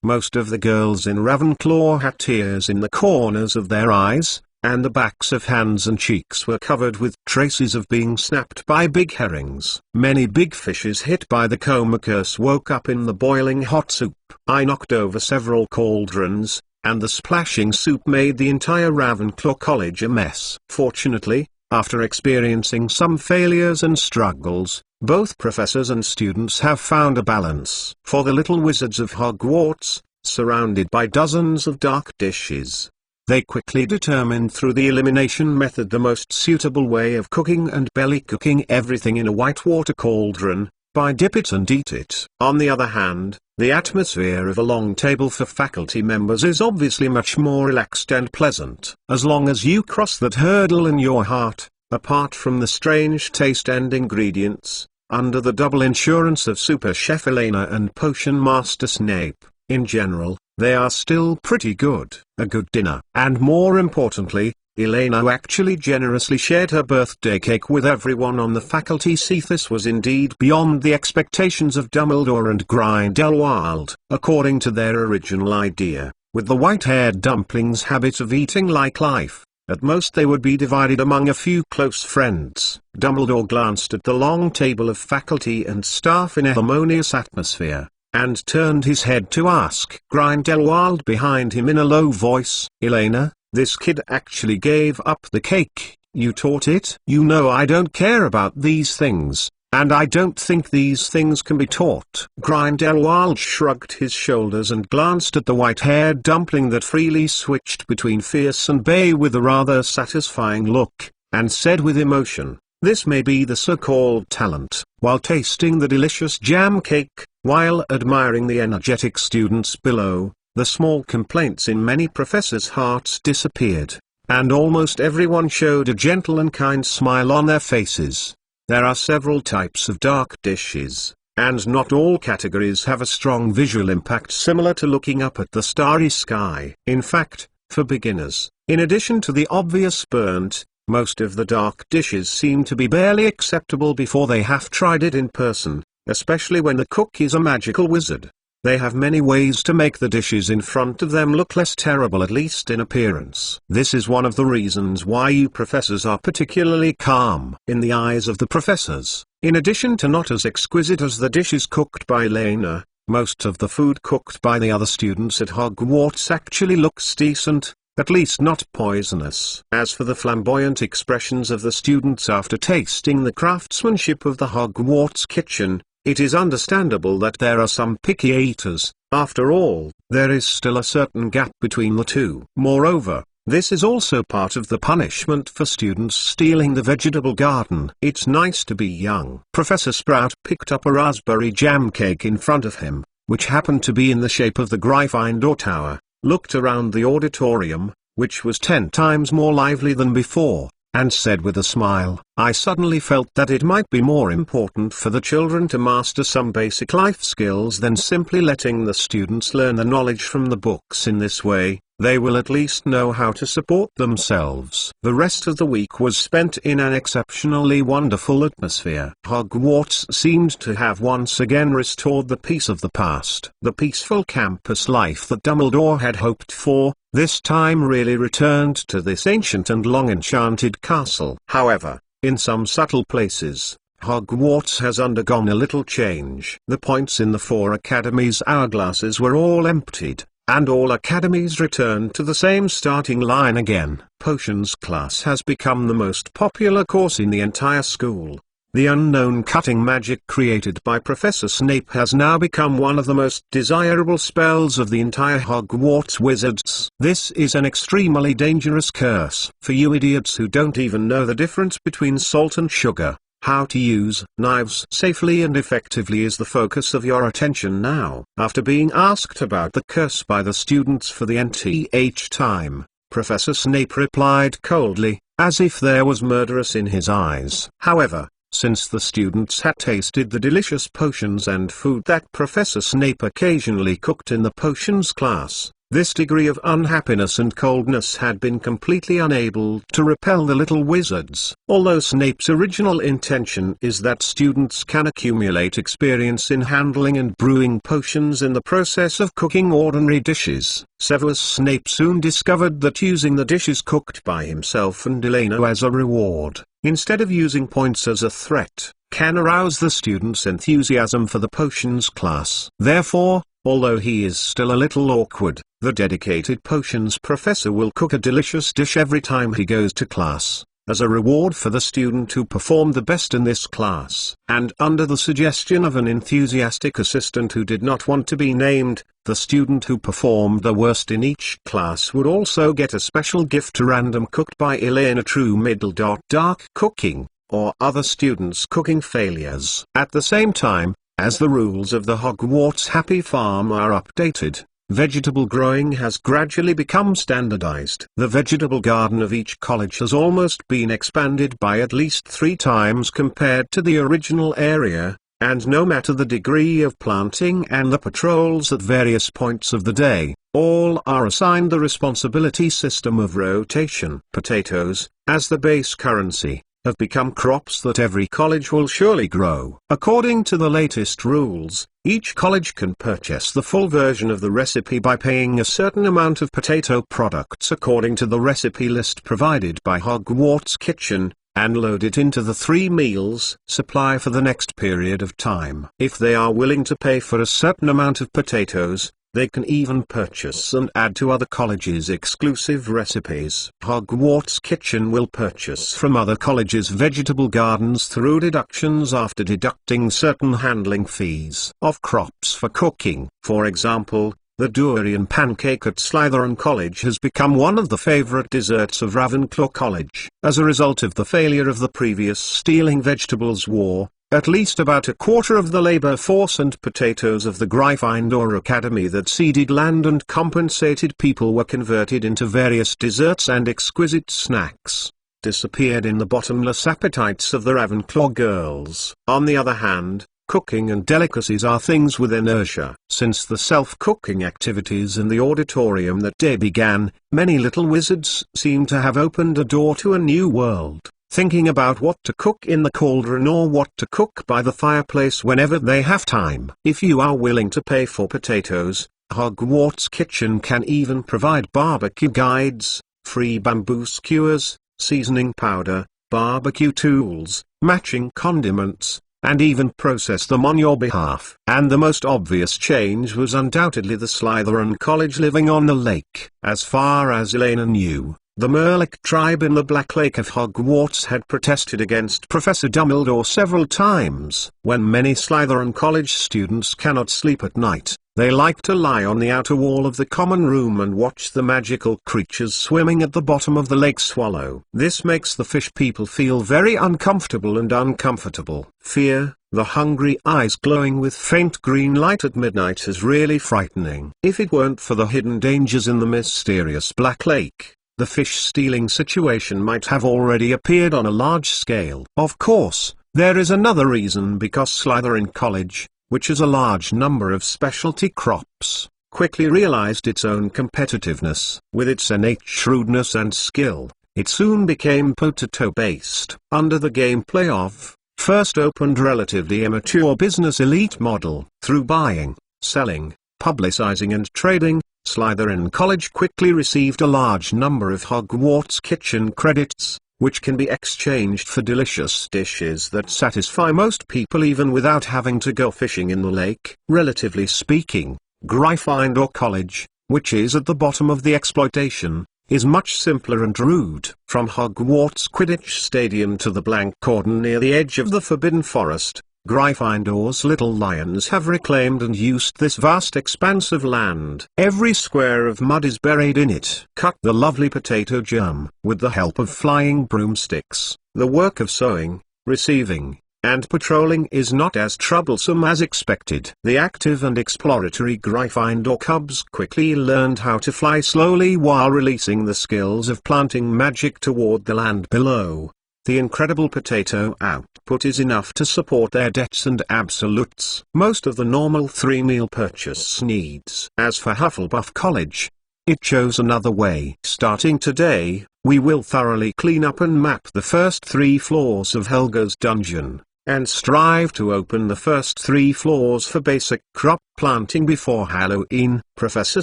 Most of the girls in Ravenclaw had tears in the corners of their eyes, and the backs of hands and cheeks were covered with traces of being snapped by big herrings. Many big fishes hit by the coma curse woke up in the boiling hot soup. I knocked over several cauldrons, and the splashing soup made the entire Ravenclaw College a mess. Fortunately, after experiencing some failures and struggles, both professors and students have found a balance. For the little wizards of Hogwarts, surrounded by dozens of dark dishes, they quickly determined through the elimination method the most suitable way of cooking and belly cooking everything in a whitewater cauldron, by dip it and eat it. On the other hand, the atmosphere of a long table for faculty members is obviously much more relaxed and pleasant. As long as you cross that hurdle in your heart, apart from the strange taste and ingredients, under the double insurance of Super Chef Elena and Potion Master Snape, in general, they are still pretty good. A good dinner. And more importantly, Elena actually generously shared her birthday cake with everyone on the faculty. This was indeed beyond the expectations of Dumbledore and Grindelwald. According to their original idea, with the white-haired dumplings' habit of eating like life, at most they would be divided among a few close friends. Dumbledore glanced at the long table of faculty and staff in a harmonious atmosphere, and turned his head to ask Grindelwald behind him in a low voice, "Elena, this kid actually gave up the cake. You taught it?" "You know I don't care about these things, and I don't think these things can be taught." Grindelwald shrugged his shoulders and glanced at the white-haired dumpling that freely switched between fierce and bay with a rather satisfying look, and said with emotion, "This may be the so-called talent." While tasting the delicious jam cake, while admiring the energetic students below, the small complaints in many professors' hearts disappeared, and almost everyone showed a gentle and kind smile on their faces. There are several types of dark dishes, and not all categories have a strong visual impact similar to looking up at the starry sky. In fact, for beginners, in addition to the obvious burnt, most of the dark dishes seem to be barely acceptable before they have tried it in person, especially when the cook is a magical wizard. They have many ways to make the dishes in front of them look less terrible, at least in appearance. This is one of the reasons why you professors are particularly calm. In the eyes of the professors, in addition to not as exquisite as the dishes cooked by Lena, most of the food cooked by the other students at Hogwarts actually looks decent, at least not poisonous. As for the flamboyant expressions of the students after tasting the craftsmanship of the Hogwarts kitchen, it is understandable that there are some picky eaters. After all, there is still a certain gap between the two. Moreover, this is also part of the punishment for students stealing the vegetable garden. It's nice to be young. Professor Sprout picked up a raspberry jam cake in front of him, which happened to be in the shape of the Gryffindor Tower, looked around the auditorium, which was 10 times more lively than before, and said with a smile, "I suddenly felt that it might be more important for the children to master some basic life skills than simply letting the students learn the knowledge from the books. In this way, they will at least know how to support themselves." The rest of the week was spent in an exceptionally wonderful atmosphere. Hogwarts seemed to have once again restored the peace of the past. The peaceful campus life that Dumbledore had hoped for, this time really returned to this ancient and long enchanted castle. However, in some subtle places, Hogwarts has undergone a little change. The points in the 4 academies' hourglasses were all emptied, and all academies returned to the same starting line again. Potions class has become the most popular course in the entire school. The unknown cutting magic created by Professor Snape has now become one of the most desirable spells of the entire Hogwarts wizards. This is an extremely dangerous curse. For you idiots who don't even know the difference between salt and sugar, how to use knives safely and effectively is the focus of your attention now. After being asked about the curse by the students for the nth time, Professor Snape replied coldly, as if there was murderous in his eyes. However, since the students had tasted the delicious potions and food that Professor Snape occasionally cooked in the potions class, this degree of unhappiness and coldness had been completely unable to repel the little wizards. Although Snape's original intention is that students can accumulate experience in handling and brewing potions in the process of cooking ordinary dishes, Severus Snape soon discovered that using the dishes cooked by himself and Delano as a reward, instead of using points as a threat, can arouse the students' enthusiasm for the potions class. Therefore, although he is still a little awkward, the dedicated potions professor will cook a delicious dish every time he goes to class, as a reward for the student who performed the best in this class. And under the suggestion of an enthusiastic assistant who did not want to be named, the student who performed the worst in each class would also get a special gift random cooked by Elena True Middle. Dark cooking, or other students' cooking failures. At the same time, as the rules of the Hogwarts Happy Farm are updated, vegetable growing has gradually become standardized. The vegetable garden of each college has almost been expanded by at least 3 times compared to the original area, and no matter the degree of planting and the patrols at various points of the day, all are assigned the responsibility system of rotation. Potatoes, as the base currency, have become crops that every college will surely grow. According to the latest rules, each college can purchase the full version of the recipe by paying a certain amount of potato products according to the recipe list provided by Hogwarts Kitchen, and load it into the 3 meals supply for the next period of time. If they are willing to pay for a certain amount of potatoes, they can even purchase and add to other colleges' exclusive recipes. Hogwarts Kitchen will purchase from other colleges' vegetable gardens through deductions after deducting certain handling fees of crops for cooking. For example, the durian pancake at Slytherin College has become one of the favorite desserts of Ravenclaw College. As a result of the failure of the previous stealing vegetables war, at least about a quarter of the labor force and potatoes of the Gryffindor Academy that ceded land and compensated people were converted into various desserts and exquisite snacks, disappeared in the bottomless appetites of the Ravenclaw girls. On the other hand, cooking and delicacies are things with inertia. Since the self-cooking activities in the auditorium that day began, many little wizards seem to have opened a door to a new world, thinking about what to cook in the cauldron or what to cook by the fireplace whenever they have time. If you are willing to pay for potatoes, Hogwarts Kitchen can even provide barbecue guides, free bamboo skewers, seasoning powder, barbecue tools, matching condiments, and even process them on your behalf. And the most obvious change was undoubtedly the Slytherin College living on the lake. As far as Elena knew, the Murloc tribe in the Black Lake of Hogwarts had protested against Professor Dumbledore several times. When many Slytherin College students cannot sleep at night, they like to lie on the outer wall of the common room and watch the magical creatures swimming at the bottom of the Lake Swallow. This makes the fish people feel very uncomfortable and uncomfortable. Fear, the hungry eyes glowing with faint green light at midnight, is really frightening. If it weren't for the hidden dangers in the mysterious Black Lake, the fish-stealing situation might have already appeared on a large scale. Of course, there is another reason: because Slytherin College, which has a large number of specialty crops, quickly realized its own competitiveness. With its innate shrewdness and skill, it soon became potato-based. Under the gameplay of first opened relatively immature business elite model, through buying, selling, publicizing and trading, Slytherin College quickly received a large number of Hogwarts kitchen credits, which can be exchanged for delicious dishes that satisfy most people even without having to go fishing in the lake. Relatively speaking, Gryffindor College, which is at the bottom of the exploitation, is much simpler and rude. From Hogwarts Quidditch Stadium to the blank cordon near the edge of the Forbidden Forest, Gryffindor's little lions have reclaimed and used this vast expanse of land. Every square of mud is buried in it. Cut the lovely potato germ with the help of flying broomsticks. The work of sowing, receiving, and patrolling is not as troublesome as expected. The active and exploratory Gryffindor cubs quickly learned how to fly slowly while releasing the skills of planting magic toward the land below. The incredible potato output is enough to support their debts and absolutes. Most of the normal 3-meal purchase needs. As for Hufflepuff College, it chose another way. Starting today, we will thoroughly clean up and map the first 3 floors of Helga's dungeon, and strive to open the first 3 floors for basic crop planting before Halloween. Professor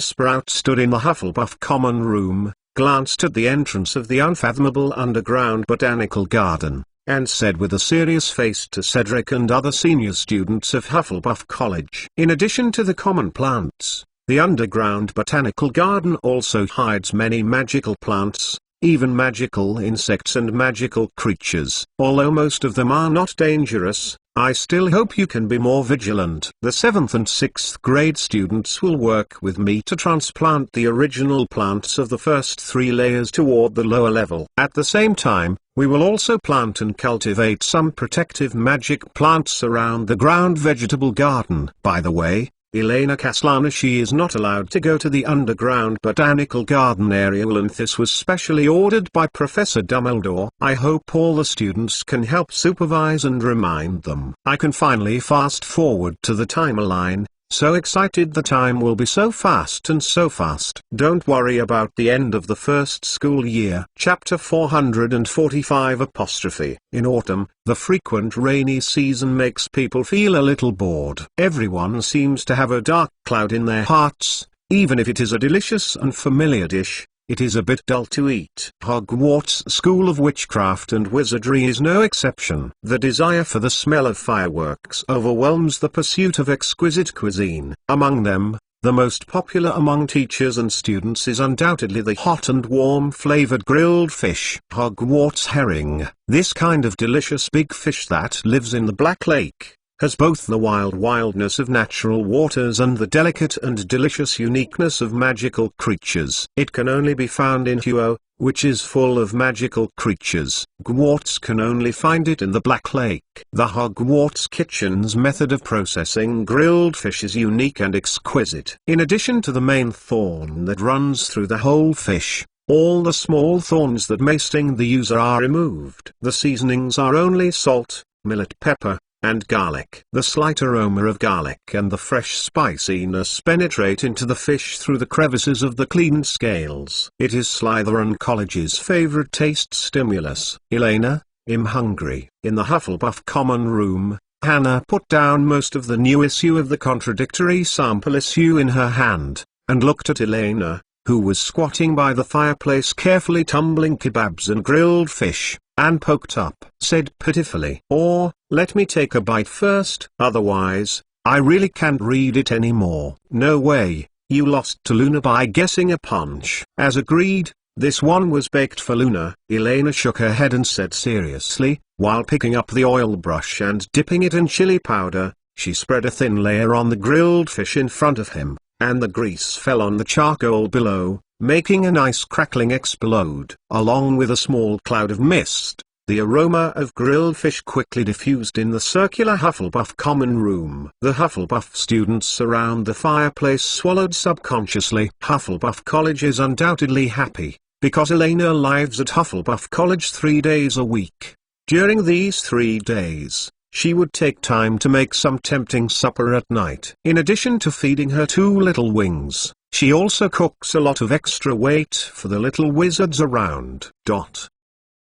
Sprout stood in the Hufflepuff common room, glanced at the entrance of the unfathomable underground botanical garden, and said with a serious face to Cedric and other senior students of Hufflepuff College: "In addition to the common plants, the underground botanical garden also hides many magical plants, even magical insects and magical creatures. Although most of them are not dangerous, I still hope you can be more vigilant." The 7th and 6th grade students will work with me to transplant the original plants of the first 3 layers toward the lower level. At the same time, we will also plant and cultivate some protective magic plants around the ground vegetable garden. By the way, Elena Kaslanashi is not allowed to go to the underground botanical garden area, and this was specially ordered by Professor Dumbledore. I hope all the students can help supervise and remind them. I can finally fast forward to the timeline. So excited, the time will be so fast and so fast. Don't worry about the end of the first school year. Chapter 445 apostrophe. In autumn, the frequent rainy season makes people feel a little bored. Everyone seems to have a dark cloud in their hearts. Even if it is a delicious and familiar dish, it is a bit dull to eat. Hogwarts School of Witchcraft and Wizardry is no exception. The desire for the smell of fireworks overwhelms the pursuit of exquisite cuisine. Among them, the most popular among teachers and students is undoubtedly the hot and warm flavored grilled fish. Hogwarts herring, this kind of delicious big fish that lives in the Black Lake, has both the wildness of natural waters and the delicate and delicious uniqueness of magical creatures. It can only be found in Huo, which is full of magical creatures. Hogwarts can only find it in the Black Lake. The Hogwarts kitchen's method of processing grilled fish is unique and exquisite. In addition to the main thorn that runs through the whole fish, all the small thorns that may sting the user are removed. The seasonings are only salt, millet pepper, and garlic. The slight aroma of garlic and the fresh spiciness penetrate into the fish through the crevices of the clean scales. It is Slytherin College's favorite taste stimulus. Elena, I'm hungry. In the Hufflepuff common room, Hannah put down most of the new issue of the contradictory sample issue in her hand, and looked at Elena, who was squatting by the fireplace carefully tumbling kebabs and grilled fish, and poked up, said pitifully, "Or, let me take a bite first, otherwise, I really can't read it anymore." "No way, you lost to Luna by guessing a punch." As agreed, this one was baked for Luna. Elena shook her head and said seriously, while picking up the oil brush and dipping it in chili powder, she spread a thin layer on the grilled fish in front of him, and the grease fell on the charcoal below, making a nice crackling explode. Along with a small cloud of mist, the aroma of grilled fish quickly diffused in the circular Hufflepuff common room. The Hufflepuff students around the fireplace swallowed subconsciously. Hufflepuff College is undoubtedly happy, because Elena lives at Hufflepuff College 3 days a week. During these 3 days, she would take time to make some tempting supper at night. In addition to feeding her 2 little wings, she also cooks a lot of extra weight for the little wizards around.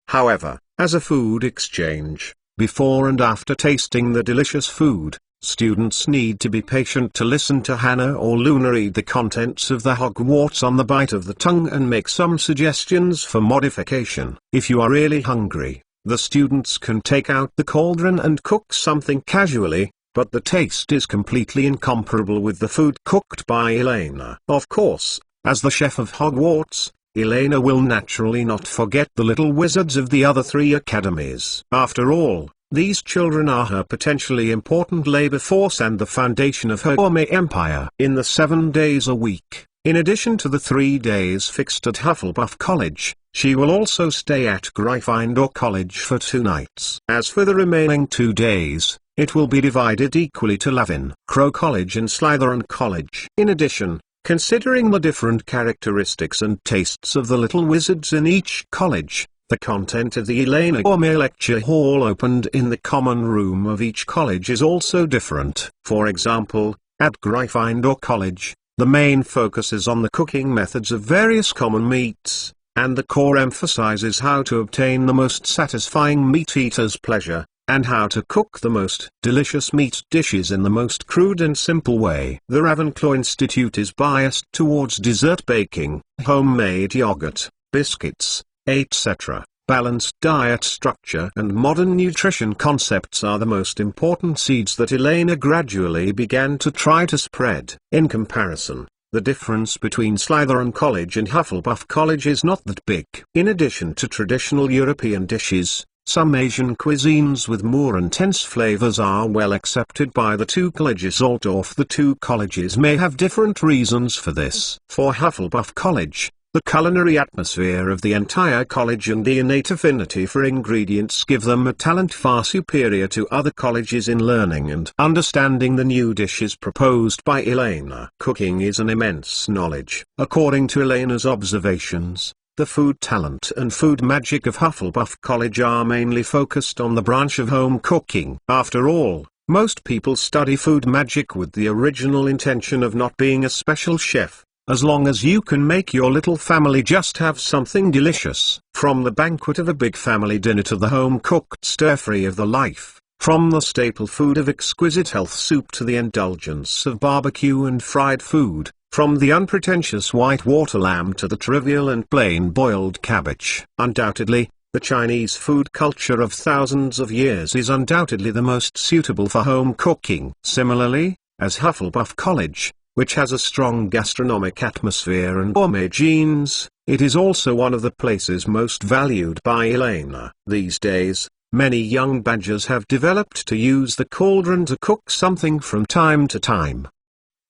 However, as a food exchange, before and after tasting the delicious food, students need to be patient to listen to Hannah or Luna read the contents of the Hogwarts on the bite of the tongue and make some suggestions for modification. If you are really hungry, the students can take out the cauldron and cook something casually, but the taste is completely incomparable with the food cooked by Elena. Of course, as the chef of Hogwarts, Elena will naturally not forget the little wizards of the other 3 academies. After all, these children are her potentially important labor force and the foundation of her gourmet empire. In the 7 days a week, in addition to the 3 days fixed at Hufflepuff College, she will also stay at Gryffindor College for 2 nights. As for the remaining 2 days, it will be divided equally to Ravenclaw College and Slytherin College. In addition, considering the different characteristics and tastes of the little wizards in each college, the content of the Elena Gourmet Lecture Hall opened in the common room of each college is also different. For example, at Gryffindor College, the main focus is on the cooking methods of various common meats, and the core emphasizes how to obtain the most satisfying meat eater's pleasure, and how to cook the most delicious meat dishes in the most crude and simple way. The Ravenclaw Institute is biased towards dessert baking, homemade yogurt, biscuits, etc. Balanced diet structure and modern nutrition concepts are the most important seeds that Elena gradually began to try to spread. In comparison, the difference between Slytherin College and Hufflepuff College is not that big. In addition to traditional European dishes, some Asian cuisines with more intense flavors are well accepted by the 2 colleges. Although the 2 colleges may have different reasons for this. For Hufflepuff College, the culinary atmosphere of the entire college and the innate affinity for ingredients give them a talent far superior to other colleges in learning and understanding the new dishes proposed by Elena. Cooking is an immense knowledge. According to Elena's observations, the food talent and food magic of Hufflepuff College are mainly focused on the branch of home cooking. After all, most people study food magic with the original intention of not being a special chef. As long as you can make your little family just have something delicious. From the banquet of a big family dinner to the home-cooked stir-fry of the life, from the staple food of exquisite health soup to the indulgence of barbecue and fried food, from the unpretentious white water lamb to the trivial and plain boiled cabbage. Undoubtedly, the Chinese food culture of thousands of years is undoubtedly the most suitable for home cooking. Similarly, as Hufflepuff College, which has a strong gastronomic atmosphere and gourmet genes, it is also one of the places most valued by Elena. These days, many young badgers have developed to use the cauldron to cook something from time to time.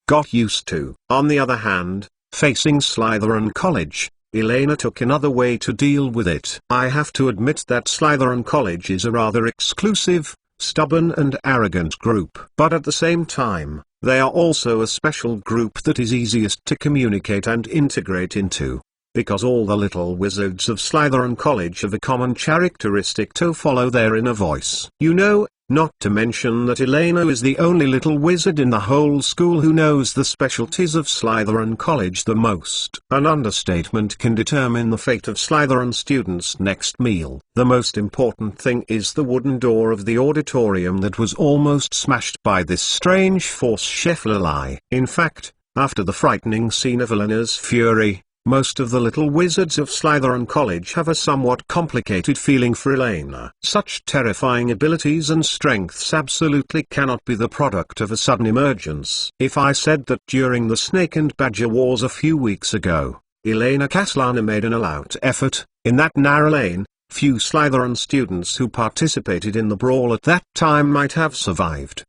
Got used to. On the other hand, facing Slytherin College, Elena took another way to deal with it. I have to admit that Slytherin College is a rather exclusive, stubborn and arrogant group. But at the same time, they are also a special group that is easiest to communicate and integrate into, because all the little wizards of Slytherin College have a common characteristic to follow their inner voice. You know, not to mention that Elena is the only little wizard in the whole school who knows the specialties of Slytherin College the most. An understatement can determine the fate of Slytherin students' next meal. The most important thing is the wooden door of the auditorium that was almost smashed by this strange force, Chef Lilai. In fact, after the frightening scene of Elena's fury, most of the little wizards of Slytherin College have a somewhat complicated feeling for Elena. Such terrifying abilities and strengths absolutely cannot be the product of a sudden emergence. If I said that during the Snake and Badger Wars a few weeks ago, Elena Castellana made an all-out effort, in that narrow lane, few Slytherin students who participated in the brawl at that time might have survived.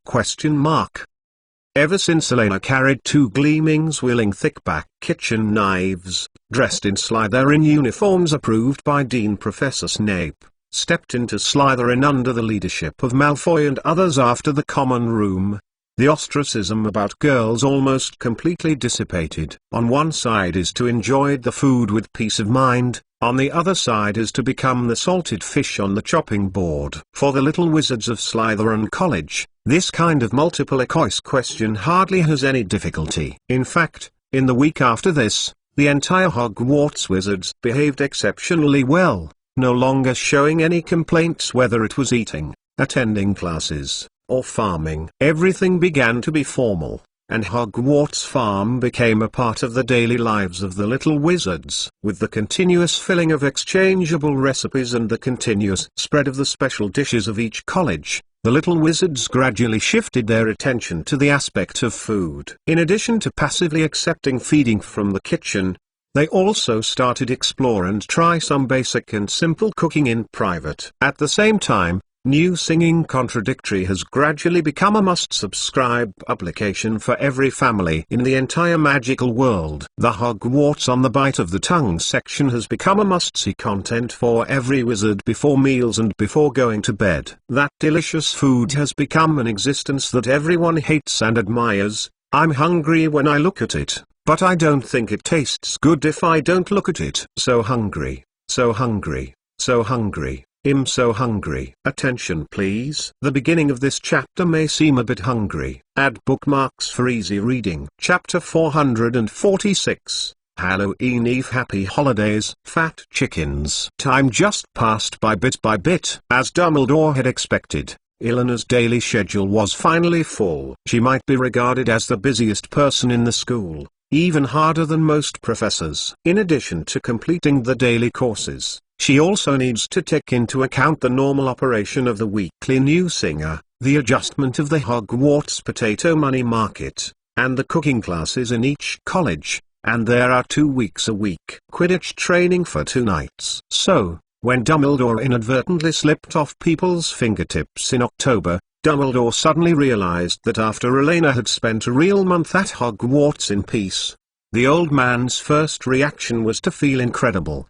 Ever since Elena carried two gleaming swilling thick-back kitchen knives, dressed in Slytherin uniforms approved by Dean Professor Snape, stepped into Slytherin under the leadership of Malfoy and others after the common room, the ostracism about girls almost completely dissipated. On one side is to enjoy the food with peace of mind, on the other side is to become the salted fish on the chopping board. For the little wizards of Slytherin College, this kind of multiple choice question hardly has any difficulty. In fact, in the week after this, the entire Hogwarts Wizards behaved exceptionally well, no longer showing any complaints whether it was eating, attending classes, or farming. Everything began to be formal, and Hogwarts Farm became a part of the daily lives of the little wizards. With the continuous filling of exchangeable recipes and the continuous spread of the special dishes of each college, the little wizards gradually shifted their attention to the aspect of food. In addition to passively accepting feeding from the kitchen, they also started explore and try some basic and simple cooking in private. At the same time, New Singing Contradictory has gradually become a must-subscribe publication for every family in the entire magical world. The Hogwarts on the Bite of the Tongue section has become a must-see content for every wizard before meals and before going to bed. That delicious food has become an existence that everyone hates and admires. I'm hungry when I look at it, but I don't think it tastes good if I don't look at it. So hungry, so hungry, so hungry. I'm so hungry. Attention please. The beginning of this chapter may seem a bit hungry. Add bookmarks for easy reading. Chapter 446. Halloween Eve. Happy holidays, fat chickens. Time just passed by bit. As Dumbledore had expected, Elena's daily schedule was finally full. She might be regarded as the busiest person in the school, even harder than most professors. In addition to completing the daily courses, she also needs to take into account the normal operation of the weekly New Singer, the adjustment of the Hogwarts potato money market, and the cooking classes in each college, and there are 2 weeks a week Quidditch training for 2 nights. So, when Dumbledore inadvertently slipped off people's fingertips in October, Dumbledore suddenly realized that after Elena had spent a real month at Hogwarts in peace, the old man's first reaction was to feel incredible.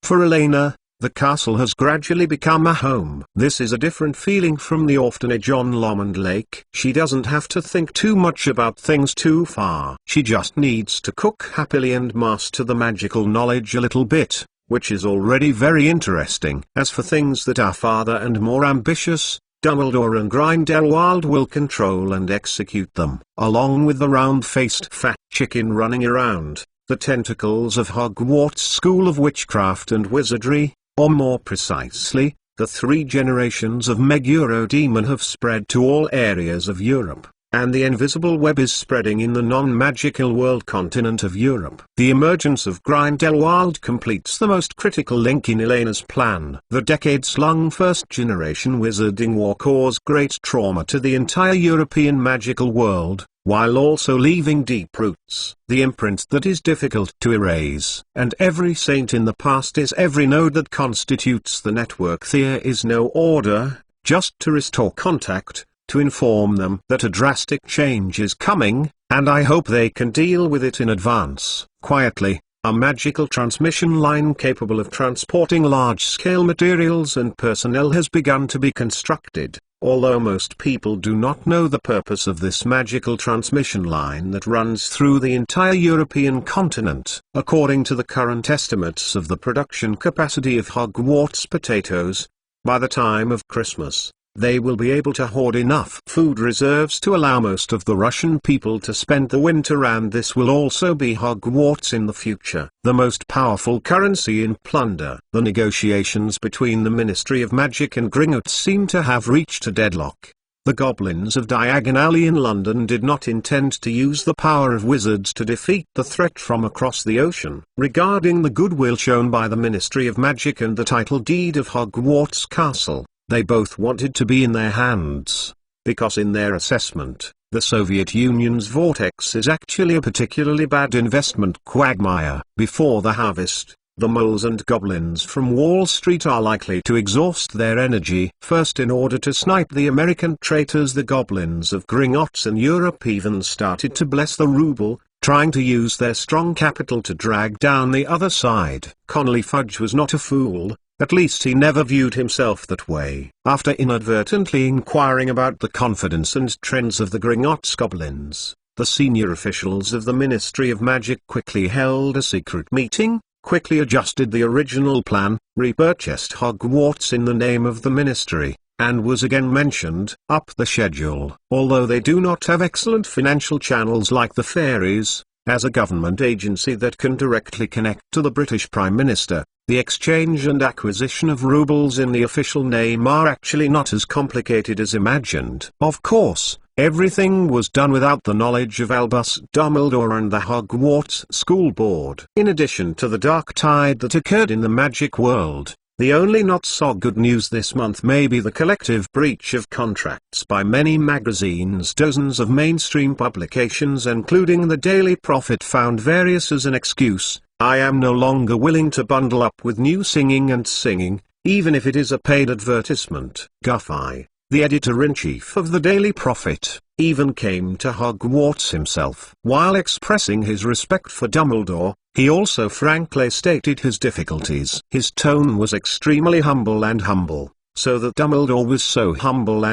For Elena, the castle has gradually become a home. This is a different feeling from the orphanage on Lomond Lake. She doesn't have to think too much about things too far. She just needs to cook happily and master the magical knowledge a little bit, which is already very interesting. As for things that are farther and more ambitious, Dumbledore and Grindelwald will control and execute them. Along with the round-faced fat chicken running around, the tentacles of Hogwarts School of Witchcraft and Wizardry, or more precisely, the 3 generations of Meguro-Demon have spread to all areas of Europe, and the invisible web is spreading in the non-magical world continent of Europe. The emergence of Grindelwald completes the most critical link in Elena's plan. The decades-long first-generation wizarding war caused great trauma to the entire European magical world, while also leaving deep roots, the imprint that is difficult to erase. And every saint in the past is every node that constitutes the network. There is no order, just to restore contact, to inform them that a drastic change is coming, and I hope they can deal with it in advance. Quietly, a magical transmission line capable of transporting large-scale materials and personnel has begun to be constructed. Although most people do not know the purpose of this magical transmission line that runs through the entire European continent, according to the current estimates of the production capacity of Hogwarts potatoes, by the time of Christmas, they will be able to hoard enough food reserves to allow most of the Russian people to spend the winter, and this will also be Hogwarts in the future, the most powerful currency in plunder. The negotiations between the Ministry of Magic and Gringotts seem to have reached a deadlock. The goblins of Diagon Alley in London did not intend to use the power of wizards to defeat the threat from across the ocean. Regarding the goodwill shown by the Ministry of Magic and the title deed of Hogwarts Castle, they both wanted to be in their hands, because in their assessment, the Soviet Union's vortex is actually a particularly bad investment quagmire. Before the harvest, the moles and goblins from Wall Street are likely to exhaust their energy. First, in order to snipe the American traitors, the goblins of Gringotts in Europe even started to bless the ruble, trying to use their strong capital to drag down the other side. Connolly Fudge was not a fool. At least he never viewed himself that way. After inadvertently inquiring about the confidence and trends of the Gringotts goblins, the senior officials of the Ministry of Magic quickly held a secret meeting, quickly adjusted the original plan, repurchased Hogwarts in the name of the ministry, and was again mentioned up the schedule. Although they do not have excellent financial channels like the fairies, as a government agency that can directly connect to the British Prime Minister, the exchange and acquisition of rubles in the official name are actually not as complicated as imagined. Of course, everything was done without the knowledge of Albus Dumbledore and the Hogwarts School Board. In addition to the dark tide that occurred in the magic world, the only not-so-good news this month may be the collective breach of contracts by many magazines. Dozens of mainstream publications including the Daily Prophet found various as an excuse. I am no longer willing to bundle up with New Singing and Singing, even if it is a paid advertisement. Guffey, the editor-in-chief of the Daily Prophet, even came to Hogwarts himself. While expressing his respect for Dumbledore, he also frankly stated his difficulties. His tone was extremely humble, so that Dumbledore was so humble.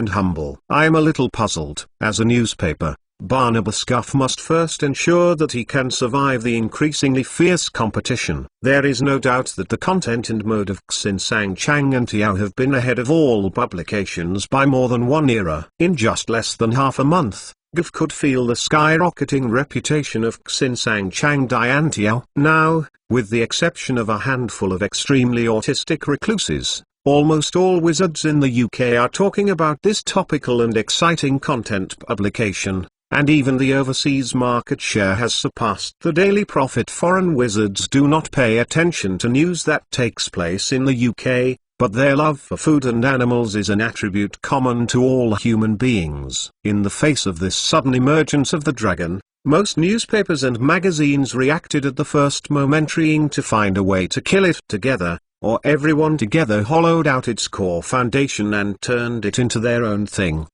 I am a little puzzled. As a newspaper, Barnabas Scuff must first ensure that he can survive the increasingly fierce competition. There is no doubt that the content and mode of Xinsang Chang and Tiao have been ahead of all publications by more than one era. In just less than half a month, Guff could feel the skyrocketing reputation of Xinsang Chang Dian Tiao. Now, with the exception of a handful of extremely autistic recluses, almost all wizards in the UK are talking about this topical and exciting content publication. And even the overseas market share has surpassed the Daily Prophet. Foreign wizards do not pay attention to news that takes place in the UK, but their love for food and animals is an attribute common to all human beings. In the face of this sudden emergence of the dragon, most newspapers and magazines reacted at the first moment, trying to find a way to kill it together, or everyone together hollowed out its core foundation and turned it into their own thing.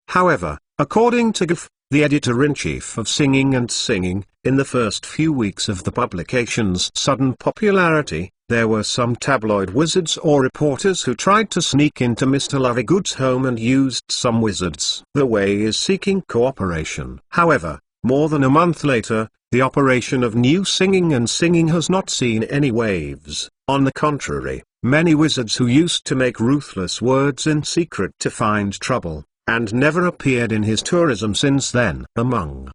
However, according to Guff, the editor-in-chief of Singing and Singing, in the first few weeks of the publication's sudden popularity, there were some tabloid wizards or reporters who tried to sneak into Mr. Lovegood's home and used some wizards. The way is seeking cooperation. However, more than a month later, the operation of New Singing and Singing has not seen any waves. On the contrary, many wizards who used to make ruthless words in secret to find trouble, and never appeared in his tourism since then.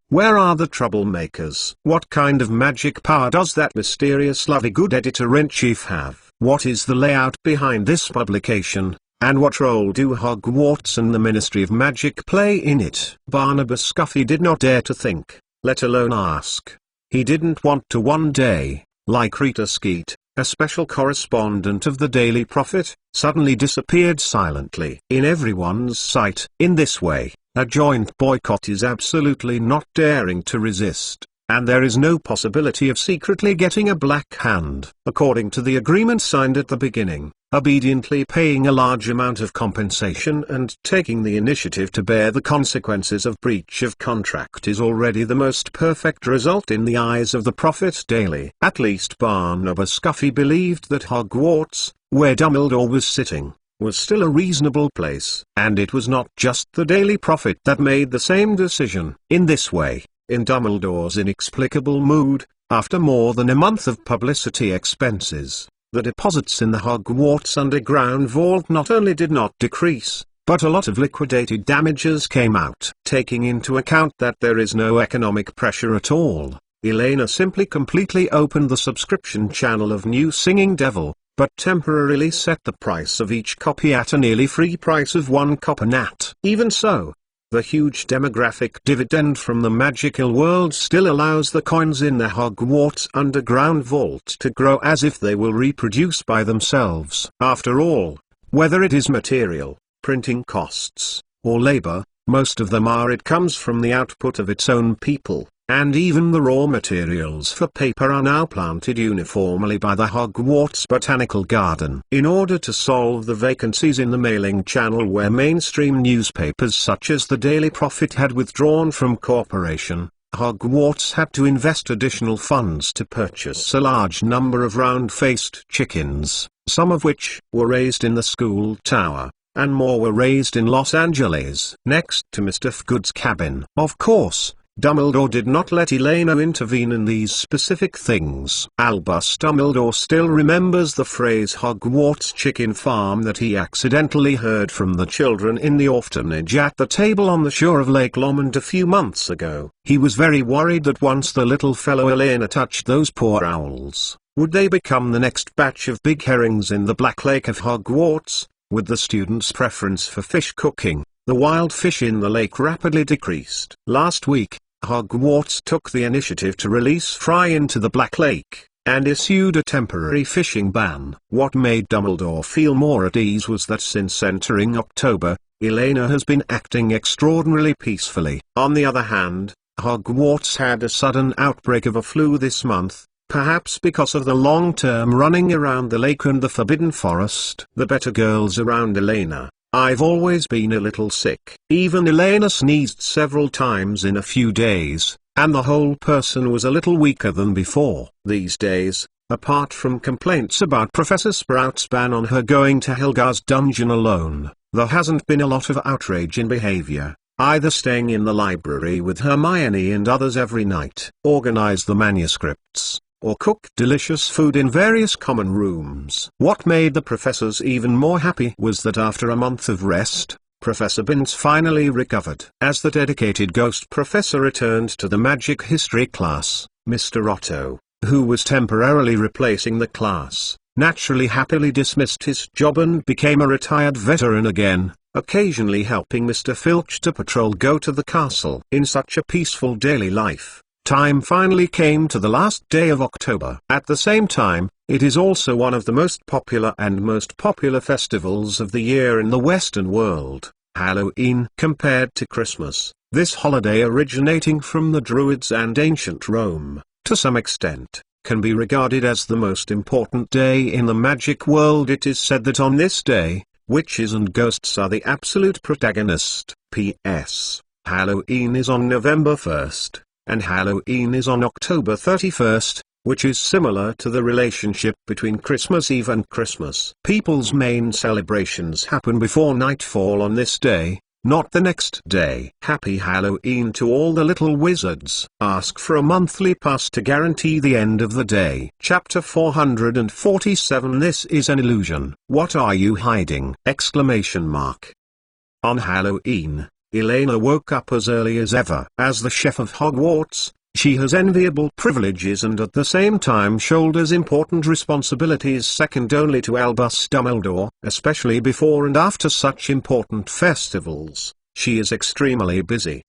Where are the troublemakers? What kind of magic power does that mysterious Lovegood editor-in-chief have? What is the layout behind this publication, and what role do Hogwarts and the Ministry of Magic play in it? Barnabas Scuffy did not dare to think, let alone ask. He didn't want to one day, like Rita Skeet, a special correspondent of the Daily Prophet, suddenly disappeared silently in everyone's sight. In this way, a joint boycott is absolutely not daring to resist, and there is no possibility of secretly getting a black hand. According to the agreement signed at the beginning, obediently paying a large amount of compensation and taking the initiative to bear the consequences of breach of contract is already the most perfect result in the eyes of the Prophet Daily. At least Barnabas Scuffy believed that Hogwarts, where Dumbledore was sitting, was still a reasonable place. And it was not just the Daily Prophet that made the same decision. In this way, in Dumbledore's inexplicable mood, after more than a month of publicity expenses, the deposits in the Hogwarts underground vault not only did not decrease, but a lot of liquidated damages came out. Taking into account that there is no economic pressure at all, Elena simply completely opened the subscription channel of New Singing Devil, but temporarily set the price of each copy at a nearly free price of 1 copper nat. Even so, the huge demographic dividend from the magical world still allows the coins in the Hogwarts underground vault to grow as if they will reproduce by themselves. After all, whether it is material, printing costs, or labor, most of them it comes from the output of its own people, and even the raw materials for paper are now planted uniformly by the Hogwarts Botanical Garden. In order to solve the vacancies in the mailing channel where mainstream newspapers such as the Daily Prophet had withdrawn from cooperation, Hogwarts had to invest additional funds to purchase a large number of round-faced chickens, some of which were raised in the school tower, and more were raised in Los Angeles. Next to Mr. Fgood's cabin. Of course, Dumbledore did not let Elena intervene in these specific things. Albus Dumbledore still remembers the phrase Hogwarts chicken farm that he accidentally heard from the children in the orphanage at the table on the shore of Lake Lomond a few months ago. He was very worried that once the little fellow Elena touched those poor owls, would they become the next batch of big herrings in the Black Lake of Hogwarts? With the students' preference for fish cooking, the wild fish in the lake rapidly decreased. Last week, Hogwarts took the initiative to release Fry into the Black Lake, and issued a temporary fishing ban. What made Dumbledore feel more at ease was that since entering October, Elena has been acting extraordinarily peacefully. On the other hand, Hogwarts had a sudden outbreak of a flu this month, perhaps because of the long-term running around the lake and the Forbidden Forest. The better girls around Elena. I've always been a little sick. Even Elena sneezed several times in a few days, and the whole person was a little weaker than before. These days, apart from complaints about Professor Sprout's ban on her going to Helga's dungeon alone, there hasn't been a lot of outrage in behavior, either staying in the library with Hermione and others every night, organize the manuscripts, or cook delicious food in various common rooms. What made the professors even more happy was that after a month of rest, Professor Binns finally recovered. As the dedicated ghost professor returned to the magic history class, Mr. Otto, who was temporarily replacing the class, naturally happily dismissed his job and became a retired veteran again, occasionally helping Mr. Filch to patrol go to the castle. In such a peaceful daily life, time finally came to the last day of October. At the same time, it is also one of the most popular festivals of the year in the Western world, Halloween. Compared to Christmas, this holiday originating from the Druids and ancient Rome, to some extent, can be regarded as the most important day in the magic world. It is said that on this day, witches and ghosts are the absolute protagonist. P.S. Halloween is on November 1st. And Halloween is on October 31st, which is similar to the relationship between Christmas Eve and Christmas. People's main celebrations happen before nightfall on this day, not the next day. Happy Halloween to all the little wizards. Ask for a monthly pass to guarantee the end of the day. Chapter 447. This is an illusion. What are you hiding? Exclamation mark. On Halloween, Elena woke up as early as ever. As the chef of Hogwarts, she has enviable privileges and at the same time shoulders important responsibilities second only to Albus Dumbledore. Especially before and after such important festivals, she is extremely busy.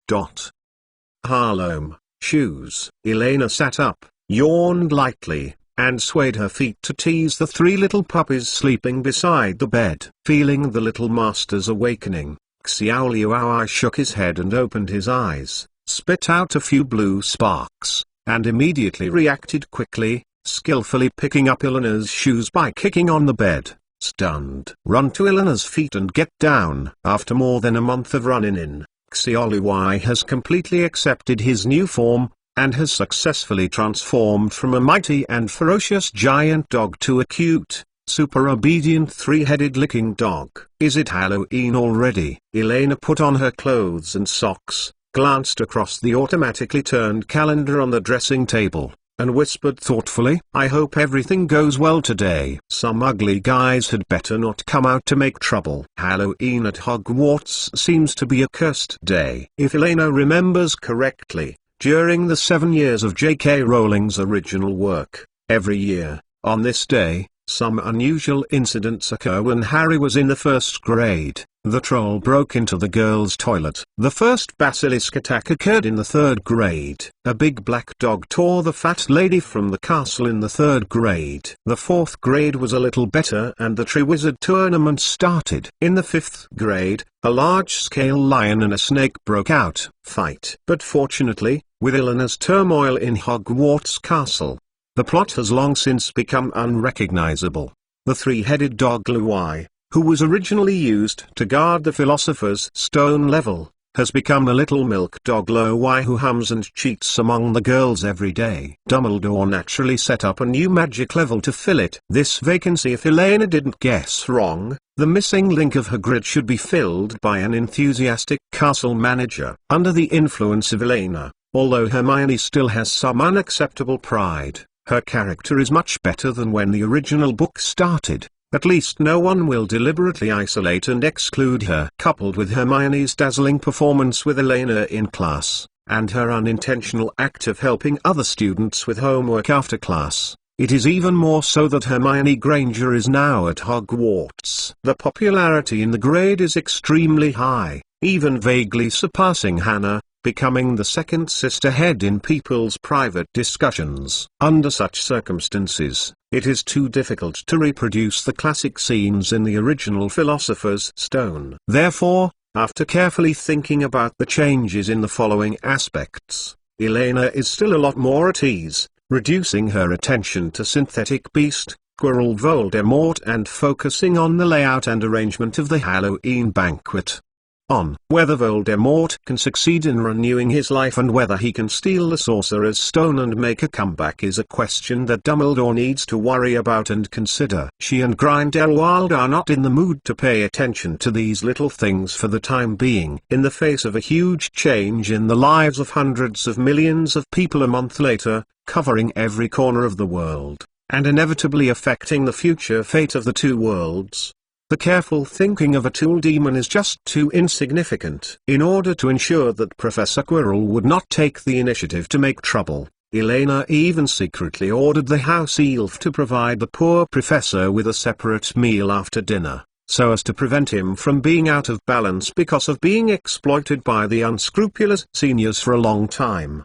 Harlem, shoes. Elena sat up, yawned lightly, and swayed her feet to tease the 3 little puppies sleeping beside the bed. Feeling the little master's awakening, Xiaoliuai shook his head and opened his eyes, spit out a few blue sparks, and immediately reacted quickly, skillfully picking up Eleanor's shoes by kicking on the bed. Stunned. Run to Eleanor's feet and get down. After more than a month of running in, Xiaoliuai has completely accepted his new form, and has successfully transformed from a mighty and ferocious giant dog to a cute, super obedient 3-headed licking dog. Is it Halloween already? Elena put on her clothes and socks, glanced across the automatically turned calendar on the dressing table, and whispered thoughtfully, I hope everything goes well today. Some ugly guys had better not come out to make trouble. Halloween at Hogwarts seems to be a cursed day. If Elena remembers correctly, during the 7 years of J.K. Rowling's original work, every year, on this day, Some unusual incidents occur when Harry was in the first grade. The troll broke into the girls' toilet. The first basilisk attack occurred in the third grade. A big black dog tore the fat lady from the castle in the third grade. The fourth grade was a little better and the Tree Wizard tournament started. In the fifth grade, a large-scale lion and a snake broke out fight. But fortunately, with Eleanor's turmoil in Hogwarts Castle, the plot has long since become unrecognizable. The three-headed dog Luai, who was originally used to guard the Philosopher's Stone level, has become a little milk dog Luai who hums and cheats among the girls every day. Dumbledore naturally set up a new magic level to fill it. This vacancy, if Elena didn't guess wrong, the missing link of Hagrid should be filled by an enthusiastic castle manager. Under the influence of Elena, although Hermione still has some unacceptable pride, her character is much better than when the original book started. At least no one will deliberately isolate and exclude her. Coupled with Hermione's dazzling performance with Elena in class, and her unintentional act of helping other students with homework after class, it is even more so that Hermione Granger is now at Hogwarts. The popularity in the grade is extremely high, even vaguely surpassing Hannah, becoming the second sister head in people's private discussions. Under such circumstances, it is too difficult to reproduce the classic scenes in the original Philosopher's Stone. Therefore, after carefully thinking about the changes in the following aspects, Elena is still a lot more at ease, reducing her attention to synthetic beast, Quirrell Voldemort, and focusing on the layout and arrangement of the Halloween banquet. On whether Voldemort can succeed in renewing his life and whether he can steal the Sorcerer's Stone and make a comeback is a question that Dumbledore needs to worry about and consider. She and Grindelwald are not in the mood to pay attention to these little things for the time being. In the face of a huge change in the lives of hundreds of millions of people a month later, covering every corner of the world, and inevitably affecting the future fate of the two worlds, the careful thinking of a tool demon is just too insignificant. In order to ensure that Professor Quirrell would not take the initiative to make trouble, Elena even secretly ordered the house elf to provide the poor professor with a separate meal after dinner, so as to prevent him from being out of balance because of being exploited by the unscrupulous seniors for a long time.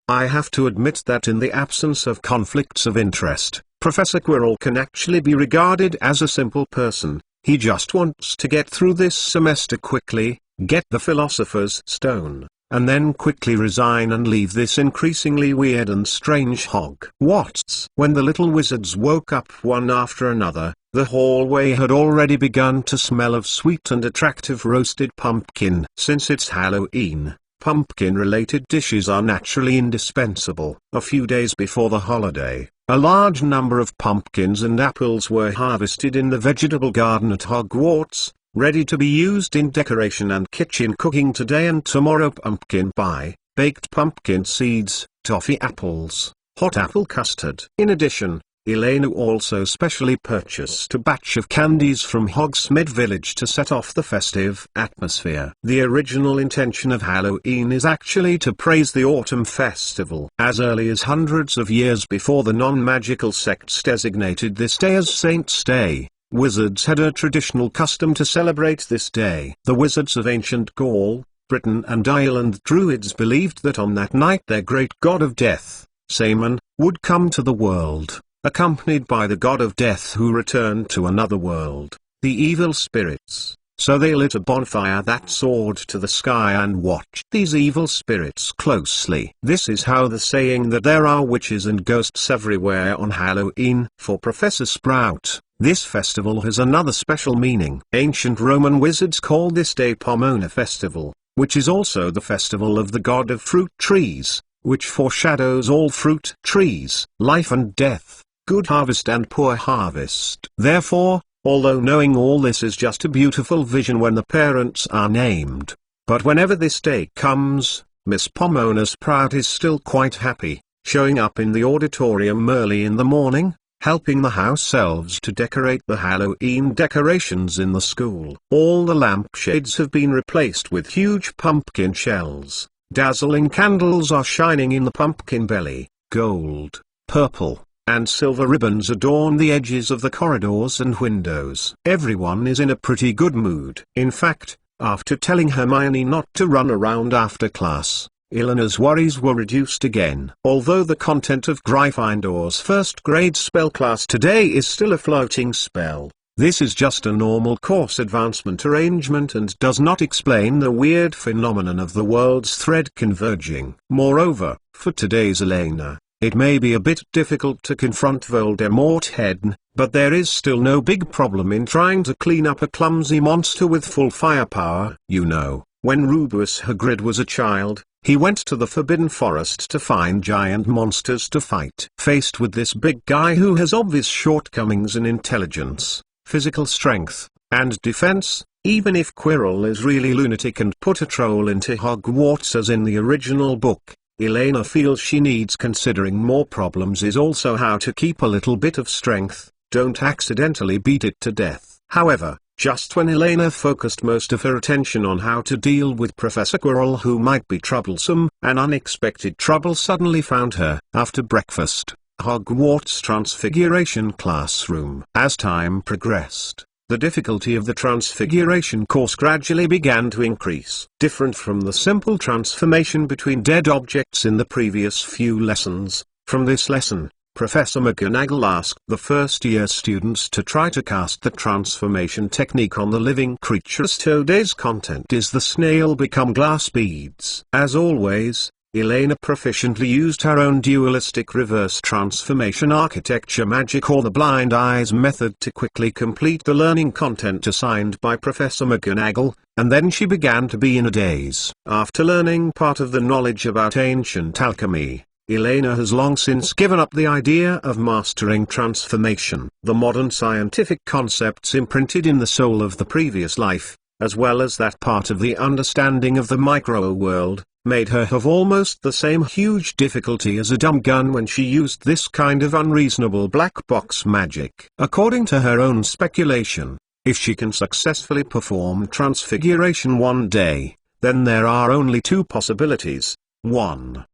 I have to admit that in the absence of conflicts of interest, Professor Quirrell can actually be regarded as a simple person. He just wants to get through this semester quickly, get the Philosopher's Stone, and then quickly resign and leave this increasingly weird and strange Hogwarts. When the little wizards woke up one after another, the hallway had already begun to smell of sweet and attractive roasted pumpkin. Since it's Halloween, pumpkin-related dishes are naturally indispensable. A few days before the holiday, a large number of pumpkins and apples were harvested in the vegetable garden at Hogwarts, ready to be used in decoration and kitchen cooking today and tomorrow. Pumpkin pie, baked pumpkin seeds, toffee apples, hot apple custard. In addition, Elena also specially purchased a batch of candies from Hogsmeade Village to set off the festive atmosphere. The original intention of Halloween is actually to praise the autumn festival. As early as hundreds of years before the non-magical sects designated this day as Saint's Day, wizards had a traditional custom to celebrate this day. The wizards of ancient Gaul, Britain and Ireland Druids believed that on that night their great god of death, Samhain, would come to the world, accompanied by the god of death who returned to another world, the evil spirits. So they lit a bonfire that soared to the sky and watched these evil spirits closely. This is how the saying that there are witches and ghosts everywhere on Halloween. For Professor Sprout, this festival has another special meaning. Ancient Roman wizards called this day Pomona Festival, which is also the festival of the god of fruit trees, which foreshadows all fruit trees, life and death, good harvest and poor harvest. Therefore, although knowing all this is just a beautiful vision when the parents are named, but whenever this day comes, Miss Pomona Sprout is still quite happy, showing up in the auditorium early in the morning, helping the house elves to decorate the Halloween decorations in the school. All the lampshades have been replaced with huge pumpkin shells. Dazzling candles are shining in the pumpkin belly, gold, purple, and silver ribbons adorn the edges of the corridors and windows. Everyone is in a pretty good mood. In fact, after telling Hermione not to run around after class, Eleanor's worries were reduced again. Although the content of Gryffindor's first grade spell class today is still a floating spell, this is just a normal course advancement arrangement and does not explain the weird phenomenon of the world's thread converging. Moreover, for today's Elena, it may be a bit difficult to confront Voldemort head, but there is still no big problem in trying to clean up a clumsy monster with full firepower. You know, when Rubeus Hagrid was a child, he went to the Forbidden Forest to find giant monsters to fight. Faced with this big guy who has obvious shortcomings in intelligence, physical strength, and defense, even if Quirrell is really lunatic and put a troll into Hogwarts as in the original book, Elena feels she needs considering more problems is also how to keep a little bit of strength, don't accidentally beat it to death. However, just when Elena focused most of her attention on how to deal with Professor Quirrell who might be troublesome, an unexpected trouble suddenly found her. After breakfast, Hogwarts Transfiguration classroom. As time progressed, the difficulty of the Transfiguration course gradually began to increase. Different from the simple transformation between dead objects in the previous few lessons, from this lesson, Professor McGonagall asked the first-year students to try to cast the transformation technique on the living creatures. Today's content is the snail become glass beads. As always, Elena proficiently used her own dualistic reverse transformation architecture magic or the blind eyes method to quickly complete the learning content assigned by Professor McGonagall, and then she began to be in a daze. After learning part of the knowledge about ancient alchemy, Elena has long since given up the idea of mastering transformation. The modern scientific concepts imprinted in the soul of the previous life, as well as that part of the understanding of the micro-world, made her have almost the same huge difficulty as a dumb gun when she used this kind of unreasonable black box magic. According to her own speculation, if she can successfully perform transfiguration one day, then there are only two possibilities. 1.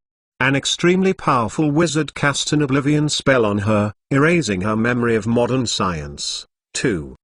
An extremely powerful wizard cast an oblivion spell on her, erasing her memory of modern science. 2.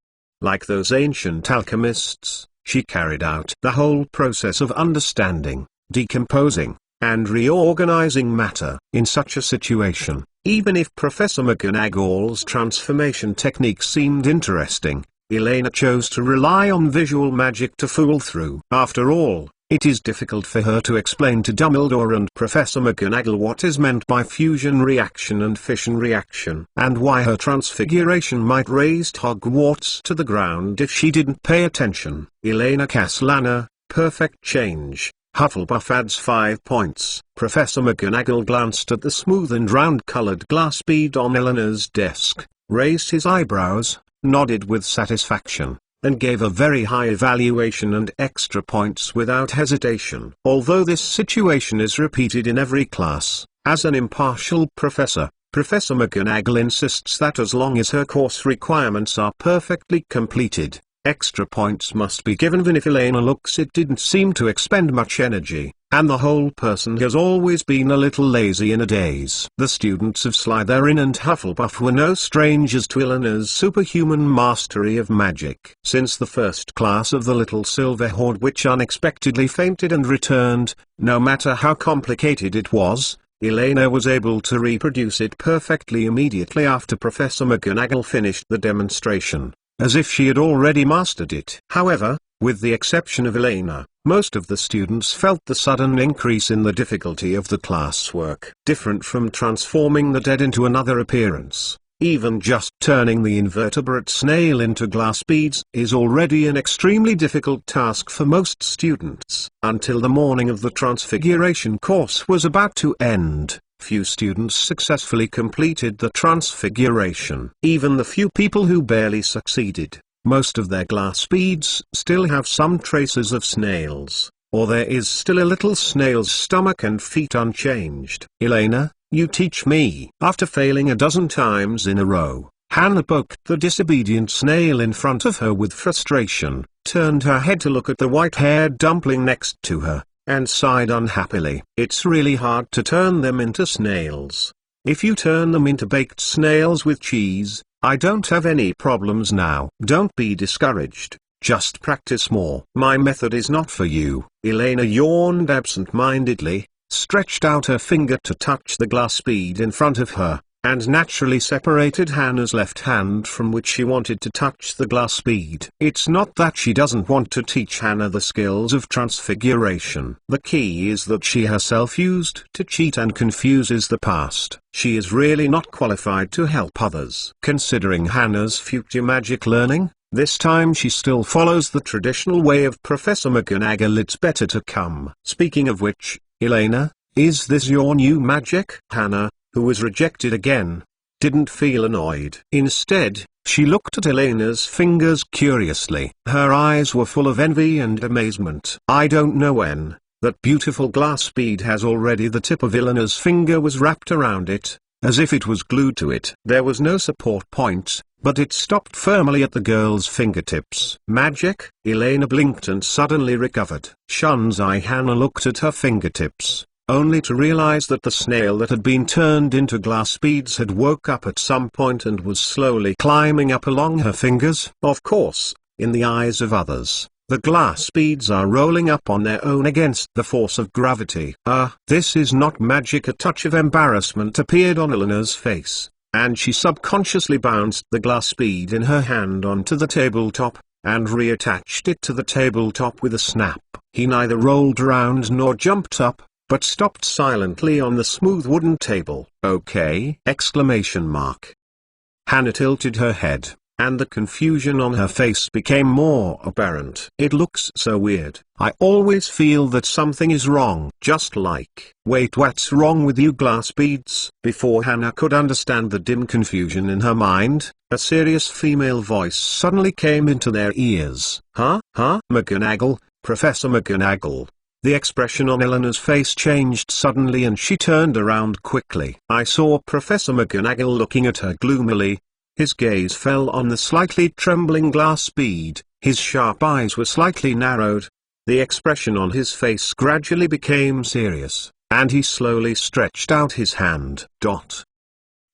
Like those ancient alchemists, she carried out the whole process of understanding, decomposing, and reorganizing matter. In such a situation, even if Professor McGonagall's transformation technique seemed interesting, Elena chose to rely on visual magic to fool through. After all, it is difficult for her to explain to Dumbledore and Professor McGonagall what is meant by fusion reaction and fission reaction, and why her transfiguration might raise Hogwarts to the ground if she didn't pay attention. Elena Castellana, perfect change. Hufflepuff adds 5 points. Professor McGonagall glanced at the smooth and round-colored glass bead on Eleanor's desk, raised his eyebrows, nodded with satisfaction, and gave a very high evaluation and extra points without hesitation. Although this situation is repeated in every class, as an impartial professor, Professor McGonagall insists that as long as her course requirements are perfectly completed, extra points must be given. Even if Elena looks it didn't seem to expend much energy, and the whole person has always been a little lazy in a daze. The students of Slytherin and Hufflepuff were no strangers to Eleanor's superhuman mastery of magic. Since the first class of the Little Silver Horde which unexpectedly fainted and returned, no matter how complicated it was, Elena was able to reproduce it perfectly immediately after Professor McGonagall finished the demonstration, as if she had already mastered it. However, with the exception of Elena, most of the students felt the sudden increase in the difficulty of the classwork. Different from transforming the dead into another appearance, even just turning the invertebrate snail into glass beads is already an extremely difficult task for most students. Until the morning of the Transfiguration course was about to end, few students successfully completed the Transfiguration. Even the few people who barely succeeded, most of their glass beads still have some traces of snails, or there is still a little snail's stomach and feet unchanged. Elena, you teach me. After failing a dozen times in a row, Hannah poked the disobedient snail in front of her with frustration, turned her head to look at the white-haired dumpling next to her, and sighed unhappily. It's really hard to turn them into snails. If you turn them into baked snails with cheese, I don't have any problems now. Don't be discouraged, just practice more. My method is not for you. Elena yawned absent-mindedly, stretched out her finger to touch the glass bead in front of her, and naturally separated Hannah's left hand from which she wanted to touch the glass bead. It's not that she doesn't want to teach Hannah the skills of transfiguration. The key is that she herself used to cheat and confuses the past. She is really not qualified to help others. Considering Hannah's future magic learning, this time she still follows the traditional way of Professor McGonagall. It's better to come. Speaking of which, Elena, is this your new magic? Hannah, who was rejected again, didn't feel annoyed. Instead, she looked at Elena's fingers curiously. Her eyes were full of envy and amazement. I don't know when. That beautiful glass bead has already. The tip of Elena's finger was wrapped around it, as if it was glued to it. There was no support point, but it stopped firmly at the girl's fingertips. Magic? Elena blinked and suddenly recovered. Shun's-eye Hannah looked at her fingertips, only to realize that the snail that had been turned into glass beads had woke up at some point and was slowly climbing up along her fingers. Of course, in the eyes of others, the glass beads are rolling up on their own against the force of gravity. This is not magic. A touch of embarrassment appeared on Elena's face, and she subconsciously bounced the glass bead in her hand onto the tabletop, and reattached it to the tabletop with a snap. He neither rolled around nor jumped up, but stopped silently on the smooth wooden table. Okay! Hannah tilted her head, and the confusion on her face became more apparent. It looks so weird. I always feel that something is wrong. Just like, wait, what's wrong with you glass beads? Before Hannah could understand the dim confusion in her mind, a serious female voice suddenly came into their ears. McGonagall, Professor McGonagall. The expression on Elena's face changed suddenly and she turned around quickly. I saw Professor McGonagall looking at her gloomily. His gaze fell on the slightly trembling glass bead, his sharp eyes were slightly narrowed. The expression on his face gradually became serious, and he slowly stretched out his hand.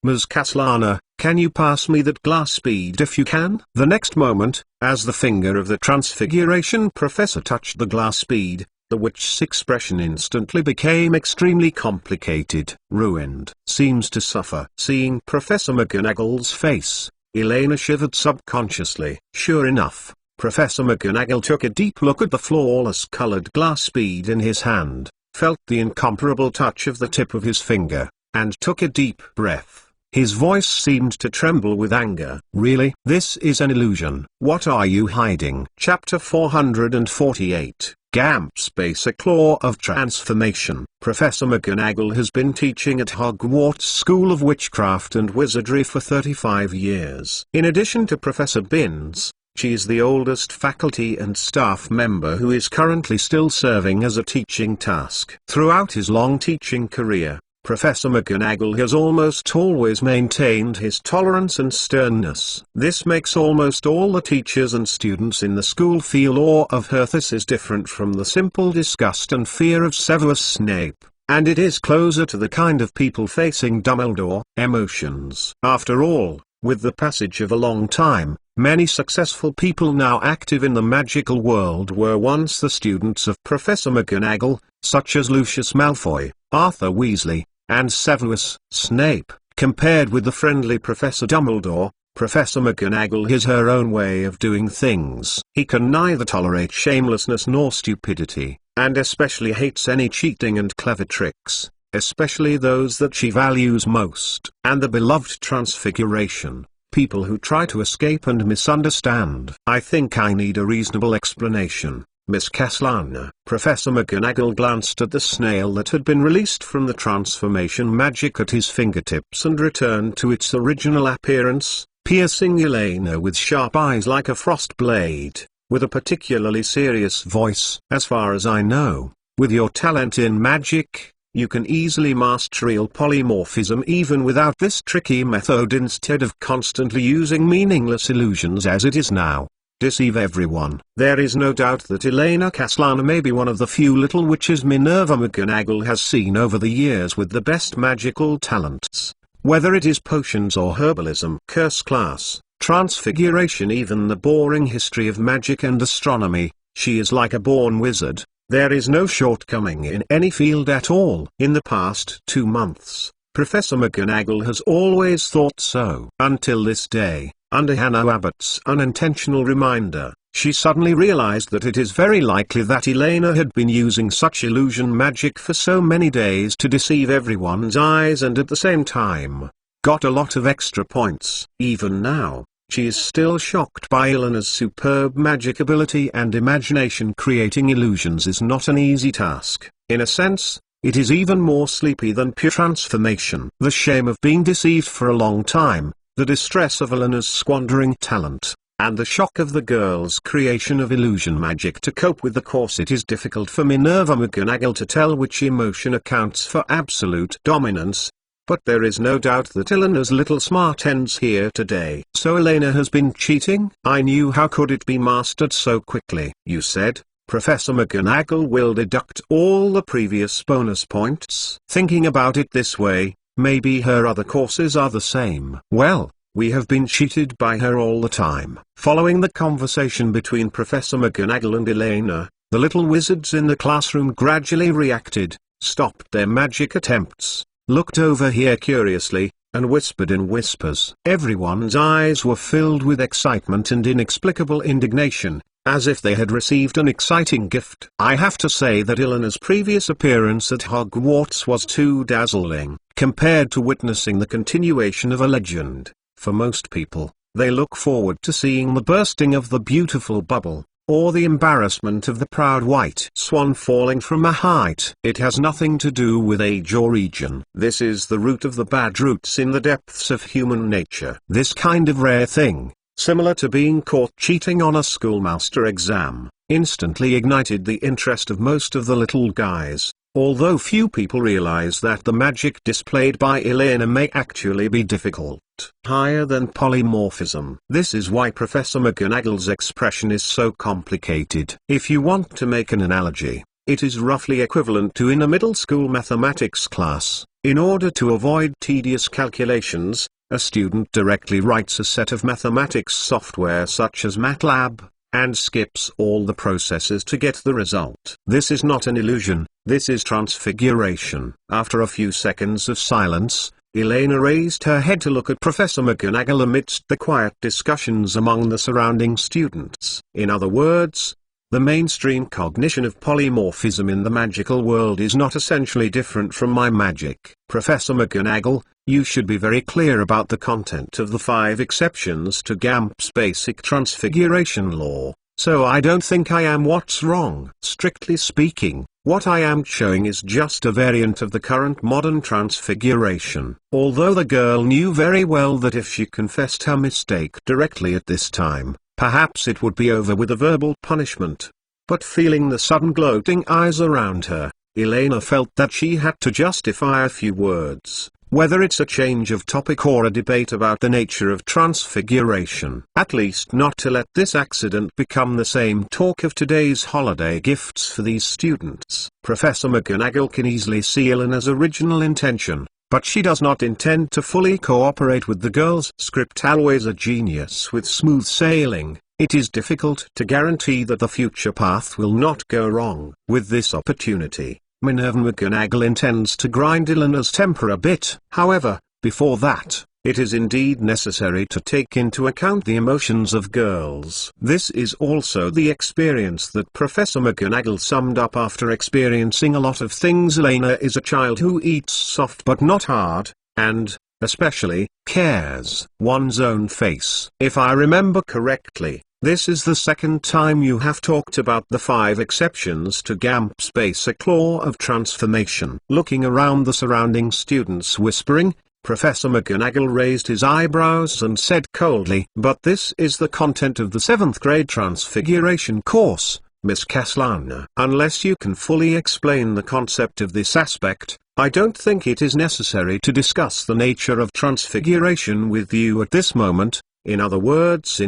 Ms. Castellana, can you pass me that glass bead if you can? The next moment, as the finger of the Transfiguration Professor touched the glass bead, the witch's expression instantly became extremely complicated. Ruined. Seems to suffer. Seeing Professor McGonagall's face, Elena shivered subconsciously. Sure enough, Professor McGonagall took a deep look at the flawless colored glass bead in his hand, felt the incomparable touch of the tip of his finger, and took a deep breath. His voice seemed to tremble with anger. Really? This is an illusion. What are you hiding? Chapter 448. Gamp's Basic Law of Transformation. Professor McGonagall has been teaching at Hogwarts School of Witchcraft and Wizardry for 35 years. In addition to Professor Binns, she is the oldest faculty and staff member who is currently still serving as a teaching task. Throughout his long teaching career, Professor McGonagall has almost always maintained his tolerance and sternness. This makes almost all the teachers and students in the school feel awe of her. This is different from the simple disgust and fear of Severus Snape, and it is closer to the kind of people facing Dumbledore emotions. After all, with the passage of a long time, many successful people now active in the magical world were once the students of Professor McGonagall, such as Lucius Malfoy, Arthur Weasley, and Severus Snape. Compared with the friendly Professor Dumbledore, Professor McGonagall has her own way of doing things. He can neither tolerate shamelessness nor stupidity, and especially hates any cheating and clever tricks, especially those that she values most. And the beloved Transfiguration, people who try to escape and misunderstand. I think I need a reasonable explanation, Miss Castellana. Professor McGonagall glanced at the snail that had been released from the transformation magic at his fingertips and returned to its original appearance, piercing Elena with sharp eyes like a frost blade, with a particularly serious voice. As far as I know, with your talent in magic, you can easily master real polymorphism even without this tricky method, instead of constantly using meaningless illusions as it is now. Deceive everyone. There is no doubt that Elena Castellana may be one of the few little witches Minerva McGonagall has seen over the years with the best magical talents. Whether it is potions or herbalism, curse class, transfiguration, even the boring history of magic and astronomy, she is like a born wizard. There is no shortcoming in any field at all. In the past 2 months, Professor McGonagall has always thought so. Until this day, under Hannah Abbott's unintentional reminder, she suddenly realized that it is very likely that Elena had been using such illusion magic for so many days to deceive everyone's eyes and at the same time, got a lot of extra points. Even now, she is still shocked by Elena's superb magic ability, and imagination creating illusions is not an easy task. In a sense, it is even more sleepy than pure transformation. The shame of being deceived for a long time, the distress of Elena's squandering talent, and the shock of the girl's creation of illusion magic to cope with the course. It is difficult for Minerva McGonagall to tell which emotion accounts for absolute dominance. But there is no doubt that Elena's little smart ends here today. So Elena has been cheating? I knew. How could it be mastered so quickly? You said, Professor McGonagall will deduct all the previous bonus points. Thinking about it this way, maybe her other courses are the same. Well, we have been cheated by her all the time. Following the conversation between Professor McGonagall and Elena, the little wizards in the classroom gradually reacted, stopped their magic attempts, looked over here curiously, and whispered in whispers. Everyone's eyes were filled with excitement and inexplicable indignation, as if they had received an exciting gift. I have to say that Elena's previous appearance at Hogwarts was too dazzling, compared to witnessing the continuation of a legend. For most people, they look forward to seeing the bursting of the beautiful bubble, or the embarrassment of the proud white swan falling from a height. It has nothing to do with age or region. This is the root of the bad roots in the depths of human nature. This kind of rare thing, similar to being caught cheating on a schoolmaster exam, instantly ignited the interest of most of the little guys, although few people realize that the magic displayed by Elena may actually be difficult, higher than polymorphism. This is why Professor McGonagall's expression is so complicated. If you want to make an analogy, it is roughly equivalent to in a middle school mathematics class, in order to avoid tedious calculations, a student directly writes a set of mathematics software such as MATLAB, and skips all the processes to get the result. This is not an illusion, this is transfiguration. After a few seconds of silence, Elena raised her head to look at Professor McGonagall amidst the quiet discussions among the surrounding students. In other words, the mainstream cognition of polymorphism in the magical world is not essentially different from my magic. Professor McGonagall, you should be very clear about the content of the 5 exceptions to GAMP's basic transfiguration law, so I don't think I am what's wrong. Strictly speaking, what I am showing is just a variant of the current modern transfiguration. Although the girl knew very well that if she confessed her mistake directly at this time, perhaps it would be over with a verbal punishment. But feeling the sudden gloating eyes around her, Elena felt that she had to justify a few words, whether it's a change of topic or a debate about the nature of transfiguration. At least not to let this accident become the same talk of today's holiday gifts for these students. Professor McGonagall can easily see Elena's original intention, but she does not intend to fully cooperate with the girl's script. Always a genius with smooth sailing, it is difficult to guarantee that the future path will not go wrong. With this opportunity, Minerva McGonagall intends to grind Elena's temper a bit. However, before that, it is indeed necessary to take into account the emotions of girls. This is also the experience that Professor McGonagall summed up after experiencing a lot of things. Elena is a child who eats soft but not hard, and, especially, cares one's own face. If I remember correctly, this is the second time you have talked about the 5 exceptions to GAMP's basic law of transformation. Looking around the surrounding students whispering, Professor McGonagall raised his eyebrows and said coldly, "But this is the content of the 7th grade transfiguration course, Miss Castellana. Unless you can fully explain the concept of this aspect, I don't think it is necessary to discuss the nature of transfiguration with you at this moment. In other words,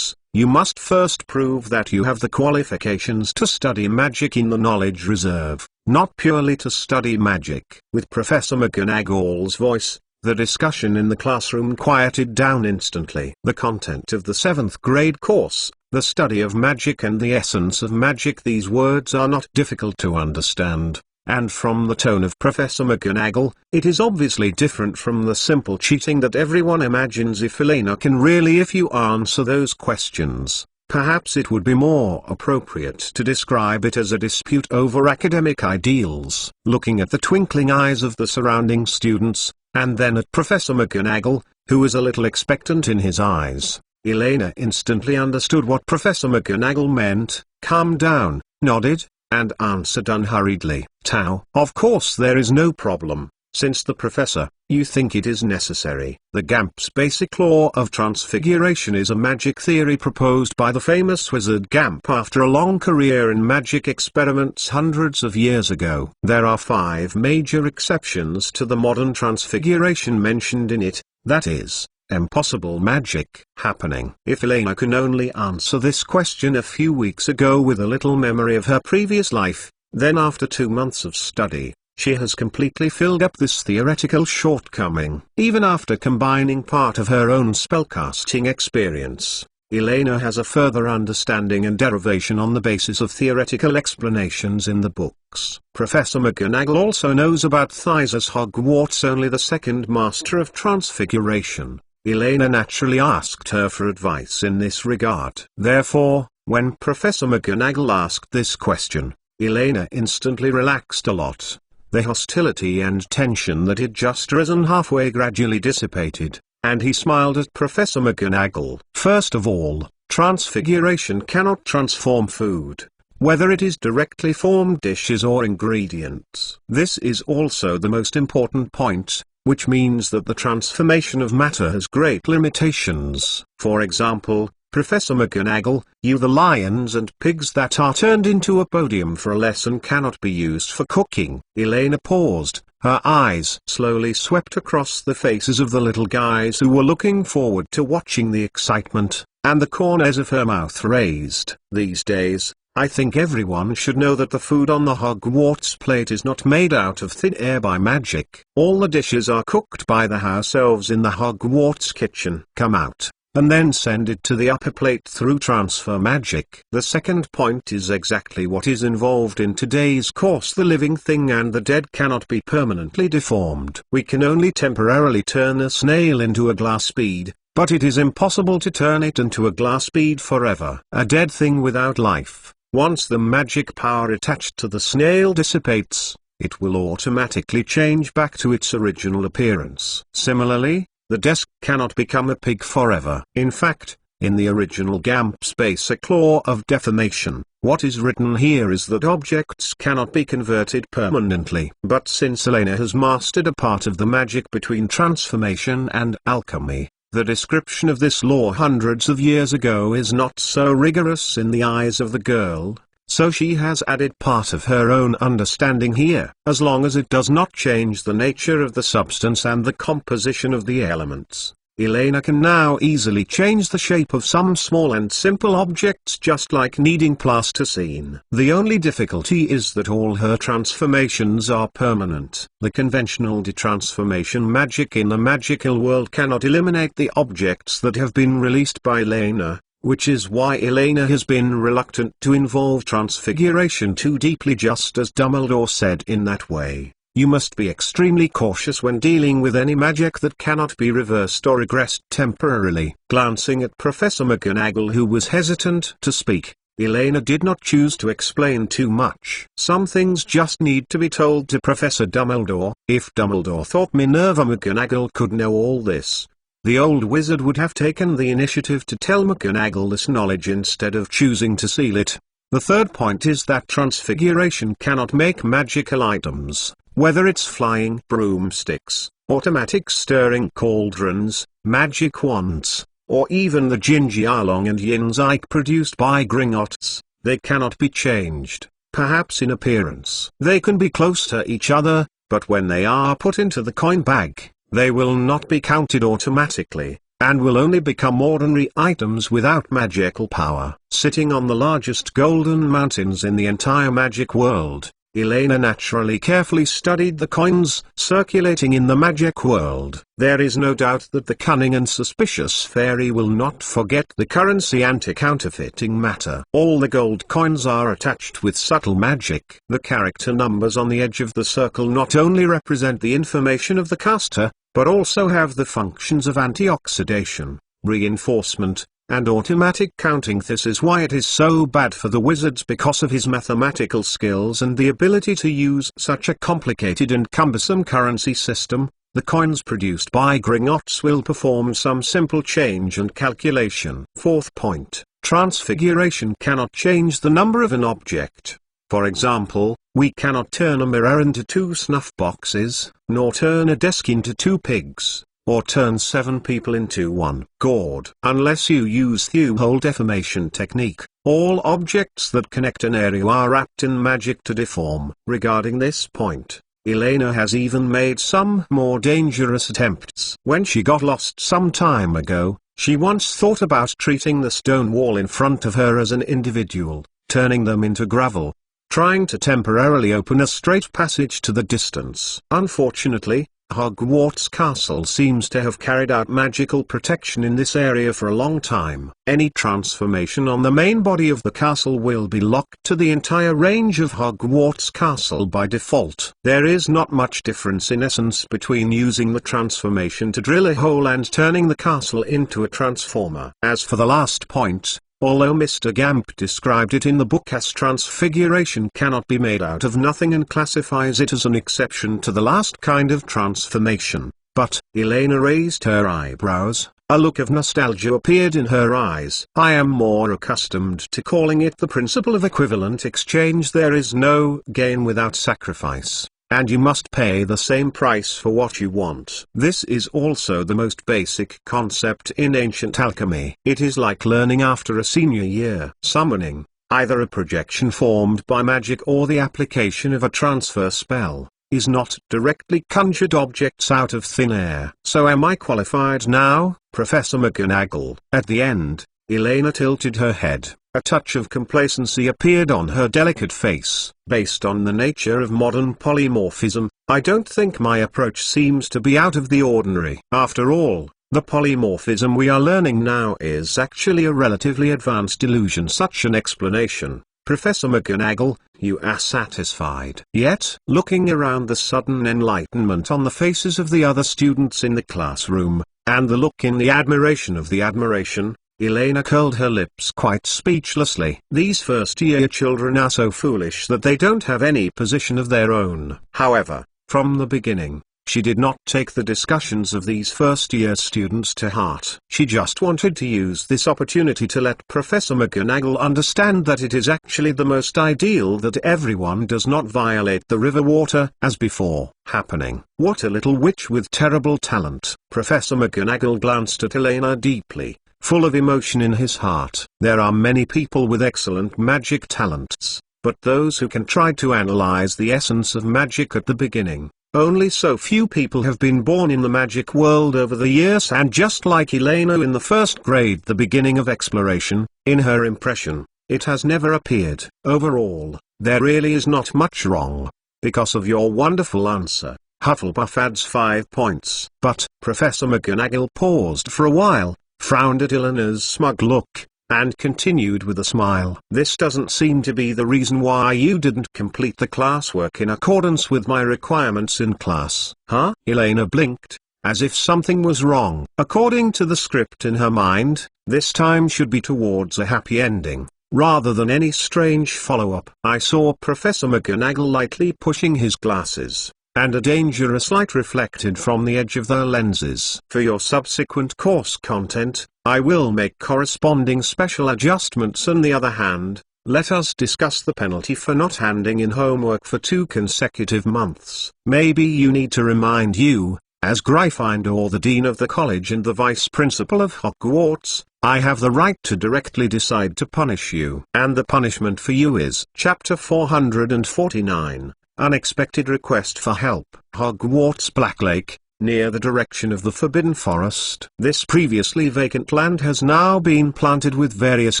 you must first prove that you have the qualifications to study magic in the knowledge reserve, not purely to study magic." With Professor McGonagall's voice, The discussion in the classroom quieted down instantly. The content of the 7th grade course, the study of magic and the essence of magic. These words are not difficult to understand, and from the tone of Professor McGonagall, it is obviously different from the simple cheating that everyone imagines. If Elena can really if you answer those questions, perhaps it would be more appropriate to describe it as a dispute over academic ideals. Looking at the twinkling eyes of the surrounding students, and then at Professor McGonagall, who was a little expectant in his eyes, Elena instantly understood what Professor McGonagall meant, calmed down, nodded, and answered unhurriedly, "Tau. Of course there is no problem, since the professor, you think it is necessary. The Gamp's basic law of transfiguration is a magic theory proposed by the famous wizard Gamp after a long career in magic experiments hundreds of years ago. There are 5 major exceptions to the modern transfiguration mentioned in it, that is, impossible magic happening." If Elena can only answer this question a few weeks ago with a little memory of her previous life, then after 2 months of study, she has completely filled up this theoretical shortcoming. Even after combining part of her own spellcasting experience, Elena has a further understanding and derivation on the basis of theoretical explanations in the books. Professor McGonagall also knows about Thysus Hogwarts, only the 2nd Master of Transfiguration. Elena naturally asked her for advice in this regard. Therefore, when Professor McGonagall asked this question, Elena instantly relaxed a lot. The hostility and tension that had just risen halfway gradually dissipated, and he smiled at Professor McGonagall. First of all, transfiguration cannot transform food, whether it is directly formed dishes or ingredients. This is also the most important point, which means that the transformation of matter has great limitations. For example, Professor McGonagall, the lions and pigs that are turned into a podium for a lesson cannot be used for cooking. Elena paused, her eyes slowly swept across the faces of the little guys who were looking forward to watching the excitement, and the corners of her mouth raised. These days, I think everyone should know that the food on the Hogwarts plate is not made out of thin air by magic. All the dishes are cooked by the house elves in the Hogwarts kitchen. Come out, and then send it to the upper plate through transfer magic. The second point is exactly what is involved in today's course. The living thing and the dead cannot be permanently deformed. We can only temporarily turn a snail into a glass bead, but it is impossible to turn it into a glass bead forever. A dead thing without life, once the magic power attached to the snail dissipates, it will automatically change back to its original appearance. Similarly, the desk cannot become a pig forever. In fact, in the original Gamp's basic law of deformation, what is written here is that objects cannot be converted permanently. But since Elena has mastered a part of the magic between transformation and alchemy, the description of this law hundreds of years ago is not so rigorous in the eyes of the girl, so she has added part of her own understanding here. As long as it does not change the nature of the substance and the composition of the elements, Elena can now easily change the shape of some small and simple objects, just like kneading plasticine. The only difficulty is that all her transformations are permanent. The conventional detransformation magic in the magical world cannot eliminate the objects that have been released by Elena, which is why Elena has been reluctant to involve transfiguration too deeply. Just as Dumbledore said in that way, you must be extremely cautious when dealing with any magic that cannot be reversed or regressed temporarily. Glancing at Professor McGonagall, who was hesitant to speak, Elena did not choose to explain too much. Some things just need to be told to Professor Dumbledore. If Dumbledore thought Minerva McGonagall could know all this, the old wizard would have taken the initiative to tell McGonagall this knowledge instead of choosing to seal it. The third point is that transfiguration cannot make magical items, whether it's flying broomsticks, automatic stirring cauldrons, magic wands, or even the Jinji-Arlong and Yin-Zik produced by Gringotts. They cannot be changed. Perhaps in appearance they can be close to each other, but when they are put into the coin bag, they will not be counted automatically, and will only become ordinary items without magical power. Sitting on the largest golden mountains in the entire magic world, Elena naturally carefully studied the coins circulating in the magic world. There is no doubt that the cunning and suspicious fairy will not forget the currency anti-counterfeiting matter. All the gold coins are attached with subtle magic. The character numbers on the edge of the circle not only represent the information of the caster, but also have the functions of anti-oxidation, reinforcement, and automatic counting. This is why it is so bad for the wizards, because of his mathematical skills and the ability to use such a complicated and cumbersome currency system. The coins produced by Gringotts will perform some simple change and calculation. Fourth point, transfiguration cannot change the number of an object. For example, we cannot turn a mirror into 2 snuff boxes, nor turn a desk into 2 pigs, or turn 7 people into 1 gourd. Unless you use the whole deformation technique, all objects that connect an area are wrapped in magic to deform. Regarding this point, Elena has even made some more dangerous attempts. When she got lost some time ago, she once thought about treating the stone wall in front of her as an individual, turning them into gravel, trying to temporarily open a straight passage to the distance. Unfortunately, Hogwarts Castle seems to have carried out magical protection in this area for a long time. Any transformation on the main body of the castle will be locked to the entire range of Hogwarts Castle by default. There is not much difference in essence between using the transformation to drill a hole and turning the castle into a transformer. As for the last point, although Mr. Gamp described it in the book as transfiguration cannot be made out of nothing and classifies it as an exception to the last kind of transformation, but, Elena raised her eyebrows, a look of nostalgia appeared in her eyes. I am more accustomed to calling it the principle of equivalent exchange. There is no gain without sacrifice, and you must pay the same price for what you want. This is also the most basic concept in ancient alchemy. It is like learning after a senior year. Summoning, either a projection formed by magic or the application of a transfer spell, is not directly conjured objects out of thin air. So am I qualified now, Professor McGonagall? At the end, Elena tilted her head. A touch of complacency appeared on her delicate face. Based on the nature of modern polymorphism, I don't think my approach seems to be out of the ordinary. After all, the polymorphism we are learning now is actually a relatively advanced illusion. Such an explanation, Professor McGonagall, you are satisfied. Yet, looking around the sudden enlightenment on the faces of the other students in the classroom, and the look in the admiration of the admiration, Elena curled her lips quite speechlessly. These first-year children are so foolish that they don't have any position of their own. However, from the beginning, she did not take the discussions of these first-year students to heart. She just wanted to use this opportunity to let Professor McGonagall understand that it is actually the most ideal that everyone does not violate the river water as before happening. What a little witch with terrible talent. Professor McGonagall glanced at Elena deeply, full of emotion in his heart. There are many people with excellent magic talents, but those who can try to analyze the essence of magic at the beginning. Only so few people have been born in the magic world over the years, and just like Elena in the first grade, the beginning of exploration, in her impression, it has never appeared. Overall, there really is not much wrong. Because of your wonderful answer, Hufflepuff adds 5 points. But, Professor McGonagall paused for a while, frowned at Elena's smug look, and continued with a smile. This doesn't seem to be the reason why you didn't complete the classwork in accordance with my requirements in class. Huh? Elena blinked, as if something was wrong. According to the script in her mind, this time should be towards a happy ending, rather than any strange follow-up. I saw Professor McGonagall lightly pushing his glasses, and a dangerous light reflected from the edge of their lenses. For your subsequent course content, I will make corresponding special adjustments. On the other hand, let us discuss the penalty for not handing in homework for 2 consecutive months. Maybe you need to remind you, as Gryffindor, the Dean of the College and the Vice Principal of Hogwarts, I have the right to directly decide to punish you. And the punishment for you is Chapter 449. Unexpected request for help. Hogwarts Blacklake, near the direction of the Forbidden Forest. This previously vacant land has now been planted with various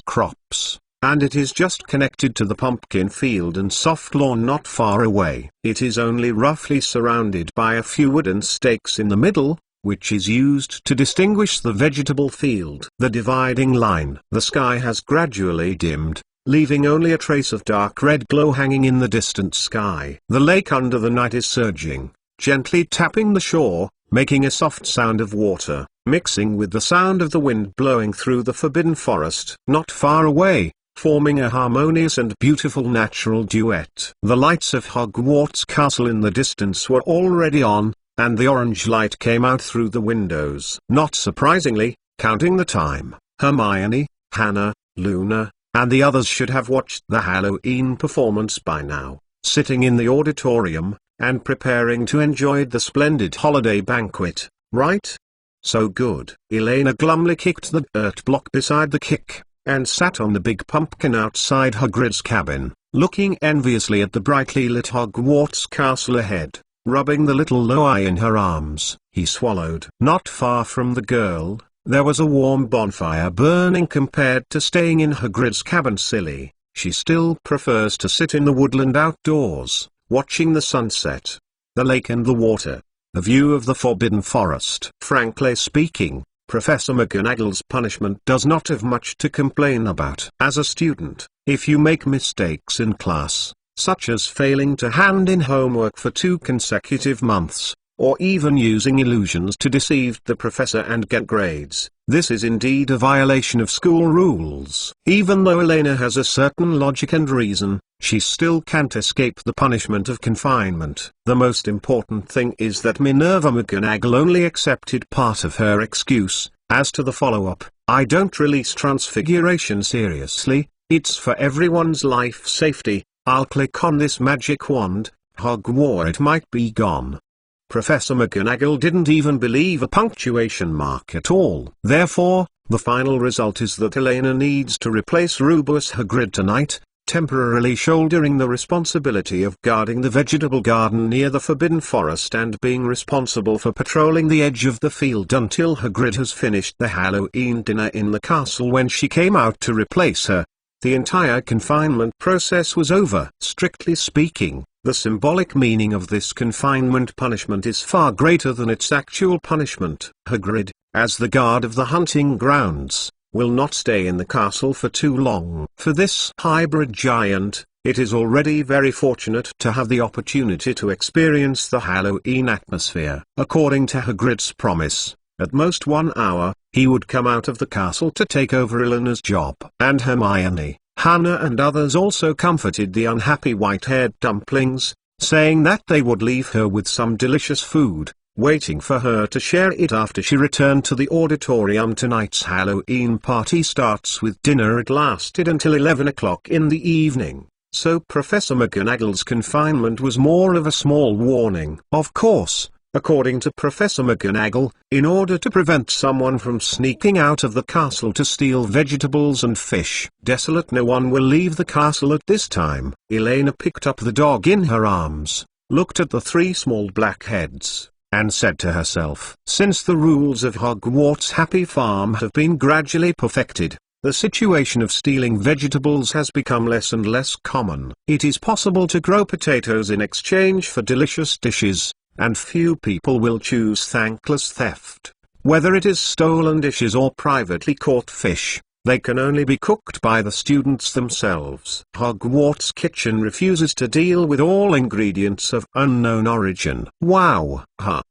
crops. and it is just connected to the pumpkin field and soft lawn not far away. It is only roughly surrounded by a few wooden stakes in the middle, which is used to distinguish the vegetable field. The dividing line. The sky has gradually dimmed, leaving only a trace of dark red glow hanging in the distant sky. The lake under the night is surging, gently tapping the shore, making a soft sound of water, mixing with the sound of the wind blowing through the forbidden forest. Not far away, forming a harmonious and beautiful natural duet. The lights of Hogwarts Castle in the distance were already on, and the orange light came out through the windows. Not surprisingly, counting the time, Hermione, Hannah, Luna, and the others should have watched the Halloween performance by now, sitting in the auditorium, and preparing to enjoy the splendid holiday banquet, right? So good. Elena glumly kicked the dirt block beside the kick, and sat on the big pumpkin outside Hagrid's cabin, looking enviously at the brightly lit Hogwarts Castle ahead. Rubbing the little Loai in her arms, he swallowed. Not far from the girl, there was a warm bonfire burning. Compared to staying in Hagrid's cabin, silly, she still prefers to sit in the woodland outdoors, watching the sunset, the lake and the water, the view of the Forbidden Forest. Frankly speaking, Professor McGonagall's punishment does not have much to complain about. As a student, if you make mistakes in class, such as failing to hand in homework for 2 consecutive months, or even using illusions to deceive the professor and get grades, this is indeed a violation of school rules. Even though Elena has a certain logic and reason, she still can't escape the punishment of confinement. The most important thing is that Minerva McGonagall only accepted part of her excuse. As to the follow-up, I don't release Transfiguration seriously, it's for everyone's life safety. I'll click on this magic wand, Hogwarts might be gone. Professor McGonagall didn't even believe a punctuation mark at all. Therefore, the final result is that Elena needs to replace Rubeus Hagrid tonight, temporarily shouldering the responsibility of guarding the vegetable garden near the Forbidden Forest and being responsible for patrolling the edge of the field until Hagrid has finished the Halloween dinner in the castle. When she came out to replace her, the entire confinement process was over. Strictly speaking, the symbolic meaning of this confinement punishment is far greater than its actual punishment. Hagrid, as the guard of the hunting grounds, will not stay in the castle for too long. For this hybrid giant, it is already very fortunate to have the opportunity to experience the Halloween atmosphere. According to Hagrid's promise, at most 1 hour, he would come out of the castle to take over Elena's job. And Hermione, Hannah and others also comforted the unhappy white-haired dumplings, saying that they would leave her with some delicious food, waiting for her to share it after she returned to the auditorium. Tonight's Halloween party starts with dinner. It lasted until 11 o'clock in the evening, so Professor McGonagall's confinement was more of a small warning. Of course, according to Professor McGonagall, in order to prevent someone from sneaking out of the castle to steal vegetables and fish. Desolate, no one will leave the castle at this time. Elena picked up the dog in her arms, looked at the 3 small black heads, and said to herself, since the rules of Hogwarts Happy Farm have been gradually perfected, the situation of stealing vegetables has become less and less common. It is possible to grow potatoes in exchange for delicious dishes, and few people will choose thankless theft. Whether it is stolen dishes or privately caught fish, they can only be cooked by the students themselves. Hogwarts Kitchen refuses to deal with all ingredients of unknown origin. Wow! Huh?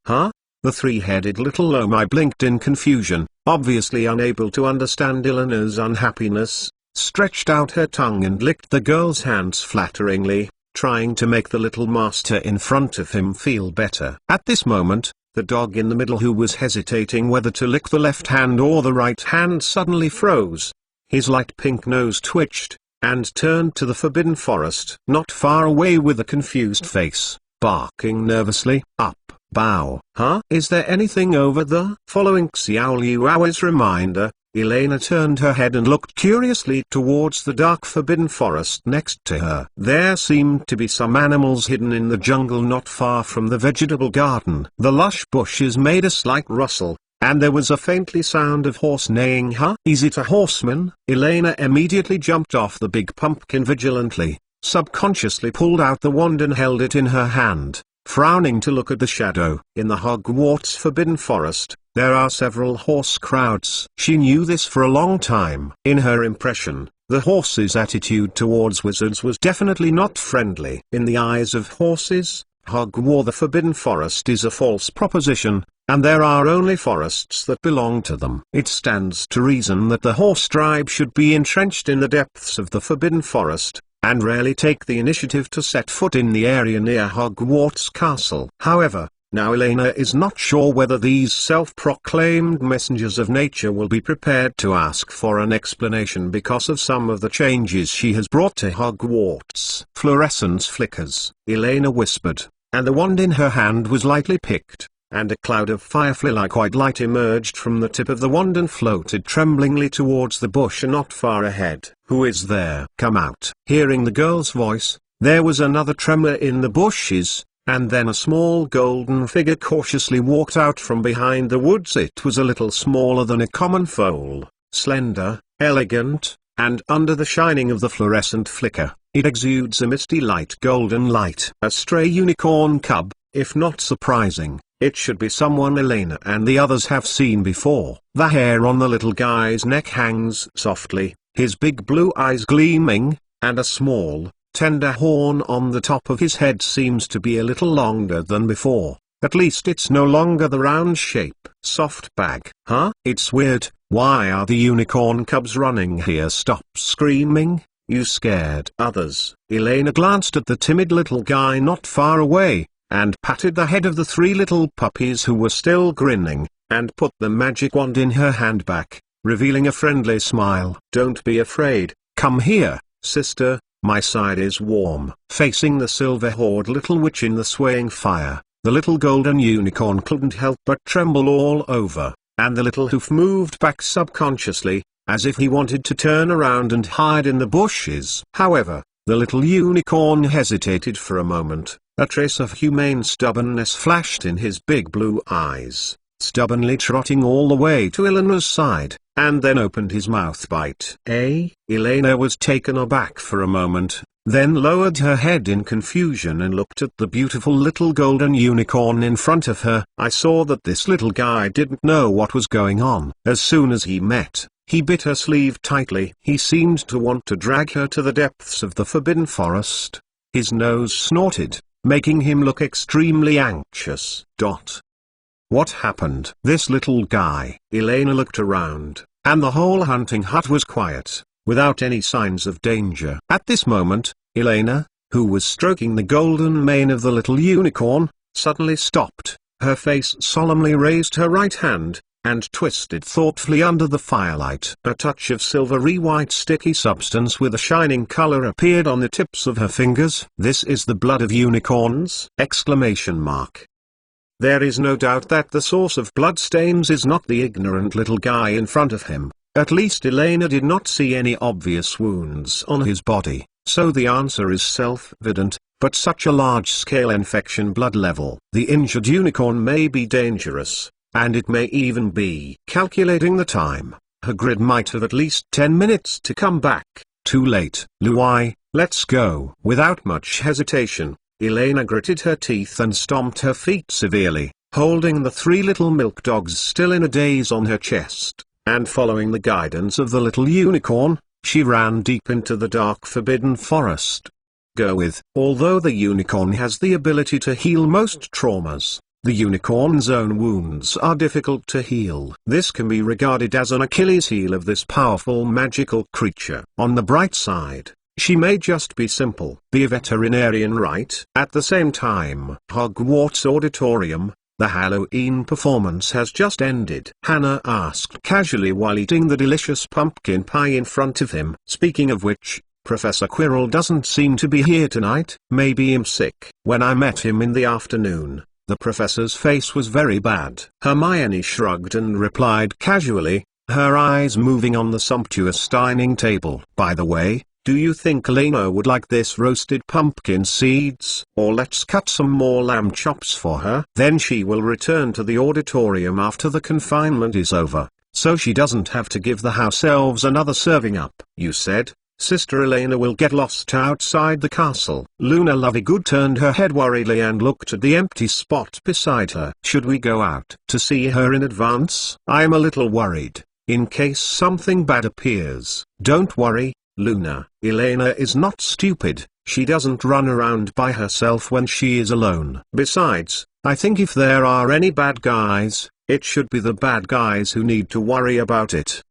The 3-headed little Lomi blinked in confusion, obviously unable to understand Elena's unhappiness, stretched out her tongue and licked the girl's hands flatteringly, trying to make the little master in front of him feel better. At this moment, the dog in the middle, who was hesitating whether to lick the left hand or the right hand, suddenly froze. His light pink nose twitched, and turned to the Forbidden Forest. Not far away, with a confused face, barking nervously, up, bow. Huh? Is there anything over there? Following Xiaoyuao's reminder, Elena turned her head and looked curiously towards the dark Forbidden Forest next to her. There seemed to be some animals hidden in the jungle not far from the vegetable garden. The lush bushes made a slight rustle, and there was a faintly sound of horse neighing. Huh? Is it a horseman? Elena immediately jumped off the big pumpkin vigilantly, subconsciously pulled out the wand and held it in her hand, frowning to look at the shadow. In the Hogwarts Forbidden Forest, there are several horse crowds. She knew this for a long time. In her impression, the horses' attitude towards wizards was definitely not friendly. In the eyes of horses, Hogwarts the Forbidden Forest is a false proposition, and there are only forests that belong to them. It stands to reason that the horse tribe should be entrenched in the depths of the Forbidden Forest, and rarely take the initiative to set foot in the area near Hogwarts Castle. However, now Elena is not sure whether these self-proclaimed messengers of nature will be prepared to ask for an explanation because of some of the changes she has brought to Hogwarts. Fluorescence flickers, Elena whispered, and the wand in her hand was lightly picked, and a cloud of firefly-like white light emerged from the tip of the wand and floated tremblingly towards the bush not far ahead. Who is there? Come out. Hearing the girl's voice, there was another tremor in the bushes, and then a small golden figure cautiously walked out from behind the woods. It was a little smaller than a common foal, slender, elegant, and under the shining of the fluorescent flicker, it exudes a misty light golden light. A stray unicorn cub, if not surprising. It should be someone Elena and the others have seen before. The hair on the little guy's neck hangs softly, his big blue eyes gleaming, and a small, tender horn on the top of his head seems to be a little longer than before. At least it's no longer the round shape. Soft bag. Huh? It's weird. Why are the unicorn cubs running here? Stop screaming, you scared others. Elena glanced at the timid little guy not far away, and patted the head of the three little puppies who were still grinning, and put the magic wand in her hand back, revealing a friendly smile. Don't be afraid, come here, sister, my side is warm. Facing the silver-haired little witch in the swaying fire, the little golden unicorn couldn't help but tremble all over, and the little hoof moved back subconsciously, as if he wanted to turn around and hide in the bushes. However, the little unicorn hesitated for a moment. A trace of humane stubbornness flashed in his big blue eyes, stubbornly trotting all the way to Eleanor's side, and then opened his mouth bite. Elena was taken aback for a moment, then lowered her head in confusion and looked at the beautiful little golden unicorn in front of her. I saw that this little guy didn't know what was going on. As soon as he met, he bit her sleeve tightly. He seemed to want to drag her to the depths of the Forbidden Forest. His nose snorted, making him look extremely anxious. What happened? This little guy. Elena looked around, and the whole hunting hut was quiet, without any signs of danger. At this moment, Elena, who was stroking the golden mane of the little unicorn, suddenly stopped. Her face solemnly raised her right hand, and twisted thoughtfully under the firelight. A touch of silvery white sticky substance with a shining color appeared on the tips of her fingers. This is the blood of unicorns! There is no doubt that the source of bloodstains is not the ignorant little guy in front of him. At least Elena did not see any obvious wounds on his body, so the answer is self-evident. But such a large-scale infection blood level, the injured unicorn may be dangerous. And it may even be. Calculating the time, Hagrid might have at least 10 minutes to come back. Too late. Luai, let's go. Without much hesitation, Elena gritted her teeth and stomped her feet severely, holding the three little milk dogs still in a daze on her chest, and following the guidance of the little unicorn, she ran deep into the dark Forbidden Forest. Although the unicorn has the ability to heal most traumas, the unicorn's own wounds are difficult to heal. This can be regarded as an Achilles heel of this powerful magical creature. On the bright side, she may just be simple. Be a veterinarian, right? At the same time, Hogwarts Auditorium, the Halloween performance has just ended. Hannah asked casually while eating the delicious pumpkin pie in front of him. Speaking of which, Professor Quirrell doesn't seem to be here tonight. Maybe I'm sick. When I met him in the afternoon, the professor's face was very bad. Hermione shrugged and replied casually, her eyes moving on the sumptuous dining table. By the way, Do you think Elena would like this roasted pumpkin seeds? Or let's cut some more lamb chops for her. Then she will return to the auditorium after the confinement is over, so she doesn't have to give the house elves another serving up. You said, Sister Elena will get lost outside the castle. Luna Lovegood turned her head worriedly and looked at the empty spot beside her. Should we go out to see her in advance? I'm a little worried, in case something bad appears. Don't worry, Luna. Elena is not stupid. She doesn't run around by herself when she is alone. Besides, I think if there are any bad guys, it should be the bad guys who need to worry about it.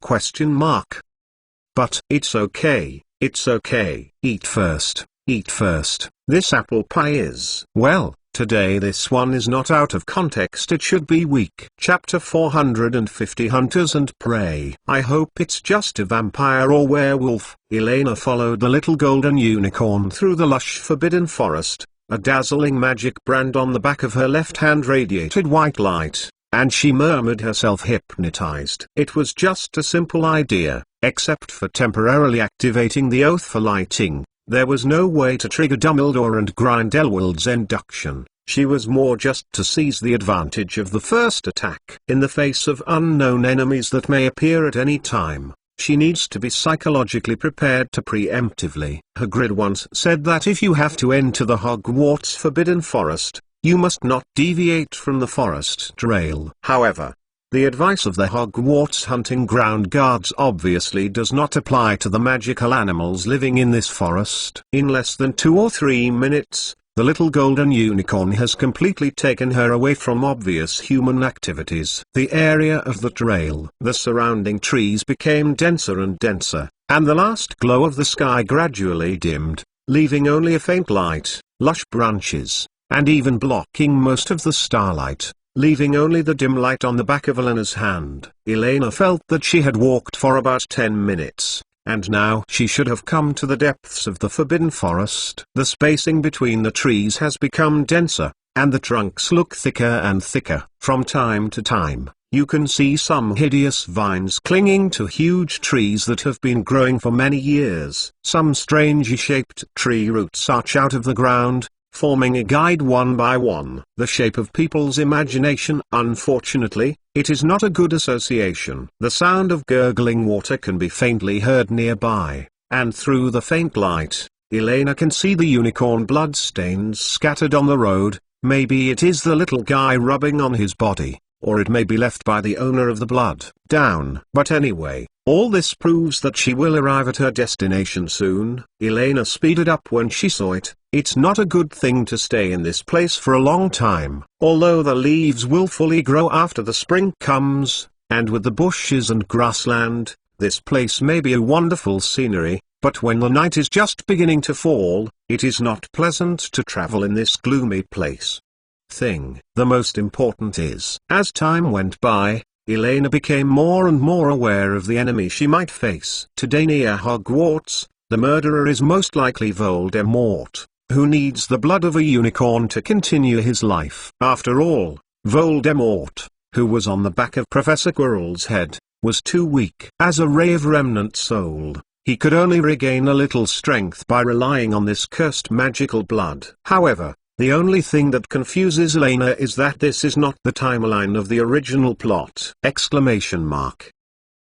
But it's okay, it's okay. Eat first, eat first. This apple pie is, well, today this one is not out of context, it should be weak. Chapter 450 Hunters and Prey. I hope it's just a vampire or werewolf. Elena followed the little golden unicorn through the lush forbidden forest. A dazzling magic brand on the back of her left hand radiated white light, and she murmured, herself hypnotized. It was just a simple idea, except for temporarily activating the oath for lighting. There was no way to trigger Dumbledore and Grindelwald's induction. She was more just to seize the advantage of the first attack. In the face of unknown enemies that may appear at any time, she needs to be psychologically prepared to preemptively. Hagrid once said that if you have to enter the Hogwarts Forbidden Forest, you must not deviate from the forest trail. However, the advice of the Hogwarts hunting ground guards obviously does not apply to the magical animals living in this forest. In less than 2 or 3 minutes, the little golden unicorn has completely taken her away from obvious human activities. The area of the trail, the surrounding trees became denser and denser, and the last glow of the sky gradually dimmed, leaving only a faint light, lush branches, and even blocking most of the starlight, leaving only the dim light on the back of Elena's hand. Elena felt that she had walked for about 10 minutes, and now she should have come to the depths of the Forbidden Forest. The spacing between the trees has become denser, and the trunks look thicker and thicker. From time to time, you can see some hideous vines clinging to huge trees that have been growing for many years. Some strangely shaped tree roots arch out of the ground, forming a guide one by one. The shape of people's imagination. Unfortunately, it is not a good association. The sound of gurgling water can be faintly heard nearby, and through the faint light, Elena can see the unicorn blood stains scattered on the road. Maybe it is the little guy rubbing on his body, or it may be left by the owner of the blood. Down. But anyway, all this proves that she will arrive at her destination soon. Elena speeded up when she saw it. It's not a good thing to stay in this place for a long time. Although the leaves will fully grow after the spring comes, and with the bushes and grassland, this place may be a wonderful scenery, but when the night is just beginning to fall, it is not pleasant to travel in this gloomy place. The most important is, as time went by, Elena became more and more aware of the enemy she might face. Today near Hogwarts, the murderer is most likely Voldemort, who needs the blood of a unicorn to continue his life. After all, Voldemort, who was on the back of Professor Quirrell's head, was too weak. As a ray of remnant soul, he could only regain a little strength by relying on this cursed magical blood. However, the only thing that confuses Elena is that this is not the timeline of the original plot!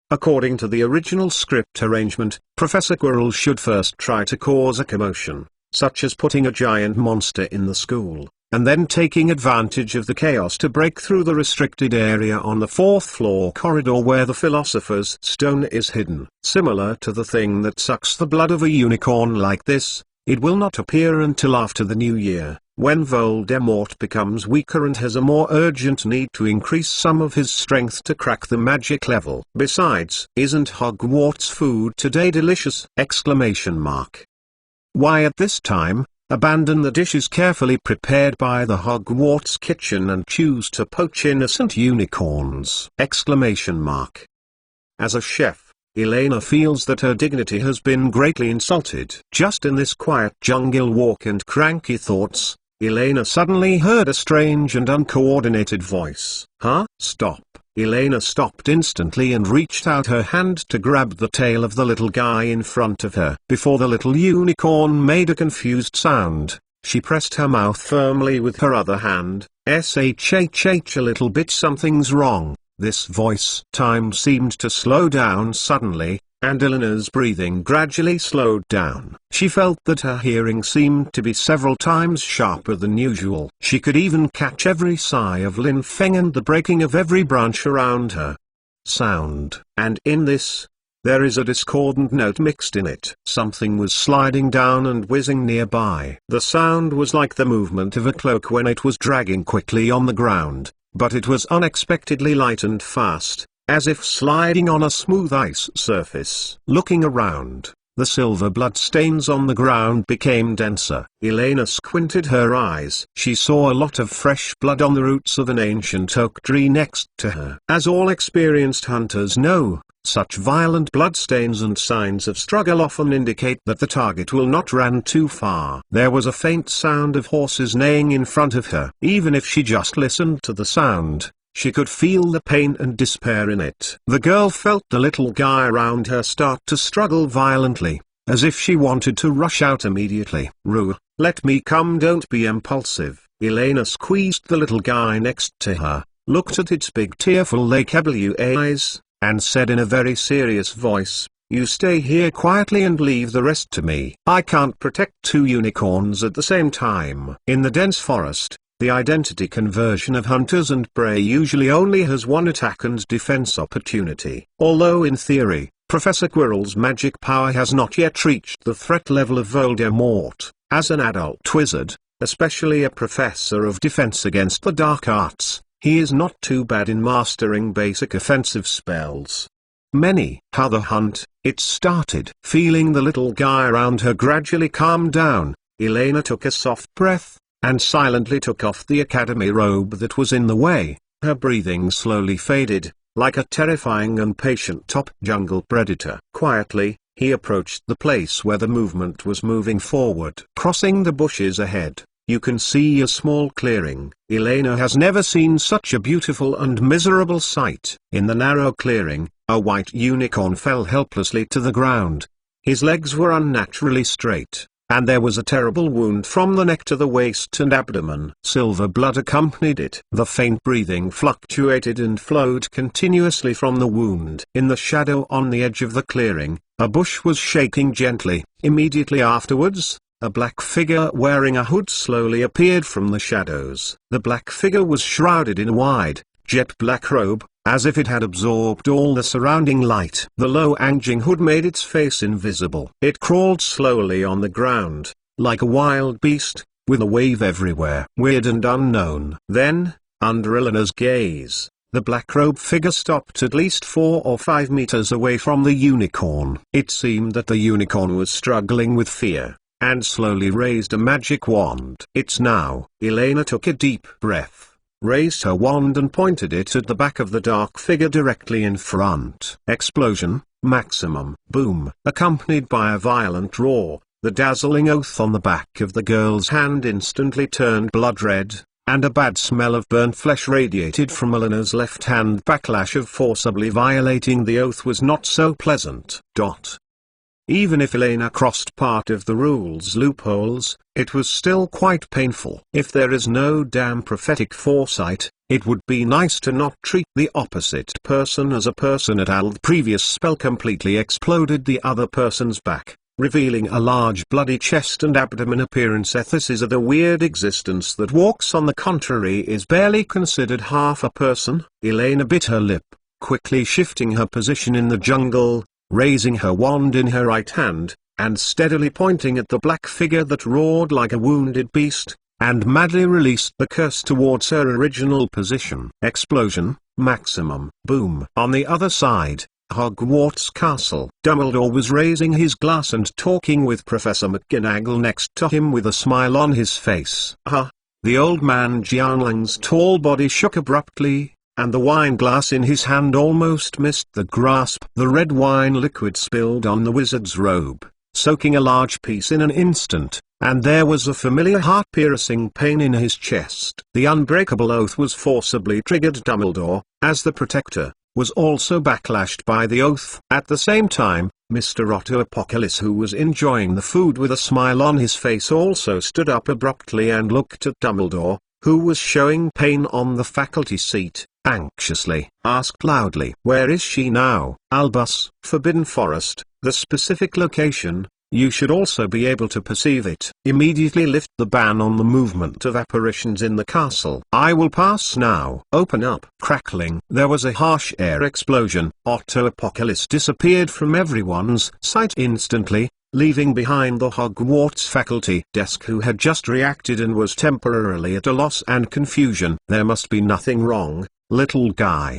According to the original script arrangement, Professor Quirrell should first try to cause a commotion, such as putting a giant monster in the school, and then taking advantage of the chaos to break through the restricted area on the 4th floor corridor where the Philosopher's Stone is hidden. Similar to the thing that sucks the blood of a unicorn like this, it will not appear until after the new year, when Voldemort becomes weaker and has a more urgent need to increase some of his strength to crack the magic level. Besides, isn't Hogwarts food today delicious! Why at this time, abandon the dishes carefully prepared by the Hogwarts kitchen and choose to poach innocent unicorns! As a chef, Elena feels that her dignity has been greatly insulted. Just in this quiet jungle walk and cranky thoughts, Elena suddenly heard a strange and uncoordinated voice. Stop! Elena stopped instantly and reached out her hand to grab the tail of the little guy in front of her. Before the little unicorn made a confused sound, she pressed her mouth firmly with her other hand. "Shh, a little bit, something's wrong." This voice time seemed to slow down suddenly, and Elena's breathing gradually slowed down. She felt that her hearing seemed to be several times sharper than usual. She could even catch every sigh of Lin Feng and the breaking of every branch around her. Sound. And in this, there is a discordant note mixed in it. Something was sliding down and whizzing nearby. The sound was like the movement of a cloak when it was dragging quickly on the ground, but it was unexpectedly light and fast, as if sliding on a smooth ice surface. Looking around, the silver bloodstains on the ground became denser. Elena squinted her eyes. She saw a lot of fresh blood on the roots of an ancient oak tree next to her. As all experienced hunters know, such violent bloodstains and signs of struggle often indicate that the target will not run too far. There was a faint sound of horses neighing in front of her. Even if she just listened to the sound, she could feel the pain and despair in it. The girl felt the little guy around her start to struggle violently, as if she wanted to rush out immediately. "Ru, let me come, don't be impulsive." Elena squeezed the little guy next to her, looked at its big tearful lake blue eyes, and said in a very serious voice, "You stay here quietly and leave the rest to me. I can't protect two unicorns at the same time." In the dense forest, the identity conversion of hunters and prey usually only has one attack and defense opportunity. Although in theory, Professor Quirrell's magic power has not yet reached the threat level of Voldemort, as an adult wizard, especially a professor of defense against the dark arts, he is not too bad in mastering basic offensive spells. How the hunt, it started. Feeling the little guy around her gradually calm down, Elena took a soft breath, and silently took off the academy robe that was in the way. Her breathing slowly faded, like a terrifying and patient top jungle predator. Quietly, he approached the place where the movement was moving forward. Crossing the bushes ahead, you can see a small clearing. Elena has never seen such a beautiful and miserable sight. In the narrow clearing, a white unicorn fell helplessly to the ground. His legs were unnaturally straight, and there was a terrible wound from the neck to the waist and abdomen. Silver blood accompanied it. The faint breathing fluctuated and flowed continuously from the wound. In the shadow on the edge of the clearing, a bush was shaking gently. Immediately afterwards, a black figure wearing a hood slowly appeared from the shadows. The black figure was shrouded in a wide, jet-black robe, as if it had absorbed all the surrounding light. The low-hanging hood made its face invisible. It crawled slowly on the ground, like a wild beast, with a wave everywhere. Weird and unknown. Then, under Elena's gaze, the black-robed figure stopped at least 4 or 5 meters away from the unicorn. It seemed that the unicorn was struggling with fear, and slowly raised a magic wand. "It's now." Elena took a deep breath, raised her wand and pointed it at the back of the dark figure directly in front. Explosion, maximum, boom. Accompanied by a violent roar, the dazzling oath on the back of the girl's hand instantly turned blood red, and a bad smell of burnt flesh radiated from Elena's left hand. Backlash of forcibly violating the oath was not so pleasant. Even if Elena crossed part of the rule's loopholes, it was still quite painful. If there is no damn prophetic foresight, it would be nice to not treat the opposite person as a person at all. The previous spell completely exploded the other person's back, revealing a large bloody chest and abdomen appearance. This is a weird existence that walks. On the contrary, is barely considered half a person. Elena bit her lip, quickly shifting her position in the jungle, raising her wand in her right hand, and steadily pointing at the black figure that roared like a wounded beast, and madly released the curse towards her original position. Explosion, maximum, boom. On the other side, Hogwarts Castle. Dumbledore was raising his glass and talking with Professor McGonagall next to him with a smile on his face. The old man Jianling's tall body shook abruptly, and the wine glass in his hand almost missed the grasp. The red wine liquid spilled on the wizard's robe, soaking a large piece in an instant. and there was a familiar heart-piercing pain in his chest. The unbreakable oath was forcibly triggered. Dumbledore, as the Protector, was also backlashed by the oath. At the same time, Mr. Otto Apocalypse, who was enjoying the food with a smile on his face, also stood up abruptly and looked at Dumbledore, who was showing pain on the faculty seat, anxiously. Asked loudly, "Where is she now, Albus?" "Forbidden Forest, the specific location. You should also be able to perceive it. Immediately lift the ban on the movement of apparitions in the castle. I will pass now. Open up." Crackling. There was a harsh air explosion. Otto Apocalypse disappeared from everyone's sight instantly, leaving behind the Hogwarts faculty desk, who had just reacted and was temporarily at a loss and confusion. There must be nothing wrong, little guy.